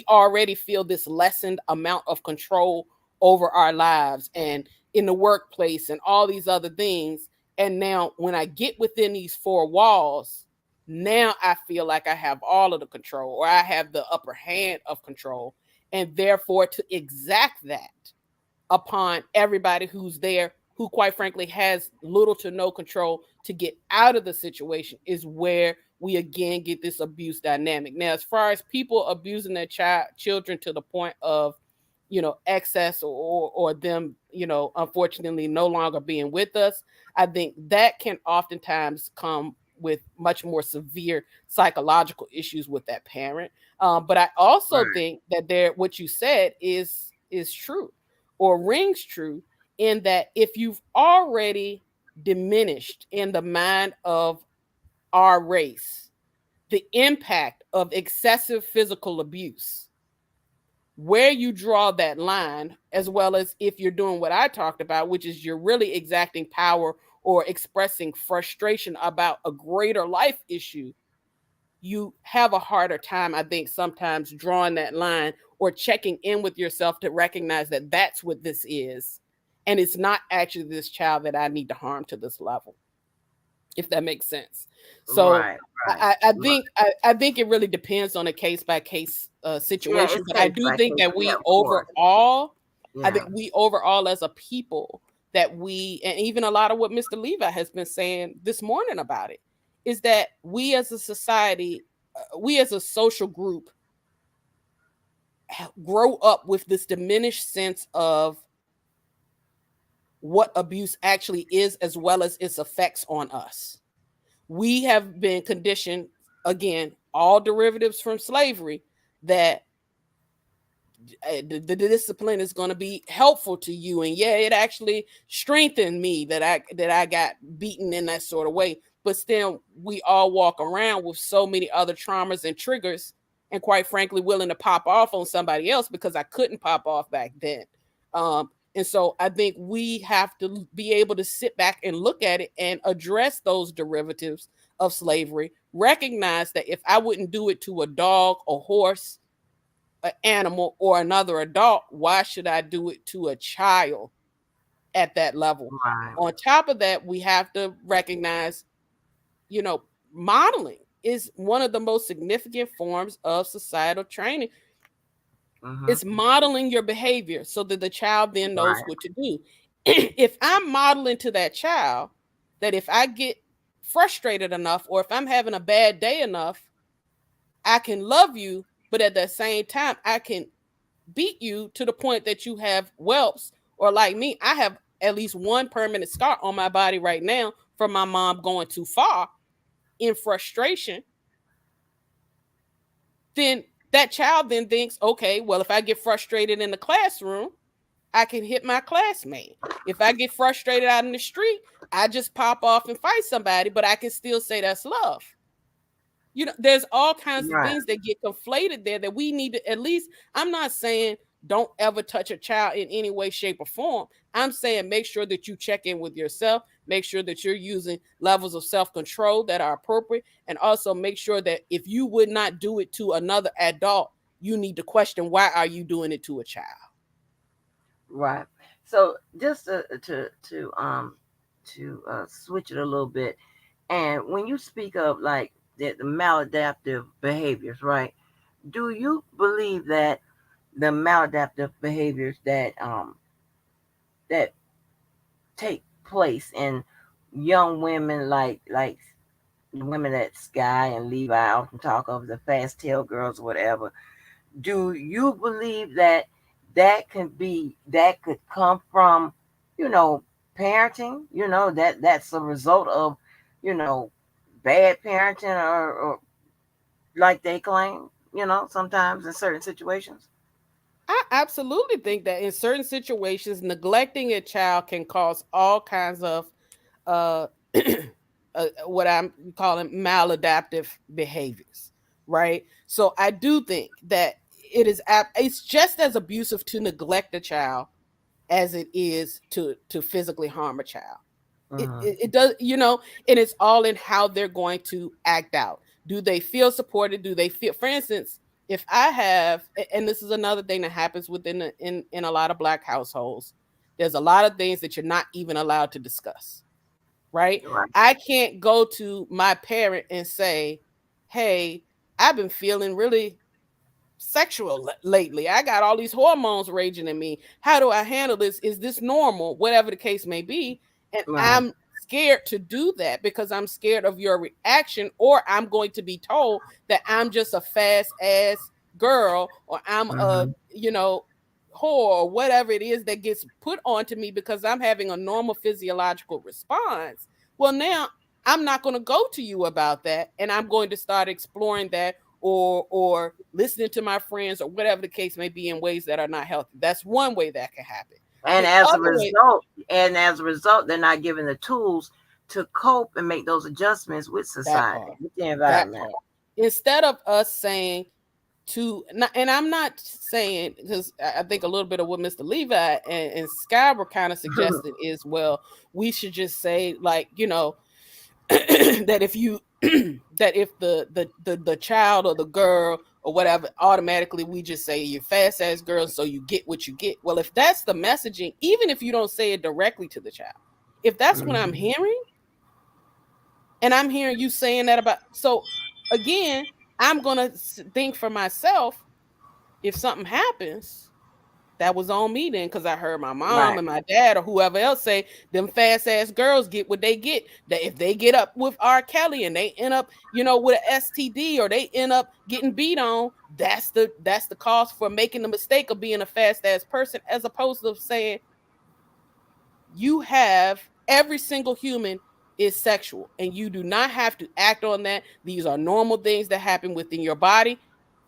already feel this lessened amount of control over our lives and in the workplace and all these other things. And now when I get within these four walls, now I feel like I have all of the control, or I have the upper hand of control, and therefore to exact that upon everybody who's there, who quite frankly has little to no control to get out of the situation, is where we again get this abuse dynamic. Now, as far as people abusing their children to the point of, you know, excess, or them, you know, unfortunately no longer being with us, I think that can oftentimes come with much more severe psychological issues with that parent. But I also right, think that what you said is true, or rings true, in that if you've already diminished in the mind of our race the impact of excessive physical abuse, where you draw that line, as well as if you're doing what I talked about, which is you're really exacting power or expressing frustration about a greater life issue, you have a harder time, I think, sometimes drawing that line or checking in with yourself to recognize that that's what this is. And it's not actually this child that I need to harm to this level, if that makes sense. So right, right, right. I think it really depends on a case by case Yeah, situation, it's but I case do by think case. that Yeah, we of course. overall I Yeah. think we overall as a people that we, and even a lot of what Mr. Levi has been saying this morning about it, is that we as a society, we as a social group grow up with this diminished sense of what abuse actually is, as well as its effects on us. We have been conditioned, again, all derivatives from slavery, that the discipline is going to be helpful to you, and yeah, it actually strengthened me that I got beaten in that sort of way. But still, we all walk around with so many other traumas and triggers, and quite frankly willing to pop off on somebody else because I couldn't pop off back then. And so I think we have to be able to sit back and look at it and address those derivatives of slavery, recognize that if I wouldn't do it to a dog, a horse, an animal, or another adult, why should I do it to a child at that level? Right. On top of that, we have to recognize, you know, modeling is one of the most significant forms of societal training. Mm-hmm. It's modeling your behavior so that the child then knows Right. what to do. If I'm modeling to that child that if I get frustrated enough, or if I'm having a bad day enough, I can love you, but at the same time, I can beat you to the point that you have whelps, or like me, I have at least one permanent scar on my body right now from my mom going too far in frustration. Then that child then thinks, okay, well, if I get frustrated in the classroom, I can hit my classmate. If I get frustrated out in the street, I just pop off and fight somebody, but I can still say that's love. You know, there's all kinds of Right. things that get conflated there that we need to, at least, I'm not saying don't ever touch a child in any way, shape, or form. I'm saying make sure that you check in with yourself, make sure that you're using levels of self-control that are appropriate, and also make sure that if you would not do it to another adult, you need to question, why are you doing it to a child? Right. So just to switch it a little bit, and when you speak of like the maladaptive behaviors, right? Do you believe that the maladaptive behaviors that take place in young women, like the women that Sky and Levi often talk of, the fast tail girls or whatever, do you believe that that could come from, you know, parenting, that's a result of, you know, bad parenting, or like they claim, sometimes in certain situations? I absolutely think that in certain situations, neglecting a child can cause all kinds of uh, what I'm calling maladaptive behaviors, right? So I do think that it's just as abusive to neglect a child as it is to physically harm a child. Hmm. It does, and it's all in how they're going to act out. Do they feel supported? Do they feel, for instance, if I have, and this is another thing that happens in a lot of Black households, there's a lot of things that you're not even allowed to discuss, right? Right. I can't go to my parent and say, hey, I've been feeling really sexual lately. I got all these hormones raging in me. How do I handle this? Is this normal? Whatever the case may be. And Right. I'm scared to do that because I'm scared of your reaction, or I'm going to be told that I'm just a fast ass girl, or I'm a, Hmm. whore, or whatever it is that gets put onto me because I'm having a normal physiological response. Well, now I'm not going to go to you about that, and I'm going to start exploring that, or listening to my friends, or whatever the case may be, in ways that are not healthy. That's one way that can happen. And The as a other way, result, they're not given the tools to cope and make those adjustments with that society, part, with the that environment. part. Instead of us saying and I'm not saying, because I think a little bit of what Mr. Levi and Sky were kind of suggesting is, well, we should just say, like, that if you that if the child or the girl or whatever, automatically we just say you're fast ass girl, so you get what you get. Well, if that's the messaging, even if you don't say it directly to the child, if that's what I'm Mhm. hearing, and I'm hearing you saying that about, so again, I'm gonna think for myself, if something happens, that was on me then, because I heard my mom Right. and my dad or whoever else say them fast ass girls get what they get. That if they get up with R. Kelly and they end up, with an STD or they end up getting beat on, that's the cause for making the mistake of being a fast ass person, as opposed to saying you have every single human is sexual and you do not have to act on that. These are normal things that happen within your body.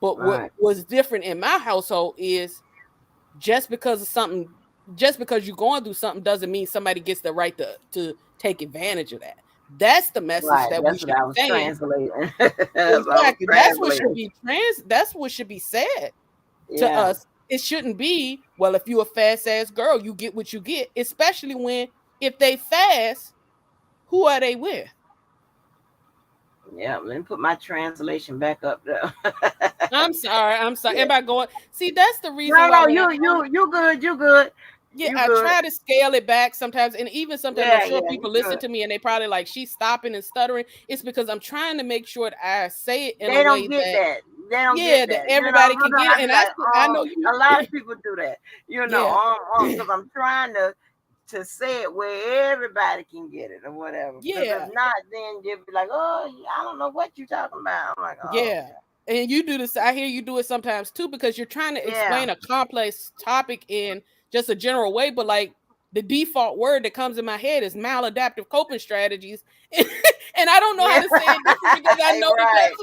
But what Right. was different in my household is just because you're going through something doesn't mean somebody gets the right to take advantage of that. That's the message Right. that we That's what should I be was saying. translating. That's what I was Exactly. translating. That's what should be said to Yeah. us. It shouldn't be, well, if you a fast ass girl, you get what you get, especially when if they fast, who are they with? Yeah. Let me put my translation back up there. I'm sorry. Yeah. Everybody going, see, that's the reason No, why no, when you good, you good, yeah, you I good. try to scale it back sometimes. And even sometimes I'm Yeah, sure yeah, people you listen good. to me and they probably like, she's stopping and stuttering. It's because I'm trying to make sure that I say it in a They don't way get that, that. They don't yeah, get that that. everybody can Sometimes get it. I be And like, I know you, a lot of people do that. yeah, Because I'm trying to say it where everybody can get it or whatever. Because if yeah. not, then you'll be like, oh, I don't know what you talking about. I'm like, oh, Yeah. And you do this. I hear you do it sometimes too, because you're trying to yeah, explain a complex topic in just a general way. But like the default word that comes in my head is maladaptive coping strategies. And I don't know how yeah, to say it different because I know that right.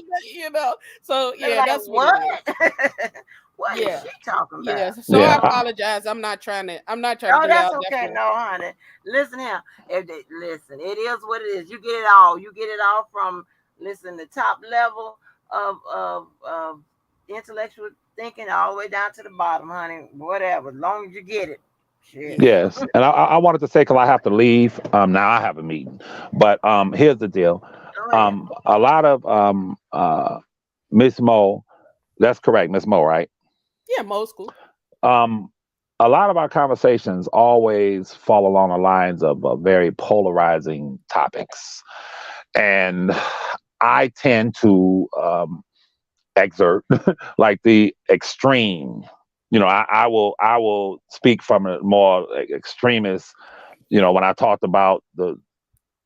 So They're yeah, like, that's what it is. what? What is Yeah. she talking Yeah. about? So I Yeah. apologize. I'm not trying to Oh, do that. that's I'll okay. definitely. No, honey. Listen here. Listen, it is what it is. You get it all. You get it all from the top level of intellectual thinking all the way down to the bottom, honey. Whatever. As long as you get it. Shit. Yeah. Yes, and I wanted to say because I have to leave. Now I have a meeting, but here's the deal. Go ahead. A lot of Miss Mo. That's correct, Miss Mo, right? Yeah, most cool. Um, a lot of our conversations always fall along the lines of very polarizing topics, and I tend to exert like the extreme. I will speak from a more extremist. When I talked about the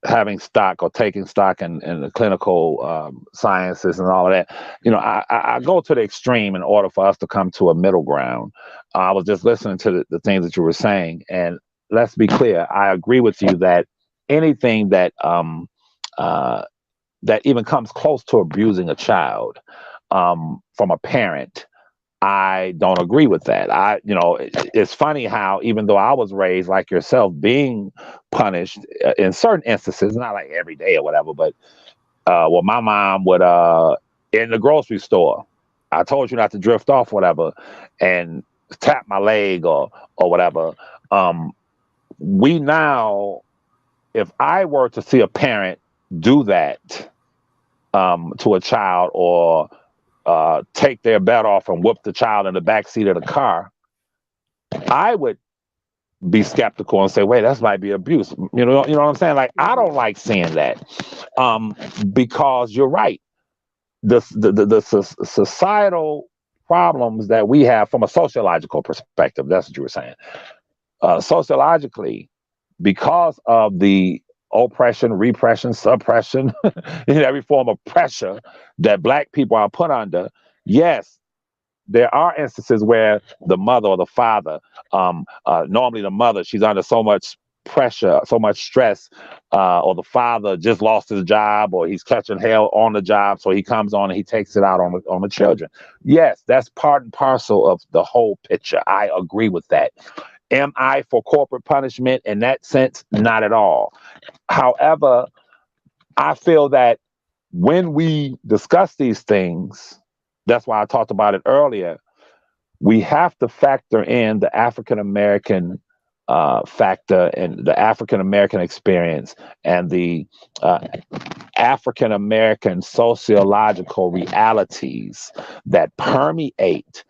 having stock or taking stock in the clinical sciences and all of that, I go to the extreme in order for us to come to a middle ground. I was just listening to the things that you were saying, and let's be clear. I agree with you that anything uh, that even comes close to abusing a child from a parent, I don't agree with that. It's funny how even though I was raised like yourself, being punished in certain instances, not like every day or whatever, but well, my mom would in the grocery store, I told you not to drift off, whatever, and tap my leg or whatever. Um, we now, if I were to see a parent do that to a child or take their belt off and whoop the child in the back seat of the car, I would be skeptical and say, "Wait, that might be abuse." You know what I'm saying? Like, I don't like seeing that because you're right. The societal problems that we have from a sociological perspective. That's what you were saying. Sociologically, because of the oppression, repression, suppression, in every form of pressure that Black people are put under. Yes, there are instances where the mother or the father, normally the mother, she's under so much pressure, so much stress, or the father just lost his job or he's catching hell on the job, so he comes on and he takes it out on the children. Yes, that's part and parcel of the whole picture. I agree with that. Am I for corporate punishment in that sense? Not at all. However, I feel that when we discuss these things, that's why I talked about it earlier, we have to factor in the African American factor and the African American experience and the African American sociological realities that permeate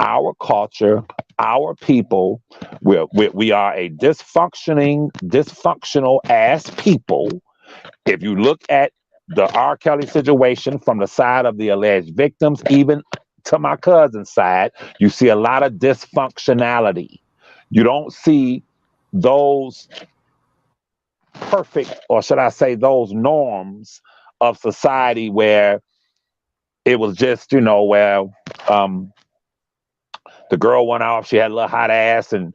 our culture, our people. We are a dysfunctional ass people. If you look at the R. Kelly situation from the side of the alleged victims, even to my cousin's side, you see a lot of dysfunctionality. You don't see those perfect, or should I say, those norms of society where it was just, where um, the girl went off, she had a little hot ass, and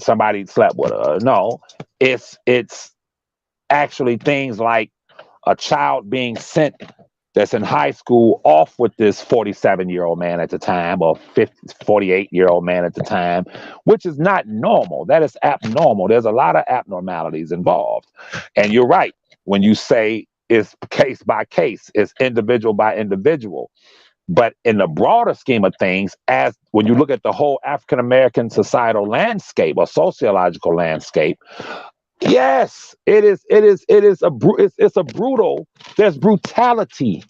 somebody slept with her. No, it's actually things like a child being sent that's in high school off with this 47-year-old man at the time, or 48-year-old man at the time, which is not normal. That is abnormal. There's a lot of abnormalities involved. And you're right when you say it's case by case, it's individual by individual. But in the broader scheme of things, as when you look at the whole African American societal landscape or sociological landscape, yes, it's a brutal. There's brutality.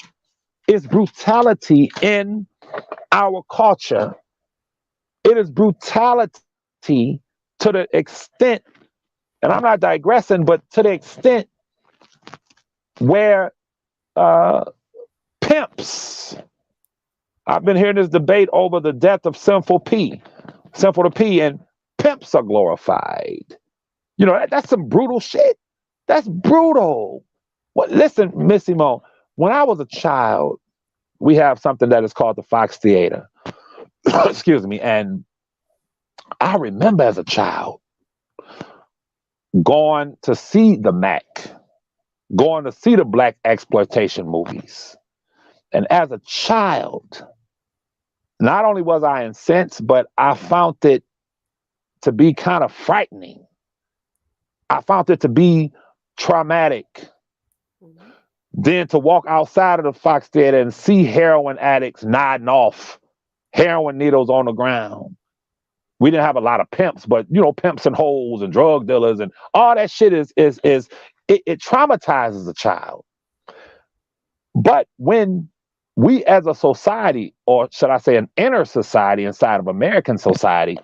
It's brutality in our culture. It is brutality to the extent, and I'm not digressing, but to the extent where pimps. I've been hearing this debate over the death of Sinful P, and pimps are glorified. That's some brutal shit. That's brutal. Well, listen, Missy Mo, when I was a child, we have something that is called the Fox Theater. Excuse me. And I remember as a child going to see the Mac, going to see the black exploitation movies. And as a child, not only was I incensed, but I found it to be kind of frightening. I found it to be traumatic. Then to walk outside of the Fox Theater and see heroin addicts nodding off, heroin needles on the ground. We didn't have a lot of pimps, but pimps and hoes and drug dealers and all that shit it traumatizes a child. But when we as a society, or should I say an inner society inside of American society,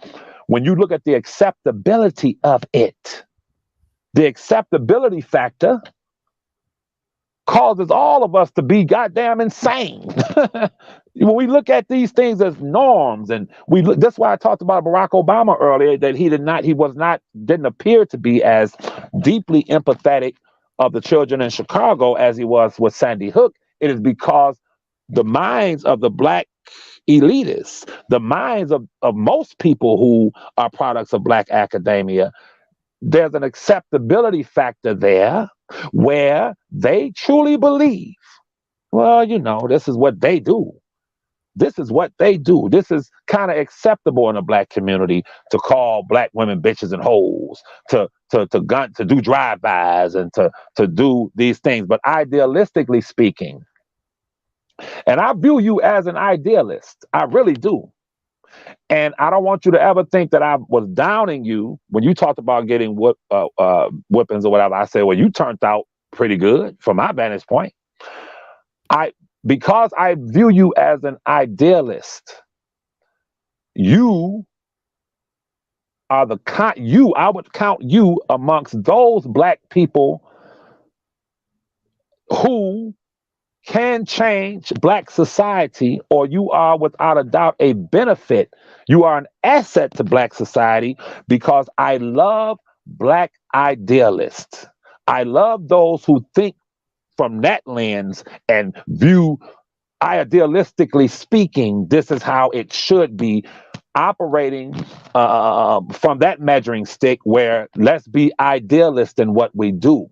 when you look at the acceptability of it, the acceptability factor causes all of us to be goddamn insane. When we look at these things as norms, and that's why I talked about Barack Obama earlier, that didn't appear to be as deeply empathetic of the children in Chicago as he was with Sandy Hook. It is because the minds of the black elitists, the minds of most people who are products of black academia, there's an acceptability factor there where they truly believe, well, this is what they do. This is what they do. This is kind of acceptable in the black community to call black women bitches and hoes, to do drive-bys and to do these things. But idealistically speaking, and I view you as an idealist, I really do. And I don't want you to ever think that I was downing you when you talked about getting whippings or whatever. I said, well, you turned out pretty good from my vantage point. Because I view you as an idealist, you are I would count you amongst those black people who can change black society, or you are without a doubt a benefit. You are an asset to black society, because I love black idealists. I love those who think from that lens and view, idealistically speaking, this is how it should be, operating from that measuring stick where let's be idealist in what we do.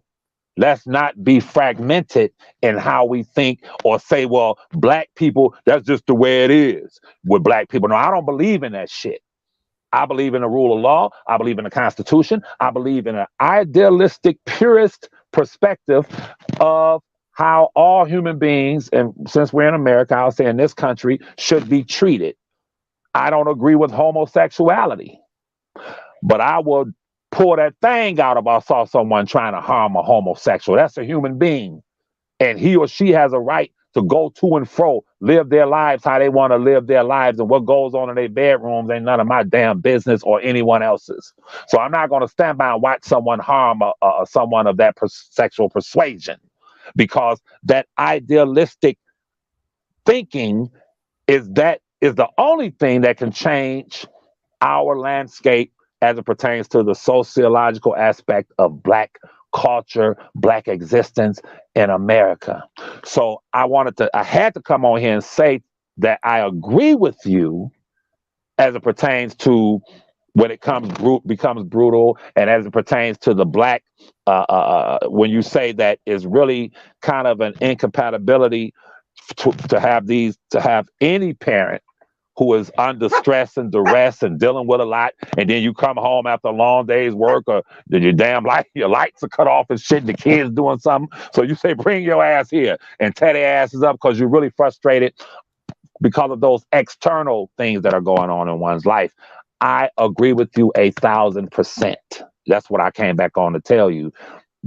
Let's not be fragmented in how we think or say, well, black people, that's just the way it is with black people. No, I don't believe in that shit. I believe in the rule of law. I believe in the Constitution. I believe in an idealistic, purist perspective of how all human beings, and since we're in America, I'll say in this country, should be treated. I don't agree with homosexuality, but I would pull that thing out if I saw someone trying to harm a homosexual. That's a human being, and he or she has a right to go to and fro, live their lives how they want to live their lives, and what goes on in their bedrooms ain't none of my damn business or anyone else's. So I'm not going to stand by and watch someone harm someone of that sexual persuasion, because that idealistic thinking is the only thing that can change our landscape as it pertains to the sociological aspect of Black culture, Black existence in America. So I had to come on here and say that I agree with you as it pertains to when it becomes brutal, and as it pertains to the Black, when you say that is really kind of an incompatibility to have any parent who is under stress and duress and dealing with a lot, and then you come home after a long day's work, or your lights are cut off and shit, and the kids doing something. So you say, bring your ass here and tear their asses up because you're really frustrated because of those external things that are going on in one's life. I agree with you 1,000%. That's what I came back on to tell you.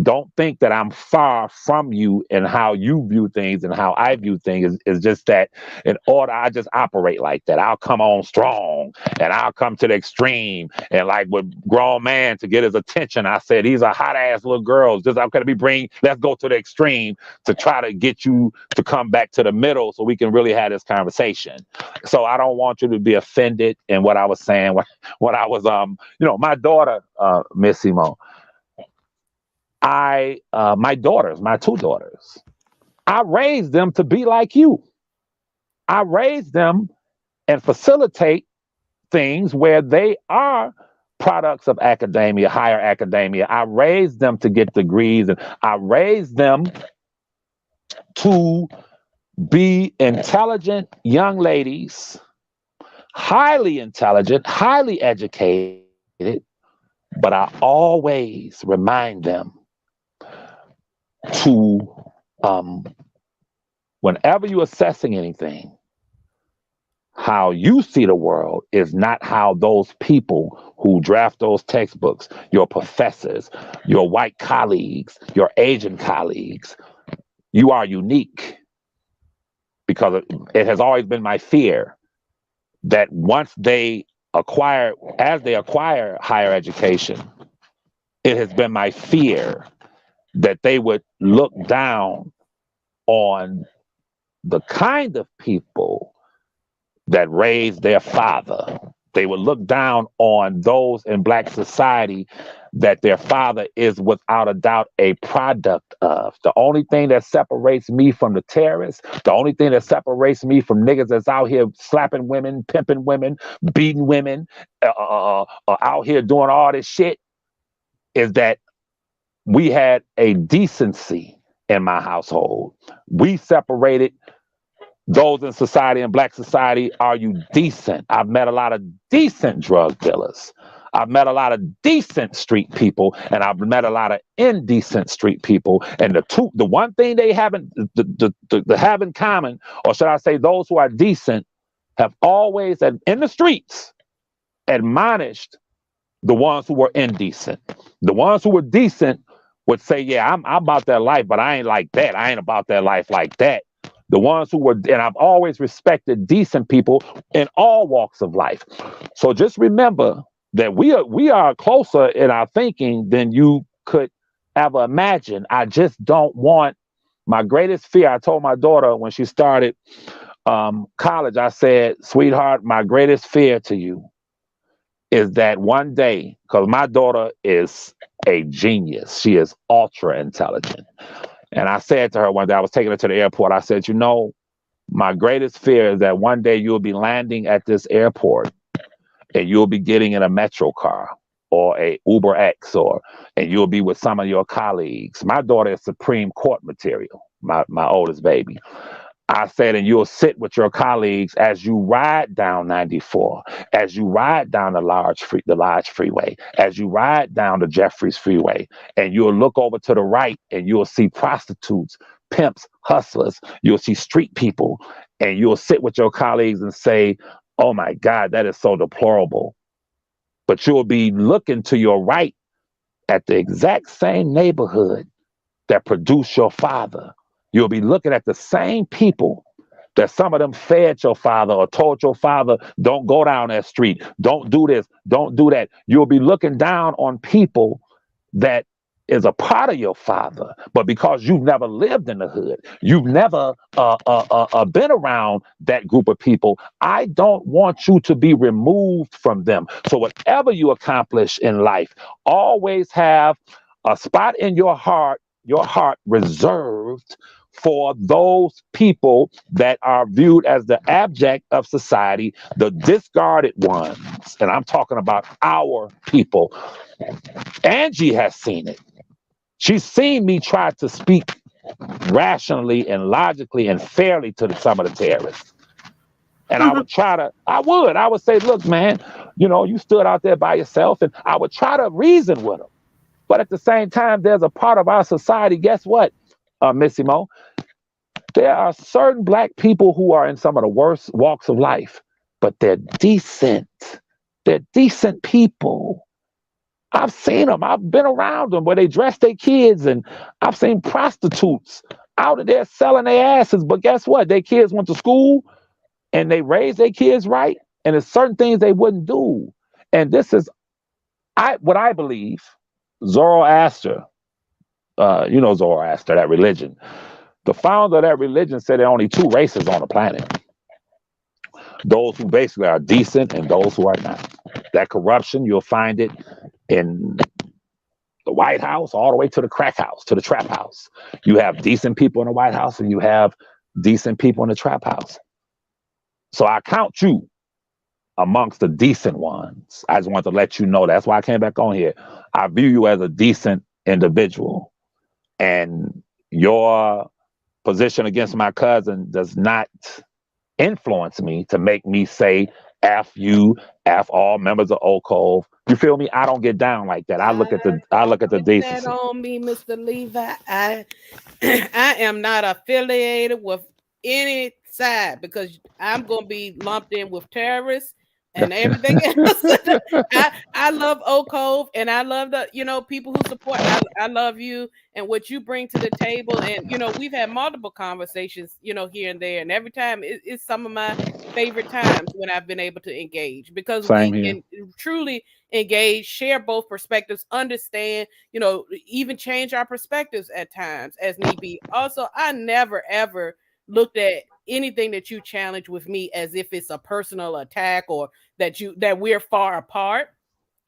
Don't think that I'm far from you in how you view things and how I view things. Is just that in order, I just operate like that. I'll come on strong and I'll come to the extreme. And like with grown man to get his attention, I said, these are hot ass little girls. Just I'm gonna let's go to the extreme to try to get you to come back to the middle so we can really have this conversation. So I don't want you to be offended in what I was saying when I was my daughter, Miss Simone. My two daughters, I raised them to be like you. I raised them and facilitate things where they are products of academia, higher academia. I raised them to get degrees, and I raised them to be intelligent young ladies, highly intelligent, highly educated, but I always remind them to, whenever you're assessing anything, how you see the world is not how those people who draft those textbooks, your professors, your white colleagues, your Asian colleagues, you are unique. Because it has always been my fear that once as they acquire higher education, it has been my fear that they would look down on the kind of people that raised their father. They would look down on those in Black society that their father is without a doubt a product of. The only thing that separates me from the terrorists, the only thing that separates me from niggas that's out here slapping women, pimping women, beating women, out here doing all this shit, is that we had a decency in my household. We separated those in society, in Black society. Are you decent? I've met a lot of decent drug dealers. I've met a lot of decent street people, and I've met a lot of indecent street people. And the one thing they have in common, or should I say, those who are decent, have always in the streets admonished the ones who were indecent. The ones who were decent would say, yeah, I'm about that life, but I ain't like that. I ain't about that life like that. The ones who were, and I've always respected decent people in all walks of life. So just remember that we are closer in our thinking than you could ever imagine. I just don't want, my greatest fear, I told my daughter when she started college, I said, sweetheart, my greatest fear to you is that one day, because my daughter is a genius, she is ultra intelligent. And I said to her one day, I was taking her to the airport, I said, my greatest fear is that one day you'll be landing at this airport and you'll be getting in a metro car or a Uber X, and you'll be with some of your colleagues. My daughter is Supreme Court material, my oldest baby. I said, and you'll sit with your colleagues as you ride down 94, as you ride down the large freeway, as you ride down the Jeffries Freeway, and you'll look over to the right and you'll see prostitutes, pimps, hustlers. You'll see street people, and you'll sit with your colleagues and say, oh my God, that is so deplorable. But you'll be looking to your right at the exact same neighborhood that produced your father. You'll be looking at the same people that some of them fed your father or told your father, don't go down that street, don't do this, don't do that. You'll be looking down on people that is a part of your father, but because you've never lived in the hood, you've never been around that group of people, I don't want you to be removed from them. So whatever you accomplish in life, always have a spot in your heart reserved for those people that are viewed as the abject of society, the discarded ones. And I'm talking about our people. Angie has seen it. She's seen me try to speak rationally and logically and fairly to some of the terrorists. And I would I would say, look, man, you stood out there by yourself. And I would try to reason with them. But at the same time, there's a part of our society, guess what, Missy Mo? There are certain black people who are in some of the worst walks of life, but they're decent. They're decent people. I've seen them. I've been around them where they dress their kids, and I've seen prostitutes out of there selling their asses. But guess what? Their kids went to school and they raised their kids right. And there's certain things they wouldn't do. And this is what I believe. Zoroaster, Zoroaster, that religion. The founder of that religion said there are only two races on the planet. Those who basically are decent and those who are not. That corruption, you'll find it in the White House all the way to the crack house, to the trap house. You have decent people in the White House and you have decent people in the trap house. So I count you amongst the decent ones. I just want to let you know that's why I came back on here. I view you as a decent individual, and your position against my cousin does not influence me to make me say F you, F all members of Oak Cove. You feel me? I don't get down like that. I look at the decency. That on me, Mr. Levi. I am not affiliated with any side because I'm gonna be lumped in with terrorists and everything else. I love Oak Cove and I love the people who support. I love you and what you bring to the table. And we've had multiple conversations here and there, and every time it's some of my favorite times when I've been able to engage because Same we here. can truly engage, share both perspectives, understand, even change our perspectives at times as need be. Also, I never ever looked at anything that you challenge with me as if it's a personal attack or that we're far apart.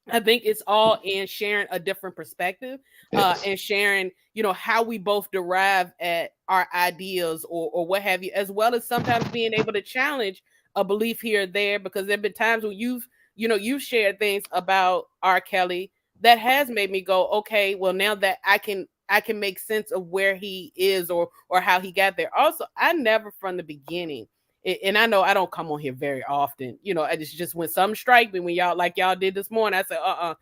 I think it's all in sharing a different perspective, Yes. and sharing, how we both derive at our ideas or what have you, as well as sometimes being able to challenge a belief here or there, because there have been times when you've shared things about R. Kelly that has made me go, okay, well, now that I can make sense of where he is or how he got there. Also, I never from the beginning, and I know I don't come on here very often. It's just when some strike me, when y'all did this morning, I said,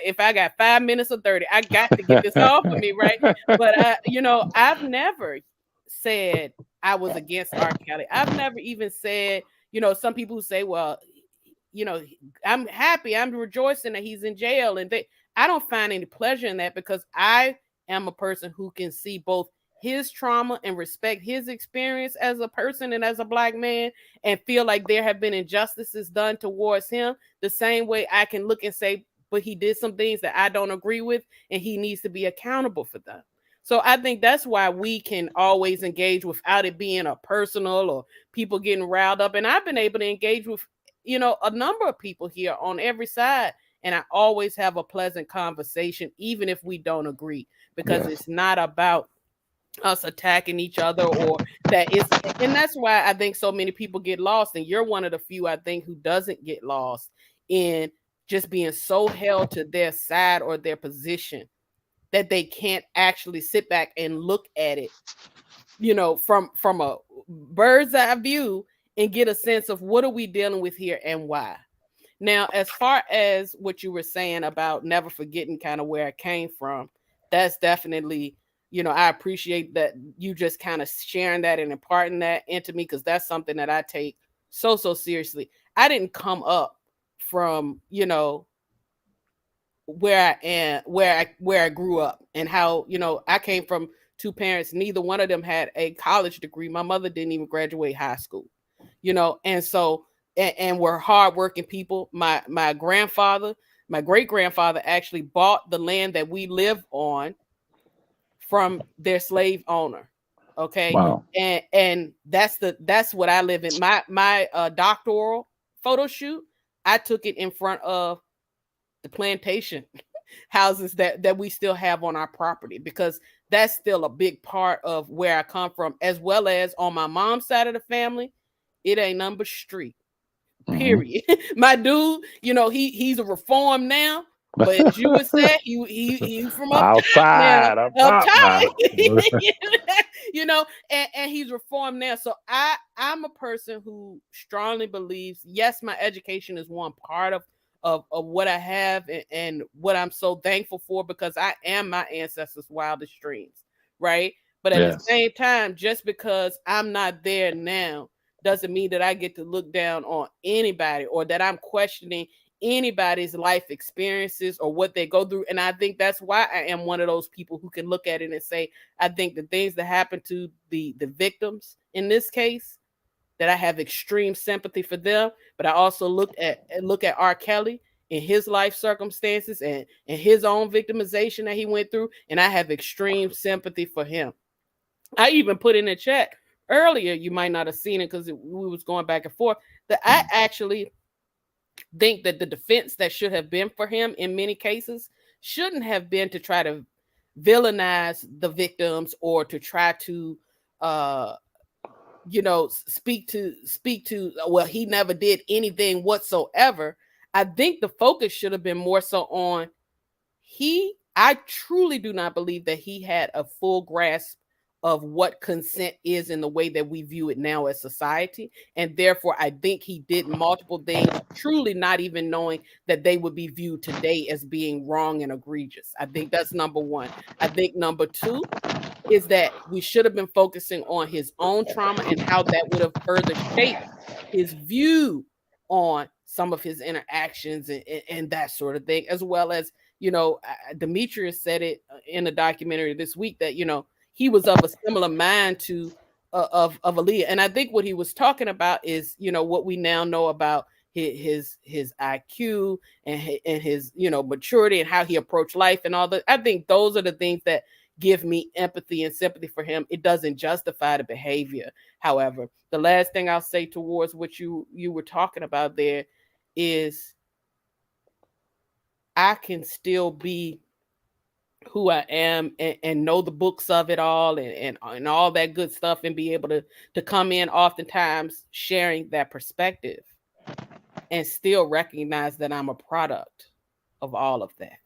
if I got 5 minutes or 30, I got to get this off of me, right? But I've never said I was against R. Kelly. I've never even said, some people who say, well, I'm happy, I'm rejoicing that he's in jail, and I don't find any pleasure in that because I am a person who can see both his trauma and respect his experience as a person and as a black man, and feel like there have been injustices done towards him the same way I can look and say, but he did some things that I don't agree with and he needs to be accountable for them. So I think that's why we can always engage without it being a personal or people getting riled up. And I've been able to engage with a number of people here on every side, and I always have a pleasant conversation even if we don't agree, because Yes. it's not about us attacking each other or that is. And that's why I think so many people get lost, and you're one of the few I think who doesn't get lost in just being so held to their side or their position that they can't actually sit back and look at it from a bird's eye view and get a sense of what are we dealing with here and why. Now, as far as what you were saying about never forgetting kind of where it came from, that's definitely, I appreciate that you just kind of sharing that and imparting that into me, because that's something that I take so seriously. I didn't come up from, where I am, where I grew up, and how, I came from two parents, neither one of them had a college degree. My mother didn't even graduate high school, and so and we're hardworking people. My grandfather, My great grandfather actually bought the land that we live on from their slave owner. Okay. Wow. And that's what I live in. My doctoral photo shoot, I took it in front of the plantation houses that we still have on our property, because that's still a big part of where I come from, as well as on my mom's side of the family. It ain't number street. Mm-hmm. Period. My dude, he's a reform now, but as you would say, he from up top now, Outside, up up top now. top. And he's reformed now. So I'm a person who strongly believes, yes, my education is one part of what I have, and what I'm so thankful for, because I am my ancestors' wildest dreams, right? But at the Yes. same time, just because I'm not there now doesn't mean that I get to look down on anybody, or that I'm questioning anybody's life experiences or what they go through. And I think that's why I am one of those people who can look at it and say, I think the things that happen to the victims in this case, that I have extreme sympathy for them. But I also look at R. Kelly and his life circumstances, and his own victimization that he went through, and I have extreme sympathy for him. I even put in the chat earlier, you might not have seen it because we was going back and forth, that I actually think that the defense that should have been for him in many cases shouldn't have been to try to villainize the victims, or to try to speak to, well, he never did anything whatsoever. I think the focus should have been more so on, I truly do not believe that he had a full grasp of what consent is in the way that we view it now as society. And therefore, I think he did multiple things, truly not even knowing that they would be viewed today as being wrong and egregious. I think that's number one. I think number two is that we should have been focusing on his own trauma and how that would have further shaped his view on some of his interactions, and that sort of thing, as well as, Demetrius said it in a documentary this week that, he was of a similar mind to of Aaliyah. And I think what he was talking about is, what we now know about his IQ and his maturity, and how he approached life and all that. I think those are the things that give me empathy and sympathy for him. It doesn't justify the behavior. However, the last thing I'll say towards what you were talking about there is, I can still be who I am, and know the books of it all, and all that good stuff, and be able to come in oftentimes sharing that perspective, and still recognize that I'm a product of all of that.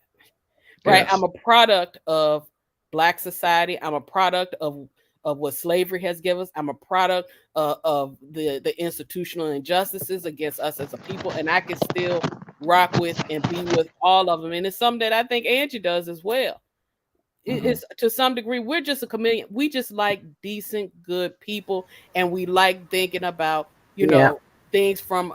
Right? Yes. I'm a product of Black society. I'm a product of what slavery has given us. I'm a product of the institutional injustices against us as a people, and I can still rock with and be with all of them. And it's something that I think Angie does as well. It's to some degree, we're just a chameleon. We just like decent, good people, and we like thinking about things from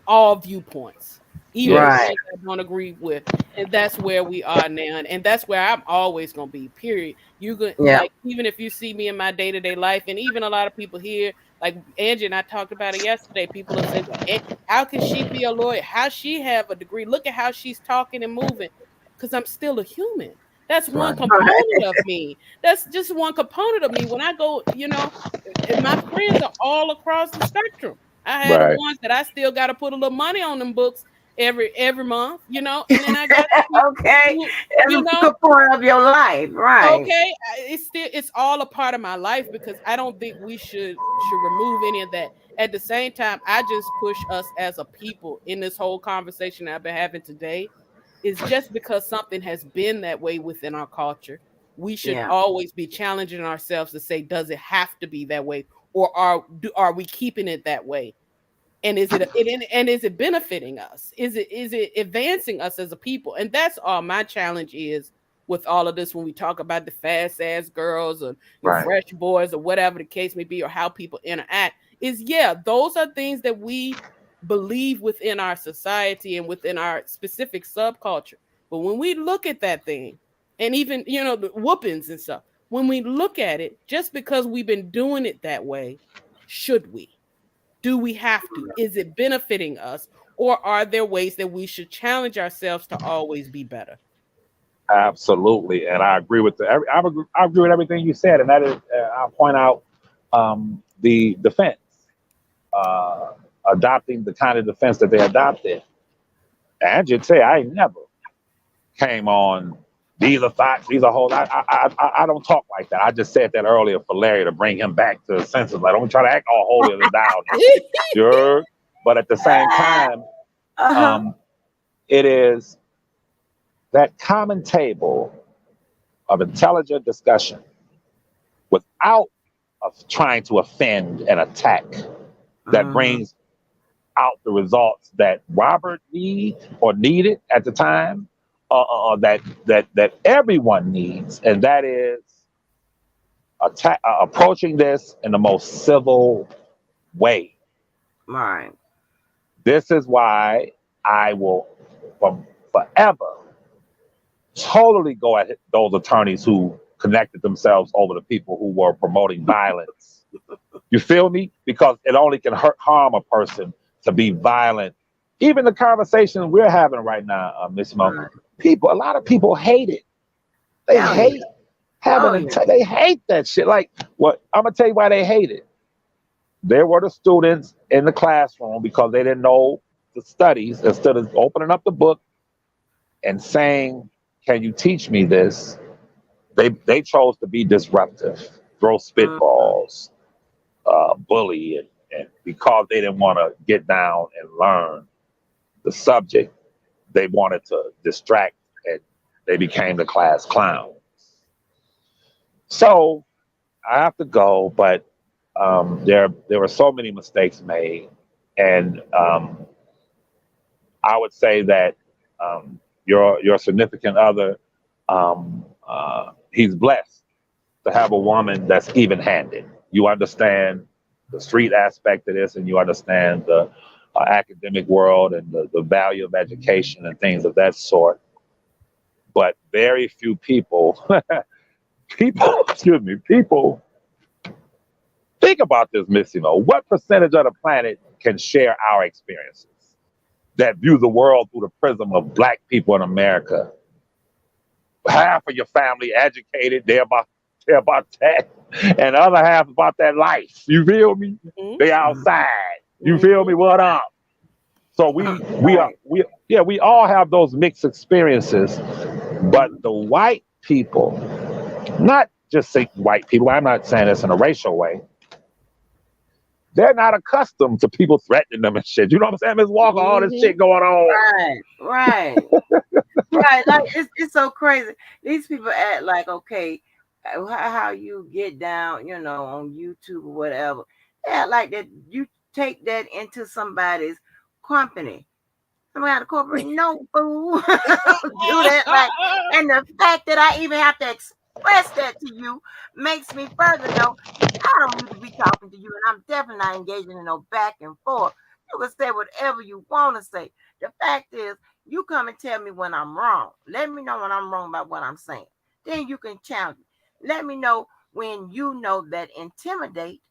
all viewpoints, even the Yes. Right. ones I don't agree with. And that's where we are now, and that's where I'm always gonna be. Period. You could, Yeah. like, even if you see me in my day-to-day life, and even a lot of people here, like Angie and I talked about it yesterday. People will say, well, how can she be a lawyer? How she have a degree? Look at how she's talking and moving. Because I'm still a human. That's one Right. component of me. That's just one component of me. When I go, and my friends are all across the spectrum. I have the Right. ones that I still got to put a little money on them books every month, and then I got the people Okay. who, That's you a know, good part of your life. Right. okay, it's all a part of my life, because I don't think we should remove any of that. At the same time, I just push us as a people in this whole conversation that I've been having today, is just because something has been that way within our culture, we should Yeah. always be challenging ourselves to say, does it have to be that way, or are we keeping it that way? And is it benefiting us? Is it advancing us as a people? And that's all my challenge is with all of this, when we talk about the fast ass girls, or Right. fresh boys, or whatever the case may be, or how people interact, is, yeah, those are things that we believe within our society and within our specific subculture. But when we look at that thing, and even, the whoopings and stuff, when we look at it, just because we've been doing it that way, should we? Do we have to? Is it benefiting us? Or are there ways that we should challenge ourselves to always be better? Absolutely, and I agree with I agree with everything you said, and that is I'll point out the defense, uh, adopting the kind of defense that they adopted. And you say I ain't never came on. These are thoughts. These are whole. I don't talk like that. I just said that earlier for Larry to bring him back to his senses. Like don't try to act all holier than thou. Sure, but at the same time, um, it is that common table of intelligent discussion without trying to offend and attack that brings out the results that Robert needed at the time, that everyone needs, and that is approaching this in the most civil way. Right. This is why I will forever totally go at those attorneys who connected themselves over the people who were promoting violence. You feel me? Because it only can harm a person to be violent. Even the conversation we're having right now, Miss Mo, a lot of people hate it. They hate having they hate that shit. Like, what? I'm gonna tell you why they hate it. There were the students in the classroom because they didn't know the studies. Instead of opening up the book and saying, "Can you teach me this?" They chose to be disruptive, throw spitballs, bully, and because they didn't want to get down and learn the subject, they wanted to distract, and they became the class clowns. So I have to go, but there were so many mistakes made, and I would say that your significant other, he's blessed to have a woman that's even-handed. You understand the street aspect of this, and you understand the academic world and the value of education and things of that sort. But very few people, people think about this, Missimo. What percentage of the planet can share our experiences that view the world through the prism of Black people in America? Half of your family educated, they're about that, and the other half about that life. You feel me? They outside. You feel me? What up? So we all have those mixed experiences, but the white people, not just say white people, I'm not saying this in a racial way, they're not accustomed to people threatening them and shit. You know what I'm saying, Ms. Walker? All this shit going on. Right. Like it's so crazy. These people act like, okay, how you get down, on YouTube or whatever. They act like that you take that into somebody's company. Somebody out of corporate, no fool. Do that, like, and the fact that I even have to express that to you makes me further know I don't need to be talking to you, and I'm definitely not engaging in no back and forth. You can say whatever you want to say. The fact is, you come and tell me when I'm wrong. Let me know when I'm wrong about what I'm saying. Then you can challenge me. Let me know when you know that intimidate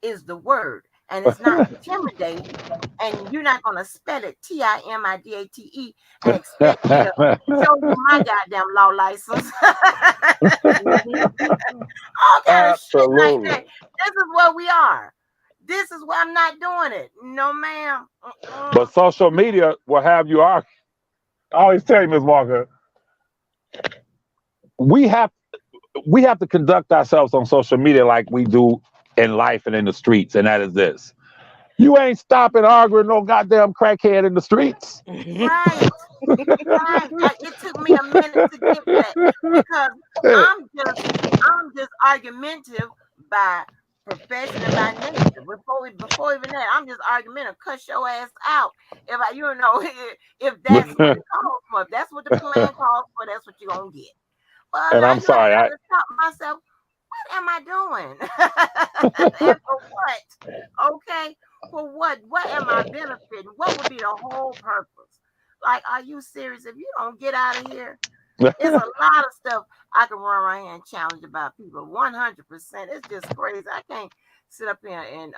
is the word, and it's not intimidating, and you're not gonna spell it TIMIDATE and expect me to show you my goddamn law license. All kind of shit like that. This is where we are. This is why I'm not doing it. No, ma'am. But social media will have you argue. I always tell you, Ms. Walker, we have to conduct ourselves on social media like we do in life and in the streets, and that is this. You ain't stopping arguing no goddamn crackhead in the streets. Right. It took me a minute to get that because I'm just argumentative by profession and by nature. Before even that, I'm just argumentative. Cuss your ass out. If that's what it calls for, if that's what the plan calls for, that's what you're gonna get. Well, and I'm sorry, I stop myself. What am I doing? And for what? Okay. For what? What am I benefiting? What would be the whole purpose? Like, are you serious? If you don't get out of here, it's a lot of stuff I can run around here and challenge about people. 100%. It's just crazy. I can't sit up here and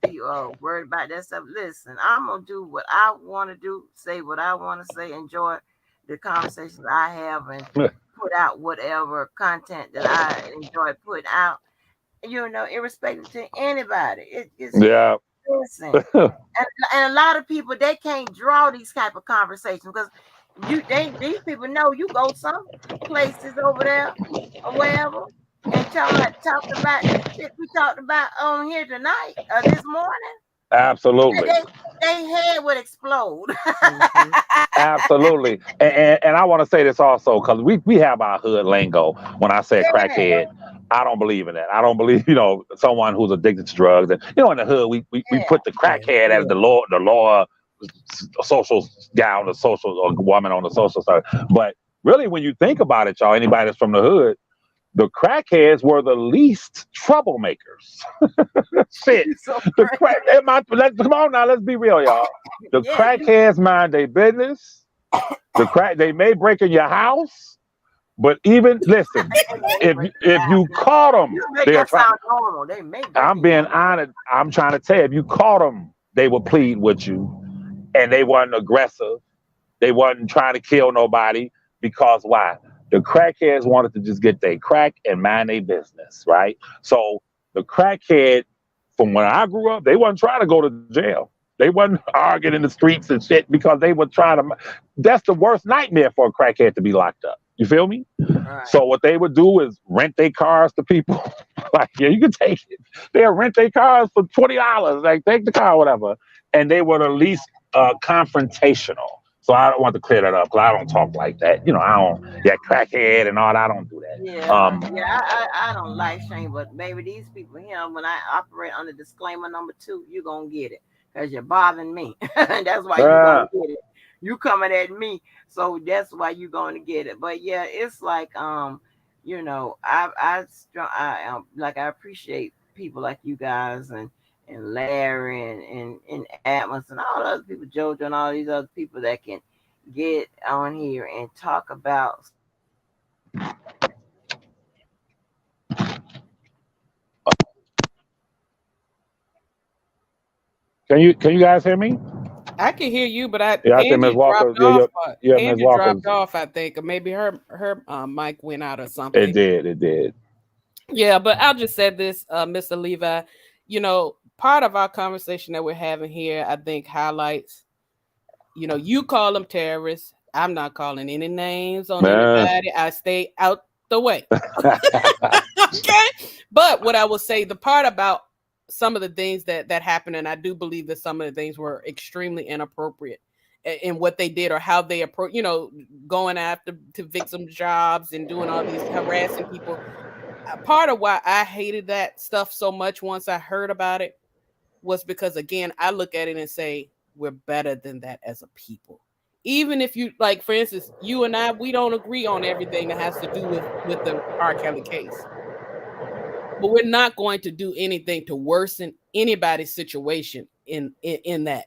be worried about that stuff. Listen, I'm gonna do what I want to do, say what I want to say, enjoy the conversations I have, and put out whatever content that I enjoy putting out. Irrespective to anybody. It's Yeah. listen, and a lot of people, they can't draw these type of conversations because these people know you go some places over there or wherever and talk about the shit we talked about on here tonight this morning. Absolutely. They head would explode. Mhm. Absolutely. And I want to say this also because we have our hood lingo. When I say Yeah, crackhead, I don't believe in that. I don't believe, someone who's addicted to drugs. And, in the hood, we yeah, put the Yeah. crackhead as Yeah. the lower social guy on the social or woman on the social side. But really, when you think about it, y'all, anybody that's from the hood, the crackheads were the least troublemakers. Shit. you so The crazy. crack, come on now, let's be real, y'all. The Yeah, crackheads mind their business. They may break in your house, but even listen, they if break it if down. you caught them, You make they'll that try. sound normal. They may break I'm in your being honest. I'm trying to tell you, if you caught them, they would plead with you, and they weren't aggressive. They wasn't trying to kill nobody because why? The crackheads wanted to just get their crack and mind their business, right? So the crackhead, from when I grew up, they wasn't trying to go to jail. They wasn't arguing in the streets and shit because they were trying to. That's the worst nightmare for a crackhead to be locked up. You feel me? right. So what they would do is rent their cars to people. Like, yeah, you can take it. They'll rent their cars for $20. Like, take the car, whatever. And they were at least confrontational. So I don't want to clear that up because I don't talk like that. I don't, yeah, crackhead and all that. I don't do that. Yeah. I don't like shame, but maybe these people here, when I operate under disclaimer number 2, you're gonna get it because you're bothering me. And that's why you're gonna Uh, get it. You coming at me, so that's why you're gonna get it. But yeah, it's like I appreciate people like you guys and Larry and Atmos and all the other people, Jojo and all these other people that can get on here and talk about stuff that can you guys hear me? I can hear you, but Yeah, I think Ms. Angie Walker. dropped Yeah, off. yeah, Ms. Angie dropped Walker's. off, I think, or maybe her mic went out or It something. did. It did. Yeah, but I'll just say this, Mr. Levi. Part of our conversation that we're having here, I think, highlights. You call them terrorists. I'm not calling any names on Man. anybody. I stay out the way. Okay. But what I will say, the part about some of the things that happened, and I do believe that some of the things were extremely inappropriate in what they did or how they approach, going after to victim jobs and doing all these harassing people. Part of why I hated that stuff so much once I heard about it was because, again, I look at it and say we're better than that as a people. Even if you, like, for instance, you and I, we don't agree on everything that has to do with the R. Kelly case, but we're not going to do anything to worsen anybody's situation in that.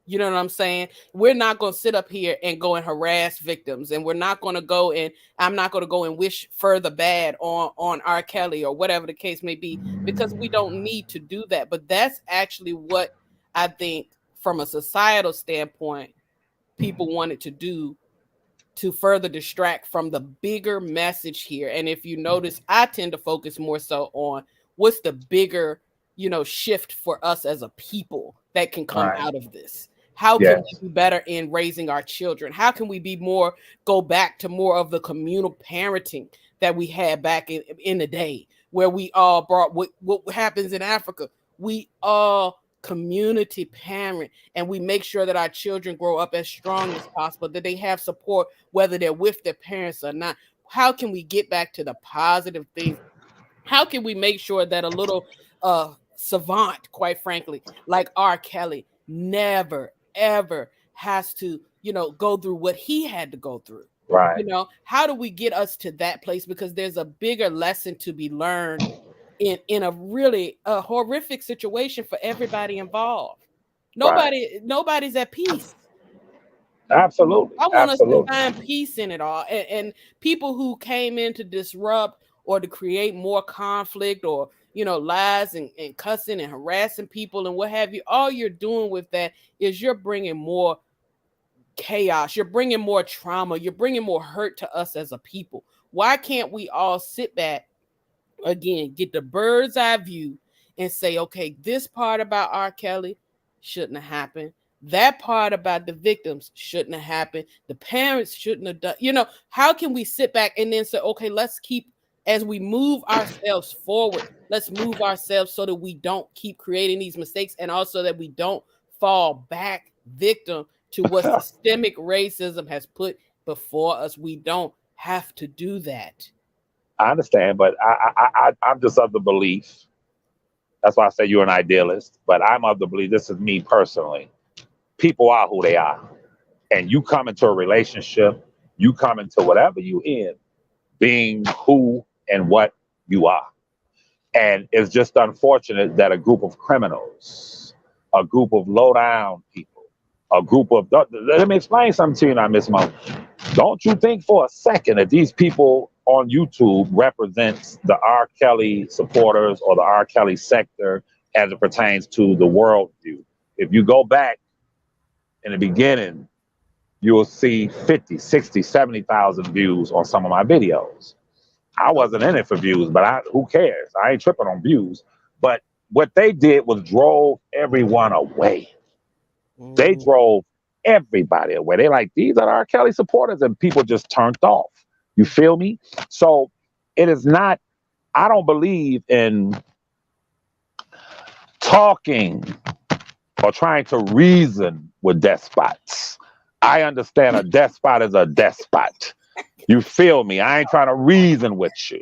You know what I'm saying? We're not going to sit up here and go and harass victims, and we're not going to go and I'm not going to go and wish further bad on R. Kelly or whatever the case may be, because we don't need to do that. But that's actually what I think, from a societal standpoint, people wanted to do to further distract from the bigger message here. And if you notice, I tend to focus more so on what's the bigger, shift for us as a people that can come Right. out of this. How can Yes. we be better in raising our children? How can we be go back to more of the communal parenting that we had back in the day, where we all brought what happens in Africa? We all community parent, and we make sure that our children grow up as strong as possible, that they have support whether they're with their parents or not. How can we get back to the positive things? How can we make sure that a little savant, quite frankly, like R. Kelly, never ever has to, go through what he had to go through? Right. How do we get us to that place? Because there's a bigger lesson to be learned in a really horrific situation for everybody involved. Right. Nobody's at peace. Absolutely. I want us to Absolutely. find peace in it all. And people who came in to disrupt or to create more conflict or, lies and cussing and harassing people and what have you, all you're doing with that is you're bringing more chaos. You're bringing more trauma. You're bringing more hurt to us as a people. Why can't we all sit back again, get the bird's eye view and say, okay, this part about R. Kelly shouldn't have happened. That part about the victims shouldn't have happened. The parents shouldn't have done, how can we sit back and then say, okay, let's keep, as we move ourselves forward, let's move ourselves so that we don't keep creating these mistakes, and also that we don't fall back victim to what systemic racism has put before us. We don't have to do that. I understand, but I'm just of the belief. That's why I say you're an idealist. But I'm of the belief. This is me personally. People are who they are, and you come into a relationship, you come into whatever you in, being who and what you are. And it's just unfortunate that a group of criminals, a group of low down people, a group of, let me explain something to you now, Miss Mo. Don't you think for a second that these people on YouTube represents the R. Kelly supporters or the R. Kelly sector as it pertains to the worldview. If you go back in the beginning, you will see 50, 60, 70,000 views on some of my videos. I wasn't in it for views, but who cares? I ain't tripping on views. But what they did was drove everyone away. They drove everybody away. They like, these are R. Kelly supporters, and people just turned off. You feel me? So it is not, I don't believe in talking or trying to reason with despots. I understand a despot is a despot. You feel me? I ain't trying to reason with you.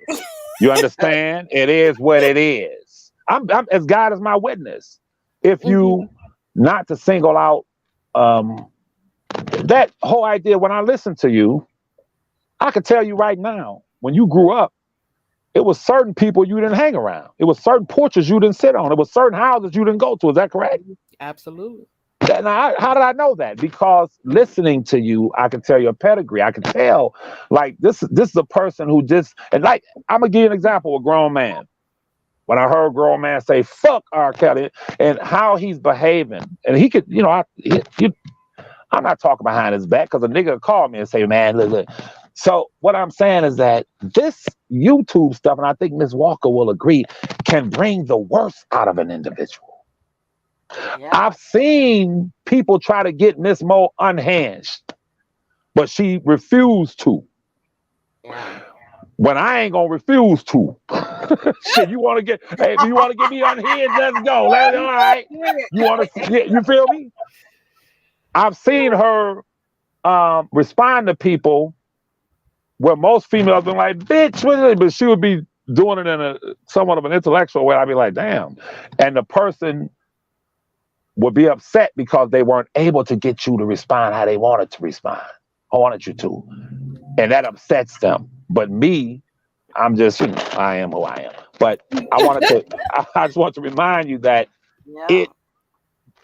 You understand? It is what it is. I'm as God is my witness. If you, not to single out that whole idea, when I listen to you, I can tell you right now, when you grew up, it was certain people you didn't hang around. It was certain porches you didn't sit on. It was certain houses you didn't go to. Is that correct? Absolutely. Now, how did I know that? Because listening to you, I can tell your pedigree. I can tell, like, this is a person who just, and like, I'm going to give you an example of a grown man. When I heard a grown man say, fuck R. Kelly, and how he's behaving. And he could, I'm not talking behind his back, because a nigga called me and say, man, look. So what I'm saying is that this YouTube stuff, and I think Ms. Walker will agree, can bring the worst out of an individual. Yeah. I've seen people try to get Miss Mo unhinged, but she refused to. Yeah. When I ain't gonna refuse to. Shit, you want to get? Hey, if you want to get me unhinged, let's go. All right. You want to? You feel me? I've seen her respond to people where most females been like, bitch, what is it? But she would be doing it in a somewhat of an intellectual way. I'd be like, damn. And the person would be upset because they weren't able to get you to respond how they wanted to respond. I wanted you to. And that upsets them. But me, I'm just, I am who I am. But I just want to remind you that it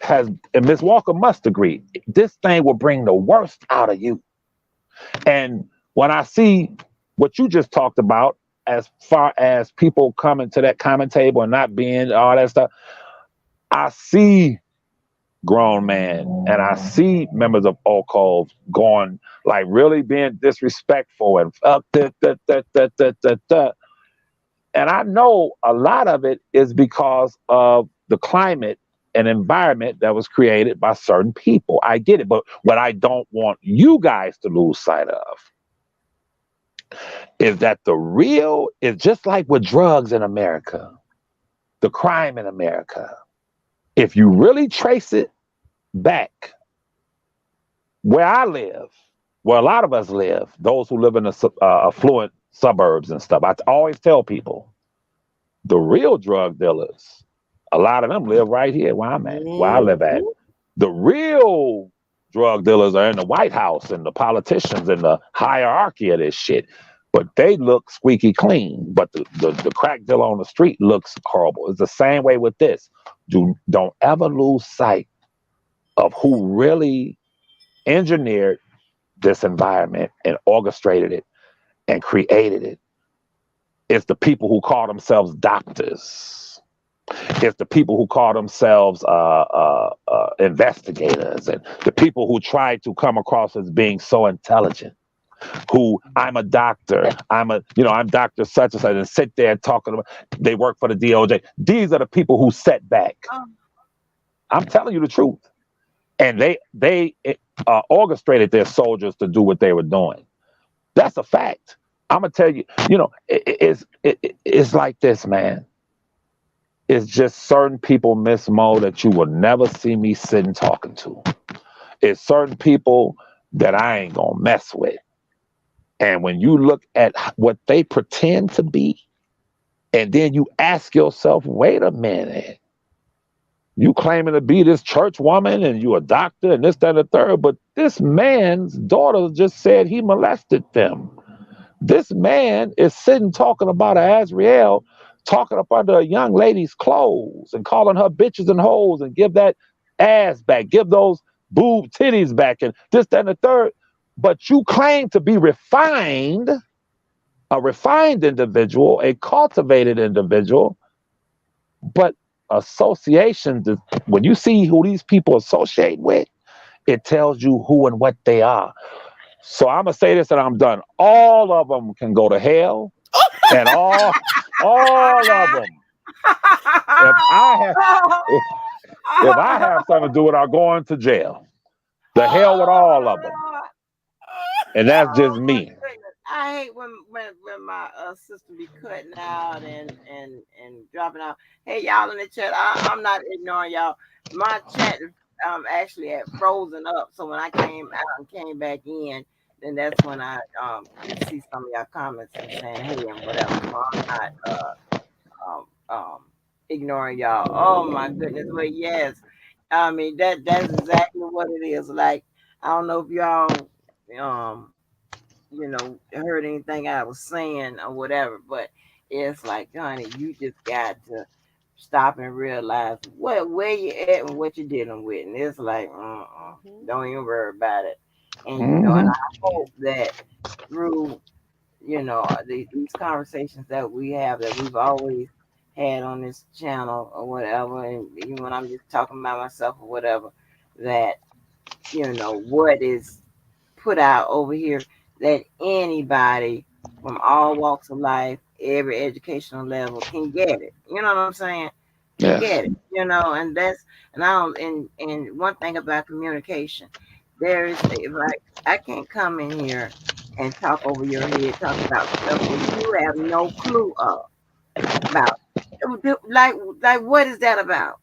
has, and Ms. Walker must agree, this thing will bring the worst out of you. And when I see what you just talked about, as far as people coming to that comment table and not being all that stuff, I see grown men and I see members of Oak Cove going, like, really being disrespectful and and I know a lot of it is because of the climate and environment that was created by certain people. I get it, but what I don't want you guys to lose sight of is that the real is just like with drugs in America, the crime in America. If you really trace it back where I live, where a lot of us live, those who live in the affluent suburbs and stuff, I always tell people, the real drug dealers, a lot of them live right here where I'm at, where I live at. The real drug dealers are in the White House and the politicians and the hierarchy of this shit. But they look squeaky clean. But the crack dealer on the street looks horrible. It's the same way with this. Don't ever lose sight of who really engineered this environment and orchestrated it and created it. It's the people who call themselves doctors. It's the people who call themselves investigators, and the people who try to come across as being so intelligent. Who I'm a doctor, I'm Dr. Such and such, and sit there and talking about they work for the DOJ. These are the people who set back. I'm telling you the truth. And they orchestrated their soldiers to do what they were doing. That's a fact. I'm gonna tell you. It's like this, man. It's just certain people, Miss Mo, that you will never see me sitting talking to. It's certain people that I ain't gonna mess with. And when you look at what they pretend to be, and then you ask yourself, wait a minute, you claiming to be this church woman and you a doctor and this, that, and the third, but this man's daughter just said he molested them. This man is sitting talking about Azriel, talking up under a young lady's clothes and calling her bitches and hoes and give that ass back, give those boob titties back and this, that, and the third. But you claim to be refined, a refined individual, a cultivated individual, but association, when you see who these people associate with, it tells you who and what they are. So I'm gonna say this and I'm done. All of them can go to hell, and all of them. If I have something to do with it, I'll go into jail. The hell with all of them. And that's just me. I hate when my sister be cutting out and dropping out. Hey, y'all in the chat, I'm not ignoring y'all. My chat actually had frozen up, so when I came out and came back in, then that's when I could see some of y'all comments and saying hey and whatever. So I'm not ignoring y'all. Oh my goodness, but yes, I mean that's exactly what it is. Like I don't know if y'all heard anything I was saying or whatever, but it's like, honey, you just got to stop and realize where you at and what you're dealing with. And it's like, don't even worry about it. And and I hope that through, these conversations that we have that we've always had on this channel or whatever, and even when I'm just talking about myself or whatever, that what is put out over here, that anybody from all walks of life, every educational level can get it. You know what I'm saying? Can get it. And that's and I don't and one thing about communication, there is like I can't come in here and talk over your head, talk about stuff that you have no clue about. Like what is that about?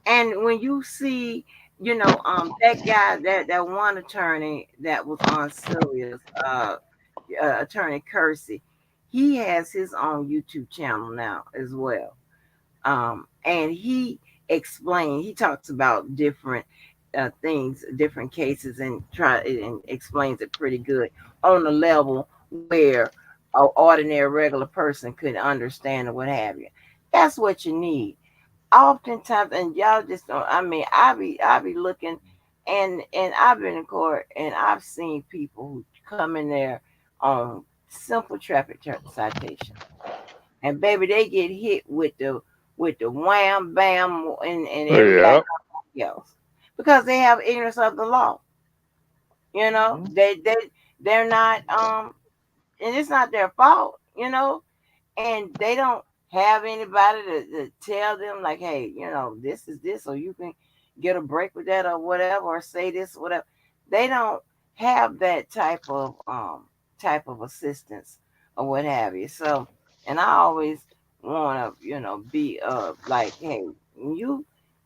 And when you see, that guy, that one attorney that was on Sylvia's attorney Kersey, he has his own YouTube channel now as well. And he talks about different things, different cases, and explains it pretty good on a level where an ordinary regular person could understand or what have you. That's what you need oftentimes, and y'all just don't. I mean, I be looking, and I've been in court, and I've seen people who come in there on simple traffic citation, and baby, they get hit with the wham bam and everything else because they have ignorance of the law. They're not and it's not their fault. And they don't have anybody to tell them like, hey, this is this, or you can get a break with that, or whatever, or say this, whatever. They don't have that type of assistance or what have you. So, and I always want to, be like, hey,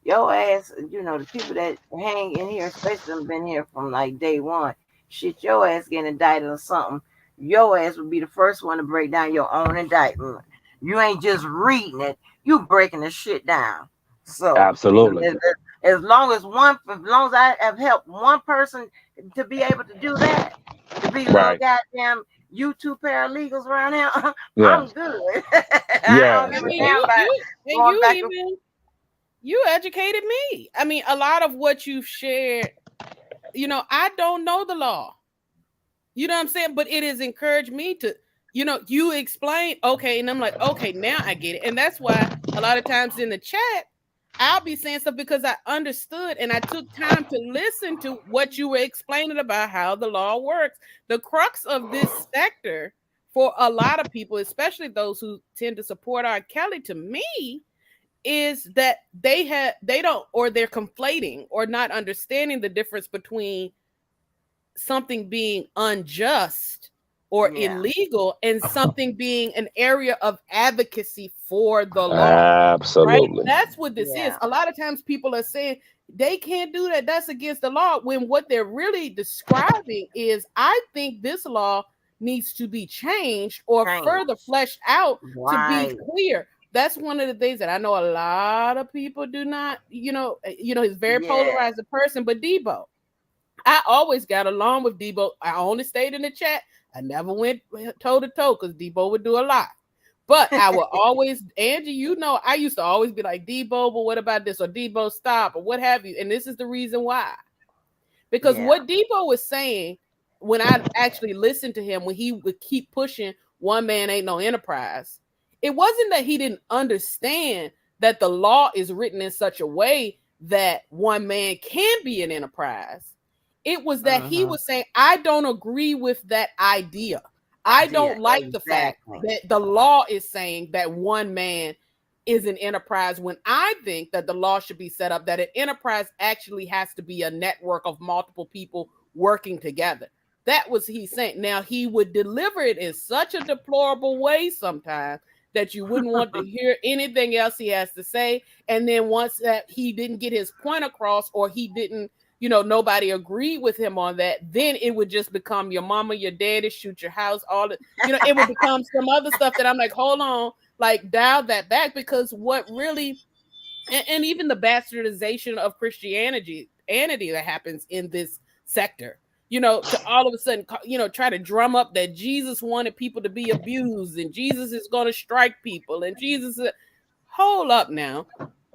your ass, the people that hang in here, especially them been here from like day one, shit, your ass getting indicted or something, your ass would be the first one to break down your own indictment. You ain't just reading it, you breaking the shit down. So Absolutely. as long as I have helped one person to be able to do that, to be little goddamn YouTube paralegals around here, I'm good. I don't give a damn about going back you educated me. I mean, a lot of what you've shared, I don't know the law. You know what I'm saying? But it has encouraged me to you explain, okay, and I'm like, okay, now I get it. And that's why a lot of times in the chat, I'll be saying stuff because I understood and I took time to listen to what you were explaining about how the law works. The crux of this sector for a lot of people, especially those who tend to support R. Kelly, to me, is that they don't, or they're conflating or not understanding the difference between something being unjust or illegal and something being an area of advocacy for the law. Right? Absolutely. That's what this is. A lot of times people are saying they can't do that. That's against the law. When what they're really describing is, I think this law needs to be changed or further fleshed out to be clear. That's one of the things that I know a lot of people do not, he's very polarized a person, but Debo, I always got along with Debo. I only stayed in the chat. I never went toe to toe because Debo would do a lot. But I would always, Angie, I used to always be like, Debo, but what about this? Or Debo, stop, or what have you. And this is the reason why. Because what Debo was saying, when I actually listened to him, when he would keep pushing one man ain't no enterprise, it wasn't that he didn't understand that the law is written in such a way that one man can be an enterprise. It was that he was saying, I don't agree with that idea. I don't like the fact that the law is saying that one man is an enterprise, when I think that the law should be set up that an enterprise actually has to be a network of multiple people working together. That was he saying. Now, he would deliver it in such a deplorable way sometimes that you wouldn't want to hear anything else he has to say. And then once that he didn't get his point across, or he didn't, nobody agreed with him on that, then it would just become your mama, your daddy, shoot your house, all the, it would become some other stuff that I'm like, hold on, like dial that back, because what really, and even the bastardization of Christianity that happens in this sector, to all of a sudden, try to drum up that Jesus wanted people to be abused and Jesus is going to strike people and Jesus hold up now.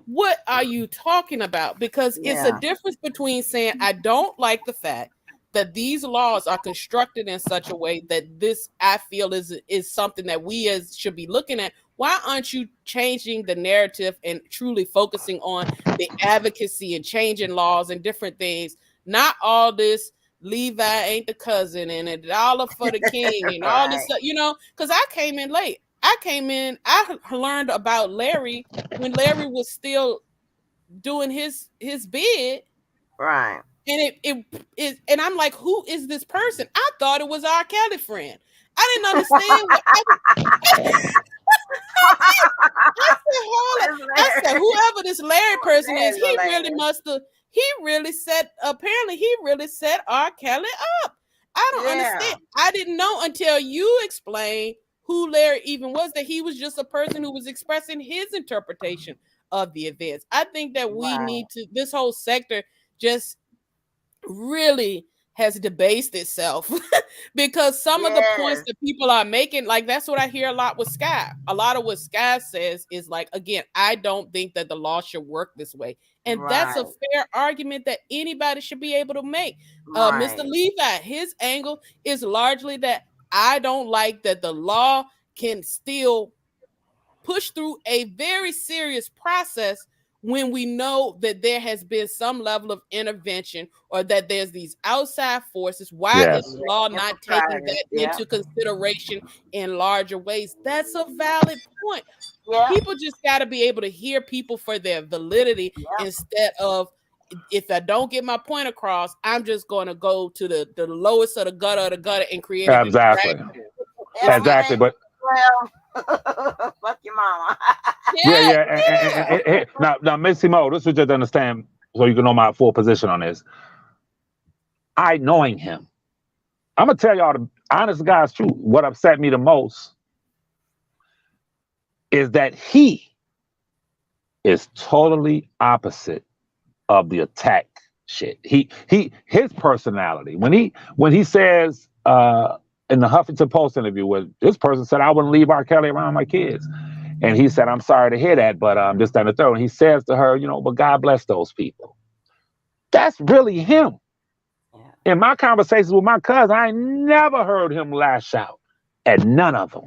What are you talking about? Because it's a difference between saying, I don't like the fact that these laws are constructed in such a way that this, I feel, is something that we as should be looking at. Why aren't you changing the narrative and truly focusing on the advocacy and changing laws and different things? Not all this Levi ain't the cousin and a dollar for the king and all this stuff, because I came in late. I learned about Larry when Larry was still doing his bid. Right. And it and I'm like, who is this person? I thought it was our Kelly friend. I didn't understand what I said, whoever this Larry person is, he really set R. Kelly up. I don't understand. I didn't know until you explained who Larry even was, that he was just a person who was expressing his interpretation of the events. I think that we need to, this whole sector just really has debased itself because some of the points that people are making, like that's what I hear a lot with Sky. A lot of what Sky says is like, again, I don't think that the law should work this way. And that's a fair argument that anybody should be able to make. Mr. Levi, his angle is largely that I don't like that the law can still push through a very serious process when we know that there has been some level of intervention or that there's these outside forces. Why is the law not taking that into consideration in larger ways? That's a valid point. People just got to be able to hear people for their validity instead of, if I don't get my point across, I'm just going to go to the lowest of the gutter and create a distraction. Exactly. But fuck your mama. Now, Missy Mo, this is just to understand, so you can know my full position on this. I knowing him, I'm gonna tell y'all the honest God's truth. What upset me the most is that he is totally opposite of the attack shit. His personality, when he says in the Huffington Post interview, where this person said, I wouldn't leave R. Kelly around my kids. And he said, I'm sorry to hear that, but this, that, and the third. And he says to her, but God bless those people. That's really him. In my conversations with my cousin, I never heard him lash out at none of them.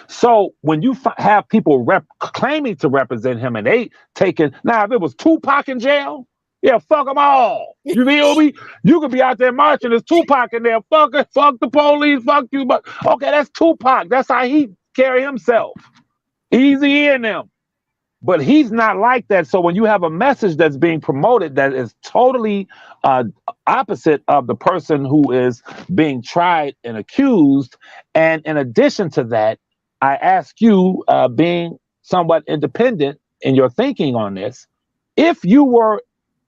So when you have people claiming to represent him and they taking, now if it was Tupac in jail, yeah, fuck them all. You feel me? You could be out there marching, there's Tupac in there, fuck it, fuck the police, fuck you, but okay, that's Tupac. That's how he carry himself. Easy in them. But he's not like that. So when you have a message that's being promoted that is totally opposite of the person who is being tried and accused, and in addition to that, I ask you, being somewhat independent in your thinking on this, if you were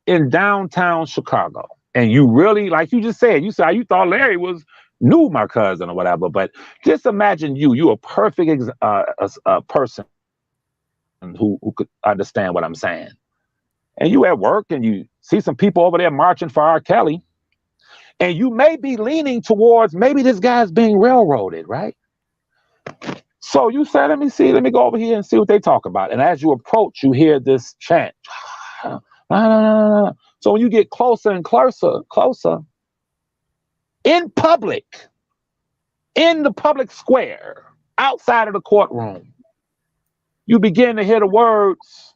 in downtown Chicago and you really, like you just said, you thought Larry knew my cousin or whatever, but just imagine you a perfect person who could understand what I'm saying. And you at work and you see some people over there marching for R. Kelly, and you may be leaning towards maybe this guy's being railroaded, right? So you say, let me go over here and see what they talk about. And as you approach, you hear this chant. So when you get closer and closer, in public, in the public square, outside of the courtroom, you begin to hear the words,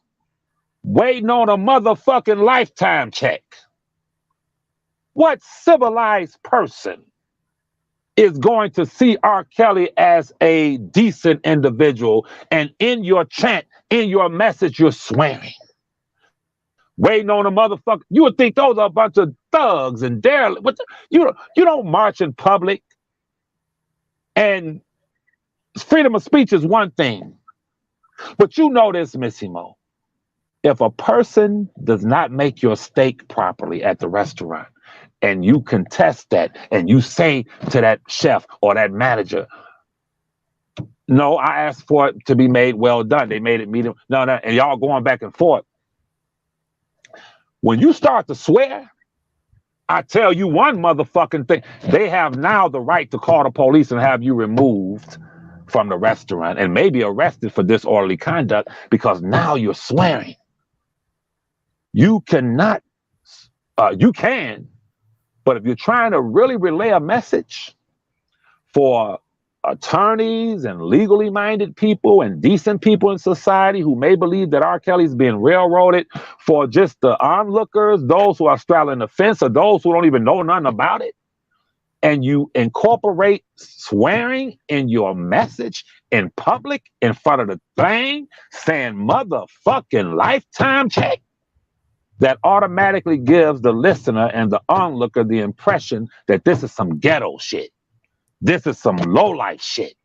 waiting on a motherfucking lifetime check. What civilized person is going to see R. Kelly as a decent individual, and in your chant, in your message, you're swearing? Waiting on a motherfucker. You would think those are a bunch of thugs and derelicts. You don't march in public. And freedom of speech is one thing. But you know this, Missimo. If a person does not make your steak properly at the restaurant, and you contest that, and you say to that chef or that manager, no, I asked for it to be made well done. They made it medium. No, and y'all going back and forth. When you start to swear, I tell you one motherfucking thing. They have now the right to call the police and have you removed from the restaurant and maybe arrested for disorderly conduct, because now you're swearing. You cannot, you can, but if you're trying to really relay a message for attorneys and legally minded people and decent people in society who may believe that R. Kelly's being railroaded, for just the onlookers, those who are straddling the fence, or those who don't even know nothing about it, and you incorporate swearing in your message in public in front of the thing, saying motherfucking lifetime check, that automatically gives the listener and the onlooker the impression that this is some ghetto shit. This is some low-life shit.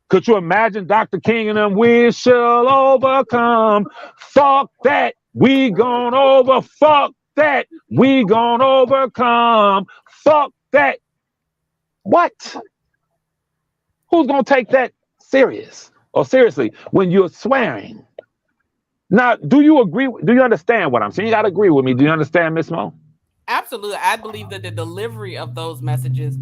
Could you imagine Dr. King and them, we shall overcome. Fuck that, we gon' fuck that, we gon' overcome. Fuck that. What? Who's gonna take that serious or seriously when you're swearing? Now, do you agree? Do you understand what I'm saying? You gotta agree with me. Do you understand, Miss Mo? Absolutely. I believe that the delivery of those messages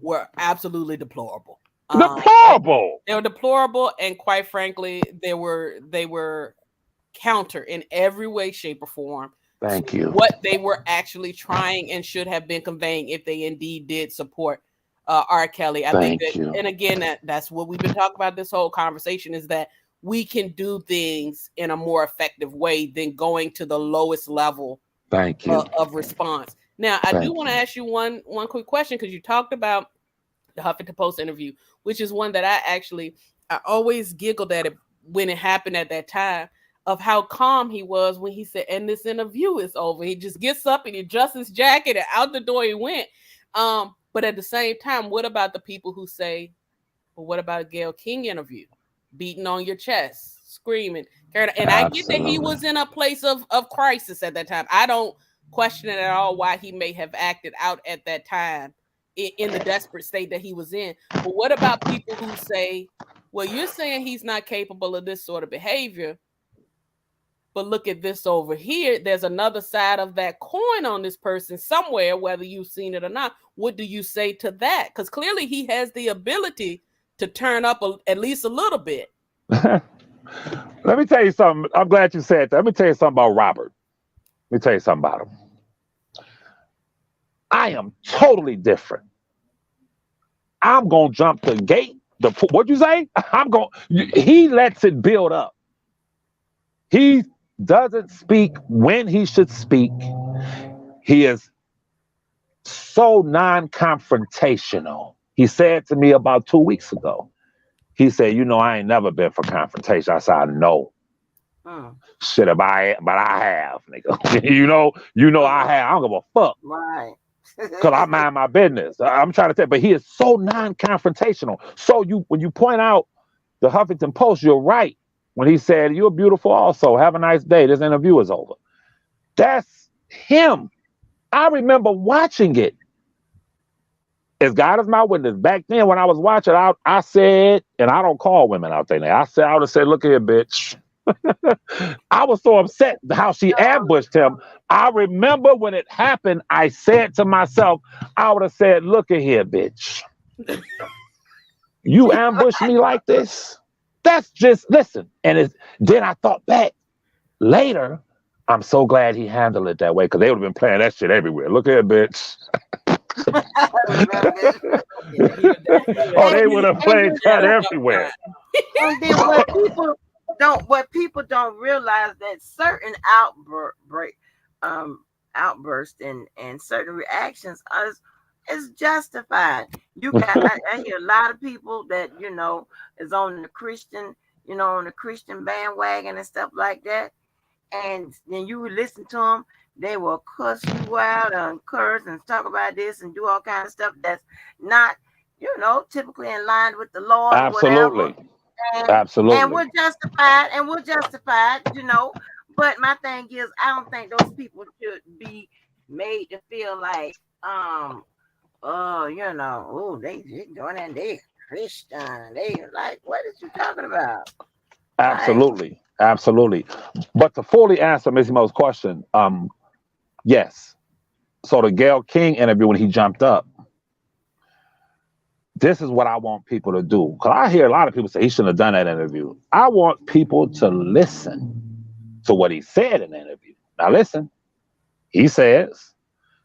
were absolutely deplorable. Deplorable. They were deplorable, and quite frankly, they were counter in every way, shape, or form. Thank you. What they were actually trying and should have been conveying if they indeed did support R. Kelly. I think that, and again, that's what we've been talking about this whole conversation, is that we can do things in a more effective way than going to the lowest level of response. Now, I do want to ask you one quick question, because you talked about the Huffington Post interview, which is one that I always giggled at it when it happened at that time, of how calm he was when he said, and this interview is over. He just gets up and he adjusts his jacket and out the door he went. But at the same time, what about the people who say, well, what about a Gayle King interview? Beating on your chest, screaming. And I get that he was in a place of crisis at that time. I don't question it at all why he may have acted out at that time in the desperate state that he was in. But what about people who say, well, you're saying he's not capable of this sort of behavior, but look at this over here. There's another side of that coin on this person somewhere, whether you've seen it or not. What do you say to that? Because clearly he has the ability to turn up at least a little bit. Let me tell you something. I'm glad you said that. Let me tell you something about Robert. Let me tell you something about him. I am totally different. I'm gonna jump the gate. What'd you say? He lets it build up. He doesn't speak when he should speak. He is so non-confrontational. He said to me about 2 weeks ago, he said, I ain't never been for confrontation. I said, I know. Shit, but I have, nigga. I have. I don't give a fuck. Right. Because I mind my business. I'm trying to tell you, but he is so non-confrontational. So when you point out the Huffington Post, you're right. When he said, you're beautiful also. Have a nice day. This interview is over. That's him. I remember watching it. As God is my witness, back then when I was watching, I said, and I don't call women out there now. I would have said, look here, bitch. I was so upset how she ambushed him. I remember when it happened, I said to myself, I would have said, look at here, bitch. You ambushed me like this? That's just, listen. And then I thought back later, I'm so glad he handled it that way because they would have been playing that shit everywhere. Look at bitch. Oh, they would have played that everywhere. And then what people don't realize that certain outbursts and certain reactions is justified. I hear a lot of people that is on the Christian bandwagon and stuff like that, and then you would listen to them. They will cuss you out and curse and talk about this and do all kinds of stuff that's not, typically in line with the Lord. Absolutely. Or whatever. Absolutely. And we're justified, But my thing is, I don't think those people should be made to feel like, they doing that, they Christian. They like, what is you talking about? Absolutely. Right? Absolutely. But to fully answer Missy Mo's question, yes. So the Gayle King interview when he jumped up, this is what I want people to do. Because I hear a lot of people say he shouldn't have done that interview. I want people to listen to what he said in the interview. Now listen, he says,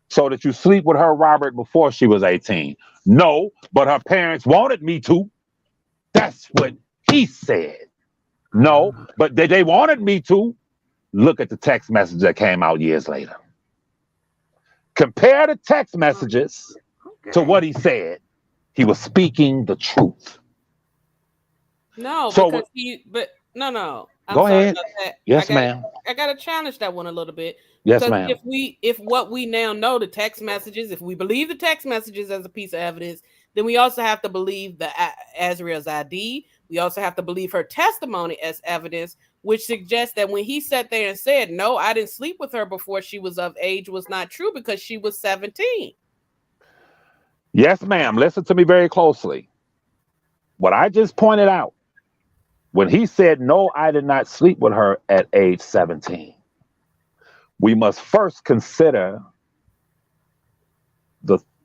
so that you sleep with her, Robert, before she was 18. No, but her parents wanted me to. That's what he said. No, but they wanted me to. Look at the text message that came out years later. Compare the text messages to what he said. He was speaking the truth. No, so because no. I'm go sorry ahead. about that. Yes, ma'am. I gotta challenge that one a little bit. Yes, because ma'am. if what we now know, the text messages, if we believe the text messages as a piece of evidence, then we also have to believe the Azriel's ID. We also have to believe her testimony as evidence, which suggests that when he sat there and said, no, I didn't sleep with her before she was of age, was not true because she was 17. Yes, ma'am. Listen to me very closely. What I just pointed out, when he said, no, I did not sleep with her at age 17, we must first consider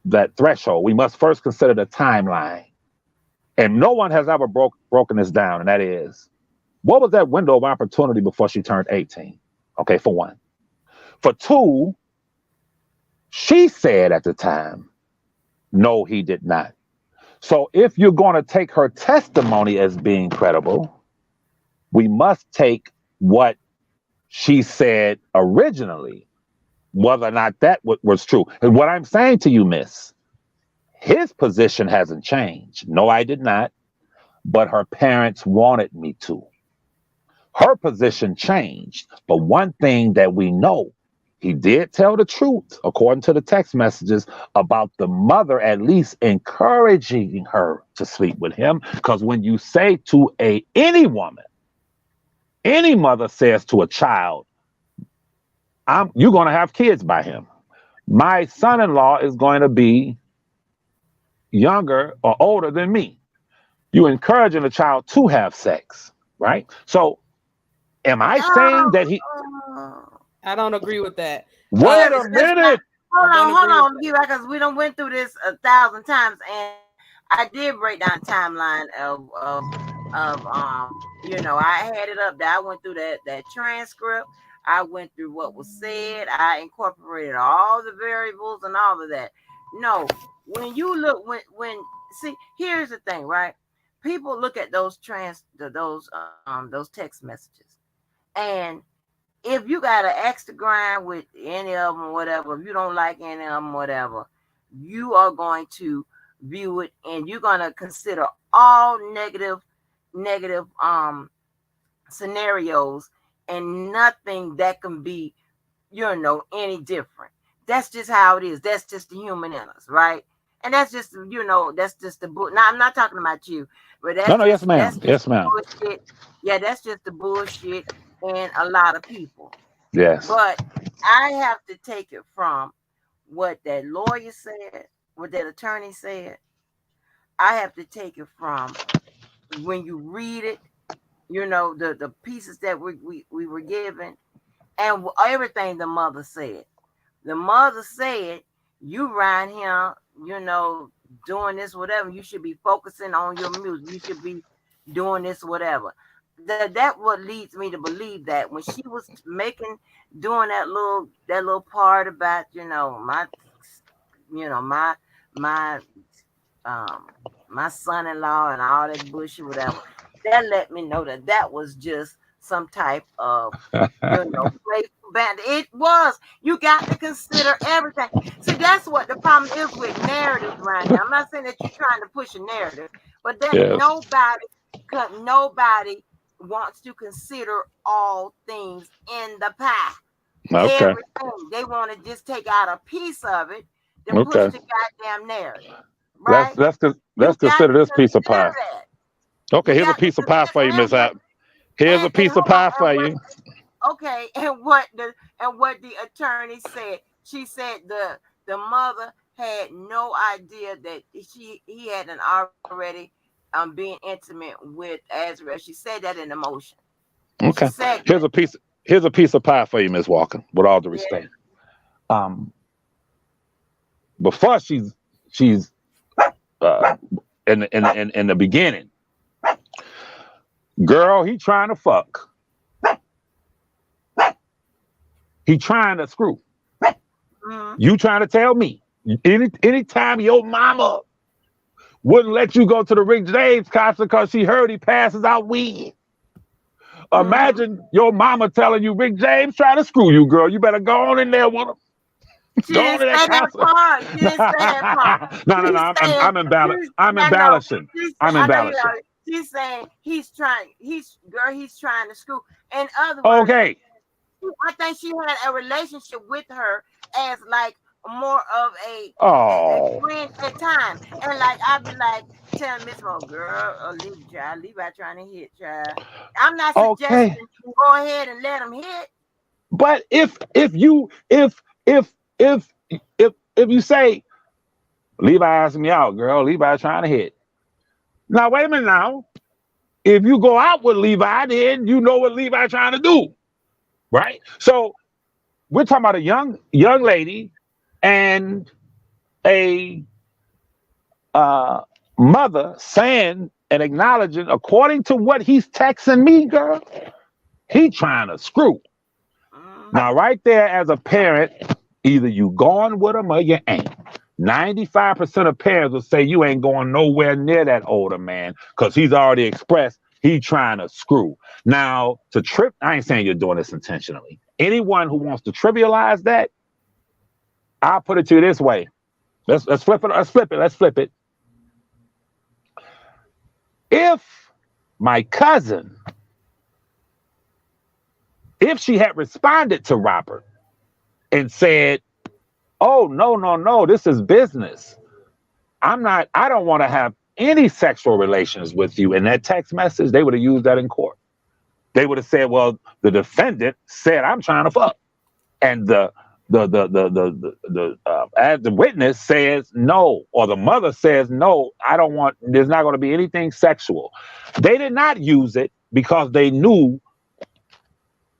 that threshold. We must first consider the timeline. And no one has ever broken this down, and that is, what was that window of opportunity before she turned 18? Okay, for one. For two, she said at the time, no, he did not. So if you're going to take her testimony as being credible, we must take what she said originally, whether or not that was true. And what I'm saying to you, miss, his position hasn't changed. No, I did not. But her parents wanted me to. Her position changed. But one thing that we know, he did tell the truth, according to the text messages, about the mother at least encouraging her to sleep with him. Because when you say to any woman, any mother says to a child, you're going to have kids by him. My son-in-law is going to be younger or older than me. You encouraging a child to have sex, right? So am I saying that he... I don't agree with that. Wait a minute. Hold on, because we done went through this 1,000 times, and I did break down the timeline of I had it up there. I went through that transcript. I went through what was said. I incorporated all the variables and all of that. No, when you look, when see, here's the thing, right? People look at those text messages, and if you got an axe to grind with any of them, whatever, if you don't like any of them, whatever, you are going to view it, and you're going to consider all negative scenarios, and nothing that can be, any different. That's just how it is. That's just the human in us, right? And that's just, that's just the book. Now, I'm not talking about you, but No, that's no, yes, just ma'am. that's just Yes, the ma'am. bullshit. Yeah, that's just the bullshit in a lot of people. Yes. But I have to take it from what that lawyer said, what that attorney said. I have to take it from when you read it, the pieces that we were given, and everything the mother said. The mother said, you around here, doing this, whatever. You should be focusing on your music. You should be doing this, whatever. That what leads me to believe that when she was doing that little part about, my my um my son-in-law and all that bullshit, whatever, that let me know that was just some type of, playful band. It was. You got to consider everything. See, that's what the problem is with narratives right now. I'm not saying that you're trying to push a narrative, but that Yes. nobody wants to consider all things in the pie. Okay. Everything. They want to just take out a piece of it to push Okay. the goddamn narrative. Let's Right? let's You let's got consider to this piece of consider pie. that. Okay, You here's a got to piece of pie for you, consider Miss App. Here's a and piece of hold on, pie for you. okay, and what the attorney said. She said the mother had no idea that he hadn't already being intimate with Azrael. She said that in emotion. She Okay. said that. Here's a piece. Here's a piece of pie for you, Miss Walker. With all due Yeah. respect. Um, Before she's uh in the beginning, girl, he trying to fuck. He trying to screw. Mm-hmm. You trying to tell me anytime your mama wouldn't let you go to the Rick James concert because she heard he passes out weed. Mm-hmm. Imagine your mama telling you Rick James trying to screw you, girl. You better go on in there with him. She Go didn't on in that say that concert. part. She didn't say that part. No, no, no. She's saying, I'm I know. embellishing. I'm I know you embellishing. are. She's saying he's trying to school. In other words, Okay. I think she had a relationship with her as like more of a Oh. friend at time. And like I'd be like telling Miss Mo, girl, leave out trying to hit, child. I'm not Okay. suggesting you go ahead and let him hit. But if if you say Levi asked me out, girl, Levi trying to hit. Now wait a minute now. If you go out with Levi, then you know what Levi trying to do, right? So we're talking about a young lady and a uh, mother saying and acknowledging, according to what he's texting me, girl, he trying to screw. Mm-hmm. Now, right there, as a parent, either you going with him or you ain't. 95% of parents will say you ain't going nowhere near that older man because he's already expressed he trying to screw. Now, I ain't saying you're doing this intentionally. Anyone who wants to trivialize that, I'll put it to you this way. Let's flip it. Let's flip it. If my cousin, if she had responded to Robert and said, "Oh, no, no, no, this is business. I don't want to have any sexual relations with you," in that text message, they would have used that in court. They would have said, "Well, the defendant said I'm trying to fuck," and as the witness says no, or the mother says no, I don't want. There's not going to be anything sexual. They did not use it because they knew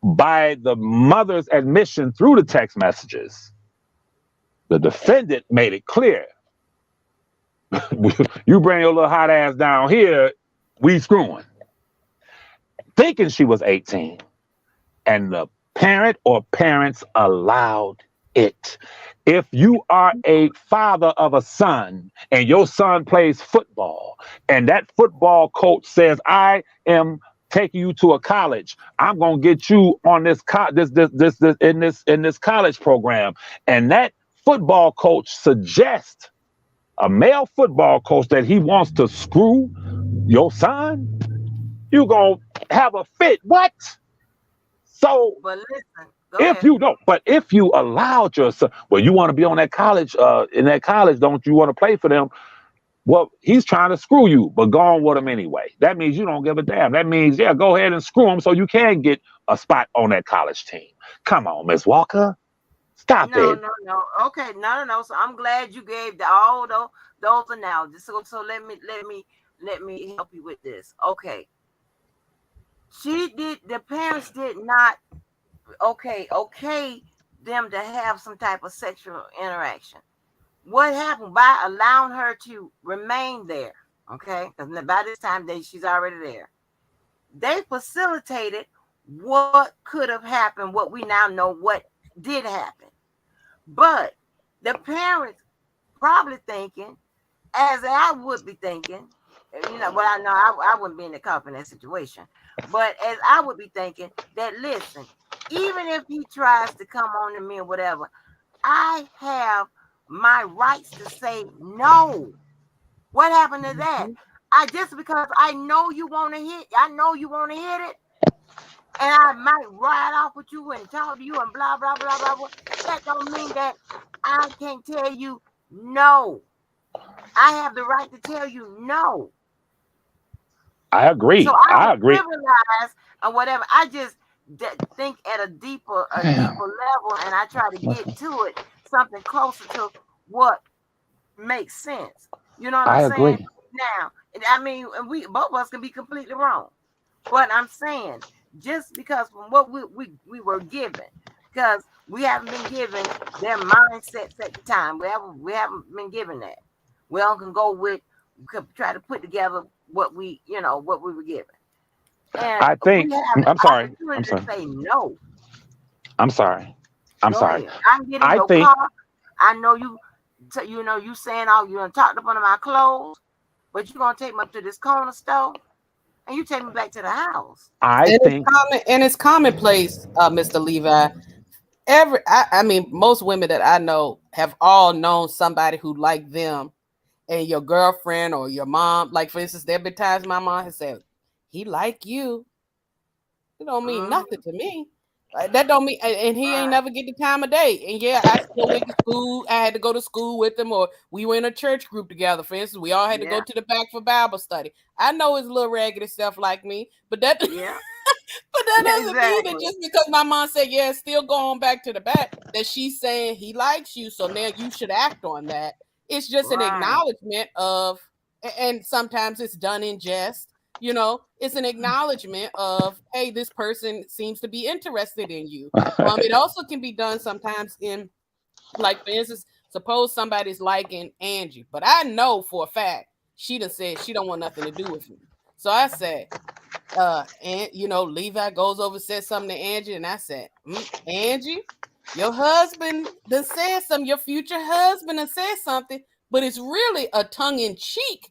by the mother's admission through the text messages, the defendant made it clear. You bring your little hot ass down here, we screwing. Thinking she was 18. And the parent or parents allowed it. If you are a father of a son and your son plays football and that football coach says, I am taking you to a college, I'm going to get you on this in this college program, and that football coach suggests, a male football coach, that he wants to screw your son, you going to have a fit. What? So But listen, go if ahead. you don't, but if you allowed your son, well, you want to be on that college, in that college, don't you want to play for them? Well, he's trying to screw you, but go on with him anyway. That means you don't give a damn. That means, yeah, go ahead and screw him so you can get a spot on that college team. Come on, Miss Walker. Stop No, it. no, no. Okay, no. So I'm glad you gave all those analogies. So let me help you with this. Okay. The parents did not okay them to have some type of sexual interaction. What happened by allowing her to remain there? Okay, because by this time she's already there. They facilitated what could have happened, what we now know what did happen. But the parents probably thinking, as I would be thinking, but I know I wouldn't be in the cup in that situation. But as I would be thinking that, listen, even if he tries to come on to me or whatever, I have my rights to say no. What happened to that? I just because I know you want to hit, I know you want to hit it, and I might ride off with you and talk to you and blah blah blah blah blah. That don't mean that I can't tell you no. I have the right to tell you no. I agree. So I I was agree. civilized or whatever. I just think at a deeper level, and I try to get to it something closer to what makes sense. You know what I'm I saying? agree. Now, I mean, we both of us can be completely wrong, but I'm saying just because from what we were given, because we haven't been given their mindsets at the time. We haven't been given that. We all can go with, we could try to put together what we were given, and I we think, have I'm the sorry. I'm opportunity to sorry. say no. I'm sorry. I'm Go sorry. ahead. I can get in I your think, car. I know you. You saying all you done talked up under my clothes, but you gonna take me up to this corner store and you take me back to the house. I And it's think, commonplace, Mr. Levi. I mean, most women that I know have all known somebody who liked them, and your girlfriend or your mom. Like, for instance, there have been times my mom has said, "He like you." It don't mean Mm-hmm. nothing to me. That don't mean, and he ain't Right. never get the time of day. And yeah, I still went to school. I had to go to school with him, or we were in a church group together. For instance, we all had to go Yeah. to the back for Bible study. I know his little raggedy stuff like me, but that Yeah. but that doesn't mean that Exactly. just because my mom said, yeah, still going back to the back, that she's saying he likes you. So now you should act on that. It's just an Right. acknowledgement of, and sometimes it's done in jest, it's an acknowledgement of, hey, this person seems to be interested in you. It also can be done sometimes in, like, for instance, suppose somebody's liking Angie, but I know for a fact she done said she don't want nothing to do with me. So I said, and Levi goes over, says something to Angie, and I said, Angie, your husband done said something, your future husband done said something, but it's really a tongue-in-cheek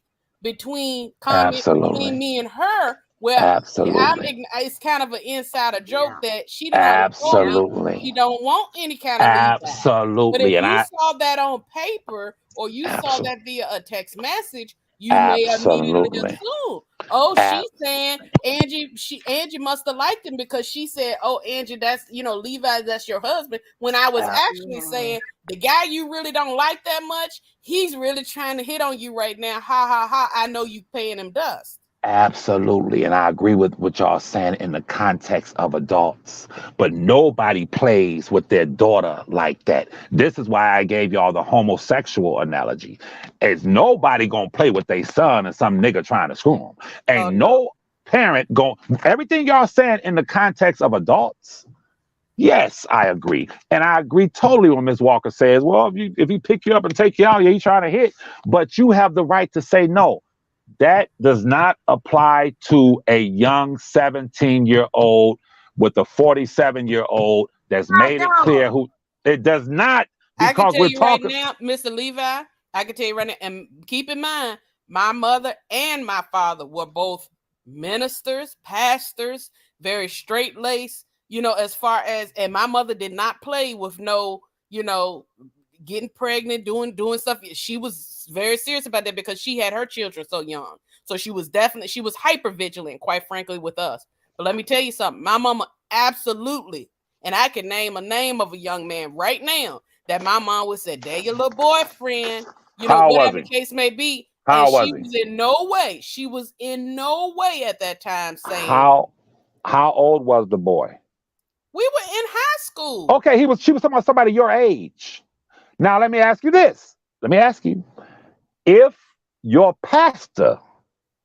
comment between absolutely. me and her, where Absolutely. it's kind of an insider joke Yeah. that she done already told Yeah. me she Absolutely. don't want any kind of Levi. But if Absolutely. And you I, saw that on paper or you saw absolutely. that via a text message, you may immediately Absolutely. assume, oh, she's saying Absolutely. Angie must have liked him because she said, oh, Angie, that's Levi, that's your husband. When I was actually Yeah. saying the guy you really don't like that much, he's really trying to hit on you right now. Ha ha ha. I know you paying him dust. Absolutely. And I agree with what y'all saying in the context of adults. But nobody plays with their daughter like that. This is why I gave y'all the homosexual analogy. Is nobody gonna play with their son and some nigga trying to screw him. Oh Ain't no. no parent going, everything y'all saying in the context of adults. Yes, I agree. And I agree totally when Ms. Walker says, well, if he pick you up and take you out, yeah, he's trying to hit. But you have the right to say no. That does not apply to a young 17-year-old with a 47-year-old that's I made it clear don't. who. It does not, I can because tell we're you right talking. now, Mr. Levi, I can tell you right now, and keep in mind, my mother and my father were both ministers, pastors, very straight laced, as far as, and my mother did not play with no, getting pregnant, doing stuff. She was very serious about that because she had her children so young. So she was hyper vigilant, quite frankly, with us. But let me tell you something. My mama absolutely, and I can name a name of a young man right now that my mom would say, "There your little boyfriend," How old was whatever the he? case may be. How And old was she he? was in no way at that time saying How old was the boy? we were in high school. Okay, she was talking about somebody your age. Now let me ask you this. Let me ask you. If your pastor,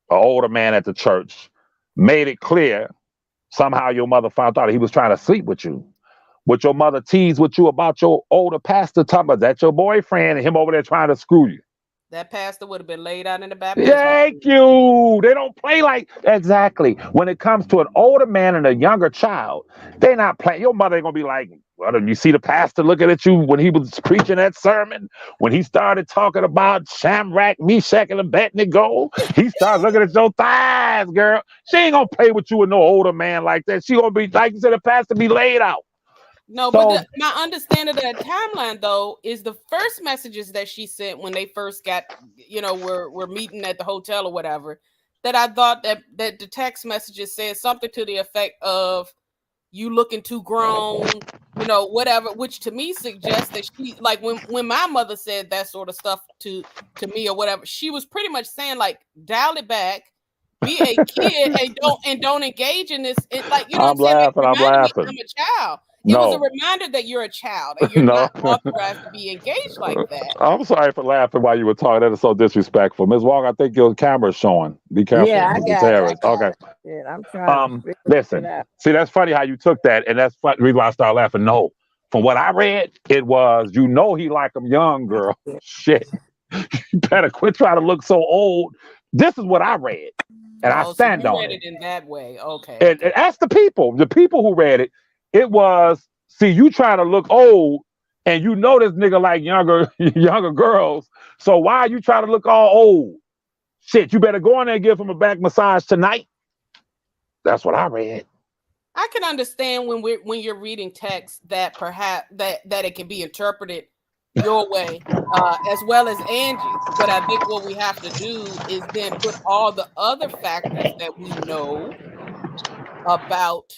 an older man at the church, made it clear, somehow your mother found out he was trying to sleep with you. Would your mother tease with you about your older pastor talking about that your boyfriend and him over there trying to screw you? That pastor would have been laid out in the baptismal Thank pool. you. They don't play like exactly. When it comes to an older man and a younger child, they're not playing. Your mother ain't gonna be like, well, did you see the pastor looking at you when he was preaching that sermon? When he started talking about Shamrock, Meshach, and Abednego, he started looking at your thighs, girl. She ain't gonna play with you with no older man like that. She gonna be like you said, the pastor be laid out. No, but So my understanding of that timeline though is the first messages that she sent when they first got, were meeting at the hotel or whatever. That I thought that the text messages said something to the effect of "you looking too grown," whatever. Which to me suggests that she, like, when my mother said that sort of stuff to me or whatever, she was pretty much saying like, dial it back, be a kid, and don't engage in this. Like, you know what I'm I'm saying? It laughing. I'm reminded me I'm laughing. a child. It was a No, reminder that you're a child and you're no. not authorized to be engaged like that. I'm sorry for laughing while you were talking. That is so disrespectful. Ms. Wong, I think your camera's showing. Be careful, Yeah, I Mrs. got it. I Harris. got Okay. it. Shit, I'm trying to figure it Listen. out. See, that's funny how you took that, and that's the reason why I started laughing. No. From what I read, it was, he like them young, girl. Shit. You better quit trying to look so old. This is what I read, and I Oh, so stand you on read it. it in that way. Okay, And okay. ask the people who read it. It was, see, you trying to look old, and this nigga like younger girls. So why are you trying to look all old? Shit, you better go in there and give him a back massage tonight. That's what I read. I can understand when you're reading text that perhaps that it can be interpreted your way, as well as Angie's. But I think what we have to do is then put all the other factors that we know about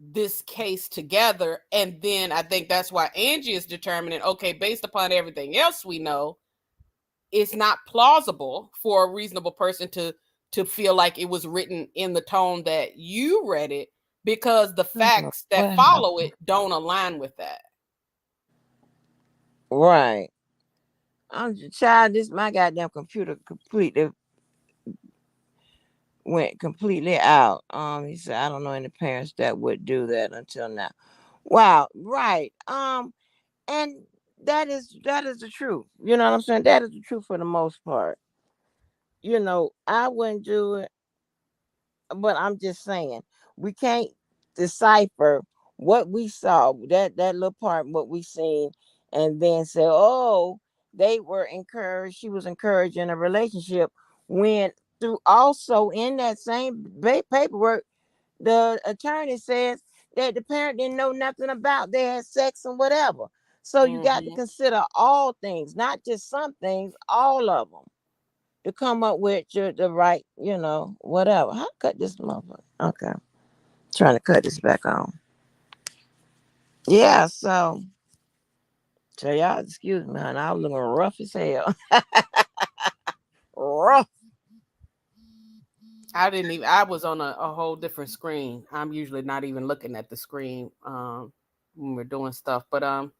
this case together, and then I think that's why Angie is determining, okay, based upon everything else we know, it's not plausible for a reasonable person to feel like it was written in the tone that you read it, because the facts that follow it don't align with that. Right. I'm just child. This my goddamn computer completely went completely out. He said, I don't know any parents that would do that until now. Wow. Right. And that is the truth. You know what I'm saying? That is the truth for the most part. I wouldn't do it, but I'm just saying we can't decipher what we saw, that little part, what we seen, and then say, oh, they were encouraged, she was encouraged in a relationship, when through also in that same paperwork the attorney says that the parent didn't know nothing about, they had sex and whatever. So you got to Mm-hmm. consider all things, not just some things, all of them, to come up with the right, whatever. How to cut this motherfucker? Okay, trying to cut this back on. Yeah, so y'all excuse me, honey. I was looking rough as hell. Rough. I was on a whole different screen. I'm usually not even looking at the screen when we're doing stuff. But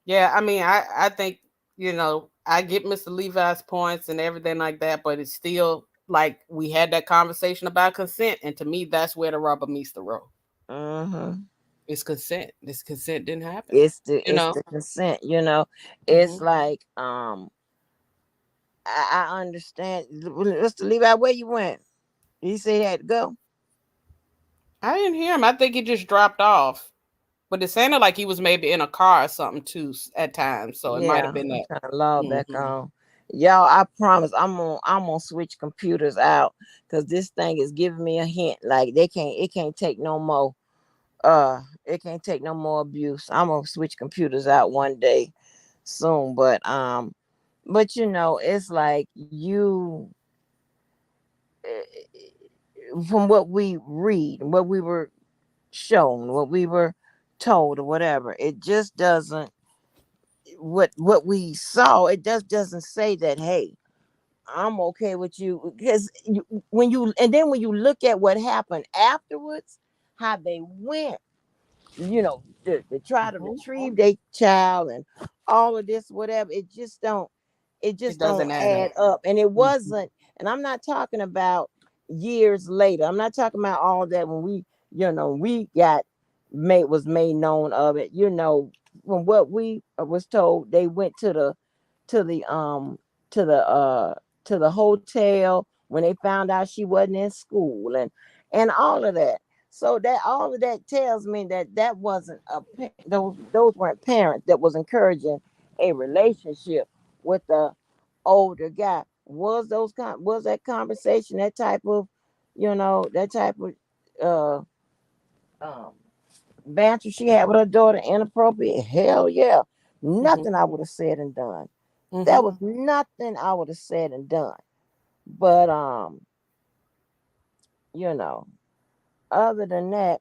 yeah, I mean, I think, I get Mr. Levi's points and everything like that, but it's still like we had that conversation about consent, and to me, that's where the rubber meets the road. Mm-hmm. It's consent. This consent didn't happen. You It's know. the consent. It's Hmm. like I understand. Mr. Levi, where you went? He said he had to go. I didn't hear him. I think he just dropped off. But it sounded like he was maybe in a car or something too at times, so it might have Yeah, been I'm that. trying to log back Mhm. on. Y'all, I promise I'm gonna switch computers out because this thing is giving me a hint. Like it can't take no more. It can't take no more abuse. I'm gonna switch computers out one day soon. But it's like from what we read, what we were shown, what we were told, or whatever, it just doesn't. What we saw, it just doesn't say that. Hey, I'm okay with you because when you look at what happened afterwards, how they went, to try to Mhm. retrieve their child and all of this, whatever. It It just don't doesn't add add up. up. And it Mhm. wasn't. And I'm not talking about years later. I'm not talking about all that when we got made known of it. From what we was told, they went to the um to the uh to the hotel when they found out she wasn't in school and all of that. So that all of that tells me that wasn't those weren't parents that was encouraging a relationship with the older guy. Was that conversation, that type of that type of uh um banter she had with her daughter inappropriate? Hell yeah. Mhm. Nothing I would have said and done. That Mhm. was nothing I would have said and done. But you know, other than that,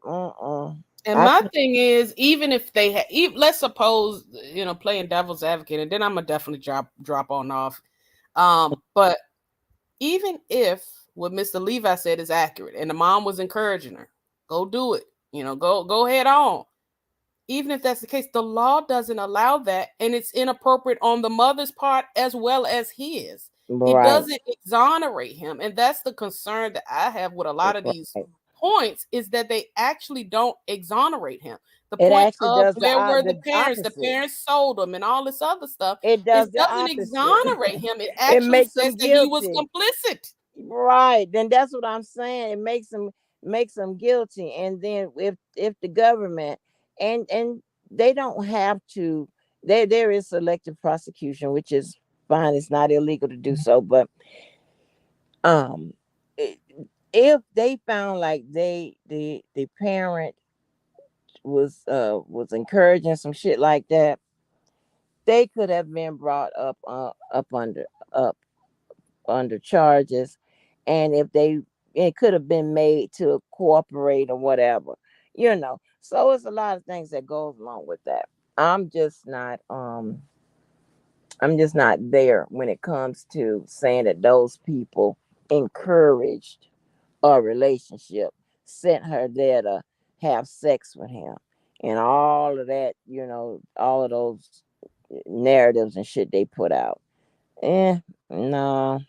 And I my can't. thing is, even if they had, let's suppose, playing devil's advocate, and then I'm gonna definitely drop on off. But even if what Mr. Levi said is accurate, and the mom was encouraging her, go do it, go head on. Even if that's the case, the law doesn't allow that, and it's inappropriate on the mother's part as well as his. It Right, doesn't exonerate him, and that's the concern that I have with a lot of these right. points is that they actually don't exonerate him. The It point actually of does where were the the parents? The opposite. parents sold him, and all this other stuff. It It does the doesn't opposite. exonerate him. It It actually makes says them that he was guilty. complicit. Right. Then that's what I'm saying. It makes them guilty. And then if the government and they don't have to, there is selective prosecution, which is fine. It's not illegal to do so, but um i- if they found like the parent was encouraging some shit like that, they could have been brought up under charges, and if they it could have been made to cooperate or whatever. So it's a lot of things that goes along with that. i'm just not um I'm just not there when it comes to saying that those people encouraged a relationship, sent her there to have sex with him, and all of that, all of those narratives and shit they put out. No,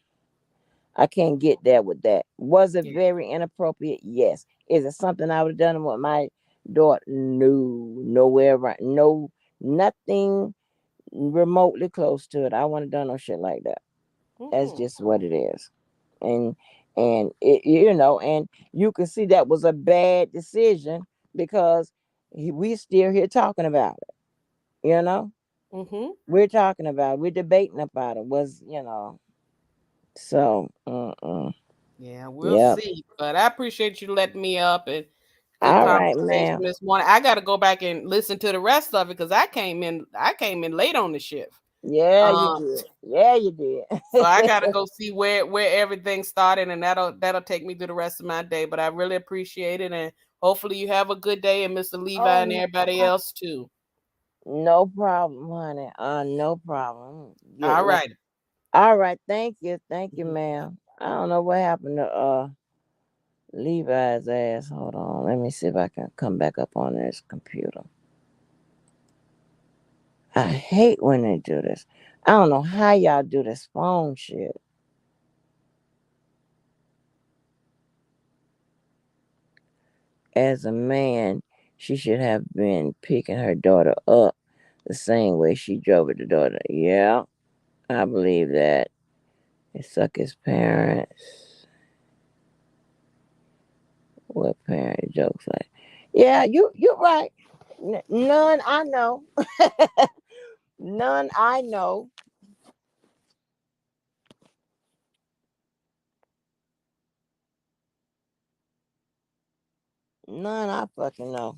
I can't get there with that. Was it Yeah. very inappropriate? Yes. Is it something I would have done with my daughter? No, nowhere around. No, nothing remotely close to it. I wouldn't have done no shit like that. That's Mm-mm. just what it is. And and you can see that was a bad decision because we still here talking about it. You know, Mm-hmm. we're talking about it. We're debating about it. So. Yeah, we'll Yep. see. But I appreciate you letting me up and good All right, conversation ma'am. this morning. I got to go back and listen to the rest of it because I came in late on the shift. Yeah, you Um, did. Yeah, you did. so I got to go see where everything started, and that'll take me through the rest of my day. But I really appreciate it, and hopefully you have a good day, and Mr. Levi Oh and no, everybody else too. no problem, honey. No problem. Get All well. right. All right, thank you, Mhm. ma'am. I don't know what happened to Levi's ass. Hold on, let me see if I can come back up on this computer. I hate when they do this. I don't know how y'all do this phone shit. As a man, she should have been picking her daughter up the same way she drove her daughter. Yeah, I believe that. It suck his parents. What parent jokes like? Yeah, you're right. None I know. None I know. None I fucking know.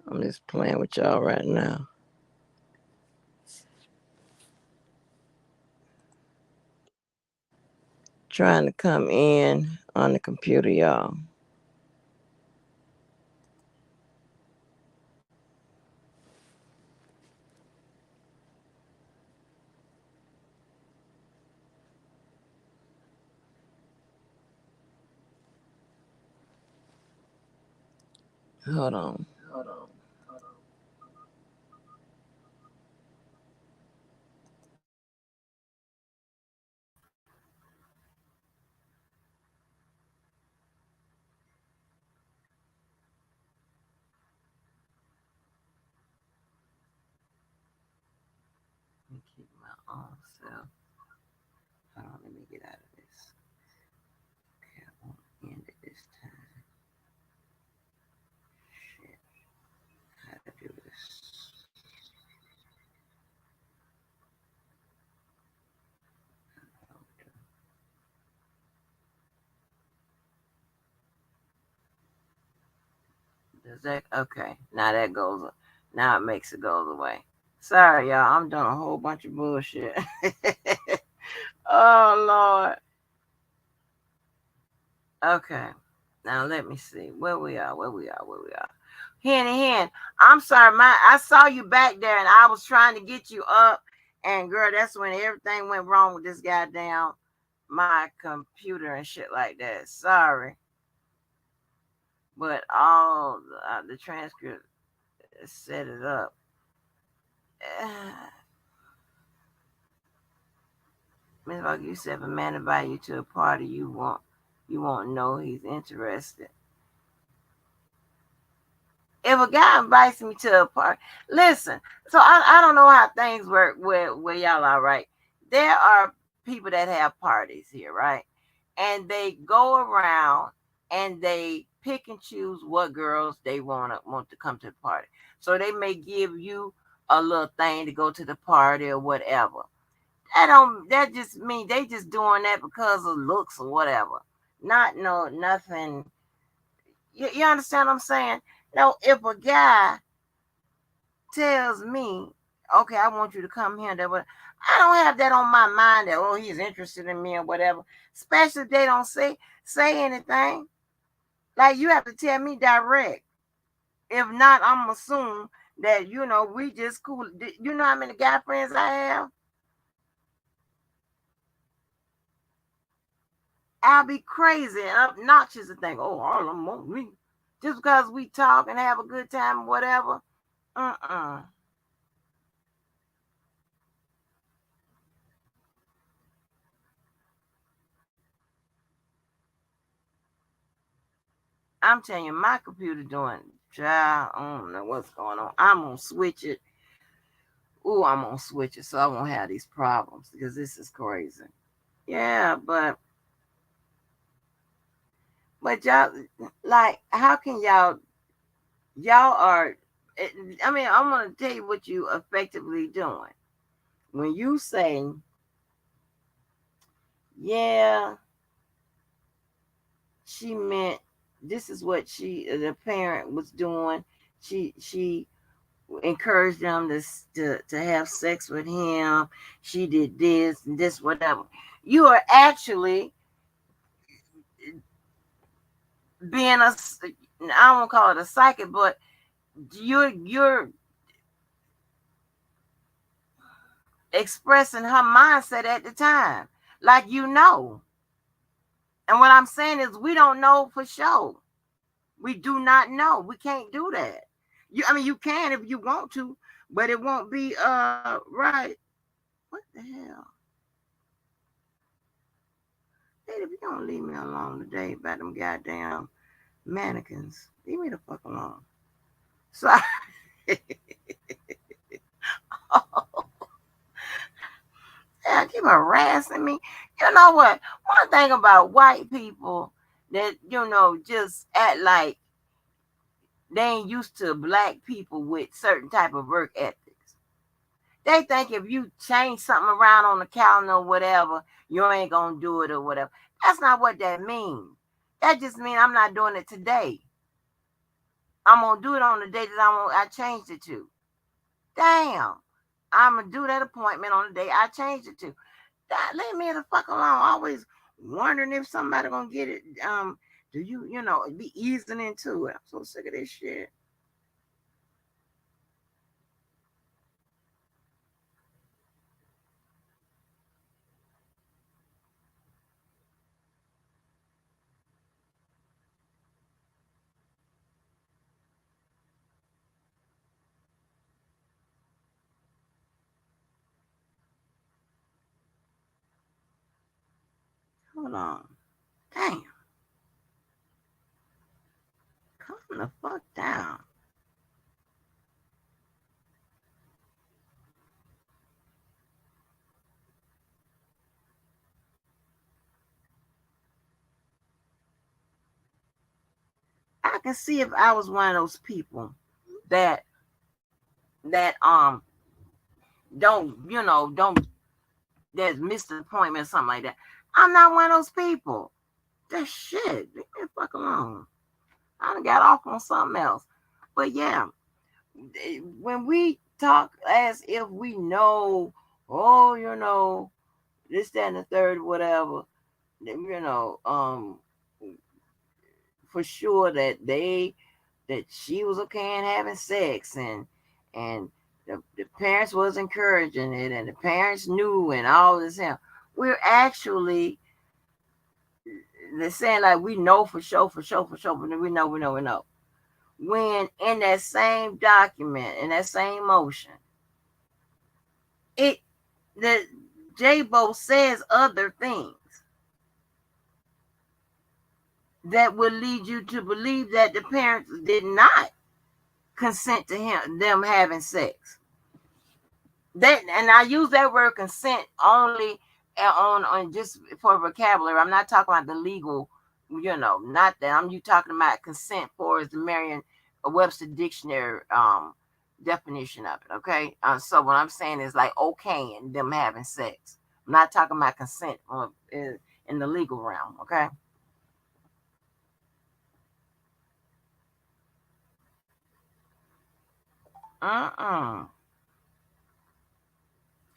I'm just playing with y'all right now. Trying to come in on the computer, y'all. Hold on. Let me keep my own self. Hold on, let me get out of this. Okay, I won't end it this time. Shit, how to do this? Does that okay? Now that goes. Now it makes it goes away. Sorry, y'all. I'm doing a whole bunch of bullshit. Oh Lord. Okay. Now let me see where we are. Hen. I'm sorry, I saw you back there, and I was trying to get you up, and girl, that's when everything went wrong with this goddamn my computer and shit like that. Sorry, but all the transcript set it up. Miss Parker, you said if a man invite you to a party, you won't know he's interested. If a guy invites me to a party, listen. So I don't know how things work where y'all are, right? There are people that have parties here, right? And they go around and they pick and choose what girls they want to come to the party. So they may give you a little thing to go to the party or whatever. That just mean they just doing that because of looks or whatever. Not no nothing. You understand what I'm saying? No, if a guy tells me, okay, I want you to come here, that what I don't have that on my mind that he's interested in me or whatever. Especially if they don't say anything. Like you have to tell me direct. If not, I'm assume that we just cool. You know how many guy friends I have? I'll be crazy and obnoxious and think, oh, all of them want me. Just because we talk and have a good time or whatever. Uh-uh. I'm telling you, my computer doing, child, I don't know what's going on. I'm going to switch it. Ooh, I'm going to switch it so I won't have these problems because this is crazy. Yeah, but y'all, like, how can y'all are, I mean, I'm going to tell you what you effectively doing. When you say, yeah, she meant this is what the parent was doing. She encouraged them to have sex with him. She did this and this, whatever. You are actually being I won't call it a psychic, but you're expressing her mindset at the time, like And what I'm saying is, we don't know for sure. We do not know. We can't do that. I mean, you can if you want to, but it won't be right. What the hell? Hey, if you don't leave me alone today about them goddamn mannequins. Leave me the fuck alone. So yeah, keep harassing me. You know what? One thing about white people that just act like they ain't used to black people with certain type of work ethics. They think if you change something around on the calendar or whatever, you ain't gonna do it or whatever. That's not what that means. That just means I'm not doing it today. I'm gonna do it on the day that I changed it to. Damn. I'm gonna do that appointment on the day I changed it to. That leave me the fuck alone. Always wondering if somebody gonna get it. Do you be easing into it? I'm so sick of this shit. Hold on. Damn. Calm the fuck down. I can see if I was one of those people that that don't that missed an appointment or something like that. I'm not one of those people. That shit. Leave me the fuck alone. I done got off on something else. But yeah, when we talk as if we know, oh, this, that, and the third, whatever, for sure that she was okay in having sex and the parents was encouraging it and the parents knew and all this hell. We're actually they're saying like we know for sure, but we know. When in that same document, in that same motion, it the J-Bo says other things that would lead you to believe that the parents did not consent to them having sex. That and I use that word consent only on just for vocabulary. I'm not talking about the legal, not that. I'm you talking about consent for is the Merriam Webster dictionary definition of it. Okay, so what I'm saying is like okay and them having sex. I'm not talking about consent in the legal realm. Okay. Uh-uh.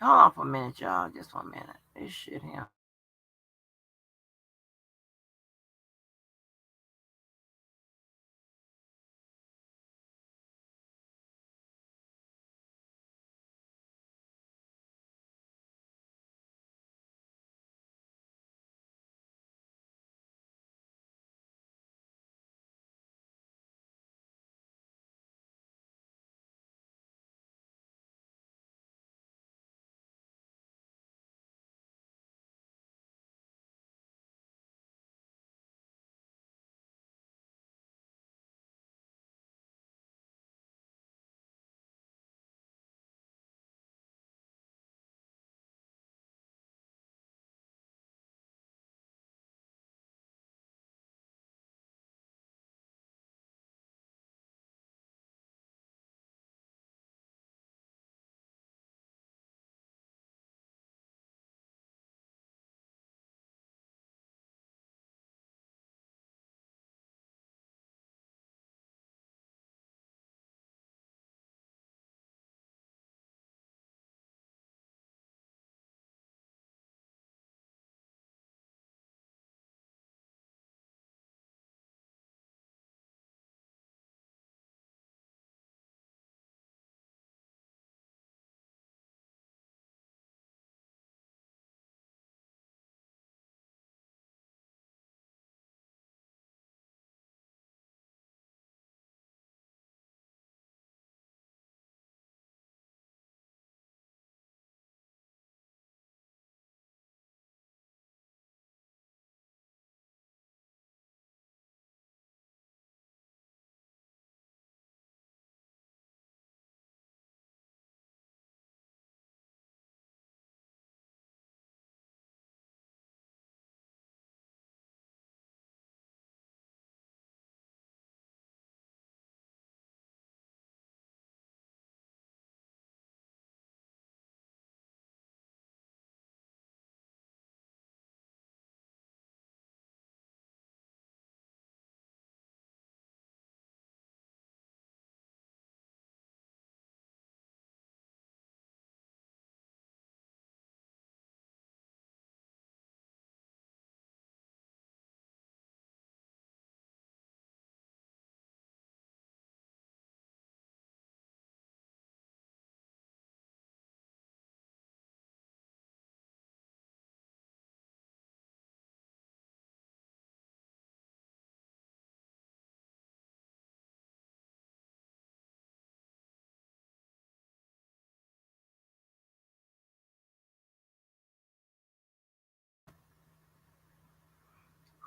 Hold on for a minute, y'all. Just for a minute. This shit here.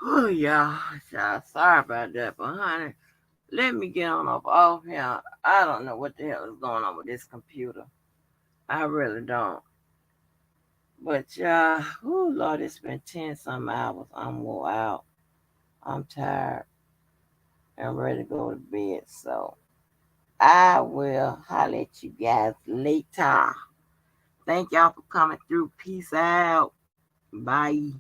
Oh, y'all. Sorry about that, but honey, let me get on up off here. I don't know what the hell is going on with this computer. I really don't. But oh Lord, it's been 10 some hours. I'm wore out. I'm tired. I'm ready to go to bed. So I will holler at you guys later. Thank y'all for coming through. Peace out. Bye.